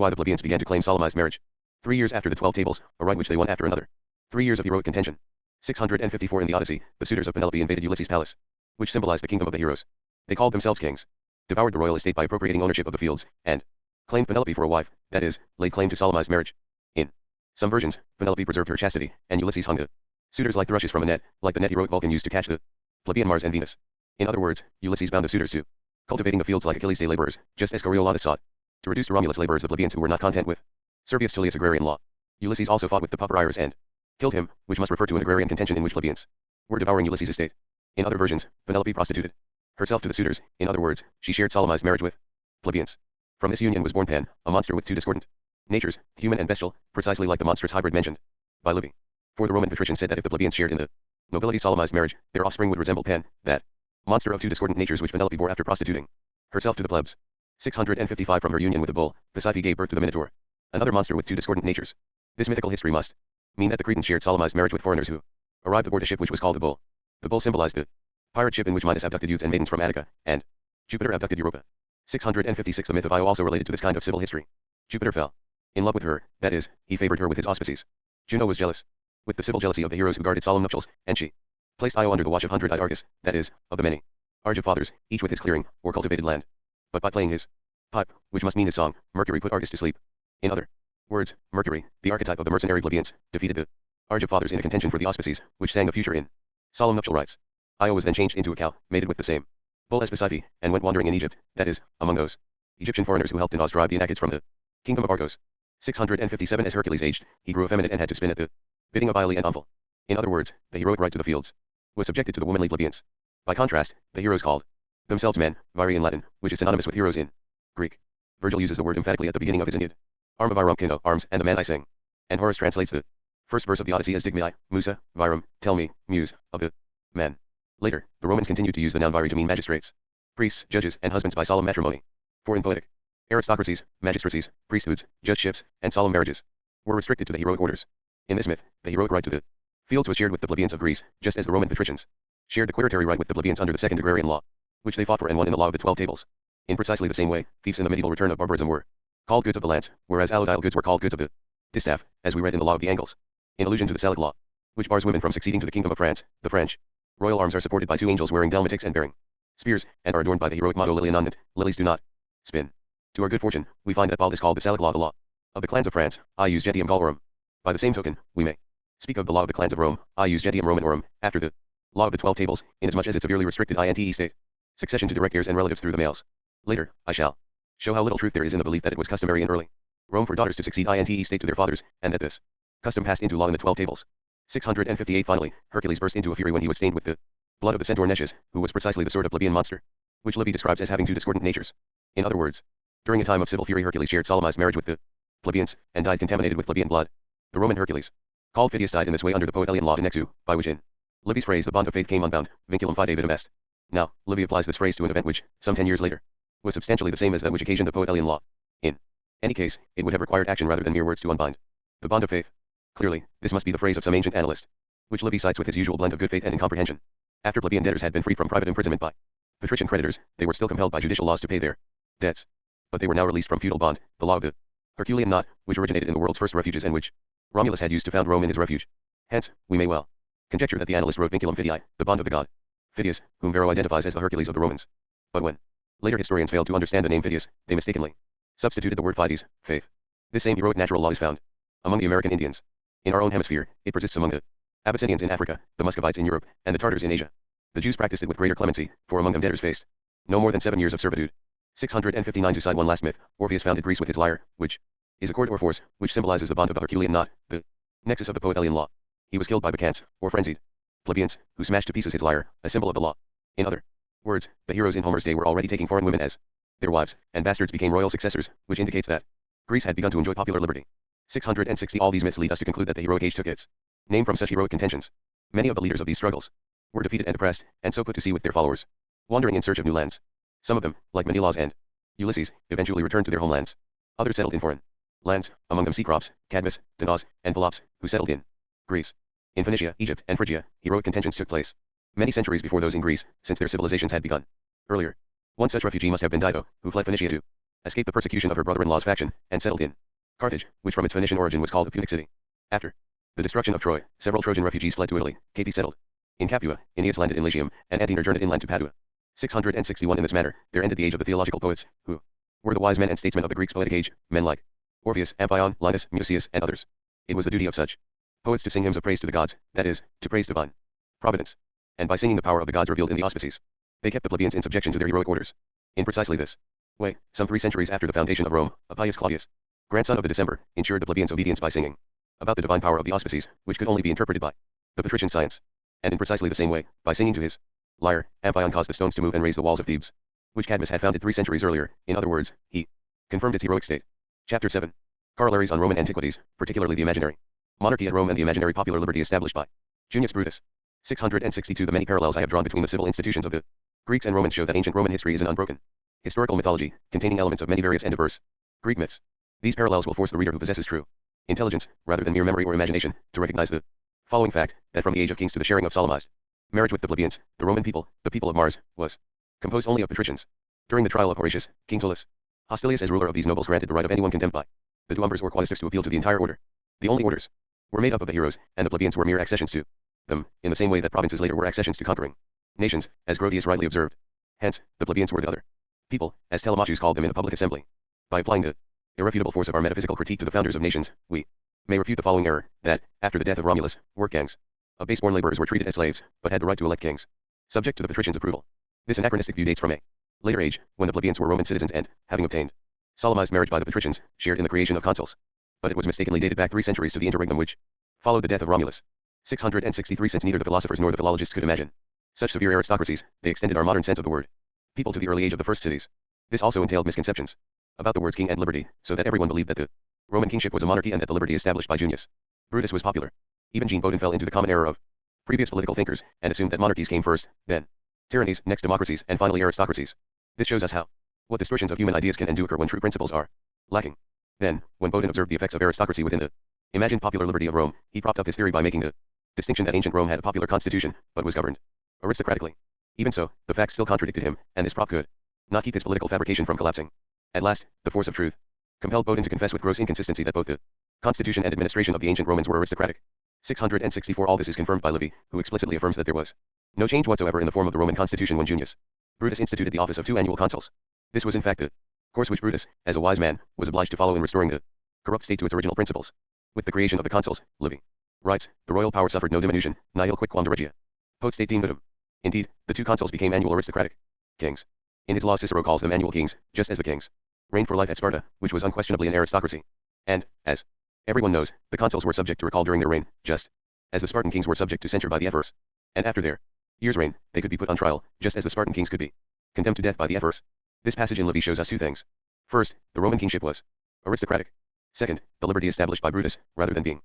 why the plebeians began to claim solemnized marriage 3 years after the 12 tables, a right which they won after another 3 years of heroic contention. 654 In the Odyssey, the suitors of Penelope invaded Ulysses' palace, which symbolized the kingdom of the heroes. They called themselves kings, devoured the royal estate by appropriating ownership of the fields, and claimed Penelope for a wife, that is, laid claim to solemnized marriage. In some versions, Penelope preserved her chastity, and Ulysses hung the suitors like thrushes from a net, like the net heroic Vulcan used to catch the plebeian Mars and Venus. In other words, Ulysses bound the suitors to cultivating the fields like Achilles' day laborers, just as Coriolanus sought to reduce to Romulus laborers the plebeians who were not content with Servius Tullius' agrarian law. Ulysses also fought with the Papyriers and killed him, which must refer to an agrarian contention in which plebeians were devouring Ulysses' estate. In other versions, Penelope prostituted herself to the suitors, in other words, she shared solemnized marriage with plebeians. From this union was born Pan, a monster with two discordant natures, human and bestial, precisely like the monstrous hybrid mentioned by Livy. For the Roman patricians said that if the plebeians shared in the nobility solemnized marriage, their offspring would resemble Pan, that monster of two discordant natures which Penelope bore after prostituting herself to the plebs. 655 From her union with the bull, Pasiphae gave birth to the Minotaur, another monster with two discordant natures. This mythical history must mean that the Cretans shared solemnized marriage with foreigners who arrived aboard a ship which was called a bull. The bull symbolized the pirate ship in which Midas abducted youths and maidens from Attica, and Jupiter abducted Europa. 656 The myth of Io also related to this kind of civil history. Jupiter fell in love with her, that is, he favored her with his auspices. Juno was jealous with the civil jealousy of the heroes who guarded solemn nuptials, and she placed Io under the watch of 100 Argus, that is, of the many Argive fathers, each with his clearing, or cultivated land. But by playing his pipe, which must mean his song, Mercury put Argus to sleep. In other words, Mercury, the archetype of the mercenary plebeians, defeated the Argive fathers in a contention for the auspices, which sang the future in solemn nuptial rites. Io was then changed into a cow, mated with the same bull as Pasiphae, and went wandering in Egypt, that is, among those Egyptian foreigners who helped in Oz drive the Anakids from the kingdom of Argos. 657 As Hercules aged, he grew effeminate and had to spin at the bidding of Iole and Omphale. In other words, the heroic right to the fields was subjected to the womanly plebeians. By contrast, the heroes called themselves men, viri in Latin, which is synonymous with heroes in Greek. Virgil uses the word emphatically at the beginning of his Aeneid. Arm of Irum kino, arms, and the man I sing. And Horace translates the first verse of the Odyssey as digmei, Musa, virum, tell me, muse, of the men. Later, the Romans continued to use the noun viri to mean magistrates, priests, judges, and husbands by solemn matrimony. For in poetic aristocracies, magistracies, priesthoods, judgeships, and solemn marriages were restricted to the heroic orders. In this myth, the heroic right to the fields was shared with the plebeians of Greece, just as the Roman patricians shared the quiritary right with the plebeians under the second agrarian law, which they fought for and won in the law of the 12 tables. In precisely the same way, fiefs in the medieval return of barbarism were called goods of the lance, whereas allodile goods were called goods of the distaff, as we read in the law of the Angles. In allusion to the Salic law, which bars women from succeeding to the kingdom of France, the French royal arms are supported by two angels wearing dalmatics and bearing spears, and are adorned by the heroic motto Lilia nondant, lilies do not spin. To our good fortune, we find that Bald is called the Salic law, the law of the clans of France, ius gentium Gallorum. By the same token, we may speak of the law of the clans of Rome, ius gentium Romanorum, after the law of the 12 tables, inasmuch as it severely restricted inte state succession to direct heirs and relatives through the males. Later, I shall show how little truth there is in the belief that it was customary in early Rome for daughters to succeed inte state to their fathers, and that this custom passed into law in the 12 tables. 658 Finally, Hercules burst into a fury when he was stained with the blood of the centaur Nescius, who was precisely the sort of plebeian monster which Livy describes as having two discordant natures. In other words, during a time of civil fury Hercules shared solemnized marriage with the plebeians, and died contaminated with plebeian blood. The Roman Hercules, called Phidias, died in this way under the Poet-Elian law de nexu, by which in Livy's phrase the bond of faith came unbound, vinculum fide vitam est. Now, Livy applies this phrase to an event which, some 10 years later, was substantially the same as that which occasioned the Poet-Elian law. In any case, it would have required action rather than mere words to unbind the bond of faith. Clearly, this must be the phrase of some ancient analyst, which Livy cites with his usual blend of good faith and incomprehension. After plebeian debtors had been freed from private imprisonment by patrician creditors, they were still compelled by judicial laws to pay their debts. But they were now released from feudal bond, the law of the Herculean knot, which originated in the world's first refuges and which Romulus had used to found Rome in his refuge. Hence, we may well conjecture that the analyst wrote vinculum fidei, the bond of the god Phidias, whom Varro identifies as the Hercules of the Romans. But when later historians failed to understand the name Phidias, they mistakenly substituted the word fides, faith. This same heroic natural law is found among the American Indians. In our own hemisphere, it persists among the Abyssinians in Africa, the Muscovites in Europe, and the Tartars in Asia. The Jews practiced it with greater clemency, for among them debtors faced no more than 7 years of servitude. 659 To cite one last myth, Orpheus founded Greece with his lyre, which is a cord or force, which symbolizes the bond of the Herculean knot, the nexus of the poet Elian law. He was killed by bacchants, or frenzied plebeians, who smashed to pieces his lyre, a symbol of the law. In other words, the heroes in Homer's day were already taking foreign women as their wives, and bastards became royal successors, which indicates that Greece had begun to enjoy popular liberty. 660 All these myths lead us to conclude that the heroic age took its name from such heroic contentions. Many of the leaders of these struggles were defeated and oppressed, and so put to sea with their followers, wandering in search of new lands. Some of them, like Menelaus and Ulysses, eventually returned to their homelands. Others settled in foreign lands, among them Cecrops, Cadmus, Danaus, and Pelops, who settled in Greece. In Phoenicia, Egypt, and Phrygia, heroic contentions took place many centuries before those in Greece, since their civilizations had begun earlier. One such refugee must have been Dido, who fled Phoenicia to escape the persecution of her brother-in-law's faction, and settled in Carthage, which from its Phoenician origin was called a Punic city. After the destruction of Troy, several Trojan refugees fled to Italy. Capi settled in Capua, Aeneas landed in Latium, and Antenor journeyed inland to Padua. 661 In this manner, there ended the age of the theological poets, who were the wise men and statesmen of the Greeks' poetic age, men like Orpheus, Amphion, Linus, Musaeus, and others. It was the duty of such poets to sing hymns of praise to the gods, that is, to praise divine providence. And by singing the power of the gods revealed in the auspices, they kept the plebeians in subjection to their heroic orders. In precisely this way, some 3 centuries after the foundation of Rome, Appius Claudius, grandson of the December, ensured the plebeians' obedience by singing about the divine power of the auspices, which could only be interpreted by the patrician science. And in precisely the same way, by singing to his lyre, Amphion caused the stones to move and raise the walls of Thebes, which Cadmus had founded 3 centuries earlier. In other words, he confirmed its heroic state. Chapter 7. Corollaries on Roman Antiquities, particularly the imaginary monarchy at Rome and the imaginary popular liberty established by Junius Brutus. 662 The many parallels I have drawn between the civil institutions of the Greeks and Romans show that ancient Roman history is an unbroken historical mythology, containing elements of many various and diverse Greek myths. These parallels will force the reader who possesses true intelligence, rather than mere memory or imagination, to recognize the following fact, that from the age of kings to the sharing of solemnized marriage with the plebeians, the Roman people, the people of Mars, was composed only of patricians. During the trial of Horatius, King Tullus Hostilius as ruler of these nobles granted the right of anyone condemned by the duumbres or quaestus to appeal to the entire order. The only orders were made up of the heroes, and the plebeians were mere accessions to them, in the same way that provinces later were accessions to conquering nations, as Grotius rightly observed. Hence, the plebeians were the other people, as Telemachus called them in a public assembly. By applying the irrefutable force of our metaphysical critique to the founders of nations, we may refute the following error, that, after the death of Romulus, work gangs of base-born laborers were treated as slaves, but had the right to elect kings, subject to the patricians' approval. This anachronistic view dates from a later age, when the plebeians were Roman citizens and, having obtained solemnized marriage by the patricians, shared in the creation of consuls. But it was mistakenly dated back 3 centuries to the interregnum which followed the death of Romulus. 663 Since neither the philosophers nor the philologists could imagine such severe aristocracies, they extended our modern sense of the word people to the early age of the first cities. This also entailed misconceptions about the words king and liberty, so that everyone believed that the Roman kingship was a monarchy and that the liberty established by Junius Brutus was popular. Even Jean Bodin fell into the common error of previous political thinkers, and assumed that monarchies came first, then tyrannies, next democracies, and finally aristocracies. This shows us how what distortions of human ideas can and do occur when true principles are lacking. Then, when Bodin observed the effects of aristocracy within the imagined popular liberty of Rome, he propped up his theory by making the distinction that ancient Rome had a popular constitution, but was governed aristocratically. Even so, the facts still contradicted him, and this prop could not keep his political fabrication from collapsing. At last, the force of truth compelled Bodin to confess with gross inconsistency that both the constitution and administration of the ancient Romans were aristocratic. 664 All this is confirmed by Livy, who explicitly affirms that there was no change whatsoever in the form of the Roman constitution when Junius Brutus instituted the office of 2 annual consuls. This was in fact the course which Brutus, as a wise man, was obliged to follow in restoring the corrupt state to its original principles. With the creation of the consuls, Livy writes, the royal power suffered no diminution, nihil quicquam de regia potestate dignitatem. Indeed, the 2 consuls became annual aristocratic kings. In his law Cicero calls them annual kings, just as the kings reigned for life at Sparta, which was unquestionably an aristocracy. And, as everyone knows, the consuls were subject to recall during their reign, just as the Spartan kings were subject to censure by the ephors. And after their year's reign, they could be put on trial, just as the Spartan kings could be condemned to death by the ephors. This passage in Livy shows us 2 things. First, the Roman kingship was aristocratic. Second, the liberty established by Brutus, rather than being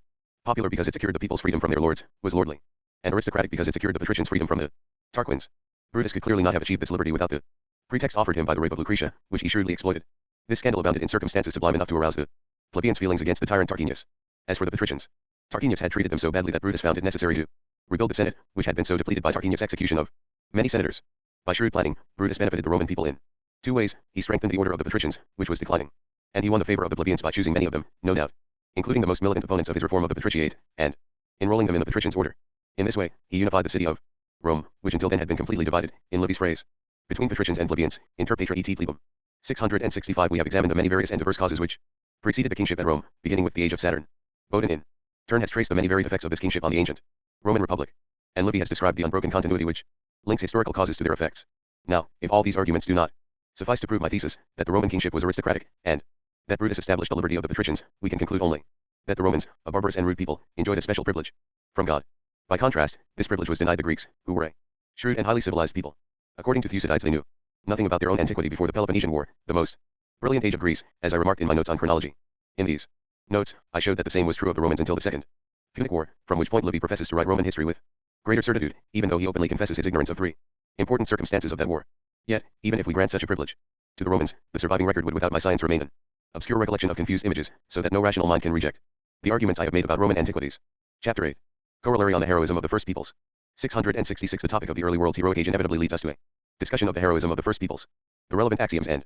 popular because it secured the people's freedom from their lords, was lordly, and aristocratic because it secured the patricians' freedom from the Tarquins. Brutus could clearly not have achieved this liberty without the pretext offered him by the rape of Lucretia, which he shrewdly exploited. This scandal abounded in circumstances sublime enough to arouse the plebeians' feelings against the tyrant Tarquinius. As for the patricians, Tarquinius had treated them so badly that Brutus found it necessary to rebuild the Senate, which had been so depleted by Tarquinius' execution of many senators. By shrewd planning, Brutus benefited the Roman people in 2 ways. He strengthened the order of the patricians, which was declining, and he won the favor of the plebeians by choosing many of them, no doubt, including the most militant opponents of his reform of the patriciate, and enrolling them in the patricians' order. In this way, he unified the city of Rome, which until then had been completely divided, in Livy's phrase, between patricians and plebeians, inter patra et plebum. 665 We have examined the many various and diverse causes which preceded the kingship at Rome, beginning with the age of Saturn. Bodin in turn has traced the many varied effects of this kingship on the ancient Roman Republic, and Livy has described the unbroken continuity which links historical causes to their effects. Now, if all these arguments do not suffice to prove my thesis, that the Roman kingship was aristocratic, and that Brutus established the liberty of the patricians, we can conclude only that the Romans, a barbarous and rude people, enjoyed a special privilege from God. By contrast, this privilege was denied the Greeks, who were a shrewd and highly civilized people. According to Thucydides, they knew nothing about their own antiquity before the Peloponnesian War, the most brilliant age of Greece, as I remarked in my notes on chronology. In these notes, I showed that the same was true of the Romans until the Second Punic War, from which point Livy professes to write Roman history with greater certitude, even though he openly confesses his ignorance of three important circumstances of that war. Yet, even if we grant such a privilege to the Romans, the surviving record would without my science remain an obscure recollection of confused images, so that no rational mind can reject the arguments I have made about Roman antiquities. Chapter 8. Corollary on the heroism of the first peoples. 666. The topic of the early world's heroic age inevitably leads us to a discussion of the heroism of the first peoples. The relevant axioms and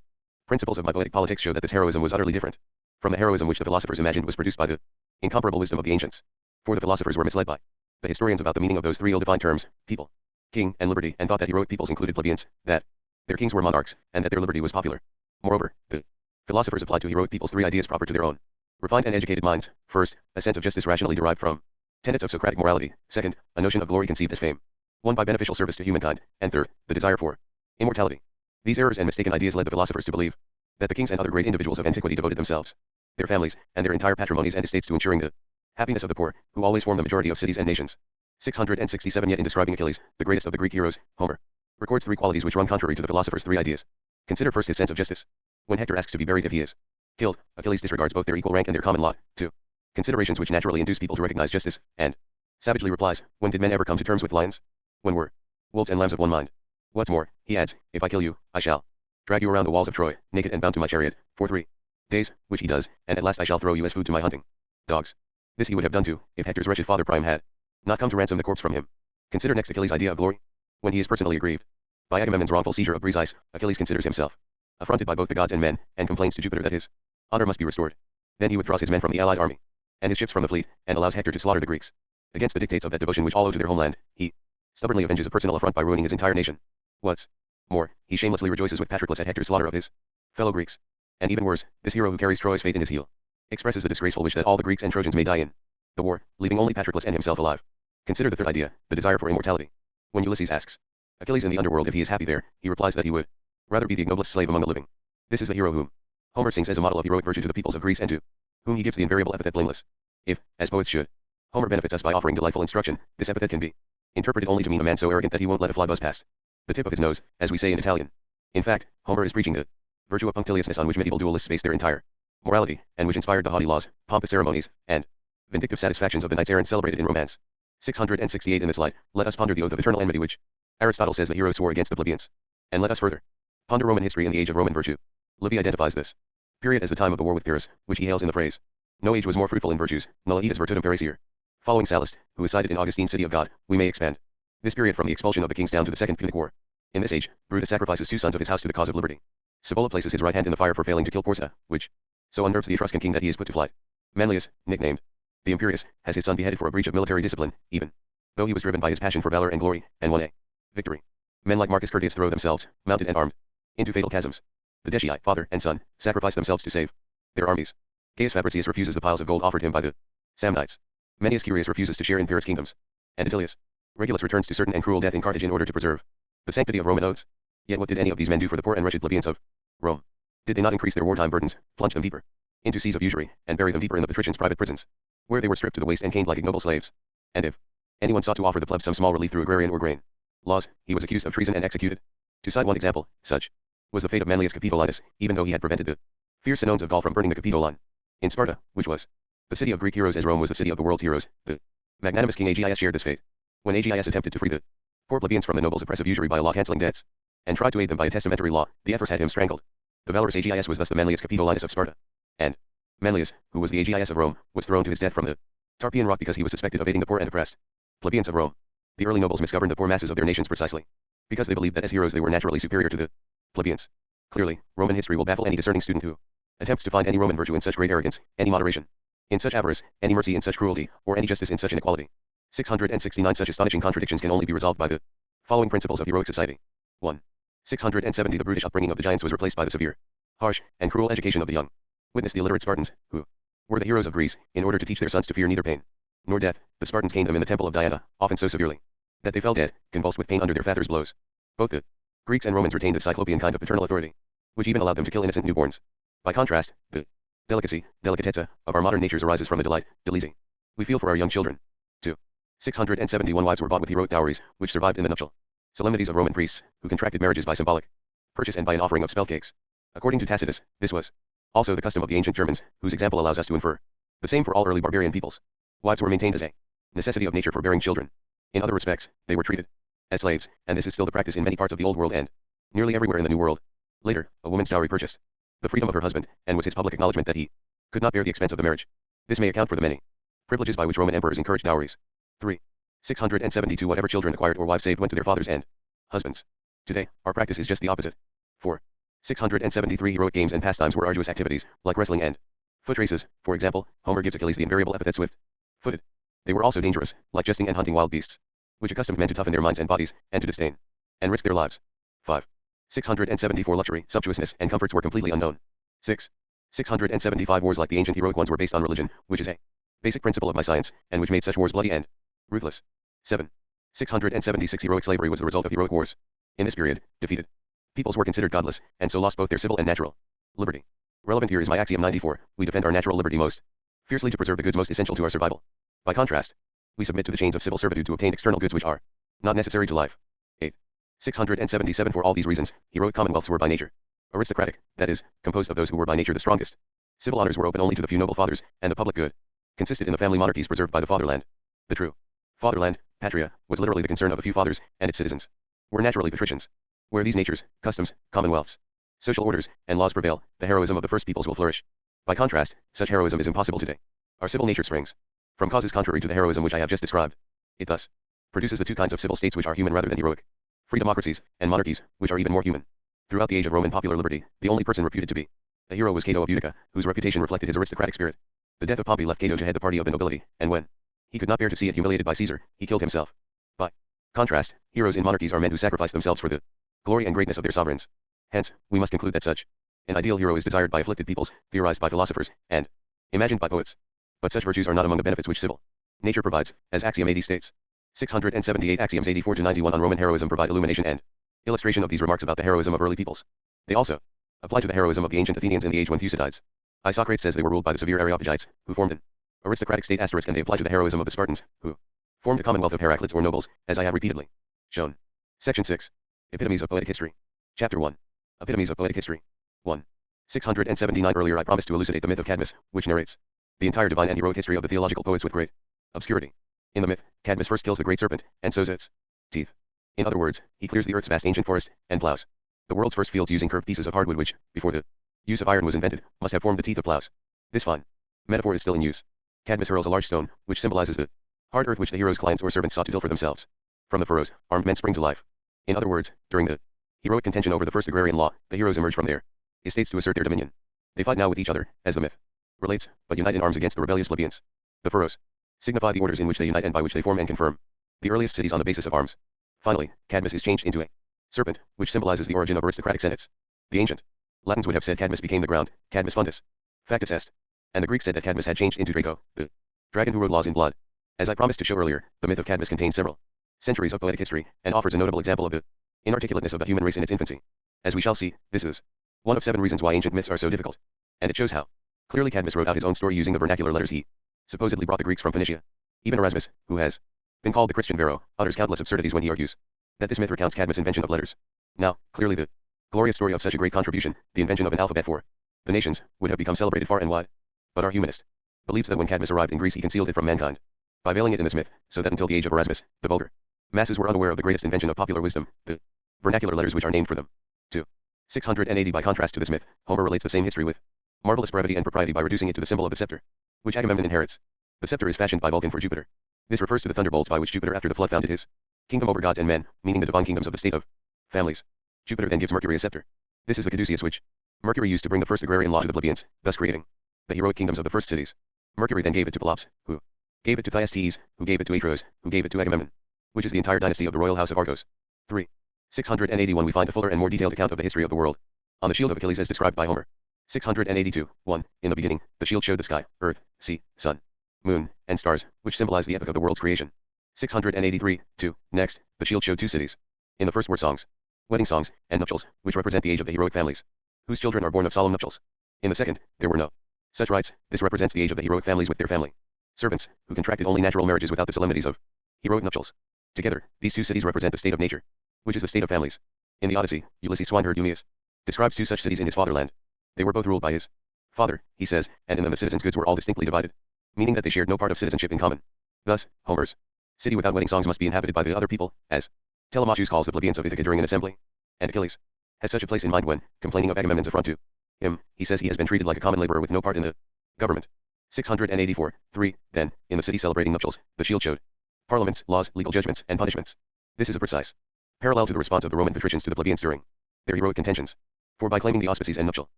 principles of my poetic politics show that this heroism was utterly different from the heroism which the philosophers imagined was produced by the incomparable wisdom of the ancients. For the philosophers were misled by the historians about the meaning of those three ill-defined terms, people, king, and liberty, and thought that heroic peoples included plebeians, that their kings were monarchs, and that their liberty was popular. Moreover, the philosophers applied to heroic peoples three ideas proper to their own refined and educated minds. First, a sense of justice rationally derived from tenets of Socratic morality. Second, a notion of glory conceived as fame, won by beneficial service to humankind. And third, the desire for immortality. These errors and mistaken ideas led the philosophers to believe that the kings and other great individuals of antiquity devoted themselves, their families, and their entire patrimonies and estates to ensuring the happiness of the poor, who always form the majority of cities and nations. 667. Yet in describing Achilles, the greatest of the Greek heroes, Homer records three qualities which run contrary to the philosophers' three ideas. Consider first his sense of justice. When Hector asks to be buried if he is killed, Achilles disregards both their equal rank and their common lot. 2. Considerations which naturally induce people to recognize justice, and savagely replies, when did men ever come to terms with lions? When were wolves and lambs of one mind? What's more, he adds, if I kill you, I shall drag you around the walls of Troy, naked and bound to my chariot, for 3 days, which he does, and at last I shall throw you as food to my hunting dogs. This he would have done too, if Hector's wretched father Priam had not come to ransom the corpse from him. Consider next Achilles' idea of glory. When he is personally aggrieved by Agamemnon's wrongful seizure of Briseis, Achilles considers himself affronted by both the gods and men, and complains to Jupiter that his honor must be restored. Then he withdraws his men from the allied army, and his ships from the fleet, and allows Hector to slaughter the Greeks. Against the dictates of that devotion which all owe to their homeland, he stubbornly avenges a personal affront by ruining his entire nation. What's more, he shamelessly rejoices with Patroclus at Hector's slaughter of his fellow Greeks. And even worse, this hero who carries Troy's fate in his heel expresses the disgraceful wish that all the Greeks and Trojans may die in the war, leaving only Patroclus and himself alive. Consider the third idea, the desire for immortality. When Ulysses asks Achilles in the underworld if he is happy there, he replies that he would rather be the ignoblest slave among the living. This is the hero whom Homer sings as a model of heroic virtue to the peoples of Greece and to whom he gives the invariable epithet blameless. If, as poets should, Homer benefits us by offering delightful instruction, this epithet can be interpreted only to mean a man so arrogant that he won't let a fly buzz past the tip of his nose, as we say in Italian. In fact, Homer is preaching the virtue of punctiliousness on which medieval duelists base their entire morality, and which inspired the haughty laws, pompous ceremonies, and vindictive satisfactions of the knights errant celebrated in romance. 668. In this light, let us ponder the oath of eternal enmity which Aristotle says the heroes swore against the plebeians. And let us further ponder Roman history in the age of Roman virtue. Livy identifies this period as the time of the war with Pyrrhus, which he hails in the phrase, no age was more fruitful in virtues, nulla etas virtutum perisier. Following Sallust, who is cited in Augustine's City of God, we may expand this period from the expulsion of the kings down to the Second Punic War. In this age, Brutus sacrifices 2 sons of his house to the cause of liberty. Cibola places his right hand in the fire for failing to kill Porcia, which so unnerves the Etruscan king that he is put to flight. Manlius, nicknamed the Imperious, has his son beheaded for a breach of military discipline, even though he was driven by his passion for valor and glory, and won a victory. Men like Marcus Curtius throw themselves, mounted and armed, into fatal chasms. The Decii, father and son, sacrifice themselves to save their armies. Gaius Fabricius refuses the piles of gold offered him by the Samnites. Manius Curius refuses to share in Pyrrhus' kingdoms. And Attilius Regulus returns to certain and cruel death in Carthage in order to preserve the sanctity of Roman oaths. Yet what did any of these men do for the poor and wretched plebeians of Rome? Did they not increase their wartime burdens, plunge them deeper into seas of usury, and bury them deeper in the patricians' private prisons, where they were stripped to the waist and caned like ignoble slaves? And if anyone sought to offer the plebs some small relief through agrarian or grain laws, he was accused of treason and executed. To cite one example, such was the fate of Manlius Capitolinus, even though he had prevented the fierce Senones of Gaul from burning the Capitoline. In Sparta, which was the city of Greek heroes as Rome was the city of the world's heroes, the magnanimous king Agis shared this fate. When Agis attempted to free the poor plebeians from the nobles' oppressive usury by law-cancelling debts, and tried to aid them by a testamentary law, the Ephors had him strangled. The valorous Agis was thus the Manlius Capitolinus of Sparta. And Manlius, who was the Agis of Rome, was thrown to his death from the Tarpeian rock because he was suspected of aiding the poor and oppressed plebeians of Rome. The early nobles misgoverned the poor masses of their nations precisely because they believed that as heroes they were naturally superior to the plebeians. Clearly, Roman history will baffle any discerning student who attempts to find any Roman virtue in such great arrogance, any moderation in such avarice, any mercy in such cruelty, or any justice in such inequality. 669. Such astonishing contradictions can only be resolved by the following principles of heroic society. 1. 670. The brutish upbringing of the giants was replaced by the severe, harsh, and cruel education of the young. Witness the illiterate Spartans, who were the heroes of Greece, in order to teach their sons to fear neither pain nor death. The Spartans caned them in the temple of Diana, often so severely that they fell dead, convulsed with pain under their father's blows. Both the Greeks and Romans retained the Cyclopean kind of paternal authority, which even allowed them to kill innocent newborns. By contrast, the Delicacy, delicatezza, of our modern natures arises from the delight, delizy, we feel for our young children. 2. 671 wives were bought with heroic dowries, which survived in the nuptial solemnities of Roman priests, who contracted marriages by symbolic purchase and by an offering of spell cakes. According to Tacitus, this was also the custom of the ancient Germans, whose example allows us to infer the same for all early barbarian peoples. Wives were maintained as a necessity of nature for bearing children. In other respects, they were treated as slaves, and this is still the practice in many parts of the Old World and nearly everywhere in the New World. Later, a woman's dowry purchased the freedom of her husband, and was his public acknowledgement that he could not bear the expense of the marriage. This may account for the many privileges by which Roman emperors encouraged dowries. 3. 672 Whatever children acquired or wives saved went to their fathers and husbands. Today, our practice is just the opposite. 4. 673 Heroic games and pastimes were arduous activities, like wrestling and foot races. For example, Homer gives Achilles the invariable epithet swift-footed. They were also dangerous, like jesting and hunting wild beasts, which accustomed men to toughen their minds and bodies, and to disdain and risk their lives. 5. 674 Luxury, sumptuousness, and comforts were completely unknown. 6. 675 Wars like the ancient heroic ones were based on religion, which is a basic principle of my science, and which made such wars bloody and ruthless. 7. 676 Heroic slavery was the result of heroic wars. In this period, defeated peoples were considered godless, and so lost both their civil and natural liberty. Relevant here is my axiom 94, we defend our natural liberty most fiercely to preserve the goods most essential to our survival. By contrast, we submit to the chains of civil servitude to obtain external goods which are not necessary to life. 8. 677 For all these reasons, heroic commonwealths were by nature aristocratic, that is, composed of those who were by nature the strongest. Civil honors were open only to the few noble fathers, and the public good consisted in the family monarchies preserved by the fatherland. The true fatherland, patria, was literally the concern of a few fathers, and its citizens were naturally patricians. Where these natures, customs, commonwealths, social orders, and laws prevail, the heroism of the first peoples will flourish. By contrast, such heroism is impossible today. Our civil nature springs from causes contrary to the heroism which I have just described. It thus produces the two kinds of civil states which are human rather than heroic: free democracies, and monarchies, which are even more human. Throughout the age of Roman popular liberty, the only person reputed to be a hero was Cato of Utica, whose reputation reflected his aristocratic spirit. The death of Pompey left Cato to head the party of the nobility, and when he could not bear to see it humiliated by Caesar, he killed himself. By contrast, heroes in monarchies are men who sacrifice themselves for the glory and greatness of their sovereigns. Hence, we must conclude that such an ideal hero is desired by afflicted peoples, theorized by philosophers, and imagined by poets. But such virtues are not among the benefits which civil nature provides, as Axiom 80 states. 678 Axioms 84 to 91 on Roman heroism provide illumination and illustration of these remarks about the heroism of early peoples. They also apply to the heroism of the ancient Athenians in the age when Thucydides. Isocrates says they were ruled by the severe Areopagites, who formed an aristocratic state asterisk, and they apply to the heroism of the Spartans, who formed a commonwealth of Heraclids or nobles, as I have repeatedly shown. Section 6. Epitomes of Poetic History. Chapter 1. Epitomes of Poetic History. 1. 679 Earlier I promised to elucidate the myth of Cadmus, which narrates the entire divine and heroic history of the theological poets with great obscurity. In the myth, Cadmus first kills the great serpent, and sows its teeth. In other words, he clears the earth's vast ancient forest, and plows the world's first fields using curved pieces of hardwood which, before the use of iron was invented, must have formed the teeth of plows. This fine metaphor is still in use. Cadmus hurls a large stone, which symbolizes the hard earth which the hero's clients or servants sought to till for themselves. From the furrows, armed men spring to life. In other words, during the heroic contention over the first agrarian law, the heroes emerge from their estates to assert their dominion. They fight now with each other, as the myth relates, but unite in arms against the rebellious plebeians. The furrows signify the orders in which they unite and by which they form and confirm the earliest cities on the basis of arms. Finally, Cadmus is changed into a serpent, which symbolizes the origin of aristocratic senates. The ancient Latins would have said Cadmus became the ground, Cadmus fundus, factus est, and the Greeks said that Cadmus had changed into Draco, the dragon who wrote laws in blood. As I promised to show earlier, the myth of Cadmus contains several centuries of poetic history, and offers a notable example of the inarticulateness of the human race in its infancy. As we shall see, this is one of 7 reasons why ancient myths are so difficult, and it shows how clearly Cadmus wrote out his own story using the vernacular letters he supposedly brought the Greeks from Phoenicia. Even Erasmus, who has been called the Christian Varro, utters countless absurdities when he argues that this myth recounts Cadmus' invention of letters. Now, clearly the glorious story of such a great contribution, the invention of an alphabet for the nations, would have become celebrated far and wide. But our humanist believes that when Cadmus arrived in Greece he concealed it from mankind by veiling it in this myth, so that until the age of Erasmus, the vulgar masses were unaware of the greatest invention of popular wisdom, the vernacular letters which are named for them. 2. 680 By contrast to this myth, Homer relates the same history with marvelous brevity and propriety by reducing it to the symbol of the scepter, which Agamemnon inherits. The scepter is fashioned by Vulcan for Jupiter. This refers to the thunderbolts by which Jupiter after the flood founded his kingdom over gods and men, meaning the divine kingdoms of the state of families. Jupiter then gives Mercury a scepter. This is the caduceus which Mercury used to bring the first agrarian law to the plebeians, thus creating the heroic kingdoms of the first cities. Mercury then gave it to Pelops, who gave it to Thyestes, who gave it to Atreus, who gave it to Agamemnon, which is the entire dynasty of the royal house of Argos. 3. 681 We find a fuller and more detailed account of the history of the world on the shield of Achilles as described by Homer. 682. 1. In the beginning, the shield showed the sky, earth, sea, sun, moon, and stars, which symbolize the epoch of the world's creation. 683. 2. Next, the shield showed 2 cities. In the first were songs, wedding songs, and nuptials, which represent the age of the heroic families, whose children are born of solemn nuptials. In the second, there were no Such writes, this represents the age of the heroic families with their family servants, who contracted only natural marriages without the solemnities of heroic nuptials. Together, these two cities represent the state of nature, which is the state of families. In the Odyssey, Ulysses' swineherd Eumaeus describes two such cities in his fatherland. They were both ruled by his father, he says, and in them the citizens' goods were all distinctly divided, meaning that they shared no part of citizenship in common. Thus, Homer's city without wedding songs must be inhabited by the other people, as Telemachus calls the plebeians of Ithaca during an assembly. And Achilles has such a place in mind when, complaining of Agamemnon's affront to him, he says he has been treated like a common laborer with no part in the government. 684. 3. Then, in the city celebrating nuptials, the shield showed parliaments, laws, legal judgments, and punishments. This is a precise parallel to the response of the Roman patricians to the plebeians during their heroic contentions. For by claiming the auspices and nuptial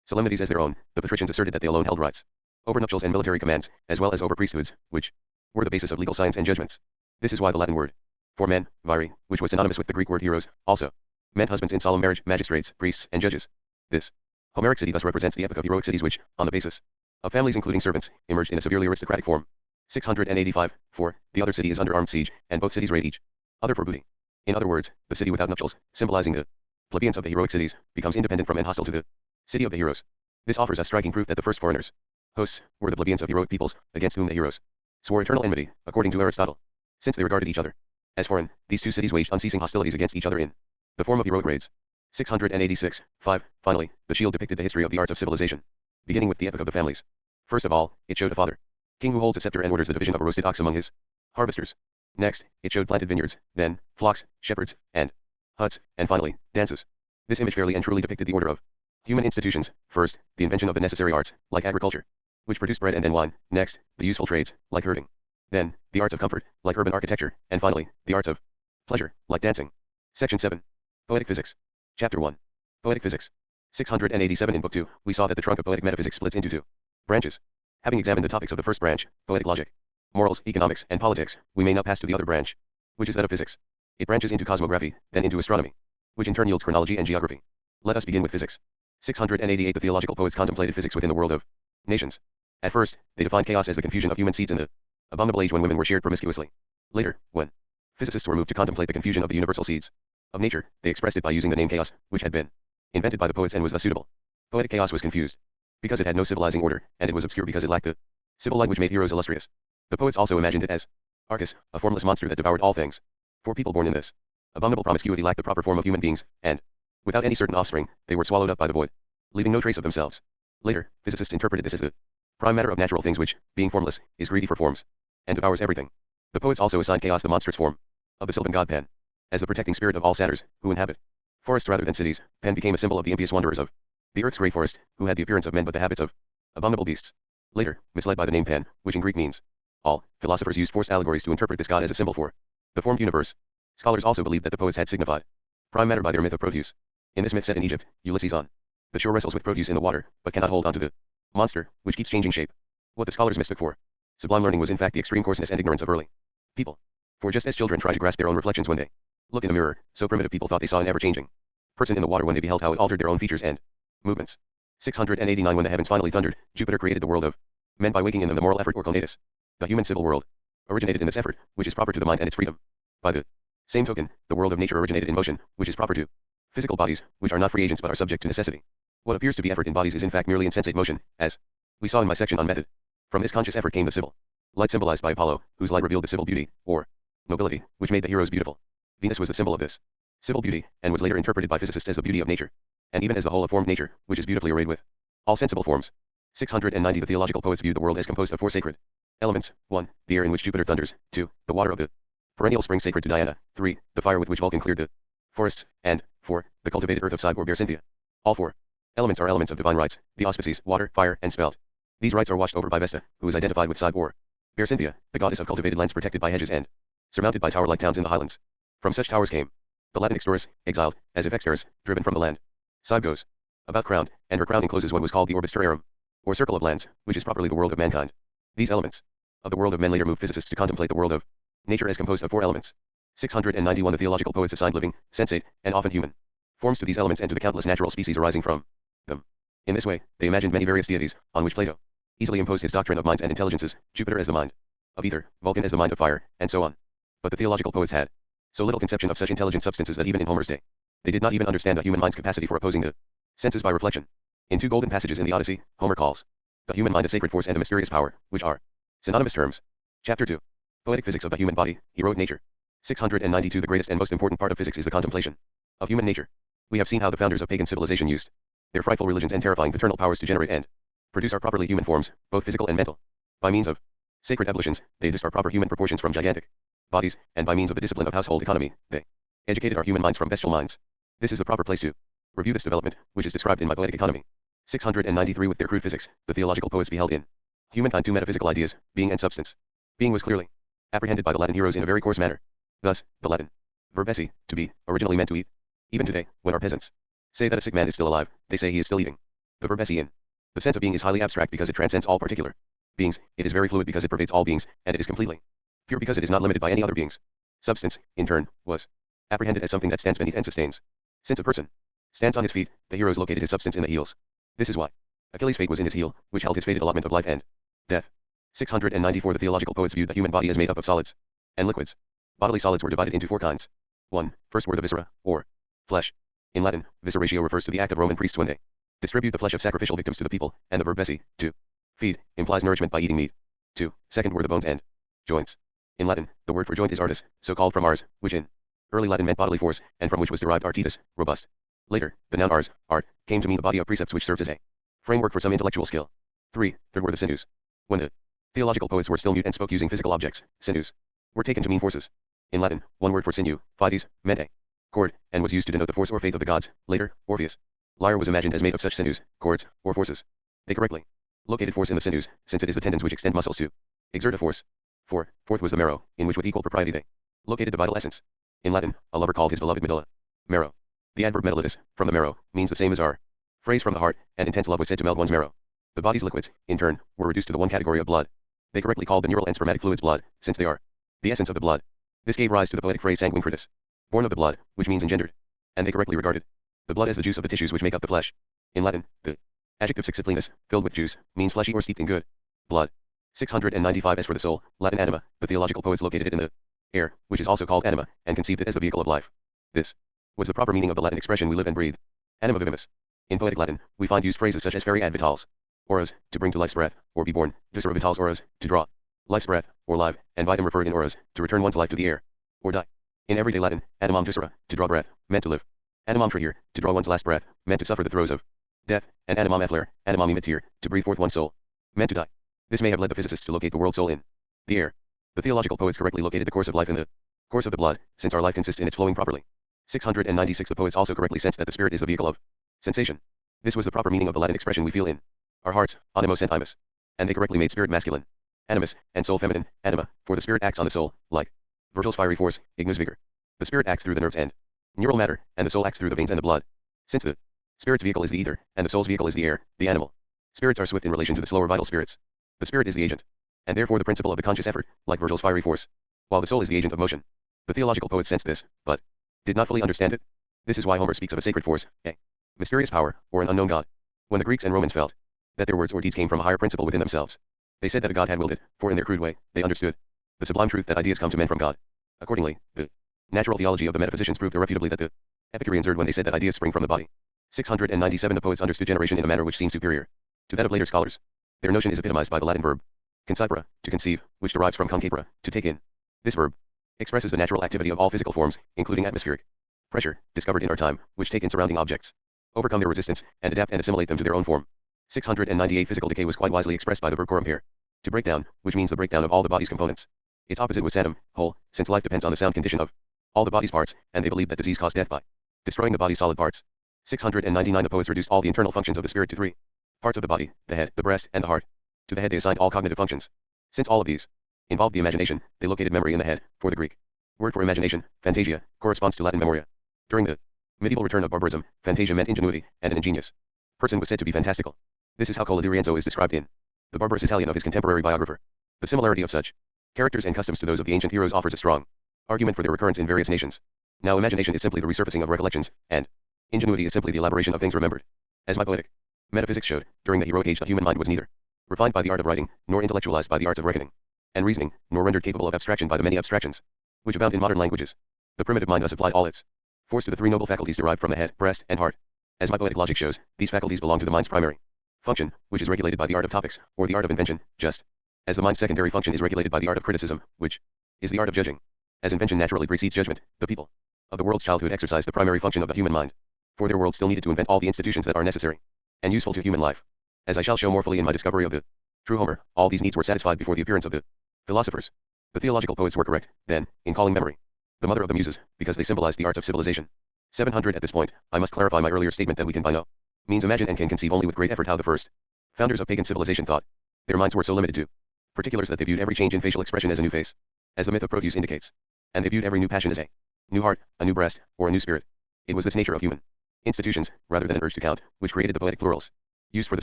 solemnities as their own, the patricians asserted that they alone held rights over nuptials and military commands, as well as over priesthoods, which were the basis of legal science and judgments. This is why the Latin word for men, viri, which was synonymous with the Greek word heroes, also meant husbands in solemn marriage, magistrates, priests, and judges. This Homeric city thus represents the epoch of heroic cities which, on the basis of families including servants, emerged in a severely aristocratic form. 685. 4. The other city is under armed siege, and both cities raid each other for booty. In other words, the city without nuptials, symbolizing the plebeians of the heroic cities, becomes independent from and hostile to the city of the heroes. This offers us striking proof that the first foreigners, hosts, were the plebeians of heroic peoples, against whom the heroes swore eternal enmity, according to Aristotle, since they regarded each other as foreign. These two cities waged unceasing hostilities against each other in the form of heroic raids. 686. 5. Finally, the shield depicted the history of the arts of civilization, beginning with the epoch of the families. First of all, it showed a father king who holds a scepter and orders the division of a roasted ox among his harvesters. Next, it showed planted vineyards, then, flocks, shepherds, and huts, and finally, dances. This image fairly and truly depicted the order of human institutions. First, the invention of the necessary arts, like agriculture, which produced bread and then wine. Next, the useful trades, like herding. Then, the arts of comfort, like urban architecture, and finally, the arts of pleasure, like dancing. Section 7. Poetic Physics. Chapter 1. Poetic Physics. 687. In Book 2, we saw that the trunk of poetic metaphysics splits into two branches. Having examined the topics of the first branch, poetic logic, morals, economics, and politics, we may now pass to the other branch, which is that of physics. It branches into cosmography, then into astronomy, which in turn yields chronology and geography. Let us begin with physics. 688. The theological poets contemplated physics within the world of nations. At first, they defined chaos as the confusion of human seeds in the abominable age when women were shared promiscuously. Later, when physicists were moved to contemplate the confusion of the universal seeds of nature, they expressed it by using the name chaos, which had been invented by the poets and was thus suitable. Poetic chaos was confused because it had no civilizing order, and it was obscure because it lacked the civil light which made heroes illustrious. The poets also imagined it as Arcus, a formless monster that devoured all things. For people born in this abominable promiscuity lacked the proper form of human beings, and, without any certain offspring, they were swallowed up by the void, leaving no trace of themselves. Later, physicists interpreted this as the prime matter of natural things which, being formless, is greedy for forms, and devours everything. The poets also assigned chaos the monstrous form of the sylvan god Pan, as the protecting spirit of all satyrs, who inhabit forests rather than cities. Pan became a symbol of the impious wanderers of the earth's grey forest, who had the appearance of men but the habits of abominable beasts. Later, misled by the name Pan, which in Greek means all, philosophers used forced allegories to interpret this god as a symbol for the formed universe. Scholars also believed that the poets had signified prime matter by their myth of Proteus. In this myth set in Egypt, Ulysses on the shore wrestles with Proteus in the water, but cannot hold onto the monster, which keeps changing shape. What the scholars mistook for sublime learning was in fact the extreme coarseness and ignorance of early people. For just as children try to grasp their own reflections when they look in a mirror, so primitive people thought they saw an ever-changing person in the water when they beheld how it altered their own features and movements. 689. When the heavens finally thundered, Jupiter created the world of men by waking in them the moral effort or conatus. The human civil world originated in this effort, which is proper to the mind and its freedom. By the same token, the world of nature originated in motion, which is proper to physical bodies, which are not free agents but are subject to necessity. What appears to be effort in bodies is in fact merely insensate motion, as we saw in my section on method. From this conscious effort came the civil light symbolized by Apollo, whose light revealed the civil beauty, or nobility, which made the heroes beautiful. Venus was the symbol of this civil beauty, and was later interpreted by physicists as the beauty of nature, and even as the whole of formed nature, which is beautifully arrayed with all sensible forms. 690. The theological poets viewed the world as composed of four sacred elements. 1. The air in which Jupiter thunders. 2. The water of the perennial spring sacred to Diana. 3. The fire with which Vulcan cleared the forests. And 4. The cultivated earth of Cybele or Bear-Cynthia. All four elements are elements of divine rights, the auspices, water, fire, and spelt. These rights are watched over by Vesta, who is identified with Cybele or Bear-Cynthia, the goddess of cultivated lands protected by hedges and surmounted by tower-like towns in the highlands. From such towers came the Latin extorus, exiled, as if exterus, driven from the land. Cybele goes about crowned, and her crown encloses what was called the orbis terrarum, or circle of lands, which is properly the world of mankind. These elements of the world of men later moved physicists to contemplate the world of nature as composed of four elements. 691. The theological poets assigned living, sensate, and often human forms to these elements and to the countless natural species arising from them. In this way, they imagined many various deities, on which Plato easily imposed his doctrine of minds and intelligences, Jupiter as the mind of ether, Vulcan as the mind of fire, and so on. But the theological poets had so little conception of such intelligent substances that even in Homer's day, they did not even understand the human mind's capacity for opposing the senses by reflection. In two golden passages in the Odyssey, Homer calls The human mind, a sacred force and a mysterious power, which are synonymous terms. Chapter 2. Poetic Physics of the Human Body, Heroic Nature. 692. The greatest and most important part of physics is the contemplation of human nature. We have seen how the founders of pagan civilization used their frightful religions and terrifying paternal powers to generate and produce our properly human forms, both physical and mental. By means of sacred ablutions, they discard our proper human proportions from gigantic bodies, and by means of the discipline of household economy, they educated our human minds from bestial minds. This is the proper place to review this development, which is described in my Poetic Economy. 693. With their crude physics, the theological poets beheld in humankind two metaphysical ideas, being and substance. Being was clearly apprehended by the Latin heroes in a very coarse manner. Thus, the Latin verb esse, to be, originally meant to eat. Even today, when our peasants say that a sick man is still alive, they say he is still eating. The verb esse in the sense of being is highly abstract because it transcends all particular beings, it is very fluid because it pervades all beings, and it is completely pure because it is not limited by any other beings. Substance, in turn, was apprehended as something that stands beneath and sustains. Since a person stands on his feet, the heroes located his substance in the heels. This is why Achilles' fate was in his heel, which held his fated allotment of life and death. 694. The theological poets viewed the human body as made up of solids and liquids. Bodily solids were divided into four kinds. 1. First were the viscera, or flesh. In Latin, visceratio refers to the act of Roman priests when they distribute the flesh of sacrificial victims to the people, and the verb esse, to feed, implies nourishment by eating meat. 2. Second were the bones and joints. In Latin, the word for joint is artus, so called from ars, which in early Latin meant bodily force, and from which was derived artitus, robust. Later, the noun ars, art, came to mean the body of precepts which serves as a framework for some intellectual skill. 3. Third were the sinews. When the theological poets were still mute and spoke using physical objects, sinews were taken to mean forces. In Latin, one word for sinew, fides, meant a cord, and was used to denote the force or faith of the gods. Later, Orpheus' lyre was imagined as made of such sinews, cords, or forces. They correctly located force in the sinews, since it is the tendons which extend muscles to exert a force. 4. Fourth was the marrow, in which with equal propriety they located the vital essence. In Latin, a lover called his beloved medulla marrow. The adverb medullatus, from the marrow, means the same as our phrase from the heart, and intense love was said to melt one's marrow. The body's liquids, in turn, were reduced to the one category of blood. They correctly called the neural and spermatic fluids blood, since they are the essence of the blood. This gave rise to the poetic phrase sanguine cretus, born of the blood, which means engendered. And they correctly regarded the blood as the juice of the tissues which make up the flesh. In Latin, the adjective succiplinus, filled with juice, means fleshy or steeped in good blood. 695. As for the soul, Latin anima, the theological poets located it in the air, which is also called anima, and conceived it as the vehicle of life. This was the proper meaning of the Latin expression we live and breathe. Anima vivimus. In poetic Latin, we find used phrases such as fere ad vitals, auras, to bring to life's breath, or be born, viscera vitals auras, to draw life's breath, or live, and vitam referred in auras, to return one's life to the air, or die. In everyday Latin, animam viscera, to draw breath, meant to live. Animam trahir, to draw one's last breath, meant to suffer the throes of death, and animam efflare, animam emittere, to breathe forth one's soul, meant to die. This may have led the physicists to locate the world soul in the air. The theological poets correctly located the course of life in the course of the blood, since our life consists in its flowing properly. 696. The poets also correctly sensed that the spirit is the vehicle of sensation. This was the proper meaning of the Latin expression we feel in our hearts, animos and imus. And they correctly made spirit masculine, animus, and soul feminine, anima, for the spirit acts on the soul, like Virgil's fiery force, ignis vigor. The spirit acts through the nerves and neural matter, and the soul acts through the veins and the blood. Since the spirit's vehicle is the ether, and the soul's vehicle is the air, the animal spirits are swift in relation to the slower vital spirits. The spirit is the agent, and therefore the principle of the conscious effort, like Virgil's fiery force, while the soul is the agent of motion. The theological poets sensed this, but did not fully understand it. This is why Homer speaks of a sacred force, a mysterious power, or an unknown god. When the Greeks and Romans felt that their words or deeds came from a higher principle within themselves, they said that a god had willed it, for in their crude way, they understood the sublime truth that ideas come to men from God. Accordingly, the natural theology of the metaphysicians proved irrefutably that the Epicureans erred when they said that ideas spring from the body. 697. The poets understood generation in a manner which seems superior to that of later scholars. Their notion is epitomized by the Latin verb concipere, to conceive, which derives from concapere, to take in. This verb expresses the natural activity of all physical forms, including atmospheric pressure, discovered in our time, which take in surrounding objects, overcome their resistance, and adapt and assimilate them to their own form. 698. Physical decay was quite wisely expressed by the verb corrumpere, to break down, which means the breakdown of all the body's components. Its opposite was sanum, whole, since life depends on the sound condition of all the body's parts, and they believed that disease caused death by destroying the body's solid parts. 699. The poets reduced all the internal functions of the spirit to three parts of the body, the head, the breast, and the heart. To the head they assigned all cognitive functions. Since all of these involved the imagination, they located memory in the head, for the Greek word for imagination, fantasia, corresponds to Latin memoria. During the medieval return of barbarism, fantasia meant ingenuity, and an ingenious person was said to be fantastical. This is how Cola di Rienzo is described in the barbarous Italian of his contemporary biographer. The similarity of such characters and customs to those of the ancient heroes offers a strong argument for their recurrence in various nations. Now imagination is simply the resurfacing of recollections, and ingenuity is simply the elaboration of things remembered. As my poetic metaphysics showed, during the heroic age the human mind was neither refined by the art of writing, nor intellectualized by the arts of reckoning and reasoning, nor rendered capable of abstraction by the many abstractions which abound in modern languages. The primitive mind thus applied all its force to the three noble faculties derived from the head, breast, and heart. As my poetic logic shows, these faculties belong to the mind's primary Function, which is regulated by the art of topics, or the art of invention, just as the mind's secondary function is regulated by the art of criticism, which is the art of judging. As invention naturally precedes judgment, the people of the world's childhood exercised the primary function of the human mind. For their world still needed to invent all the institutions that are necessary and useful to human life. As I shall show more fully in my discovery of the true Homer, all these needs were satisfied before the appearance of the philosophers. The theological poets were correct, then, in calling memory the mother of the muses, because they symbolized the arts of civilization. 700 At this point, I must clarify my earlier statement that we can by no means imagine and can conceive only with great effort how the first founders of pagan civilization thought. Their minds were so limited to particulars that they viewed every change in facial expression as a new face, as the myth of Proteus indicates. And they viewed every new passion as a new heart, a new breast, or a new spirit. It was this nature of human institutions, rather than an urge to count, which created the poetic plurals, used for the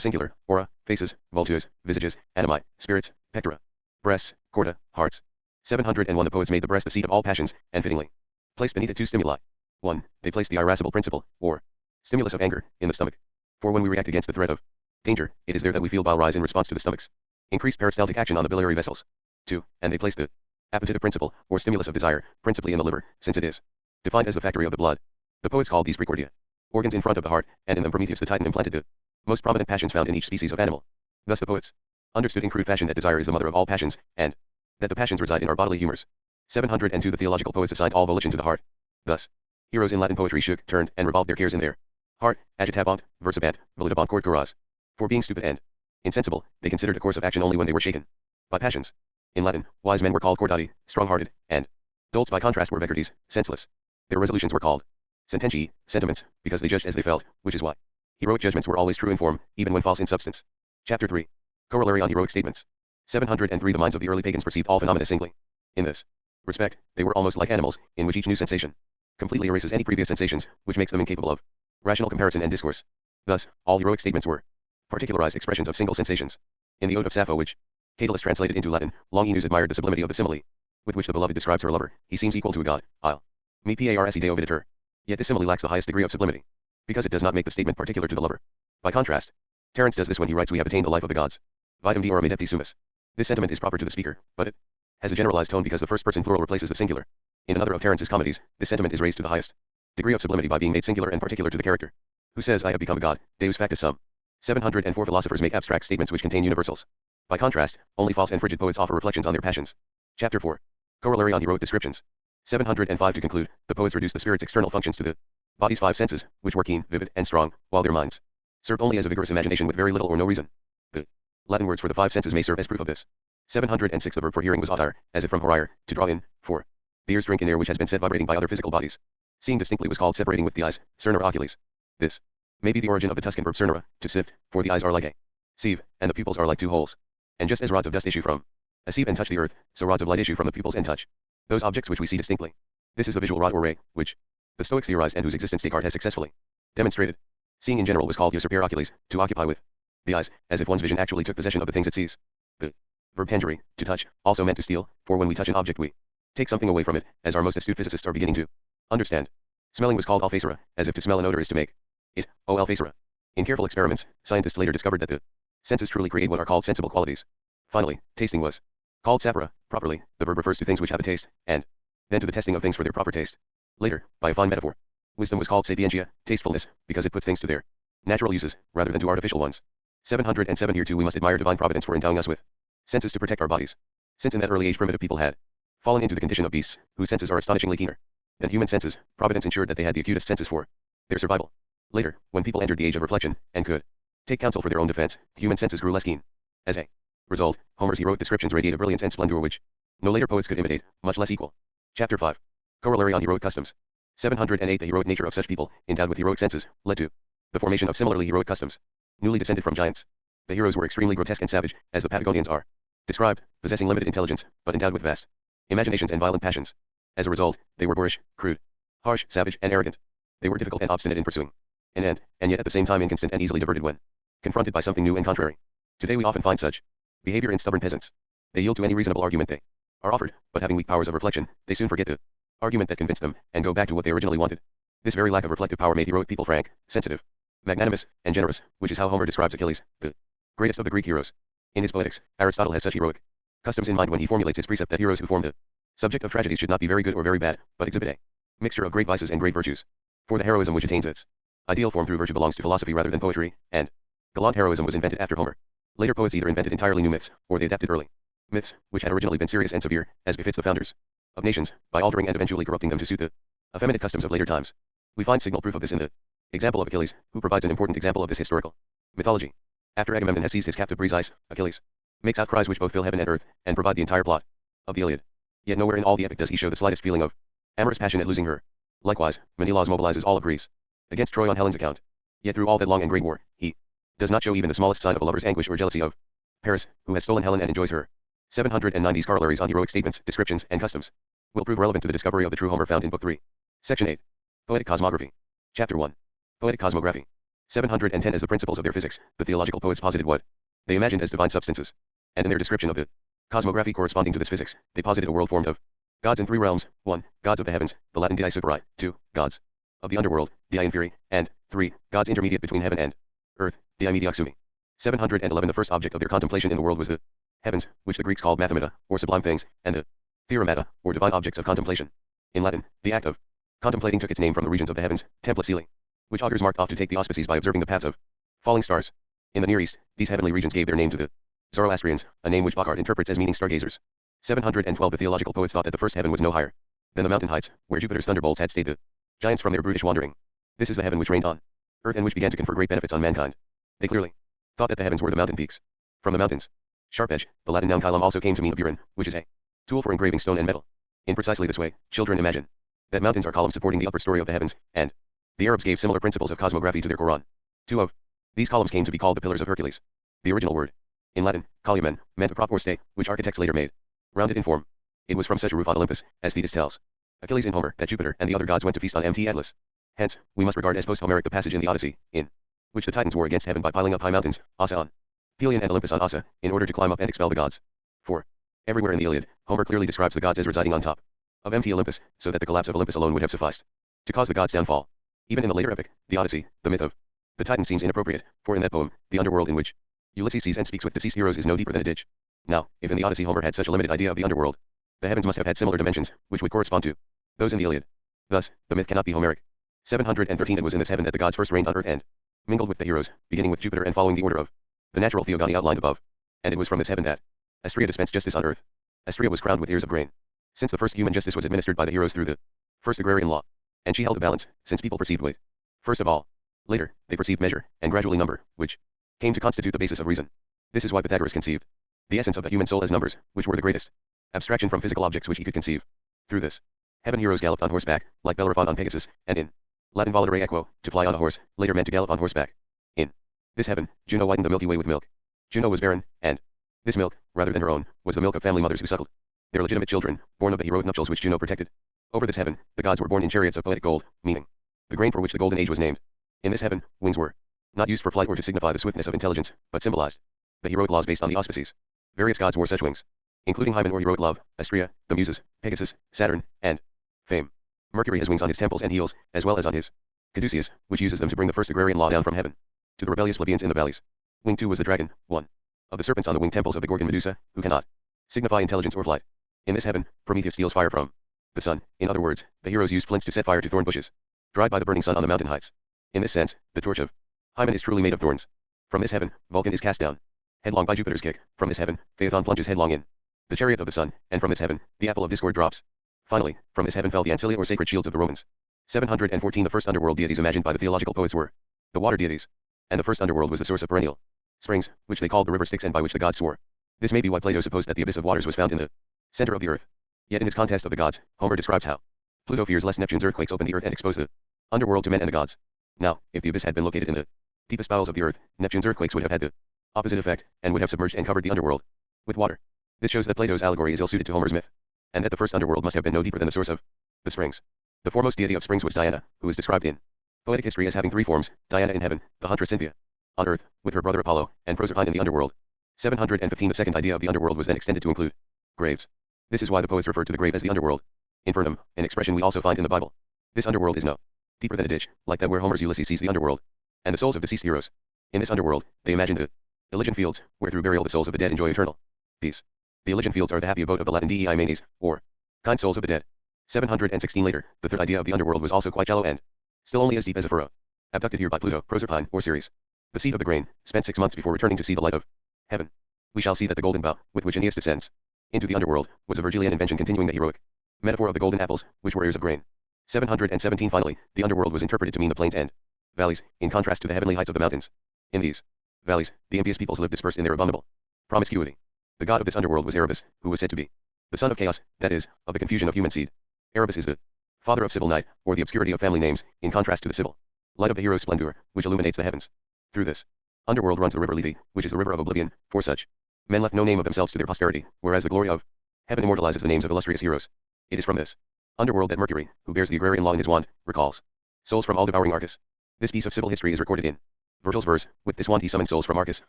singular, aura, faces, vultus, visages, animi, spirits, pectora, breasts, chorda, hearts. 701 The poets made the breast the seat of all passions, and fittingly placed beneath it two stimuli. 1. They placed the irascible principle, or stimulus of anger, in the stomach. For when we react against the threat of danger, it is there that we feel bile rise in response to the stomach's increased peristaltic action on the biliary vessels. 2. And they placed the appetitive principle, or stimulus of desire, principally in the liver, since it is defined as the factory of the blood. The poets called these precordia organs in front of the heart, and in them Prometheus the Titan implanted the most prominent passions found in each species of animal. Thus the poets understood in crude fashion that desire is the mother of all passions, and that the passions reside in our bodily humors. 702 The theological poets assigned all volition to the heart. Thus, heroes in Latin poetry shook, turned, and revolved their cares in their heart, agitabant, versabant, volitabant cor curas. For being stupid and insensible, they considered a course of action only when they were shaken by passions. In Latin, wise men were called cordati, strong-hearted, and dolts by contrast were vecurdes, senseless. Their resolutions were called sententii, sentiments, because they judged as they felt, which is why heroic judgments were always true in form, even when false in substance. Chapter 3. Corollary on heroic statements. 703 The minds of the early pagans perceived all phenomena singly. In this respect, they were almost like animals, in which each new sensation completely erases any previous sensations, which makes them incapable of rational comparison and discourse. Thus, all heroic statements were particularized expressions of single sensations. In the Ode of Sappho, which Catullus translated into Latin, Longinus admired the sublimity of the simile, with which the beloved describes her lover. He seems equal to a god. I'll me parse deo videtur. Yet this simile lacks the highest degree of sublimity, because it does not make the statement particular to the lover. By contrast, Terence does this when he writes, "We have attained the life of the gods. Vitam deorum adepti sumus." This sentiment is proper to the speaker, but it has a generalized tone because the first person plural replaces the singular. In another of Terence's comedies, this sentiment is raised to the highest degree of sublimity by being made singular and particular to the character who says, "I have become a god, deus factus sum." 704 Philosophers make abstract statements which contain universals. By contrast, only false and frigid poets offer reflections on their passions. Chapter 4. Corollary on heroic descriptions. 705 To conclude, the poets reduce the spirit's external functions to the body's five senses, which were keen, vivid, and strong, while their minds served only as a vigorous imagination with very little or no reason. The Latin words for the five senses may serve as proof of this. 706 The verb for hearing was audire, as if from horire, to draw in, for the ears drink in air which has been set vibrating by other physical bodies. Seeing distinctly was called separating with the eyes, cernere oculis. This may be the origin of the Tuscan verb cernere, to sift, for the eyes are like a sieve, and the pupils are like two holes. And just as rods of dust issue from a sieve and touch the earth, so rods of light issue from the pupils and touch those objects which we see distinctly. This is a visual rod or ray, which the Stoics theorized and whose existence Descartes has successfully demonstrated. Seeing in general was called usurpere oculis, to occupy with the eyes, as if one's vision actually took possession of the things it sees. The verb tangere, to touch, also meant to steal, for when we touch an object we take something away from it, as our most astute physicists are beginning to understand. Smelling was called olfacere, as if to smell an odor is to make it olfacere. In careful experiments, scientists later discovered that the senses truly create what are called sensible qualities. Finally, tasting was called sapere, properly. The verb refers to things which have a taste, and then to the testing of things for their proper taste. Later, by a fine metaphor, wisdom was called sapientia, tastefulness, because it puts things to their natural uses, rather than to artificial ones. 707 Here too we must admire divine providence for endowing us with senses to protect our bodies. Since in that early age primitive people had fallen into the condition of beasts, whose senses are astonishingly keener than human senses, providence ensured that they had the acutest senses for their survival. Later, when people entered the age of reflection, and could take counsel for their own defense, human senses grew less keen. As a result, Homer's heroic descriptions radiate a brilliance and splendor which no later poets could imitate, much less equal. Chapter 5. Corollary on heroic customs. 708 The heroic nature of such people, endowed with heroic senses, led to the formation of similarly heroic customs. Newly descended from giants, the heroes were extremely grotesque and savage, as the Patagonians are described, possessing limited intelligence, but endowed with vast imaginations and violent passions. As a result, they were boorish, crude, harsh, savage, and arrogant. They were difficult and obstinate in pursuing an end, and yet at the same time inconstant and easily diverted when confronted by something new and contrary. Today we often find such behavior in stubborn peasants. They yield to any reasonable argument they are offered, but having weak powers of reflection, they soon forget the argument that convinced them, and go back to what they originally wanted. This very lack of reflective power made heroic people frank, sensitive, magnanimous, and generous, which is how Homer describes Achilles, the greatest of the Greek heroes. In his Poetics, Aristotle has such heroic customs in mind when he formulates his precept that heroes who form the subject of tragedies should not be very good or very bad, but exhibit a mixture of great vices and great virtues. For the heroism which attains its ideal form through virtue belongs to philosophy rather than poetry, and Gallant heroism was invented after Homer. Later poets either invented entirely new myths, or they adapted early myths, which had originally been serious and severe, as befits the founders of nations, by altering and eventually corrupting them to suit the effeminate customs of later times. We find signal proof of this in the example of Achilles, who provides an important example of this historical mythology. After Agamemnon has seized his captive Briseis, Achilles makes outcries which both fill heaven and earth, and provide the entire plot of the Iliad. Yet nowhere in all the epic does he show the slightest feeling of amorous passion at losing her. Likewise, Menelaus mobilizes all of Greece against Troy on Helen's account. Yet through all that long and great war, he does not show even the smallest sign of a lover's anguish or jealousy of Paris, who has stolen Helen and enjoys her. 790 corollaries on heroic statements, descriptions, and customs will prove relevant to the discovery of the true Homer found in Book 3. Section 8. Poetic Cosmography. Chapter 1. Poetic Cosmography. 710 As the principles of their physics, the theological poets posited what they imagined as divine substances. And in their description of the cosmography corresponding to this physics, they posited a world formed of gods in three realms: 1. Gods of the heavens, the Latin dei superi; 2. Gods of the underworld, dei inferi; and 3. Gods intermediate between heaven and earth, dei medioxumi. 711 The first object of their contemplation in the world was the heavens, which the Greeks called mathemata, or sublime things, and the theoremata, or divine objects of contemplation. In Latin, the act of contemplating took its name from the regions of the heavens, templa caeli, which augurs marked off to take the auspices by observing the paths of falling stars. In the Near East, these heavenly regions gave their name to the Zoroastrians, a name which Bacchart interprets as meaning stargazers. 712 The theological poets thought that the first heaven was no higher than the mountain heights, where Jupiter's thunderbolts had stayed the giants from their brutish wandering. This is the heaven which reigned on earth and which began to confer great benefits on mankind. They clearly thought that the heavens were the mountain peaks. From the mountains, sharp edge, the Latin noun chylum also came to mean a burin, which is a tool for engraving stone and metal. In precisely this way, children imagine that mountains are columns supporting the upper story of the heavens, and the Arabs gave similar principles of cosmography to their Quran. Two of these columns came to be called the Pillars of Hercules. The original word, in Latin, columen, meant a prop or stay, which architects later made rounded in form. It was from such a roof on Olympus, as Thetis tells Achilles in Homer, that Jupiter and the other gods went to feast on Mt. Atlas. Hence, we must regard as post-Homeric the passage in the Odyssey, in which the Titans war against heaven by piling up high mountains, Ossa on Pelion and Olympus on Ossa, in order to climb up and expel the gods. For everywhere in the Iliad, Homer clearly describes the gods as residing on top of Mt. Olympus, so that the collapse of Olympus alone would have sufficed to cause the gods' downfall. Even in the later epic, the Odyssey, the myth of the Titans seems inappropriate, for in that poem, the underworld in which Ulysses sees and speaks with deceased heroes is no deeper than a ditch. Now, if in the Odyssey Homer had such a limited idea of the underworld, the heavens must have had similar dimensions, which would correspond to those in the Iliad. Thus, the myth cannot be Homeric. 713 It was in this heaven that the gods first reigned on earth and mingled with the heroes, beginning with Jupiter and following the order of the natural theogony outlined above. And it was from this heaven that Astrea dispensed justice on earth. Astrea was crowned with ears of grain, since the first human justice was administered by the heroes through the first agrarian law, and she held a balance, since people perceived weight first of all. Later, they perceived measure, and gradually number, which came to constitute the basis of reason. This is why Pythagoras conceived the essence of the human soul as numbers, which were the greatest abstraction from physical objects which he could conceive. Through this heaven heroes galloped on horseback, like Bellerophon on Pegasus, and in Latin volare equo, to fly on a horse, later meant to gallop on horseback. In this heaven, Juno widened the Milky Way with milk. Juno was barren, and this milk, rather than her own, was the milk of family mothers who suckled their legitimate children, born of the heroic nuptials which Juno protected. Over this heaven, the gods were born in chariots of poetic gold, meaning the grain for which the golden age was named. In this heaven, wings were not used for flight or to signify the swiftness of intelligence, but symbolized the heroic laws based on the auspices. Various gods wore such wings, including Hymen or heroic love, Astrea, the Muses, Pegasus, Saturn, and Fame. Mercury has wings on his temples and heels, as well as on his caduceus, which uses them to bring the first agrarian law down from heaven to the rebellious plebeians in the valleys. Wing 2 was the dragon, one of the serpents on the winged temples of the Gorgon Medusa, who cannot signify intelligence or flight. In this heaven, Prometheus steals fire from the sun. In other words, the heroes used flints to set fire to thorn bushes, dried by the burning sun on the mountain heights. In this sense, the torch of Hymen is truly made of thorns. From this heaven, Vulcan is cast down headlong by Jupiter's kick. From this heaven, Phaethon plunges headlong in the chariot of the sun, and from this heaven, the apple of discord drops. Finally, from this heaven fell the ancilia or sacred shields of the Romans. 714 The first underworld deities imagined by the theological poets were the water deities, and the first underworld was the source of perennial springs, which they called the river Styx and by which the gods swore. This may be why Plato supposed that the abyss of waters was found in the center of the earth. Yet in his contest of the gods, Homer describes how Pluto fears lest Neptune's earthquakes open the earth and expose the underworld to men and the gods. Now, if the abyss had been located in the deepest bowels of the earth, Neptune's earthquakes would have had the opposite effect, and would have submerged and covered the underworld with water. This shows that Plato's allegory is ill-suited to Homer's myth, and that the first underworld must have been no deeper than the source of the springs. The foremost deity of springs was Diana, who is described in poetic history as having three forms: Diana in heaven, the huntress Cynthia on earth, with her brother Apollo, and Proserpine in the underworld. 715 The second idea of the underworld was then extended to include graves. This is why the poets refer to the grave as the underworld. Infernum, an expression we also find in the Bible. This underworld is no deeper than a ditch, like that where Homer's Ulysses sees the underworld, and the souls of deceased heroes. In this underworld, they imagine the Elysian fields, where through burial the souls of the dead enjoy eternal peace. The Elysian fields are the happy abode of the Latin dei manes, or kind souls of the dead. 716 Later, the third idea of the underworld was also quite shallow and still only as deep as a furrow. Abducted here by Pluto, Proserpine, or Ceres. the seed of the grain, spent 6 months before returning to see the light of heaven. We shall see that the golden bough, with which Aeneas descends into the underworld, was a Virgilian invention continuing the heroic metaphor of the golden apples, which were ears of grain. 717 Finally, the underworld was interpreted to mean the plains and valleys, in contrast to the heavenly heights of the mountains. In these valleys, the impious peoples lived dispersed in their abominable promiscuity. The god of this underworld was Erebus, who was said to be the son of chaos, that is, of the confusion of human seed. Erebus is the father of Sibyl night, or the obscurity of family names, in contrast to the Sibyl light of the hero's splendor, which illuminates the heavens. Through this underworld runs the river Lethe, which is the river of oblivion, for such men left no name of themselves to their posterity, whereas the glory of heaven immortalizes the names of illustrious heroes. It is from this underworld that Mercury, who bears the agrarian law in his wand, recalls souls from all-devouring Arcus. This piece of Sibyl history is recorded in Virgil's verse. With this wand he summons souls from Arcus,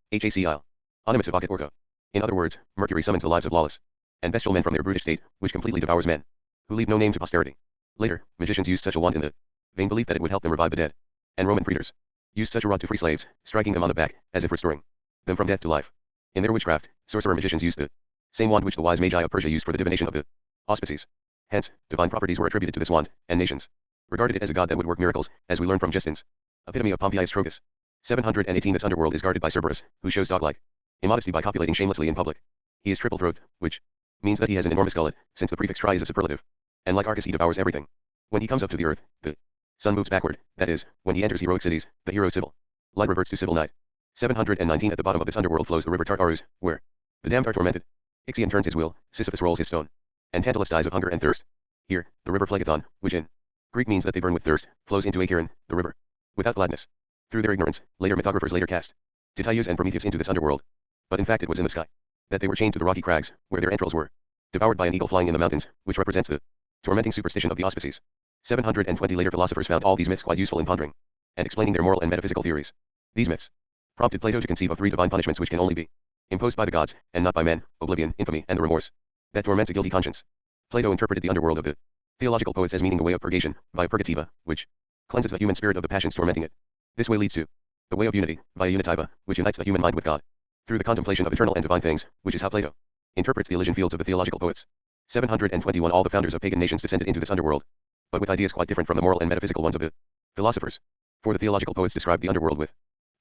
Hacil. Onimus evocat orco. In other words, Mercury summons the lives of lawless and bestial men from their brutish state, which completely devours men who leave no name to posterity. Later, magicians used such a wand in the vain belief that it would help them revive the dead, and Roman praetors used such a rod to free slaves, striking them on the back, as if restoring them from death to life. In their witchcraft, sorcerer magicians used the same wand which the wise magi of Persia used for the divination of the auspices. Hence, divine properties were attributed to this wand, and nations regarded it as a god that would work miracles, as we learn from Justin's epitome of Pompeius Trogus. 718 This underworld is guarded by Cerberus, who shows dog-like immodesty by copulating shamelessly in public. He is triple-throated, which means that he has an enormous gullet, since the prefix tri is a superlative. And like Arcus he devours everything. When he comes up to the earth, the sun moves backward, that is, when he enters heroic cities, the hero Sibyl light reverts to Sibyl night. 719 At the bottom of this underworld flows the river Tartarus, where the damned are tormented. Ixion turns his wheel, Sisyphus rolls his stone, and Tantalus dies of hunger and thirst. Here, the river Phlegethon, which in Greek means that they burn with thirst, flows into Acheron, the river, without gladness. Through their ignorance, later mythographers cast Tityrus and Prometheus into this underworld. But in fact it was in the sky that they were chained to the rocky crags, where their entrails were devoured by an eagle flying in the mountains, which represents the tormenting superstition of the auspices. 720 Later philosophers found all these myths quite useful in pondering and explaining their moral and metaphysical theories. These myths prompted Plato to conceive of 3 divine punishments which can only be imposed by the gods, and not by men: oblivion, infamy, and the remorse that torments a guilty conscience. Plato interpreted the underworld of the theological poets as meaning the way of purgation, via purgativa, which cleanses the human spirit of the passions tormenting it. This way leads to the way of unity, via unitiva, which unites the human mind with God through the contemplation of eternal and divine things, which is how Plato interprets the Elysian fields of the theological poets. 721 All the founders of pagan nations descended into this underworld, but with ideas quite different from the moral and metaphysical ones of the philosophers. For the theological poets described the underworld with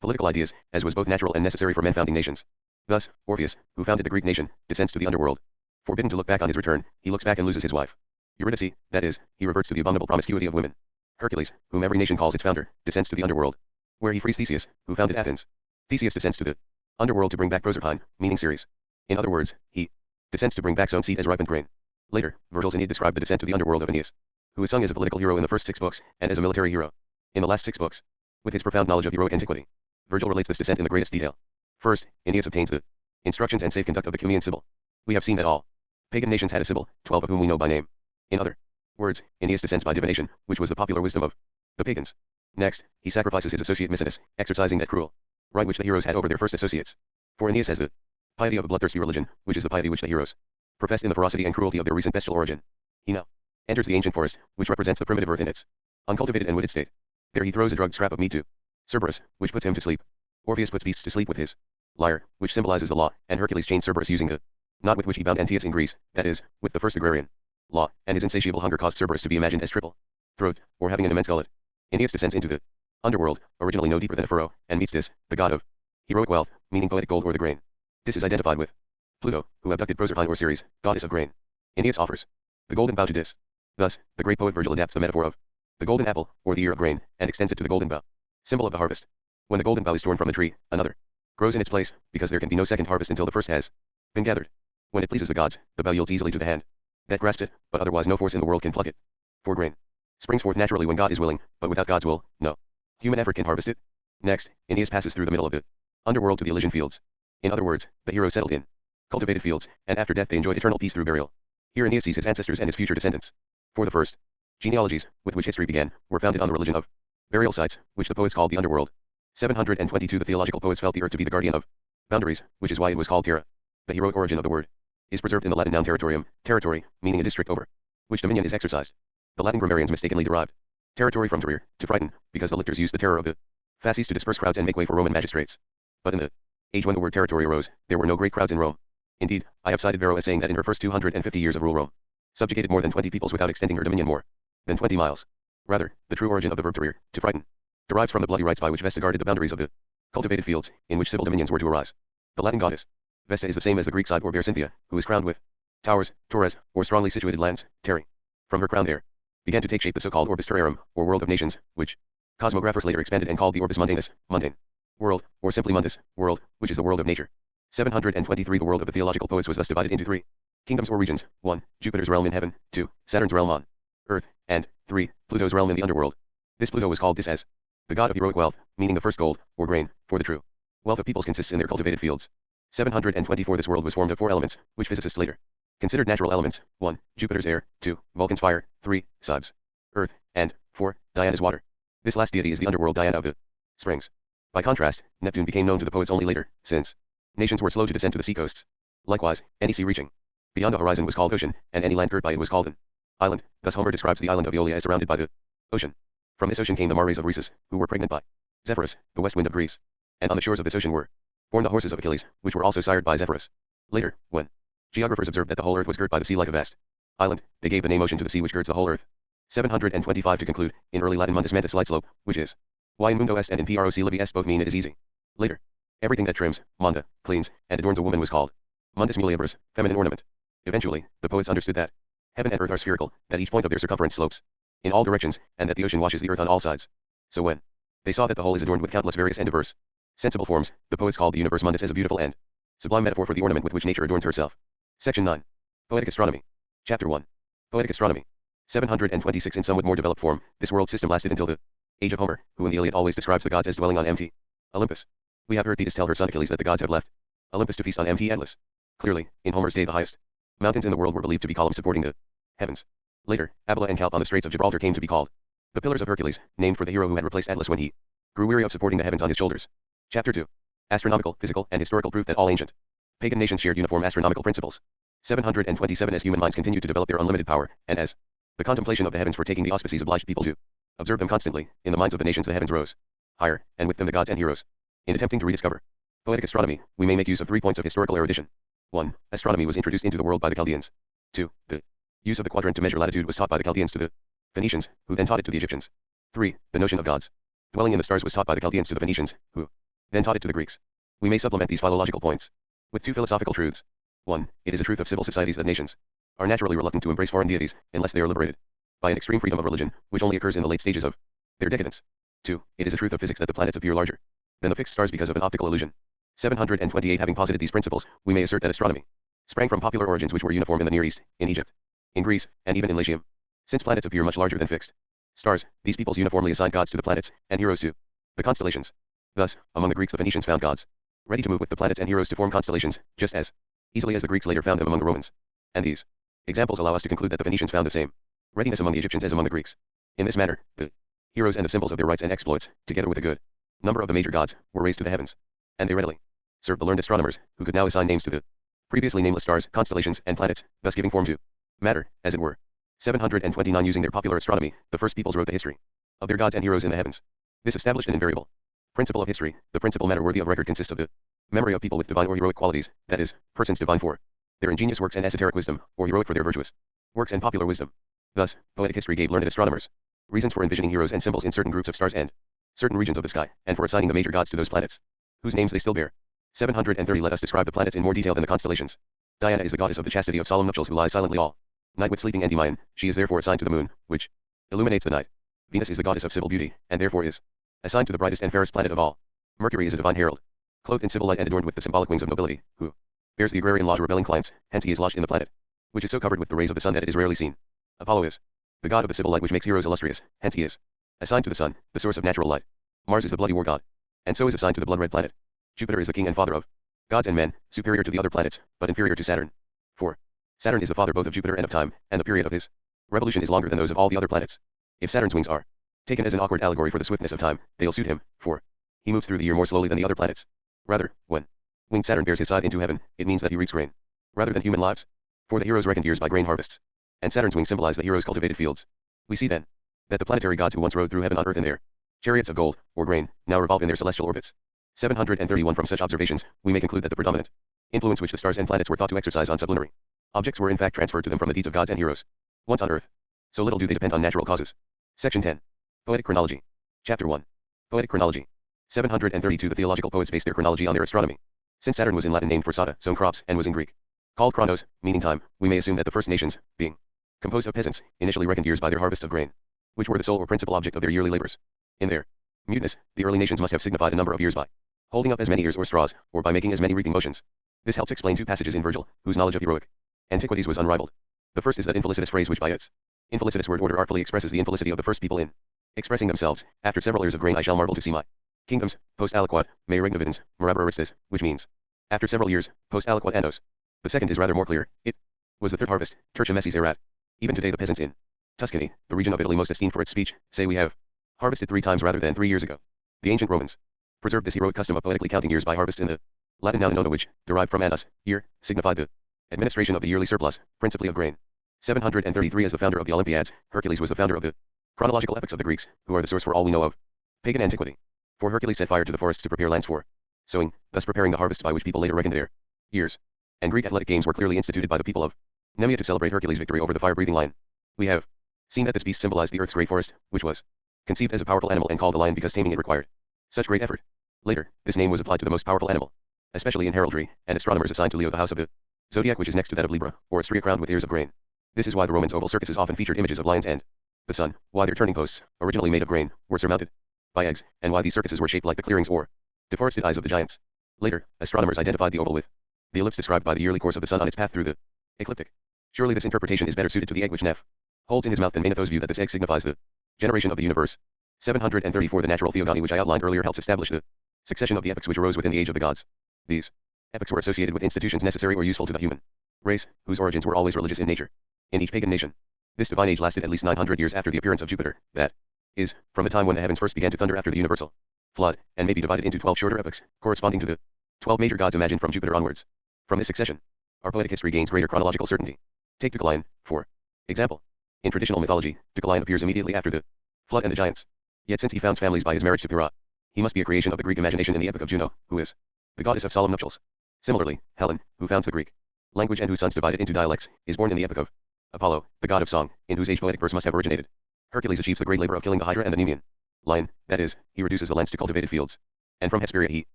political ideas, as was both natural and necessary for men founding nations. Thus, Orpheus, who founded the Greek nation, descends to the underworld. Forbidden to look back on his return, he looks back and loses his wife Eurydice, that is, he reverts to the abominable promiscuity of women. Hercules, whom every nation calls its founder, descends to the underworld, where he frees Theseus, who founded Athens. Theseus descends to the underworld to bring back Proserpine, meaning Ceres. In other words, he descends to bring back sown seed as ripened grain. Later, Virgil's Aeneid described the descent to the underworld of Aeneas, who is sung as a political hero in the first 6 books, and as a military hero in the last 6 books. With his profound knowledge of heroic antiquity, Virgil relates this descent in the greatest detail. First, Aeneas obtains the instructions and safe conduct of the Cumean Sibyl. We have seen that all pagan nations had a Sibyl, 12 of whom we know by name. In other words, Aeneas descends by divination, which was the popular wisdom of the pagans. Next, he sacrifices his associate Misenus, exercising that cruel right which the heroes had over their first associates. For Aeneas has the piety of a bloodthirsty religion, which is the piety which the heroes professed in the ferocity and cruelty of their recent bestial origin. He now enters the ancient forest, which represents the primitive earth in its uncultivated and wooded state. There he throws a drugged scrap of meat to Cerberus, which puts him to sleep. Orpheus puts beasts to sleep with his lyre, which symbolizes the law, and Hercules chains Cerberus using the knot with which he bound Antaeus in Greece, that is, with the first agrarian law, and his insatiable hunger caused Cerberus to be imagined as triple throat, or having an immense gullet. Aeneas descends into the underworld, originally no deeper than a furrow, and meets Dis, the god of heroic wealth, meaning poetic gold or the grain. Dis is identified with Pluto, who abducted Proserpine or Ceres, goddess of grain. Aeneas offers the golden bough to Dis. Thus, the great poet Virgil adapts the metaphor of the golden apple, or the ear of grain, and extends it to the golden bough, symbol of the harvest. When the golden bough is torn from the tree, another grows in its place, because there can be no second harvest until the first has been gathered. When it pleases the gods, the bough yields easily to the hand that grasps it, but otherwise no force in the world can pluck it. For grain springs forth naturally when God is willing, but without God's will, no human effort can harvest it. Next, Aeneas passes through the middle of the underworld to the Elysian fields. In other words, the heroes settled in cultivated fields, and after death they enjoyed eternal peace through burial. Here Aeneas sees his ancestors and his future descendants. For the first genealogies, with which history began, were founded on the religion of burial sites, which the poets called the underworld. 722 The theological poets felt the earth to be the guardian of boundaries, which is why it was called terra. The heroic origin of the word is preserved in the Latin noun territorium, territory, meaning a district over which dominion is exercised. The Latin grammarians mistakenly derived territory from terror, to frighten, because the lictors used the terror of the fasces to disperse crowds and make way for Roman magistrates. But in the age when the word territory arose, there were no great crowds in Rome. Indeed, I have cited Varro as saying that in her first 250 years of rule Rome subjugated more than 20 peoples without extending her dominion more than 20 miles. Rather, the true origin of the verb terror, to frighten, derives from the bloody rites by which Vesta guarded the boundaries of the Cultivated fields, in which civil dominions were to arise. The Latin goddess Vesta is the same as the Greek side or bear Cynthia, who is crowned with towers, torres, or strongly situated lands, terrae. From her crown there began to take shape the so-called orbis terrarum, or world of nations, which cosmographers later expanded and called the orbis mundanus, mundane world, or simply mundus, world, which is the world of nature. 723 The world of the theological poets was thus divided into 3 kingdoms or regions: 1. Jupiter's realm in heaven, 2. Saturn's realm on earth, and 3. Pluto's realm in the underworld. This Pluto was called Dis as the god of heroic wealth, meaning the first gold, or grain, for the true wealth of peoples consists in their cultivated fields. 724 This world was formed of 4 elements, which physicists later considered natural elements: 1. Jupiter's air, 2. Vulcan's fire, 3. Cybes, earth, and 4. Diana's water. This last deity is the underworld Diana of the springs. By contrast, Neptune became known to the poets only later, since nations were slow to descend to the seacoasts. Likewise, any sea reaching beyond the horizon was called ocean, and any land girt by it was called an island. Thus Homer describes the island of Aeolia as surrounded by the ocean. From this ocean came the Mares of Rhesus, who were pregnant by Zephyrus, the west wind of Greece. And on the shores of this ocean were born the horses of Achilles, which were also sired by Zephyrus. Later, when geographers observed that the whole earth was girt by the sea like a vast island, they gave the name ocean to the sea which girts the whole earth. 725 To conclude, in early Latin mundus meant a slight slope, which is why in mundo est and in proc libi est both mean it is easy. Later, everything that trims, monda, cleans, and adorns a woman was called mundus muliebris, feminine ornament. Eventually, the poets understood that heaven and earth are spherical, that each point of their circumference slopes in all directions, and that the ocean washes the earth on all sides. So when they saw that the whole is adorned with countless various and diverse sensible forms, the poets called the universe mundus as a beautiful and sublime metaphor for the ornament with which nature adorns herself. Section 9. Poetic Astronomy. Chapter 1. Poetic Astronomy. 726 In somewhat more developed form, this world system lasted until the age of Homer, who in the Iliad always describes the gods as dwelling on Mt. Olympus. We have heard Thetis tell her son Achilles that the gods have left Olympus to feast on Mt. Atlas. Clearly, in Homer's day the highest mountains in the world were believed to be columns supporting the heavens. Later, Abila and Calpe on the Straits of Gibraltar came to be called the Pillars of Hercules, named for the hero who had replaced Atlas when he grew weary of supporting the heavens on his shoulders. Chapter 2. Astronomical, physical, and historical proof that all ancient pagan nations shared uniform astronomical principles. 727 As human minds continued to develop their unlimited power, and as the contemplation of the heavens for taking the auspices obliged people to observe them constantly, in the minds of the nations the heavens rose higher, and with them the gods and heroes. In attempting to rediscover poetic astronomy, we may make use of 3 points of historical erudition. 1. Astronomy was introduced into the world by the Chaldeans. 2. The use of the quadrant to measure latitude was taught by the Chaldeans to the Phoenicians, who then taught it to the Egyptians. 3. The notion of gods dwelling in the stars was taught by the Chaldeans to the Phoenicians, who then taught it to the Greeks. We may supplement these philological points with 2 philosophical truths. 1. It is a truth of civil societies that nations are naturally reluctant to embrace foreign deities, unless they are liberated by an extreme freedom of religion, which only occurs in the late stages of their decadence. 2. It is a truth of physics that the planets appear larger than the fixed stars because of an optical illusion. 728 Having posited these principles, we may assert that astronomy sprang from popular origins which were uniform in the Near East, in Egypt, in Greece, and even in Latium. Since planets appear much larger than fixed stars, these peoples uniformly assigned gods to the planets, and heroes to the constellations. Thus, among the Greeks the Phoenicians found gods ready to move with the planets and heroes to form constellations, just as easily as the Greeks later found them among the Romans. And these examples allow us to conclude that the Phoenicians found the same readiness among the Egyptians as among the Greeks. In this manner, the heroes and the symbols of their rights and exploits, together with a good number of the major gods, were raised to the heavens, and they readily served the learned astronomers, who could now assign names to the previously nameless stars, constellations, and planets, thus giving form to matter, as it were. 729 Using their popular astronomy, the first peoples wrote the history of their gods and heroes in the heavens. This established an invariable principle of history. The principal matter worthy of record consists of the memory of people with divine or heroic qualities, that is, persons divine for their ingenious works and esoteric wisdom, or heroic for their virtuous works and popular wisdom. Thus, poetic history gave learned astronomers reasons for envisioning heroes and symbols in certain groups of stars and certain regions of the sky, and for assigning the major gods to those planets, whose names they still bear. 730 Let us describe the planets in more detail than the constellations. Diana is the goddess of the chastity of solemn nuptials who lies silently all night with sleeping Endymion. She is therefore assigned to the moon, which illuminates the night. Venus is the goddess of civil beauty, and therefore is assigned to the brightest and fairest planet of all. Mercury is a divine herald, clothed in civil light and adorned with the symbolic wings of nobility, who bears the agrarian law to rebelling clients, hence he is lodged in the planet, which is so covered with the rays of the sun that it is rarely seen. Apollo is the god of the civil light which makes heroes illustrious, hence he is assigned to the sun, the source of natural light. Mars is the bloody war god, and so is assigned to the blood-red planet. Jupiter is the king and father of gods and men, superior to the other planets, but inferior to Saturn. 4. Saturn is the father both of Jupiter and of time, and the period of his revolution is longer than those of all the other planets. If Saturn's wings are taken as an awkward allegory for the swiftness of time, they'll suit him, for he moves through the year more slowly than the other planets. Rather, when winged Saturn bears his scythe into heaven, it means that he reaps grain, rather than human lives. For the heroes reckoned years by grain harvests, and Saturn's wings symbolize the heroes' cultivated fields. We see then that the planetary gods who once rode through heaven on earth in their chariots of gold, or grain, now revolve in their celestial orbits. 731 From such observations, we may conclude that the predominant influence which the stars and planets were thought to exercise on sublunary objects were in fact transferred to them from the deeds of gods and heroes once on earth. So little do they depend on natural causes. Section 10. Poetic Chronology. Chapter 1. Poetic Chronology. 732 The theological poets based their chronology on their astronomy. Since Saturn was in Latin named for Sata, sown crops, and was in Greek called chronos, meaning time, we may assume that the first nations, being composed of peasants, initially reckoned years by their harvests of grain, which were the sole or principal object of their yearly labors. In their muteness, the early nations must have signified a number of years by holding up as many ears or straws, or by making as many reaping motions. This helps explain two passages in Virgil, whose knowledge of heroic antiquities was unrivaled. The first is that infelicitous phrase which by its infelicitous word order artfully expresses the infelicity of the first people in expressing themselves. After several ears of grain I shall marvel to see my kingdoms, post aliquot, me regnavidens, mirabor aristes, which means, after several years, post aliquot annos. The second is rather more clear. It was the third harvest, tertia messis erat. Even today the peasants in Tuscany, the region of Italy most esteemed for its speech, say we have harvested 3 times rather than 3 years ago. The ancient Romans preserved this heroic custom of poetically counting years by harvest in the Latin noun nona, which, derived from annus, year, signified the administration of the yearly surplus, principally of grain. 733 As the founder of the Olympiads, Hercules was the founder of the chronological epics of the Greeks, who are the source for all we know of pagan antiquity. For Hercules set fire to the forests to prepare lands for sowing, thus preparing the harvests by which people later reckoned their years. And Greek athletic games were clearly instituted by the people of Nemea to celebrate Hercules' victory over the fire-breathing lion. We have seen that this beast symbolized the earth's great forest, which was conceived as a powerful animal and called a lion because taming it required such great effort. Later, this name was applied to the most powerful animal, especially in heraldry, and astronomers assigned to Leo the house of the zodiac, which is next to that of Libra, or a stria crowned with ears of grain. This is why the Romans' oval circuses often featured images of lions and the sun, why their turning posts, originally made of grain, were surmounted by eggs, and why these circuses were shaped like the clearings or deforested eyes of the giants. Later, astronomers identified the oval with the ellipse described by the yearly course of the sun on its path through the ecliptic. Surely this interpretation is better suited to the egg which Neph holds in his mouth than Manetho's view that this egg signifies the generation of the universe. 734 The natural theogony which I outlined earlier helps establish the succession of the epochs which arose within the age of the gods. These epochs were associated with institutions necessary or useful to the human race, whose origins were always religious in nature. In each pagan nation, this divine age lasted at least 900 years after the appearance of Jupiter, that is, from the time when the heavens first began to thunder after the universal flood, and may be divided into 12 shorter epochs, corresponding to the 12 major gods imagined from Jupiter onwards. From this succession, our poetic history gains greater chronological certainty. Take Deucalion, for example. In traditional mythology, Deucalion appears immediately after the flood and the giants. Yet since he founds families by his marriage to Pyrrha, he must be a creation of the Greek imagination in the epic of Juno, who is the goddess of solemn nuptials. Similarly, Helen, who founds the Greek language and whose sons divided into dialects, is born in the epic of Apollo, the god of song, in whose age poetic verse must have originated. Hercules achieves the great labor of killing the Hydra and the Nemean lion, that is, he reduces the lands to cultivated fields. And from Hesperia he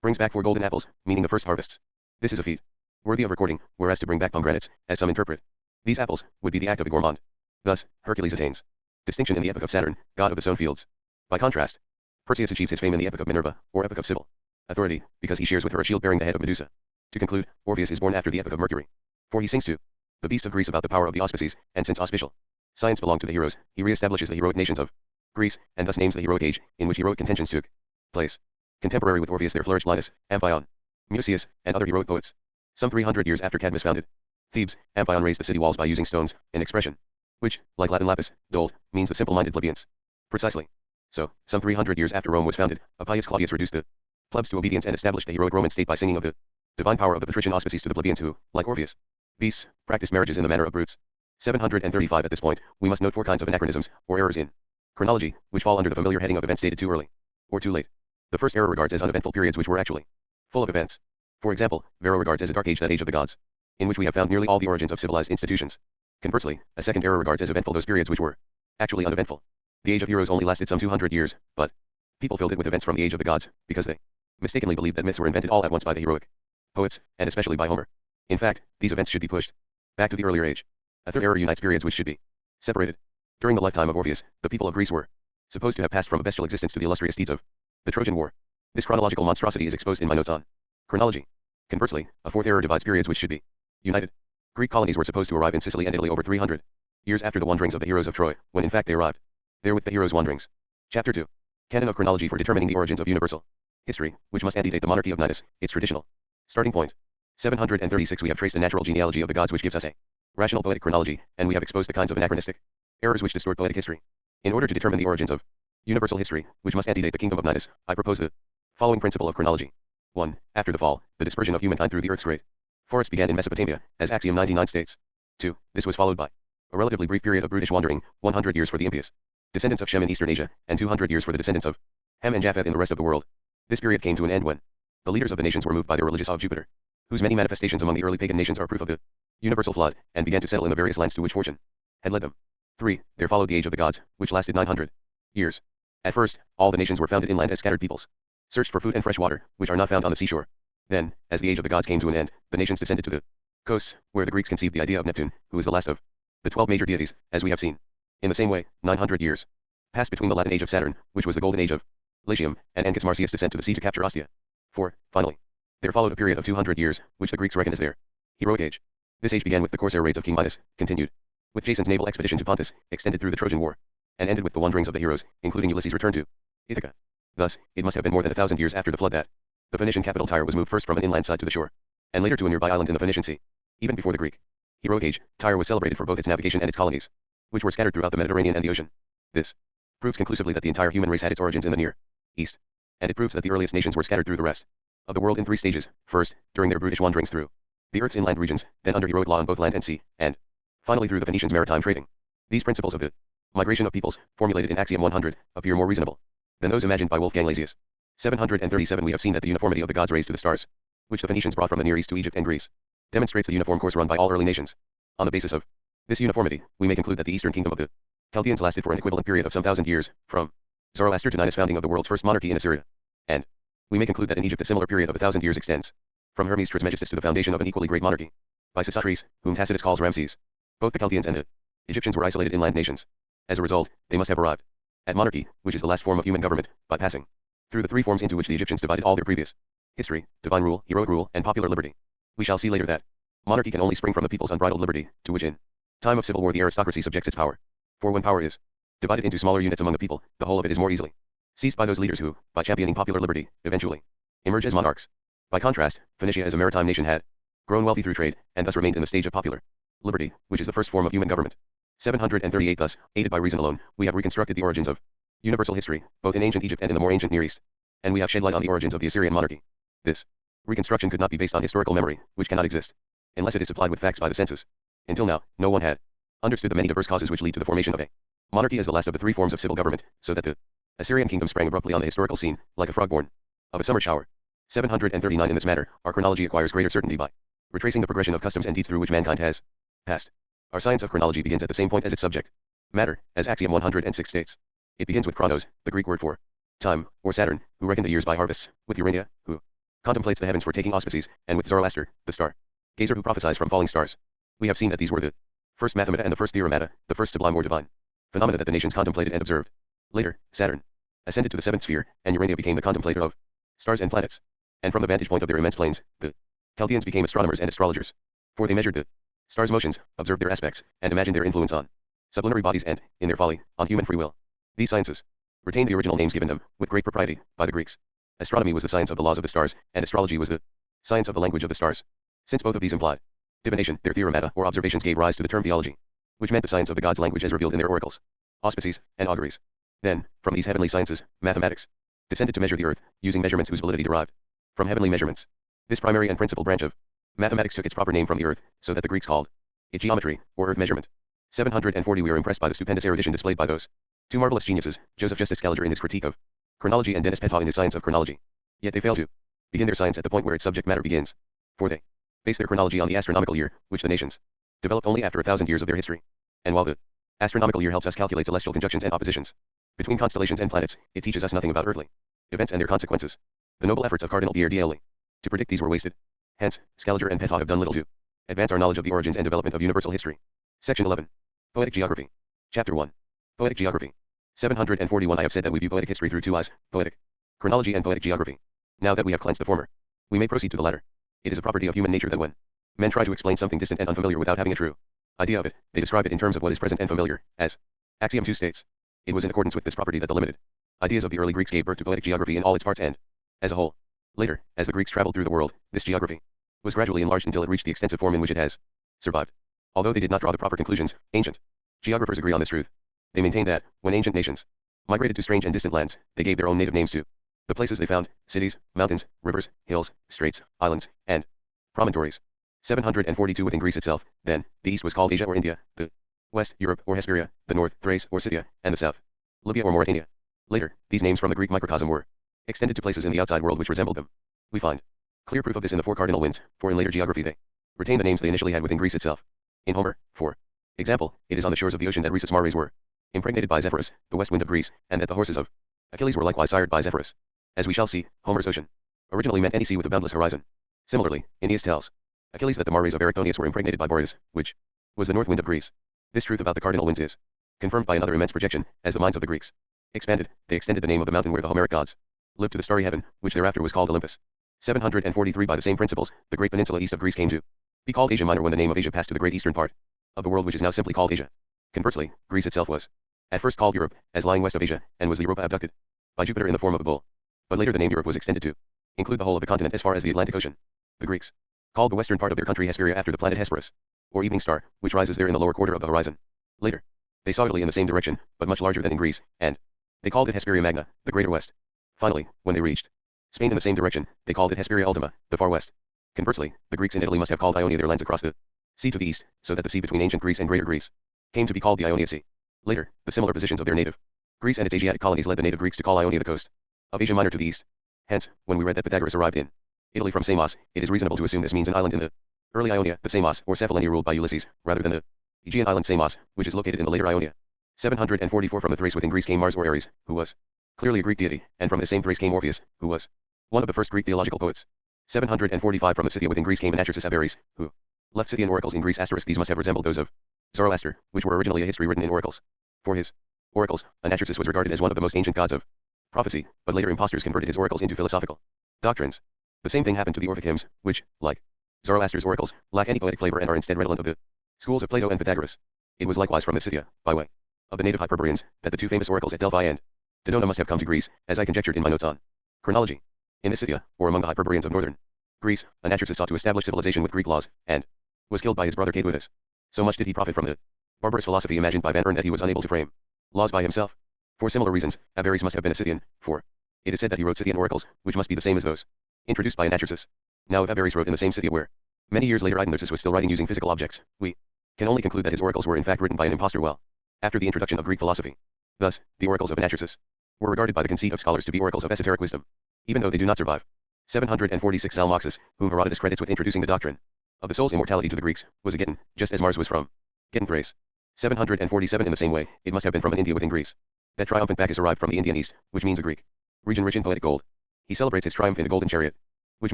brings back 4 golden apples, meaning the first harvests. This is a feat worthy of recording, whereas to bring back pomegranates, as some interpret these apples, would be the act of a gourmand. Thus, Hercules attains distinction in the epic of Saturn, god of the sown fields. By contrast, Perseus achieves his fame in the epic of Minerva, or epic of Civil authority, because he shares with her a shield bearing the head of Medusa. To conclude, Orpheus is born after the epic of Mercury, for he sings to the beasts of Greece about the power of the auspices, and since auspicial science belonged to the heroes, he re-establishes the heroic nations of Greece, and thus names the heroic age, in which heroic contentions took place. Contemporary with Orpheus there flourished Linus, Amphion, Mucius, and other heroic poets. Some 300 years after Cadmus founded Thebes, Amphion raised the city walls by using stones, an expression which, like Latin lapis, dold, means the simple-minded plebeians. Precisely. So, some 300 years after Rome was founded, Appius Claudius reduced the plebs to obedience and established the heroic Roman state by singing of the divine power of the patrician auspices to the plebeians who, like Orpheus, beasts, practiced marriages in the manner of brutes. 735 At this point, we must note 4 kinds of anachronisms, or errors in chronology, which fall under the familiar heading of events dated too early, or too late. The first error regards as uneventful periods which were actually full of events. For example, Varro regards as a dark age that age of the gods, in which we have found nearly all the origins of civilized institutions. Conversely, a second error regards as eventful those periods which were actually uneventful. The age of heroes only lasted some 200 years, but people filled it with events from the age of the gods, because they mistakenly believed that myths were invented all at once by the heroic poets, and especially by Homer. In fact, these events should be pushed back to the earlier age. A third error unites periods which should be separated. During the lifetime of Orpheus, the people of Greece were supposed to have passed from a bestial existence to the illustrious deeds of the Trojan War. This chronological monstrosity is exposed in my notes on chronology. Conversely, a fourth error divides periods which should be united. Greek colonies were supposed to arrive in Sicily and Italy over 300 years after the wanderings of the heroes of Troy, when in fact they arrived there with the heroes' wanderings. Chapter 2. Canon of chronology for determining the origins of universal history, which must antedate the monarchy of Ninus, its traditional starting point. 736 We have traced a natural genealogy of the gods which gives us a rational poetic chronology, and we have exposed the kinds of anachronistic errors which distort poetic history. In order to determine the origins of universal history, which must antedate the kingdom of Ninus, I propose the following principle of chronology. 1. After the fall, the dispersion of humankind through the earth's great forest began in Mesopotamia, as Axiom 99 states. 2. This was followed by a relatively brief period of brutish wandering, 100 years for the impious descendants of Shem in eastern Asia, and 200 years for the descendants of Ham and Japheth in the rest of the world. This period came to an end when the leaders of the nations were moved by their religious awe of Jupiter, whose many manifestations among the early pagan nations are proof of the universal flood, and began to settle in the various lands to which fortune had led them. 3. There followed the age of the gods, which lasted 900 years. At first, all the nations were founded inland as scattered peoples. searched for food and fresh water, which are not found on the seashore. Then, as the age of the gods came to an end, the nations descended to the coasts, where the Greeks conceived the idea of Neptune, who is the last of the 12 major deities, as we have seen. In the same way, 900 years passed between the Latin age of Saturn, which was the golden age of Latium, and Ancus Marcius' descent to the sea to capture Ostia. 4. Finally, there followed a period of 200 years, which the Greeks reckon as their heroic age. This age began with the corsair raids of King Midas, continued with Jason's naval expedition to Pontus, extended through the Trojan War, and ended with the wanderings of the heroes, including Ulysses' return to Ithaca. Thus, it must have been more than 1,000 years after the flood that the Phoenician capital Tyre was moved first from an inland side to the shore, and later to a nearby island in the Phoenician Sea. Even before the Greek heroic age, Tyre was celebrated for both its navigation and its colonies, which were scattered throughout the Mediterranean and the ocean. This proves conclusively that the entire human race had its origins in the Near East, and it proves that the earliest nations were scattered through the rest of the world in 3 stages: first, during their brutish wanderings through the earth's inland regions, then under heroic law on both land and sea, and finally through the Phoenicians' maritime trading. These principles of the migration of peoples, formulated in Axiom 100, appear more reasonable than those imagined by Wolfgang Lazius. 737 We have seen that the uniformity of the gods raised to the stars, which the Phoenicians brought from the Near East to Egypt and Greece, demonstrates a uniform course run by all early nations. On the basis of this uniformity, we may conclude that the eastern kingdom of the Chaldeans lasted for an equivalent period of some thousand years, from Zoroaster to Ninus' founding of the world's first monarchy in Assyria. And we may conclude that in Egypt a similar period of 1,000 years extends from Hermes Trismegistus to the foundation of an equally great monarchy by Sesostris, whom Tacitus calls Ramses. Both the Chaldeans and the Egyptians were isolated inland nations. As a result, they must have arrived at monarchy, which is the last form of human government, by passing through the 3 forms into which the Egyptians divided all their previous history: divine rule, heroic rule, and popular liberty. We shall see later that monarchy can only spring from the people's unbridled liberty, to which in time of civil war the aristocracy subjects its power. For when power is divided into smaller units among the people, the whole of it is more easily seized by those leaders who, by championing popular liberty, eventually emerge as monarchs. By contrast, Phoenicia as a maritime nation had grown wealthy through trade, and thus remained in the stage of popular liberty, which is the first form of human government. 738 Thus, aided by reason alone, we have reconstructed the origins of universal history, both in ancient Egypt and in the more ancient Near East, and we have shed light on the origins of the Assyrian monarchy. This reconstruction could not be based on historical memory, which cannot exist unless it is supplied with facts by the senses. Until now, no one had understood the many diverse causes which lead to the formation of a monarchy as the last of the 3 forms of civil government, so that the Assyrian kingdom sprang abruptly on the historical scene, like a frog born of a summer shower. 739 In this matter, our chronology acquires greater certainty by retracing the progression of customs and deeds through which mankind has passed. Our science of chronology begins at the same point as its subject matter, as Axiom 106 states. It begins with chronos, the Greek word for time, or Saturn, who reckoned the years by harvests, with Urania, who contemplates the heavens for taking auspices, and with Zoroaster, the star gazer who prophesies from falling stars. We have seen that these were the first mathemata and the first theoremata, the first sublime or divine phenomena that the nations contemplated and observed. Later, Saturn ascended to the 7th sphere, and Urania became the contemplator of stars and planets. And from the vantage point of their immense plains, the Chaldeans became astronomers and astrologers. For they measured the stars' motions, observed their aspects, and imagined their influence on sublunary bodies and, in their folly, on human free will. These sciences retained the original names given them, with great propriety, by the Greeks. Astronomy was the science of the laws of the stars, and astrology was the science of the language of the stars. Since both of these implied divination, their theoremata, or observations, gave rise to the term theology, which meant the science of the gods' language as revealed in their oracles, auspices, and auguries. Then, from these heavenly sciences, mathematics descended to measure the earth, using measurements whose validity derived from heavenly measurements. This primary and principal branch of mathematics took its proper name from the earth, so that the Greeks called it geometry, or earth measurement. 740 We are impressed by the stupendous erudition displayed by those 2 marvelous geniuses, Joseph Justus Scaliger in his critique of chronology and Denis Petau in his science of chronology. Yet they fail to begin their science at the point where its subject matter begins. For they base their chronology on the astronomical year, which the nations developed only after 1,000 years of their history. And while the astronomical year helps us calculate celestial conjunctions and oppositions between constellations and planets, it teaches us nothing about earthly events and their consequences. The noble efforts of Cardinal Pierre d'Ailly to predict these were wasted. Hence, Scaliger and Petau have done little to advance our knowledge of the origins and development of universal history. Section 11. Poetic Geography. Chapter 1. Poetic Geography. 741 I have said that we view poetic history through 2 eyes, poetic chronology and poetic geography. Now that we have cleansed the former, we may proceed to the latter. It is a property of human nature that when men try to explain something distant and unfamiliar without having a true idea of it, they describe it in terms of what is present and familiar, as Axiom 2 states. It was in accordance with this property that the limited ideas of the early Greeks gave birth to poetic geography in all its parts and as a whole. Later, as the Greeks traveled through the world, this geography was gradually enlarged until it reached the extensive form in which it has survived. Although they did not draw the proper conclusions, ancient geographers agree on this truth. They maintain that, when ancient nations migrated to strange and distant lands, they gave their own native names to the places they found: cities, mountains, rivers, hills, straits, islands, and promontories. 742 Within Greece itself, then, the east was called Asia or India, the west, Europe or Hesperia, the north, Thrace or Scythia, and the south, Libya or Mauritania. Later, these names from the Greek microcosm were extended to places in the outside world which resembled them. We find clear proof of this in the 4 cardinal winds, for in later geography they retained the names they initially had within Greece itself. In Homer, for example, it is on the shores of the ocean that Rhesus Mares were impregnated by Zephyrus, the west wind of Greece, and that the horses of Achilles were likewise sired by Zephyrus. As we shall see, Homer's ocean originally meant any sea with a boundless horizon. Similarly, Aeneas tells Achilles that the mares of Erichthonius were impregnated by Boreas, which was the north wind of Greece. This truth about the cardinal winds is confirmed by another immense projection. As the minds of the Greeks expanded, they extended the name of the mountain where the Homeric gods lived to the starry heaven, which thereafter was called Olympus. 743 By the same principles, the great peninsula east of Greece came to be called Asia Minor when the name of Asia passed to the great eastern part of the world, which is now simply called Asia. Conversely, Greece itself was at first called Europe, as lying west of Asia, and was the Europa abducted by Jupiter in the form of a bull. But later the name Europe was extended to include the whole of the continent as far as the Atlantic Ocean. The Greeks called the western part of their country Hesperia after the planet Hesperus, or evening star, which rises there in the lower quarter of the horizon. Later, they saw Italy in the same direction, but much larger than in Greece, and they called it Hesperia Magna, the greater west. Finally, when they reached Spain in the same direction, they called it Hesperia Ultima, the far west. Conversely, the Greeks in Italy must have called Ionia their lands across the sea to the east, so that the sea between ancient Greece and Greater Greece came to be called the Ionian Sea. Later, the similar positions of their native Greece and its Asiatic colonies led the native Greeks to call Ionia the coast of Asia Minor to the east. Hence, when we read that Pythagoras arrived in Italy from Samos, it is reasonable to assume this means an island in the early Ionia, the Samos, or Cephallenia ruled by Ulysses, rather than the Aegean island Samos, which is located in the later Ionia. 744 From the Thrace within Greece came Mars or Ares, who was clearly a Greek deity, and from the same Thrace came Orpheus, who was one of the first Greek theological poets. 745 From the Scythia within Greece came Anatrisis of Ares, who left Scythian oracles in Greece. These must have resembled those of Zoroaster, which were originally a history written in oracles. For his oracles, Anatrisis was regarded as one of the most ancient gods of prophecy, but later impostors converted his oracles into philosophical doctrines. The same thing happened to the Orphic hymns, which, like Zoroaster's oracles, lack any poetic flavor and are instead redolent of the schools of Plato and Pythagoras. It was likewise from the Scythia, by way of the native Hyperboreans, that the two famous oracles at Delphi and Dodona must have come to Greece, as I conjectured in my notes on chronology. In the Scythia, or among the Hyperboreans of northern Greece, Anatrisis sought to establish civilization with Greek laws, and was killed by his brother Caduidus. So much did he profit from the barbarous philosophy imagined by Van Ern that he was unable to frame laws by himself. For similar reasons, Abares must have been a Scythian, for it is said that he wrote Scythian oracles, which must be the same as those introduced by Anatrisis. Now if Abares wrote in the same Scythia where many years later Anatrisis was still writing using physical objects, we can only conclude that his oracles were in fact written by an impostor well after the introduction of Greek philosophy. Thus, the oracles of Anatrisis were regarded by the conceit of scholars to be oracles of esoteric wisdom, even though they do not survive. 746 Zalmoxis, whom Herodotus credits with introducing the doctrine of the soul's immortality to the Greeks, was a Gittin, just as Mars was from Gittin Thrace. 747 In the same way, it must have been from an India within Greece that triumphant Bacchus arrived from the Indian East, which means a Greek region rich in poetic gold. He celebrates his triumph in a golden chariot, which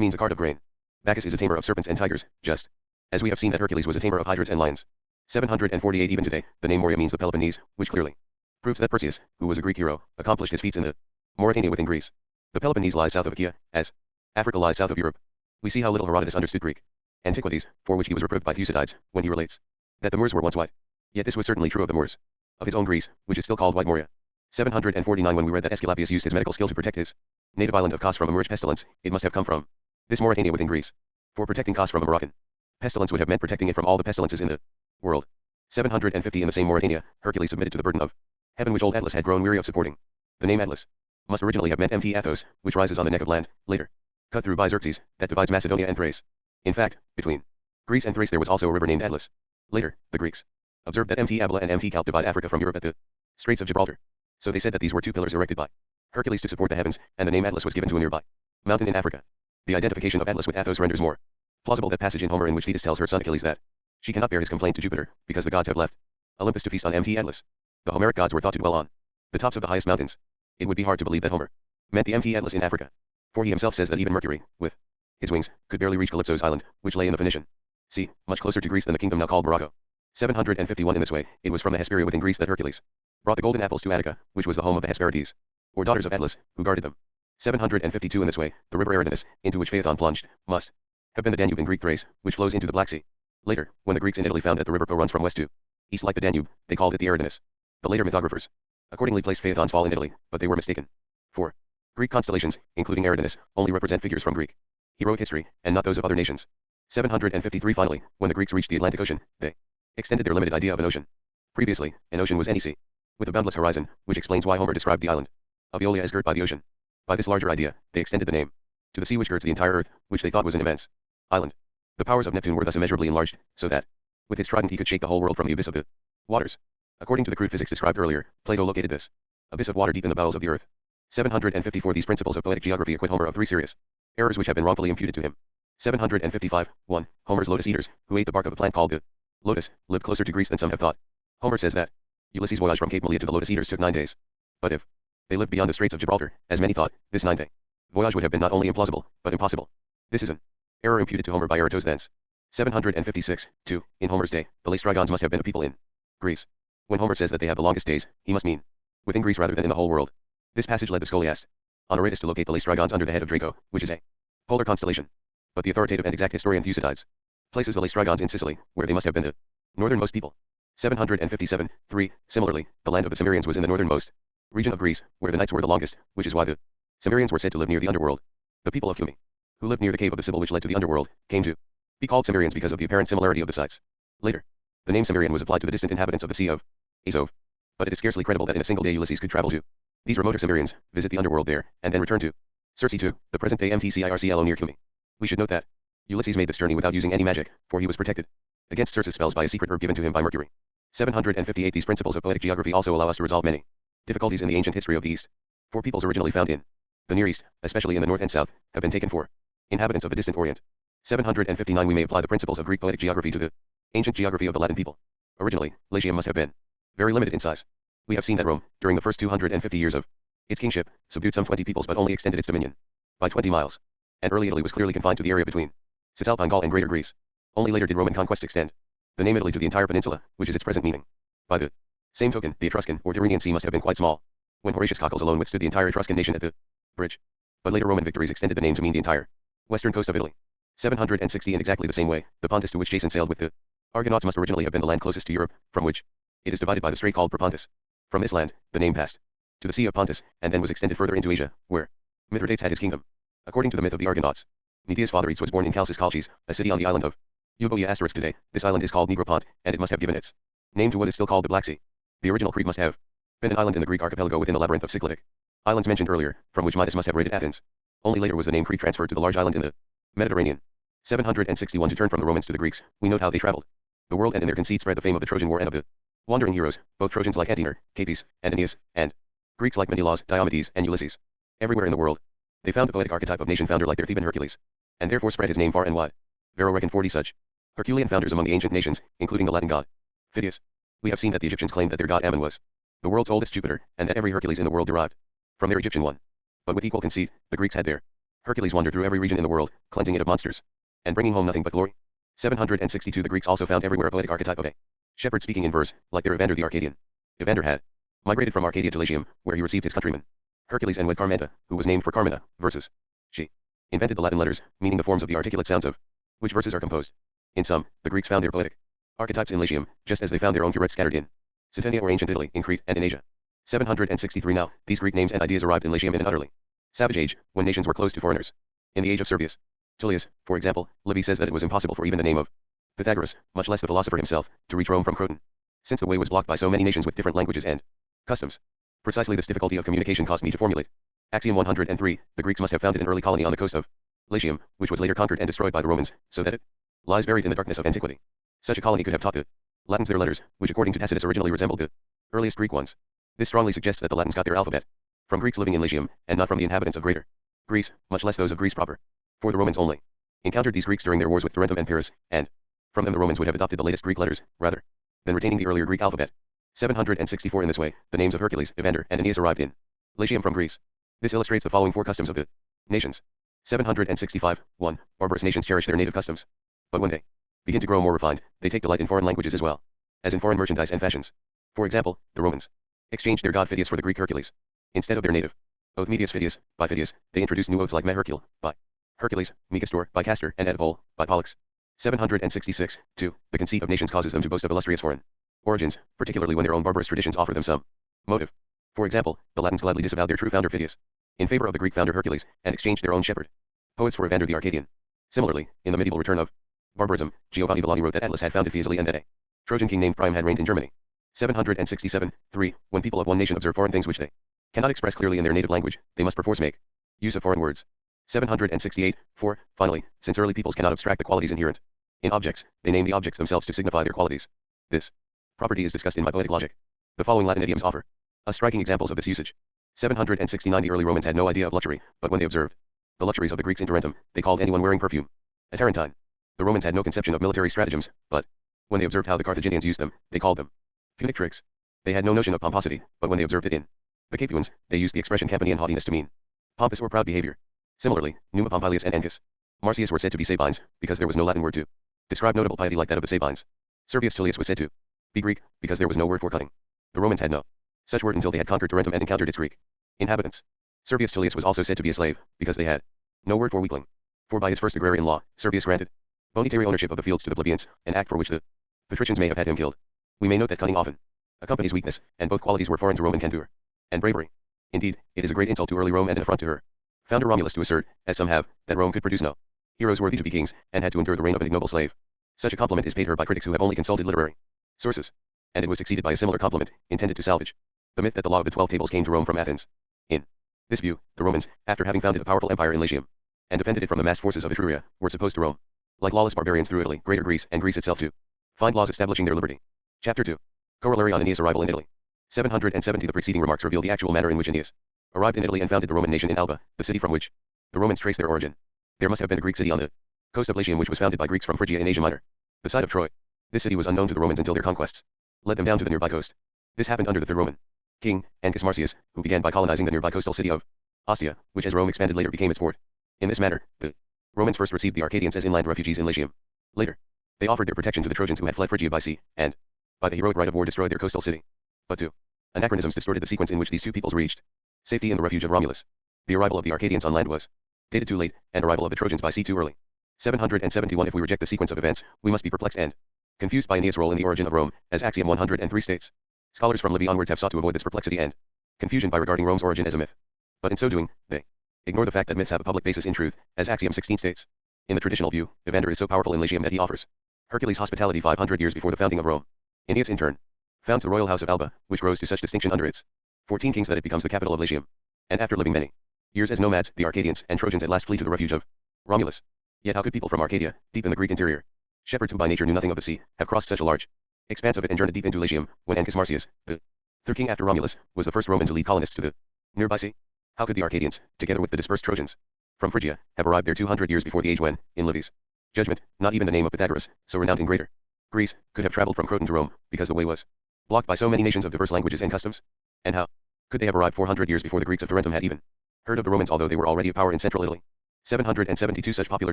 means a cart of grain. Bacchus is a tamer of serpents and tigers, just as we have seen that Hercules was a tamer of hydras and lions. 748 Even today, the name Morea means the Peloponnese, which clearly proves that Perseus, who was a Greek hero, accomplished his feats in the Mauritania within Greece. The Peloponnese lies south of Achaia, as Africa lies south of Europe. We see how little Herodotus understood Greek antiquities, for which he was reproved by Thucydides, when he relates that the Moors were once white. Yet this was certainly true of the Moors of his own Greece, which is still called White Morea. 749 When we read that Aesculapius used his medical skill to protect his native island of Kos from a Moorish pestilence, it must have come from this Mauritania within Greece. For protecting Kos from a Moroccan pestilence would have meant protecting it from all the pestilences in the world. 750 In the same Mauritania, Hercules submitted to the burden of heaven which old Atlas had grown weary of supporting. The name Atlas must originally have meant Mt Athos, which rises on the neck of land, later cut through by Xerxes, that divides Macedonia and Thrace. In fact, between Greece and Thrace there was also a river named Atlas. Later, the Greeks observed that Mt Abila and Mt Calpe divide Africa from Europe at the Straits of Gibraltar. So they said that these were two pillars erected by Hercules to support the heavens, and the name Atlas was given to a nearby mountain in Africa. The identification of Atlas with Athos renders more plausible that passage in Homer in which Thetis tells her son Achilles that she cannot bear his complaint to Jupiter, because the gods have left Olympus to feast on Mt Atlas. The Homeric gods were thought to dwell on the tops of the highest mountains. It would be hard to believe that Homer meant the Mt Atlas in Africa, for he himself says that even Mercury, with his wings, could barely reach Calypso's island, which lay in the Phoenician Sea, much closer to Greece than the kingdom now called Morocco. 751 In this way, it was from the Hesperia within Greece that Hercules brought the golden apples to Attica, which was the home of the Hesperides, or daughters of Atlas, who guarded them. 752 In this way, the river Eridanus, into which Phaethon plunged, must have been the Danube in Greek Thrace, which flows into the Black Sea. Later, when the Greeks in Italy found that the river Po runs from west to east like the Danube, they called it the Eridanus. The later mythographers accordingly placed Phaethon's fall in Italy, but they were mistaken. For Greek constellations, including Eridanus, only represent figures from Greek heroic history, and not those of other nations. 753 Finally, when the Greeks reached the Atlantic Ocean, they extended their limited idea of an ocean. Previously, an ocean was any sea with a boundless horizon, which explains why Homer described the island of Aeolia as girt by the ocean. By this larger idea, they extended the name to the sea which girts the entire earth, which they thought was an immense island. The powers of Neptune were thus immeasurably enlarged, so that with his trident he could shake the whole world from the abyss of the waters. According to the crude physics described earlier, Plato located this abyss of water deep in the bowels of the earth. 754 These principles of poetic geography acquit Homer of three serious errors which have been wrongfully imputed to him. 755 1. Homer's lotus eaters, who ate the bark of a plant called the lotus, lived closer to Greece than some have thought. Homer says that Ulysses' voyage from Cape Malea to the lotus eaters took 9 days. But if they lived beyond the Straits of Gibraltar, as many thought, this 9-day Voyage would have been not only implausible, but impossible. This is an error imputed to Homer by Eratosthenes. 756. 2. In Homer's day, the Laestrygons must have been a people in Greece. When Homer says that they have the longest days, he must mean within Greece rather than in the whole world. This passage led the scholiast Honorius to locate the Laestrygons under the head of Draco, which is a polar constellation. But the authoritative and exact historian Thucydides places the Laestrygons in Sicily, where they must have been the northernmost people. 757. 3. Similarly, the land of the Cimmerians was in the northernmost region of Greece, where the nights were the longest, which is why the Cimmerians were said to live near the underworld. The people of Cumae, who lived near the cave of the Sibyl which led to the underworld, came to be called Cimmerians because of the apparent similarity of the sites. Later, the name Cimmerian was applied to the distant inhabitants of the Sea of Azov. But it is scarcely credible that in a single day Ulysses could travel to these remoter Cimmerians, visit the underworld there, and then return to Circe to the present-day Mtcirclo near Cumae. We should note that Ulysses made this journey without using any magic, for he was protected against Circe's spells by a secret herb given to him by Mercury. 758. These principles of poetic geography also allow us to resolve many difficulties in the ancient history of the East. For peoples originally found in the Near East, especially in the north and south, have been taken for inhabitants of the distant Orient. 759. We may apply the principles of Greek poetic geography to the ancient geography of the Latin people. Originally, Latium must have been very limited in size. We have seen that Rome, during the first 250 years of its kingship, subdued some 20 peoples but only extended its dominion by 20 miles. And early Italy was clearly confined to the area between Cisalpine Gaul and Greater Greece. Only later did Roman conquest extend the name Italy to the entire peninsula, which is its present meaning. By the same token, the Etruscan or Tyrrhenian Sea must have been quite small, when Horatius Cockles alone withstood the entire Etruscan nation at the bridge. But later Roman victories extended the name to mean the entire western coast of Italy. 760. In exactly the same way, the Pontus to which Jason sailed with the Argonauts must originally have been the land closest to Europe, from which it is divided by the strait called Propontis. From this land, the name passed to the Sea of Pontus, and then was extended further into Asia, where Mithridates had his kingdom. According to the myth of the Argonauts, Medea's father Eetes was born in Chalcis Colchis, a city on the island of Euboea. Today, this island is called Negropont, and it must have given its name to what is still called the Black Sea. The original Crete must have been an island in the Greek archipelago within the labyrinth of Cycladic islands mentioned earlier, from which Midas must have raided Athens. Only later was the name Crete transferred to the large island in the Mediterranean. 761. To turn from the Romans to the Greeks, we note how they traveled the world and in their conceit spread the fame of the Trojan War and of the wandering heroes, both Trojans like Antenor, Capys, and Aeneas, and Greeks like Menelaus, Diomedes, and Ulysses. Everywhere in the world, they found a poetic archetype of nation founder like their Theban Hercules, and therefore spread his name far and wide. Varro reckoned 40 such Herculean founders among the ancient nations, including the Latin god Phidias. We have seen that the Egyptians claimed that their god Ammon was the world's oldest Jupiter, and that every Hercules in the world derived from their Egyptian one. But with equal conceit, the Greeks had their Hercules wander through every region in the world, cleansing it of monsters, and bringing home nothing but glory. 762. The Greeks also found everywhere a poetic archetype of a shepherd speaking in verse, like their Evander the Arcadian. Evander had migrated from Arcadia to Latium, where he received his countrymen Hercules and wed Carmenta, who was named for Carmina, versus. She invented the Latin letters, meaning the forms of the articulate sounds of which verses are composed. In sum, the Greeks found their poetic archetypes in Latium, just as they found their own curates scattered in Cytenia or ancient Italy, in Crete, and in Asia. 763. Now, these Greek names and ideas arrived in Latium in an utterly savage age, when nations were closed to foreigners. In the age of Servius Tullius, for example, Livy says that it was impossible for even the name of Pythagoras, much less the philosopher himself, to reach Rome from Croton, since the way was blocked by so many nations with different languages and customs. Precisely this difficulty of communication caused me to formulate Axiom 103. The Greeks must have founded an early colony on the coast of Latium, which was later conquered and destroyed by the Romans, so that it lies buried in the darkness of antiquity. Such a colony could have taught the Latins their letters, which according to Tacitus originally resembled the earliest Greek ones. This strongly suggests that the Latins got their alphabet from Greeks living in Latium, and not from the inhabitants of Greater Greece, much less those of Greece proper. For the Romans only encountered these Greeks during their wars with Tarentum and Pyrrhus, and from them the Romans would have adopted the latest Greek letters, rather than retaining the earlier Greek alphabet. 764. In this way, the names of Hercules, Evander, and Aeneas arrived in Latium from Greece. This illustrates the following four customs of the nations. 765. 1. Barbarous nations cherish their native customs, but when they begin to grow more refined, they take delight in foreign languages as well as in foreign merchandise and fashions. For example, the Romans exchanged their god Phidias for the Greek Hercules instead of their native oath Medius Phidias. By Phidias, they introduced new oaths like Mehercule, by Hercules, Megastor, by Castor, and Oedipole, by Pollux. 766. 2. The conceit of nations causes them to boast of illustrious foreign origins, particularly when their own barbarous traditions offer them some motive. For example, the Latins gladly disavowed their true founder Phidias in favor of the Greek founder Hercules, and exchanged their own shepherd poets for Evander the Arcadian. Similarly, in the medieval return of barbarism, Giovanni Villani wrote that Atlas had founded Fiesole and that a Trojan king named Priam had reigned in Germany. 767. 3. When people of one nation observe foreign things which they cannot express clearly in their native language, they must perforce make use of foreign words. 768. 4. Finally, since early peoples cannot abstract the qualities inherent in objects, they name the objects themselves to signify their qualities. This property is discussed in my poetic logic. The following Latin idioms offer us striking examples of this usage. 769. The early Romans had no idea of luxury, but when they observed the luxuries of the Greeks in Tarentum, they called anyone wearing perfume a Tarentine. The Romans had no conception of military stratagems, but when they observed how the Carthaginians used them, they called them Punic tricks. They had no notion of pomposity, but when they observed it in the Capuans, they used the expression Campanian haughtiness to mean pompous or proud behavior. Similarly, Numa Pompilius and Ancus Marcius were said to be Sabines, because there was no Latin word to describe notable piety like that of the Sabines. Servius Tullius was said to be Greek, because there was no word for cutting. The Romans had no such word until they had conquered Tarentum and encountered its Greek inhabitants. Servius Tullius was also said to be a slave, because they had no word for weakling. For by his first agrarian law, Servius granted bonitary ownership of the fields to the plebeians, an act for which the patricians may have had him killed. We may note that cunning often accompanies weakness, and both qualities were foreign to Roman candor and bravery. Indeed, it is a great insult to early Rome and an affront to her founder Romulus to assert, as some have, that Rome could produce no heroes worthy to be kings, and had to endure the reign of an ignoble slave. Such a compliment is paid her by critics who have only consulted literary sources, and it was succeeded by a similar compliment, intended to salvage the myth that the law of the 12 tables came to Rome from Athens. In this view, the Romans, after having founded a powerful empire in Latium, and defended it from the massed forces of Etruria, were supposed to roam, like lawless barbarians through Italy, Greater Greece, and Greece itself to find laws establishing their liberty. Chapter 2. Corollary on Aeneas' arrival in Italy. 770. The preceding remarks reveal the actual manner in which Aeneas arrived in Italy and founded the Roman nation in Alba, the city from which the Romans trace their origin. There must have been a Greek city on the coast of Latium which was founded by Greeks from Phrygia in Asia Minor, the site of Troy. This city was unknown to the Romans until their conquests led them down to the nearby coast. This happened under the third Roman king, Ancus Marcius, who began by colonizing the nearby coastal city of Ostia, which as Rome expanded later became its port. In this manner, the Romans first received the Arcadians as inland refugees in Latium. Later, they offered their protection to the Trojans who had fled Phrygia by sea, and, by the heroic right of war, destroyed their coastal city. But two anachronisms distorted the sequence in which these two peoples reached safety in the refuge of Romulus. The arrival of the Arcadians on land was dated too late, and arrival of the Trojans by sea too early. 771. If we reject the sequence of events, we must be perplexed and confused by Aeneas' role in the origin of Rome, as Axiom 103 states. Scholars from Livy onwards have sought to avoid this perplexity and confusion by regarding Rome's origin as a myth. But in so doing, they ignore the fact that myths have a public basis in truth, as Axiom 16 states. In the traditional view, Evander is so powerful in Latium that he offers Hercules hospitality 500 years before the founding of Rome. Aeneas in turn founds the royal house of Alba, which grows to such distinction under its 14 kings that it becomes the capital of Latium. And after living many years as nomads, the Arcadians and Trojans at last flee to the refuge of Romulus. Yet how could people from Arcadia, deep in the Greek interior, shepherds who by nature knew nothing of the sea, have crossed such a large expanse of it and journeyed deep into Latium, when Ancus Marcius, the third king after Romulus, was the first Roman to lead colonists to the nearby sea? How could the Arcadians, together with the dispersed Trojans from Phrygia, have arrived there 200 years before the age when, in Livy's judgment, not even the name of Pythagoras, so renowned in Greater Greece, could have traveled from Croton to Rome, because the way was blocked by so many nations of diverse languages and customs? And how could they have arrived 400 years before the Greeks of Tarentum had even heard of the Romans, although they were already a power in central Italy? 772. Such popular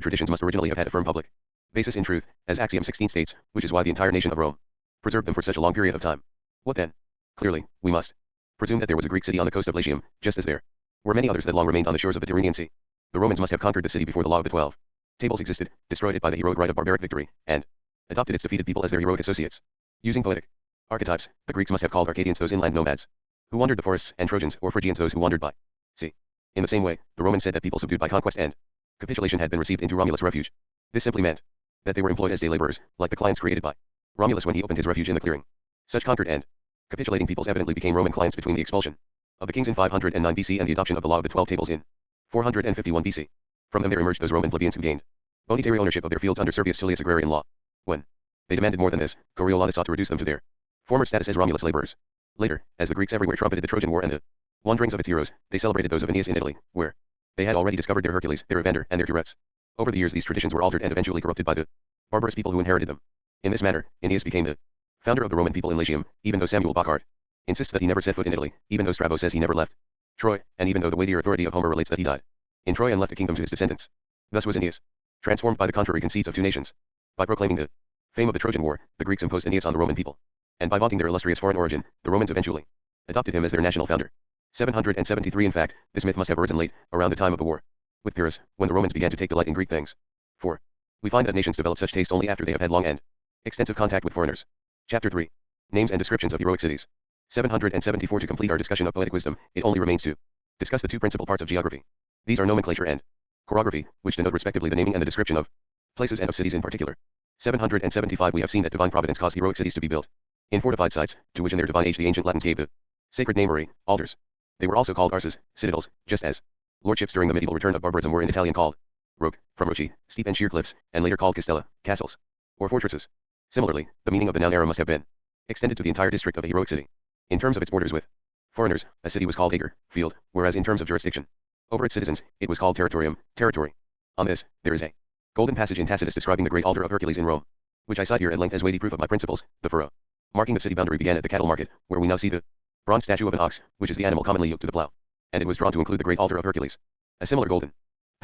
traditions must originally have had a firm public basis in truth, as Axiom 16 states, which is why the entire nation of Rome preserved them for such a long period of time. What then? Clearly, we must presume that there was a Greek city on the coast of Latium, just as there were many others that long remained on the shores of the Tyrrhenian Sea. The Romans must have conquered the city before the law of the 12 tables existed, destroyed it by the heroic right of barbaric victory, and adopted its defeated people as their heroic associates. Using poetic archetypes, the Greeks must have called Arcadians those inland nomads who wandered the forests, and Trojans or Phrygians those who wandered by sea. In the same way, the Romans said that people subdued by conquest and capitulation had been received into Romulus' refuge. This simply meant that they were employed as day laborers, like the clients created by Romulus when he opened his refuge in the clearing. Such conquered and capitulating peoples evidently became Roman clients between the expulsion of the kings in 509 BC and the adoption of the law of the 12 tables in 451 BC. From them there emerged those Roman plebeians who gained bonitary ownership of their fields under Servius Tullius' agrarian law. When they demanded more than this, Coriolanus sought to reduce them to their former status as Romulus laborers. Later, as the Greeks everywhere trumpeted the Trojan War and the wanderings of its heroes, they celebrated those of Aeneas in Italy, where they had already discovered their Hercules, their Evander, and their Curettes. Over the years these traditions were altered and eventually corrupted by the barbarous people who inherited them. In this manner, Aeneas became the founder of the Roman people in Latium, even though Samuel Bockhart insists that he never set foot in Italy, even though Strabo says he never left Troy, and even though the weightier authority of Homer relates that he died in Troy and left a kingdom to his descendants. Thus was Aeneas transformed by the contrary conceits of two nations. By proclaiming the fame of the Trojan War, the Greeks imposed Aeneas on the Roman people, and by vaunting their illustrious foreign origin, the Romans eventually adopted him as their national founder. 773. In fact, this myth must have arisen late, around the time of the war with Pyrrhus, when the Romans began to take delight in Greek things. For we find that nations develop such taste only after they have had long and extensive contact with foreigners. Chapter 3. Names and descriptions of heroic cities. 774. To complete our discussion of poetic wisdom, it only remains to discuss the two principal parts of geography. These are nomenclature and chorography, which denote respectively the naming and the description of places and of cities in particular. 775. We have seen that divine providence caused heroic cities to be built in fortified sites, to which in their divine age the ancient Latins gave the sacred name altars. They were also called arses, citadels, just as lordships during the medieval return of barbarism were in Italian called roque, from roci, steep and sheer cliffs, and later called castella, castles, or fortresses. Similarly, the meaning of the noun era must have been extended to the entire district of a heroic city. In terms of its borders with foreigners, a city was called ager, field, whereas in terms of jurisdiction over its citizens, it was called territorium, territory. On this, there is a golden passage in Tacitus describing the great altar of Hercules in Rome, which I cite here at length as weighty proof of my principles. The furrow marking the city boundary began at the cattle market, where we now see the bronze statue of an ox, which is the animal commonly yoked to the plow, and it was drawn to include the great altar of Hercules. A similar golden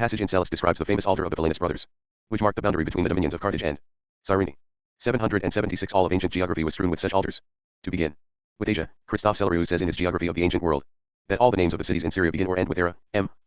passage in Sallust describes the famous altar of the Falanus brothers, which marked the boundary between the dominions of Carthage and Cyrene. 776 All of ancient geography was strewn with such altars. To begin with Asia, Christophe Celereau says in his Geography of the Ancient World that all the names of the cities in Syria begin or end with Era,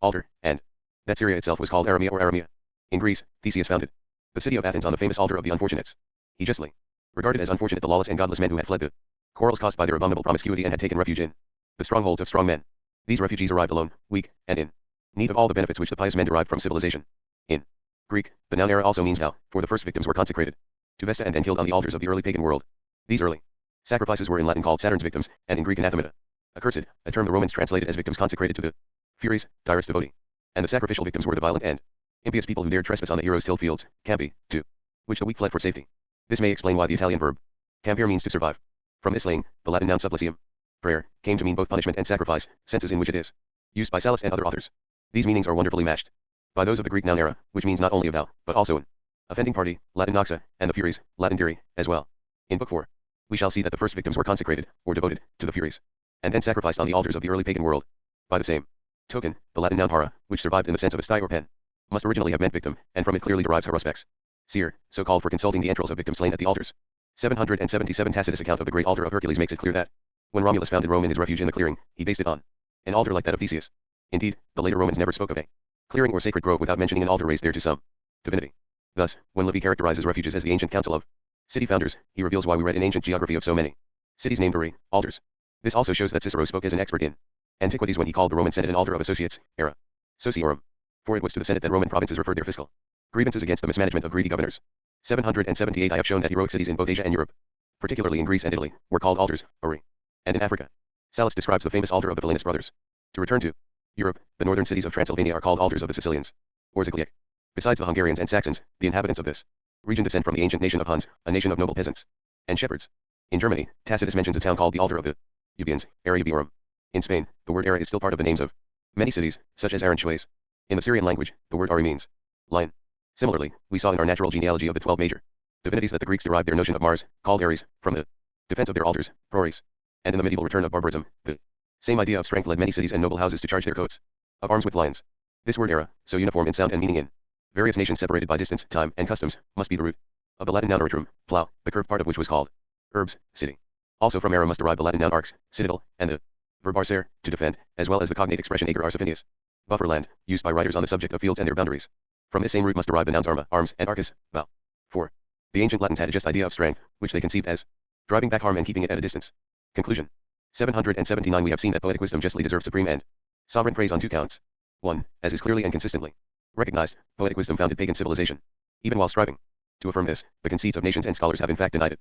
altar, and that Syria itself was called Aramea or Aramea. In Greece, Theseus founded the city of Athens on the famous altar of the unfortunates. He justly regarded as unfortunate the lawless and godless men who had fled the quarrels caused by their abominable promiscuity and had taken refuge in the strongholds of strong men. These refugees arrived alone, weak, and in need of all the benefits which the pious men derived from civilization. In Greek, the noun era also means now, for the first victims were consecrated to Vesta and then killed on the altars of the early pagan world. These early sacrifices were in Latin called Saturn's victims, and in Greek anathemata, accursed, a term the Romans translated as victims consecrated to the Furies, direst devotee. And the sacrificial victims were the violent and impious people who dared trespass on the heroes' tilled fields, campi, to which the weak fled for safety. This may explain why the Italian verb campere means to survive. From this slaying, the Latin noun supplicium, prayer, came to mean both punishment and sacrifice, senses in which it is used by Sallust and other authors. These meanings are wonderfully matched by those of the Greek noun era, which means not only a vow, but also an offending party, Latin noxa, and the Furies, Latin diri, as well. In Book 4, we shall see that the first victims were consecrated, or devoted, to the Furies, and then sacrificed on the altars of the early pagan world. By the same token, the Latin noun hara, which survived in the sense of a sty or pen, must originally have meant victim, and from it clearly derives haruspex, seer, so called for consulting the entrails of victims slain at the altars. 777 Tacitus' account of the great altar of Hercules makes it clear that, when Romulus founded Rome in his refuge in the clearing, he based it on an altar like that of Theseus. Indeed, the later Romans never spoke of a clearing or sacred grove without mentioning an altar raised there to some divinity. Thus, when Livy characterizes refuges as the ancient council of city founders, he reveals why we read in ancient geography of so many cities named altars. This also shows that Cicero spoke as an expert in antiquities when he called the Roman Senate an altar of associates, era sociorum, for it was to the Senate that Roman provinces referred their fiscal grievances against the mismanagement of greedy governors. 778 I have shown that heroic cities in both Asia and Europe, particularly in Greece and Italy, were called altars, auri, and in Africa, Sallust describes the famous altar of the Falanus brothers. To return to Europe, the northern cities of Transylvania are called altars of the Sicilians, or Zikliac. Besides the Hungarians and Saxons, the inhabitants of this region descend from the ancient nation of Huns, a nation of noble peasants and shepherds. In Germany, Tacitus mentions a town called the altar of the Ubians, Era Ubiorum. In Spain, the word Era is still part of the names of many cities, such as Aranjuez. In the Syrian language, the word Ari means lion. Similarly, we saw in our natural genealogy of the 12 major divinities that the Greeks derived their notion of Mars, called Ares, from the defense of their altars, Proris. And in the medieval return of barbarism, the same idea of strength led many cities and noble houses to charge their coats of arms with lions. This word era, so uniform in sound and meaning in various nations separated by distance, time, and customs, must be the root of the Latin noun eritrum, plough, the curved part of which was called herbs, city. Also from era must derive the Latin noun arx, citadel, and the verb arcere, to defend, as well as the cognate expression ager arsifinius, buffer land, used by writers on the subject of fields and their boundaries. From this same root must derive the nouns arma, arms, and arcus, vow. 4. The ancient Latins had a just idea of strength, which they conceived as driving back harm and keeping it at a distance. Conclusion. 779 We have seen that poetic wisdom justly deserves supreme and sovereign praise on two counts. 1. As is clearly and consistently recognized, poetic wisdom founded pagan civilization. Even while striving to affirm this, the conceits of nations and scholars have in fact denied it.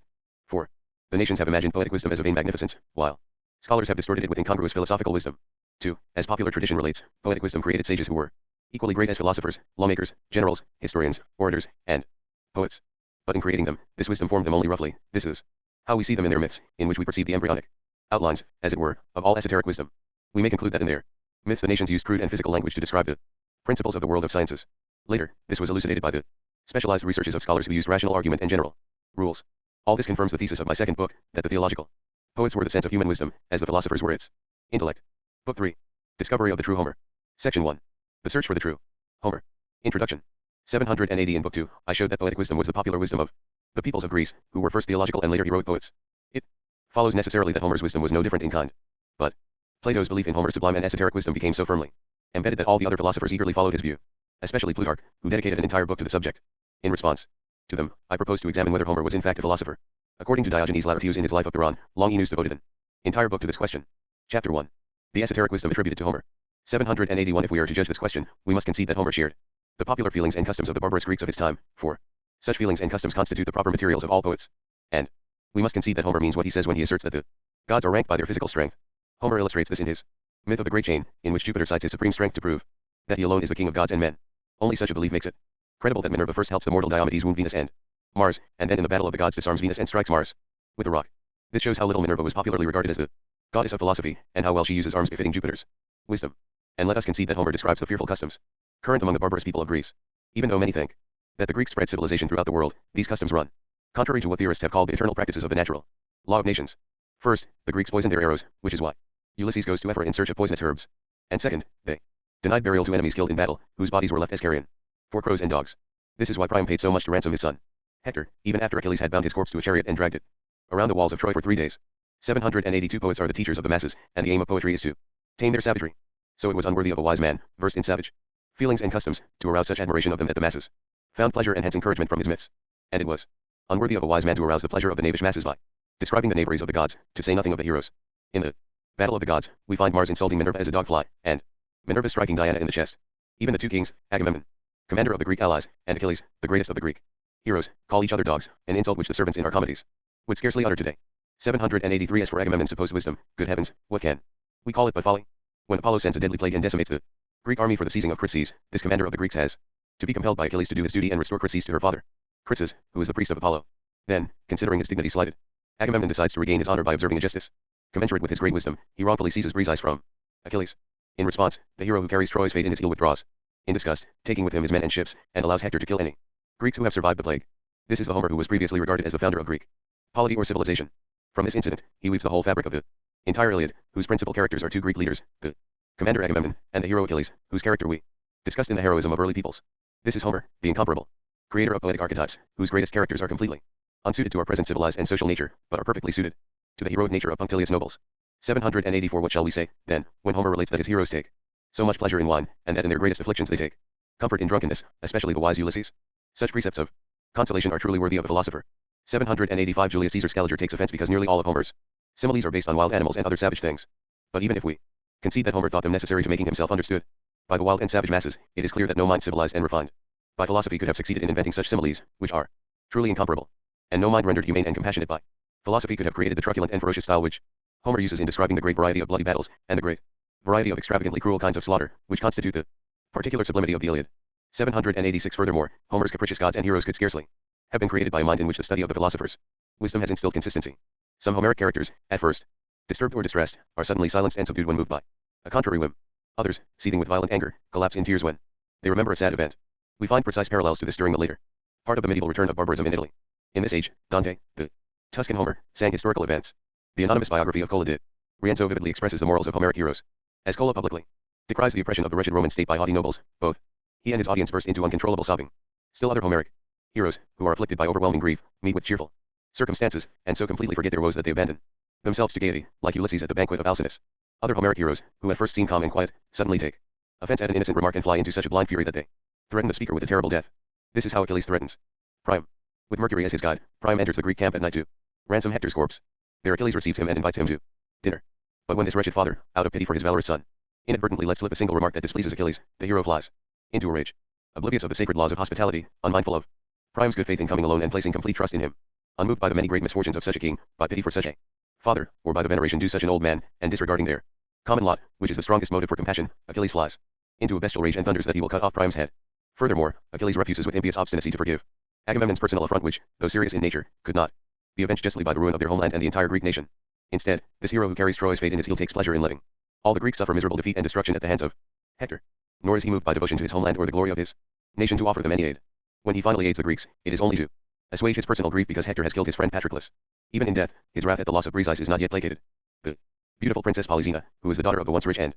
4. The nations have imagined poetic wisdom as a vain magnificence, while scholars have distorted it with incongruous philosophical wisdom. 2. As popular tradition relates, poetic wisdom created sages who were equally great as philosophers, lawmakers, generals, historians, orators, and poets. But in creating them, this wisdom formed them only roughly. This is how we see them in their myths, in which we perceive the embryonic outlines, as it were, of all esoteric wisdom. We may conclude that in their myths the nations used crude and physical language to describe the principles of the world of sciences. Later, this was elucidated by the specialized researches of scholars who used rational argument and general rules. All this confirms the thesis of my second book, that the theological poets were the sense of human wisdom, as the philosophers were its intellect. Book 3. Discovery of the True Homer. Section 1. The Search for the True Homer. Introduction. 780 In Book 2, I showed that poetic wisdom was the popular wisdom of the peoples of Greece, who were first theological and later heroic poets. It follows necessarily that Homer's wisdom was no different in kind. But Plato's belief in Homer's sublime and esoteric wisdom became so firmly embedded that all the other philosophers eagerly followed his view, especially Plutarch, who dedicated an entire book to the subject. In response to them, I propose to examine whether Homer was in fact a philosopher. According to Diogenes Laertius in his Life of Pyrrhon, Longinus devoted an entire book to this question. Chapter 1. The esoteric wisdom attributed to Homer. 781 If we are to judge this question, we must concede that Homer shared the popular feelings and customs of the barbarous Greeks of his time, for such feelings and customs constitute the proper materials of all poets. And we must concede that Homer means what he says when he asserts that the gods are ranked by their physical strength. Homer illustrates this in his myth of the Great Chain, in which Jupiter cites his supreme strength to prove that he alone is the king of gods and men. Only such a belief makes it credible that Minerva first helps the mortal Diomedes wound Venus and Mars, and then in the battle of the gods disarms Venus and strikes Mars with a rock. This shows how little Minerva was popularly regarded as the goddess of philosophy, and how well she uses arms befitting Jupiter's wisdom. And let us concede that Homer describes the fearful customs current among the barbarous people of Greece. Even though many think that the Greeks spread civilization throughout the world, these customs run contrary to what theorists have called the eternal practices of the natural law of nations. First, the Greeks poisoned their arrows, which is why Ulysses goes to Ephyra in search of poisonous herbs. And second, they denied burial to enemies killed in battle, whose bodies were left as carrion for crows and dogs. This is why Priam paid so much to ransom his son Hector, even after Achilles had bound his corpse to a chariot and dragged it around the walls of Troy for 3 days. 782 Poets are the teachers of the masses, and the aim of poetry is to tame their savagery. So it was unworthy of a wise man, versed in savage feelings and customs, to arouse such admiration of them that the masses found pleasure and hence encouragement from his myths. And it was unworthy of a wise man to arouse the pleasure of the knavish masses by describing the knaveries of the gods, to say nothing of the heroes. In the battle of the gods, we find Mars insulting Minerva as a dogfly, and Minerva striking Diana in the chest. Even the two kings, Agamemnon, commander of the Greek allies, and Achilles, the greatest of the Greek heroes, call each other dogs, an insult which the servants in our comedies would scarcely utter today. 783 As for Agamemnon's supposed wisdom, good heavens, what can we call it but folly? When Apollo sends a deadly plague and decimates the Greek army for the seizing of Chryses, this commander of the Greeks has to be compelled by Achilles to do his duty and restore Chryses to her father, Chryses, who is the priest of Apollo. Then, considering his dignity slighted, Agamemnon decides to regain his honor by observing a justice commensurate with his great wisdom. He wrongfully seizes Briseis from Achilles. In response, the hero who carries Troy's fate in his heel withdraws, in disgust, taking with him his men and ships, and allows Hector to kill any Greeks who have survived the plague. This is the Homer who was previously regarded as the founder of Greek polity or civilization. From this incident, he weaves the whole fabric of the entire Iliad, whose principal characters are two Greek leaders, the commander Agamemnon, and the hero Achilles, whose character we discussed in the heroism of early peoples. This is Homer, the incomparable creator of poetic archetypes, whose greatest characters are completely unsuited to our present civilized and social nature, but are perfectly suited to the heroic nature of punctilious nobles. 784 What shall we say, then, when Homer relates that his heroes take so much pleasure in wine, and that in their greatest afflictions they take comfort in drunkenness, especially the wise Ulysses? Such precepts of consolation are truly worthy of a philosopher. 785 Julius Caesar Scaliger takes offense because nearly all of Homer's similes are based on wild animals and other savage things. But even if we concede that Homer thought them necessary to making himself understood by the wild and savage masses, it is clear that no mind civilized and refined by philosophy could have succeeded in inventing such similes, which are truly incomparable. And no mind rendered humane and compassionate by philosophy could have created the truculent and ferocious style which Homer uses in describing the great variety of bloody battles, and the great variety of extravagantly cruel kinds of slaughter, which constitute the particular sublimity of the Iliad. 786 Furthermore, Homer's capricious gods and heroes could scarcely have been created by a mind in which the study of the philosopher's wisdom has instilled consistency. Some Homeric characters, at first disturbed or distressed, are suddenly silenced and subdued when moved by a contrary whim. Others, seething with violent anger, collapse in tears when they remember a sad event. We find precise parallels to this during the later part of the medieval return of barbarism in Italy. In this age, Dante, the Tuscan Homer, sang historical events. The anonymous biography of Cola de Rienzo vividly expresses the morals of Homeric heroes. As Cola publicly decries the oppression of the wretched Roman state by haughty nobles, both he and his audience burst into uncontrollable sobbing. Still other Homeric heroes, who are afflicted by overwhelming grief, meet with cheerful circumstances, and so completely forget their woes that they abandon themselves to gaiety, like Ulysses at the banquet of Alcinous. Other Homeric heroes, who at first seem calm and quiet, suddenly take offense at an innocent remark and fly into such a blind fury that they threaten the speaker with a terrible death. This is how Achilles threatens Priam. With Mercury as his guide, Priam enters the Greek camp at night to ransom Hector's corpse. There Achilles receives him and invites him to dinner. But when this wretched father, out of pity for his valorous son, inadvertently lets slip a single remark that displeases Achilles, the hero flies into a rage. Oblivious of the sacred laws of hospitality, unmindful of Priam's good faith in coming alone and placing complete trust in him, unmoved by the many great misfortunes of such a king, by pity for such a father, or by the veneration due such an old man, and disregarding their common lot, which is the strongest motive for compassion, Achilles flies into a bestial rage and thunders that he will cut off Priam's head. Furthermore, Achilles refuses with impious obstinacy to forgive Agamemnon's personal affront which, though serious in nature, could not be avenged justly by the ruin of their homeland and the entire Greek nation. Instead, this hero who carries Troy's fate in his heel takes pleasure in letting all the Greeks suffer miserable defeat and destruction at the hands of Hector. Nor is he moved by devotion to his homeland or the glory of his nation to offer them any aid. When he finally aids the Greeks, it is only to assuage his personal grief because Hector has killed his friend Patroclus. Even in death, his wrath at the loss of Briseis is not yet placated. The beautiful princess Polyxena, who is the daughter of the once rich and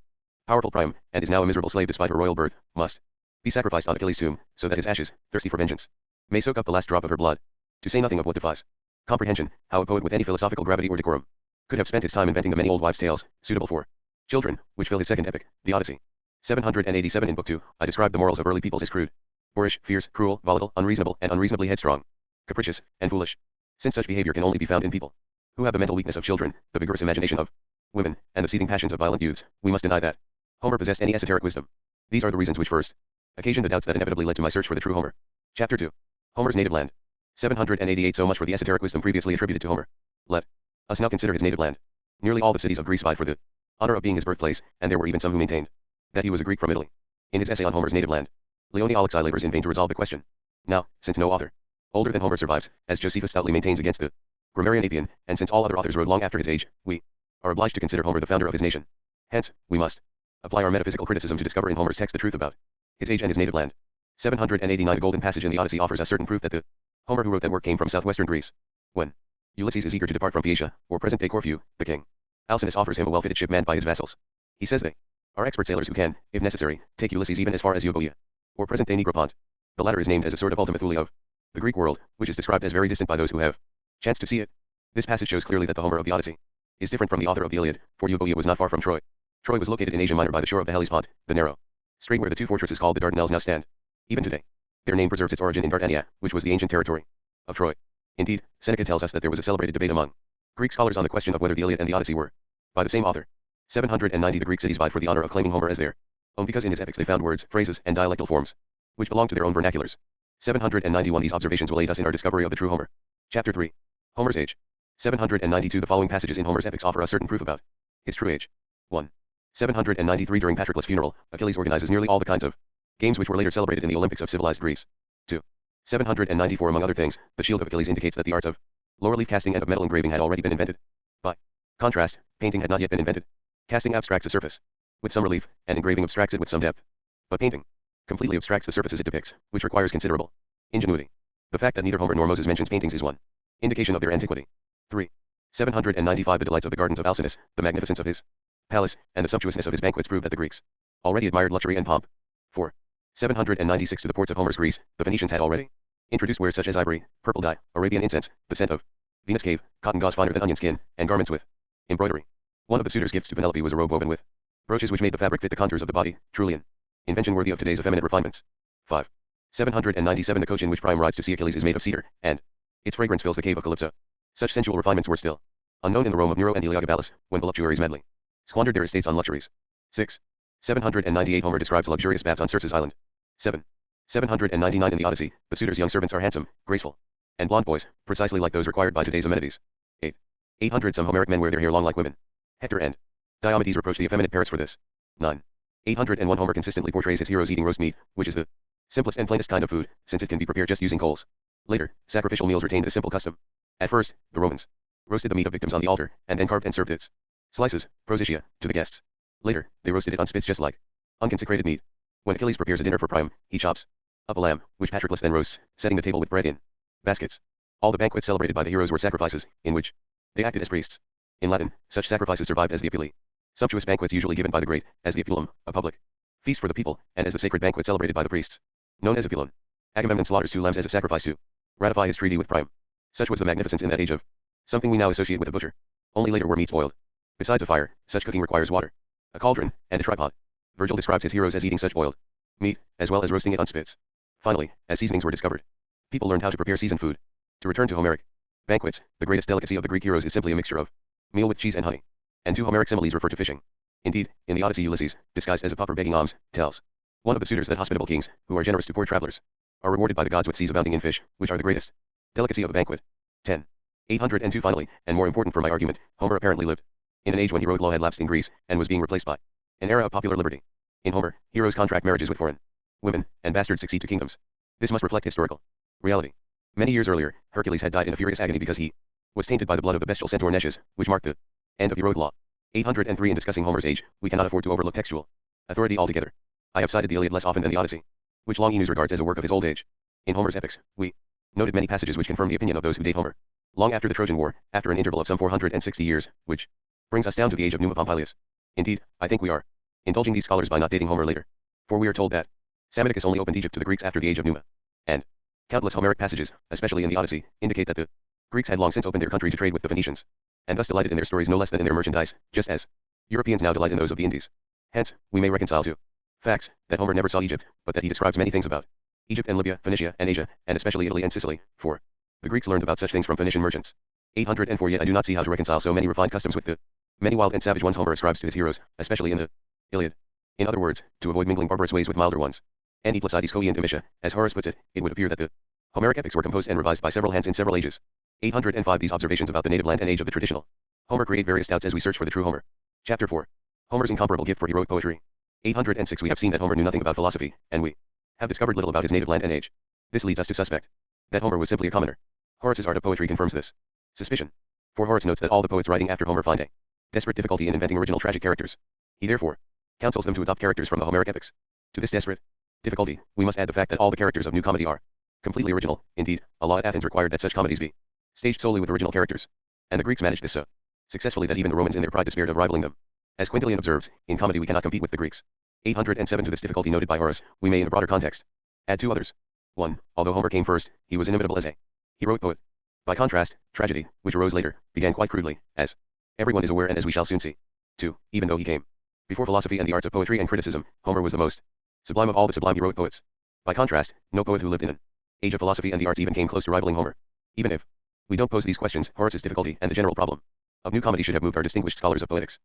powerful Priam, and is now a miserable slave despite her royal birth, must be sacrificed on Achilles' tomb, so that his ashes, thirsty for vengeance, may soak up the last drop of her blood. To say nothing of what defies comprehension, how a poet with any philosophical gravity or decorum could have spent his time inventing the many old wives' tales, suitable for children, which fill his second epic, the Odyssey. 787 In Book 2, I describe the morals of early peoples as crude, boorish, fierce, cruel, volatile, unreasonable, and unreasonably headstrong, capricious, and foolish. Since such behavior can only be found in people who have the mental weakness of children, the vigorous imagination of women, and the seething passions of violent youths, we must deny that Homer possessed any esoteric wisdom. These are the reasons which first occasioned the doubts that inevitably led to my search for the true Homer. Chapter 2. Homer's native land. 788 So much for the esoteric wisdom previously attributed to Homer. Let us now consider his native land. Nearly all the cities of Greece vied for the honor of being his birthplace, and there were even some who maintained that he was a Greek from Italy. In his essay on Homer's native land, Leone Alexei labors in vain to resolve the question. Now, since no author older than Homer survives, as Josephus stoutly maintains against the grammarian Apion, and since all other authors wrote long after his age, we are obliged to consider Homer the founder of his nation. Hence, we must apply our metaphysical criticism to discover in Homer's text the truth about his age and his native land. 789 A golden passage in the Odyssey offers us certain proof that the Homer who wrote that work came from southwestern Greece. When Ulysses is eager to depart from Phaeacia, or present-day Corfu, the king Alcinous offers him a well-fitted ship manned by his vassals. He says they are expert sailors who can, if necessary, take Ulysses even as far as Euboea, or present-day Negropont. The latter is named as a sort of Ultima Thule of the Greek world, which is described as very distant by those who have chanced to see it. This passage shows clearly that the Homer of the Odyssey is different from the author of the Iliad, for Euboea was not far from Troy. Troy was located in Asia Minor by the shore of the Hellespont, the narrow strait where the two fortresses called the Dardanelles now stand. Even today, their name preserves its origin in Dardania, which was the ancient territory of Troy. Indeed, Seneca tells us that there was a celebrated debate among Greek scholars on the question of whether the Iliad and the Odyssey were by the same author. 790 The Greek cities vied for the honor of claiming Homer as their own because in his epics they found words, phrases, and dialectal forms which belonged to their own vernaculars. 791 These observations will aid us in our discovery of the true Homer. Chapter 3. Homer's age. 792 The following passages in Homer's epics offer us certain proof about his true age. 1. 793 During Patroclus' funeral, Achilles organizes nearly all the kinds of games which were later celebrated in the Olympics of civilized Greece. 2. 794 Among other things, the shield of Achilles indicates that the arts of lower-leaf casting and of metal engraving had already been invented. By contrast, painting had not yet been invented. Casting abstracts a surface with some relief, and engraving abstracts it with some depth. But painting completely abstracts the surfaces it depicts, which requires considerable ingenuity. The fact that neither Homer nor Moses mentions paintings is one indication of their antiquity. 3. 795 The delights of the gardens of Alcinous, the magnificence of his palace, and the sumptuousness of his banquets prove that the Greeks already admired luxury and pomp. 4. 796 To the ports of Homer's Greece, the Phoenicians had already introduced wares such as ivory, purple dye, Arabian incense, the scent of Venus cave, cotton gauze finer than onion skin, and garments with embroidery. One of the suitors' gifts to Penelope was a robe woven with brooches which made the fabric fit the contours of the body, truly an invention worthy of today's effeminate refinements. 5. 797 The coach in which Priam rides to see Achilles is made of cedar, and its fragrance fills the cave of Calypso. Such sensual refinements were still unknown in the Rome of Nero and Heliogabalus, when voluptuaries madly squandered their estates on luxuries. 6. 798 Homer describes luxurious baths on Circe's island. 7. 799 In the Odyssey, the suitors' young servants are handsome, graceful, and blonde boys, precisely like those required by today's amenities. 8. 800 Some Homeric men wear their hair long like women. Hector and Diomedes reproach the effeminate Paris for this. 9. 801 Homer consistently portrays his heroes eating roast meat, which is the simplest and plainest kind of food, since it can be prepared just using coals. Later, sacrificial meals retained this simple custom. At first, the Romans roasted the meat of victims on the altar, and then carved and served its slices, prosychia, to the guests. Later, they roasted it on spits just like unconsecrated meat. When Achilles prepares a dinner for Priam, he chops up a lamb, which Patroclus then roasts, setting the table with bread in baskets. All the banquets celebrated by the heroes were sacrifices, in which they acted as priests. In Latin, such sacrifices survived as the Apuli. Sumptuous banquets usually given by the great, as the Apulum, a public feast for the people, and as the sacred banquet celebrated by the priests, known as Apulon. Agamemnon slaughters 2 lambs as a sacrifice to ratify his treaty with Priam. Such was the magnificence in that age of something we now associate with a butcher. Only later were meats boiled. Besides a fire, such cooking requires water, a cauldron, and a tripod. Virgil describes his heroes as eating such boiled meat, as well as roasting it on spits. Finally, as seasonings were discovered, people learned how to prepare seasoned food. To return to Homeric banquets, the greatest delicacy of the Greek heroes is simply a mixture of meal with cheese and honey. And 2 Homeric similes refer to fishing. Indeed, in the Odyssey Ulysses, disguised as a pauper begging alms, tells one of the suitors that hospitable kings, who are generous to poor travelers, are rewarded by the gods with seas abounding in fish, which are the greatest delicacy of a banquet. 10. 802 Finally, and more important for my argument, Homer apparently lived in an age when heroic law had lapsed in Greece, and was being replaced by an era of popular liberty. In Homer, heroes contract marriages with foreign women, and bastards succeed to kingdoms. This must reflect historical reality. Many years earlier, Hercules had died in a furious agony because he was tainted by the blood of the bestial centaur Neches, which marked the end of heroic law. 803 In discussing Homer's age, we cannot afford to overlook textual authority altogether. I have cited the Iliad less often than the Odyssey, which Longinus regards as a work of his old age. In Homer's epics, we noted many passages which confirm the opinion of those who date Homer long after the Trojan War, after an interval of some 460 years, which brings us down to the age of Numa Pompilius. Indeed, I think we are indulging these scholars by not dating Homer later. For we are told that Psammetichus only opened Egypt to the Greeks after the age of Numa. And countless Homeric passages, especially in the Odyssey, indicate that the Greeks had long since opened their country to trade with the Phoenicians, and thus delighted in their stories no less than in their merchandise, just as Europeans now delight in those of the Indies. Hence, we may reconcile two facts, that Homer never saw Egypt, but that he describes many things about Egypt and Libya, Phoenicia, and Asia, and especially Italy and Sicily, for the Greeks learned about such things from Phoenician merchants. 804 Yet I do not see how to reconcile so many refined customs with the many wild and savage ones Homer ascribes to his heroes, especially in the Iliad. In other words, to avoid mingling barbarous ways with milder ones. And E plus Ides Coi and Amicia, as Horace puts it, it would appear that the Homeric epics were composed and revised by several hands in several ages. 805 These observations about the native land and age of the traditional Homer create various doubts as we search for the true Homer. Chapter 4. Homer's incomparable gift for heroic poetry. 806 We have seen that Homer knew nothing about philosophy, and we have discovered little about his native land and age. This leads us to suspect that Homer was simply a commoner. Horace's art of poetry confirms this suspicion. For Horace notes that all the poets writing after Homer find a desperate difficulty in inventing original tragic characters. He therefore counsels them to adopt characters from the Homeric epics. To this desperate difficulty, we must add the fact that all the characters of new comedy are completely original. Indeed, a law at Athens required that such comedies be staged solely with original characters. And the Greeks managed this so successfully that even the Romans in their pride despaired of rivaling them. As Quintilian observes, in comedy we cannot compete with the Greeks. 807 To this difficulty noted by Horace, we may in a broader context add two others. 1. Although Homer came first, he was inimitable as a heroic poet. By contrast, tragedy, which arose later, began quite crudely, as everyone is aware and as we shall soon see. 2. Even though he came before philosophy and the arts of poetry and criticism, Homer was the most sublime of all the sublime heroic poets. By contrast, no poet who lived in an age of philosophy and the arts even came close to rivaling Homer. Even if we don't pose these questions, Horace's difficulty and the general problem of new comedy should have moved our distinguished scholars of poetics,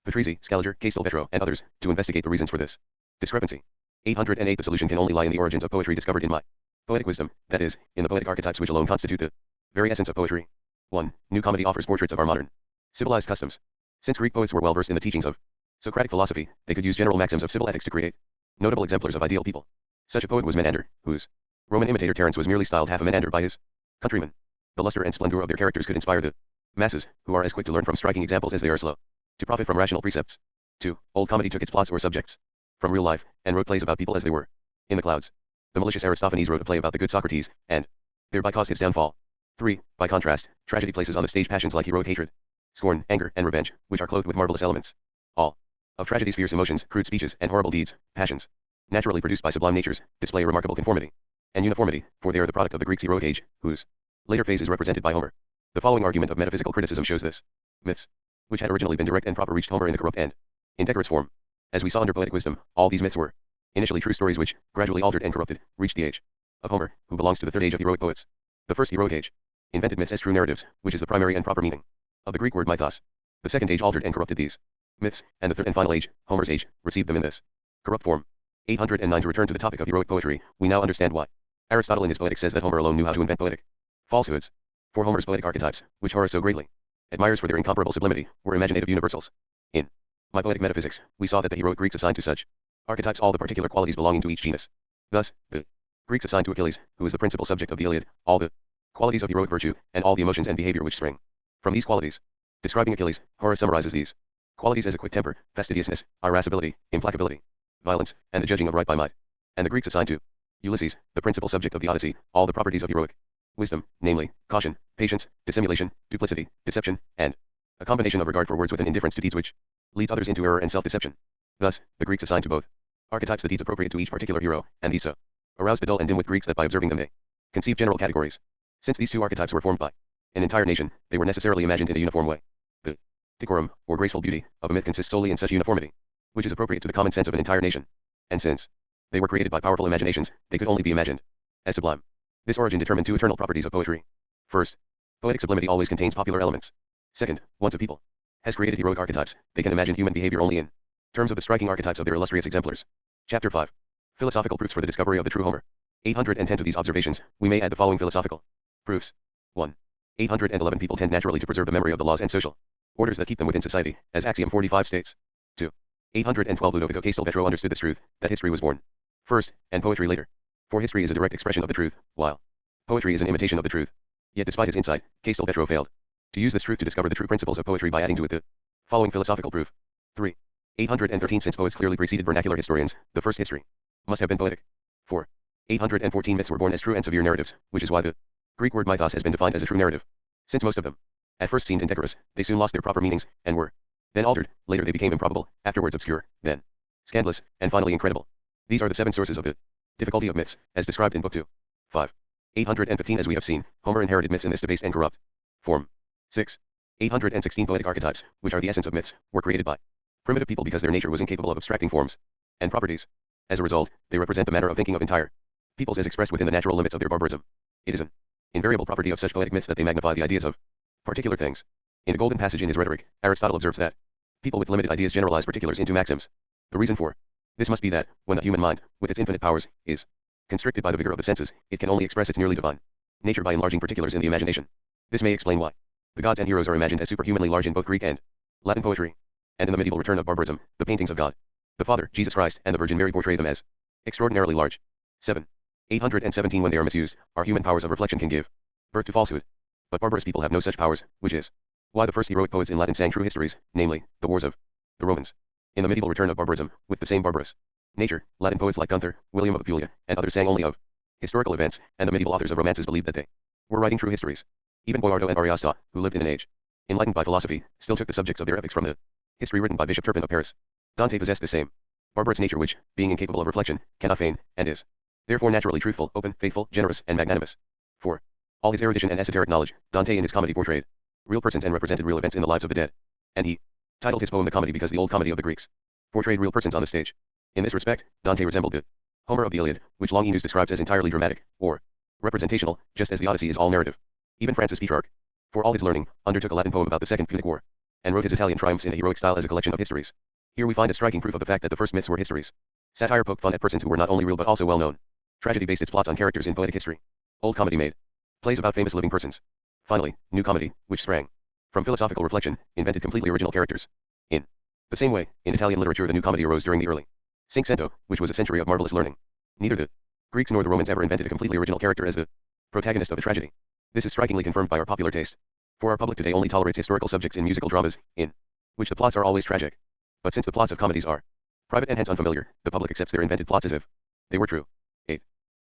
Patrizzi, Scaliger, Castelvetro, and others, to investigate the reasons for this discrepancy. 808 The solution can only lie in the origins of poetry discovered in my poetic wisdom, that is, in the poetic archetypes which alone constitute the very essence of poetry. 1. New comedy offers portraits of our modern civilized customs. Since Greek poets were well versed in the teachings of Socratic philosophy, they could use general maxims of civil ethics to create notable exemplars of ideal people. Such a poet was Menander, whose Roman imitator Terence was merely styled half a Menander by his countrymen. The luster and splendor of their characters could inspire the masses, who are as quick to learn from striking examples as they are slow to profit from rational precepts. 2. Old comedy took its plots or subjects from real life, and wrote plays about people as they were in the clouds. The malicious Aristophanes wrote a play about the good Socrates, and thereby caused his downfall. 3. By contrast, tragedy places on the stage passions like heroic hatred, scorn, anger, and revenge, which are clothed with marvelous elements. All of tragedy's fierce emotions, crude speeches, and horrible deeds, passions, naturally produced by sublime natures, display a remarkable conformity and uniformity, for they are the product of the Greeks' heroic age, whose later phase is represented by Homer. The following argument of metaphysical criticism shows this. Myths, which had originally been direct and proper, reached Homer in a corrupt and indecorous form. As we saw under poetic wisdom, all these myths were initially true stories which, gradually altered and corrupted, reached the age of Homer, who belongs to the third age of heroic poets. The first heroic age invented myths as true narratives, which is the primary and proper meaning of the Greek word mythos. The second age altered and corrupted these myths, and the third and final age, Homer's age, received them in this corrupt form. 809 To return to the topic of heroic poetry, we now understand why Aristotle in his Poetics says that Homer alone knew how to invent poetic falsehoods. For Homer's poetic archetypes, which Horace so greatly admires for their incomparable sublimity, were imaginative universals. In My Poetic Metaphysics, we saw that the heroic Greeks assigned to such archetypes all the particular qualities belonging to each genus. Thus, the Greeks assigned to Achilles, who is the principal subject of the Iliad, all the qualities of heroic virtue, and all the emotions and behavior which spring from these qualities. Describing Achilles, Horace summarizes these qualities as a quick temper, fastidiousness, irascibility, implacability, violence, and the judging of right by might. And the Greeks assigned to Ulysses, the principal subject of the Odyssey, all the properties of heroic wisdom, namely, caution, patience, dissimulation, duplicity, deception, and a combination of regard for words with an indifference to deeds which leads others into error and self-deception. Thus, the Greeks assigned to both archetypes the deeds appropriate to each particular hero, and these so aroused the dull and dim-witted Greeks that by observing them they conceived general categories. Since these two archetypes were formed by an entire nation, they were necessarily imagined in a uniform way. The decorum, or graceful beauty, of a myth consists solely in such uniformity, which is appropriate to the common sense of an entire nation. And since they were created by powerful imaginations, they could only be imagined as sublime. This origin determined two eternal properties of poetry. First, poetic sublimity always contains popular elements. Second, once a people has created heroic archetypes, they can imagine human behavior only in terms of the striking archetypes of their illustrious exemplars. Chapter 5. Philosophical proofs for the discovery of the true Homer. 810 To these observations, we may add the following philosophical proofs. 1. 811 People tend naturally to preserve the memory of the laws and social orders that keep them within society, as Axiom 45 states. 2. 812 Ludovico Castelvetro understood this truth, that history was born first, and poetry later. For history is a direct expression of the truth, while poetry is an imitation of the truth. Yet despite his insight, Castelvetro failed to use this truth to discover the true principles of poetry by adding to it the following philosophical proof. 3. 813 Since poets clearly preceded vernacular historians, the first history must have been poetic. 4. 814 Myths were born as true and severe narratives, which is why the Greek word mythos has been defined as a true narrative. Since most of them at first seemed indecorous, they soon lost their proper meanings, and were then altered. Later they became improbable, afterwards obscure, then scandalous, and finally incredible. These are the 7 sources of the difficulty of myths, as described in Book 2. 5. 815 As we have seen, Homer inherited myths in this debased and corrupt form. 6. 816 Poetic archetypes, which are the essence of myths, were created by primitive people because their nature was incapable of abstracting forms and properties. As a result, they represent the manner of thinking of entire peoples as expressed within the natural limits of their barbarism. It is an invariable property of such poetic myths that they magnify the ideas of particular things. In a golden passage in his Rhetoric, Aristotle observes that people with limited ideas generalize particulars into maxims. The reason for this must be that, when the human mind, with its infinite powers, is constricted by the vigor of the senses, it can only express its nearly divine nature by enlarging particulars in the imagination. This may explain why the gods and heroes are imagined as superhumanly large in both Greek and Latin poetry. And in the medieval return of barbarism, the paintings of God the Father, Jesus Christ, and the Virgin Mary portray them as extraordinarily large. 7. 817 When they are misused, our human powers of reflection can give birth to falsehood. But barbarous people have no such powers, which is why the first heroic poets in Latin sang true histories, namely, the wars of the Romans. In the medieval return of barbarism, with the same barbarous nature, Latin poets like Gunther, William of Apulia, and others sang only of historical events, and the medieval authors of romances believed that they were writing true histories. Even Boiardo and Ariosto, who lived in an age enlightened by philosophy, still took the subjects of their epics from the History written by Bishop Turpin of Paris. Dante possessed the same barbarous nature which, being incapable of reflection, cannot feign, and is therefore naturally truthful, open, faithful, generous, and magnanimous. For all his erudition and esoteric knowledge, Dante in his comedy portrayed real persons and represented real events in the lives of the dead. And he titled his poem the Comedy because the old comedy of the Greeks portrayed real persons on the stage. In this respect, Dante resembled the Homer of the Iliad, which Longinus describes as entirely dramatic, or representational, just as the Odyssey is all narrative. Even Francis Petrarch, for all his learning, undertook a Latin poem about the Second Punic War, and wrote his Italian triumphs in a heroic style as a collection of histories. Here we find a striking proof of the fact that the first myths were histories. Satire poked fun at persons who were not only real but also well known. Tragedy based its plots on characters in poetic history. Old comedy made plays about famous living persons. Finally, new comedy, which sprang from philosophical reflection, invented completely original characters. In the same way, in Italian literature the new comedy arose during the early Cinquecento, which was a century of marvelous learning. Neither the Greeks nor the Romans ever invented a completely original character as the protagonist of a tragedy. This is strikingly confirmed by our popular taste. For our public today only tolerates historical subjects in musical dramas, in which the plots are always tragic. But since the plots of comedies are private and hence unfamiliar, the public accepts their invented plots as if they were true.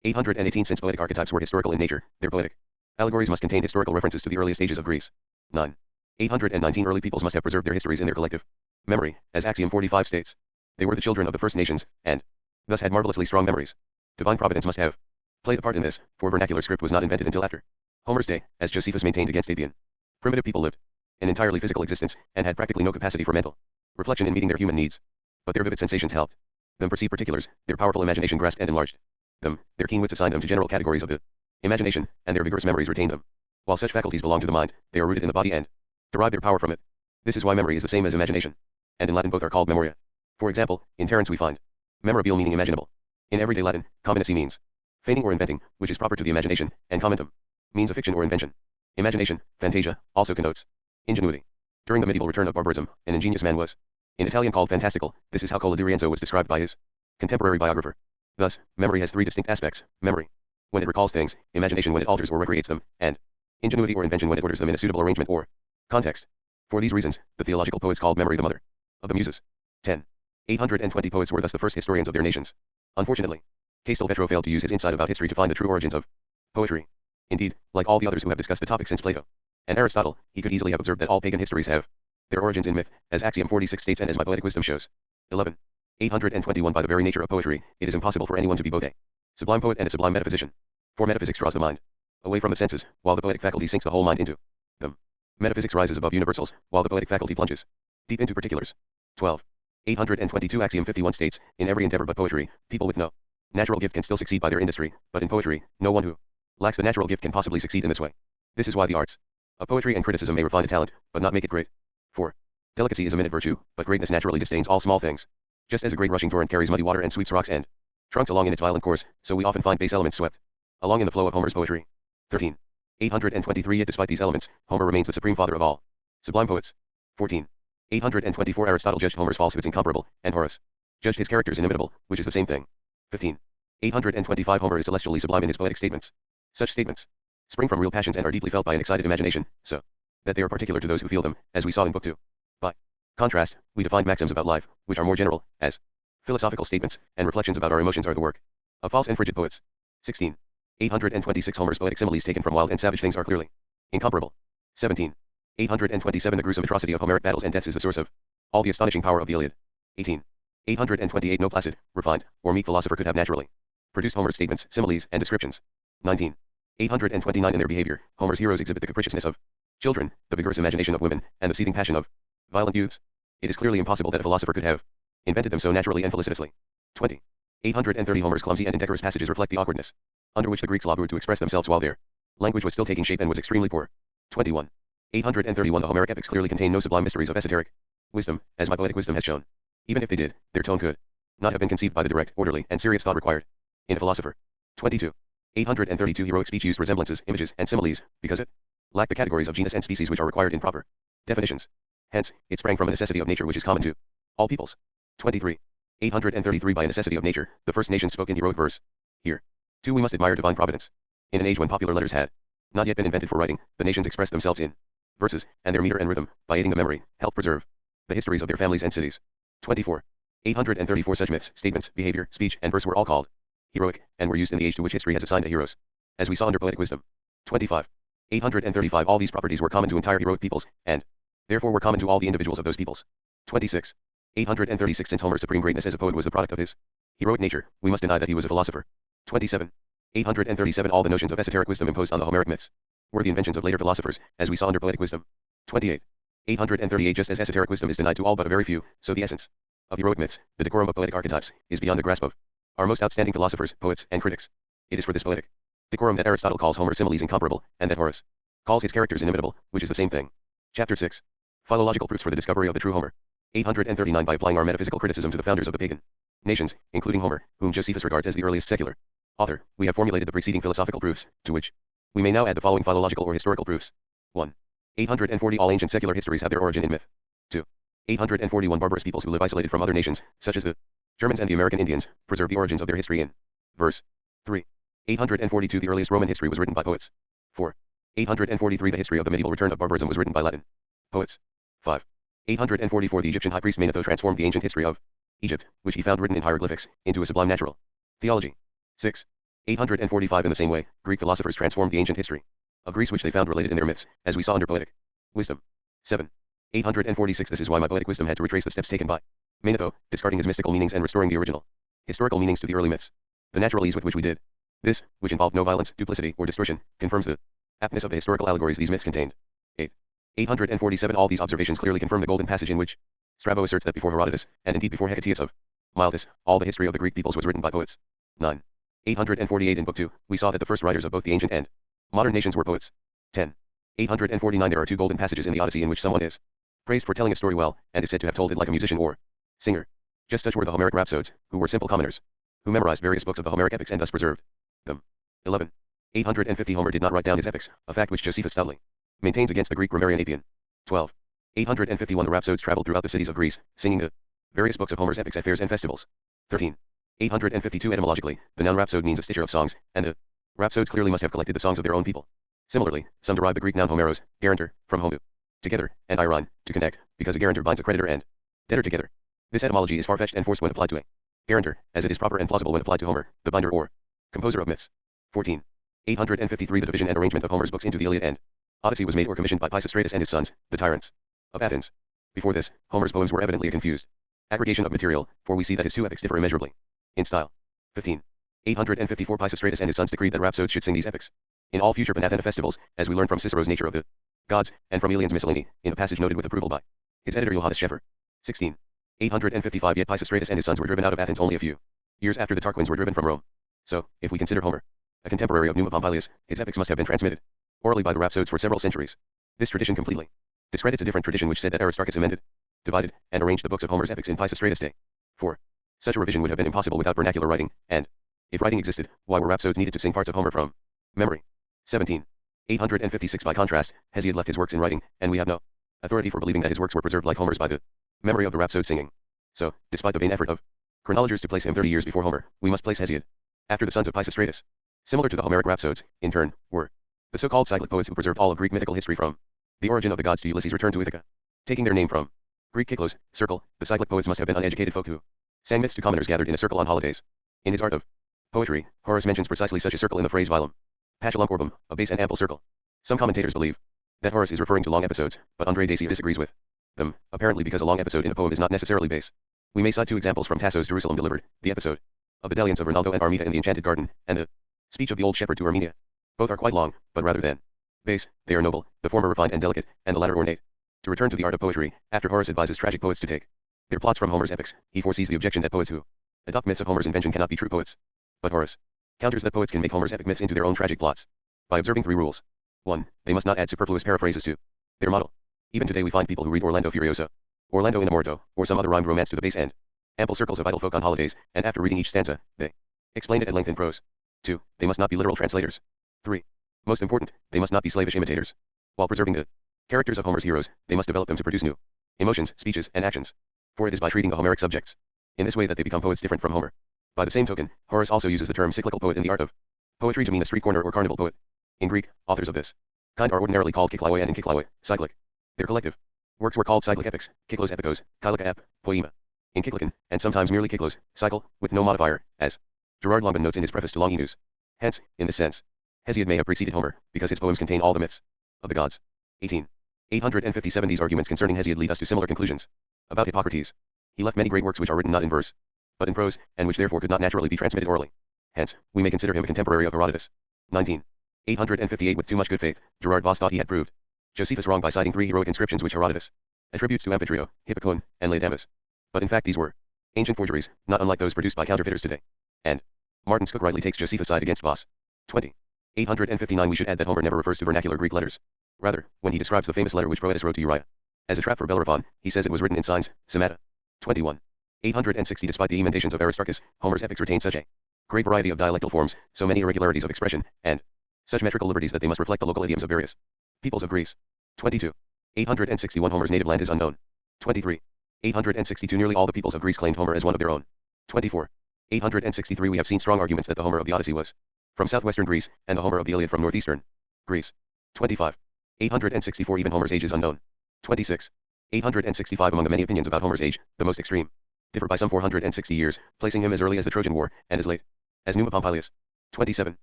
818 Since poetic archetypes were historical in nature, their poetic allegories must contain historical references to the earliest ages of Greece. 9. 819 Early peoples must have preserved their histories in their collective memory, as Axiom 45 states. They were the children of the first nations, and thus had marvelously strong memories. Divine providence must have played a part in this, for vernacular script was not invented until after Homer's day, as Josephus maintained against Apian. Primitive people lived an entirely physical existence, and had practically no capacity for mental reflection in meeting their human needs. But their vivid sensations helped them perceive particulars, their powerful imagination grasped and enlarged them, their keen wits assigned them to general categories of the imagination, and their vigorous memories retained them. While such faculties belong to the mind, they are rooted in the body and derive their power from it. This is why memory is the same as imagination. And in Latin both are called memoria. For example, in Terence we find memorabile meaning imaginable. In everyday Latin, cominacy means feigning or inventing, which is proper to the imagination, and commentum means a fiction or invention. Imagination, fantasia, also connotes ingenuity. During the medieval return of barbarism, an ingenious man was in Italian called fantastical. This is how Cola di Rienzo was described by his contemporary biographer. Thus, memory has three distinct aspects: memory, when it recalls things; imagination, when it alters or recreates them; and ingenuity or invention, when it orders them in a suitable arrangement or context. For these reasons, the theological poets called memory the mother of the muses. 10. 820 poets were thus the first historians of their nations. Unfortunately, Castelvetro failed to use his insight about history to find the true origins of poetry. Indeed, like all the others who have discussed the topic since Plato and Aristotle, he could easily have observed that all pagan histories have their origins in myth, as Axiom 46 states and as my poetic wisdom shows. 11. 821 By the very nature of poetry, it is impossible for anyone to be both a sublime poet and a sublime metaphysician. For metaphysics draws the mind away from the senses, while the poetic faculty sinks the whole mind into them. Metaphysics rises above universals, while the poetic faculty plunges deep into particulars. 12. 822 Axiom 51 states, in every endeavor but poetry, people with no natural gift can still succeed by their industry, but in poetry, no one who lacks the natural gift can possibly succeed in this way. This is why the arts of poetry and criticism may refine a talent, but not make it great. 4. Delicacy is a minute virtue, but greatness naturally disdains all small things. Just as a great rushing torrent carries muddy water and sweeps rocks and trunks along in its violent course, so we often find base elements swept along in the flow of Homer's poetry. 13. 823 Yet despite these elements, Homer remains the supreme father of all sublime poets. 14. 824 Aristotle judged Homer's falsehoods incomparable, and Horace judged his characters inimitable, which is the same thing. 15. 825 Homer is celestially sublime in his poetic statements. Such statements spring from real passions and are deeply felt by an excited imagination, so that they are particular to those who feel them, as we saw in Book 2. By contrast, we defined maxims about life, which are more general, as philosophical statements, and reflections about our emotions are the work of false and frigid poets. 16. 826 Homer's poetic similes taken from wild and savage things are clearly incomparable. 17. 827 The gruesome atrocity of Homeric battles and deaths is the source of all the astonishing power of the Iliad. 18. 828 No placid, refined, or meek philosopher could have naturally produced Homer's statements, similes, and descriptions. 19. 829 In their behavior, Homer's heroes exhibit the capriciousness of children, the vigorous imagination of women, and the seething passion of violent youths. It is clearly impossible that a philosopher could have invented them so naturally and felicitously. 20. 830 Homer's clumsy and indecorous passages reflect the awkwardness under which the Greeks labored to express themselves while their language was still taking shape and was extremely poor. 21. 831 The Homeric epics clearly contain no sublime mysteries of esoteric wisdom, as my poetic wisdom has shown. Even if they did, their tone could not have been conceived by the direct, orderly, and serious thought required in a philosopher. 22. 832 Heroic speech used resemblances, images, and similes, because it lacked the categories of genus and species which are required in proper definitions. Hence, it sprang from a necessity of nature which is common to all peoples. 23. 833 By a necessity of nature, the first nations spoke in heroic verse. Here, too, we must admire divine providence. In an age when popular letters had not yet been invented for writing, the nations expressed themselves in verses, and their meter and rhythm, by aiding the memory, helped preserve the histories of their families and cities. 24. 834 Such myths, statements, behavior, speech, and verse were all called heroic, and were used in the age to which history has assigned the heroes, as we saw under poetic wisdom. 25. 835 All these properties were common to entire heroic peoples, and therefore were common to all the individuals of those peoples. 26. 836 Since Homer's supreme greatness as a poet was the product of his heroic nature, we must deny that he was a philosopher. 27. 837 All the notions of esoteric wisdom imposed on the Homeric myths were the inventions of later philosophers, as we saw under poetic wisdom. 28. 838 Just as esoteric wisdom is denied to all but a very few, so the essence of heroic myths, the decorum of poetic archetypes, is beyond the grasp of our most outstanding philosophers, poets, and critics. It is for this poetic decorum that Aristotle calls Homer's similes incomparable, and that Horace calls his characters inimitable, which is the same thing. Chapter 6. Philological proofs for the discovery of the true Homer. 839 By applying our metaphysical criticism to the founders of the pagan nations, including Homer, whom Josephus regards as the earliest secular author, we have formulated the preceding philosophical proofs, to which we may now add the following philological or historical proofs. 1. 840 All ancient secular histories have their origin in myth. 2. 841 Barbarous peoples who live isolated from other nations, such as the Germans and the American Indians, preserve the origins of their history in verse. 3. 842 The earliest Roman history was written by poets. 4. 843 The history of the medieval return of barbarism was written by Latin poets. 5. 844 The Egyptian high priest Manetho transformed the ancient history of Egypt, which he found written in hieroglyphics, into a sublime natural theology. 6. 845 In the same way, Greek philosophers transformed the ancient history of Greece which they found related in their myths, as we saw under poetic wisdom. 7. 846 This is why my poetic wisdom had to retrace the steps taken by Manetho, discarding his mystical meanings and restoring the original historical meanings to the early myths. The natural ease with which we did this, which involved no violence, duplicity, or distortion, confirms the aptness of the historical allegories these myths contained. 8. 847 All these observations clearly confirm the golden passage in which Strabo asserts that before Herodotus, and indeed before Hecataeus of Miletus, all the history of the Greek peoples was written by poets. 9. 848 In Book 2, we saw that the first writers of both the ancient and modern nations were poets. 10. 849 There are two golden passages in the Odyssey in which someone is praised for telling a story well, and is said to have told it like a musician or singer. Just such were the Homeric rhapsodes, who were simple commoners, who memorized various books of the Homeric epics and thus preserved them. 11. 850 Homer did not write down his epics, a fact which Josephus stoutly maintains against the Greek grammarian Apion. 12. 851 The rhapsodes traveled throughout the cities of Greece, singing the various books of Homer's epics at fairs and festivals. 13. 852 Etymologically, the noun rhapsode means a stitcher of songs, and the rhapsodes clearly must have collected the songs of their own people. Similarly, some derive the Greek noun homeros, guarantor, from homo, together, and iron, to connect, because a guarantor binds a creditor and debtor together. This etymology is far-fetched and forced when applied to a guarantor, as it is proper and plausible when applied to Homer, the binder or composer of myths. 14. 853 The division and arrangement of Homer's books into the Iliad and Odyssey was made or commissioned by Pisistratus and his sons, the tyrants of Athens. Before this, Homer's poems were evidently a confused aggregation of material, for we see that his two epics differ immeasurably in style. 15. 854 Pisistratus and his sons decreed that rhapsodes should sing these epics in all future Panathena festivals, as we learn from Cicero's Nature of the Gods, and from Aelian's Miscellany, in a passage noted with approval by his editor Johannes Scheffer. 16. 855 Yet Pisistratus and his sons were driven out of Athens only a few years after the Tarquins were driven from Rome. So, if we consider Homer a contemporary of Numa Pompilius, his epics must have been transmitted orally by the rhapsodes for several centuries. This tradition completely discredits a different tradition which said that Aristarchus amended, divided, and arranged the books of Homer's epics in Pisistratus' day. 4. Such a revision would have been impossible without vernacular writing, and, if writing existed, why were rhapsodes needed to sing parts of Homer from memory? 17. 856 By contrast, Hesiod left his works in writing, and we have no authority for believing that his works were preserved like Homer's by the memory of the rhapsode singing. So, despite the vain effort of chronologers to place him 30 years before Homer, we must place Hesiod after the sons of Pisistratus. Similar to the Homeric rhapsodes, in turn, were the so-called cyclic poets who preserved all of Greek mythical history from the origin of the gods to Ulysses' return to Ithaca. Taking their name from Greek kyklos, circle, the cyclic poets must have been uneducated folk who sang myths to commoners gathered in a circle on holidays. In his art of poetry, Horace mentions precisely such a circle in the phrase vilum patulum orbum, a base and ample circle. Some commentators believe that Horace is referring to long episodes, but André Dacier disagrees with them, apparently because a long episode in a poem is not necessarily base. We may cite two examples from Tasso's Jerusalem Delivered, the episode of the dalliance of Rinaldo and Armida in the Enchanted Garden, and the speech of the old shepherd to Armenia. Both are quite long, but rather than base, they are noble, the former refined and delicate, and the latter ornate. To return to the art of poetry, after Horace advises tragic poets to take their plots from Homer's epics, he foresees the objection that poets who adopt myths of Homer's invention cannot be true poets. But Horace counters that poets can make Homer's epic myths into their own tragic plots by observing 3 rules. 1. They must not add superfluous paraphrases to their model. Even today we find people who read Orlando Furioso, Orlando Innamorato, or some other rhymed romance to the base end ample circles of idle folk on holidays, and after reading each stanza, they explain it at length in prose. 2. They must not be literal translators. 3. Most important, they must not be slavish imitators. While preserving the characters of Homer's heroes, they must develop them to produce new emotions, speeches, and actions. For it is by treating the Homeric subjects in this way that they become poets different from Homer. By the same token, Horace also uses the term cyclical poet in the art of poetry to mean a street corner or carnival poet. In Greek, authors of this kind are ordinarily called kyklaioi and enkyklaioi, cyclic. Their collective works were called cyclic epics, kyklos epikos, kylica ep, poema. Enkyclican, and sometimes merely kyklos, cycle, with no modifier, as Gerard Longbin notes in his preface to Longinus. Hence, in this sense, Hesiod may have preceded Homer, because his poems contain all the myths of the gods. 18. 857 These arguments concerning Hesiod lead us to similar conclusions. About Hippocrates. He left many great works which are written not in verse, but in prose, and which therefore could not naturally be transmitted orally. Hence, we may consider him a contemporary of Herodotus. 19. 858 With too much good faith, Gerard Voss thought he had proved Josephus wrong by citing 3 heroic inscriptions which Herodotus attributes to Amphitryo, Hippocon, and Laodamas. But in fact these were ancient forgeries, not unlike those produced by counterfeiters today. And Martin Scook rightly takes Josephus' side against Voss. 20. 859 We should add that Homer never refers to vernacular Greek letters. Rather, when he describes the famous letter which Proetus wrote to Uriah as a trap for Bellerophon, he says it was written in signs, schemata. 21. 860 Despite the emendations of Aristarchus, Homer's epics retain such a great variety of dialectal forms, so many irregularities of expression, and such metrical liberties that they must reflect the local idioms of various peoples of Greece. 22. 861 Homer's native land is unknown. 23. 862 Nearly all the peoples of Greece claimed Homer as one of their own. 24. 863 We have seen strong arguments that the Homer of the Odyssey was from southwestern Greece, and the Homer of the Iliad from northeastern Greece. 25. 864 Even Homer's age is unknown. 26. 865 Among the many opinions about Homer's age, the most extreme differ by some 460 years, placing him as early as the Trojan War, and as late as Numa Pompilius. 27.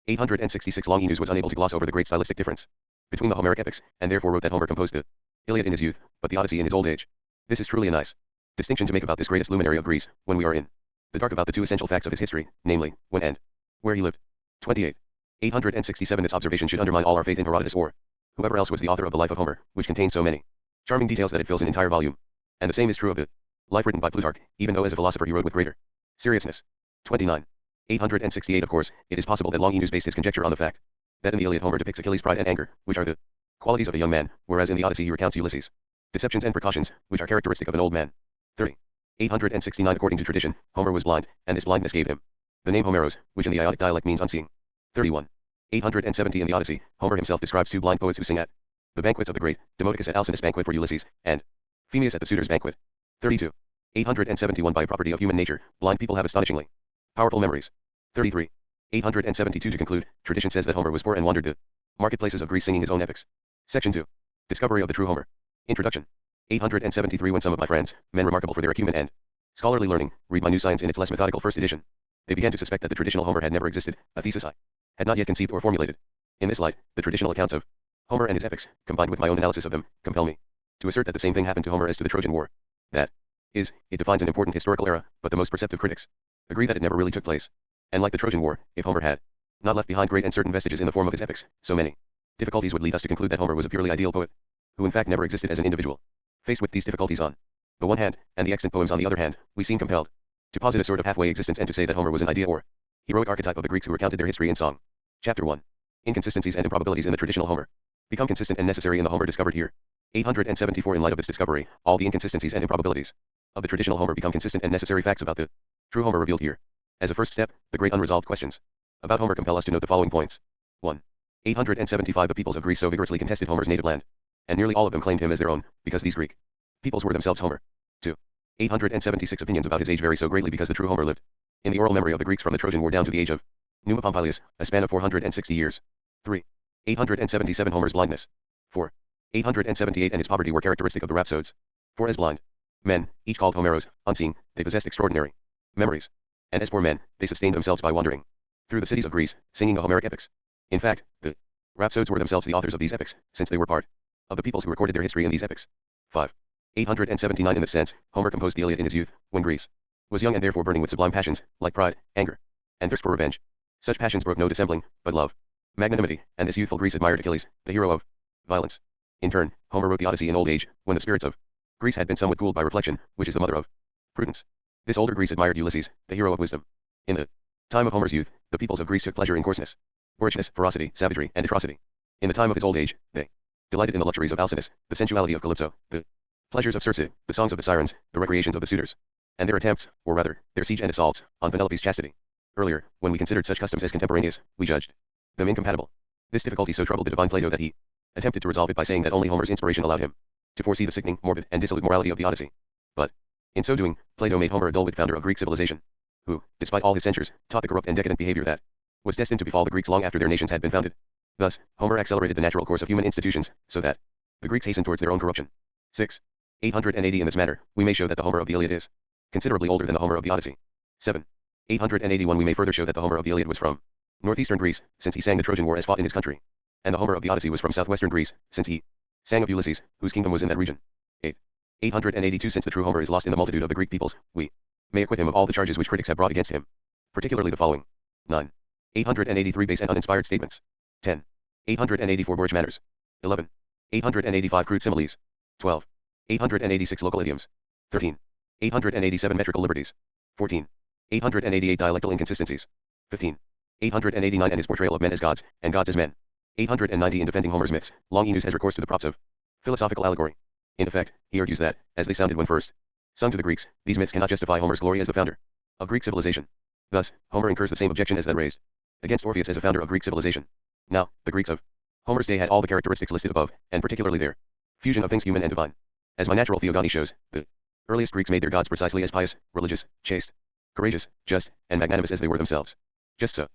866 Longinus was unable to gloss over the great stylistic difference between the Homeric epics, and therefore wrote that Homer composed the Iliad in his youth, but the Odyssey in his old age. This is truly a nice distinction to make about this greatest luminary of Greece, when we are in the dark about the 2 essential facts of his history, namely, when and where he lived. 28. 867 This observation should undermine all our faith in Herodotus or whoever else was the author of the life of Homer, which contains so many charming details that it fills an entire volume. And the same is true of the life written by Plutarch, even though as a philosopher he wrote with greater seriousness. 29. 868 Of course, it is possible that Longinus based his conjecture on the fact that in the Iliad Homer depicts Achilles' pride and anger, which are the qualities of a young man, whereas in the Odyssey he recounts Ulysses' deceptions and precautions, which are characteristic of an old man. 30. 869 According to tradition, Homer was blind, and this blindness gave him the name Homeros, which in the Ionic dialect means unseeing. 31. 870 In the Odyssey, Homer himself describes 2 blind poets who sing at the banquets of the great Demodocus at Alcinous banquet for Ulysses, and Phemius at the suitor's banquet. 32. 871 By property of human nature, blind people have astonishingly powerful memories. 33. 872 To conclude, tradition says that Homer was poor and wandered the marketplaces of Greece singing his own epics. Section 2. Discovery of the true Homer. Introduction. 873 When some of my friends, men remarkable for their acumen and scholarly learning, read my New Science in its less methodical first edition, they began to suspect that the traditional Homer had never existed, a thesis I had not yet conceived or formulated. In this light, the traditional accounts of Homer and his epics, combined with my own analysis of them, compel me to assert that the same thing happened to Homer as to the Trojan War. That is, it defines an important historical era, but the most perceptive critics agree that it never really took place. And like the Trojan War, if Homer had not left behind great and certain vestiges in the form of his epics, so many difficulties would lead us to conclude that Homer was a purely ideal poet, who in fact never existed as an individual. Faced with these difficulties on the one hand, and the extant poems on the other hand, we seem compelled to posit a sort of halfway existence and to say that Homer was an idea or heroic archetype of the Greeks who recounted their history in song. Chapter 1. Inconsistencies and improbabilities in the traditional Homer become consistent and necessary in the Homer discovered here. 874 In light of this discovery, all the inconsistencies and improbabilities of the traditional Homer become consistent and necessary facts about the true Homer revealed here. As a first step, the great unresolved questions about Homer compel us to note the following points. 1. 875 The peoples of Greece so vigorously contested Homer's native land, and nearly all of them claimed him as their own, because these Greek peoples were themselves Homer. 2. 876 Opinions about his age vary so greatly because the true Homer lived in the oral memory of the Greeks from the Trojan War down to the age of Numa Pompilius, a span of 460 years. 3. 877 Homer's blindness. 4. 878 And his poverty were characteristic of the rhapsodes. For as blind men, each called Homeros, unseeing, they possessed extraordinary memories. And as poor men, they sustained themselves by wandering through the cities of Greece, singing the Homeric epics. In fact, the rhapsodes were themselves the authors of these epics, since they were part of the peoples who recorded their history in these epics. 5. 879 In this sense, Homer composed the Iliad in his youth, when Greece was young and therefore burning with sublime passions, like pride, anger, and thirst for revenge. Such passions brook no dissembling, but love, magnanimity, and this youthful Greece admired Achilles, the hero of violence. In turn, Homer wrote the Odyssey in old age, when the spirits of Greece had been somewhat cooled by reflection, which is the mother of prudence. This older Greece admired Ulysses, the hero of wisdom. In the time of Homer's youth, the peoples of Greece took pleasure in coarseness, boorishness, ferocity, savagery, and atrocity. In the time of his old age, they delighted in the luxuries of Alcinous, the sensuality of Calypso, the pleasures of Circe, the songs of the sirens, the recreations of the suitors, and their attempts, or rather, their siege and assaults, on Penelope's chastity. Earlier, when we considered such customs as contemporaneous, we judged them incompatible. This difficulty so troubled the divine Plato that he attempted to resolve it by saying that only Homer's inspiration allowed him to foresee the sickening, morbid, and dissolute morality of the Odyssey. But, in so doing, Plato made Homer a dull-witted founder of Greek civilization, who, despite all his censures, taught the corrupt and decadent behavior that was destined to befall the Greeks long after their nations had been founded. Thus, Homer accelerated the natural course of human institutions, so that the Greeks hastened towards their own corruption. 6. 880 In this matter, we may show that the Homer of the Iliad is considerably older than the Homer of the Odyssey. 7. 881 We may further show that the Homer of the Iliad was from northeastern Greece, since he sang the Trojan War as fought in his country, and the Homer of the Odyssey was from southwestern Greece, since he sang of Ulysses, whose kingdom was in that region. 8. 882 Since the true Homer is lost in the multitude of the Greek peoples, we may acquit him of all the charges which critics have brought against him, particularly the following. 9. 883 Base and uninspired statements. 10. 884 Gorge manners. 11. 885 Crude similes. 12. 886 Local idioms. 13. 887 Metrical liberties. 14. 888 Dialectal inconsistencies. 15. 889 And his portrayal of men as gods, and gods as men. 890 In defending Homer's myths, Longinus has recourse to the props of philosophical allegory. In effect, he argues that, as they sounded when first sung to the Greeks, these myths cannot justify Homer's glory as the founder of Greek civilization. Thus, Homer incurs the same objection as that raised against Orpheus as a founder of Greek civilization. Now, the Greeks of Homer's day had all the characteristics listed above, and particularly their fusion of things human and divine. As my natural theogony shows, the earliest Greeks made their gods precisely as pious, religious, chaste, courageous, just, and magnanimous as they were themselves. Just so,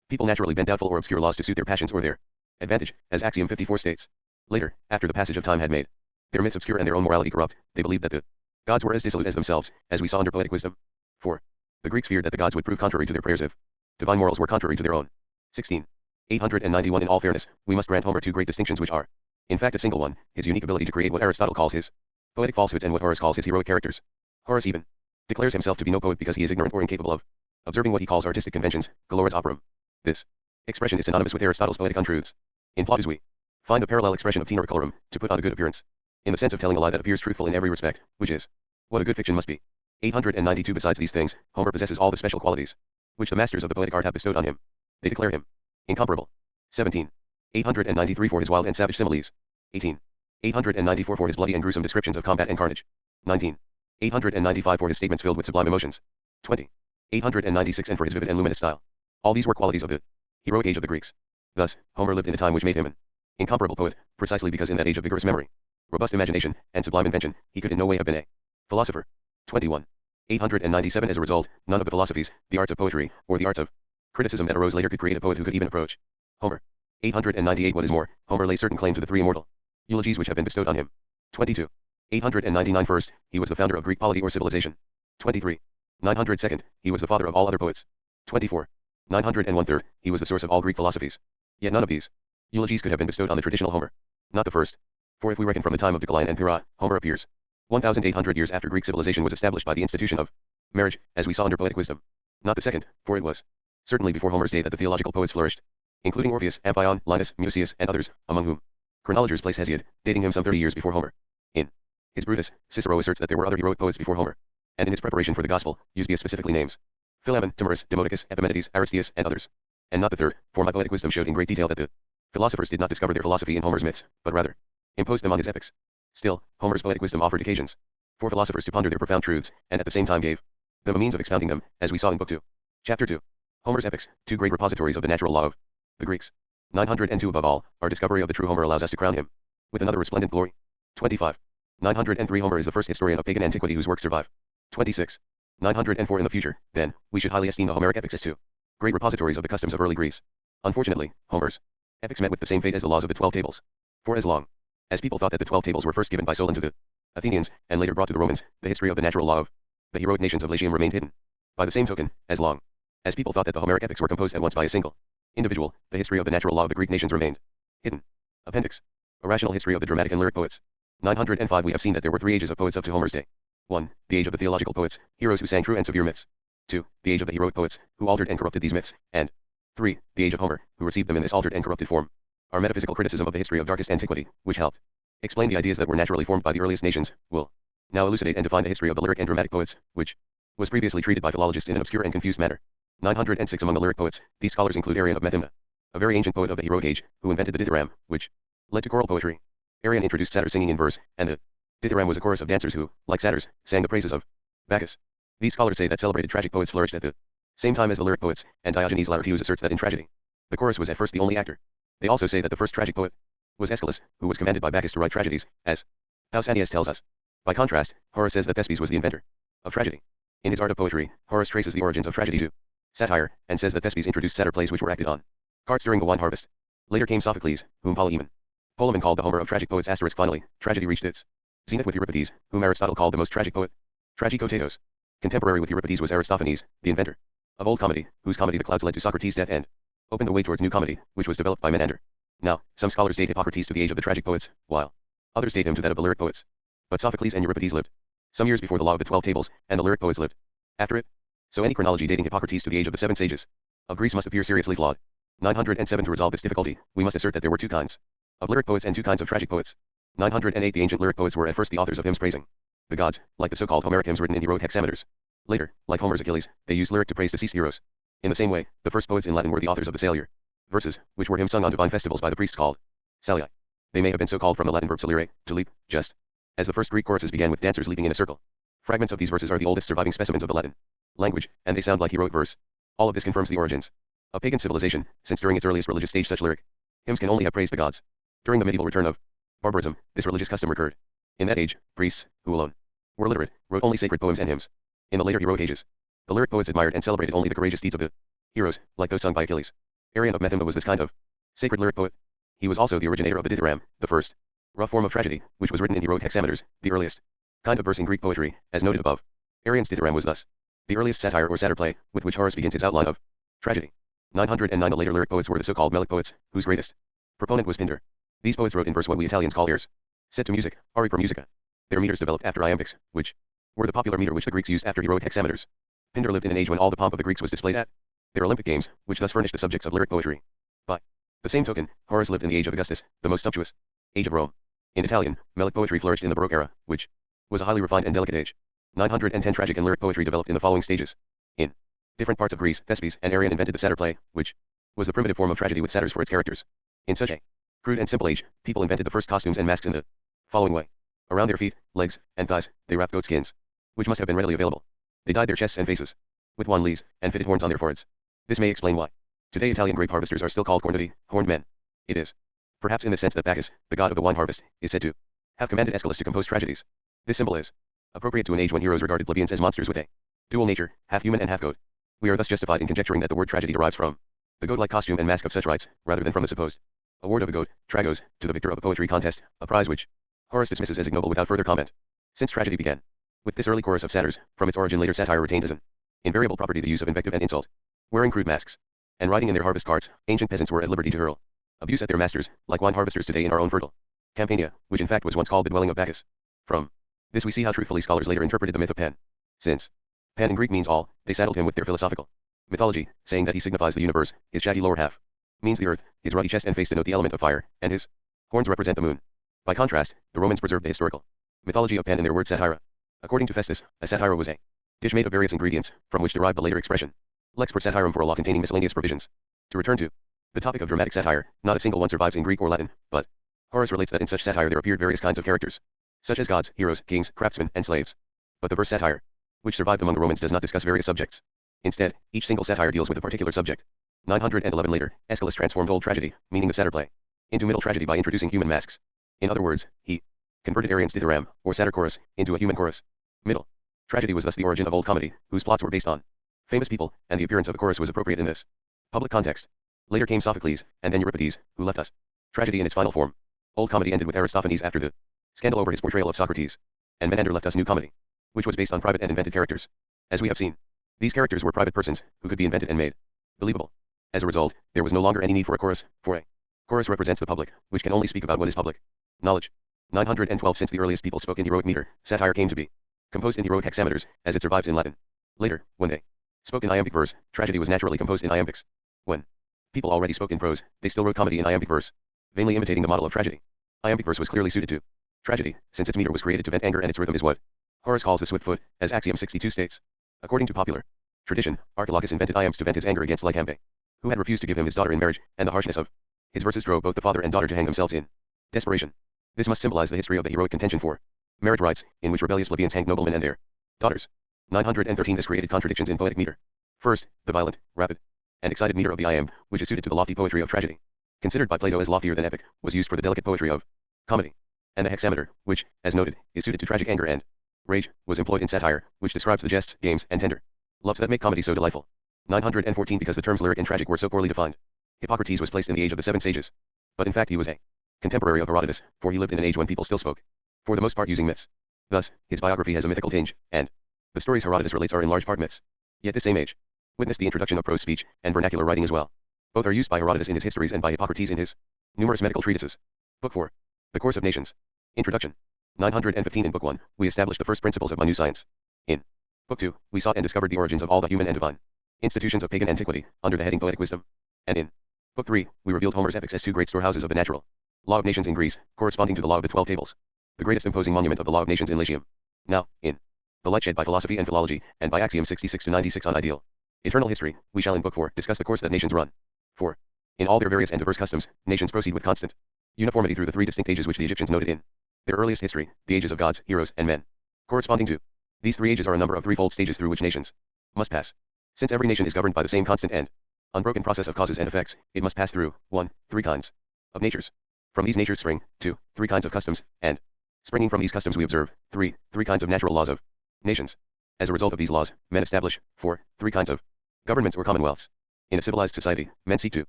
people naturally bend doubtful or obscure laws to suit their passions or their advantage, as Axiom 54 states. Later, after the passage of time had made their myths obscure and their own morality corrupt, they believed that the gods were as dissolute as themselves, as we saw under poetic wisdom. 4. The Greeks feared that the gods would prove contrary to their prayers if divine morals were contrary to their own. 16. 891 In all fairness, we must grant Homer two great distinctions which are, in fact, a single one: his unique ability to create what Aristotle calls his poetic falsehoods and what Horace calls his heroic characters. Horace even declares himself to be no poet because he is ignorant or incapable of observing what he calls artistic conventions, colores operum. This expression is synonymous with Aristotle's poetic untruths. In Plautus we find the parallel expression of tenere colorum, to put on a good appearance, in the sense of telling a lie that appears truthful in every respect, which is what a good fiction must be. 892 Besides these things, Homer possesses all the special qualities which the masters of the poetic art have bestowed on him. They declare him incomparable. 17. 893 For his wild and savage similes. 18. 894 For his bloody and gruesome descriptions of combat and carnage. 19. 895 For his statements filled with sublime emotions. 20. 896 And for his vivid and luminous style. All these were qualities of the heroic age of the Greeks. Thus, Homer lived in a time which made him an incomparable poet, precisely because in that age of vigorous memory, robust imagination, and sublime invention, he could in no way have been a philosopher. 21. 897 As a result, none of the philosophies, the arts of poetry, or the arts of criticism that arose later could create a poet who could even approach Homer. 898 What is more, Homer lays certain claim to the three immortal eulogies which have been bestowed on him. 22. 899 First, he was the founder of Greek polity or civilization. 23. 900 Second, he was the father of all other poets. 24. 901 Third, he was the source of all Greek philosophies. Yet none of these eulogies could have been bestowed on the traditional Homer. Not the first. For if we reckon from the time of Decline and Pyrrha, Homer appears 1,800 years after Greek civilization was established by the institution of marriage, as we saw under poetic wisdom. Not the second, for it was certainly before Homer's day that the theological poets flourished, including Orpheus, Amphion, Linus, Mucius, and others, among whom chronologers place Hesiod, dating him some 30 years before Homer. In his Brutus, Cicero asserts that there were other heroic poets before Homer, and in his preparation for the Gospel, Eusebius specifically names Philemon, Timorus, Demodocus, Epimenides, Aristeas, and others. And not the third, for my poetic wisdom showed in great detail that the philosophers did not discover their philosophy in Homer's myths, but rather imposed them on his epics. Still, Homer's poetic wisdom offered occasions for philosophers to ponder their profound truths, and at the same time gave them a means of expounding them, as we saw in Book 2. Chapter 2. Homer's epics, two great repositories of the natural law of the Greeks. 902 Above all, our discovery of the true Homer allows us to crown him with another resplendent glory. 25. 903 Homer is the first historian of pagan antiquity whose works survive. 26. 904 In the future, then, we should highly esteem the Homeric epics as two great repositories of the customs of early Greece. Unfortunately, Homer's epics met with the same fate as the laws of the 12 tables. For as long as people thought that the 12 tables were first given by Solon to the Athenians, and later brought to the Romans, the history of the natural law of the heroic nations of Latium remained hidden. By the same token, as long as people thought that the Homeric epics were composed at once by a single individual, the history of the natural law of the Greek nations remained hidden. Appendix. A rational history of the dramatic and lyric poets. 905 We have seen that there were three ages of poets up to Homer's day. 1. The age of the theological poets, heroes who sang true and severe myths. 2. The age of the heroic poets, who altered and corrupted these myths, and 3. The age of Homer, who received them in this altered and corrupted form. Our metaphysical criticism of the history of darkest antiquity, which helped explain the ideas that were naturally formed by the earliest nations, will now elucidate and define the history of the lyric and dramatic poets, which was previously treated by philologists in an obscure and confused manner. 906 Among the lyric poets, these scholars include Arrian of Methymna, a very ancient poet of the heroic age, who invented the dithyramb, which led to choral poetry. Arrian introduced satyr singing in verse, and the dithyramb was a chorus of dancers who, like satyrs, sang the praises of Bacchus. These scholars say that celebrated tragic poets flourished at the same time as the lyric poets, and Diogenes Laertius asserts that in tragedy, the chorus was at first the only actor. They also say that the first tragic poet was Aeschylus, who was commanded by Bacchus to write tragedies, as Pausanias tells us. By contrast, Horace says that Thespes was the inventor of tragedy. In his Art of Poetry, Horace traces the origins of tragedy to satire, and says that Thespes introduced satyr plays which were acted on carts during the wine harvest. Later came Sophocles, whom Polemon called the Homer of tragic poets. Finally, tragedy reached its zenith with Euripides, whom Aristotle called the most tragic poet. Tragikotetos. Contemporary with Euripides was Aristophanes, the inventor of Old Comedy, whose comedy The Clouds led to Socrates' death and opened the way towards New Comedy, which was developed by Menander. Now, some scholars date Hippocrates to the age of the tragic poets, while others date him to that of the lyric poets. But Sophocles and Euripides lived some years before the law of the 12 tables, and the lyric poets lived after it. So any chronology dating Hippocrates to the age of the 7 sages of Greece must appear seriously flawed. 907. To resolve this difficulty, we must assert that there were two kinds of lyric poets and two kinds of tragic poets. 908. The ancient lyric poets were at first the authors of hymns praising the gods, like the so-called Homeric hymns written in heroic hexameters. Later, like Homer's Achilles, they used lyric to praise deceased heroes. In the same way, the first poets in Latin were the authors of the Salii verses, which were hymns sung on divine festivals by the priests called Salii. They may have been so called from the Latin verb salire, to leap, just as the first Greek choruses began with dancers leaping in a circle. Fragments of these verses are the oldest surviving specimens of the Latin language, and they sound like heroic verse. All of this confirms the origins of pagan civilization, since during its earliest religious stage such lyric hymns can only have praised the gods. During the medieval return of barbarism, this religious custom recurred. In that age, priests, who alone were literate, wrote only sacred poems and hymns. In the later heroic ages, the lyric poets admired and celebrated only the courageous deeds of the heroes, like those sung by Achilles. Arian of Methymna was this kind of sacred lyric poet. He was also the originator of the dithyramb, the first rough form of tragedy, which was written in heroic hexameters, the earliest kind of verse in Greek poetry, as noted above. Arian's dithyramb was thus the earliest satire or satyr play, with which Horace begins his outline of tragedy. 909. The later lyric poets were the so-called melic poets, whose greatest proponent was Pindar. These poets wrote in verse what we Italians call airs, set to music, ari per musica. Their meters developed after iambics, which were the popular meter which the Greeks used after heroic hexameters. Pindar lived in an age when all the pomp of the Greeks was displayed at their Olympic games, which thus furnished the subjects of lyric poetry. By the same token, Horace lived in the age of Augustus, the most sumptuous age of Rome. In Italian, melic poetry flourished in the Baroque era, which was a highly refined and delicate age. 910. Tragic and lyric poetry developed in the following stages. In different parts of Greece, Thespes and Arian invented the satyr play, which was the primitive form of tragedy with satyrs for its characters. In such a crude and simple age, people invented the first costumes and masks in the following way. Around their feet, legs, and thighs, they wrapped goat skins, which must have been readily available. They dyed their chests and faces with wanlees, and fitted horns on their foreheads. This may explain why today Italian grape harvesters are still called cornuti, horned men. It is perhaps in the sense that Bacchus, the god of the wine harvest, is said to have commanded Aeschylus to compose tragedies. This symbol is appropriate to an age when heroes regarded plebeians as monsters with a dual nature, half human and half goat. We are thus justified in conjecturing that the word tragedy derives from the goat-like costume and mask of such rites, rather than from the supposed award of a goat, tragos, to the victor of a poetry contest, a prize which Horace dismisses as ignoble without further comment. Since tragedy began with this early chorus of satyrs, from its origin later satire retained as an invariable property the use of invective and insult. Wearing crude masks and riding in their harvest carts, ancient peasants were at liberty to hurl abuse at their masters, like wine harvesters today in our own fertile Campania, which in fact was once called the dwelling of Bacchus. From this we see how truthfully scholars later interpreted the myth of Pan. Since Pan in Greek means all, they saddled him with their philosophical mythology, saying that he signifies the universe, his shaggy lower half means the earth, his ruddy chest and face denote the element of fire, and his horns represent the moon. By contrast, the Romans preserved the historical mythology of Pan in their word satyra. According to Festus, a satyra was a dish made of various ingredients, from which derived the later expression lex per satyrum for a law containing miscellaneous provisions. To return to the topic of dramatic satire, not a single one survives in Greek or Latin, but Horace relates that in such satire there appeared various kinds of characters, such as gods, heroes, kings, craftsmen, and slaves. But the verse satire, which survived among the Romans, does not discuss various subjects. Instead, each single satire deals with a particular subject. 911. Later, Aeschylus transformed old tragedy, meaning the satyr play, into middle tragedy by introducing human masks. In other words, he converted Arian's dithyramb, or satyr chorus, into a human chorus. Middle tragedy was thus the origin of old comedy, whose plots were based on famous people, and the appearance of a chorus was appropriate in this public context. Later came Sophocles, and then Euripides, who left us tragedy in its final form. Old comedy ended with Aristophanes after the scandal over his portrayal of Socrates, and Menander left us new comedy, which was based on private and invented characters. As we have seen, these characters were private persons, who could be invented and made believable. As a result, there was no longer any need for a chorus, for a chorus represents the public, which can only speak about what is public knowledge. 912. Since the earliest people spoke in heroic meter, satire came to be composed in heroic hexameters, as it survives in Latin. Later, when they spoke in iambic verse, tragedy was naturally composed in iambics. When people already spoke in prose, they still wrote comedy in iambic verse, vainly imitating the model of tragedy. Iambic verse was clearly suited to tragedy, since its meter was created to vent anger and its rhythm is what Horace calls a swift foot, as Axiom 62 states. According to popular tradition, Archilochus invented iambs to vent his anger against Lycambe, who had refused to give him his daughter in marriage, and the harshness of his verses drove both the father and daughter to hang themselves in desperation. This must symbolize the history of the heroic contention for marriage rights, in which rebellious plebeians hanged noblemen and their daughters. 913. This created contradictions in poetic meter. First, the violent, rapid, and excited meter of the iamb, which is suited to the lofty poetry of tragedy, considered by Plato as loftier than epic, was used for the delicate poetry of comedy. And the hexameter, which, as noted, is suited to tragic anger and rage, was employed in satire, which describes the jests, games, and tender loves that make comedy so delightful. 914. Because the terms lyric and tragic were so poorly defined, Hippocrates was placed in the age of the 7 sages. But in fact he was a contemporary of Herodotus, for he lived in an age when people still spoke, for the most part using myths. Thus, his biography has a mythical tinge, and the stories Herodotus relates are in large part myths. Yet this same age witnessed the introduction of prose speech and vernacular writing as well. Both are used by Herodotus in his histories and by Hippocrates in his numerous medical treatises. Book 4. The Course of Nations. Introduction. 915 In Book 1, we established the first principles of my new science. In Book 2, we sought and discovered the origins of all the human and divine institutions of pagan antiquity, under the heading Poetic Wisdom. And in Book 3, we revealed Homer's epics as two great storehouses of the natural law of nations in Greece, corresponding to the law of the 12 tables, the greatest imposing monument of the law of nations in Lyceum. Now, in the light shed by philosophy and philology, and by axioms 66 to 96 on ideal eternal history, we shall in Book 4 discuss the course that nations run. For in all their various and diverse customs, nations proceed with constant uniformity through the three distinct ages which the Egyptians noted in their earliest history, the ages of gods, heroes, and men. Corresponding to these three ages are a number of threefold stages through which nations must pass. Since every nation is governed by the same constant and unbroken process of causes and effects, it must pass through 1. Three kinds of natures. From these natures spring 2. Three kinds of customs, and springing from these customs we observe 3. Three kinds of natural laws of nations. As a result of these laws, men establish 4. Three kinds of governments or commonwealths. In a civilized society, men seek to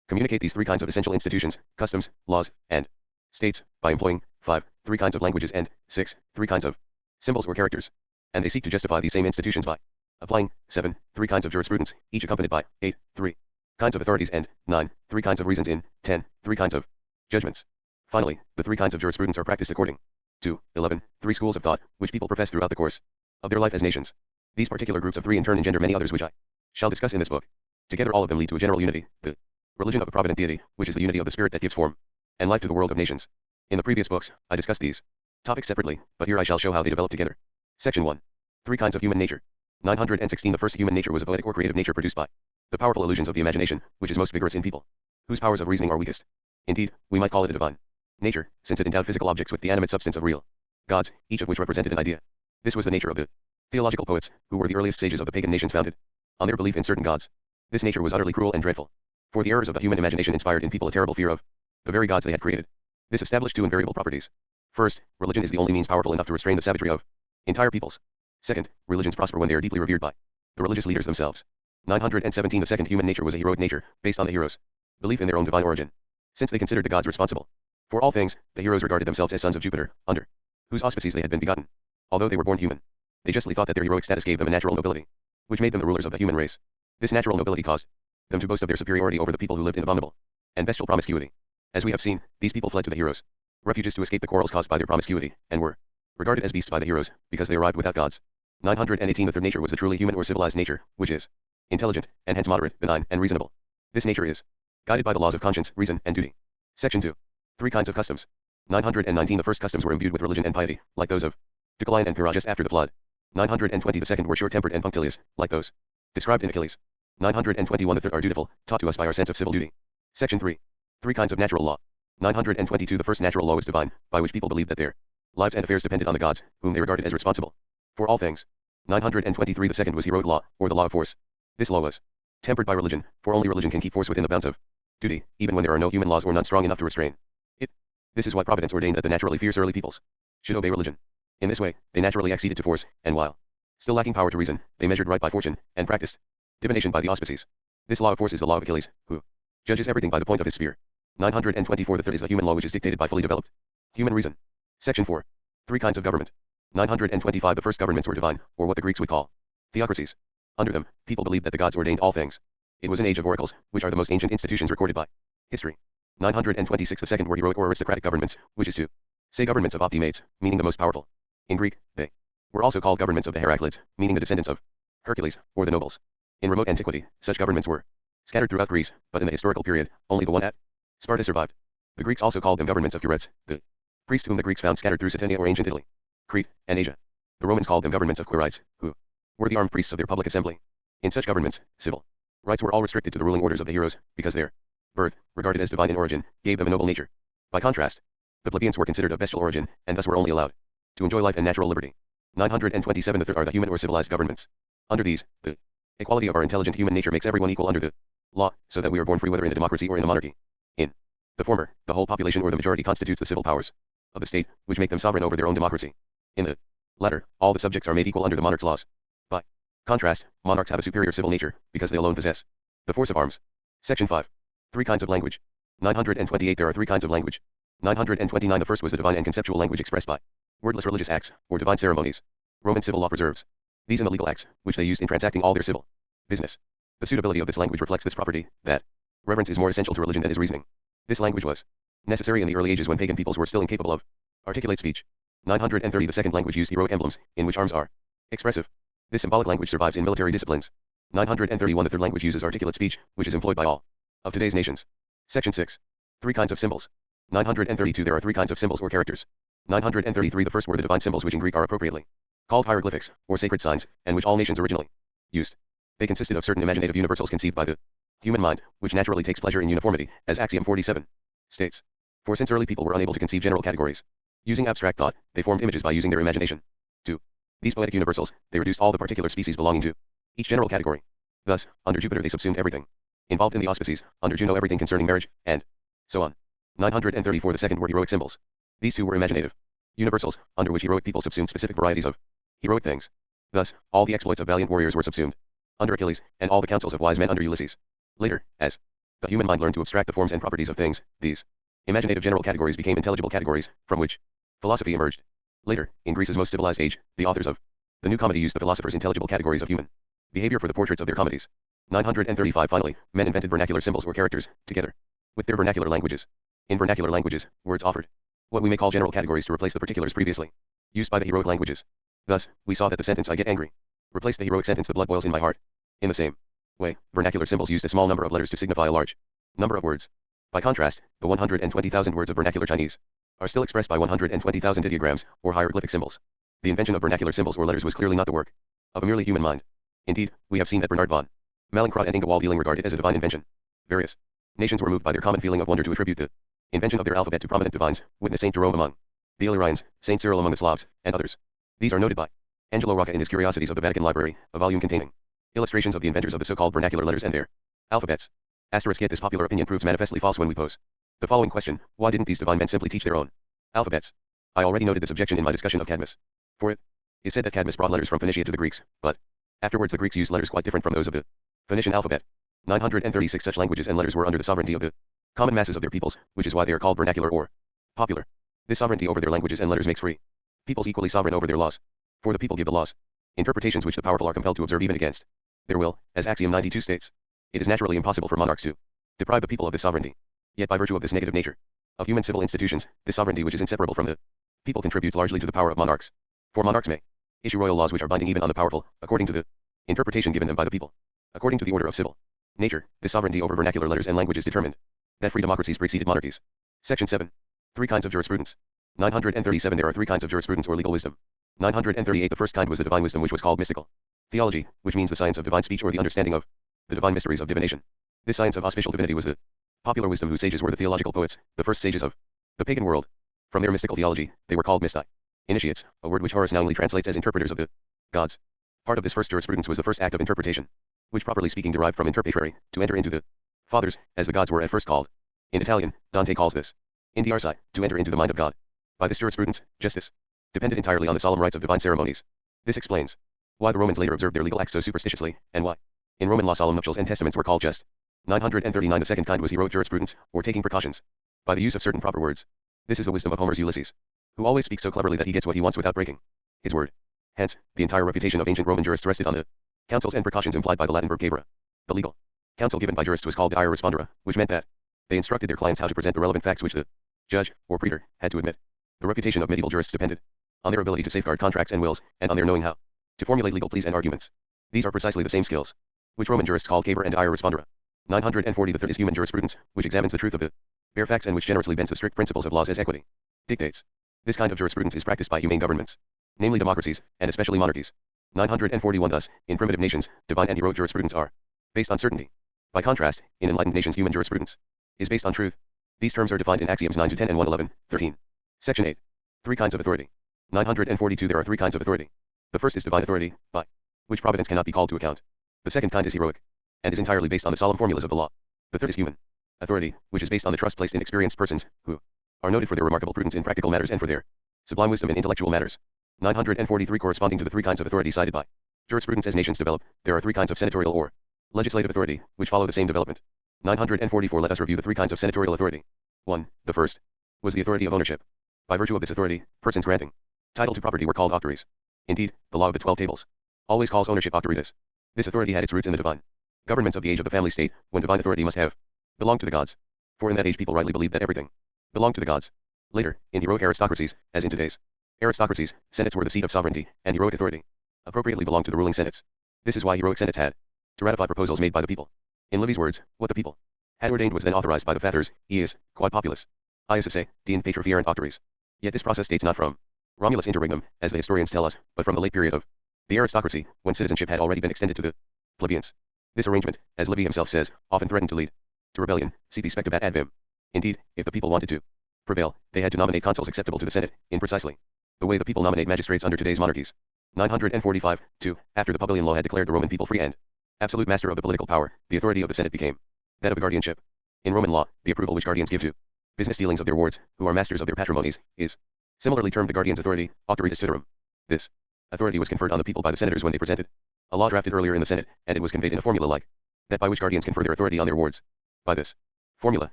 communicate these three kinds of essential institutions, customs, laws, and states, by employing 5. Three kinds of languages and 6. Three kinds of symbols or characters. And they seek to justify these same institutions by applying 7. Three kinds of jurisprudence, each accompanied by 8. Three kinds of authorities and 9. Three kinds of reasons in 10. Three kinds of judgments. Finally, the three kinds of jurisprudence are practiced according to 11. Three schools of thought, which people profess throughout the course of their life as nations. These particular groups of three in turn engender many others which I shall discuss in this book. Together all of them lead to a general unity, the religion of a provident deity, which is the unity of the spirit that gives form and life to the world of nations. In the previous books, I discussed these topics separately, but here I shall show how they develop together. Section 1. Three kinds of human nature. 916 The first human nature was a poetic or creative nature produced by the powerful illusions of the imagination, which is most vigorous in people whose powers of reasoning are weakest. Indeed, we might call it a divine nature, since it endowed physical objects with the animate substance of real gods, each of which represented an idea. This was the nature of the theological poets, who were the earliest sages of the pagan nations founded on their belief in certain gods. This nature was utterly cruel and dreadful, for the errors of the human imagination inspired in people a terrible fear of the very gods they had created. This established two invariable properties. First, religion is the only means powerful enough to restrain the savagery of entire peoples. Second, religions prosper when they are deeply revered by the religious leaders themselves. 917 The second human nature was a heroic nature, based on the heroes' belief in their own divine origin. Since they considered the gods responsible for all things, the heroes regarded themselves as sons of Jupiter, under whose auspices they had been begotten. Although they were born human, they justly thought that their heroic status gave them a natural nobility, which made them the rulers of the human race. This natural nobility caused them to boast of their superiority over the people who lived in abominable and bestial promiscuity. As we have seen, these people fled to the heroes' refuges to escape the quarrels caused by their promiscuity, and were regarded as beasts by the heroes, because they arrived without gods. 918 The third nature was the truly human or civilized nature, which is intelligent, and hence moderate, benign, and reasonable. This nature is guided by the laws of conscience, reason, and duty. Section 2. Three kinds of customs. 919 The first customs were imbued with religion and piety, like those of Deucalion and Pyrrha just after the flood. 920 The second were short-tempered and punctilious, like those described in Achilles. 921 The third are dutiful, taught to us by our sense of civil duty. Section 3. Three kinds of natural law. 922 The first natural law was divine, by which people believed that their lives and affairs depended on the gods, whom they regarded as responsible for all things. 923 The second was heroic law, or the law of force. This law was tempered by religion, for only religion can keep force within the bounds of duty, even when there are no human laws or none strong enough to restrain it. This is why Providence ordained that the naturally fierce early peoples should obey religion. In this way, they naturally acceded to force, and while still lacking power to reason, they measured right by fortune, and practiced divination by the auspices. This law of force is the law of Achilles, who judges everything by the point of his spear. 924 The third is the human law, which is dictated by fully developed human reason. Section 4. Three kinds of government. 925 The first governments were divine, or what the Greeks would call theocracies. Under them, people believed that the gods ordained all things. It was an age of oracles, which are the most ancient institutions recorded by history. 926 The second were heroic or aristocratic governments, which is to say governments of optimates, meaning the most powerful. In Greek, they were also called governments of the Heraclids, meaning the descendants of Hercules, or the nobles. In remote antiquity, such governments were scattered throughout Greece, but in the historical period, only the one at Sparta survived. The Greeks also called them governments of Curites, the priests whom the Greeks found scattered through Saturnia or ancient Italy, Crete, and Asia. The Romans called them governments of Quirites, who were the armed priests of their public assembly. In such governments, civil rights were all restricted to the ruling orders of the heroes, because their birth, regarded as divine in origin, gave them a noble nature. By contrast, the plebeians were considered of bestial origin, and thus were only allowed to enjoy life and natural liberty. 927 The third are the human or civilized governments. Under these, the equality of our intelligent human nature makes everyone equal under the law, so that we are born free whether in a democracy or in a monarchy. In the former, the whole population or the majority constitutes the civil powers of the state, which make them sovereign over their own democracy. In the latter, all the subjects are made equal under the monarch's laws. By contrast, monarchs have a superior civil nature, because they alone possess the force of arms. Section 5. Three kinds of language. 928 There are three kinds of language. 929 The first was the divine and conceptual language expressed by wordless religious acts, or divine ceremonies. Roman civil law preserves these in the legal acts, which they used in transacting all their civil business. The suitability of this language reflects this property, that reverence is more essential to religion than is reasoning. This language was necessary in the early ages when pagan peoples were still incapable of articulate speech. 930 The second language used heroic emblems, in which arms are expressive. This symbolic language survives in military disciplines. 931 The third language uses articulate speech, which is employed by all of today's nations. Section 6. 3 kinds of symbols. 932 There are 3 kinds of symbols or characters. 933 The first were the divine symbols, which in Greek are appropriately called hieroglyphics, or sacred signs, and which all nations originally used. They consisted of certain imaginative universals conceived by the human mind, which naturally takes pleasure in uniformity, as Axiom 47 states. For since early people were unable to conceive general categories using abstract thought, they formed images by using their imagination. To these poetic universals, they reduced all the particular species belonging to each general category. Thus, under Jupiter they subsumed everything involved in the auspices, under Juno everything concerning marriage, and so on. 934 The second were heroic symbols. These two were imaginative universals, under which heroic people subsumed specific varieties of heroic things. Thus, all the exploits of valiant warriors were subsumed under Achilles, and all the counsels of wise men under Ulysses. Later, as the human mind learned to abstract the forms and properties of things, these imaginative general categories became intelligible categories, from which philosophy emerged. Later, in Greece's most civilized age, the authors of the New Comedy used the philosophers' intelligible categories of human behavior for the portraits of their comedies. 935 Finally, men invented vernacular symbols or characters, together with their vernacular languages. In vernacular languages, words offered what we may call general categories to replace the particulars previously used by the heroic languages. Thus, we saw that the sentence "I get angry" replaced the heroic sentence "The blood boils in my heart." In the same way, vernacular symbols used a small number of letters to signify a large number of words. By contrast, the 120,000 words of vernacular Chinese are still expressed by 120,000 ideograms, or hieroglyphic symbols. The invention of vernacular symbols or letters was clearly not the work of a merely human mind. Indeed, we have seen that Bernard von Mallinckrodt and Inge Waldeiling regard it as a divine invention. Various nations were moved by their common feeling of wonder to attribute the invention of their alphabet to prominent divines, witness Saint Jerome among the Illyrians, Saint Cyril among the Slavs, and others. These are noted by Angelo Rocca in his Curiosities of the Vatican Library, a volume containing illustrations of the inventors of the so-called vernacular letters and their alphabets. Yet this popular opinion proves manifestly false when we pose the following question: why didn't these divine men simply teach their own alphabets? I already noted this objection in my discussion of Cadmus. For it is said that Cadmus brought letters from Phoenicia to the Greeks, but afterwards the Greeks used letters quite different from those of the Phoenician alphabet. 936 Such languages and letters were under the sovereignty of the common masses of their peoples, which is why they are called vernacular or popular. This sovereignty over their languages and letters makes free peoples equally sovereign over their laws. For the people give the laws interpretations which the powerful are compelled to observe even against their will, as Axiom 92 states. It is naturally impossible for monarchs to deprive the people of this sovereignty. Yet by virtue of this negative nature of human civil institutions, this sovereignty which is inseparable from the people contributes largely to the power of monarchs. For monarchs may issue royal laws which are binding even on the powerful, according to the interpretation given them by the people. According to the order of civil nature, this sovereignty over vernacular letters and languages determined that free democracies preceded monarchies. Section 7. 3 kinds of jurisprudence. 937 There are 3 kinds of jurisprudence or legal wisdom. 938 The first kind was the divine wisdom, which was called mystical theology, which means the science of divine speech or the understanding of the divine mysteries of divination. This science of auspicial divinity was the popular wisdom, whose sages were the theological poets, the first sages of the pagan world. From their mystical theology, they were called mysti, initiates, a word which Horace nounly translates as interpreters of the gods. Part of this first jurisprudence was the first act of interpretation, which properly speaking derived from interpretare, to enter into the fathers, as the gods were at first called. In Italian, Dante calls this in the arsi, to enter into the mind of God. By this jurisprudence, justice depended entirely on the solemn rites of divine ceremonies. This explains why the Romans later observed their legal acts so superstitiously, and why in Roman law solemn nuptials and testaments were called just. 939 The second kind was heroic jurisprudence, or taking precautions by the use of certain proper words. This is the wisdom of Homer's Ulysses, who always speaks so cleverly that he gets what he wants without breaking his word. Hence, the entire reputation of ancient Roman jurists rested on the counsels and precautions implied by the Latin verb cavere. The legal counsel given by jurists was called ire respondere, which meant that they instructed their clients how to present the relevant facts which the judge, or praetor, had to admit. The reputation of medieval jurists depended on their ability to safeguard contracts and wills, and on their knowing how to formulate legal pleas and arguments. These are precisely the same skills which Roman jurists called cavere and ire respondere. 940 The third is human jurisprudence, which examines the truth of the bare facts and which generously bends the strict principles of laws as equity dictates. This kind of jurisprudence is practiced by humane governments, namely democracies, and especially monarchies. 941 Thus, in primitive nations, divine and heroic jurisprudence are based on certainty. By contrast, in enlightened nations human jurisprudence is based on truth. These terms are defined in Axioms 9 to 10 and 111, 13. Section 8. 3 kinds of authority. 942 There are 3 kinds of authority. The first is divine authority, by which providence cannot be called to account. The second kind is heroic, and is entirely based on the solemn formulas of the law. The third is human authority, which is based on the trust placed in experienced persons, who are noted for their remarkable prudence in practical matters and for their sublime wisdom in intellectual matters. 943 Corresponding to the 3 kinds of authority cited by jurisprudence as nations develop, there are 3 kinds of senatorial or legislative authority, which follow the same development. 944 Let us review the 3 kinds of senatorial authority. 1. The first was the authority of ownership. By virtue of this authority, persons granting title to property were called octaries. Indeed, the law of the 12 tables always calls ownership octaritas. This authority had its roots in the divine governments of the age of the family state, when divine authority must have belonged to the gods. For in that age people rightly believed that everything belonged to the gods. Later, in heroic aristocracies, as in today's Aristocracies, senates were the seat of sovereignty, and heroic authority appropriately belonged to the ruling senates. This is why heroic senates had to ratify proposals made by the people. In Livy's words, what the people had ordained was then authorized by the fathers, eis, quod populus, ius dein patri fierent auctories. Yet this process dates not from Romulus interregnum, as the historians tell us, but from the late period of the aristocracy, when citizenship had already been extended to the plebeians. This arrangement, as Livy himself says, often threatened to lead to rebellion, si spectabat ad vim. Indeed, if the people wanted to prevail, they had to nominate consuls acceptable to the Senate, in precisely the way the people nominate magistrates under today's monarchies. 945, 2. After the Publian law had declared the Roman people free and absolute master of the political power, the authority of the Senate became that of a guardianship. In Roman law, the approval which guardians give to business dealings of their wards, who are masters of their patrimonies, is similarly termed the guardian's authority, auctoritas tutorum. This authority was conferred on the people by the senators when they presented a law drafted earlier in the Senate, and it was conveyed in a formula like that by which guardians confer their authority on their wards. By this formula,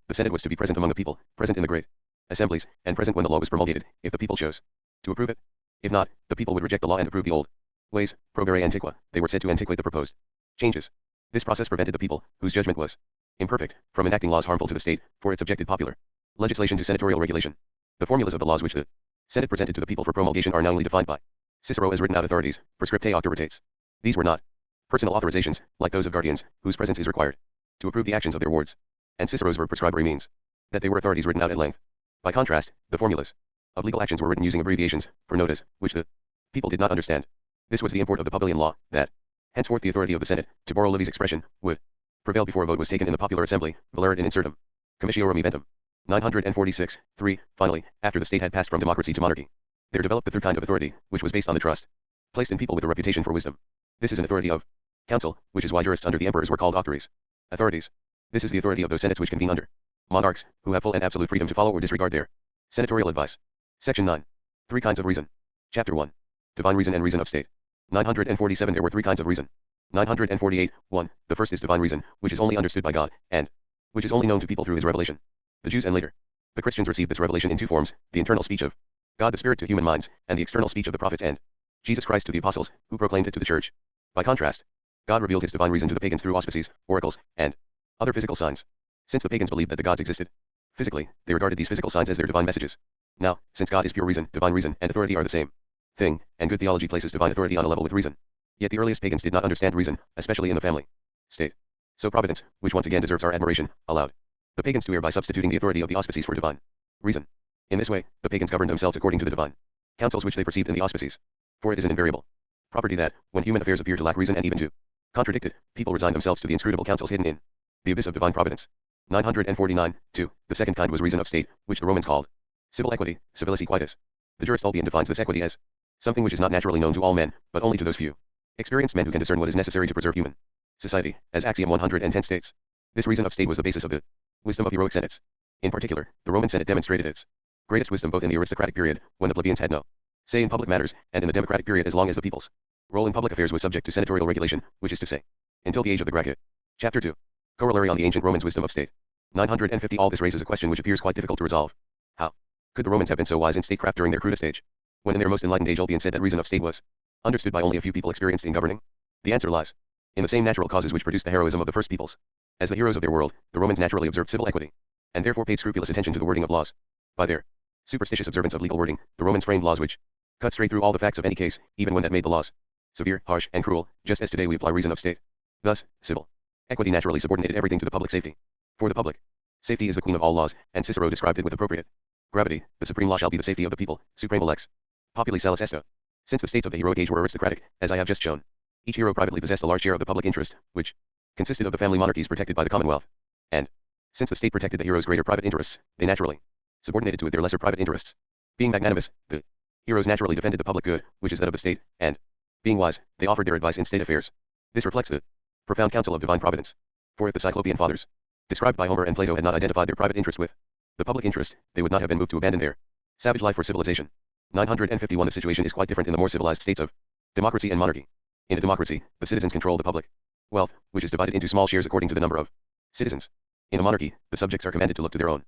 the Senate was to be present among the people, present in the great assemblies, and present when the law was promulgated, if the people chose to approve it. If not, the people would reject the law and approve the old ways, probere antiqua. They were said to antiquate the proposed changes. This process prevented the people, whose judgment was imperfect, from enacting laws harmful to the state, for it subjected popular legislation to senatorial regulation. The formulas of the laws which the Senate presented to the people for promulgation are nominally defined by Cicero as written out authorities, prescriptae auctoritates. These were not personal authorizations, like those of guardians, whose presence is required to approve the actions of their wards. And Cicero's verb prescribere means that they were authorities written out at length. By contrast, the formulas of legal actions were written using abbreviations, for notas, which the people did not understand. This was the import of the Publian law, that henceforth the authority of the Senate, to borrow Livy's expression, would prevail before a vote was taken in the popular assembly, valerit in insertum, commissiorum eventum. 946, 3. Finally, after the state had passed from democracy to monarchy, there developed the third kind of authority, which was based on the trust placed in people with a reputation for wisdom. This is an authority of council, which is why jurists under the emperors were called auctories, authorities. This is the authority of those senates which convene under monarchs, who have full and absolute freedom to follow or disregard their senatorial advice. Section 9. Three kinds of reason. Chapter 1. Divine reason and reason of state. 947 There were three kinds of reason. 948, 1. The first is divine reason, which is only understood by God, and which is only known to people through his revelation. The Jews and later the Christians received this revelation in two forms, the internal speech of God the Spirit to human minds, and the external speech of the prophets and Jesus Christ to the apostles, who proclaimed it to the church. By contrast, God revealed his divine reason to the pagans through auspices, oracles, and other physical signs. Since the pagans believed that the gods existed physically, they regarded these physical signs as their divine messages. Now, since God is pure reason, divine reason and authority are the same thing, and good theology places divine authority on a level with reason. Yet the earliest pagans did not understand reason, especially in the family state. So Providence, which once again deserves our admiration, allowed the pagans to err by substituting the authority of the auspices for divine reason. In this way, the pagans governed themselves according to the divine counsels which they perceived in the auspices. For it is an invariable property that, when human affairs appear to lack reason and even to contradict it, people resign themselves to the inscrutable counsels hidden in the abyss of divine providence. 949, 2. The second kind was reason of state, which the Romans called civil equity, civilis equitas. The jurist Ulpian defines this equity as something which is not naturally known to all men, but only to those few experienced men who can discern what is necessary to preserve human society, as Axiom 110 states. This reason of state was the basis of the wisdom of heroic senates. In particular, the Roman Senate demonstrated its greatest wisdom both in the aristocratic period, when the plebeians had no say in public matters, and in the democratic period as long as the people's role in public affairs was subject to senatorial regulation, which is to say, until the age of the Gracchus. Chapter 2. Corollary on the ancient Romans' wisdom of state. 950 All this raises a question which appears quite difficult to resolve. How could the Romans have been so wise in statecraft during their crudest age, when in their most enlightened age Ulpian said that reason of state was understood by only a few people experienced in governing? The answer lies in the same natural causes which produced the heroism of the first peoples. As the heroes of their world, the Romans naturally observed civil equity, and therefore paid scrupulous attention to the wording of laws. By their superstitious observance of legal wording, the Romans framed laws which cut straight through all the facts of any case, even when that made the laws severe, harsh, and cruel, just as today we apply reason of state. Thus, civil equity naturally subordinated everything to the public safety. For the public safety is the queen of all laws, and Cicero described it with appropriate gravity. The supreme law shall be the safety of the people, supremo lex populi salus esto. Since the states of the heroic age were aristocratic, as I have just shown, each hero privately possessed a large share of the public interest, which consisted of the family monarchies protected by the Commonwealth. And since the state protected the heroes' greater private interests, they naturally subordinated to it their lesser private interests. Being magnanimous, the heroes naturally defended the public good, which is that of the state, and being wise, they offered their advice in state affairs. This reflects the profound counsel of divine providence. For if the Cyclopean fathers, described by Homer and Plato, had not identified their private interest with the public interest, they would not have been moved to abandon their savage life for civilization. 951 The situation is quite different in the more civilized states of democracy and monarchy. In a democracy, the citizens control the public wealth, which is divided into small shares according to the number of citizens. In a monarchy, the subjects are commanded to look to their own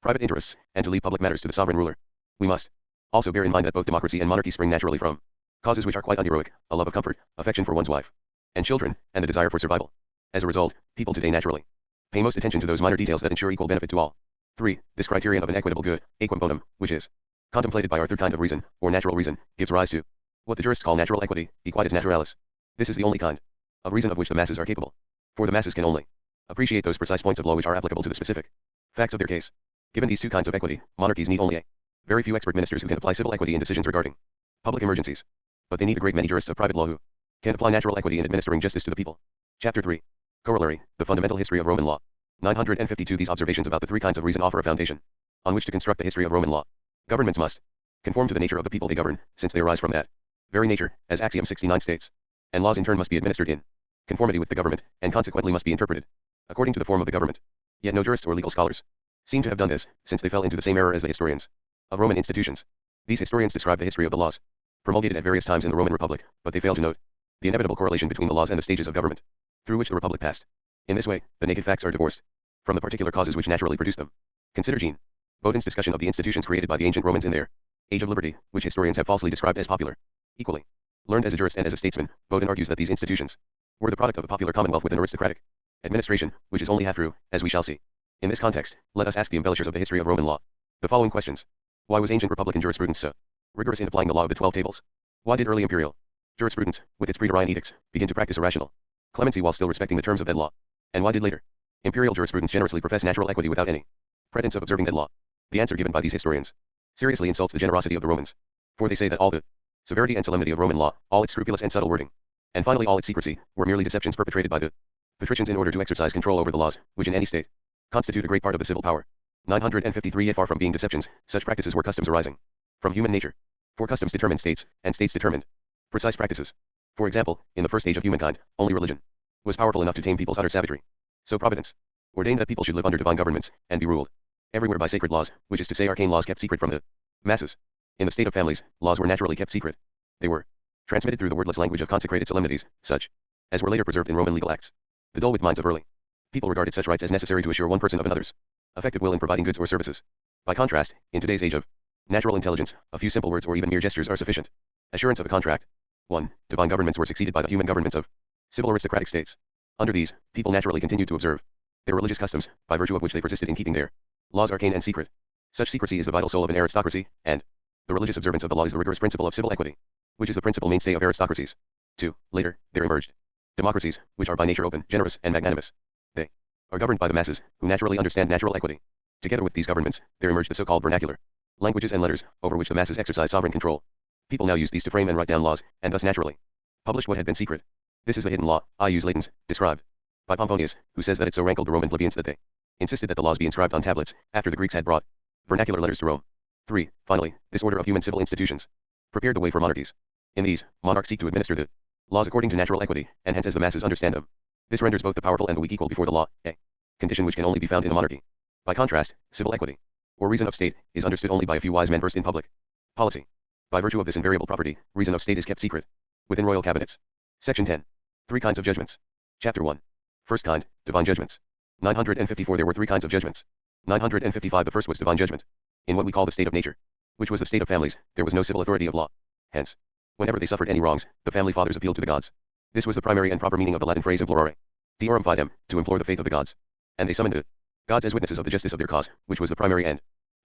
private interests, and to leave public matters to the sovereign ruler. We must also bear in mind that both democracy and monarchy spring naturally from causes which are quite unheroic, a love of comfort, affection for one's wife and children, and the desire for survival. As a result, people today naturally pay most attention to those minor details that ensure equal benefit to all. 3. This criterion of an equitable good, aequam bonum, which is contemplated by our third kind of reason, or natural reason, gives rise to what the jurists call natural equity, equitas naturalis. This is the only kind of reason of which the masses are capable. For the masses can only appreciate those precise points of law which are applicable to the specific facts of their case. Given these two kinds of equity, monarchies need only a very few expert ministers who can apply civil equity in decisions regarding public emergencies. But they need a great many jurists of private law who can apply natural equity in administering justice to the people. Chapter 3. Corollary, the fundamental history of Roman law. 952. These observations about the three kinds of reason offer a foundation on which to construct the history of Roman law. Governments must conform to the nature of the people they govern, since they arise from that very nature, as Axiom 69 states. And laws in turn must be administered in conformity with the government, and consequently must be interpreted according to the form of the government. Yet no jurists or legal scholars seem to have done this, since they fell into the same error as the historians of Roman institutions. These historians describe the history of the laws promulgated at various times in the Roman Republic, but they fail to note the inevitable correlation between the laws and the stages of government through which the Republic passed. In this way, the naked facts are divorced from the particular causes which naturally produced them. Consider Jean Bodin's discussion of the institutions created by the ancient Romans in their Age of Liberty, which historians have falsely described as popular. Equally learned as a jurist and as a statesman, Bodin argues that these institutions were the product of a popular commonwealth with an aristocratic administration, which is only half true, as we shall see. In this context, let us ask the embellishers of the history of Roman law the following questions. Why was ancient republican jurisprudence so rigorous in applying the law of the 12 tables? Why did early imperial jurisprudence, with its Praetorian edicts, begin to practice irrational clemency while still respecting the terms of that law? And why did later imperial jurisprudence generously profess natural equity without any pretense of observing that law? The answer given by these historians seriously insults the generosity of the Romans, for they say that all the severity and solemnity of Roman law, all its scrupulous and subtle wording, and finally all its secrecy, were merely deceptions perpetrated by the patricians in order to exercise control over the laws, which in any state constitute a great part of the civil power. 953. Yet far from being deceptions, such practices were customs arising from human nature. For customs determined states, and states determined precise practices. For example, in the first age of humankind, only religion was powerful enough to tame people's utter savagery. So Providence ordained that people should live under divine governments, and be ruled everywhere by sacred laws, which is to say arcane laws kept secret from the masses. In the state of families, laws were naturally kept secret. They were transmitted through the wordless language of consecrated solemnities, such as were later preserved in Roman legal acts. The dull-witted minds of early people regarded such rites as necessary to assure one person of another's effective will in providing goods or services. By contrast, in today's age of natural intelligence, a few simple words or even mere gestures are sufficient assurance of a contract. 1. Divine governments were succeeded by the human governments of civil aristocratic states. Under these, people naturally continued to observe their religious customs, by virtue of which they persisted in keeping their laws arcane and secret. Such secrecy is the vital soul of an aristocracy, and the religious observance of the law is the rigorous principle of civil equity, which is the principal mainstay of aristocracies. 2. Later, there emerged democracies, which are by nature open, generous, and magnanimous. They are governed by the masses, who naturally understand natural equity. Together with these governments, there emerged the so-called vernacular languages and letters, over which the masses exercise sovereign control. People now use these to frame and write down laws, and thus naturally published what had been secret. This is the hidden law, ius latens, described by Pomponius, who says that it so rankled the Roman plebeians that they insisted that the laws be inscribed on tablets, after the Greeks had brought vernacular letters to Rome. 3. Finally, this order of human civil institutions prepared the way for monarchies. In these, monarchs seek to administer the laws according to natural equity, and hence as the masses understand them. This renders both the powerful and the weak equal before the law, a condition which can only be found in a monarchy. By contrast, civil equity, or reason of state, is understood only by a few wise men versed in public policy. By virtue of this invariable property, reason of state is kept secret within royal cabinets. Section 10. Three kinds of judgments. Chapter 1. First kind, divine judgments. 954. There were three kinds of judgments. 955. The first was divine judgment. In what we call the state of nature, which was the state of families, there was no civil authority of law. Hence, whenever they suffered any wrongs, the family fathers appealed to the gods. This was the primary and proper meaning of the Latin phrase implorare deorum fidem, to implore the faith of the gods. And they summoned the gods as witnesses of the justice of their cause, which was the primary and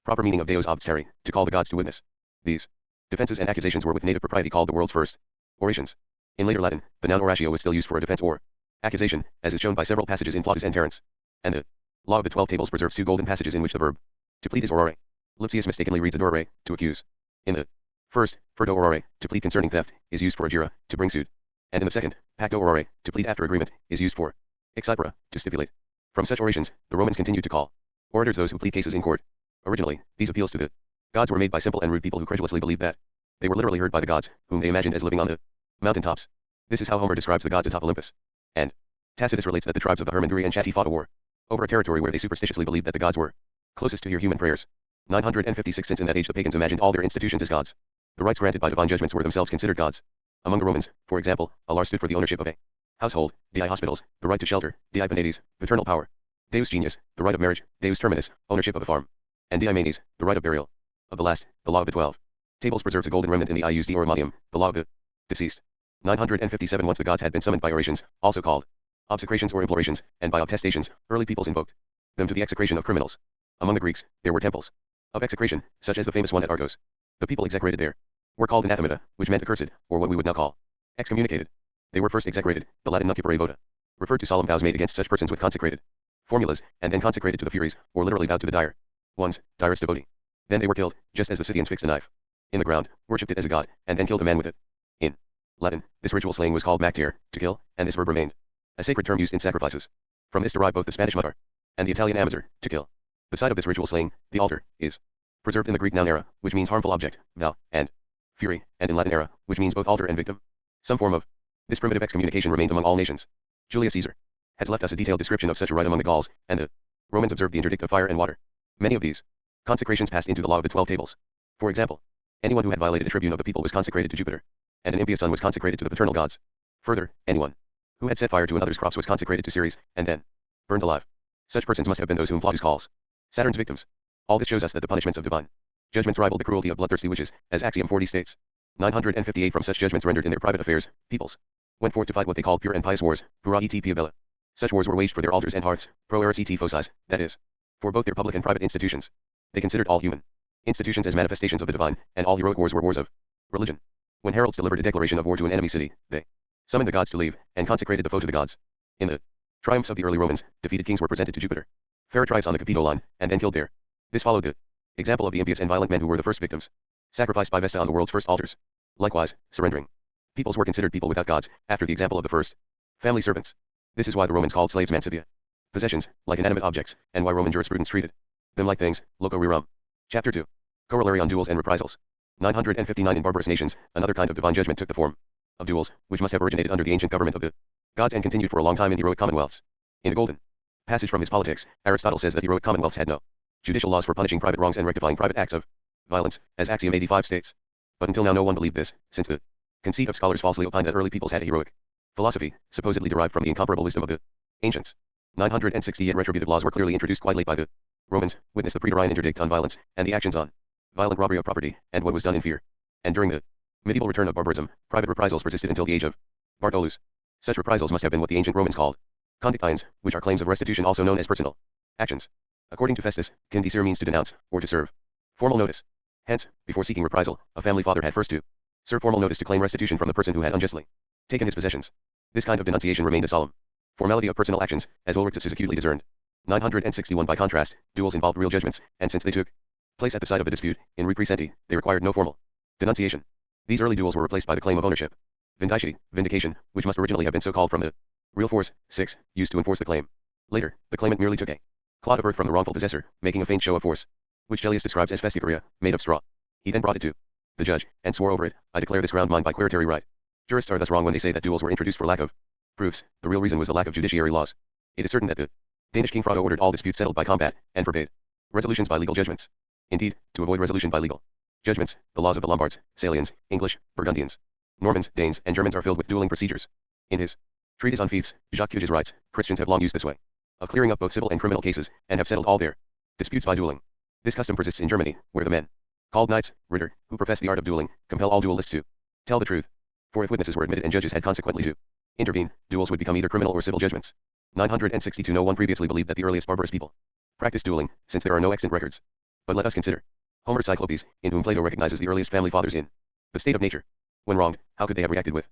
proper meaning of deus obsteri, to call the gods to witness. These defenses and accusations were with native propriety called the world's first orations. In later Latin, the noun oratio was still used for a defense or accusation, as is shown by several passages in Plautus and Terence. And the law of the 12 tables preserves two golden passages in which the verb to plead is orare. Lipsius mistakenly reads adorare, to accuse. In the first, furto orare, to plead concerning theft, is used for adjura, to bring suit. And in the second, pacto orare, to plead after agreement, is used for excipere, to stipulate. From such orations, the Romans continued to call orators those who plead cases in court. Originally, these appeals to the gods were made by simple and rude people who credulously believed that they were literally heard by the gods, whom they imagined as living on the mountain tops. This is how Homer describes the gods atop Olympus. And Tacitus relates that the tribes of the Hermunduri and Chatti fought a war over a territory where they superstitiously believed that the gods were closest to hear human prayers. 956. Since in that age the pagans imagined all their institutions as gods, the rights granted by divine judgments were themselves considered gods. Among the Romans, for example, Alar stood for the ownership of a household, dii hospitals, the right to shelter, dii penates, paternal power, deus genius, the right of marriage, deus terminus, ownership of a farm, and dii manes, the right of burial. Of the last, the law of the 12 tables preserves a golden remnant in the ius deorum omnium, the law of the deceased. 957. Once the gods had been summoned by orations, also called obsecrations or implorations, and by obtestations, early peoples invoked them to the execration of criminals. Among the Greeks, there were temples of execration, such as the famous one at Argos. The people execrated there were called anathemata, which meant accursed, or what we would now call excommunicated. They were first execrated, the Latin nucupere voda, referred to solemn vows made against such persons with consecrated formulas, and then consecrated to the Furies, or literally vowed to the dire ones, dirus devoti. Then they were killed, just as the Scythians fixed a knife in the ground, worshipped it as a god, and then killed a man with it. In Latin, this ritual slaying was called mactare, to kill, and this verb remained a sacred term used in sacrifices. From this derive both the Spanish matar and the Italian amazur, to kill. The side of this ritual slaying, the altar, is preserved in the Greek noun era, which means harmful object, vow, and fury, and in Latin era, which means both altar and victim. Some form of this primitive excommunication remained among all nations. Julius Caesar has left us a detailed description of such a rite among the Gauls, and the Romans observed the interdict of fire and water. Many of these consecrations passed into the law of the 12 tables. For example, anyone who had violated a tribune of the people was consecrated to Jupiter, and an impious son was consecrated to the paternal gods. Further, anyone who had set fire to another's crops was consecrated to Ceres, and then burned alive. Such persons must have been those whom Plautus calls Saturn's victims. All this shows us that the punishments of divine judgments rivaled the cruelty of bloodthirsty witches, as Axiom 40 states. 958 From such judgments rendered in their private affairs, peoples went forth to fight what they called pure and pious wars, pura et pia bella. Such wars were waged for their altars and hearths, pro eris et focis, that is, for both their public and private institutions. They considered all human institutions as manifestations of the divine, and all heroic wars were wars of religion. When heralds delivered a declaration of war to an enemy city, they summoned the gods to leave, and consecrated the foe to the gods. In the triumphs of the early Romans, defeated kings were presented to Jupiter, Feretrius on the Capitoline, and then killed there. This followed the example of the impious and violent men who were the first victims, sacrificed by Vesta on the world's first altars. Likewise, surrendering peoples were considered people without gods, after the example of the first family servants. This is why the Romans called slaves mancipia, possessions, like inanimate objects, and why Roman jurisprudence treated them like things, loco rerum. Chapter 2. Corollary on duels and reprisals. 959 In barbarous nations, another kind of divine judgment took the form of duels, which must have originated under the ancient government of the gods and continued for a long time in heroic commonwealths. In a golden passage from his Politics, Aristotle says that heroic commonwealths had no judicial laws for punishing private wrongs and rectifying private acts of violence, as Axiom 85 states. But until now no one believed this, since the conceit of scholars falsely opined that early peoples had a heroic philosophy, supposedly derived from the incomparable wisdom of the ancients. 960 Yet retributive laws were clearly introduced quite late by the Romans, witness the Praetorian interdict on violence, and the actions on violent robbery of property, and what was done in fear. And during the medieval return of barbarism, private reprisals persisted until the age of Bartolus. Such reprisals must have been what the ancient Romans called condictions, which are claims of restitution also known as personal actions. According to Festus, condicere means to denounce, or to serve formal notice. Hence, before seeking reprisal, a family father had first to serve formal notice to claim restitution from the person who had unjustly taken his possessions. This kind of denunciation remained a solemn formality of personal actions, as Ulrichs acutely discerned. 961 By contrast, duels involved real judgments, and since they took place at the site of a dispute, in re presenti, they required no formal denunciation. These early duels were replaced by the claim of ownership, vindicati, vindication, which must originally have been so called from the real force, 6, used to enforce the claim. Later, the claimant merely took a clod of earth from the wrongful possessor, making a faint show of force, which Gellius describes as festicuria, made of straw. He then brought it to the judge, and swore over it, I declare this ground mine by queritary right. Jurists are thus wrong when they say that duels were introduced for lack of proofs. The real reason was the lack of judiciary laws. It is certain that the Danish king Frodo ordered all disputes settled by combat, and forbade resolutions by legal judgments. Indeed, to avoid resolution by legal judgments, the laws of the Lombards, Salians, English, Burgundians, Normans, Danes, and Germans are filled with dueling procedures. In his treatise on fiefs, Jacques Cuges writes, Christians have long used this way of clearing up both civil and criminal cases, and have settled all their disputes by dueling. This custom persists in Germany, where the men, called knights, Ritter, who profess the art of dueling, compel all duelists to tell the truth. For if witnesses were admitted and judges had consequently to intervene, duels would become either criminal or civil judgments. 962 No one previously believed that the earliest barbarous people practiced dueling, since there are no extant records. But let us consider Homer's Cyclopes, in whom Plato recognizes the earliest family fathers in the state of nature. When wronged, how could they have reacted with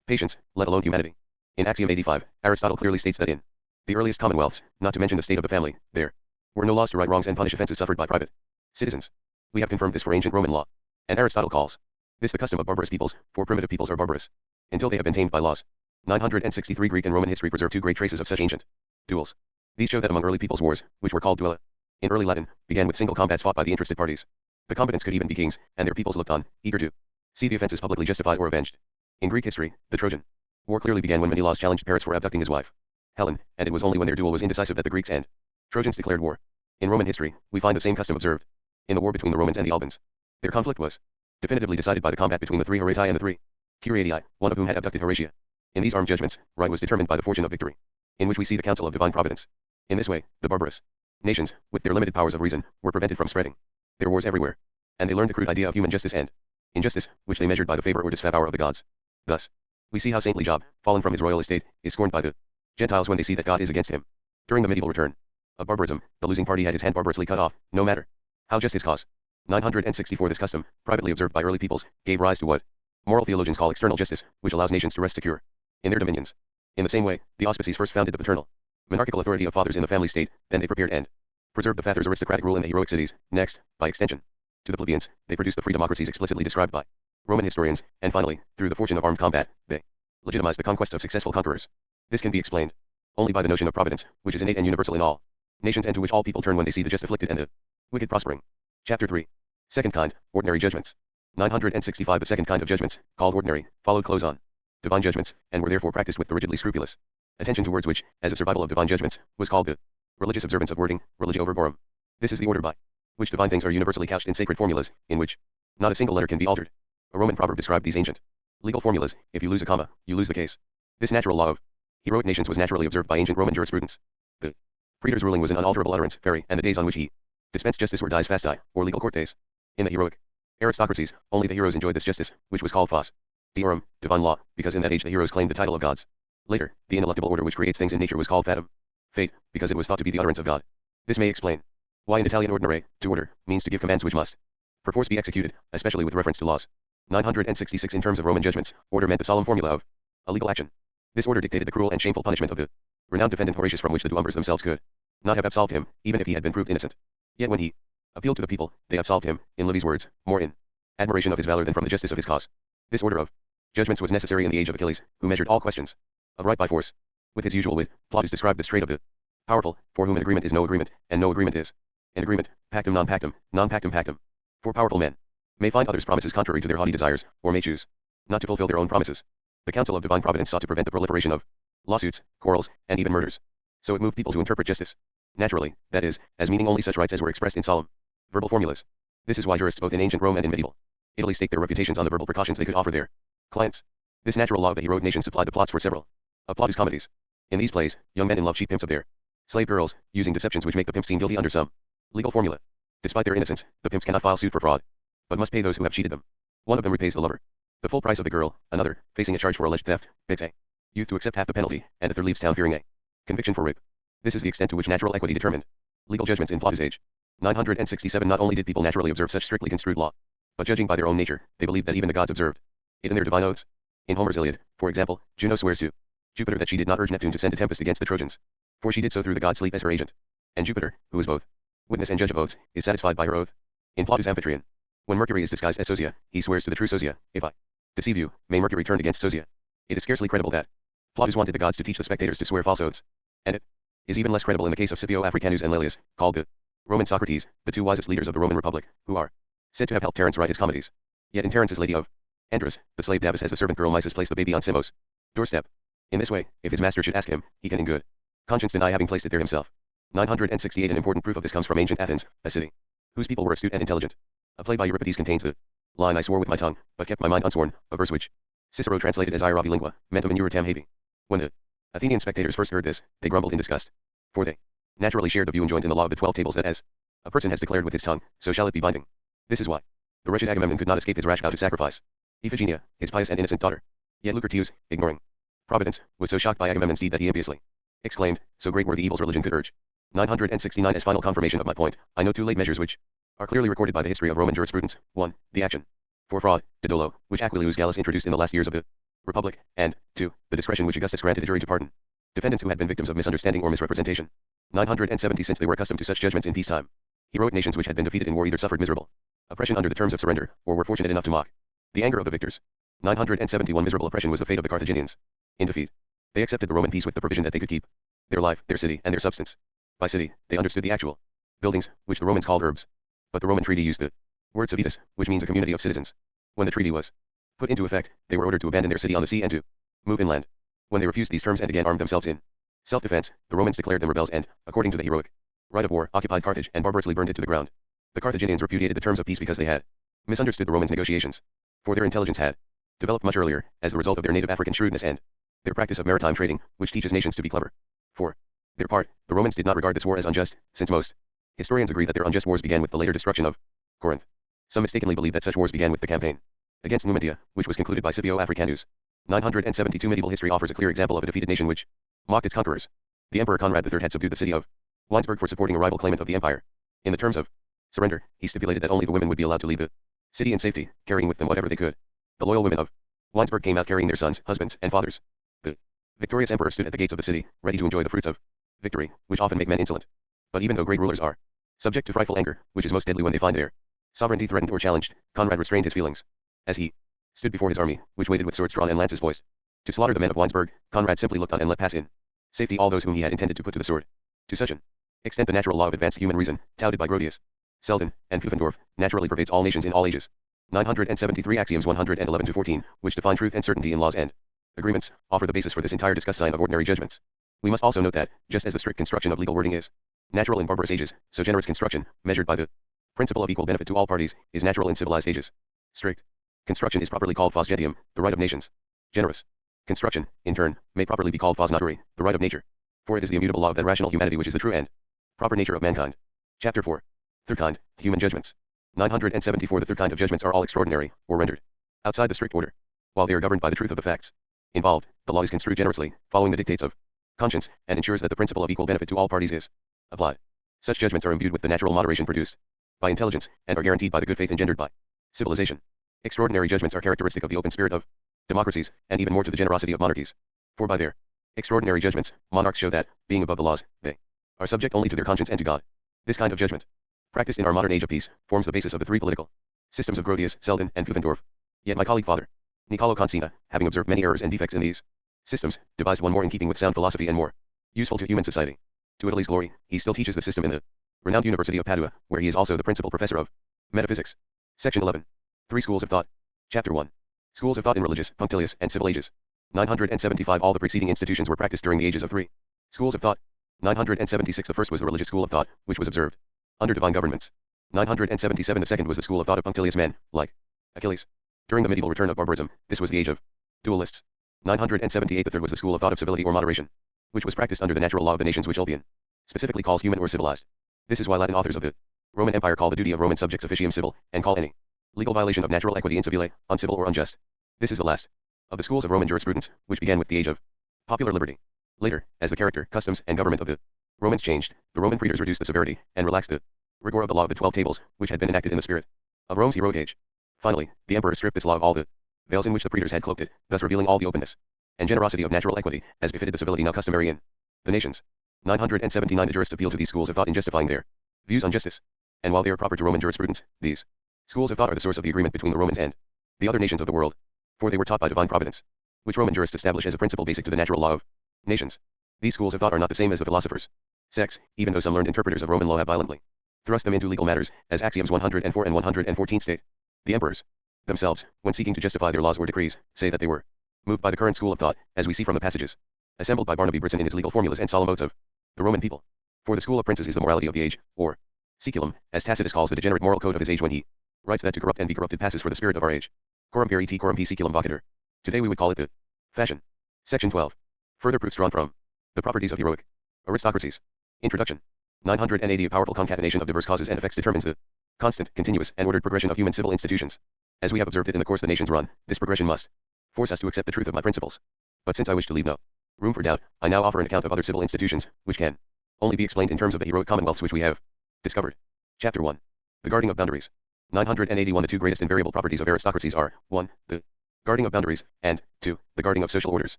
patience, let alone humanity? In Axiom 85, Aristotle clearly states that in the earliest commonwealths, not to mention the state of the family, there were no laws to right wrongs and punish offenses suffered by private citizens. We have confirmed this for ancient Roman law, and Aristotle calls this the custom of barbarous peoples, for primitive peoples are barbarous until they have been tamed by laws. 963 Greek and Roman history preserve two great traces of such ancient duels. These show that among early peoples wars, which were called duella, in early Latin, began with single combats fought by the interested parties. The combatants could even be kings, and their peoples looked on, eager to see the offenses publicly justified or avenged. In Greek history, the Trojan War clearly began when Menelaus challenged Paris for abducting his wife, Helen, and it was only when their duel was indecisive that the Greeks and Trojans declared war. In Roman history, we find the same custom observed in the war between the Romans and the Albans. Their conflict was definitively decided by the combat between the three Horatii and the three Curiatii, one of whom had abducted Horatia. In these armed judgments, right was determined by the fortune of victory, in which we see the counsel of divine providence. In this way, the barbarous nations, with their limited powers of reason, were prevented from spreading their wars everywhere, and they learned the crude idea of human justice and injustice, which they measured by the favor or disfavor of the gods. Thus, we see how saintly Job, fallen from his royal estate, is scorned by the Gentiles when they see that God is against him. During the medieval return of barbarism, the losing party had his hand barbarously cut off, no matter how just his cause. 964 This custom, privately observed by early peoples, gave rise to what moral theologians call external justice, which allows nations to rest secure in their dominions. In the same way, the auspices first founded the paternal, monarchical authority of fathers in the family state, then they prepared and preserved the father's aristocratic rule in the heroic cities. Next, by extension, to the plebeians, they produced the free democracies explicitly described by Roman historians, and finally, through the fortune of armed combat, they legitimized the conquests of successful conquerors. This can be explained only by the notion of providence, which is innate and universal in all nations and to which all people turn when they see the just afflicted and the wicked prospering. Chapter 3. Second kind, ordinary judgments. 965 The second kind of judgments, called ordinary, followed close on divine judgments, and were therefore practiced with the rigidly scrupulous attention to words which, as a survival of divine judgments, was called the religious observance of wording, religio verborum. This is the order by which divine things are universally couched in sacred formulas, in which not a single letter can be altered. A Roman proverb described these ancient legal formulas: if you lose a comma, you lose the case. This natural law of heroic nations was naturally observed by ancient Roman jurisprudence. The praetor's ruling was an unalterable utterance, feri, and the days on which he dispensed justice were dies fasti, or legal court days. In the heroic aristocracies, only the heroes enjoyed this justice, which was called fas deorum, divine law, because in that age the heroes claimed the title of gods. Later, the ineluctable order which creates things in nature was called fatum, fate, because it was thought to be the utterance of God. This may explain why in Italian ordinare, to order, means to give commands which must perforce be executed, especially with reference to laws. 966 In terms of Roman judgments, order meant the solemn formula of a legal action. This order dictated the cruel and shameful punishment of the renowned defendant Horatius, from which the duumbers themselves could not have absolved him, even if he had been proved innocent. Yet when he appealed to the people, they absolved him, in Livy's words, more in admiration of his valor than from the justice of his cause. This order of judgments was necessary in the age of Achilles, who measured all questions of right by force. With his usual wit, Plautus described this trait of the powerful, for whom an agreement is no agreement, and no agreement is an agreement, pactum non pactum, non pactum pactum. For powerful men may find others' promises contrary to their haughty desires, or may choose not to fulfill their own promises. The counsel of divine providence sought to prevent the proliferation of lawsuits, quarrels, and even murders. So it moved people to interpret justice naturally, that is, as meaning only such rights as were expressed in solemn verbal formulas. This is why jurists both in ancient Rome and in medieval Italy staked their reputations on the verbal precautions they could offer their clients. This natural law of the heroic nation supplied the plots for several of Plautus' comedies. In these plays, young men in love cheat pimps of their slave girls, using deceptions which make the pimps seem guilty under some legal formula. Despite their innocence, the pimps cannot file suit for fraud, but must pay those who have cheated them. One of them repays the lover the full price of the girl, another, facing a charge for alleged theft, begs a youth to accept half the penalty, and a third leaves town fearing a conviction for rape. This is the extent to which natural equity determined legal judgments in Plautus' age. 967 Not only did people naturally observe such strictly construed law, but judging by their own nature, they believed that even the gods observed it in their divine oaths. In Homer's Iliad, for example, Juno swears to Jupiter that she did not urge Neptune to send a tempest against the Trojans, for she did so through the god Sleep as her agent. And Jupiter, who is both witness and judge of oaths, is satisfied by her oath. In Plautus' Amphitryon, when Mercury is disguised as Sosia, he swears to the true Sosia, if I deceive you, may Mercury turn against Sosia. It is scarcely credible that Plautus wanted the gods to teach the spectators to swear false oaths, and it is even less credible in the case of Scipio Africanus and Laelius, called the Roman Socrates, the two wisest leaders of the Roman Republic, who are said to have helped Terence write his comedies. Yet in Terence's Lady of Andros, the slave Davus has the servant girl Mysis place the baby on Samos' doorstep. In this way, if his master should ask him, he can in good conscience deny having placed it there himself. 968 An important proof of this comes from ancient Athens, a city whose people were astute and intelligent. A play by Euripides contains the line I swore with my tongue, but kept my mind unsworn, a verse which Cicero translated as Iravi lingua, mentum in tam havi. When the Athenian spectators first heard this, they grumbled in disgust, for they naturally shared the view enjoined in the law of the 12 tables that as a person has declared with his tongue, so shall it be binding. This is why the wretched Agamemnon could not escape his rash vow to sacrifice Iphigenia, his pious and innocent daughter. Yet Lucretius, ignoring Providence, was so shocked by Agamemnon's deed that he impiously exclaimed, so great were the evils religion could urge. 969 As final confirmation of my point, I know two late measures which are clearly recorded by the history of Roman jurisprudence. 1. The action for fraud, de dolo, which Aquilius Gallus introduced in the last years of the Republic, and 2. The discretion which Augustus granted a jury to pardon defendants who had been victims of misunderstanding or misrepresentation. 970 Since they were accustomed to such judgments in peacetime, heroic nations which had been defeated in war either suffered miserable oppression under the terms of surrender, or were fortunate enough to mock the anger of the victors. 971 Miserable oppression was the fate of the Carthaginians. In defeat, they accepted the Roman peace with the provision that they could keep their life, their city, and their substance. By city, they understood the actual buildings, which the Romans called urbs. But the Roman treaty used the word civitas, which means a community of citizens. When the treaty was put into effect, they were ordered to abandon their city on the sea and to move inland. When they refused these terms and again armed themselves in self-defense, the Romans declared them rebels and, according to the heroic right of war, occupied Carthage and barbarously burned it to the ground. The Carthaginians repudiated the terms of peace because they had misunderstood the Romans' negotiations. For their intelligence had developed much earlier, as the result of their native African shrewdness and their practice of maritime trading, which teaches nations to be clever. For their part, the Romans did not regard this war as unjust, since most historians agree that their unjust wars began with the later destruction of Corinth. Some mistakenly believe that such wars began with the campaign against Numidia, which was concluded by Scipio Africanus. 972 Medieval history offers a clear example of a defeated nation which mocked its conquerors. The Emperor Conrad III had subdued the city of Weinsberg for supporting a rival claimant of the empire. In the terms of surrender, he stipulated that only the women would be allowed to leave the city in safety, carrying with them whatever they could. The loyal women of Weinsberg came out carrying their sons, husbands, and fathers. The victorious emperor stood at the gates of the city, ready to enjoy the fruits of victory, which often make men insolent. But even though great rulers are subject to frightful anger, which is most deadly when they find their sovereignty threatened or challenged, Conrad restrained his feelings. As he stood before his army, which waited with swords drawn and lances poised to slaughter the men of Weinsberg, Conrad simply looked on and let pass in safety all those whom he had intended to put to the sword. To such an extent the natural law of advanced human reason, touted by Grotius, Selden, and Pufendorf, naturally pervades all nations in all ages. 973 Axioms 111-14, which define truth and certainty in laws and agreements, offer the basis for this entire discussed sign of ordinary judgments. We must also note that, just as the strict construction of legal wording is natural in barbarous ages, so generous construction, measured by the principle of equal benefit to all parties, is natural in civilized ages. Strict construction is properly called fas gentium, the right of nations. Generous construction, in turn, may properly be called fas naturae, the right of nature. For it is the immutable law of that rational humanity which is the true and proper nature of mankind. Chapter 4. Third kind, human judgments. 974 The third kind of judgments are all extraordinary, or rendered outside the strict order. While they are governed by the truth of the facts involved, the law is construed generously, following the dictates of conscience, and ensures that the principle of equal benefit to all parties is applied. Such judgments are imbued with the natural moderation produced by intelligence, and are guaranteed by the good faith engendered by civilization. Extraordinary judgments are characteristic of the open spirit of democracies, and even more to the generosity of monarchies. For by their extraordinary judgments, monarchs show that, being above the laws, they are subject only to their conscience and to God. This kind of judgment, practiced in our modern age of peace, forms the basis of the three political systems of Grotius, Selden, and Pufendorf. Yet my colleague Father Niccolo Concina, having observed many errors and defects in these systems, devised one more in keeping with sound philosophy and more useful to human society. To Italy's glory, he still teaches the system in the renowned University of Padua, where he is also the principal professor of metaphysics. Section 11. Three schools of thought. Chapter 1. Schools of thought in religious, punctilious, and civil ages. 975 All the preceding institutions were practiced during the ages of three schools of thought. 976 The first was the religious school of thought, which was observed under divine governments. 977 The second was the school of thought of punctilious men, like Achilles. During the medieval return of barbarism, this was the age of duelists. 978 The third was the school of thought of civility or moderation, which was practiced under the natural law of the nations which Ulpian specifically calls human or civilized. This is why Latin authors of the Roman Empire call the duty of Roman subjects officium civil, and call any legal violation of natural equity incivile, uncivil or unjust. This is the last of the schools of Roman jurisprudence, which began with the age of popular liberty. Later, as the character, customs, and government of the Romans changed, the Roman praetors reduced the severity, and relaxed the rigor of the law of the 12 tables, which had been enacted in the spirit of Rome's heroic age. Finally, the emperor stripped this law of all the veils in which the praetors had cloaked it, thus revealing all the openness and generosity of natural equity, as befitted the civility now customary in the nations. 979 The jurists appeal to these schools of thought in justifying their views on justice. And while they are proper to Roman jurisprudence, these schools of thought are the source of the agreement between the Romans and the other nations of the world. For they were taught by divine providence, which Roman jurists establish as a principle basic to the natural law of nations. These schools of thought are not the same as the philosophers' sects, even though some learned interpreters of Roman law have violently thrust them into legal matters, as Axioms 104 and 114 state. The emperors themselves, when seeking to justify their laws or decrees, say that they were moved by the current school of thought, as we see from the passages assembled by Barnaby Brisson in his legal formulas and solemn oaths of the Roman people. For the school of princes is the morality of the age, or saeculum, as Tacitus calls the degenerate moral code of his age when he writes that to corrupt and be corrupted passes for the spirit of our age. Coram et coram p saeculum vocator. Today we would call it the fashion. Section 12. Further proofs drawn from the properties of heroic aristocracies. Introduction. 980 A powerful concatenation of diverse causes and effects determines the constant, continuous, and ordered progression of human civil institutions. As we have observed it in the course the nations run, this progression must force us to accept the truth of my principles. But since I wish to leave no room for doubt, I now offer an account of other civil institutions, which can only be explained in terms of the heroic commonwealths which we have discovered. Chapter 1. The guarding of boundaries. 981 The two greatest invariable properties of aristocracies are, 1. The guarding of boundaries, and, 2. The guarding of social orders.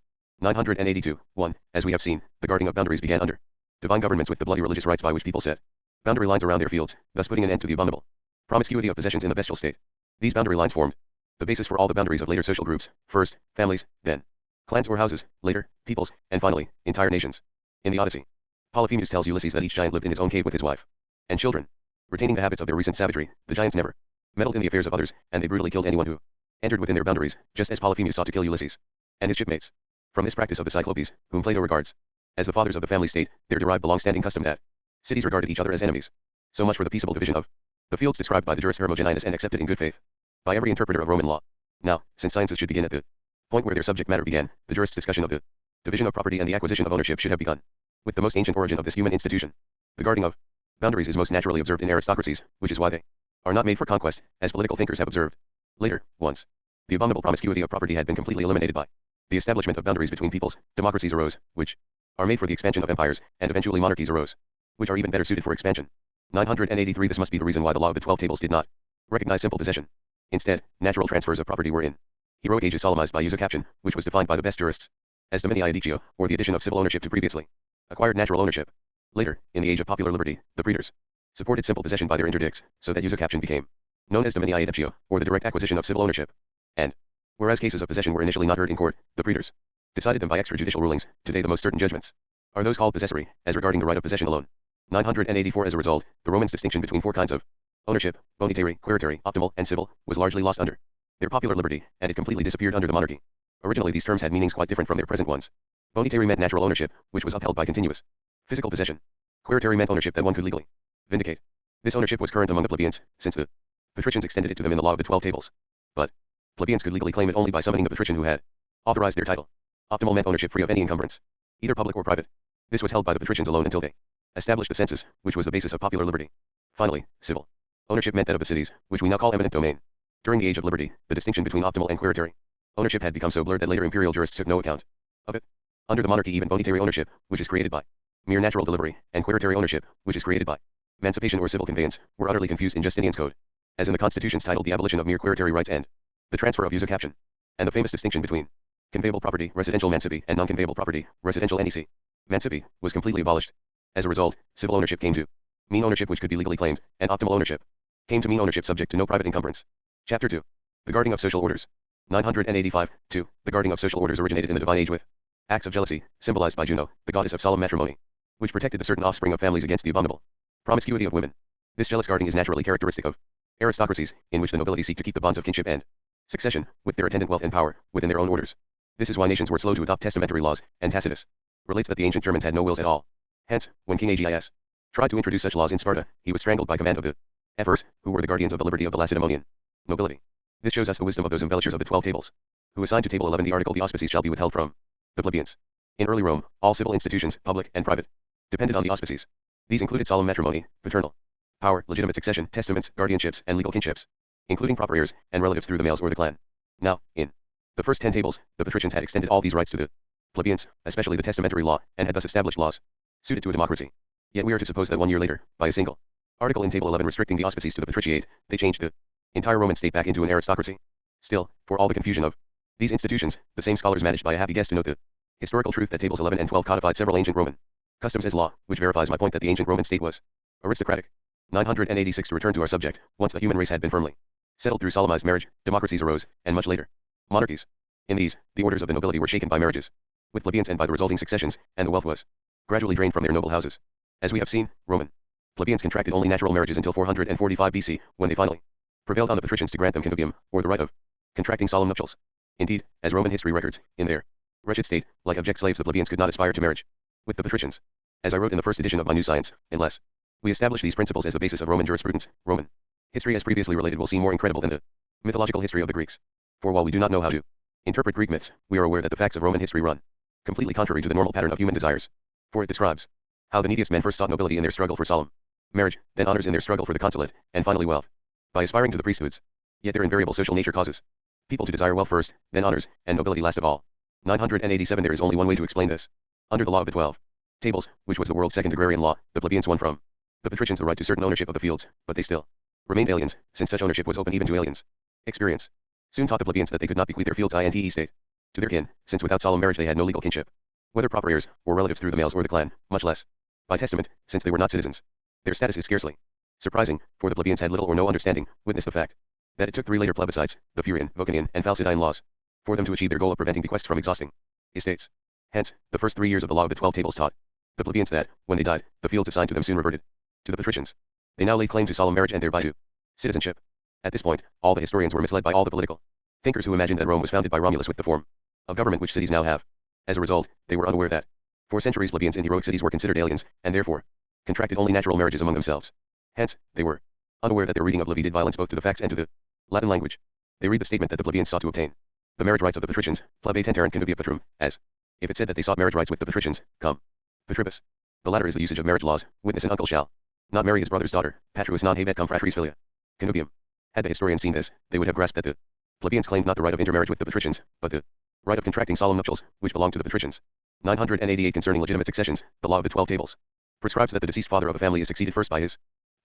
982. 1. As we have seen, the guarding of boundaries began under divine governments with the bloody religious rites by which people set boundary lines around their fields, thus putting an end to the abominable promiscuity of possessions in the bestial state. These boundary lines formed the basis for all the boundaries of later social groups, first, families, then, clans or houses, later, peoples, and finally, entire nations. In the Odyssey, Polyphemus tells Ulysses that each giant lived in his own cave with his wife and children. Retaining the habits of their recent savagery, the giants never meddled in the affairs of others, and they brutally killed anyone who entered within their boundaries, just as Polyphemus sought to kill Ulysses and his shipmates. From this practice of the Cyclopes, whom Plato regards as the fathers of the family state, there derived the long-standing custom that cities regarded each other as enemies. So much for the peaceable division of the fields described by the jurist Hermogeninus and accepted in good faith by every interpreter of Roman law. Now, since sciences should begin at the point where their subject matter began, the jurist's discussion of the division of property and the acquisition of ownership should have begun with the most ancient origin of this human institution. The guarding of boundaries is most naturally observed in aristocracies, which is why they are not made for conquest, as political thinkers have observed. Later, once the abominable promiscuity of property had been completely eliminated by the establishment of boundaries between peoples, democracies arose, which are made for the expansion of empires, and eventually monarchies arose, which are even better suited for expansion. 983 This must be the reason why the law of the 12 tables did not recognize simple possession. Instead, natural transfers of property were in heroic ages solemnized by use of caption, which was defined by the best jurists as domini iudictio, or the addition of civil ownership to previously acquired natural ownership. Later, in the age of popular liberty, the praetors supported simple possession by their interdicts, so that use of caption became known as domini iudictio, or the direct acquisition of civil ownership. And, whereas cases of possession were initially not heard in court, the praetors decided them by extrajudicial rulings. Today the most certain judgments are those called possessory, as regarding the right of possession alone. 984 As a result, the Romans' distinction between four kinds of ownership, bonitary, queritary, optimal, and civil, was largely lost under their popular liberty, and it completely disappeared under the monarchy. Originally these terms had meanings quite different from their present ones. Bonitary meant natural ownership, which was upheld by continuous physical possession. Queritary meant ownership that one could legally vindicate. This ownership was current among the plebeians, since the patricians extended it to them in the law of the 12 tables. But plebeians could legally claim it only by summoning the patrician who had authorized their title. Optimal meant ownership free of any encumbrance, either public or private. This was held by the patricians alone until they established the census, which was the basis of popular liberty. Finally, civil ownership meant that of the cities, which we now call eminent domain. During the age of liberty, the distinction between optimal and queritary ownership had become so blurred that later imperial jurists took no account of it. Under the monarchy, even bonitary ownership, which is created by mere natural delivery, and queritary ownership, which is created by emancipation or civil conveyance, were utterly confused in Justinian's code, as in the constitutions titled the abolition of mere queritary rights and the transfer of use of caption, and the famous distinction between conveyable property, residential mancipi, and non-conveyable property, residential nec. Mancipi was completely abolished. As a result, civil ownership came to mean ownership which could be legally claimed, and optimal ownership came to mean ownership subject to no private encumbrance. Chapter 2. The guarding of social orders. 985. 2. The guarding of social orders originated in the divine age with acts of jealousy, symbolized by Juno, the goddess of solemn matrimony, which protected the certain offspring of families against the abominable promiscuity of women. This jealous guarding is naturally characteristic of aristocracies, in which the nobility seek to keep the bonds of kinship and succession, with their attendant wealth and power, within their own orders. This is why nations were slow to adopt testamentary laws, and Tacitus relates that the ancient Germans had no wills at all. Hence, when King Agis tried to introduce such laws in Sparta, he was strangled by command of the ephors, who were the guardians of the liberty of the Lacedaemonian nobility. This shows us the wisdom of those embellishers of the 12 tables, who assigned to table 11 the article the auspices shall be withheld from the plebeians. In early Rome, all civil institutions, public and private, depended on the auspices. These included solemn matrimony, paternal power, legitimate succession, testaments, guardianships, and legal kinships, including proper heirs and relatives through the males or the clan. Now, in the first 10 tables, the patricians had extended all these rights to the plebeians, especially the testamentary law, and had thus established laws suited to a democracy. Yet we are to suppose that 1 year later, by a single article in Table 11 restricting the auspices to the patriciate, they changed the entire Roman state back into an aristocracy. Still, for all the confusion of these institutions, the same scholars managed by a happy guess to note the historical truth that Tables 11 and 12 codified several ancient Roman customs as law, which verifies my point that the ancient Roman state was aristocratic. 986 To return to our subject, once the human race had been firmly settled through solemnized marriage, democracies arose, and much later, monarchies. In these, the orders of the nobility were shaken by marriages with plebeians and by the resulting successions, and the wealth was gradually drained from their noble houses. As we have seen, Roman plebeians contracted only natural marriages until 445 BC, when they finally prevailed on the patricians to grant them connubium, or the right of contracting solemn nuptials. Indeed, as Roman history records, in their wretched state, like abject slaves, the plebeians could not aspire to marriage with the patricians. As I wrote in the first edition of my new science, unless we establish these principles as the basis of Roman jurisprudence, Roman history as previously related will seem more incredible than the mythological history of the Greeks. For while we do not know how to interpret Greek myths, we are aware that the facts of Roman history run completely contrary to the normal pattern of human desires. For it describes how the neediest men first sought nobility in their struggle for solemn marriage, then honors in their struggle for the consulate, and finally wealth by aspiring to the priesthoods. Yet their invariable social nature causes people to desire wealth first, then honors, and nobility last of all. 987 There is only one way to explain this. Under the law of the 12 tables, which was the world's second agrarian law, the plebeians won from the patricians the right to certain ownership of the fields, but they still remained aliens, since such ownership was open even to aliens. Experience soon taught the plebeians that they could not bequeath their fields i.e. state to their kin, since without solemn marriage they had no legal kinship, whether proper heirs, or relatives through the males or the clan, much less by testament, since they were not citizens. Their status is scarcely surprising, for the plebeians had little or no understanding, witness the fact that it took 3 later plebiscites, the Furian, Vocanian, and Falcidian laws, for them to achieve their goal of preventing bequests from exhausting estates. Hence, the first 3 years of the law of the 12 tables taught the plebeians that, when they died, the fields assigned to them soon reverted to the patricians. They now laid claim to solemn marriage and thereby to citizenship. At this point, all the historians were misled by all the political thinkers who imagined that Rome was founded by Romulus with the form of government which cities now have. As a result, they were unaware that for centuries plebeians in heroic cities were considered aliens, and therefore contracted only natural marriages among themselves. Hence, they were unaware that their reading of Livy did violence both to the facts and to the Latin language. They read the statement that the plebeians sought to obtain the marriage rights of the patricians, plebe tenterant connubium patrum, as if it said that they sought marriage rights with the patricians, cum patribus. The latter is the usage of marriage laws. Witness: an uncle shall not marry his brother's daughter, patruus non habet cum fratris filia. Connubium. Had the historians seen this, they would have grasped that the plebeians claimed not the right of intermarriage with the patricians, but the right of contracting solemn nuptials, which belonged to the patricians. 988 Concerning legitimate successions, the law of the 12 tables prescribes that the deceased father of a family is succeeded first by his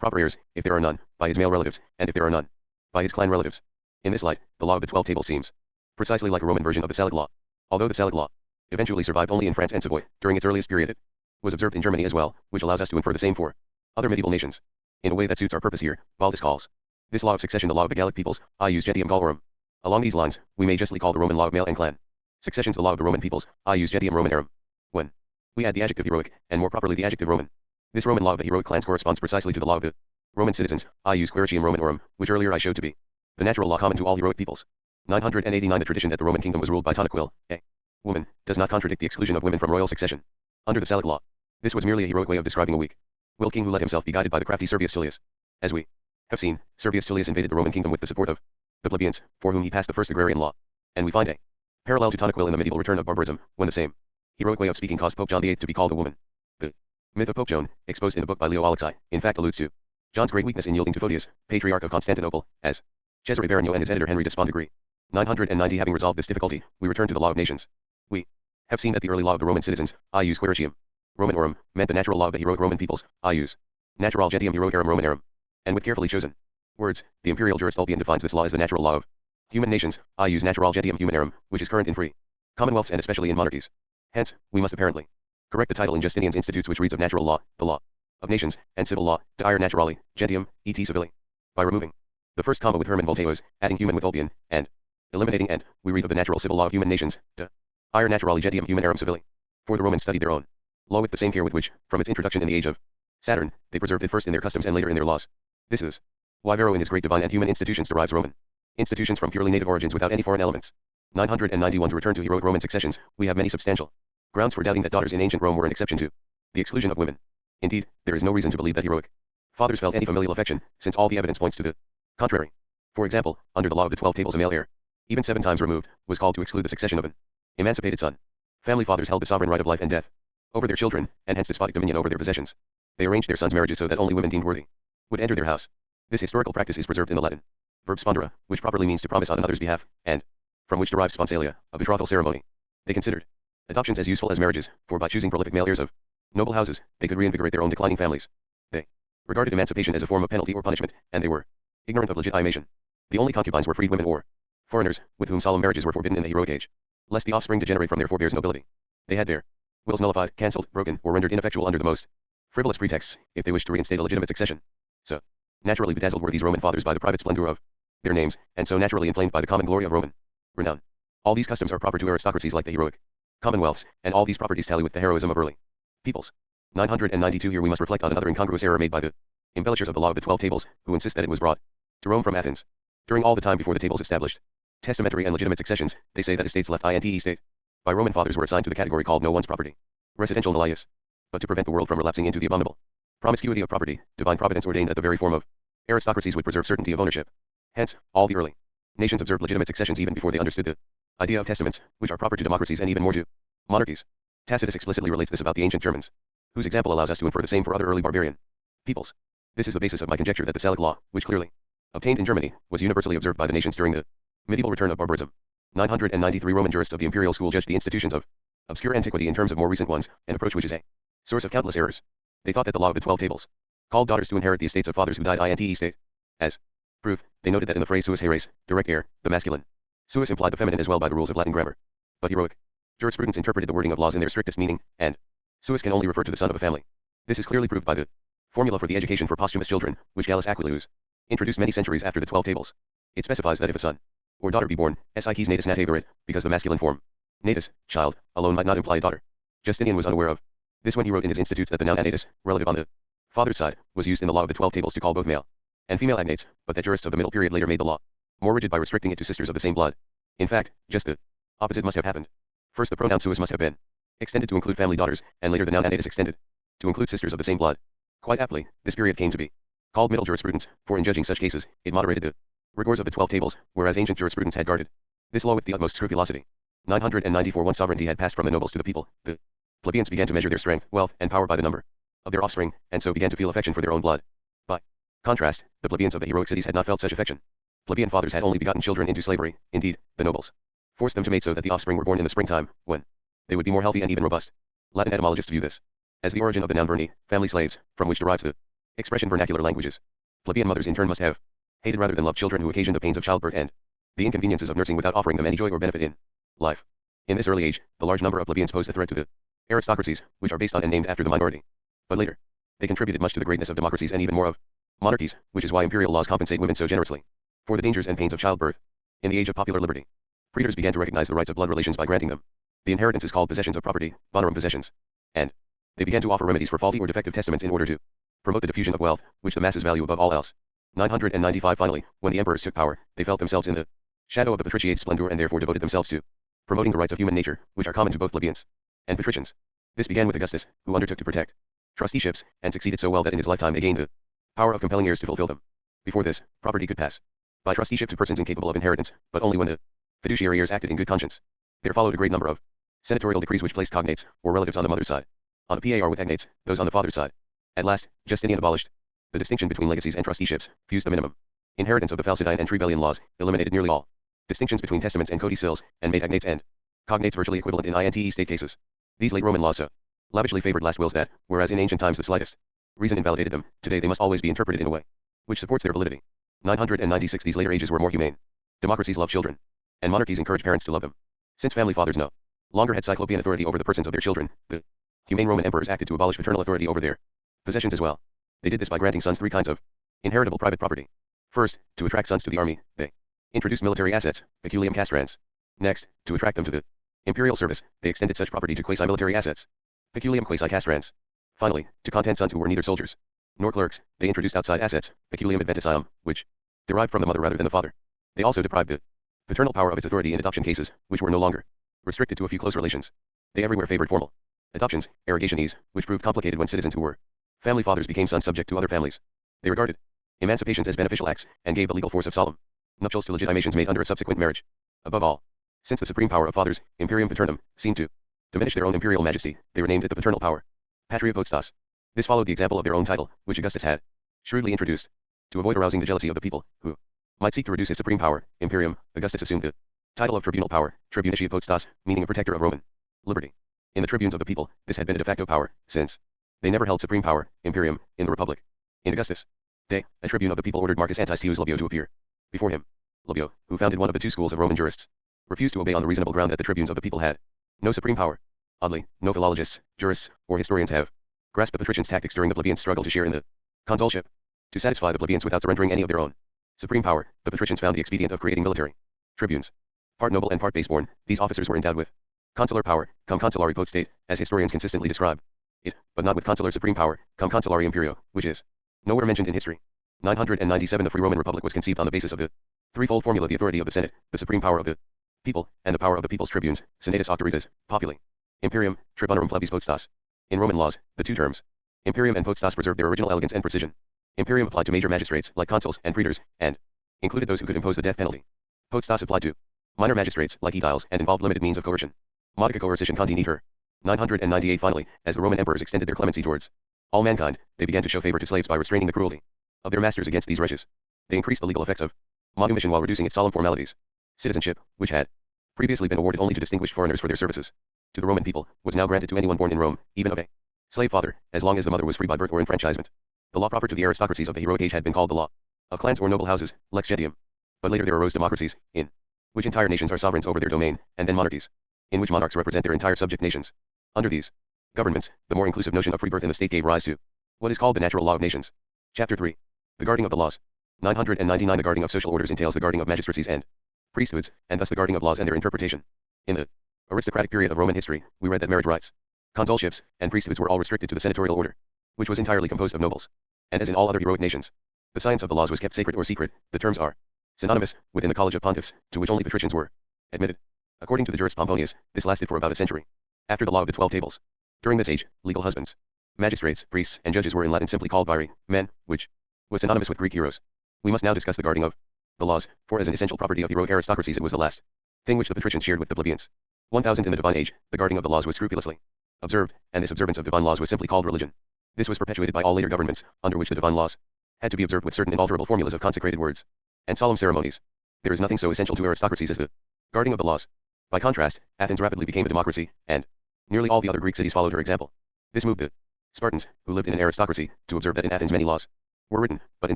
proper heirs, if there are none, by his male relatives, and if there are none, by his clan relatives. In this light, the law of the 12 tables seems precisely like a Roman version of the Salic law. Although the Salic law eventually survived only in France and Savoy, during its earliest period it was observed in Germany as well, which allows us to infer the same for other medieval nations. In a way that suits our purpose here, Baldus calls this law of succession the law of the Gallic peoples, ius gentium Gallorum. Along these lines, we may justly call the Roman law of male and clan successions the law of the Roman peoples, ius gentium Romanorum. When we add the adjective heroic, and more properly the adjective Roman, this Roman law of the heroic clans corresponds precisely to the law of the Roman citizens, ius queritium Romanorum, which earlier I showed to be the natural law common to all heroic peoples. 989 The tradition that the Roman kingdom was ruled by Tanaquil, a woman, does not contradict the exclusion of women from royal succession. Under the Salic law, this was merely a heroic way of describing a weak-willed king who let himself be guided by the crafty Servius Tullius. As we have seen, Servius Tullius invaded the Roman kingdom with the support of the plebeians, for whom he passed the first agrarian law. And we find a parallel to Tanaquil in the medieval return of barbarism, when the same heroic way of speaking caused Pope John VIII to be called a woman. The myth of Pope Joan, exposed in a book by Leo Alexei, in fact alludes to John's great weakness in yielding to Photius, Patriarch of Constantinople, as Cesare Vergniaud and his editor Henry de Spon agree. 990 Having resolved this difficulty, we return to the law of nations. We have seen that the early law of the Roman citizens, ius queritium Romanorum, meant the natural law of the heroic Roman peoples, ius natural gentium heroicarum Romanorum. And with carefully chosen words, the imperial jurist Ulpian defines this law as the natural law of human nations, ius natural gentium humanorum, which is current in free commonwealths and especially in monarchies. Hence, we must apparently correct the title in Justinian's Institutes which reads of natural law, the law of nations, and civil law, de ire naturali, gentium, et civili, by removing the first comma with Hermann Voltaeus, adding human with Ulpian, and eliminating and, we read of the natural civil law of human nations, de ire naturali gentium humanorum civili. For the Romans studied their own law with the same care with which, from its introduction in the age of Saturn, they preserved it first in their customs and later in their laws. This is why Varro in his great divine and human institutions derives Roman institutions from purely native origins without any foreign elements. 991 To return to heroic Roman successions, we have many substantial grounds for doubting that daughters in ancient Rome were an exception to the exclusion of women. Indeed, there is no reason to believe that heroic fathers felt any familial affection, since all the evidence points to the contrary. For example, under the law of the 12 tables a male heir, even 7 times removed, was called to exclude the succession of an emancipated son. Family fathers held the sovereign right of life and death over their children, and hence despotic dominion over their possessions. They arranged their sons' marriages so that only women deemed worthy would enter their house. This historical practice is preserved in the Latin verb spondere, which properly means to promise on another's behalf, and from which derives sponsalia, a betrothal ceremony. They considered adoptions as useful as marriages, for by choosing prolific male heirs of noble houses, they could reinvigorate their own declining families. They regarded emancipation as a form of penalty or punishment, and they were ignorant of legitimation. The only concubines were freed women or foreigners, with whom solemn marriages were forbidden in the heroic age, lest the offspring degenerate from their forebears' nobility. They had their wills nullified, cancelled, broken, or rendered ineffectual under the most frivolous pretexts, if they wished to reinstate a legitimate succession. So naturally bedazzled were these Roman fathers by the private splendor of their names, and so naturally inflamed by the common glory of Roman renown. All these customs are proper to aristocracies like the heroic commonwealths, and all these properties tally with the heroism of early peoples. 992 Here we must reflect on another incongruous error made by the embellishers of the law of the 12 tables, who insist that it was brought to Rome from Athens. During all the time before the tables established testamentary and legitimate successions, they say that estates left inte state by Roman fathers were assigned to the category called no one's property, residential nullius. But to prevent the world from relapsing into the abominable promiscuity of property, divine providence ordained that the very form of aristocracies would preserve certainty of ownership. Hence, all the early nations observed legitimate successions even before they understood the idea of testaments, which are proper to democracies and even more to monarchies. Tacitus explicitly relates this about the ancient Germans, whose example allows us to infer the same for other early barbarian peoples. This is the basis of my conjecture that the Salic law, which clearly obtained in Germany, was universally observed by the nations during the medieval return of barbarism. 993 Roman jurists of the imperial school judged the institutions of obscure antiquity in terms of more recent ones, an approach which is a source of countless errors. They thought that the law of the 12 tables called daughters to inherit the estates of fathers who died inte state. As proof, they noted that in the phrase suis heres, direct heir, the masculine suis implied the feminine as well by the rules of Latin grammar. But heroic jurisprudence interpreted the wording of laws in their strictest meaning, and suis can only refer to the son of a family. This is clearly proved by the formula for the education for posthumous children, which Gallus Aquilus introduced many centuries after the 12 tables. It specifies that if a son or daughter be born, sicis natus nat haberit, because the masculine form natus, child, alone might not imply a daughter. Justinian was unaware of this when he wrote in his Institutes that the noun anatus, relative on the father's side, was used in the law of the 12 tables to call both male and female agnates, but that jurists of the middle period later made the law more rigid by restricting it to sisters of the same blood. In fact, just the opposite must have happened. First the pronoun suis must have been extended to include family daughters, and later the noun anatus extended to include sisters of the same blood. Quite aptly, this period came to be called middle jurisprudence, for in judging such cases, it moderated the rigors of the 12 tables, whereas ancient jurisprudence had guarded this law with the utmost scrupulosity. 994 Once sovereignty had passed from the nobles to the people, the plebeians began to measure their strength, wealth, and power by the number of their offspring, and so began to feel affection for their own blood. By contrast, the plebeians of the heroic cities had not felt such affection. Plebeian fathers had only begotten children into slavery. Indeed, the nobles forced them to mate so that the offspring were born in the springtime, when they would be more healthy and even robust. Latin etymologists view this as the origin of the noun verni, family slaves, from which derives the Expression vernacular languages. Plebeian mothers in turn must have hated rather than loved children who occasioned the pains of childbirth and the inconveniences of nursing without offering them any joy or benefit in life. In this early age, the large number of plebeians posed a threat to the aristocracies, which are based on and named after the minority. But later, they contributed much to the greatness of democracies and even more of monarchies, which is why imperial laws compensate women so generously for the dangers and pains of childbirth. In the age of popular liberty, praetors began to recognize the rights of blood relations by granting them the inheritance is called possessions of property, bonorum possessions, and they began to offer remedies for faulty or defective testaments in order to promote the diffusion of wealth, which the masses value above all else. 995 Finally, when the emperors took power, they felt themselves in the shadow of the patriciate's splendor and therefore devoted themselves to promoting the rights of human nature, which are common to both plebeians and patricians. This began with Augustus, who undertook to protect trusteeships, and succeeded so well that in his lifetime they gained the power of compelling heirs to fulfill them. Before this, property could pass by trusteeship to persons incapable of inheritance, but only when the fiduciary heirs acted in good conscience. There followed a great number of senatorial decrees which placed cognates, or relatives on the mother's side, on a par with agnates, those on the father's side. At last, Justinian abolished the distinction between legacies and trusteeships, fused the minimum inheritance of the Falcidian and Trebellian laws, eliminated nearly all distinctions between testaments and codicils, and made agnates and cognates virtually equivalent in inte state cases. These late Roman laws so lavishly favored last wills that, whereas in ancient times the slightest reason invalidated them, today they must always be interpreted in a way which supports their validity. 996 These later ages were more humane. Democracies love children, and monarchies encourage parents to love them. Since family fathers no longer had cyclopean authority over the persons of their children, the humane Roman emperors acted to abolish paternal authority over their possessions as well. They did this by granting sons 3 kinds of inheritable private property. First, to attract sons to the army, they introduced military assets, peculium castrans. Next, to attract them to the imperial service, they extended such property to quasi-military assets, peculium quasi-castrans. Finally, to content sons who were neither soldiers nor clerks, they introduced outside assets, peculium adventitium, which derived from the mother rather than the father. They also deprived the paternal power of its authority in adoption cases, which were no longer restricted to a few close relations. They everywhere favored formal adoptions, arrogationes, which proved complicated when citizens who were family fathers became sons subject to other families. They regarded emancipations as beneficial acts, and gave the legal force of solemn nuptials to legitimations made under a subsequent marriage. Above all, since the supreme power of fathers, imperium paternum, seemed to diminish their own imperial majesty, they were named it the paternal power, patria potestas. This followed the example of their own title, which Augustus had shrewdly introduced. To avoid arousing the jealousy of the people, who might seek to reduce his supreme power, imperium, Augustus assumed the title of tribunal power, tribunicia potestas, meaning a protector of Roman liberty. In the tribunes of the people, this had been a de facto power, since they never held supreme power, imperium, in the republic. In Augustus' day, a tribune of the people ordered Marcus Antistius Labeo to appear before him. Labeo, who founded one of the 2 schools of Roman jurists, refused to obey on the reasonable ground that the tribunes of the people had no supreme power. Oddly, no philologists, jurists, or historians have grasped the patricians' tactics during the plebeians' struggle to share in the consulship. To satisfy the plebeians without surrendering any of their own supreme power, the patricians found the expedient of creating military tribunes. Part noble and part base-born, these officers were endowed with consular power, cum consulari potestate, as historians consistently describe it, but not with consular supreme power, cum consulari imperio, which is nowhere mentioned in history. 997 The free Roman Republic was conceived on the basis of the threefold formula: the authority of the Senate, the supreme power of the people, and the power of the people's tribunes, senatus auctoritas, populi. Imperium, tribunorum plebis potestas. In Roman laws, the 2 terms, imperium and potestas, preserved their original elegance and precision. Imperium applied to major magistrates, like consuls and praetors, and included those who could impose the death penalty. Potestas applied to minor magistrates, like aediles, and involved limited means of coercion. Modica coercition continiter. 998 Finally, as the Roman emperors extended their clemency towards all mankind, they began to show favor to slaves by restraining the cruelty of their masters against these wretches. They increased the legal effects of manumission while reducing its solemn formalities. Citizenship, which had previously been awarded only to distinguished foreigners for their services to the Roman people, was now granted to anyone born in Rome, even of a slave father, as long as the mother was free by birth or enfranchisement. The law proper to the aristocracies of the heroic age had been called the law of clans or noble houses, lex gentium. But later there arose democracies, in which entire nations are sovereigns over their domain, and then monarchies, in which monarchs represent their entire subject nations. Under these governments, the more inclusive notion of free birth in the state gave rise to what is called the natural law of nations. Chapter 3. The guarding of the laws. 999 The guarding of social orders entails the guarding of magistracies and priesthoods, and thus the guarding of laws and their interpretation. In the aristocratic period of Roman history, we read that marriage rights, consulships, and priesthoods were all restricted to the senatorial order, which was entirely composed of nobles. And as in all other heroic nations, the science of the laws was kept sacred or secret. The terms are synonymous within the College of Pontiffs, to which only patricians were admitted. According to the Jurist Pomponius, this lasted for about a century. After the law of the 12 tables, during this age, legal husbands, magistrates, priests, and judges were in Latin simply called viri, men, which was synonymous with Greek heroes. We must now discuss the guarding of the laws, for as an essential property of heroic aristocracies it was the last thing which the patricians shared with the plebeians. 1000 In the divine age, the guarding of the laws was scrupulously observed, and this observance of divine laws was simply called religion. This was perpetuated by all later governments, under which the divine laws had to be observed with certain inalterable formulas of consecrated words and solemn ceremonies. There is nothing so essential to aristocracies as the guarding of the laws. By contrast, Athens rapidly became a democracy, and nearly all the other Greek cities followed her example. This moved the Spartans, who lived in an aristocracy, to observe that in Athens many laws were written, but in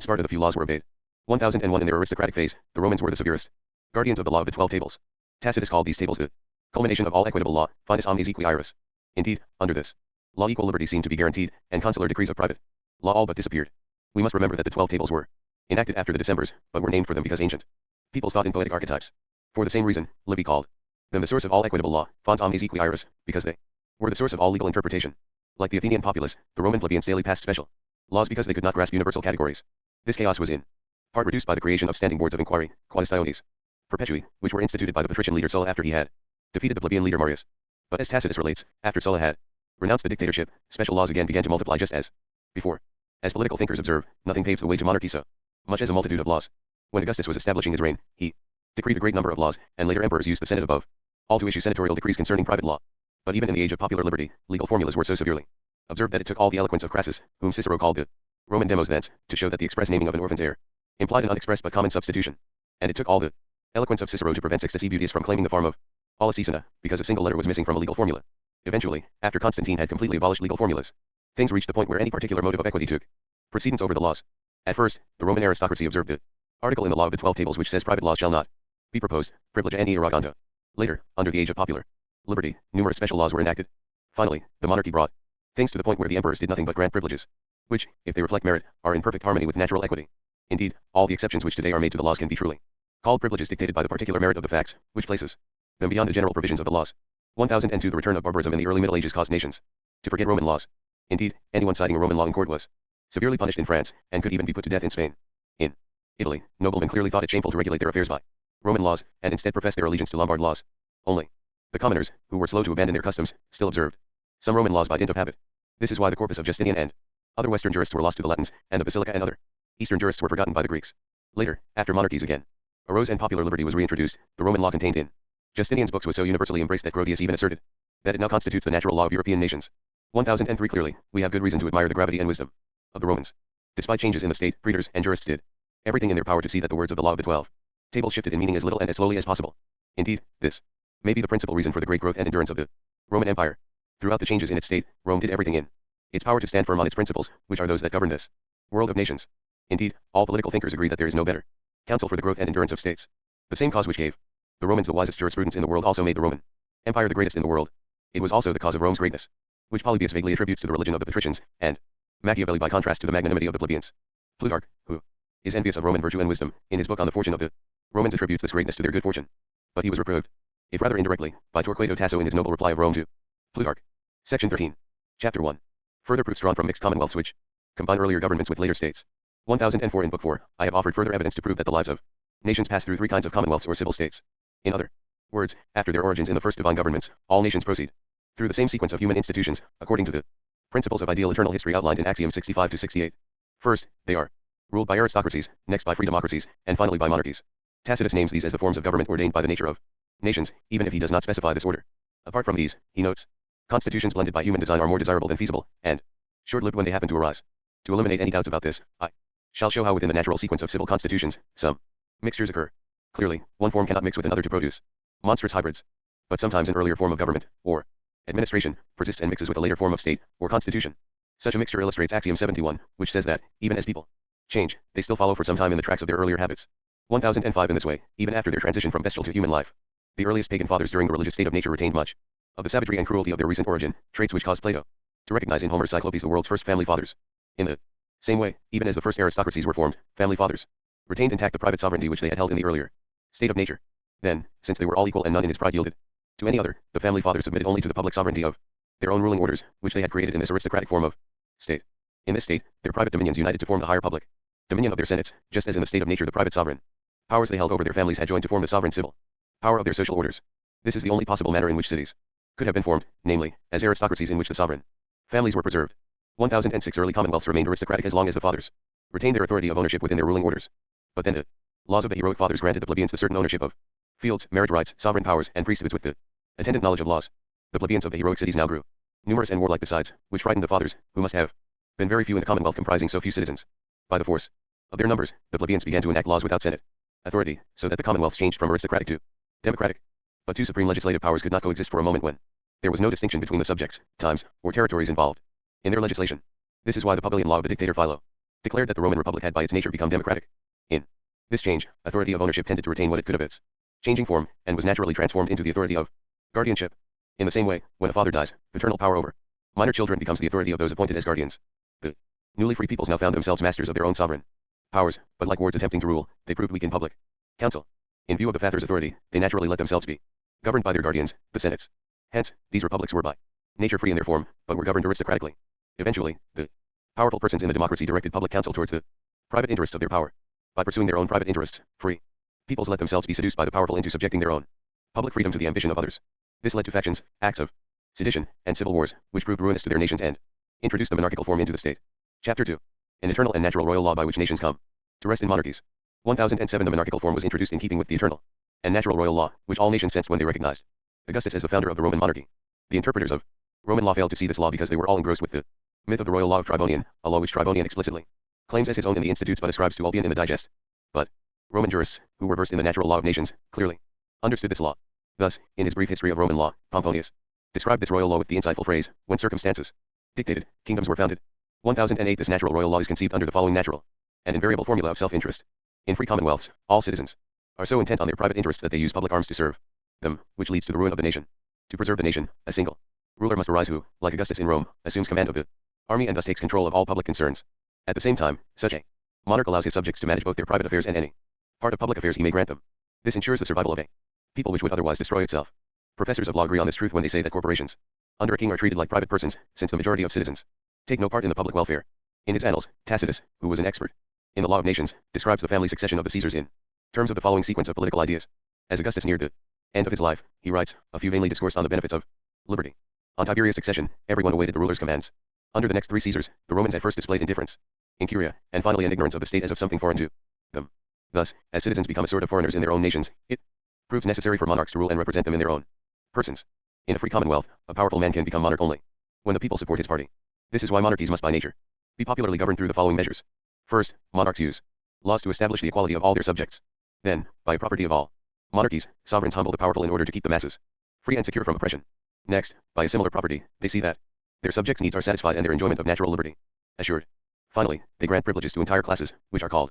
Sparta the few laws were obeyed. 1001 In their aristocratic phase, the Romans were the severest guardians of the law of the 12 tables. Tacitus called these tables the culmination of all equitable law, finus omnes equi iris. Indeed, under this law equal liberty seemed to be guaranteed, and consular decrees of private law all but disappeared. We must remember that the 12 tables were enacted after the Decemvirs, but were named for them because ancient peoples thought in poetic archetypes. For the same reason, Livy called them the source of all equitable law, fons omnes equi iris, because they were the source of all legal interpretation. Like the Athenian populace, the Roman plebeians daily passed special laws because they could not grasp universal categories. This chaos was in part reduced by the creation of standing boards of inquiry, quaestiones perpetui, which were instituted by the patrician leader Sulla after he had defeated the plebeian leader Marius. But as Tacitus relates, after Sulla had renounced the dictatorship, special laws again began to multiply just as before. As political thinkers observe, nothing paves the way to monarchy so much as a multitude of laws. When Augustus was establishing his reign, he decreed a great number of laws, and later emperors used the Senate above all to issue senatorial decrees concerning private law. But even in the age of popular liberty, legal formulas were so severely observed that it took all the eloquence of Crassus, whom Cicero called the Roman demos thence, to show that the express naming of an orphan's heir implied an unexpressed but common substitution. And it took all the eloquence of Cicero to prevent Sextus Ebutius from claiming the farm of Polycecina, because a single letter was missing from a legal formula. Eventually, after Constantine had completely abolished legal formulas, things reached the point where any particular motive of equity took precedence over the laws. At first, the Roman aristocracy observed the article in the law of the 12 tables which says private laws shall not be proposed, privilegia ani irroganto. Later, under the age of popular liberty, numerous special laws were enacted. Finally, the monarchy brought things to the point where the emperors did nothing but grant privileges, which, if they reflect merit, are in perfect harmony with natural equity. Indeed, all the exceptions which today are made to the laws can be truly called privileges dictated by the particular merit of the facts, which places them beyond the general provisions of the laws. 1002 The return of barbarism in the early Middle Ages caused nations to forget Roman laws. Indeed, anyone citing a Roman law in court was severely punished in France, and could even be put to death in Spain. In Italy, noblemen clearly thought it shameful to regulate their affairs by Roman laws, and instead professed their allegiance to Lombard laws. Only the commoners, who were slow to abandon their customs, still observed some Roman laws by dint of habit. This is why the corpus of Justinian and other Western jurists were lost to the Latins, and the Basilica and other Eastern jurists were forgotten by the Greeks. Later, after monarchies again arose and popular liberty was reintroduced, the Roman law contained in Justinian's books was so universally embraced that Grotius even asserted that it now constitutes the natural law of European nations. 1003 Clearly, we have good reason to admire the gravity and wisdom of the Romans. Despite changes in the state, praetors and jurists did everything in their power to see that the words of the law of the 12 tables shifted in meaning as little and as slowly as possible. Indeed, this may be the principal reason for the great growth and endurance of the Roman Empire. Throughout the changes in its state, Rome did everything in its power to stand firm on its principles, which are those that govern this world of nations. Indeed, all political thinkers agree that there is no better counsel for the growth and endurance of states. The same cause which gave the Romans the wisest jurisprudence in the world also made the Roman Empire the greatest in the world. It was also the cause of Rome's greatness, which Polybius vaguely attributes to the religion of the patricians, and Machiavelli by contrast to the magnanimity of the plebeians. Plutarch, who is envious of Roman virtue and wisdom, in his book on the fortune of the Romans attributes this greatness to their good fortune. But he was reproved, if rather indirectly, by Torquato Tasso in his noble reply of Rome to Plutarch. Section 13. Chapter 1. Further proofs drawn from mixed commonwealths which combine earlier governments with later states. 1004 In Book 4, I have offered further evidence to prove that the lives of nations pass through three kinds of commonwealths or civil states. In other words, after their origins in the first divine governments, all nations proceed through the same sequence of human institutions, according to the principles of ideal eternal history outlined in Axiom 65 to 68. First, they are ruled by aristocracies, next by free democracies, and finally by monarchies. Tacitus names these as the forms of government ordained by the nature of nations, even if he does not specify this order. Apart from these, he notes, constitutions blended by human design are more desirable than feasible, and short-lived when they happen to arise. To eliminate any doubts about this, I shall show how within the natural sequence of civil constitutions, some mixtures occur. Clearly, one form cannot mix with another to produce monstrous hybrids. But sometimes an earlier form of government, or administration, persists and mixes with a later form of state, or constitution. Such a mixture illustrates Axiom 71, which says that, even as people change, they still follow for some time in the tracks of their earlier habits. 1005 In this way, even after their transition from bestial to human life, the earliest pagan fathers during the religious state of nature retained much of the savagery and cruelty of their recent origin, traits which caused Plato to recognize in Homer's Cyclopes the world's first family fathers. In the same way, even as the first aristocracies were formed, family fathers retained intact the private sovereignty which they had held in the earlier state of nature. Then, since they were all equal and none in his pride yielded to any other, the family fathers submitted only to the public sovereignty of their own ruling orders, which they had created in this aristocratic form of state. In this state, their private dominions united to form the higher public dominion of their senates, just as in the state of nature the private sovereign powers they held over their families had joined to form the sovereign civil power of their social orders. This is the only possible manner in which cities could have been formed, namely, as aristocracies in which the sovereign families were preserved. 1006 Early commonwealths remained aristocratic as long as the fathers retained their authority of ownership within their ruling orders. But then the laws of the heroic fathers granted the plebeians the certain ownership of fields, marriage rights, sovereign powers, and priesthoods with the attendant knowledge of laws. The plebeians of the heroic cities now grew numerous and warlike besides, which frightened the fathers, who must have been very few in a commonwealth comprising so few citizens. By the force of their numbers, the plebeians began to enact laws without senate authority, so that the commonwealths changed from aristocratic to democratic. But two supreme legislative powers could not coexist for a moment when there was no distinction between the subjects, times, or territories involved. in their legislation. This is why the Publian law of the dictator Philo declared that the Roman Republic had by its nature become democratic. In this change, authority of ownership tended to retain what it could of its changing form, and was naturally transformed into the authority of guardianship. In the same way, when a father dies, paternal power over minor children becomes the authority of those appointed as guardians. The newly free peoples now found themselves masters of their own sovereign powers, but like wards attempting to rule, they proved weak in public council. In view of the father's authority, they naturally let themselves be governed by their guardians, the senates. Hence, these republics were by nature free in their form, but were governed aristocratically. Eventually, the powerful persons in the democracy directed public counsel towards the private interests of their power. By pursuing their own private interests, free peoples let themselves be seduced by the powerful into subjecting their own public freedom to the ambition of others. This led to factions, acts of sedition, and civil wars, which proved ruinous to their nations and introduced the monarchical form into the state. Chapter 2. An eternal and natural royal law by which nations come to rest in monarchies. 1007 The monarchical form was introduced in keeping with the eternal and natural royal law, which all nations sensed when they recognized Augustus as the founder of the Roman monarchy. The interpreters of Roman law failed to see this law because they were all engrossed with the myth of the royal law of Tribonian, a law which Tribonian explicitly claims as his own in the Institutes but ascribes to Ulpian in the Digest. But Roman jurists, who were versed in the natural law of nations, clearly understood this law. Thus, in his brief history of Roman law, Pomponius described this royal law with the insightful phrase, when circumstances dictated, kingdoms were founded. 1008 This natural royal law is conceived under the following natural and invariable formula of self-interest. In free commonwealths, all citizens are so intent on their private interests that they use public arms to serve them, which leads to the ruin of the nation. To preserve the nation, a single ruler must arise who, like Augustus in Rome, assumes command of the army and thus takes control of all public concerns. At the same time, such a monarch allows his subjects to manage both their private affairs and any part of public affairs he may grant them. This ensures the survival of a people which would otherwise destroy itself. Professors of law agree on this truth when they say that corporations under a king are treated like private persons, since the majority of citizens take no part in the public welfare. In his Annals, Tacitus, who was an expert in the law of nations, describes the family succession of the Caesars in terms of the following sequence of political ideas. As Augustus neared the end of his life, he writes, a few vainly discoursed on the benefits of liberty. On Tiberius' succession, everyone awaited the ruler's commands. Under the next three Caesars, the Romans at first displayed indifference, incuria, and finally an ignorance of the state as of something foreign to them. Thus, as citizens become a sort of foreigners in their own nations, it proves necessary for monarchs to rule and represent them in their own persons. In a free commonwealth, a powerful man can become monarch only when the people support his party. This is why monarchies must by nature be popularly governed through the following measures. First, monarchs use laws to establish the equality of all their subjects. Then, by property of all monarchies, sovereigns humble the powerful in order to keep the masses free and secure from oppression. Next, by a similar property, they see that their subjects' needs are satisfied and their enjoyment of natural liberty assured. Finally, they grant privileges to entire classes, which are called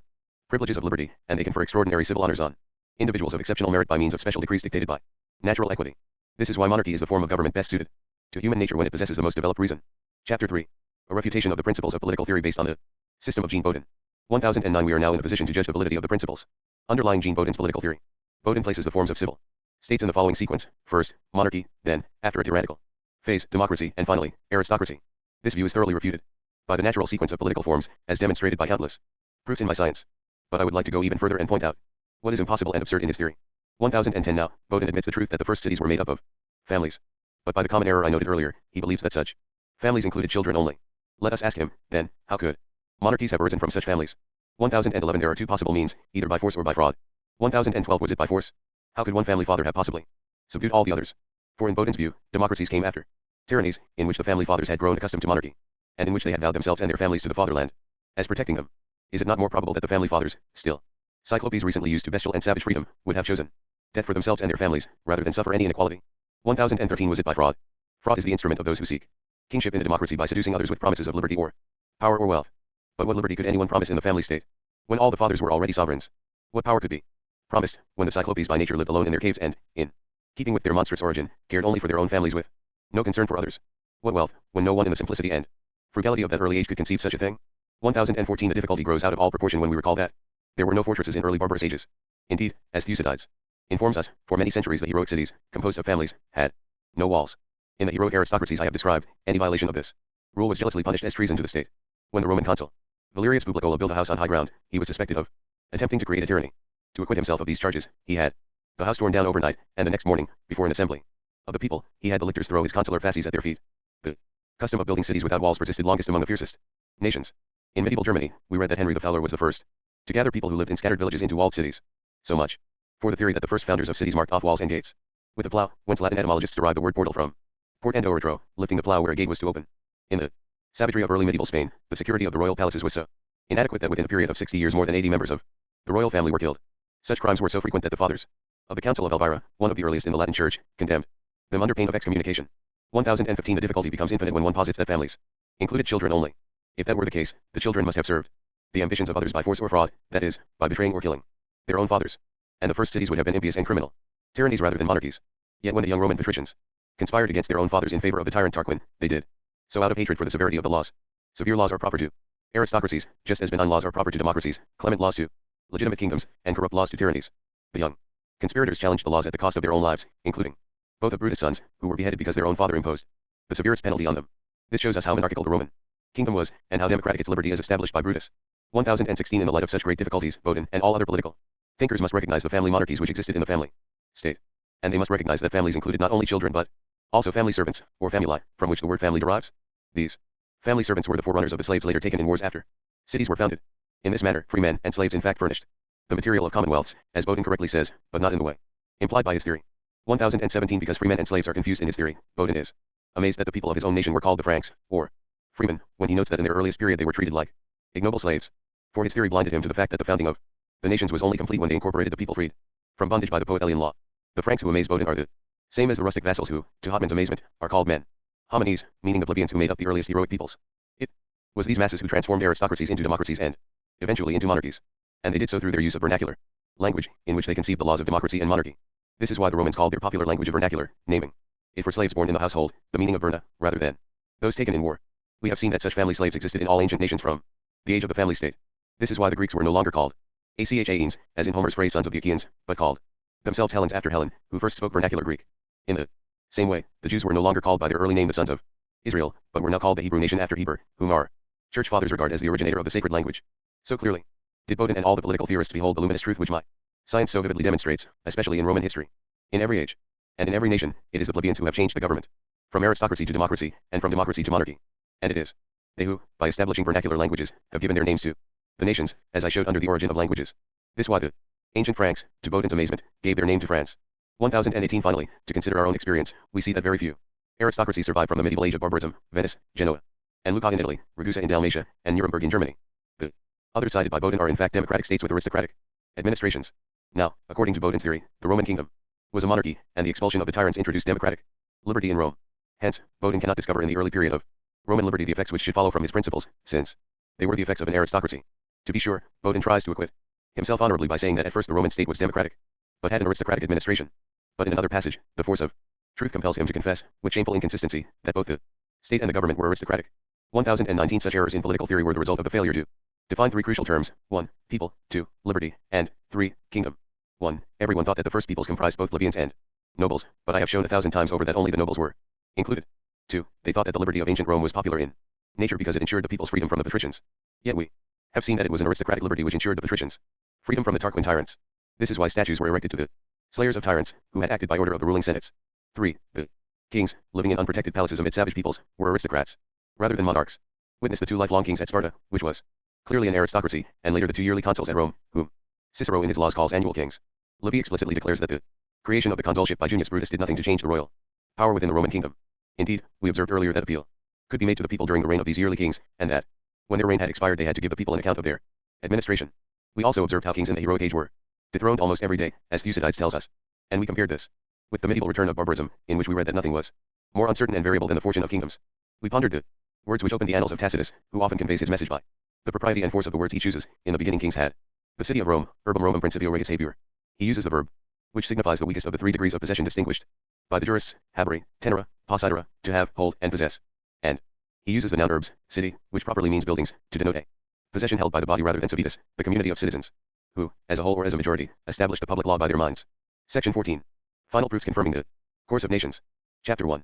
privileges of liberty, and they confer extraordinary civil honors on individuals of exceptional merit by means of special decrees dictated by natural equity. This is why monarchy is the form of government best suited to human nature when it possesses the most developed reason. Chapter 3. A refutation of the principles of political theory based on the system of Jean Bodin. 1009 We are now in a position to judge the validity of the principles underlying Jean Bodin's political theory. Bodin places the forms of civil states in the following sequence: first, monarchy, then, after a tyrannical phase, democracy, and finally, aristocracy. This view is thoroughly refuted by the natural sequence of political forms, as demonstrated by countless proofs in my science. But I would like to go even further and point out what is impossible and absurd in his theory. 1010 Now, Bodin admits the truth that the first cities were made up of families. But by the common error I noted earlier, he believes that such families included children only. Let us ask him, then, how could monarchies have arisen from such families? 1011 There are two possible means, either by force or by fraud. 1012 Was it by force? How could one family father have possibly subdued all the others? For in Bodin's view, democracies came after tyrannies, in which the family fathers had grown accustomed to monarchy, and in which they had vowed themselves and their families to the fatherland as protecting them. Is it not more probable that the family fathers, still Cyclopes recently used to bestial and savage freedom, would have chosen death for themselves and their families, rather than suffer any inequality? 1013 Was it by fraud? Fraud is the instrument of those who seek kingship in a democracy by seducing others with promises of liberty or power or wealth. But what liberty could anyone promise in the family state, when all the fathers were already sovereigns? What power could be promised, when the Cyclopes by nature lived alone in their caves and, in keeping with their monstrous origin, cared only for their own families with no concern for others? What wealth, when no one in the simplicity and frugality of that early age could conceive such a thing? 1014 The difficulty grows out of all proportion when we recall that there were no fortresses in early barbarous ages. Indeed, as Thucydides informs us, for many centuries the heroic cities, composed of families, had no walls. In the heroic aristocracies I have described, any violation of this rule was jealously punished as treason to the state. When the Roman consul Valerius Publicola built a house on high ground, he was suspected of attempting to create a tyranny. To acquit himself of these charges, he had the house torn down overnight, and the next morning, before an assembly of the people, he had the lictors throw his consular fasces at their feet. The custom of building cities without walls persisted longest among the fiercest nations. In medieval Germany, we read that Henry the Fowler was the first to gather people who lived in scattered villages into walled cities. So much for the theory that the first founders of cities marked off walls and gates with a plough, whence Latin etymologists derive the word portal from portando or retro, lifting the plough where a gate was to open. In the savagery of early medieval Spain, the security of the royal palaces was so inadequate that within a period of 60 years more than 80 members of the royal family were killed. Such crimes were so frequent that the fathers of the Council of Elvira, one of the earliest in the Latin Church, condemned them under pain of excommunication. 1015 The difficulty becomes infinite when one posits that families included children only. If that were the case, the children must have served the ambitions of others by force or fraud, that is, by betraying or killing their own fathers. And the first cities would have been impious and criminal tyrannies rather than monarchies. Yet when the young Roman patricians conspired against their own fathers in favor of the tyrant Tarquin, they did so out of hatred for the severity of the laws. Severe laws are proper to aristocracies, just as benign laws are proper to democracies, clement laws to legitimate kingdoms, and corrupt laws to tyrannies. The young conspirators challenged the laws at the cost of their own lives, including both of Brutus' sons, who were beheaded because their own father imposed the severest penalty on them. This shows us how monarchical the Roman kingdom was, and how democratic its liberty as established by Brutus. 1016 In the light of such great difficulties, Bodin, and all other political thinkers must recognize the family monarchies which existed in the family state. And they must recognize that families included not only children but also family servants, or famuli, from which the word family derives. These family servants were the forerunners of the slaves later taken in wars after cities were founded. In this manner, free men and slaves in fact furnished the material of commonwealths, as Bodin correctly says, but not in the way implied by his theory. 1017 Because free men and slaves are confused in his theory, Bodin is amazed that the people of his own nation were called the Franks, or freemen, when he notes that in their earliest period they were treated like ignoble slaves. For his theory blinded him to the fact that the founding of the nations was only complete when they incorporated the people freed from bondage by the Poetelian law. The Franks who amaze Bodin are the same as the rustic vassals who, to Hotman's amazement, are called men. Homines, meaning the plebeians who made up the earliest heroic peoples. It was these masses who transformed aristocracies into democracies and, eventually into monarchies. And they did so through their use of vernacular language, in which they conceived the laws of democracy and monarchy. This is why the Romans called their popular language a vernacular, naming it for slaves born in the household, the meaning of verna, rather than those taken in war. We have seen that such family slaves existed in all ancient nations from the age of the family state. This is why the Greeks were no longer called Achaeans, as in Homer's phrase sons of the Achaeans, but called themselves Hellens after Helen, who first spoke vernacular Greek. In the same way, the Jews were no longer called by their early name the sons of Israel, but were now called the Hebrew nation after Heber, whom our church fathers regard as the originator of the sacred language. So clearly did Bodin and all the political theorists behold the luminous truth which my science so vividly demonstrates, especially in Roman history. In every age, and in every nation, it is the plebeians who have changed the government from aristocracy to democracy, and from democracy to monarchy. And it is they who, by establishing vernacular languages, have given their names to the nations, as I showed under the origin of languages. This why the ancient Franks, to Bodin's amazement, gave their name to France. 1018 Finally, to consider our own experience, we see that very few aristocracies survived from the medieval age of barbarism, Venice, Genoa, and Lucca in Italy, Ragusa in Dalmatia, and Nuremberg in Germany. The others cited by Bodin are in fact democratic states with aristocratic administrations. Now, according to Bodin's theory, the Roman kingdom was a monarchy, and the expulsion of the tyrants introduced democratic liberty in Rome. Hence, Bodin cannot discover in the early period of Roman liberty the effects which should follow from his principles, since they were the effects of an aristocracy. To be sure, Bodin tries to acquit himself honorably by saying that at first the Roman state was democratic, but had an aristocratic administration. But in another passage, the force of truth compels him to confess, with shameful inconsistency, that both the state and the government were aristocratic. 1019 Such errors in political theory were the result of the failure to define three crucial terms: 1. People, 2. Liberty, and 3. Kingdom. 1. Everyone thought that the first peoples comprised both plebeians and nobles, but I have shown 1,000 times over that only the nobles were included. 2. They thought that the liberty of ancient Rome was popular in nature because it ensured the people's freedom from the patricians. Yet we have seen that it was an aristocratic liberty which ensured the patricians freedom from the Tarquin tyrants. This is why statues were erected to the slayers of tyrants, who had acted by order of the ruling senates. 3. The kings, living in unprotected palaces amid savage peoples, were aristocrats rather than monarchs. Witness the 2 lifelong kings at Sparta, which was clearly an aristocracy, and later the 2 yearly consuls at Rome, whom Cicero in his laws calls annual kings. Livy explicitly declares that the creation of the consulship by Junius Brutus did nothing to change the royal power within the Roman kingdom. Indeed, we observed earlier that appeal could be made to the people during the reign of these yearly kings, and that when their reign had expired they had to give the people an account of their administration. We also observed how kings in the heroic age were dethroned almost every day, as Thucydides tells us. And we compared this with the medieval return of barbarism, in which we read that nothing was more uncertain and variable than the fortune of kingdoms. We pondered the words which open the annals of Tacitus, who often conveys his message by the propriety and force of the words he chooses. In the beginning kings had the city of Rome, urbum Romum principio regis habuer. He uses the verb, which signifies the weakest of the 3 degrees of possession distinguished by the jurists, habere, tenere, possidere, to have, hold, and possess. And he uses the noun urbs, city, which properly means buildings, to denote a possession held by the body rather than civitas, the community of citizens, who, as a whole or as a majority, establish the public law by their minds. Section 14. Final proofs confirming the course of nations. Chapter 1.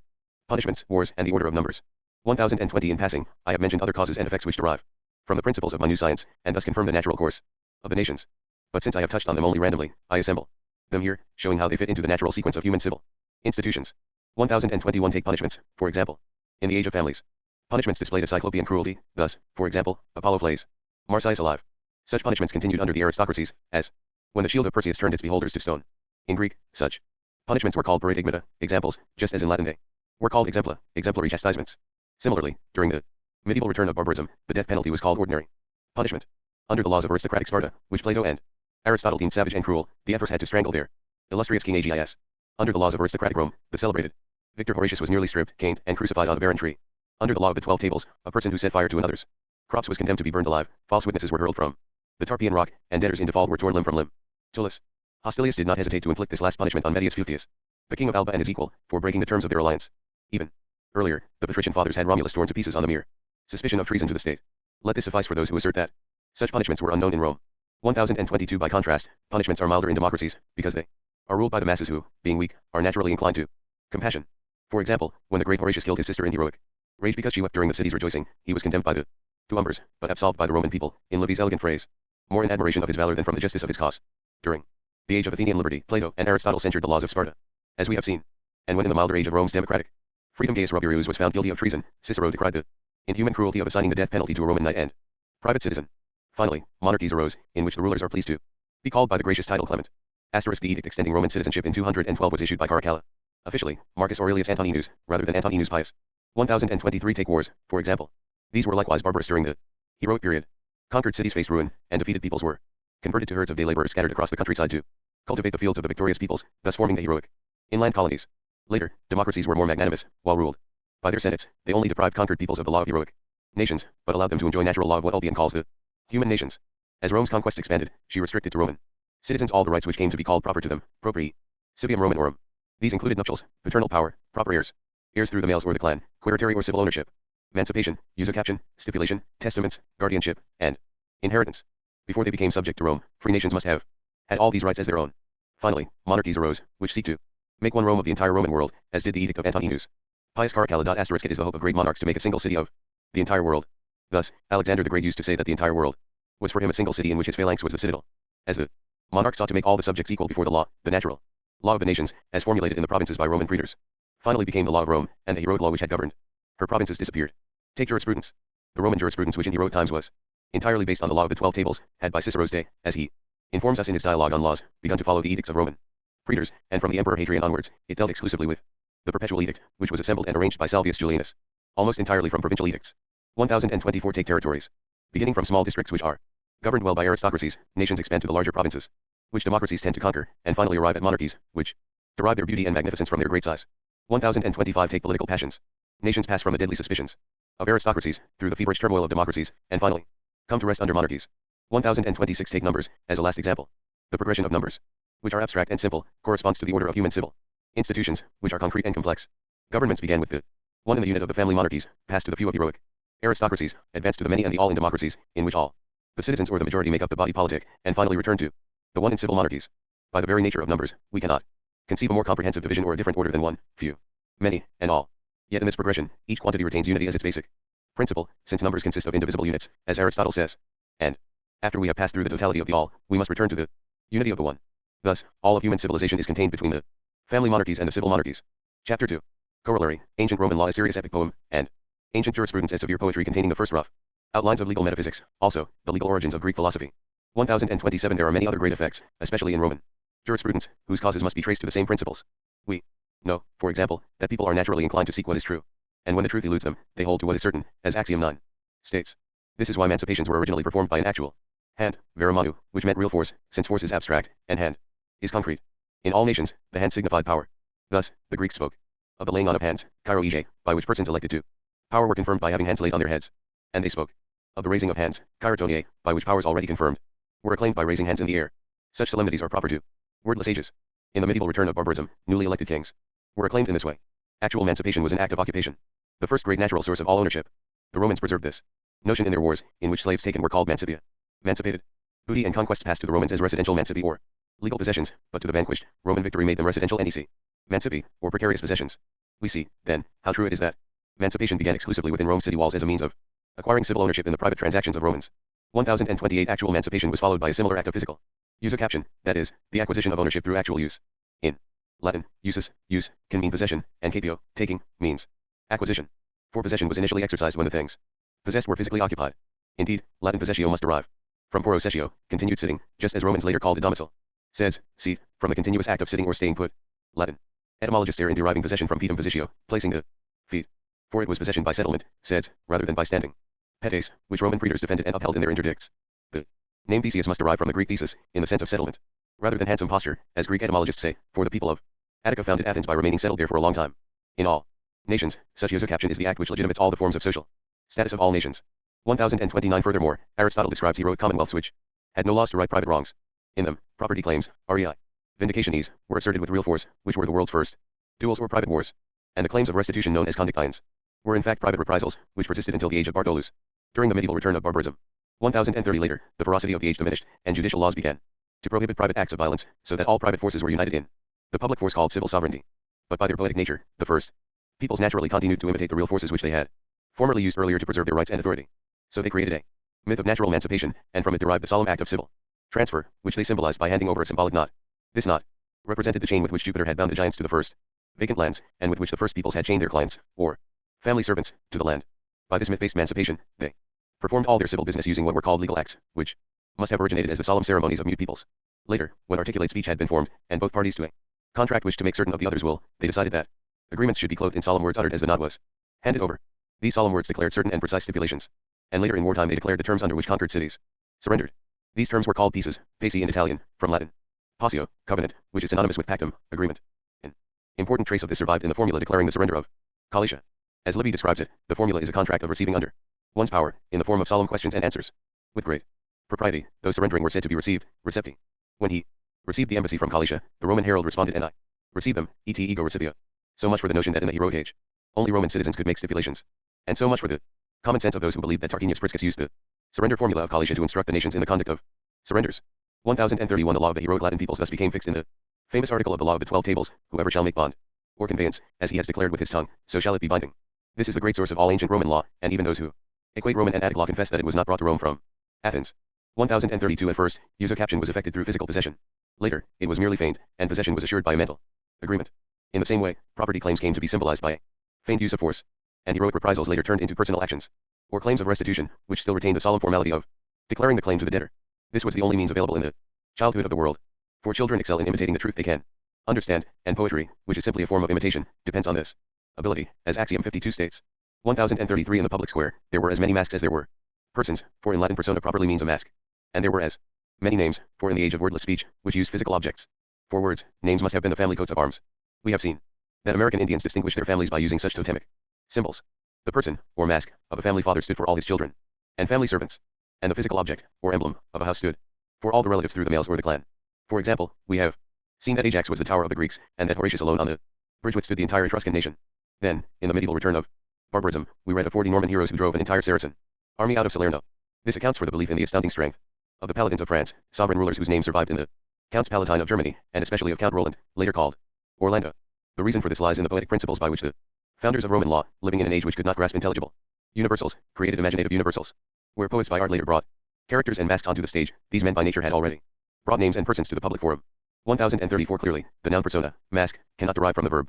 Punishments, wars, and the order of numbers. 1020 In passing, I have mentioned other causes and effects which derive from the principles of my new science, and thus confirm the natural course of the nations. But since I have touched on them only randomly, I assemble them here, showing how they fit into the natural sequence of human civil institutions. 1021 Take punishments, for example. In the age of families, punishments displayed a cyclopean cruelty, thus, for example, Apollo flays Marsyas alive. Such punishments continued under the aristocracies, as when the shield of Perseus turned its beholders to stone. In Greek, such punishments were called paradigmata, examples, just as in Latin they were called exempla, exemplary chastisements. Similarly, during the medieval return of barbarism, the death penalty was called ordinary punishment. Under the laws of aristocratic Sparta, which Plato and Aristotle deemed savage and cruel, the Ephors had to strangle their illustrious king Agis. Under the laws of aristocratic Rome, the celebrated Victor Horatius was nearly stripped, caned, and crucified on a barren tree. Under the law of the 12 tables, a person who set fire to another's crops was condemned to be burned alive, false witnesses were hurled from the Tarpeian rock, and debtors in default were torn limb from limb. Tullus Hostilius did not hesitate to inflict this last punishment on Medius Fufius, the king of Alba and his equal, for breaking the terms of their alliance. Even earlier, the patrician fathers had Romulus torn to pieces on the mere suspicion of treason to the state. Let this suffice for those who assert that such punishments were unknown in Rome. 1022. By contrast, punishments are milder in democracies, because they are ruled by the masses who, being weak, are naturally inclined to compassion. For example, when the great Horatius killed his sister in heroic rage because she wept during the city's rejoicing, he was condemned by the Umbers, but absolved by the Roman people, in Livy's elegant phrase, more in admiration of his valor than from the justice of his cause. During the age of Athenian liberty, Plato and Aristotle censured the laws of Sparta, as we have seen. And when in the milder age of Rome's democratic freedom Gaius Rubrius was found guilty of treason, Cicero decried the inhuman cruelty of assigning the death penalty to a Roman knight and private citizen. Finally, monarchies arose, in which the rulers are pleased to be called by the gracious title Clement. The edict extending Roman citizenship in 212 was issued by Caracalla. Officially, Marcus Aurelius Antoninus, rather than Antoninus Pius. 1023. Take wars, for example. These were likewise barbarous during the heroic period. Conquered cities faced ruin, and defeated peoples were converted to herds of day laborers scattered across the countryside to cultivate the fields of the victorious peoples, thus forming the heroic inland colonies. Later, democracies were more magnanimous, while ruled by their senates, they only deprived conquered peoples of the law of heroic nations, but allowed them to enjoy natural law of what Ulpian calls the human nations. As Rome's conquest expanded, she restricted to Roman citizens all the rights which came to be called proper to them, proprii, civium Romanorum. These included nuptials, paternal power, proper heirs, heirs through the males or the clan, quiritary or civil ownership, emancipation, usucaption, stipulation, testaments, guardianship, and inheritance. Before they became subject to Rome, free nations must have had all these rights as their own. Finally, monarchies arose, which seek to make one Rome of the entire Roman world, as did the Edict of Antoninus Pius Caracalla. It is the hope of great monarchs to make a single city of the entire world. Thus, Alexander the Great used to say that the entire world was for him a single city in which his phalanx was the citadel. As the monarch sought to make all the subjects equal before the law, the natural law of the nations, as formulated in the provinces by Roman praetors, finally became the law of Rome, and the heroic law which had governed her provinces disappeared. Take jurisprudence. The Roman jurisprudence, which in heroic times was entirely based on the law of the 12 tables, had by Cicero's day, as he informs us in his dialogue on laws, begun to follow the edicts of Roman praetors, and from the Emperor Hadrian onwards, it dealt exclusively with the perpetual edict, which was assembled and arranged by Salvius Julianus, almost entirely from provincial edicts. 1024. Take territories. Beginning from small districts which are governed well by aristocracies, nations expand to the larger provinces, which democracies tend to conquer, and finally arrive at monarchies, which derive their beauty and magnificence from their great size. 1025. Take political passions. Nations pass from the deadly suspicions of aristocracies, through the feverish turmoil of democracies, and finally come to rest under monarchies. 1026. Take numbers, as a last example. The progression of numbers, which are abstract and simple, corresponds to the order of human civil institutions, which are concrete and complex. Governments began with the one in the unit of the family monarchies, passed to the few of heroic aristocracies, advanced to the many and the all in democracies, in which all the citizens or the majority make up the body politic, and finally return to the one in civil monarchies. By the very nature of numbers, we cannot conceive a more comprehensive division or a different order than one, few, many, and all. Yet in this progression, each quantity retains unity as its basic principle, since numbers consist of indivisible units, as Aristotle says. And after we have passed through the totality of the all, we must return to the unity of the one. Thus, all of human civilization is contained between the family monarchies and the civil monarchies. Chapter 2. Corollary. Ancient Roman law is serious epic poem, and ancient jurisprudence as severe poetry containing the first rough outlines of legal metaphysics, also, the legal origins of Greek philosophy. 1027. There are many other great effects, especially in Roman jurisprudence, whose causes must be traced to the same principles. We know, for example, that people are naturally inclined to seek what is true, and when the truth eludes them, they hold to what is certain, as Axiom 9 states. This is why emancipations were originally performed by an actual hand, vera manu, which meant real force, since force is abstract, and hand is concrete. In all nations, the hand signified power. Thus, the Greeks spoke of the laying on of hands, chiro by which persons elected to power were confirmed by having hands laid on their heads. And they spoke of the raising of hands, chirotoniae, by which powers already confirmed were acclaimed by raising hands in the air. Such solemnities are proper to wordless ages. In the medieval return of barbarism, newly elected kings were acclaimed in this way. Actual emancipation was an act of occupation, the first great natural source of all ownership. The Romans preserved this notion in their wars, in which slaves taken were called mancipia, emancipated. Booty and conquests passed to the Romans as residential mancipi or legal possessions, but to the vanquished, Roman victory made them residential nec mancipi, or precarious possessions. We see, then, how true it is that emancipation began exclusively within Rome's city walls as a means of acquiring civil ownership in the private transactions of Romans. 1028. Actual emancipation was followed by a similar act of physical usucaption, that is, the acquisition of ownership through actual use. In Latin, usus, use, can mean possession, and capio, taking, means acquisition. For possession was initially exercised when the things possessed were physically occupied. Indeed, Latin possessio must derive from possessio, continued sitting, just as Romans later called it domicile. Says, seat, from the continuous act of sitting or staying put. Latin. Etymologists err in deriving possession from pedum positio, placing the feet. For it was possession by settlement, says, rather than by standing. Petes, which Roman praetors defended and upheld in their interdicts. The name Theseus must derive from the Greek thesis, in the sense of settlement, rather than handsome posture, as Greek etymologists say, for the people of Attica founded Athens by remaining settled there for a long time. In all nations, such caption is the act which legitimates all the forms of social status of all nations. 1029 Furthermore, Aristotle describes heroic commonwealths which had no laws to right private wrongs. In them, property claims, rei, vindicationes, were asserted with real force, which were the world's first duels or private wars. And the claims of restitution known as condictions were in fact private reprisals, which persisted until the age of Bartolus. During the medieval return of barbarism, 1030 later, the ferocity of the age diminished, and judicial laws began to prohibit private acts of violence, so that all private forces were united in the public force called civil sovereignty. But by their poetic nature, the first peoples naturally continued to imitate the real forces which they had formerly used earlier to preserve their rights and authority. So they created a myth of natural emancipation, and from it derived the solemn act of civil transfer, which they symbolized by handing over a symbolic knot. This knot represented the chain with which Jupiter had bound the giants to the first vacant lands, and with which the first peoples had chained their clients, or family servants, to the land. By this myth-based emancipation, they performed all their civil business using what were called legal acts, which must have originated as the solemn ceremonies of mute peoples. Later, when articulate speech had been formed, and both parties to a contract wished to make certain of the other's will, they decided that agreements should be clothed in solemn words uttered as the knot was handed over. These solemn words declared certain and precise stipulations, and later in wartime they declared the terms under which conquered cities surrendered. These terms were called pieces, paci in Italian, from Latin passio, covenant, which is synonymous with pactum, agreement. An important trace of this survived in the formula declaring the surrender of Galicia. As Livy describes it, the formula is a contract of receiving under one's power, in the form of solemn questions and answers. With great propriety, those surrendering were said to be received, recepti. When he received the embassy from Galicia, the Roman herald responded, and I received them, et ego recipio. So much for the notion that in the heroic age, only Roman citizens could make stipulations. And so much for the common sense of those who believed that Tarquinius Priscus used the surrender formula of Galicia to instruct the nations in the conduct of surrenders. 1031 The law of the heroic Latin peoples thus became fixed in the famous article of the law of the 12 tables, whoever shall make bond or conveyance, as he has declared with his tongue, so shall it be binding. This is the great source of all ancient Roman law, and even those who equate Roman and Attic law confess that it was not brought to Rome from Athens. 1032 At first, usurpation was effected through physical possession. Later, it was merely feigned, and possession was assured by a mental agreement. In the same way, property claims came to be symbolized by a feigned use of force, and heroic reprisals later turned into personal actions, or claims of restitution, which still retained the solemn formality of declaring the claim to the debtor. This was the only means available in the childhood of the world. For children excel in imitating the truth they can understand, and poetry, which is simply a form of imitation, depends on this ability, as Axiom 52 states. 1033 In the public square, there were as many masks as there were persons, for in Latin persona properly means a mask. And there were as many names, for in the age of wordless speech, which used physical objects for words, names must have been the family coats of arms. We have seen that American Indians distinguish their families by using such totemic symbols. The person, or mask, of a family father stood for all his children and family servants, and the physical object, or emblem, of a house stood for all the relatives through the males or the clan. For example, we have seen that Ajax was the tower of the Greeks, and that Horatius alone on the bridge withstood the entire Etruscan nation. Then, in the medieval return of barbarism, we read of 40 Norman heroes who drove an entire Saracen army out of Salerno. This accounts for the belief in the astounding strength of the paladins of France, sovereign rulers whose names survived in the Counts Palatine of Germany, and especially of Count Roland, later called Orlando. The reason for this lies in the poetic principles by which the founders of Roman law, living in an age which could not grasp intelligible universals, created imaginative universals. Where poets by art later brought characters and masks onto the stage, these men by nature had already brought names and persons to the public forum. 1034 Clearly, the noun persona, mask, cannot derive from the verb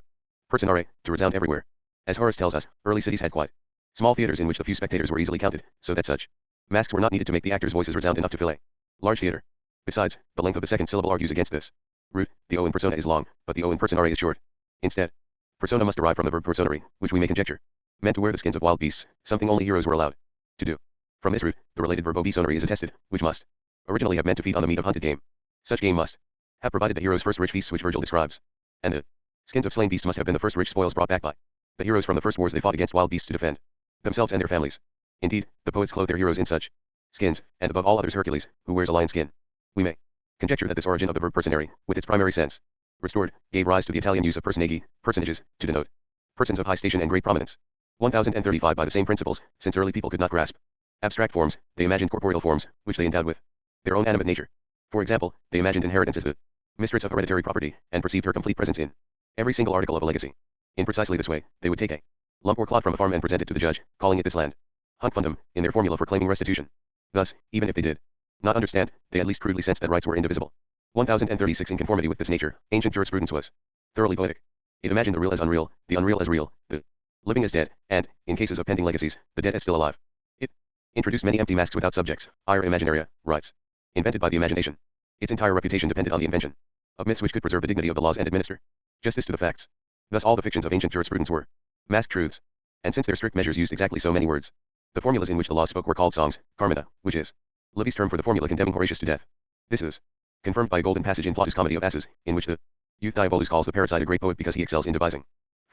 personare, to resound everywhere. As Horace tells us, early cities had quite small theaters in which the few spectators were easily counted, so that such masks were not needed to make the actors' voices resound enough to fill a large theater. Besides, the length of the second syllable argues against this root. The O in persona is long, but the O in personare is short. Instead, persona must derive from the verb personare, which we may conjecture meant to wear the skins of wild beasts, something only heroes were allowed to do. From this root, the related verb obisonare is attested, which must originally have meant to feed on the meat of hunted game. Such game must have provided the heroes' first rich feasts which Virgil describes, and the skins of slain beasts must have been the first rich spoils brought back by the heroes from the first wars they fought against wild beasts to defend themselves and their families. Indeed, the poets clothed their heroes in such skins, and above all others Hercules, who wears a lion skin. We may conjecture that this origin of the verb personare, with its primary sense restored, gave rise to the Italian use of personagi, personages, to denote persons of high station and great prominence. 1035 By the same principles, since early people could not grasp abstract forms, they imagined corporeal forms, which they endowed with their own animate nature. For example, they imagined inheritance as the mistress of hereditary property, and perceived her complete presence in every single article of a legacy. In precisely this way, they would take a lump or clod from a farm and present it to the judge, calling it this land hunc fundum, in their formula for claiming restitution. Thus, even if they did not understand, they at least crudely sensed that rights were indivisible. 1036 In conformity with this nature, ancient jurisprudence was thoroughly poetic. It imagined the real as unreal, the unreal as real, the living as dead, and, in cases of pending legacies, the dead as still alive. It introduced many empty masks without subjects, ire imaginaria, rights, invented by the imagination. Its entire reputation depended on the invention of myths which could preserve the dignity of the laws and administer justice to the facts. Thus all the fictions of ancient jurisprudence were masked truths. And since their strict measures used exactly so many words, the formulas in which the laws spoke were called songs, carmina, which is Livy's term for the formula condemning Horatius to death. This is confirmed by a golden passage in Plautus' Comedy of Asses, in which the youth Diabolus calls the parasite a great poet because he excels in devising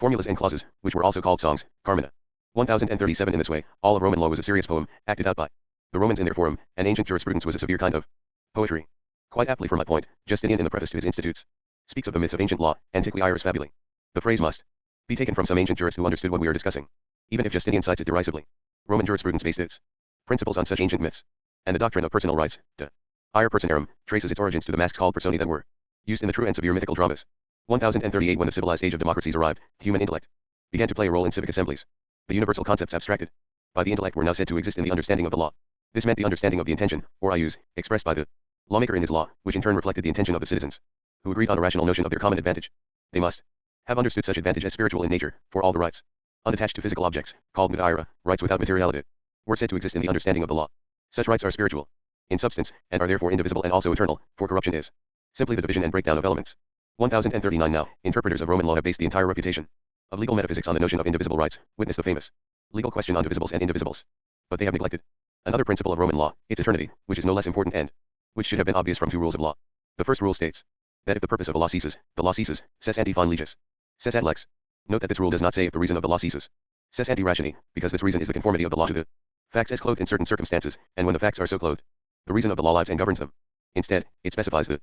formulas and clauses, which were also called songs, carmina. 1037 In this way, all of Roman law was a serious poem, acted out by the Romans in their forum, and ancient jurisprudence was a severe kind of poetry. Quite aptly for my point, Justinian in the preface to his Institutes speaks of the myths of ancient law, antiqui iris fabulae. The phrase must be taken from some ancient jurist who understood what we are discussing, even if Justinian cites it derisively. Roman jurisprudence based its principles on such ancient myths, and the doctrine of personal rights, de ire personarum, traces its origins to the masks called personae that were used in the true and severe mythical dramas. 1038 When the civilized age of democracies arrived, human intellect began to play a role in civic assemblies. The universal concepts abstracted by the intellect were now said to exist in the understanding of the law. This meant the understanding of the intention, or ius, expressed by the lawmaker in his law, which in turn reflected the intention of the citizens, who agreed on a rational notion of their common advantage. They must have understood such advantage as spiritual in nature, for all the rights, unattached to physical objects, called mutaira, rights without materiality, were said to exist in the understanding of the law. Such rights are spiritual in substance, and are therefore indivisible and also eternal, for corruption is simply the division and breakdown of elements. 1039 Now, interpreters of Roman law have based the entire reputation of legal metaphysics on the notion of indivisible rights, witness the famous legal question on divisibles and indivisibles. But they have neglected another principle of Roman law, its eternity, which is no less important and which should have been obvious from two rules of law. The first rule states that if the purpose of a law ceases, the law ceases, ses ante fine legis, ses ad lex. Note that this rule does not say if the reason of the law ceases, ses ante ratione, because this reason is the conformity of the law to the facts as clothed in certain circumstances, and when the facts are so clothed, the reason of the law lives and governs them. Instead, it specifies the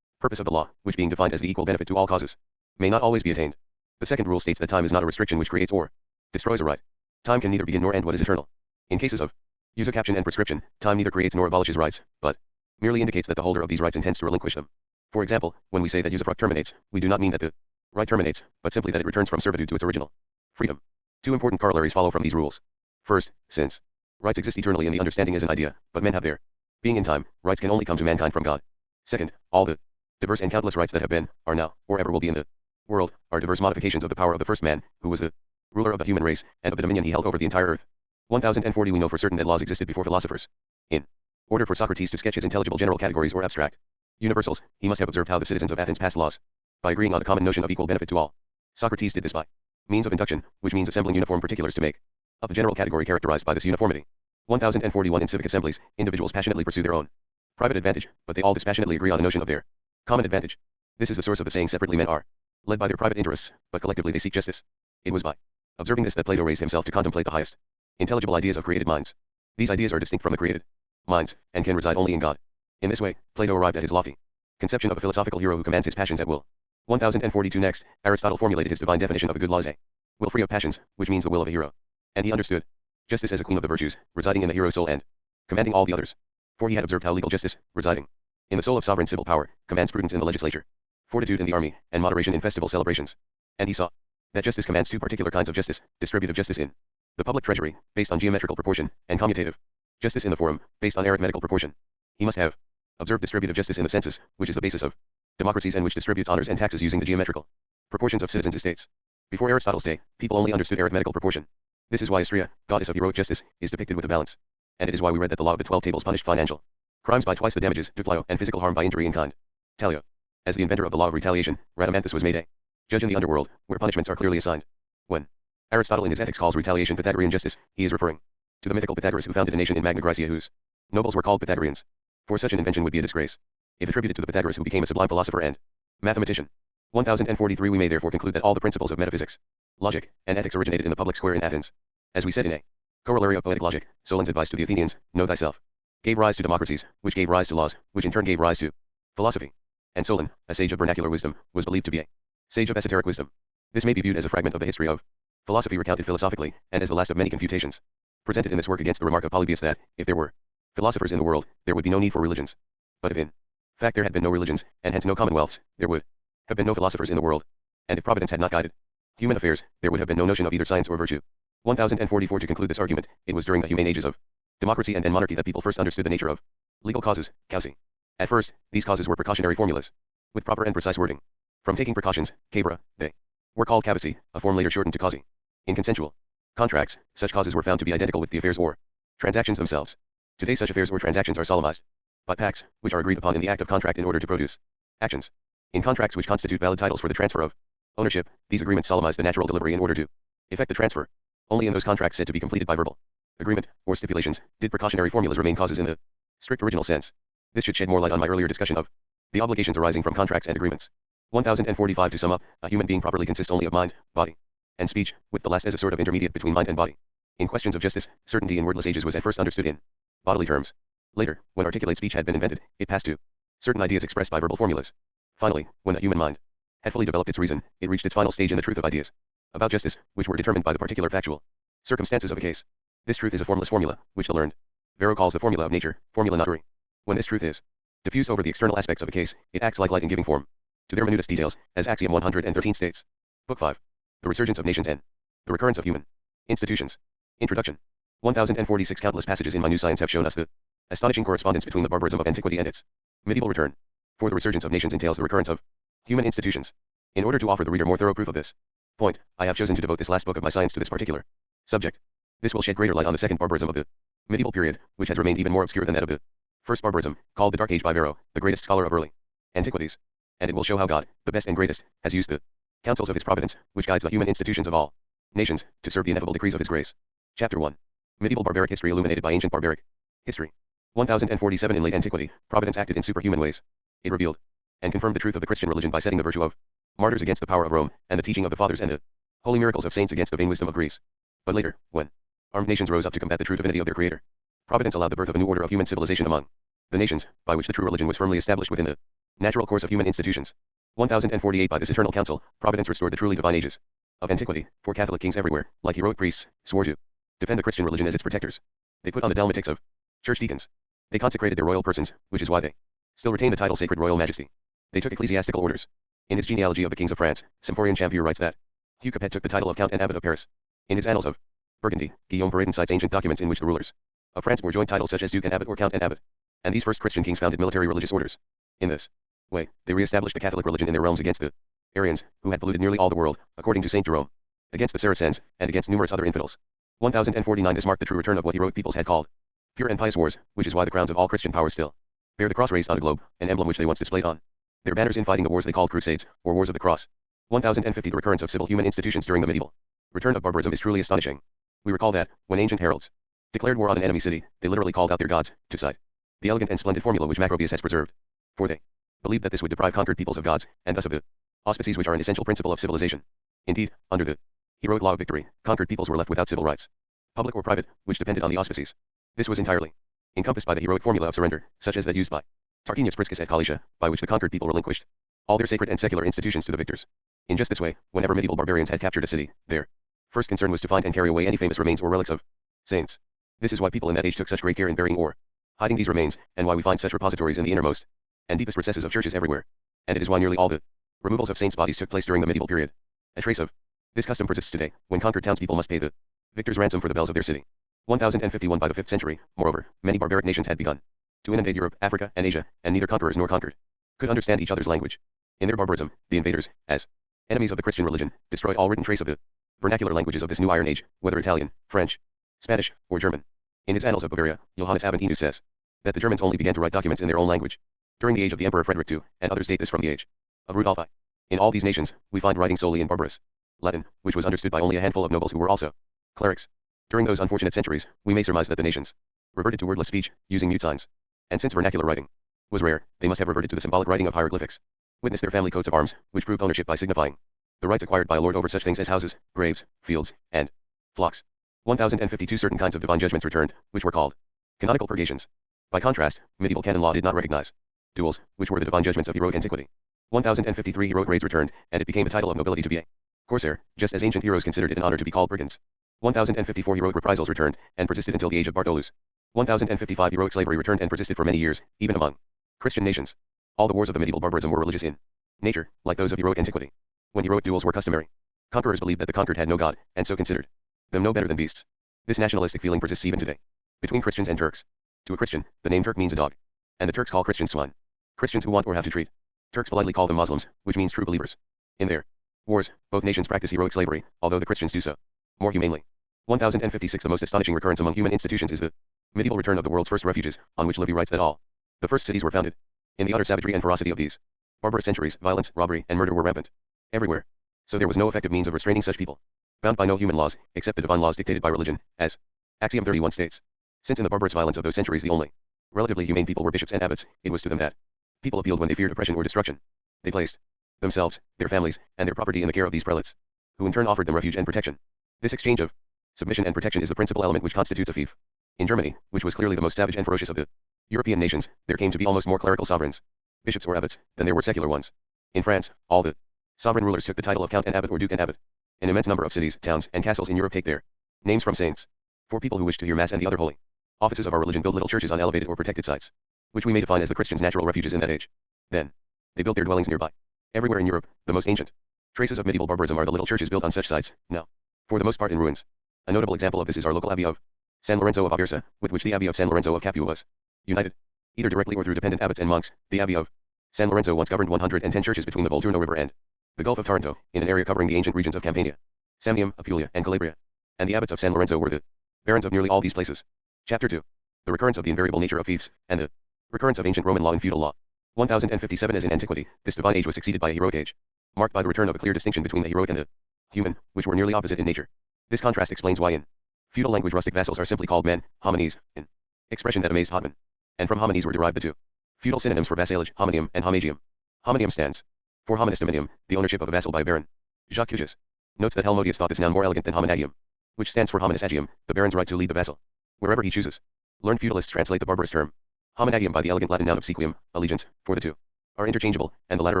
purpose of the law, which being defined as the equal benefit to all causes, may not always be attained. The second rule states that time is not a restriction which creates or destroys a right. Time can neither begin nor end what is eternal. In cases of usucaption and prescription, time neither creates nor abolishes rights, but merely indicates that the holder of these rights intends to relinquish them. For example, when we say that usufruct terminates, we do not mean that the right terminates, but simply that it returns from servitude to its original freedom. Two important corollaries follow from these rules. First, since rights exist eternally in the understanding as an idea, but men have their being in time, rights can only come to mankind from God. Second, all the diverse and countless rights that have been, are now, or ever will be in the world, are diverse modifications of the power of the first man, who was the ruler of the human race, and of the dominion he held over the entire earth. 1040 We know for certain that laws existed before philosophers. In order for Socrates to sketch his intelligible general categories or abstract universals, he must have observed how the citizens of Athens passed laws, by agreeing on a common notion of equal benefit to all. Socrates did this by means of induction, which means assembling uniform particulars to make up a general category characterized by this uniformity. 1041 In civic assemblies, individuals passionately pursue their own private advantage, but they all dispassionately agree on a notion of their common advantage. This is the source of the saying separately men are led by their private interests, but collectively they seek justice. It was by observing this that Plato raised himself to contemplate the highest intelligible ideas of created minds. These ideas are distinct from the created minds, and can reside only in God. In this way, Plato arrived at his lofty conception of a philosophical hero who commands his passions at will. 1042 Next, Aristotle formulated his divine definition of a good law as a will free of passions, which means the will of a hero. And he understood justice as a queen of the virtues, residing in the hero's soul and commanding all the others. For he had observed how legal justice, residing in the soul of sovereign civil power, commands prudence in the legislature, fortitude in the army, and moderation in festival celebrations. And he saw that justice commands two particular kinds of justice: distributive justice in the public treasury, based on geometrical proportion, and commutative justice in the forum, based on arithmetical proportion. He must have observed distributive justice in the census, which is the basis of democracies and which distributes honors and taxes using the geometrical proportions of citizens' estates. Before Aristotle's day, people only understood arithmetical proportion. This is why Istria, goddess of heroic justice, is depicted with a balance. And it is why we read that the law of the 12 tables punished financial crimes by twice the damages, duplio, and physical harm by injury in kind, talio. As the inventor of the law of retaliation, Rhadamanthus was made a judge in the underworld, where punishments are clearly assigned. When Aristotle in his Ethics calls retaliation Pythagorean justice, he is referring to the mythical Pythagoras who founded a nation in Magna Graecia whose nobles were called Pythagoreans. For such an invention would be a disgrace if attributed to the Pythagoras who became a sublime philosopher and mathematician. 1043 We may therefore conclude that all the principles of metaphysics, logic, and ethics originated in the public square in Athens. As we said in a corollary of poetic logic, Solon's advice to the Athenians, know thyself, gave rise to democracies, which gave rise to laws, which in turn gave rise to philosophy. And Solon, a sage of vernacular wisdom, was believed to be a sage of esoteric wisdom. This may be viewed as a fragment of the history of philosophy recounted philosophically, and as the last of many confutations presented in this work against the remark of Polybius that, if there were philosophers in the world, there would be no need for religions. But if in fact there had been no religions, and hence no commonwealths, there would have been no philosophers in the world. And if Providence had not guided human affairs, there would have been no notion of either science or virtue. 1044 To conclude this argument, it was during the humane ages of democracy and then monarchy that people first understood the nature of legal causes, causi. At first, these causes were precautionary formulas, with proper and precise wording. From taking precautions, cabra, they were called cavaci, a form later shortened to causi. In consensual contracts, such causes were found to be identical with the affairs or transactions themselves. Today such affairs or transactions are solemnized by pacts, which are agreed upon in the act of contract in order to produce actions. In contracts which constitute valid titles for the transfer of ownership, these agreements solemnize the natural delivery in order to effect the transfer. Only in those contracts said to be completed by verbal agreement, or stipulations, did precautionary formulas remain causes in the strict original sense. This should shed more light on my earlier discussion of the obligations arising from contracts and agreements. 1045 To sum up, a human being properly consists only of mind, body, and speech, with the last as a sort of intermediate between mind and body. In questions of justice, certainty in wordless ages was at first understood in bodily terms. Later, when articulate speech had been invented, it passed to certain ideas expressed by verbal formulas. Finally, when the human mind had fully developed its reason, it reached its final stage in the truth of ideas about justice, which were determined by the particular factual circumstances of a case. This truth is a formless formula, which the learned Varro calls the formula of nature, formula naturae. When this truth is diffused over the external aspects of a case, it acts like light in giving form to their minutest details, as Axiom 113 states. Book 5. The Resurgence of Nations and the Recurrence of Human Institutions. Introduction. 1046 Countless passages in my new science have shown us the astonishing correspondence between the barbarism of antiquity and its medieval return. For the resurgence of nations entails the recurrence of human institutions. In order to offer the reader more thorough proof of this point, I have chosen to devote this last book of my science to this particular subject. This will shed greater light on the second barbarism of the medieval period, which has remained even more obscure than that of the first barbarism, called the Dark Age by Varro, the greatest scholar of early antiquities. And it will show how God, the best and greatest, has used the counsels of his providence, which guides the human institutions of all nations, to serve the ineffable decrees of his grace. Chapter 1. Medieval barbaric history illuminated by ancient barbaric history. 1047 In late antiquity, Providence acted in superhuman ways. It revealed and confirmed the truth of the Christian religion by setting the virtue of martyrs against the power of Rome, and the teaching of the fathers and the holy miracles of saints against the vain wisdom of Greece. But later, when armed nations rose up to combat the true divinity of their creator, Providence allowed the birth of a new order of human civilization among the nations, by which the true religion was firmly established within the natural course of human institutions. 1048 By this eternal counsel, Providence restored the truly divine ages of antiquity, for Catholic kings everywhere, like heroic priests, swore to defend the Christian religion as its protectors. They put on the dalmatics of church deacons. They consecrated their royal persons, which is why they still retain the title Sacred Royal Majesty. They took ecclesiastical orders. In his genealogy of the kings of France, Symphorien Champier writes that Hugh Capet took the title of Count and Abbot of Paris. In his Annals of Burgundy, Guillaume Paradin cites ancient documents in which the rulers of France bore joint titles such as Duke and Abbot or Count and Abbot. And these first Christian kings founded military religious orders. In this way, they re-established the Catholic religion in their realms against the Arians, who had polluted nearly all the world, according to Saint Jerome, against the Saracens, and against numerous other infidels. 1049 This marked the true return of what heroic peoples had called pure and pious wars, which is why the crowns of all Christian powers still bear the cross raised on a globe, an emblem which they once displayed on their banners in fighting the wars they called crusades, or wars of the cross. 1050 The recurrence of civil human institutions during the medieval return of barbarism is truly astonishing. We recall that, when ancient heralds declared war on an enemy city, they literally called out their gods, to cite the elegant and splendid formula which Macrobius has preserved. For they believed that this would deprive conquered peoples of gods, and thus of the auspices which are an essential principle of civilization. Indeed, under the heroic law of victory, conquered peoples were left without civil rights, public or private, which depended on the auspices. This was entirely encompassed by the heroic formula of surrender, such as that used by Tarquinius Priscus at Calicia, by which the conquered people relinquished all their sacred and secular institutions to the victors. In just this way, whenever medieval barbarians had captured a city, their first concern was to find and carry away any famous remains or relics of saints. This is why people in that age took such great care in burying or hiding these remains, and why we find such repositories in the innermost and deepest recesses of churches everywhere. And it is why nearly all the removals of saints' bodies took place during the medieval period. A trace of this custom persists today, when conquered townspeople must pay the victor's ransom for the bells of their city. 1051 By the 5th century, moreover, many barbaric nations had begun to inundate Europe, Africa, and Asia, and neither conquerors nor conquered could understand each other's language. In their barbarism, the invaders, as enemies of the Christian religion, destroyed all written trace of the vernacular languages of this new Iron Age, whether Italian, French, Spanish, or German. In his Annals of Bavaria, Johannes Aventinus says that the Germans only began to write documents in their own language during the age of the Emperor Frederick II, and others date this from the age of Rudolf I. In all these nations, we find writing solely in barbarous Latin, which was understood by only a handful of nobles who were also clerics. During those unfortunate centuries, we may surmise that the nations reverted to wordless speech, using mute signs. And since vernacular writing was rare, they must have reverted to the symbolic writing of hieroglyphics. Witness their family coats of arms, which proved ownership by signifying the rights acquired by a lord over such things as houses, graves, fields, and flocks. 1052 Certain kinds of divine judgments returned, which were called canonical purgations. By contrast, medieval canon law did not recognize duels, which were the divine judgments of heroic antiquity. 1053 Heroic raids returned, and it became a title of nobility to be a corsair, just as ancient heroes considered it an honor to be called brigands. 1054 Heroic reprisals returned, and persisted until the age of Bartolus. 1055 Heroic slavery returned and persisted for many years, even among Christian nations. All the wars of the medieval barbarism were religious in nature, like those of heroic antiquity. When heroic duels were customary, conquerors believed that the conquered had no god, and so considered them no better than beasts. This nationalistic feeling persists even today between Christians and Turks. To a Christian, the name Turk means a dog, and the Turks call Christians swine. Christians who want or have to treat Turks politely call them Muslims, which means true believers. In their wars, both nations practice heroic slavery, although the Christians do so more humanely. 1056 The most astonishing recurrence among human institutions is the medieval return of the world's first refuges, on which Livy writes that all the first cities were founded. In the utter savagery and ferocity of these barbarous centuries, violence, robbery, and murder were rampant everywhere. So there was no effective means of restraining such people, bound by no human laws, except the divine laws dictated by religion, as Axiom 31 states. Since in the barbarous violence of those centuries the only relatively humane people were bishops and abbots, it was to them that people appealed when they feared oppression or destruction. They placed themselves, their families, and their property in the care of these prelates. who in turn offered them refuge and protection. This exchange of submission and protection is the principal element which constitutes a fief. In Germany, which was clearly the most savage and ferocious of the European nations, there came to be almost more clerical sovereigns, bishops or abbots, than there were secular ones. In France, all the sovereign rulers took the title of count and abbot or duke and abbot. An immense number of cities, towns, and castles in Europe take their names from saints. For people who wish to hear mass and the other holy offices of our religion build little churches on elevated or protected sites, which we may define as the Christians' natural refuges in that age. Then, they built their dwellings nearby. Everywhere in Europe, the most ancient traces of medieval barbarism are the little churches built on such sites, now, for the most part in ruins. A notable example of this is our local abbey of San Lorenzo of Aversa, with which the abbey of San Lorenzo of Capua was united, either directly or through dependent abbots and monks. The abbey of San Lorenzo once governed 110 churches between the Volturno River and the Gulf of Taranto, in an area covering the ancient regions of Campania, Samnium, Apulia, and Calabria. And the abbots of San Lorenzo were the barons of nearly all these places. Chapter 2. The recurrence of the invariable nature of fiefs, and the recurrence of ancient Roman law in feudal law. 1057. As in antiquity, this divine age was succeeded by a heroic age, marked by the return of a clear distinction between the heroic and the human, which were nearly opposite in nature. This contrast explains why in feudal language rustic vassals are simply called men, homines, an expression that amazed Hotman. And from homines were derived the two feudal synonyms for vassalage, hominium and homagium. Hominium stands for hominis dominium, the ownership of a vassal by a baron. Jacques Cujas notes that Helmodius thought this noun more elegant than hominagium, which stands for hominis agium, the baron's right to lead the vassal wherever he chooses. Learned feudalists translate the barbarous term hominagium by the elegant Latin noun obsequium, allegiance, for the two are interchangeable, and the latter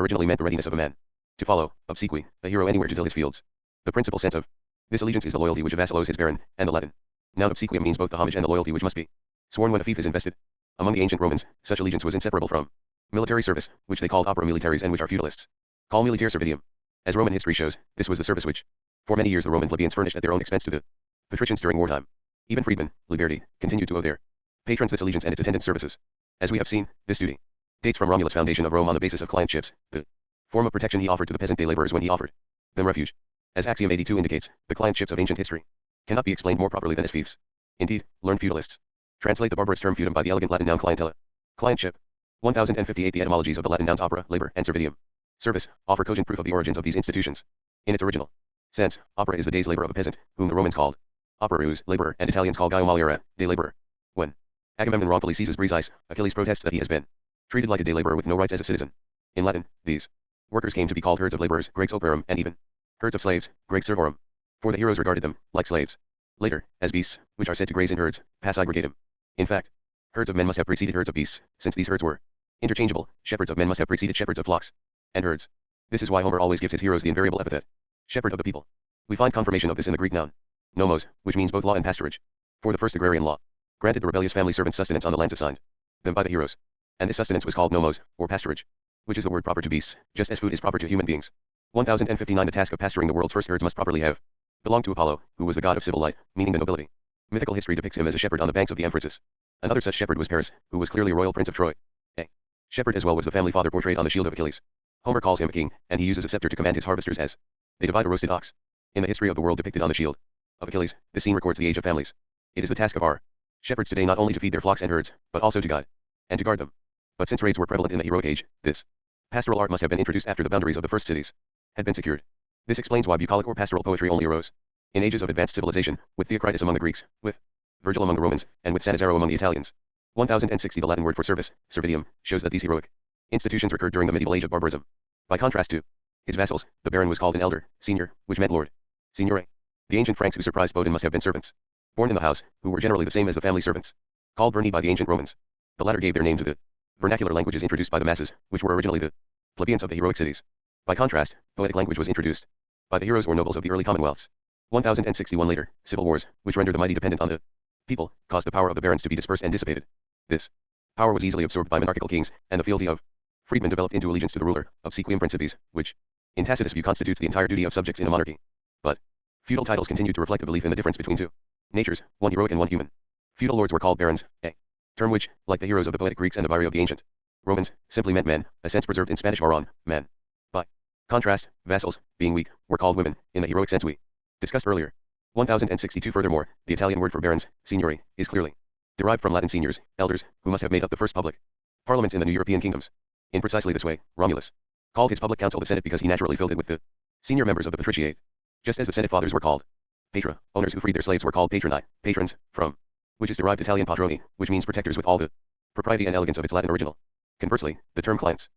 originally meant the readiness of a man to follow, obsequi, a hero anywhere to till his fields. The principal sense of this allegiance is the loyalty which a vassal owes his baron, and the Latin noun obsequium means both the homage and the loyalty which must be sworn when a fief is invested. Among the ancient Romans, such allegiance was inseparable from military service, which they called opera militaris and which our feudalists call militare servitium. As Roman history shows, this was the service which, for many years the Roman plebeians furnished at their own expense to the patricians during wartime. Even freedmen, liberti, continued to owe their patrons this allegiance and its attendant services. As we have seen, this duty dates from Romulus' foundation of Rome on the basis of clientships, the form of protection he offered to the peasant day laborers when he offered them refuge. As Axiom 82 indicates, the clientships of ancient history cannot be explained more properly than as fiefs. Indeed, learned feudalists translate the barbarous term feudum by the elegant Latin noun clientela, clientship. 1058. The etymologies of the Latin nouns opera, labor, and servitium, service, offer cogent proof of the origins of these institutions. In its original sense, opera is the day's labor of a peasant, whom the Romans called operus, laborer, and Italians call gaiomaliera, day laborer. When Agamemnon wrongfully seizes Briseis, Achilles protests that he has been treated like a day laborer with no rights as a citizen. In Latin, these workers came to be called herds of laborers, Greeks operum, and even herds of slaves, Greeks servorum, for the heroes regarded them like slaves. Later, as beasts, which are said to graze in herds, pass aggregatum. In fact, herds of men must have preceded herds of beasts, since these herds were interchangeable. Shepherds of men must have preceded shepherds of flocks and herds. This is why Homer always gives his heroes the invariable epithet, shepherd of the people. We find confirmation of this in the Greek noun nomos, which means both law and pasturage. For the first agrarian law granted the rebellious family servants sustenance on the lands assigned them by the heroes, and this sustenance was called nomos, or pasturage, which is the word proper to beasts, just as food is proper to human beings. 1059. The task of pasturing the world's first herds must properly have belonged to Apollo, who was the god of civil light, meaning the nobility. Mythical history depicts him as a shepherd on the banks of the Euphrates. Another such shepherd was Paris, who was clearly a royal prince of Troy. A shepherd as well was the family father portrayed on the shield of Achilles. Homer calls him a king, and he uses a scepter to command his harvesters as they divide a roasted ox. In the history of the world depicted on the shield of Achilles, this scene records the age of families. It is the task of our shepherds today not only to feed their flocks and herds, but also to guide and to guard them. But since raids were prevalent in the heroic age, this pastoral art must have been introduced after the boundaries of the first cities had been secured. This explains why bucolic or pastoral poetry only arose in ages of advanced civilization, with Theocritus among the Greeks, with Virgil among the Romans, and with Sannazaro among the Italians. 1060. The Latin word for service, servitium, shows that these heroic institutions recurred during the medieval age of barbarism. By contrast to his vassals, the baron was called an elder, senior, which meant lord, signore. The ancient Franks who surprised Bodin must have been servants born in the house, who were generally the same as the family servants, called verni by the ancient Romans. The latter gave their name to the vernacular languages introduced by the masses, which were originally the plebeians of the heroic cities. By contrast, poetic language was introduced by the heroes or nobles of the early commonwealths. 1061. Later, civil wars, which rendered the mighty dependent on the people, caused the power of the barons to be dispersed and dissipated. This power was easily absorbed by monarchical kings, and the fealty of freedmen developed into allegiance to the ruler, obsequium principes, which, in Tacitus' view, constitutes the entire duty of subjects in a monarchy. But feudal titles continued to reflect a belief in the difference between two natures, one heroic and one human. Feudal lords were called barons, a term which, like the heroes of the poetic Greeks and the viri of the ancient Romans, simply meant men, a sense preserved in Spanish varon, man. By contrast, vassals, being weak, were called women, in the heroic sense we discussed earlier. 1062. Furthermore, the Italian word for barons, signori, is clearly derived from Latin seniors, elders, who must have made up the first public parliaments in the new European kingdoms. In precisely this way, Romulus called his public council the Senate because he naturally filled it with the senior members of the patriciate. Just as the Senate fathers were called patra, owners who freed their slaves were called patroni, patrons, from which is derived Italian patroni, which means protectors with all the propriety and elegance of its Latin original. Conversely, the term clients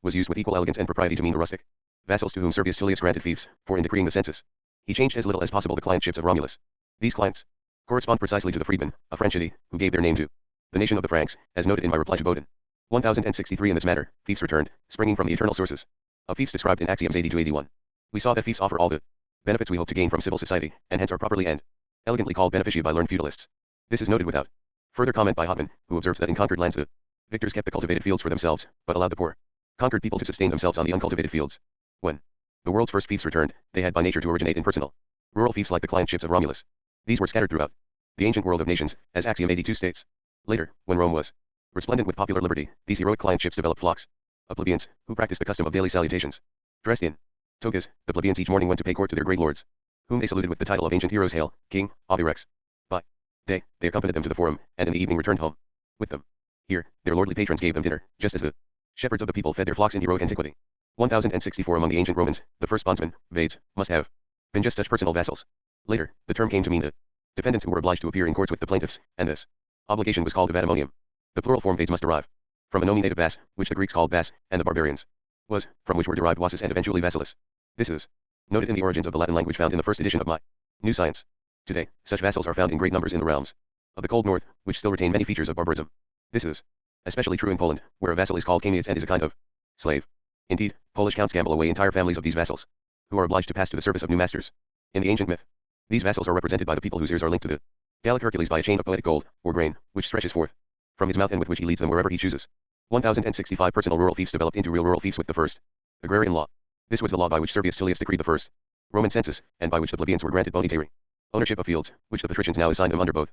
was used with equal elegance and propriety to mean the rustic vassals to whom Servius Tullius granted fiefs, for in decreeing the census, he changed as little as possible the clientships of Romulus. These clients correspond precisely to the freedmen, a Franchidae, who gave their name to the nation of the Franks, as noted in my reply to Bodin. 1063. In this matter, fiefs returned, springing from the eternal sources of fiefs described in Axioms 80 to 81. We saw that fiefs offer all the benefits we hope to gain from civil society, and hence are properly and elegantly called beneficia by learned feudalists. This is noted without further comment by Hotman, who observes that in conquered lands the victors kept the cultivated fields for themselves, but allowed the poor conquered people to sustain themselves on the uncultivated fields. When the world's first fiefs returned, they had by nature to originate in personal, rural fiefs like the clientships of Romulus. These were scattered throughout the ancient world of nations, as Axiom 82 states. Later, when Rome was resplendent with popular liberty, these heroic clientships developed flocks of plebeians, who practiced the custom of daily salutations. Dressed in togas, the plebeians each morning went to pay court to their great lords, whom they saluted with the title of ancient heroes. Hail, King, Ave Rex. By day, they accompanied them to the forum, and in the evening returned home with them. Here, their lordly patrons gave them dinner, just as the shepherds of the people fed their flocks in heroic antiquity. 1064. Among the ancient Romans, the first bondsmen, vades, must have been just such personal vassals. Later, the term came to mean the defendants who were obliged to appear in courts with the plaintiffs, and this obligation was called vademonium. The plural form vades must derive from a nominative vas, which the Greeks called bas, and the barbarians was, from which were derived vasis and eventually vassilis. This is noted in the origins of the Latin language found in the first edition of my New Science. Today, such vassals are found in great numbers in the realms of the cold north, which still retain many features of barbarism. This is especially true in Poland, where a vassal is called kamiec and is a kind of slave. Indeed, Polish counts gamble away entire families of these vassals, who are obliged to pass to the service of new masters. In the ancient myth, these vassals are represented by the people whose ears are linked to the Gallic Hercules by a chain of poetic gold, or grain, which stretches forth from his mouth and with which he leads them wherever he chooses. 1065. Personal rural fiefs developed into real rural fiefs with the first agrarian law. This was the law by which Servius Tullius decreed the first Roman census, and by which the plebeians were granted bonitary ownership of fields, which the patricians now assign them under both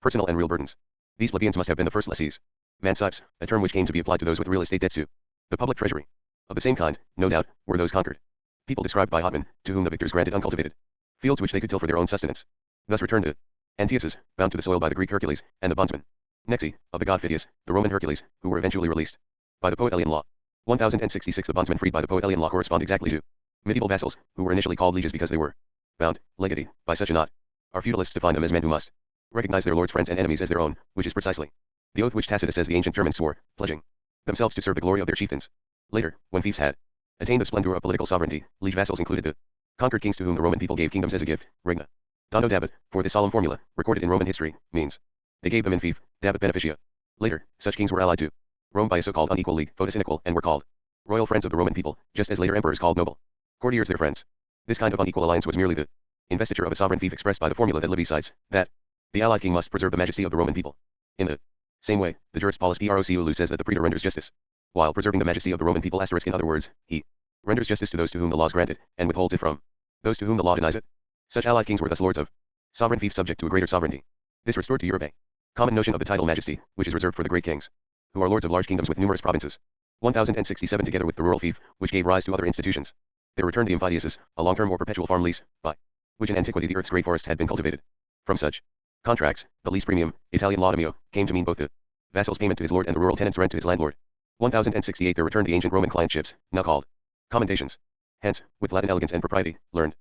personal and real burdens. These plebeians must have been the first lessees. Mansipes, a term which came to be applied to those with real estate debts to the public treasury. Of the same kind, no doubt, were those conquered people described by Hotman, to whom the victors granted uncultivated fields which they could till for their own sustenance. Thus returned to Antiochus, bound to the soil by the Greek Hercules, and the bondsmen Nexi, of the god Phidias, the Roman Hercules, who were eventually released by the Poet-Elian law. 1066. The bondsmen freed by the Poet-Elian law correspond exactly to medieval vassals, who were initially called lieges because they were bound, legati, by such a knot. Our feudalists define them as men who must recognize their lord's friends and enemies as their own, which is precisely the oath which Tacitus says the ancient Germans swore, pledging themselves to serve the glory of their chieftains. Later, when fiefs had attained the splendor of political sovereignty, liege vassals included the conquered kings to whom the Roman people gave kingdoms as a gift, regna. Dando dabit, for this solemn formula, recorded in Roman history, means they gave them in fief, dabit beneficia. Later, such kings were allied to Rome by a so-called unequal league, foedus inequal, and were called royal friends of the Roman people, just as later emperors called noble courtiers their friends. This kind of unequal alliance was merely the investiture of a sovereign fief expressed by the formula that Livy cites, that the allied king must preserve the majesty of the Roman people. In the same way, the jurist Paulus Proculu says that the praetor renders justice, while preserving the majesty of the Roman people. In other words, he renders justice to those to whom the law is granted, and withholds it from those to whom the law denies it. Such allied kings were thus lords of sovereign fiefs subject to a greater sovereignty. This restored to Europe a common notion of the title majesty, which is reserved for the great kings, who are lords of large kingdoms with numerous provinces. 1067. Together with the rural fief, which gave rise to other institutions, there returned the impidiasis, a long-term or perpetual farm lease, by which in antiquity the earth's great forests had been cultivated. From such contracts, the lease premium, Italian laudomio, came to mean both the vassal's payment to his lord and the rural tenant's rent to his landlord. 1068. There returned the ancient Roman clientships, now called commendations. Hence, with Latin elegance and propriety, learned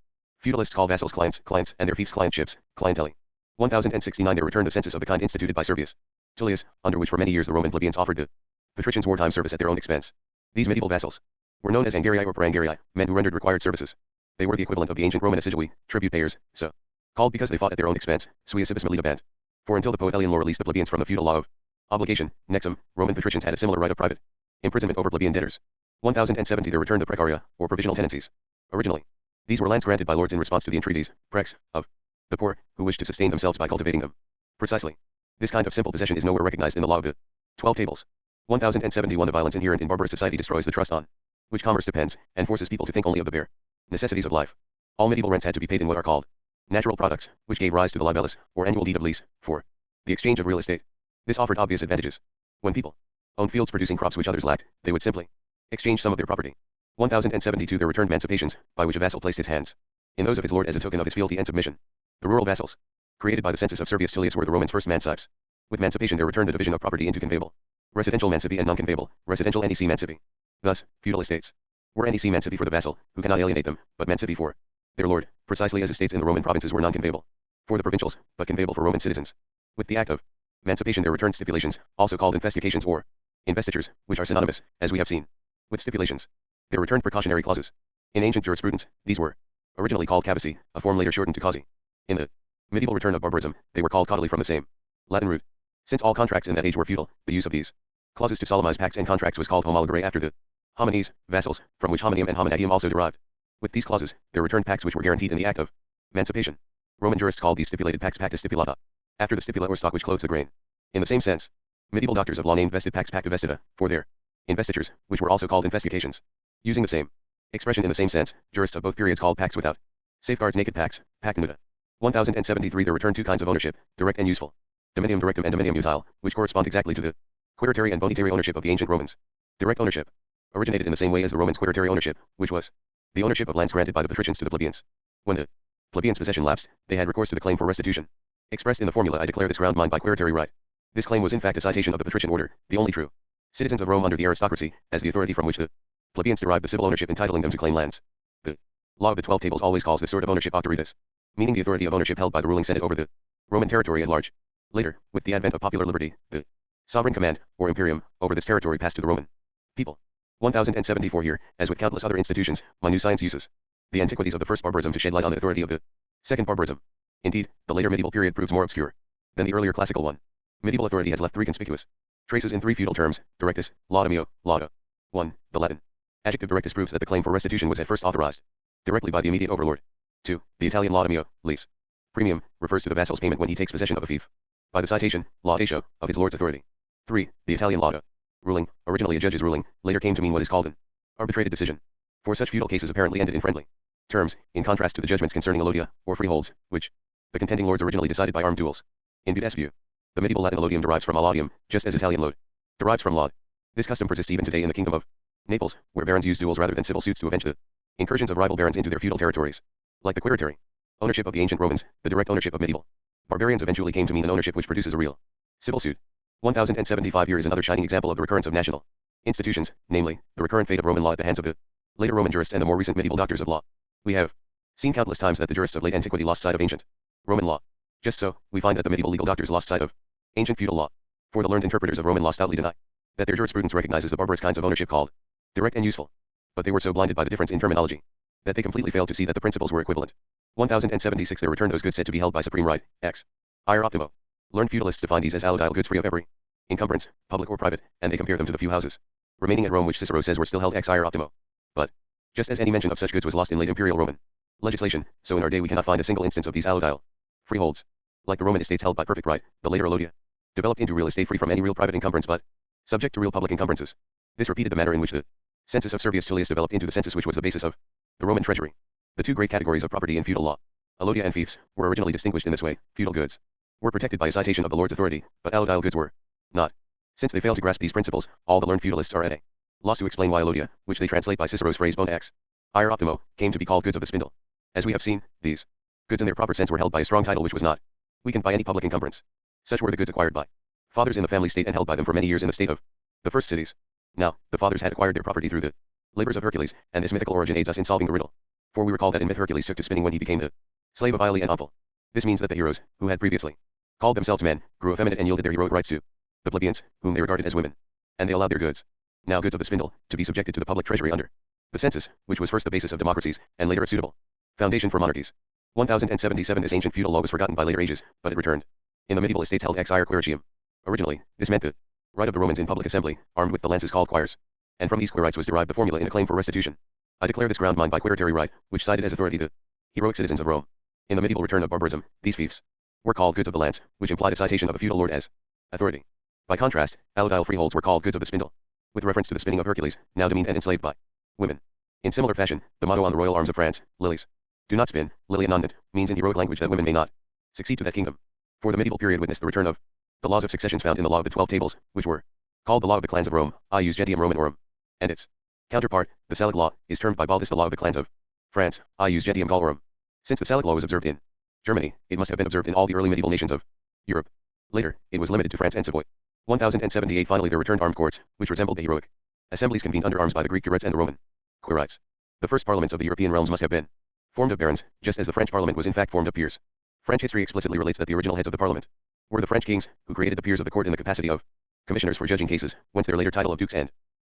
feudalists call vassals clients, and their fiefs clientships, clientele. 1069. There returned the census of the kind instituted by Servius Tullius, under which for many years the Roman plebeians offered the patricians wartime service at their own expense. These medieval vassals were known as angarii or parangarii, men who rendered required services. They were the equivalent of the ancient Roman assiduii, tribute payers, so called because they fought at their own expense, sui cibis milita bant. For until the Poet-Elian law released the plebeians from the feudal law of obligation, nexum, Roman patricians had a similar right of private imprisonment over plebeian debtors. 1070. There returned the precaria, or provisional tenancies. Originally, these were lands granted by lords in response to the entreaties, prex, of the poor, who wished to sustain themselves by cultivating them. Precisely. This kind of simple possession is nowhere recognized in the law of the 12 Tables. 1071. The violence inherent in barbarous society destroys the trust on which commerce depends, and forces people to think only of the bare necessities of life. All medieval rents had to be paid in what are called natural products, which gave rise to the libellus, or annual deed of lease, for the exchange of real estate. This offered obvious advantages. When people owned fields producing crops which others lacked, they would simply exchange some of their property. 1072. There returned emancipations, by which a vassal placed his hands in those of his lord as a token of his fealty and submission. The rural vassals, created by the census of Servius Tullius, were the Romans' first mancipes. With emancipation there returned the division of property into conveyable, residential mancipi, and non-conveyable, residential nec mancipi. Thus, feudal estates were nec mancipi for the vassal, who cannot alienate them, but mancipi for their lord, precisely as estates in the Roman provinces were non-conveyable for the provincials, but conveyable for Roman citizens. With the act of emancipation there returned stipulations, also called infestications or investitures, which are synonymous, as we have seen, with stipulations. There returned precautionary clauses. In ancient jurisprudence, these were originally called cavici, a form later shortened to causi. In the medieval return of barbarism, they were called cauteli from the same Latin root. Since all contracts in that age were feudal, the use of these clauses to solemnize pacts and contracts was called homologare after the homines, vassals, from which hominium and hominagium also derived. With these clauses, there returned pacts which were guaranteed in the act of emancipation. Roman jurists called these stipulated pacts pacta stipulata, after the stipula or stock which clothes the grain. In the same sense, medieval doctors of law named vested pacts pacta vestita, for their investitures, which were also called investigations. Using the same expression in the same sense, jurists of both periods called pacts without safeguards naked pacts, pacta nuda. 1073 There return two kinds of ownership, direct and useful. Dominium directum and dominium utile, which correspond exactly to the quiritary and bonitary ownership of the ancient Romans. Direct ownership originated in the same way as the Romans' quiritary ownership, which was the ownership of lands granted by the patricians to the plebeians. When the plebeians' possession lapsed, they had recourse to the claim for restitution, expressed in the formula I declare this ground mine by quiritary right. This claim was in fact a citation of the patrician order, the only true citizens of Rome under the aristocracy, as the authority from which the plebeians derived the civil ownership entitling them to claim lands. The law of the 12 tables always calls this sort of ownership auctoritas, meaning the authority of ownership held by the ruling senate over the Roman territory at large. Later, with the advent of popular liberty, the sovereign command, or imperium, over this territory passed to the Roman people. 1074 Here, as with countless other institutions, my new science uses the antiquities of the first barbarism to shed light on the authority of the second barbarism. Indeed, the later medieval period proves more obscure than the earlier classical one. Medieval authority has left three conspicuous traces in three feudal terms: directus, laudaemio, lauda. 1. The Latin adjective directus proves that the claim for restitution was at first authorized directly by the immediate overlord. 2. The Italian laudaemio, lease premium, refers to the vassal's payment when he takes possession of a fief by the citation, laudatio, of his lord's authority. 3. The Italian lauda, ruling, originally a judge's ruling, later came to mean what is called an arbitrated decision. For such feudal cases apparently ended in friendly terms, in contrast to the judgments concerning allodium, or freeholds, which the contending lords originally decided by armed duels. In Dudas' view, the medieval Latin allodium derives from allodium, just as Italian lode derives from laud. This custom persists even today in the kingdom of Naples, where barons use duels rather than civil suits to avenge the incursions of rival barons into their feudal territories. Like the quiritary ownership of the ancient Romans, the direct ownership of medieval barbarians eventually came to mean an ownership which produces a real civil suit. 1075 Here is another shining example of the recurrence of national institutions, namely, the recurrent fate of Roman law at the hands of the later Roman jurists and the more recent medieval doctors of law. We have seen countless times that the jurists of late antiquity lost sight of ancient Roman law. Just so, we find that the medieval legal doctors lost sight of ancient feudal law. For the learned interpreters of Roman law stoutly deny that their jurisprudence recognizes the barbarous kinds of ownership called direct and useful. But they were so blinded by the difference in terminology that they completely failed to see that the principles were equivalent. 1076 There return those goods said to be held by supreme right, ex ire optimo. Learned feudalists define these as allodile goods free of every encumbrance, public or private, and they compare them to the few houses remaining at Rome which Cicero says were still held ex ire optimo. But, just as any mention of such goods was lost in late imperial Roman legislation, so in our day we cannot find a single instance of these allodile freeholds. Like the Roman estates held by perfect right, the later allodia developed into real estate free from any real private encumbrance but subject to real public encumbrances. This repeated the manner in which the census of Servius Tullius developed into the census which was the basis of the Roman treasury. The two great categories of property in feudal law, allodia and fiefs, were originally distinguished in this way. Feudal goods were protected by a citation of the lord's authority, but allodile goods were not. Since they fail to grasp these principles, all the learned feudalists are at a loss to explain why allodia, which they translate by Cicero's phrase bon ex ire optimo, came to be called goods of the spindle. As we have seen, these goods in their proper sense were held by a strong title which was not weakened by any public encumbrance. Such were the goods acquired by fathers in the family state and held by them for many years in the state of the first cities. Now, the fathers had acquired their property through the labors of Hercules, and this mythical origin aids us in solving the riddle. For we recall that in myth Hercules took to spinning when he became the slave of Iole and Omphale. This means that the heroes, who had previously called themselves men, grew effeminate and yielded their heroic rights to the plebeians, whom they regarded as women. And they allowed their goods, now goods of the spindle, to be subjected to the public treasury under the census, which was first the basis of democracies, and later a suitable foundation for monarchies. 1077 This ancient feudal law was forgotten by later ages, but it returned in the medieval estates held ex ire quiritium. Originally, this meant the right of the Romans in public assembly, armed with the lances called quires, and from these quirites was derived the formula in a claim for restitution. I declare this ground mine by quiritary right, which cited as authority the heroic citizens of Rome. In the medieval return of barbarism, these fiefs were called goods of the lands, which implied a citation of a feudal lord as authority. By contrast, allodile freeholds were called goods of the spindle, with reference to the spinning of Hercules, now demeaned and enslaved by women. In similar fashion, the motto on the royal arms of France, lilies do not spin, lilia nondent, means in heroic language that women may not succeed to that kingdom. For the medieval period witnessed the return of the laws of successions found in the law of the 12 tables, which were called the law of the clans of Rome, ius gentium Romanorum, and its counterpart, the Salic law, is termed by Baldus the law of the clans of France, ius gentium Gallorum. Since the Salic law was observed in Germany, it must have been observed in all the early medieval nations of Europe. Later, it was limited to France and Savoy. 1078 Finally there returned armed courts, which resembled the heroic assemblies convened under arms by the Greek curites and the Roman quirites. The first parliaments of the European realms must have been formed of barons, just as the French parliament was in fact formed of peers. French history explicitly relates that the original heads of the parliament were the French kings, who created the peers of the court in the capacity of commissioners for judging cases, whence their later title of dukes and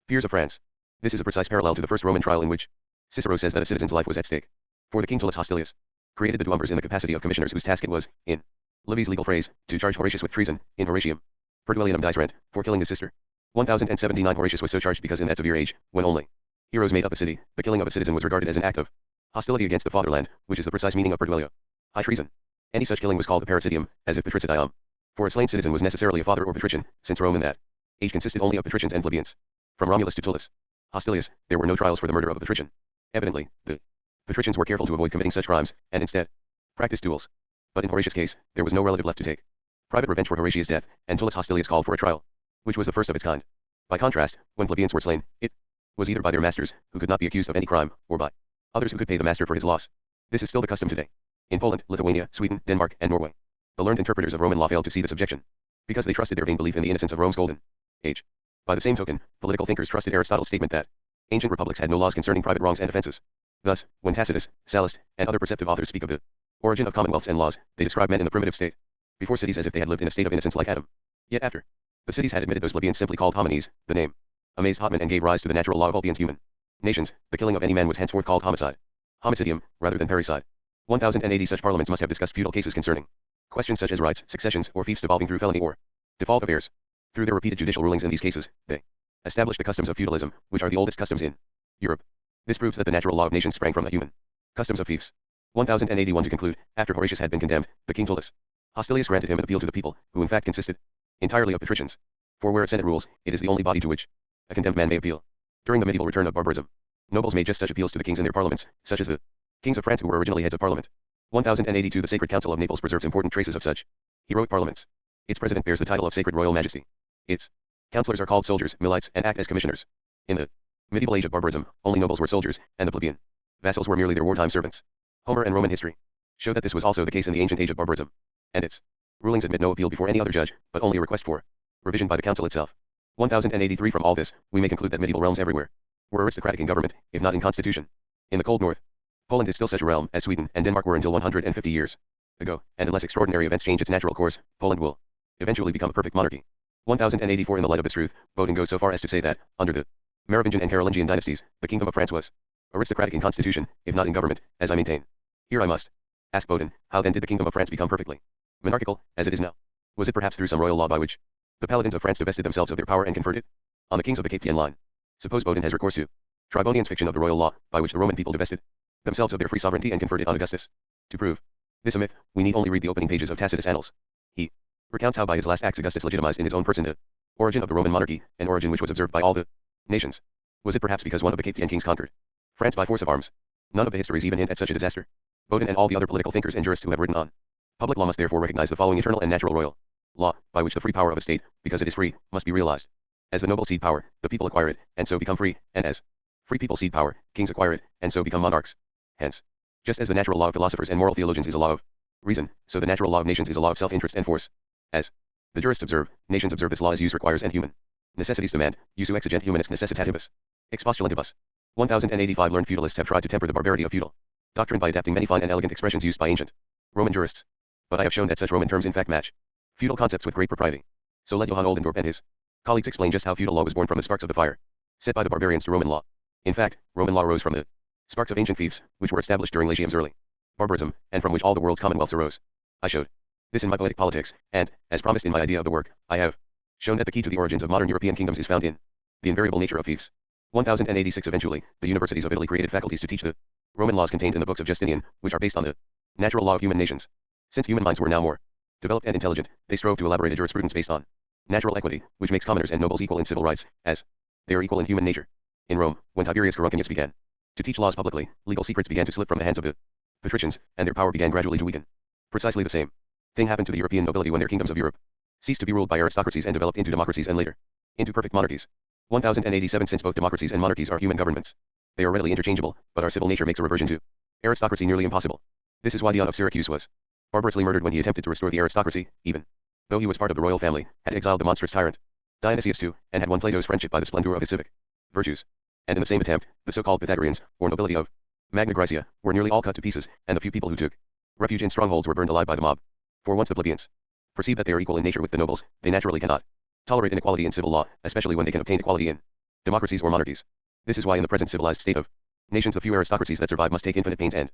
peers of France. This is a precise parallel to the first Roman trial in which Cicero says that a citizen's life was at stake. For the king Tullus Hostilius created the duumbers in the capacity of commissioners whose task it was, in Livy's legal phrase, to charge Horatius with treason, in Horatium per duellianum diserent, for killing his sister. 1079 Horatius was so charged because in that severe age, when only heroes made up a city, the killing of a citizen was regarded as an act of hostility against the fatherland, which is the precise meaning of per duellio, high treason. Any such killing was called a parricidium, as if patricidium. For a slain citizen was necessarily a father or patrician, since Rome in that age consisted only of patricians and plebeians. From Romulus to Tullus Hostilius, there were no trials for the murder of a patrician. Evidently, the patricians were careful to avoid committing such crimes, and instead practiced duels. But in Horatius' case, there was no relative left to take private revenge for Horatius' death, and Tullus Hostilius called for a trial, which was the first of its kind. By contrast, when plebeians were slain, it was either by their masters, who could not be accused of any crime, or by others who could pay the master for his loss. This is still the custom today. In Poland, Lithuania, Sweden, Denmark, and Norway, the learned interpreters of Roman law failed to see this objection, because they trusted their vain belief in the innocence of Rome's golden age. By the same token, political thinkers trusted Aristotle's statement that ancient republics had no laws concerning private wrongs and offenses. Thus, when Tacitus, Sallust, and other perceptive authors speak of the origin of commonwealths and laws, they describe men in the primitive state, before cities, as if they had lived in a state of innocence like Adam. Yet after the cities had admitted those plebeians simply called homines, the name amazed Hotman and gave rise to the natural law of Ulpian's human nations. The killing of any man was henceforth called homicide, homicidium, rather than parricide. 1080 Such parliaments must have discussed feudal cases concerning questions such as rights, successions, or fiefs devolving through felony or default of heirs. Through their repeated judicial rulings in these cases, they established the customs of feudalism, which are the oldest customs in Europe. This proves that the natural law of nations sprang from the human customs of fiefs. 1081 To conclude, after Horatius had been condemned, the king Tullus Hostilius granted him an appeal to the people, who in fact consisted entirely of patricians. For where a senate rules, it is the only body to which a condemned man may appeal. During the medieval return of barbarism, nobles made just such appeals to the kings in their parliaments, such as the kings of France who were originally heads of parliament. 1082 The Sacred Council of Naples preserves important traces of such heroic parliaments. Its president bears the title of Sacred Royal Majesty. Its councillors are called soldiers, milites, and act as commissioners. In the medieval age of barbarism, only nobles were soldiers, and the plebeian vassals were merely their wartime servants. Homer and Roman history show that this was also the case in the ancient age of barbarism, and its rulings admit no appeal before any other judge, but only a request for revision by the council itself. 1083 From all this, we may conclude that medieval realms everywhere were aristocratic in government, if not in constitution. In the cold north, Poland is still such a realm, as Sweden and Denmark were until 150 years ago, and unless extraordinary events change its natural course, Poland will eventually become a perfect monarchy. 1084 In the light of this truth, Bodin goes so far as to say that, under the Merovingian and Carolingian dynasties, the kingdom of France was aristocratic in constitution, if not in government, as I maintain. Here I must ask Bodin, how then did the kingdom of France become perfectly monarchical, as it is now? Was it perhaps through some royal law by which the paladins of France divested themselves of their power and conferred it on the kings of the Capetian line? Suppose Bodin has recourse to Tribonian's fiction of the royal law, by which the Roman people divested themselves of their free sovereignty and conferred it on Augustus. To prove this a myth, we need only read the opening pages of Tacitus' Annals. He recounts how by his last acts Augustus legitimized in his own person the origin of the Roman monarchy, an origin which was observed by all the nations. Was it perhaps because one of the Capetian kings conquered France by force of arms? None of the histories even hint at such a disaster. Bodin and all the other political thinkers and jurists who have written on public law must therefore recognize the following eternal and natural royal law, by which the free power of a state, because it is free, must be realized. As the noble cede power, the people acquire it, and so become free, and as free people cede power, kings acquire it, and so become monarchs. Hence, just as the natural law of philosophers and moral theologians is a law of reason, so the natural law of nations is a law of self-interest and force. As the jurists observe, nations observe this law as use requires and human necessities demand, usu exigent humanis necessitatibus. Expostulantibus. 1085 Learned feudalists have tried to temper the barbarity of feudal doctrine by adapting many fine and elegant expressions used by ancient Roman jurists. But I have shown that such Roman terms in fact match feudal concepts with great propriety. So let Johann Oldendorp and his colleagues explain just how feudal law was born from the sparks of the fire set by the barbarians to Roman law. In fact, Roman law rose from the sparks of ancient fiefs, which were established during Latium's early barbarism, and from which all the world's commonwealths arose. I showed this in my Poetic Politics, and, as promised in my idea of the work, I have shown that the key to the origins of modern European kingdoms is found in the invariable nature of fiefs. 1086 Eventually, the universities of Italy created faculties to teach the Roman laws contained in the books of Justinian, which are based on the natural law of human nations. Since human minds were now more developed and intelligent, they strove to elaborate a jurisprudence based on natural equity, which makes commoners and nobles equal in civil rights, as they are equal in human nature. In Rome, when Tiberius Coruncanius began to teach laws publicly, legal secrets began to slip from the hands of the patricians, and their power began gradually to weaken. Precisely the same thing happened to the European nobility when their kingdoms of Europe ceased to be ruled by aristocracies and developed into democracies and later into perfect monarchies. 1087 Since both democracies and monarchies are human governments, they are readily interchangeable, but our civil nature makes a reversion to aristocracy nearly impossible. This is why Dion of Syracuse was barbarously murdered when he attempted to restore the aristocracy, even though he was part of the royal family, had exiled the monstrous tyrant Dionysius II, and had won Plato's friendship by the splendor of his civic virtues. And in the same attempt, the so-called Pythagoreans, or nobility of Magna Graecia, were nearly all cut to pieces, and the few people who took refuge in strongholds were burned alive by the mob. For once the plebeians perceive that they are equal in nature with the nobles, they naturally cannot tolerate inequality in civil law, especially when they can obtain equality in democracies or monarchies. This is why in the present civilized state of Nations of few aristocracies that survive must take infinite pains and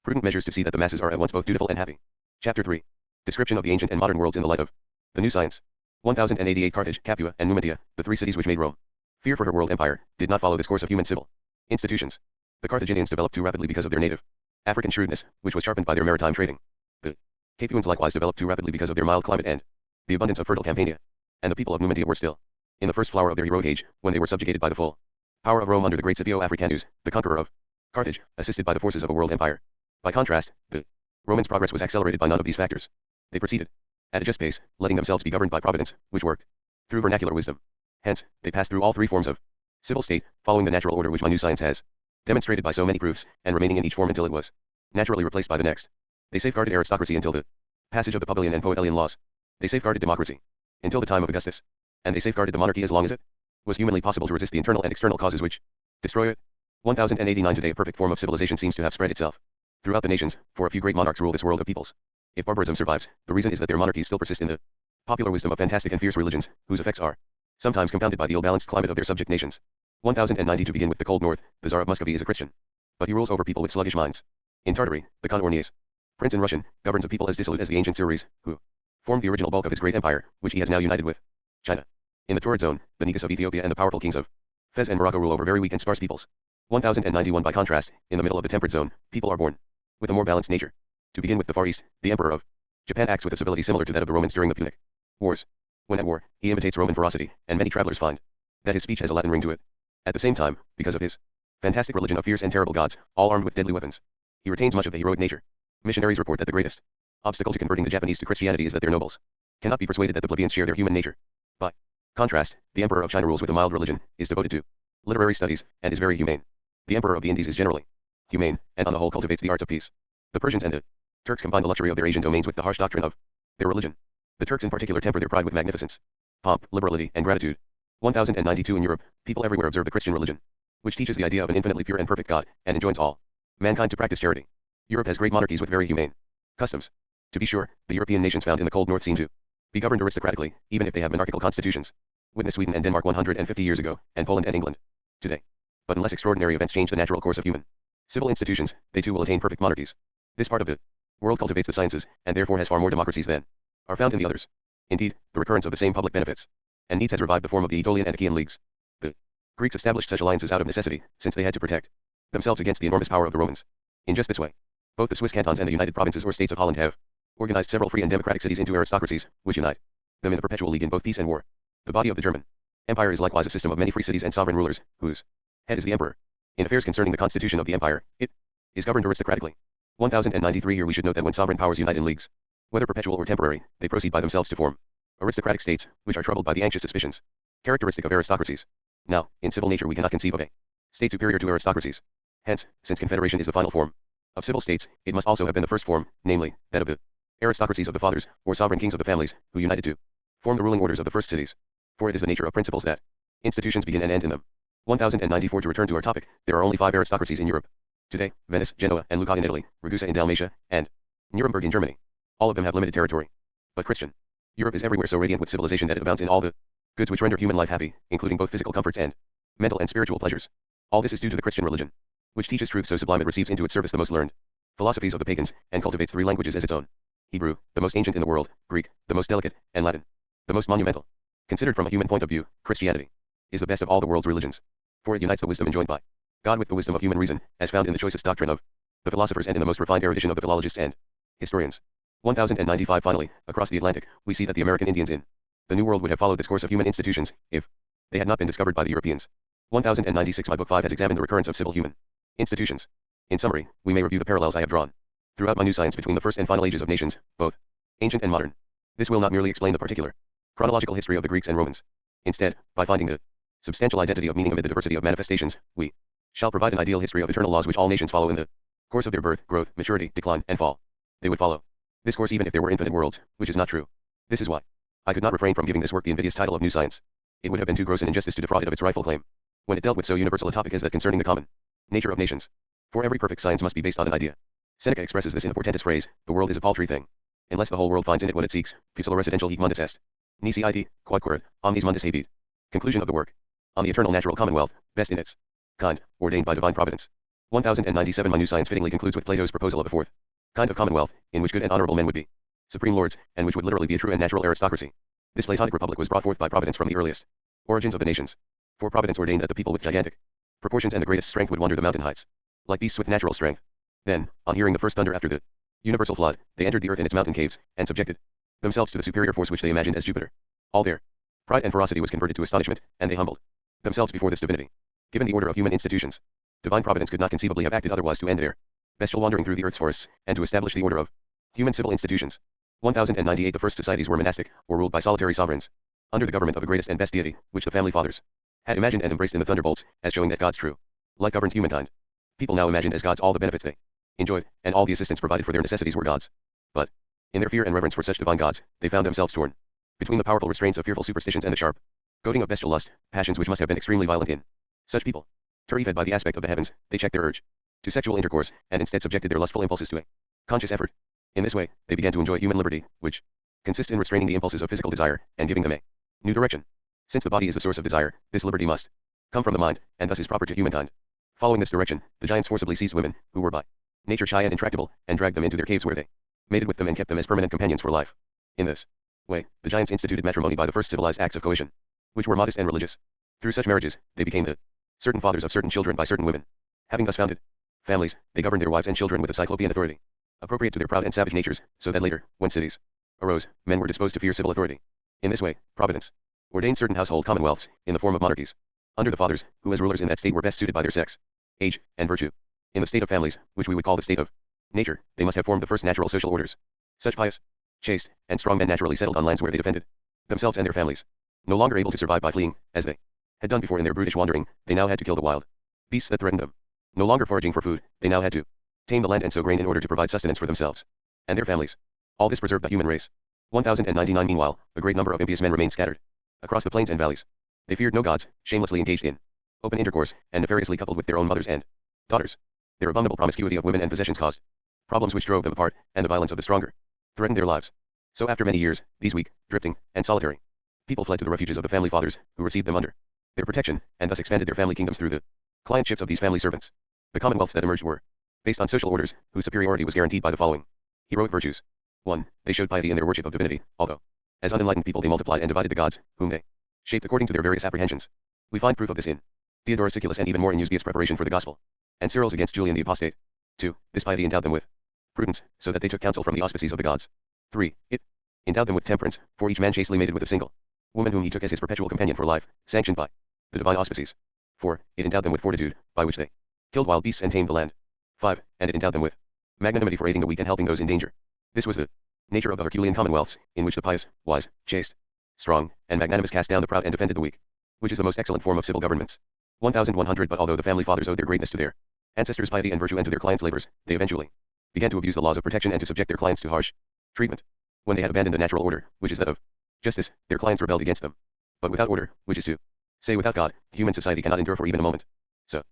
prudent measures to see that the masses are at once both dutiful and happy. Chapter 3. Description of the ancient and modern worlds in the light of the new science. 1088 Carthage, Capua, and Numantia, the three cities which made Rome. Fear for her world empire, did not follow this course of human civil institutions. The Carthaginians developed too rapidly because of their native African shrewdness, which was sharpened by their maritime trading. The Capuans likewise developed too rapidly because of their mild climate and the abundance of fertile Campania. And the people of Numantia were still in the first flower of their heroic age, when they were subjugated by the full power of Rome under the great Scipio Africanus, the conqueror of Carthage, assisted by the forces of a world empire. By contrast, the Romans' progress was accelerated by none of these factors. They proceeded at a just pace, letting themselves be governed by providence, which worked through vernacular wisdom. Hence, they passed through all three forms of civil state, following the natural order which my new science has demonstrated by so many proofs, and remaining in each form until it was naturally replaced by the next. They safeguarded aristocracy until the passage of the Publian and Poetian laws. They safeguarded democracy until the time of Augustus. And they safeguarded the monarchy as long as it was humanly possible to resist the internal and external causes which destroy it. 1089 Today a perfect form of civilization seems to have spread itself throughout the nations, for a few great monarchs rule this world of peoples. If barbarism survives, the reason is that their monarchies still persist in the popular wisdom of fantastic and fierce religions, whose effects are sometimes compounded by the ill-balanced climate of their subject nations. 1090 To begin with the cold north, the Tsar of Muscovy is a Christian, but he rules over people with sluggish minds. In Tartary, the Khan Ornias, prince in Russian, governs a people as dissolute as the ancient Siris, who formed the original bulk of his great empire, which he has now united with China. In the Torrid zone, the Negus of Ethiopia and the powerful kings of Fez and Morocco rule over very weak and sparse peoples. 1091 By contrast, in the middle of the temperate zone, people are born with a more balanced nature. To begin with the Far East, the Emperor of Japan acts with a civility similar to that of the Romans during the Punic Wars. When at war, he imitates Roman ferocity, and many travelers find that his speech has a Latin ring to it. At the same time, because of his fantastic religion of fierce and terrible gods, all armed with deadly weapons, he retains much of the heroic nature. Missionaries report that the greatest obstacle to converting the Japanese to Christianity is that their nobles cannot be persuaded that the plebeians share their human nature. By contrast, the Emperor of China rules with a mild religion, is devoted to literary studies, and is very humane. The Emperor of the Indies is generally humane, and on the whole cultivates the arts of peace. The Persians and the Turks combine the luxury of their Asian domains with the harsh doctrine of their religion. The Turks in particular temper their pride with magnificence, pomp, liberality, and gratitude. 1092 In Europe, people everywhere observe the Christian religion, which teaches the idea of an infinitely pure and perfect God, and enjoins all mankind to practice charity. Europe has great monarchies with very humane customs. To be sure, the European nations found in the cold north seem to be governed aristocratically, even if they have monarchical constitutions. Witness Sweden and Denmark 150 years ago, and Poland and England today. But unless extraordinary events change the natural course of human civil institutions, they too will attain perfect monarchies. This part of the world cultivates the sciences, and therefore has far more democracies than are found in the others. Indeed, the recurrence of the same public benefits and needs has revived the form of the Aetolian and Achaean leagues. The Greeks established such alliances out of necessity, since they had to protect themselves against the enormous power of the Romans. In just this way, both the Swiss cantons and the United Provinces or States of Holland have organized several free and democratic cities into aristocracies, which unite them in a perpetual league in both peace and war. The body of the German Empire is likewise a system of many free cities and sovereign rulers, whose head is the emperor. In affairs concerning the constitution of the empire, it is governed aristocratically. 1093 Here we should note that when sovereign powers unite in leagues, whether perpetual or temporary, they proceed by themselves to form aristocratic states, which are troubled by the anxious suspicions characteristic of aristocracies. Now, in civil nature we cannot conceive of a state superior to aristocracies. Hence, since confederation is the final form of civil states, it must also have been the first form, namely, that of the aristocracies of the fathers, or sovereign kings of the families, who united to form the ruling orders of the first cities. For it is the nature of principles that institutions begin and end in them. 1094 To return to our topic, there are only 5 aristocracies in Europe today: Venice, Genoa, and Lucca in Italy, Ragusa in Dalmatia, and Nuremberg in Germany. All of them have limited territory, but Christian Europe is everywhere so radiant with civilization that it abounds in all the goods which render human life happy, including both physical comforts and mental and spiritual pleasures. All this is due to the Christian religion, which teaches truth so sublime it receives into its service the most learned philosophies of the pagans, and cultivates 3 languages as its own: Hebrew, the most ancient in the world; Greek, the most delicate; and Latin, the most monumental. Considered from a human point of view, Christianity is the best of all the world's religions, for it unites the wisdom enjoined by God with the wisdom of human reason, as found in the choicest doctrine of the philosophers and in the most refined erudition of the philologists and historians. 1095 Finally, across the Atlantic, we see that the American Indians in the New World would have followed this course of human institutions, if they had not been discovered by the Europeans. 1096 My book 5 has examined the recurrence of civil human institutions. In summary, we may review the parallels I have drawn throughout my new science between the first and final ages of nations, both ancient and modern. This will not merely explain the particular chronological history of the Greeks and Romans. Instead, by finding the substantial identity of meaning amid the diversity of manifestations, we shall provide an ideal history of eternal laws which all nations follow in the course of their birth, growth, maturity, decline, and fall. They would follow this course even if there were infinite worlds, which is not true. This is why I could not refrain from giving this work the invidious title of New Science. It would have been too gross an injustice to defraud it of its rightful claim, when it dealt with so universal a topic as that concerning the common nature of nations. For every perfect science must be based on an idea. Seneca expresses this in a portentous phrase: the world is a paltry thing, unless the whole world finds in it what it seeks. Pusilla residential hic mundus est. Nisi it, quodquerit, omnis mundus habit. Conclusion of the work. On the eternal natural commonwealth, best in its kind, ordained by divine providence. 1097 My new science fittingly concludes with Plato's proposal of a fourth kind of commonwealth, in which good and honorable men would be supreme lords, and which would literally be a true and natural aristocracy. This Platonic republic was brought forth by Providence from the earliest origins of the nations. For Providence ordained that the people with gigantic proportions and the greatest strength would wander the mountain heights, like beasts with natural strength. Then, on hearing the first thunder after the universal flood, they entered the earth in its mountain caves, and subjected themselves to the superior force which they imagined as Jupiter. All their pride and ferocity was converted to astonishment, and they humbled themselves before this divinity. Given the order of human institutions, divine providence could not conceivably have acted otherwise to end their bestial wandering through the earth's forests, and to establish the order of human civil institutions. 1098 The first societies were monastic, or ruled by solitary sovereigns, under the government of the greatest and best deity, which the family fathers had imagined and embraced in the thunderbolts, as showing that God's true light governs humankind. People now imagined as gods all the benefits they enjoyed, and all the assistance provided for their necessities were gods. But, in their fear and reverence for such divine gods, they found themselves torn between the powerful restraints of fearful superstitions and the sharp goading of bestial lust, passions which must have been extremely violent in such people. Terrified by the aspect of the heavens, they checked their urge to sexual intercourse, and instead subjected their lustful impulses to a conscious effort. In this way, they began to enjoy human liberty, which consists in restraining the impulses of physical desire, and giving them a new direction. Since the body is the source of desire, this liberty must come from the mind, and thus is proper to humankind. Following this direction, the giants forcibly seized women, who were by nature shy and intractable, and dragged them into their caves where they mated with them and kept them as permanent companions for life. In this way, the giants instituted matrimony by the first civilized acts of coition, which were modest and religious. Through such marriages, they became the certain fathers of certain children by certain women. Having thus founded families, they governed their wives and children with a cyclopean authority, appropriate to their proud and savage natures, so that later, when cities arose, men were disposed to fear civil authority. In this way, Providence ordained certain household commonwealths, in the form of monarchies, under the fathers, who as rulers in that state were best suited by their sex, age, and virtue. In the state of families, which we would call the state of nature, they must have formed the first natural social orders. Such pious, chaste, and strong men naturally settled on lands where they defended themselves and their families. No longer able to survive by fleeing, as they had done before in their brutish wandering, they now had to kill the wild beasts that threatened them. No longer foraging for food, they now had to tame the land and sow grain in order to provide sustenance for themselves and their families. All this preserved the human race. 1099 Meanwhile, a great number of impious men remained scattered across the plains and valleys. They feared no gods, shamelessly engaged in open intercourse, and nefariously coupled with their own mothers and daughters. Their abominable promiscuity of women and possessions caused problems which drove them apart, and the violence of the stronger threatened their lives. So after many years, these weak, drifting, and solitary people fled to the refuges of the family fathers, who received them under their protection, and thus expanded their family kingdoms through the clientships of these family servants. The commonwealths that emerged were based on social orders, whose superiority was guaranteed by the following heroic virtues. 1. They showed piety in their worship of divinity, although, as unenlightened people, they multiplied and divided the gods, whom they shaped according to their various apprehensions. We find proof of this in Theodorus Siculus, and even more in Eusebius' preparation for the gospel, and Cyril's against Julian the apostate. 2. This piety endowed them with prudence, so that they took counsel from the auspices of the gods. 3. It endowed them with temperance, for each man chastely mated with a single woman whom he took as his perpetual companion for life, sanctioned by the divine auspices. 4. It endowed them with fortitude, by which they killed wild beasts and tamed the land. 5. And it endowed them with magnanimity, for aiding the weak and helping those in danger. This was the nature of the Herculean commonwealths, in which the pious, wise, chaste, strong, and magnanimous cast down the proud and defended the weak, which is the most excellent form of civil governments. 1100 But although the family fathers owed their greatness to their ancestors' piety and virtue and to their clients' labors, they eventually began to abuse the laws of protection and to subject their clients to harsh treatment. When they had abandoned the natural order, which is that of justice, their clients rebelled against them. But without order, which is to say without God, human society cannot endure for even a moment. So,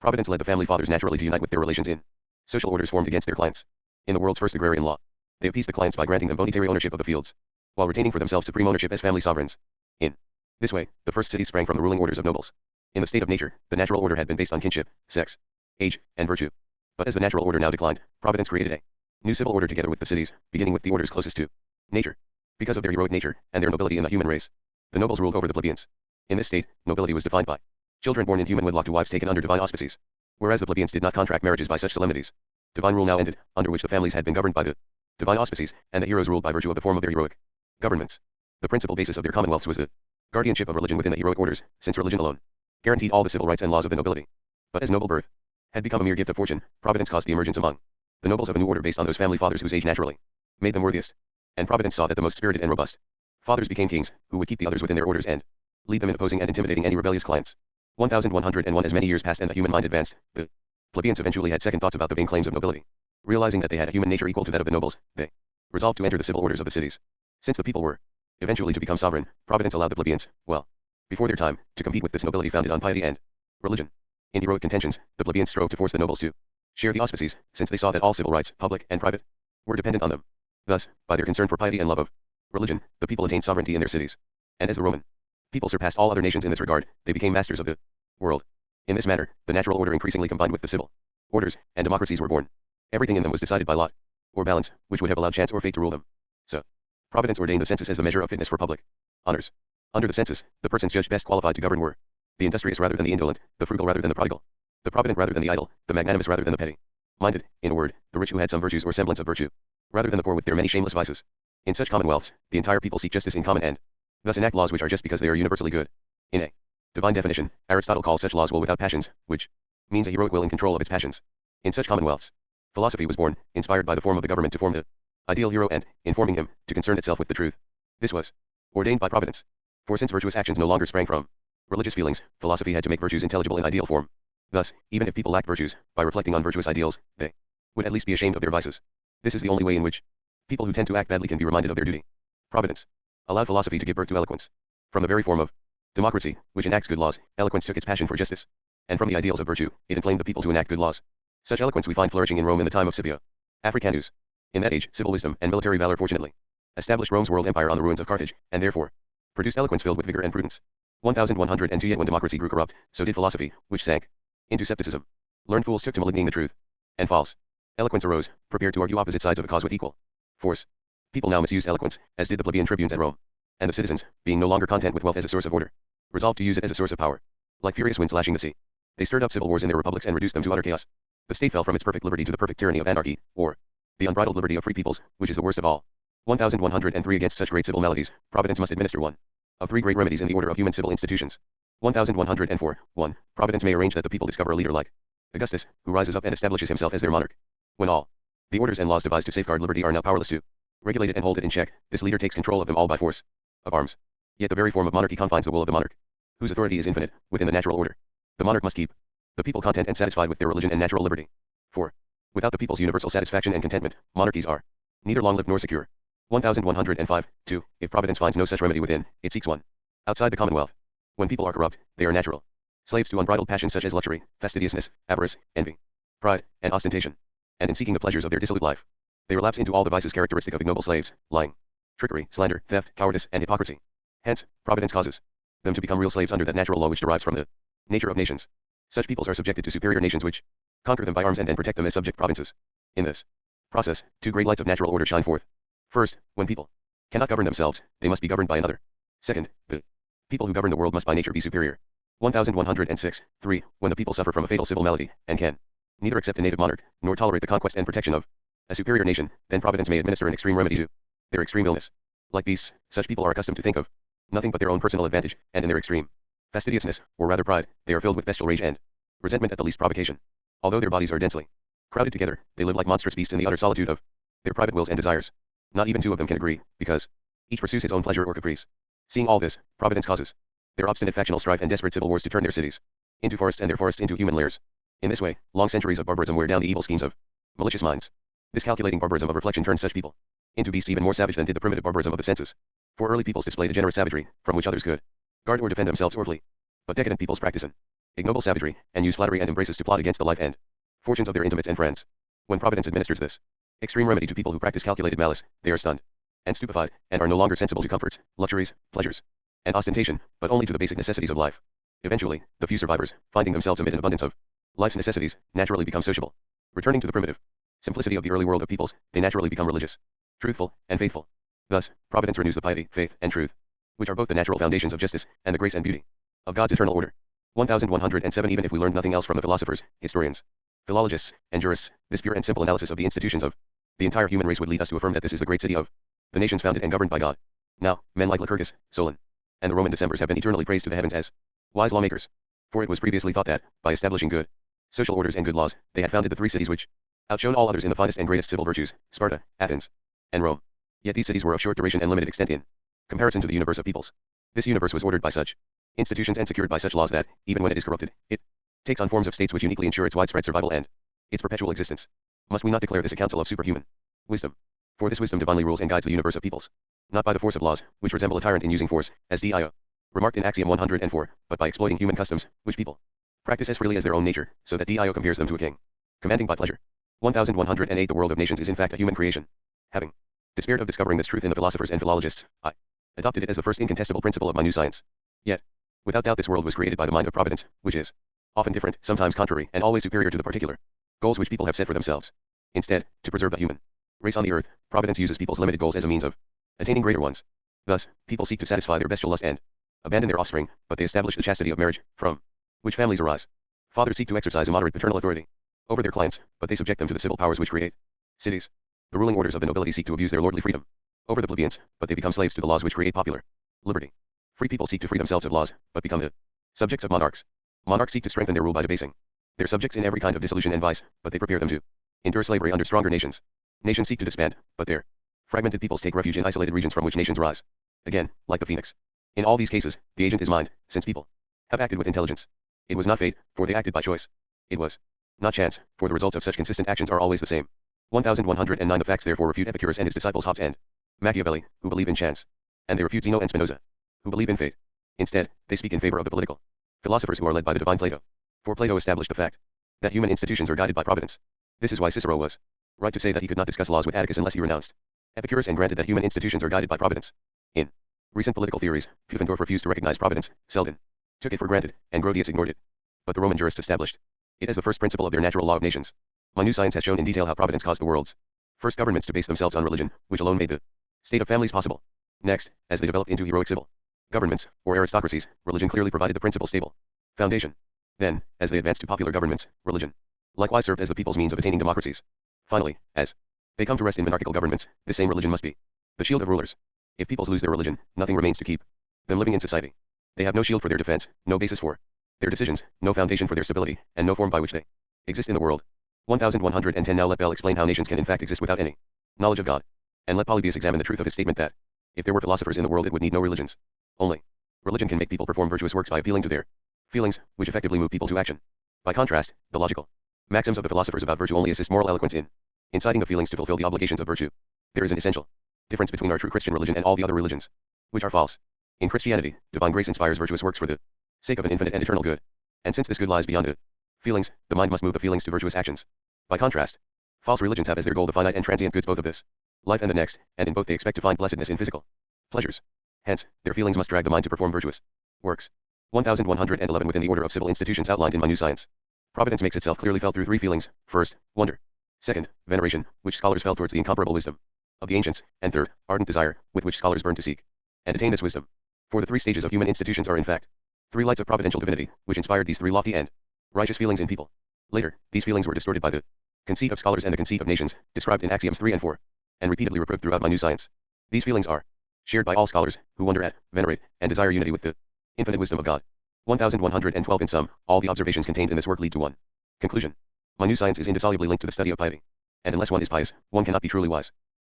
Providence led the family fathers naturally to unite with their relations in social orders formed against their clients. In the world's first agrarian law, they appeased the clients by granting them bonitary ownership of the fields, while retaining for themselves supreme ownership as family sovereigns. In this way, the first cities sprang from the ruling orders of nobles. In the state of nature, the natural order had been based on kinship, sex, age, and virtue. But as the natural order now declined, Providence created a new civil order together with the cities, beginning with the orders closest to nature. Because of their heroic nature, and their nobility in the human race, the nobles ruled over the plebeians. In this state, nobility was defined by children born in human wedlock to wives taken under divine auspices, whereas the plebeians did not contract marriages by such solemnities. Divine rule now ended, under which the families had been governed by the divine auspices, and the heroes ruled by virtue of the form of their heroic governments. The principal basis of their commonwealths was the guardianship of religion within the heroic orders, since religion alone guaranteed all the civil rights and laws of the nobility. But as noble birth had become a mere gift of fortune, Providence caused the emergence among the nobles of a new order based on those family fathers whose age naturally made them worthiest. And Providence saw that the most spirited and robust fathers became kings, who would keep the others within their orders and lead them in opposing and intimidating any rebellious clients. 1101 As many years passed and the human mind advanced, the plebeians eventually had second thoughts about the vain claims of nobility. Realizing that they had a human nature equal to that of the nobles, they resolved to enter the civil orders of the cities. Since the people were eventually to become sovereign, Providence allowed the plebeians, well, before their time, to compete with this nobility founded on piety and religion. In heroic contentions, the plebeians strove to force the nobles to share the auspices, since they saw that all civil rights, public and private, were dependent on them. Thus, by their concern for piety and love of religion, the people attained sovereignty in their cities. And as the Roman people surpassed all other nations in this regard, they became masters of the world. In this manner, the natural order increasingly combined with the civil orders, and democracies were born. Everything in them was decided by lot, or balance, which would have allowed chance or fate to rule them. So, Providence ordained the census as the measure of fitness for public honors. Under the census, the persons judged best qualified to govern were the industrious rather than the indolent, the frugal rather than the prodigal, the provident rather than the idle, the magnanimous rather than the petty minded, in a word, the rich who had some virtues or semblance of virtue, rather than the poor with their many shameless vices. In such commonwealths, the entire people seek justice in common and thus enact laws which are just because they are universally good. In a divine definition, Aristotle calls such laws will without passions, which means a heroic will in control of its passions. In such commonwealths, philosophy was born, inspired by the form of the government to form the ideal hero and, in forming him, to concern itself with the truth. This was ordained by Providence. For since virtuous actions no longer sprang from religious feelings, philosophy had to make virtues intelligible in ideal form. Thus, even if people lacked virtues, by reflecting on virtuous ideals, they would at least be ashamed of their vices. This is the only way in which people who tend to act badly can be reminded of their duty. Providence allowed philosophy to give birth to eloquence. From the very form of democracy, which enacts good laws, eloquence took its passion for justice. And from the ideals of virtue, it inflamed the people to enact good laws. Such eloquence we find flourishing in Rome in the time of Scipio Africanus. In that age, civil wisdom and military valor fortunately established Rome's world empire on the ruins of Carthage, and therefore produced eloquence filled with vigor and prudence. 1102. Yet when democracy grew corrupt, so did philosophy, which sank into scepticism. Learned fools took to maligning the truth, and false eloquence arose, prepared to argue opposite sides of a cause with equal force. People now misused eloquence, as did the plebeian tribunes at Rome, and the citizens, being no longer content with wealth as a source of order, resolved to use it as a source of power. Like furious winds lashing the sea, they stirred up civil wars in their republics and reduced them to utter chaos. The state fell from its perfect liberty to the perfect tyranny of anarchy, or the unbridled liberty of free peoples, which is the worst of all. 1103. Against such great civil maladies, Providence must administer one of three great remedies in the order of human civil institutions. 1104. 1. Providence may arrange that the people discover a leader like Augustus, who rises up and establishes himself as their monarch. When all the orders and laws devised to safeguard liberty are now powerless to regulate it and hold it in check, this leader takes control of them all by force of arms. Yet the very form of monarchy confines the will of the monarch, whose authority is infinite, within the natural order. The monarch must keep the people content and satisfied with their religion and natural liberty. 4. Without the people's universal satisfaction and contentment, monarchies are neither long-lived nor secure. 1105. 2. If Providence finds no such remedy within, it seeks one outside the commonwealth. When people are corrupt, they are natural slaves to unbridled passions such as luxury, fastidiousness, avarice, envy, pride, and ostentation. And in seeking the pleasures of their dissolute life, they relapse into all the vices characteristic of ignoble slaves: lying, trickery, slander, theft, cowardice, and hypocrisy. Hence, Providence causes them to become real slaves under that natural law which derives from the nature of nations. Such peoples are subjected to superior nations which conquer them by arms and then protect them as subject provinces. In this process, two great lights of natural order shine forth. First, when people cannot govern themselves, they must be governed by another. Second, the people who govern the world must by nature be superior. 1106. 3. When the people suffer from a fatal civil malady, and can neither accept a native monarch, nor tolerate the conquest and protection of a superior nation, then Providence may administer an extreme remedy to their extreme illness. Like beasts, such people are accustomed to think of nothing but their own personal advantage, and in their extreme fastidiousness, or rather pride, they are filled with bestial rage and resentment at the least provocation. Although their bodies are densely crowded together, they live like monstrous beasts in the utter solitude of their private wills and desires. Not even two of them can agree, because each pursues his own pleasure or caprice. Seeing all this, Providence causes their obstinate factional strife and desperate civil wars to turn their cities into forests and their forests into human lairs. In this way, long centuries of barbarism wear down the evil schemes of malicious minds. This calculating barbarism of reflection turns such people into beasts even more savage than did the primitive barbarism of the senses. For early peoples displayed a generous savagery, from which others could guard or defend themselves or flee. But decadent peoples practice an ignoble savagery, and use flattery and embraces to plot against the life and fortunes of their intimates and friends. When Providence administers this extreme remedy to people who practice calculated malice, they are stunned and stupefied, and are no longer sensible to comforts, luxuries, pleasures, and ostentation, but only to the basic necessities of life. Eventually, the few survivors, finding themselves amid an abundance of life's necessities, naturally become sociable. Returning to the primitive simplicity of the early world of peoples, they naturally become religious, truthful, and faithful. Thus, Providence renews the piety, faith, and truth, which are both the natural foundations of justice, and the grace and beauty of God's eternal order. 1107. Even if we learned nothing else from the philosophers, historians, philologists, and jurists, this pure and simple analysis of the institutions of the entire human race would lead us to affirm that this is the great city of the nations founded and governed by God. Now, men like Lycurgus, Solon, and the Roman Decemvirs have been eternally praised to the heavens as wise lawmakers. For it was previously thought that, by establishing good social orders and good laws, they had founded the three cities which outshone all others in the finest and greatest civil virtues: Sparta, Athens, and Rome. Yet these cities were of short duration and limited extent in comparison to the universe of peoples. This universe was ordered by such institutions and secured by such laws that, even when it is corrupted, it takes on forms of states which uniquely ensure its widespread survival and its perpetual existence. Must we not declare this a counsel of superhuman wisdom? For this wisdom divinely rules and guides the universe of peoples, not by the force of laws, which resemble a tyrant in using force, as Dio remarked in Axiom 104, but by exploiting human customs, which people practice as freely as their own nature, so that Dio compares them to a king, commanding by pleasure. 1108. The world of nations is in fact a human creation. Having despaired of discovering this truth in the philosophers and philologists, I adopted it as the first incontestable principle of my new science. Yet, without doubt this world was created by the mind of Providence, which is often different, sometimes contrary, and always superior to the particular. goals which people have set for themselves. Instead, to preserve the human race on the earth, Providence uses people's limited goals as a means of attaining greater ones. Thus, people seek to satisfy their bestial lust and abandon their offspring, but they establish the chastity of marriage, from which families arise. Fathers seek to exercise a moderate paternal authority over their clients, but they subject them to the civil powers which create cities. The ruling orders of the nobility seek to abuse their lordly freedom over the plebeians, but they become slaves to the laws which create popular liberty. Free people seek to free themselves of laws, but become the subjects of monarchs. Monarchs seek to strengthen their rule by debasing their subjects in every kind of dissolution and vice, but they prepare them to endure slavery under stronger nations. Nations seek to disband, but their fragmented peoples take refuge in isolated regions from which nations rise. Again, like the phoenix. In all these cases, the agent is mind, since people have acted with intelligence. It was not fate, for they acted by choice. It was not chance, for the results of such consistent actions are always the same. 1109 The facts therefore refute Epicurus and his disciples Hobbes and Machiavelli, who believe in chance. And they refute Zeno and Spinoza, who believe in fate. Instead, they speak in favor of the political philosophers who are led by the divine Plato. For Plato established the fact that human institutions are guided by providence. This is why Cicero was right to say that he could not discuss laws with Atticus unless he renounced Epicurus and granted that human institutions are guided by providence. In recent political theories, Pufendorf refused to recognize providence, Selden took it for granted, and Grotius ignored it. But the Roman jurists established it as the first principle of their natural law of nations. My new science has shown in detail how providence caused the world's first governments to base themselves on religion, which alone made the state of families possible. Next, as they developed into heroic civil governments, or aristocracies, religion clearly provided the principal stable foundation. Then, as they advanced to popular governments, religion likewise served as the people's means of attaining democracies. Finally, as they come to rest in monarchical governments, this same religion must be the shield of rulers. If peoples lose their religion, nothing remains to keep them living in society. They have no shield for their defense, no basis for their decisions, no foundation for their stability, and no form by which they exist in the world. 1110 Now let Bell explain how nations can in fact exist without any knowledge of God. And let Polybius examine the truth of his statement that if there were philosophers in the world it would need no religions. Only religion can make people perform virtuous works by appealing to their feelings, which effectively move people to action. By contrast, the logical maxims of the philosophers about virtue only assist moral eloquence in inciting the feelings to fulfill the obligations of virtue. There is an essential difference between our true Christian religion and all the other religions, which are false. In Christianity, divine grace inspires virtuous works for the sake of an infinite and eternal good. And since this good lies beyond the feelings, the mind must move the feelings to virtuous actions. By contrast, false religions have as their goal the finite and transient goods both of this life and the next, and in both they expect to find blessedness in physical pleasures. Hence, their feelings must drag the mind to perform virtuous works. 1111 Within the order of civil institutions outlined in my new science, providence makes itself clearly felt through three feelings. First, wonder. Second, veneration, which scholars felt towards the incomparable wisdom of the ancients, and third, ardent desire, with which scholars burn to seek and attain this wisdom. For the three stages of human institutions are in fact three lights of providential divinity, which inspired these three lofty and righteous feelings in people. Later, these feelings were distorted by the conceit of scholars and the conceit of nations, described in axioms 3 and 4, and repeatedly reproved throughout my new science. These feelings are shared by all scholars, who wonder at, venerate, and desire unity with the infinite wisdom of God. 1112 In sum, all the observations contained in this work lead to one conclusion. My new science is indissolubly linked to the study of piety. And unless one is pious, one cannot be truly wise.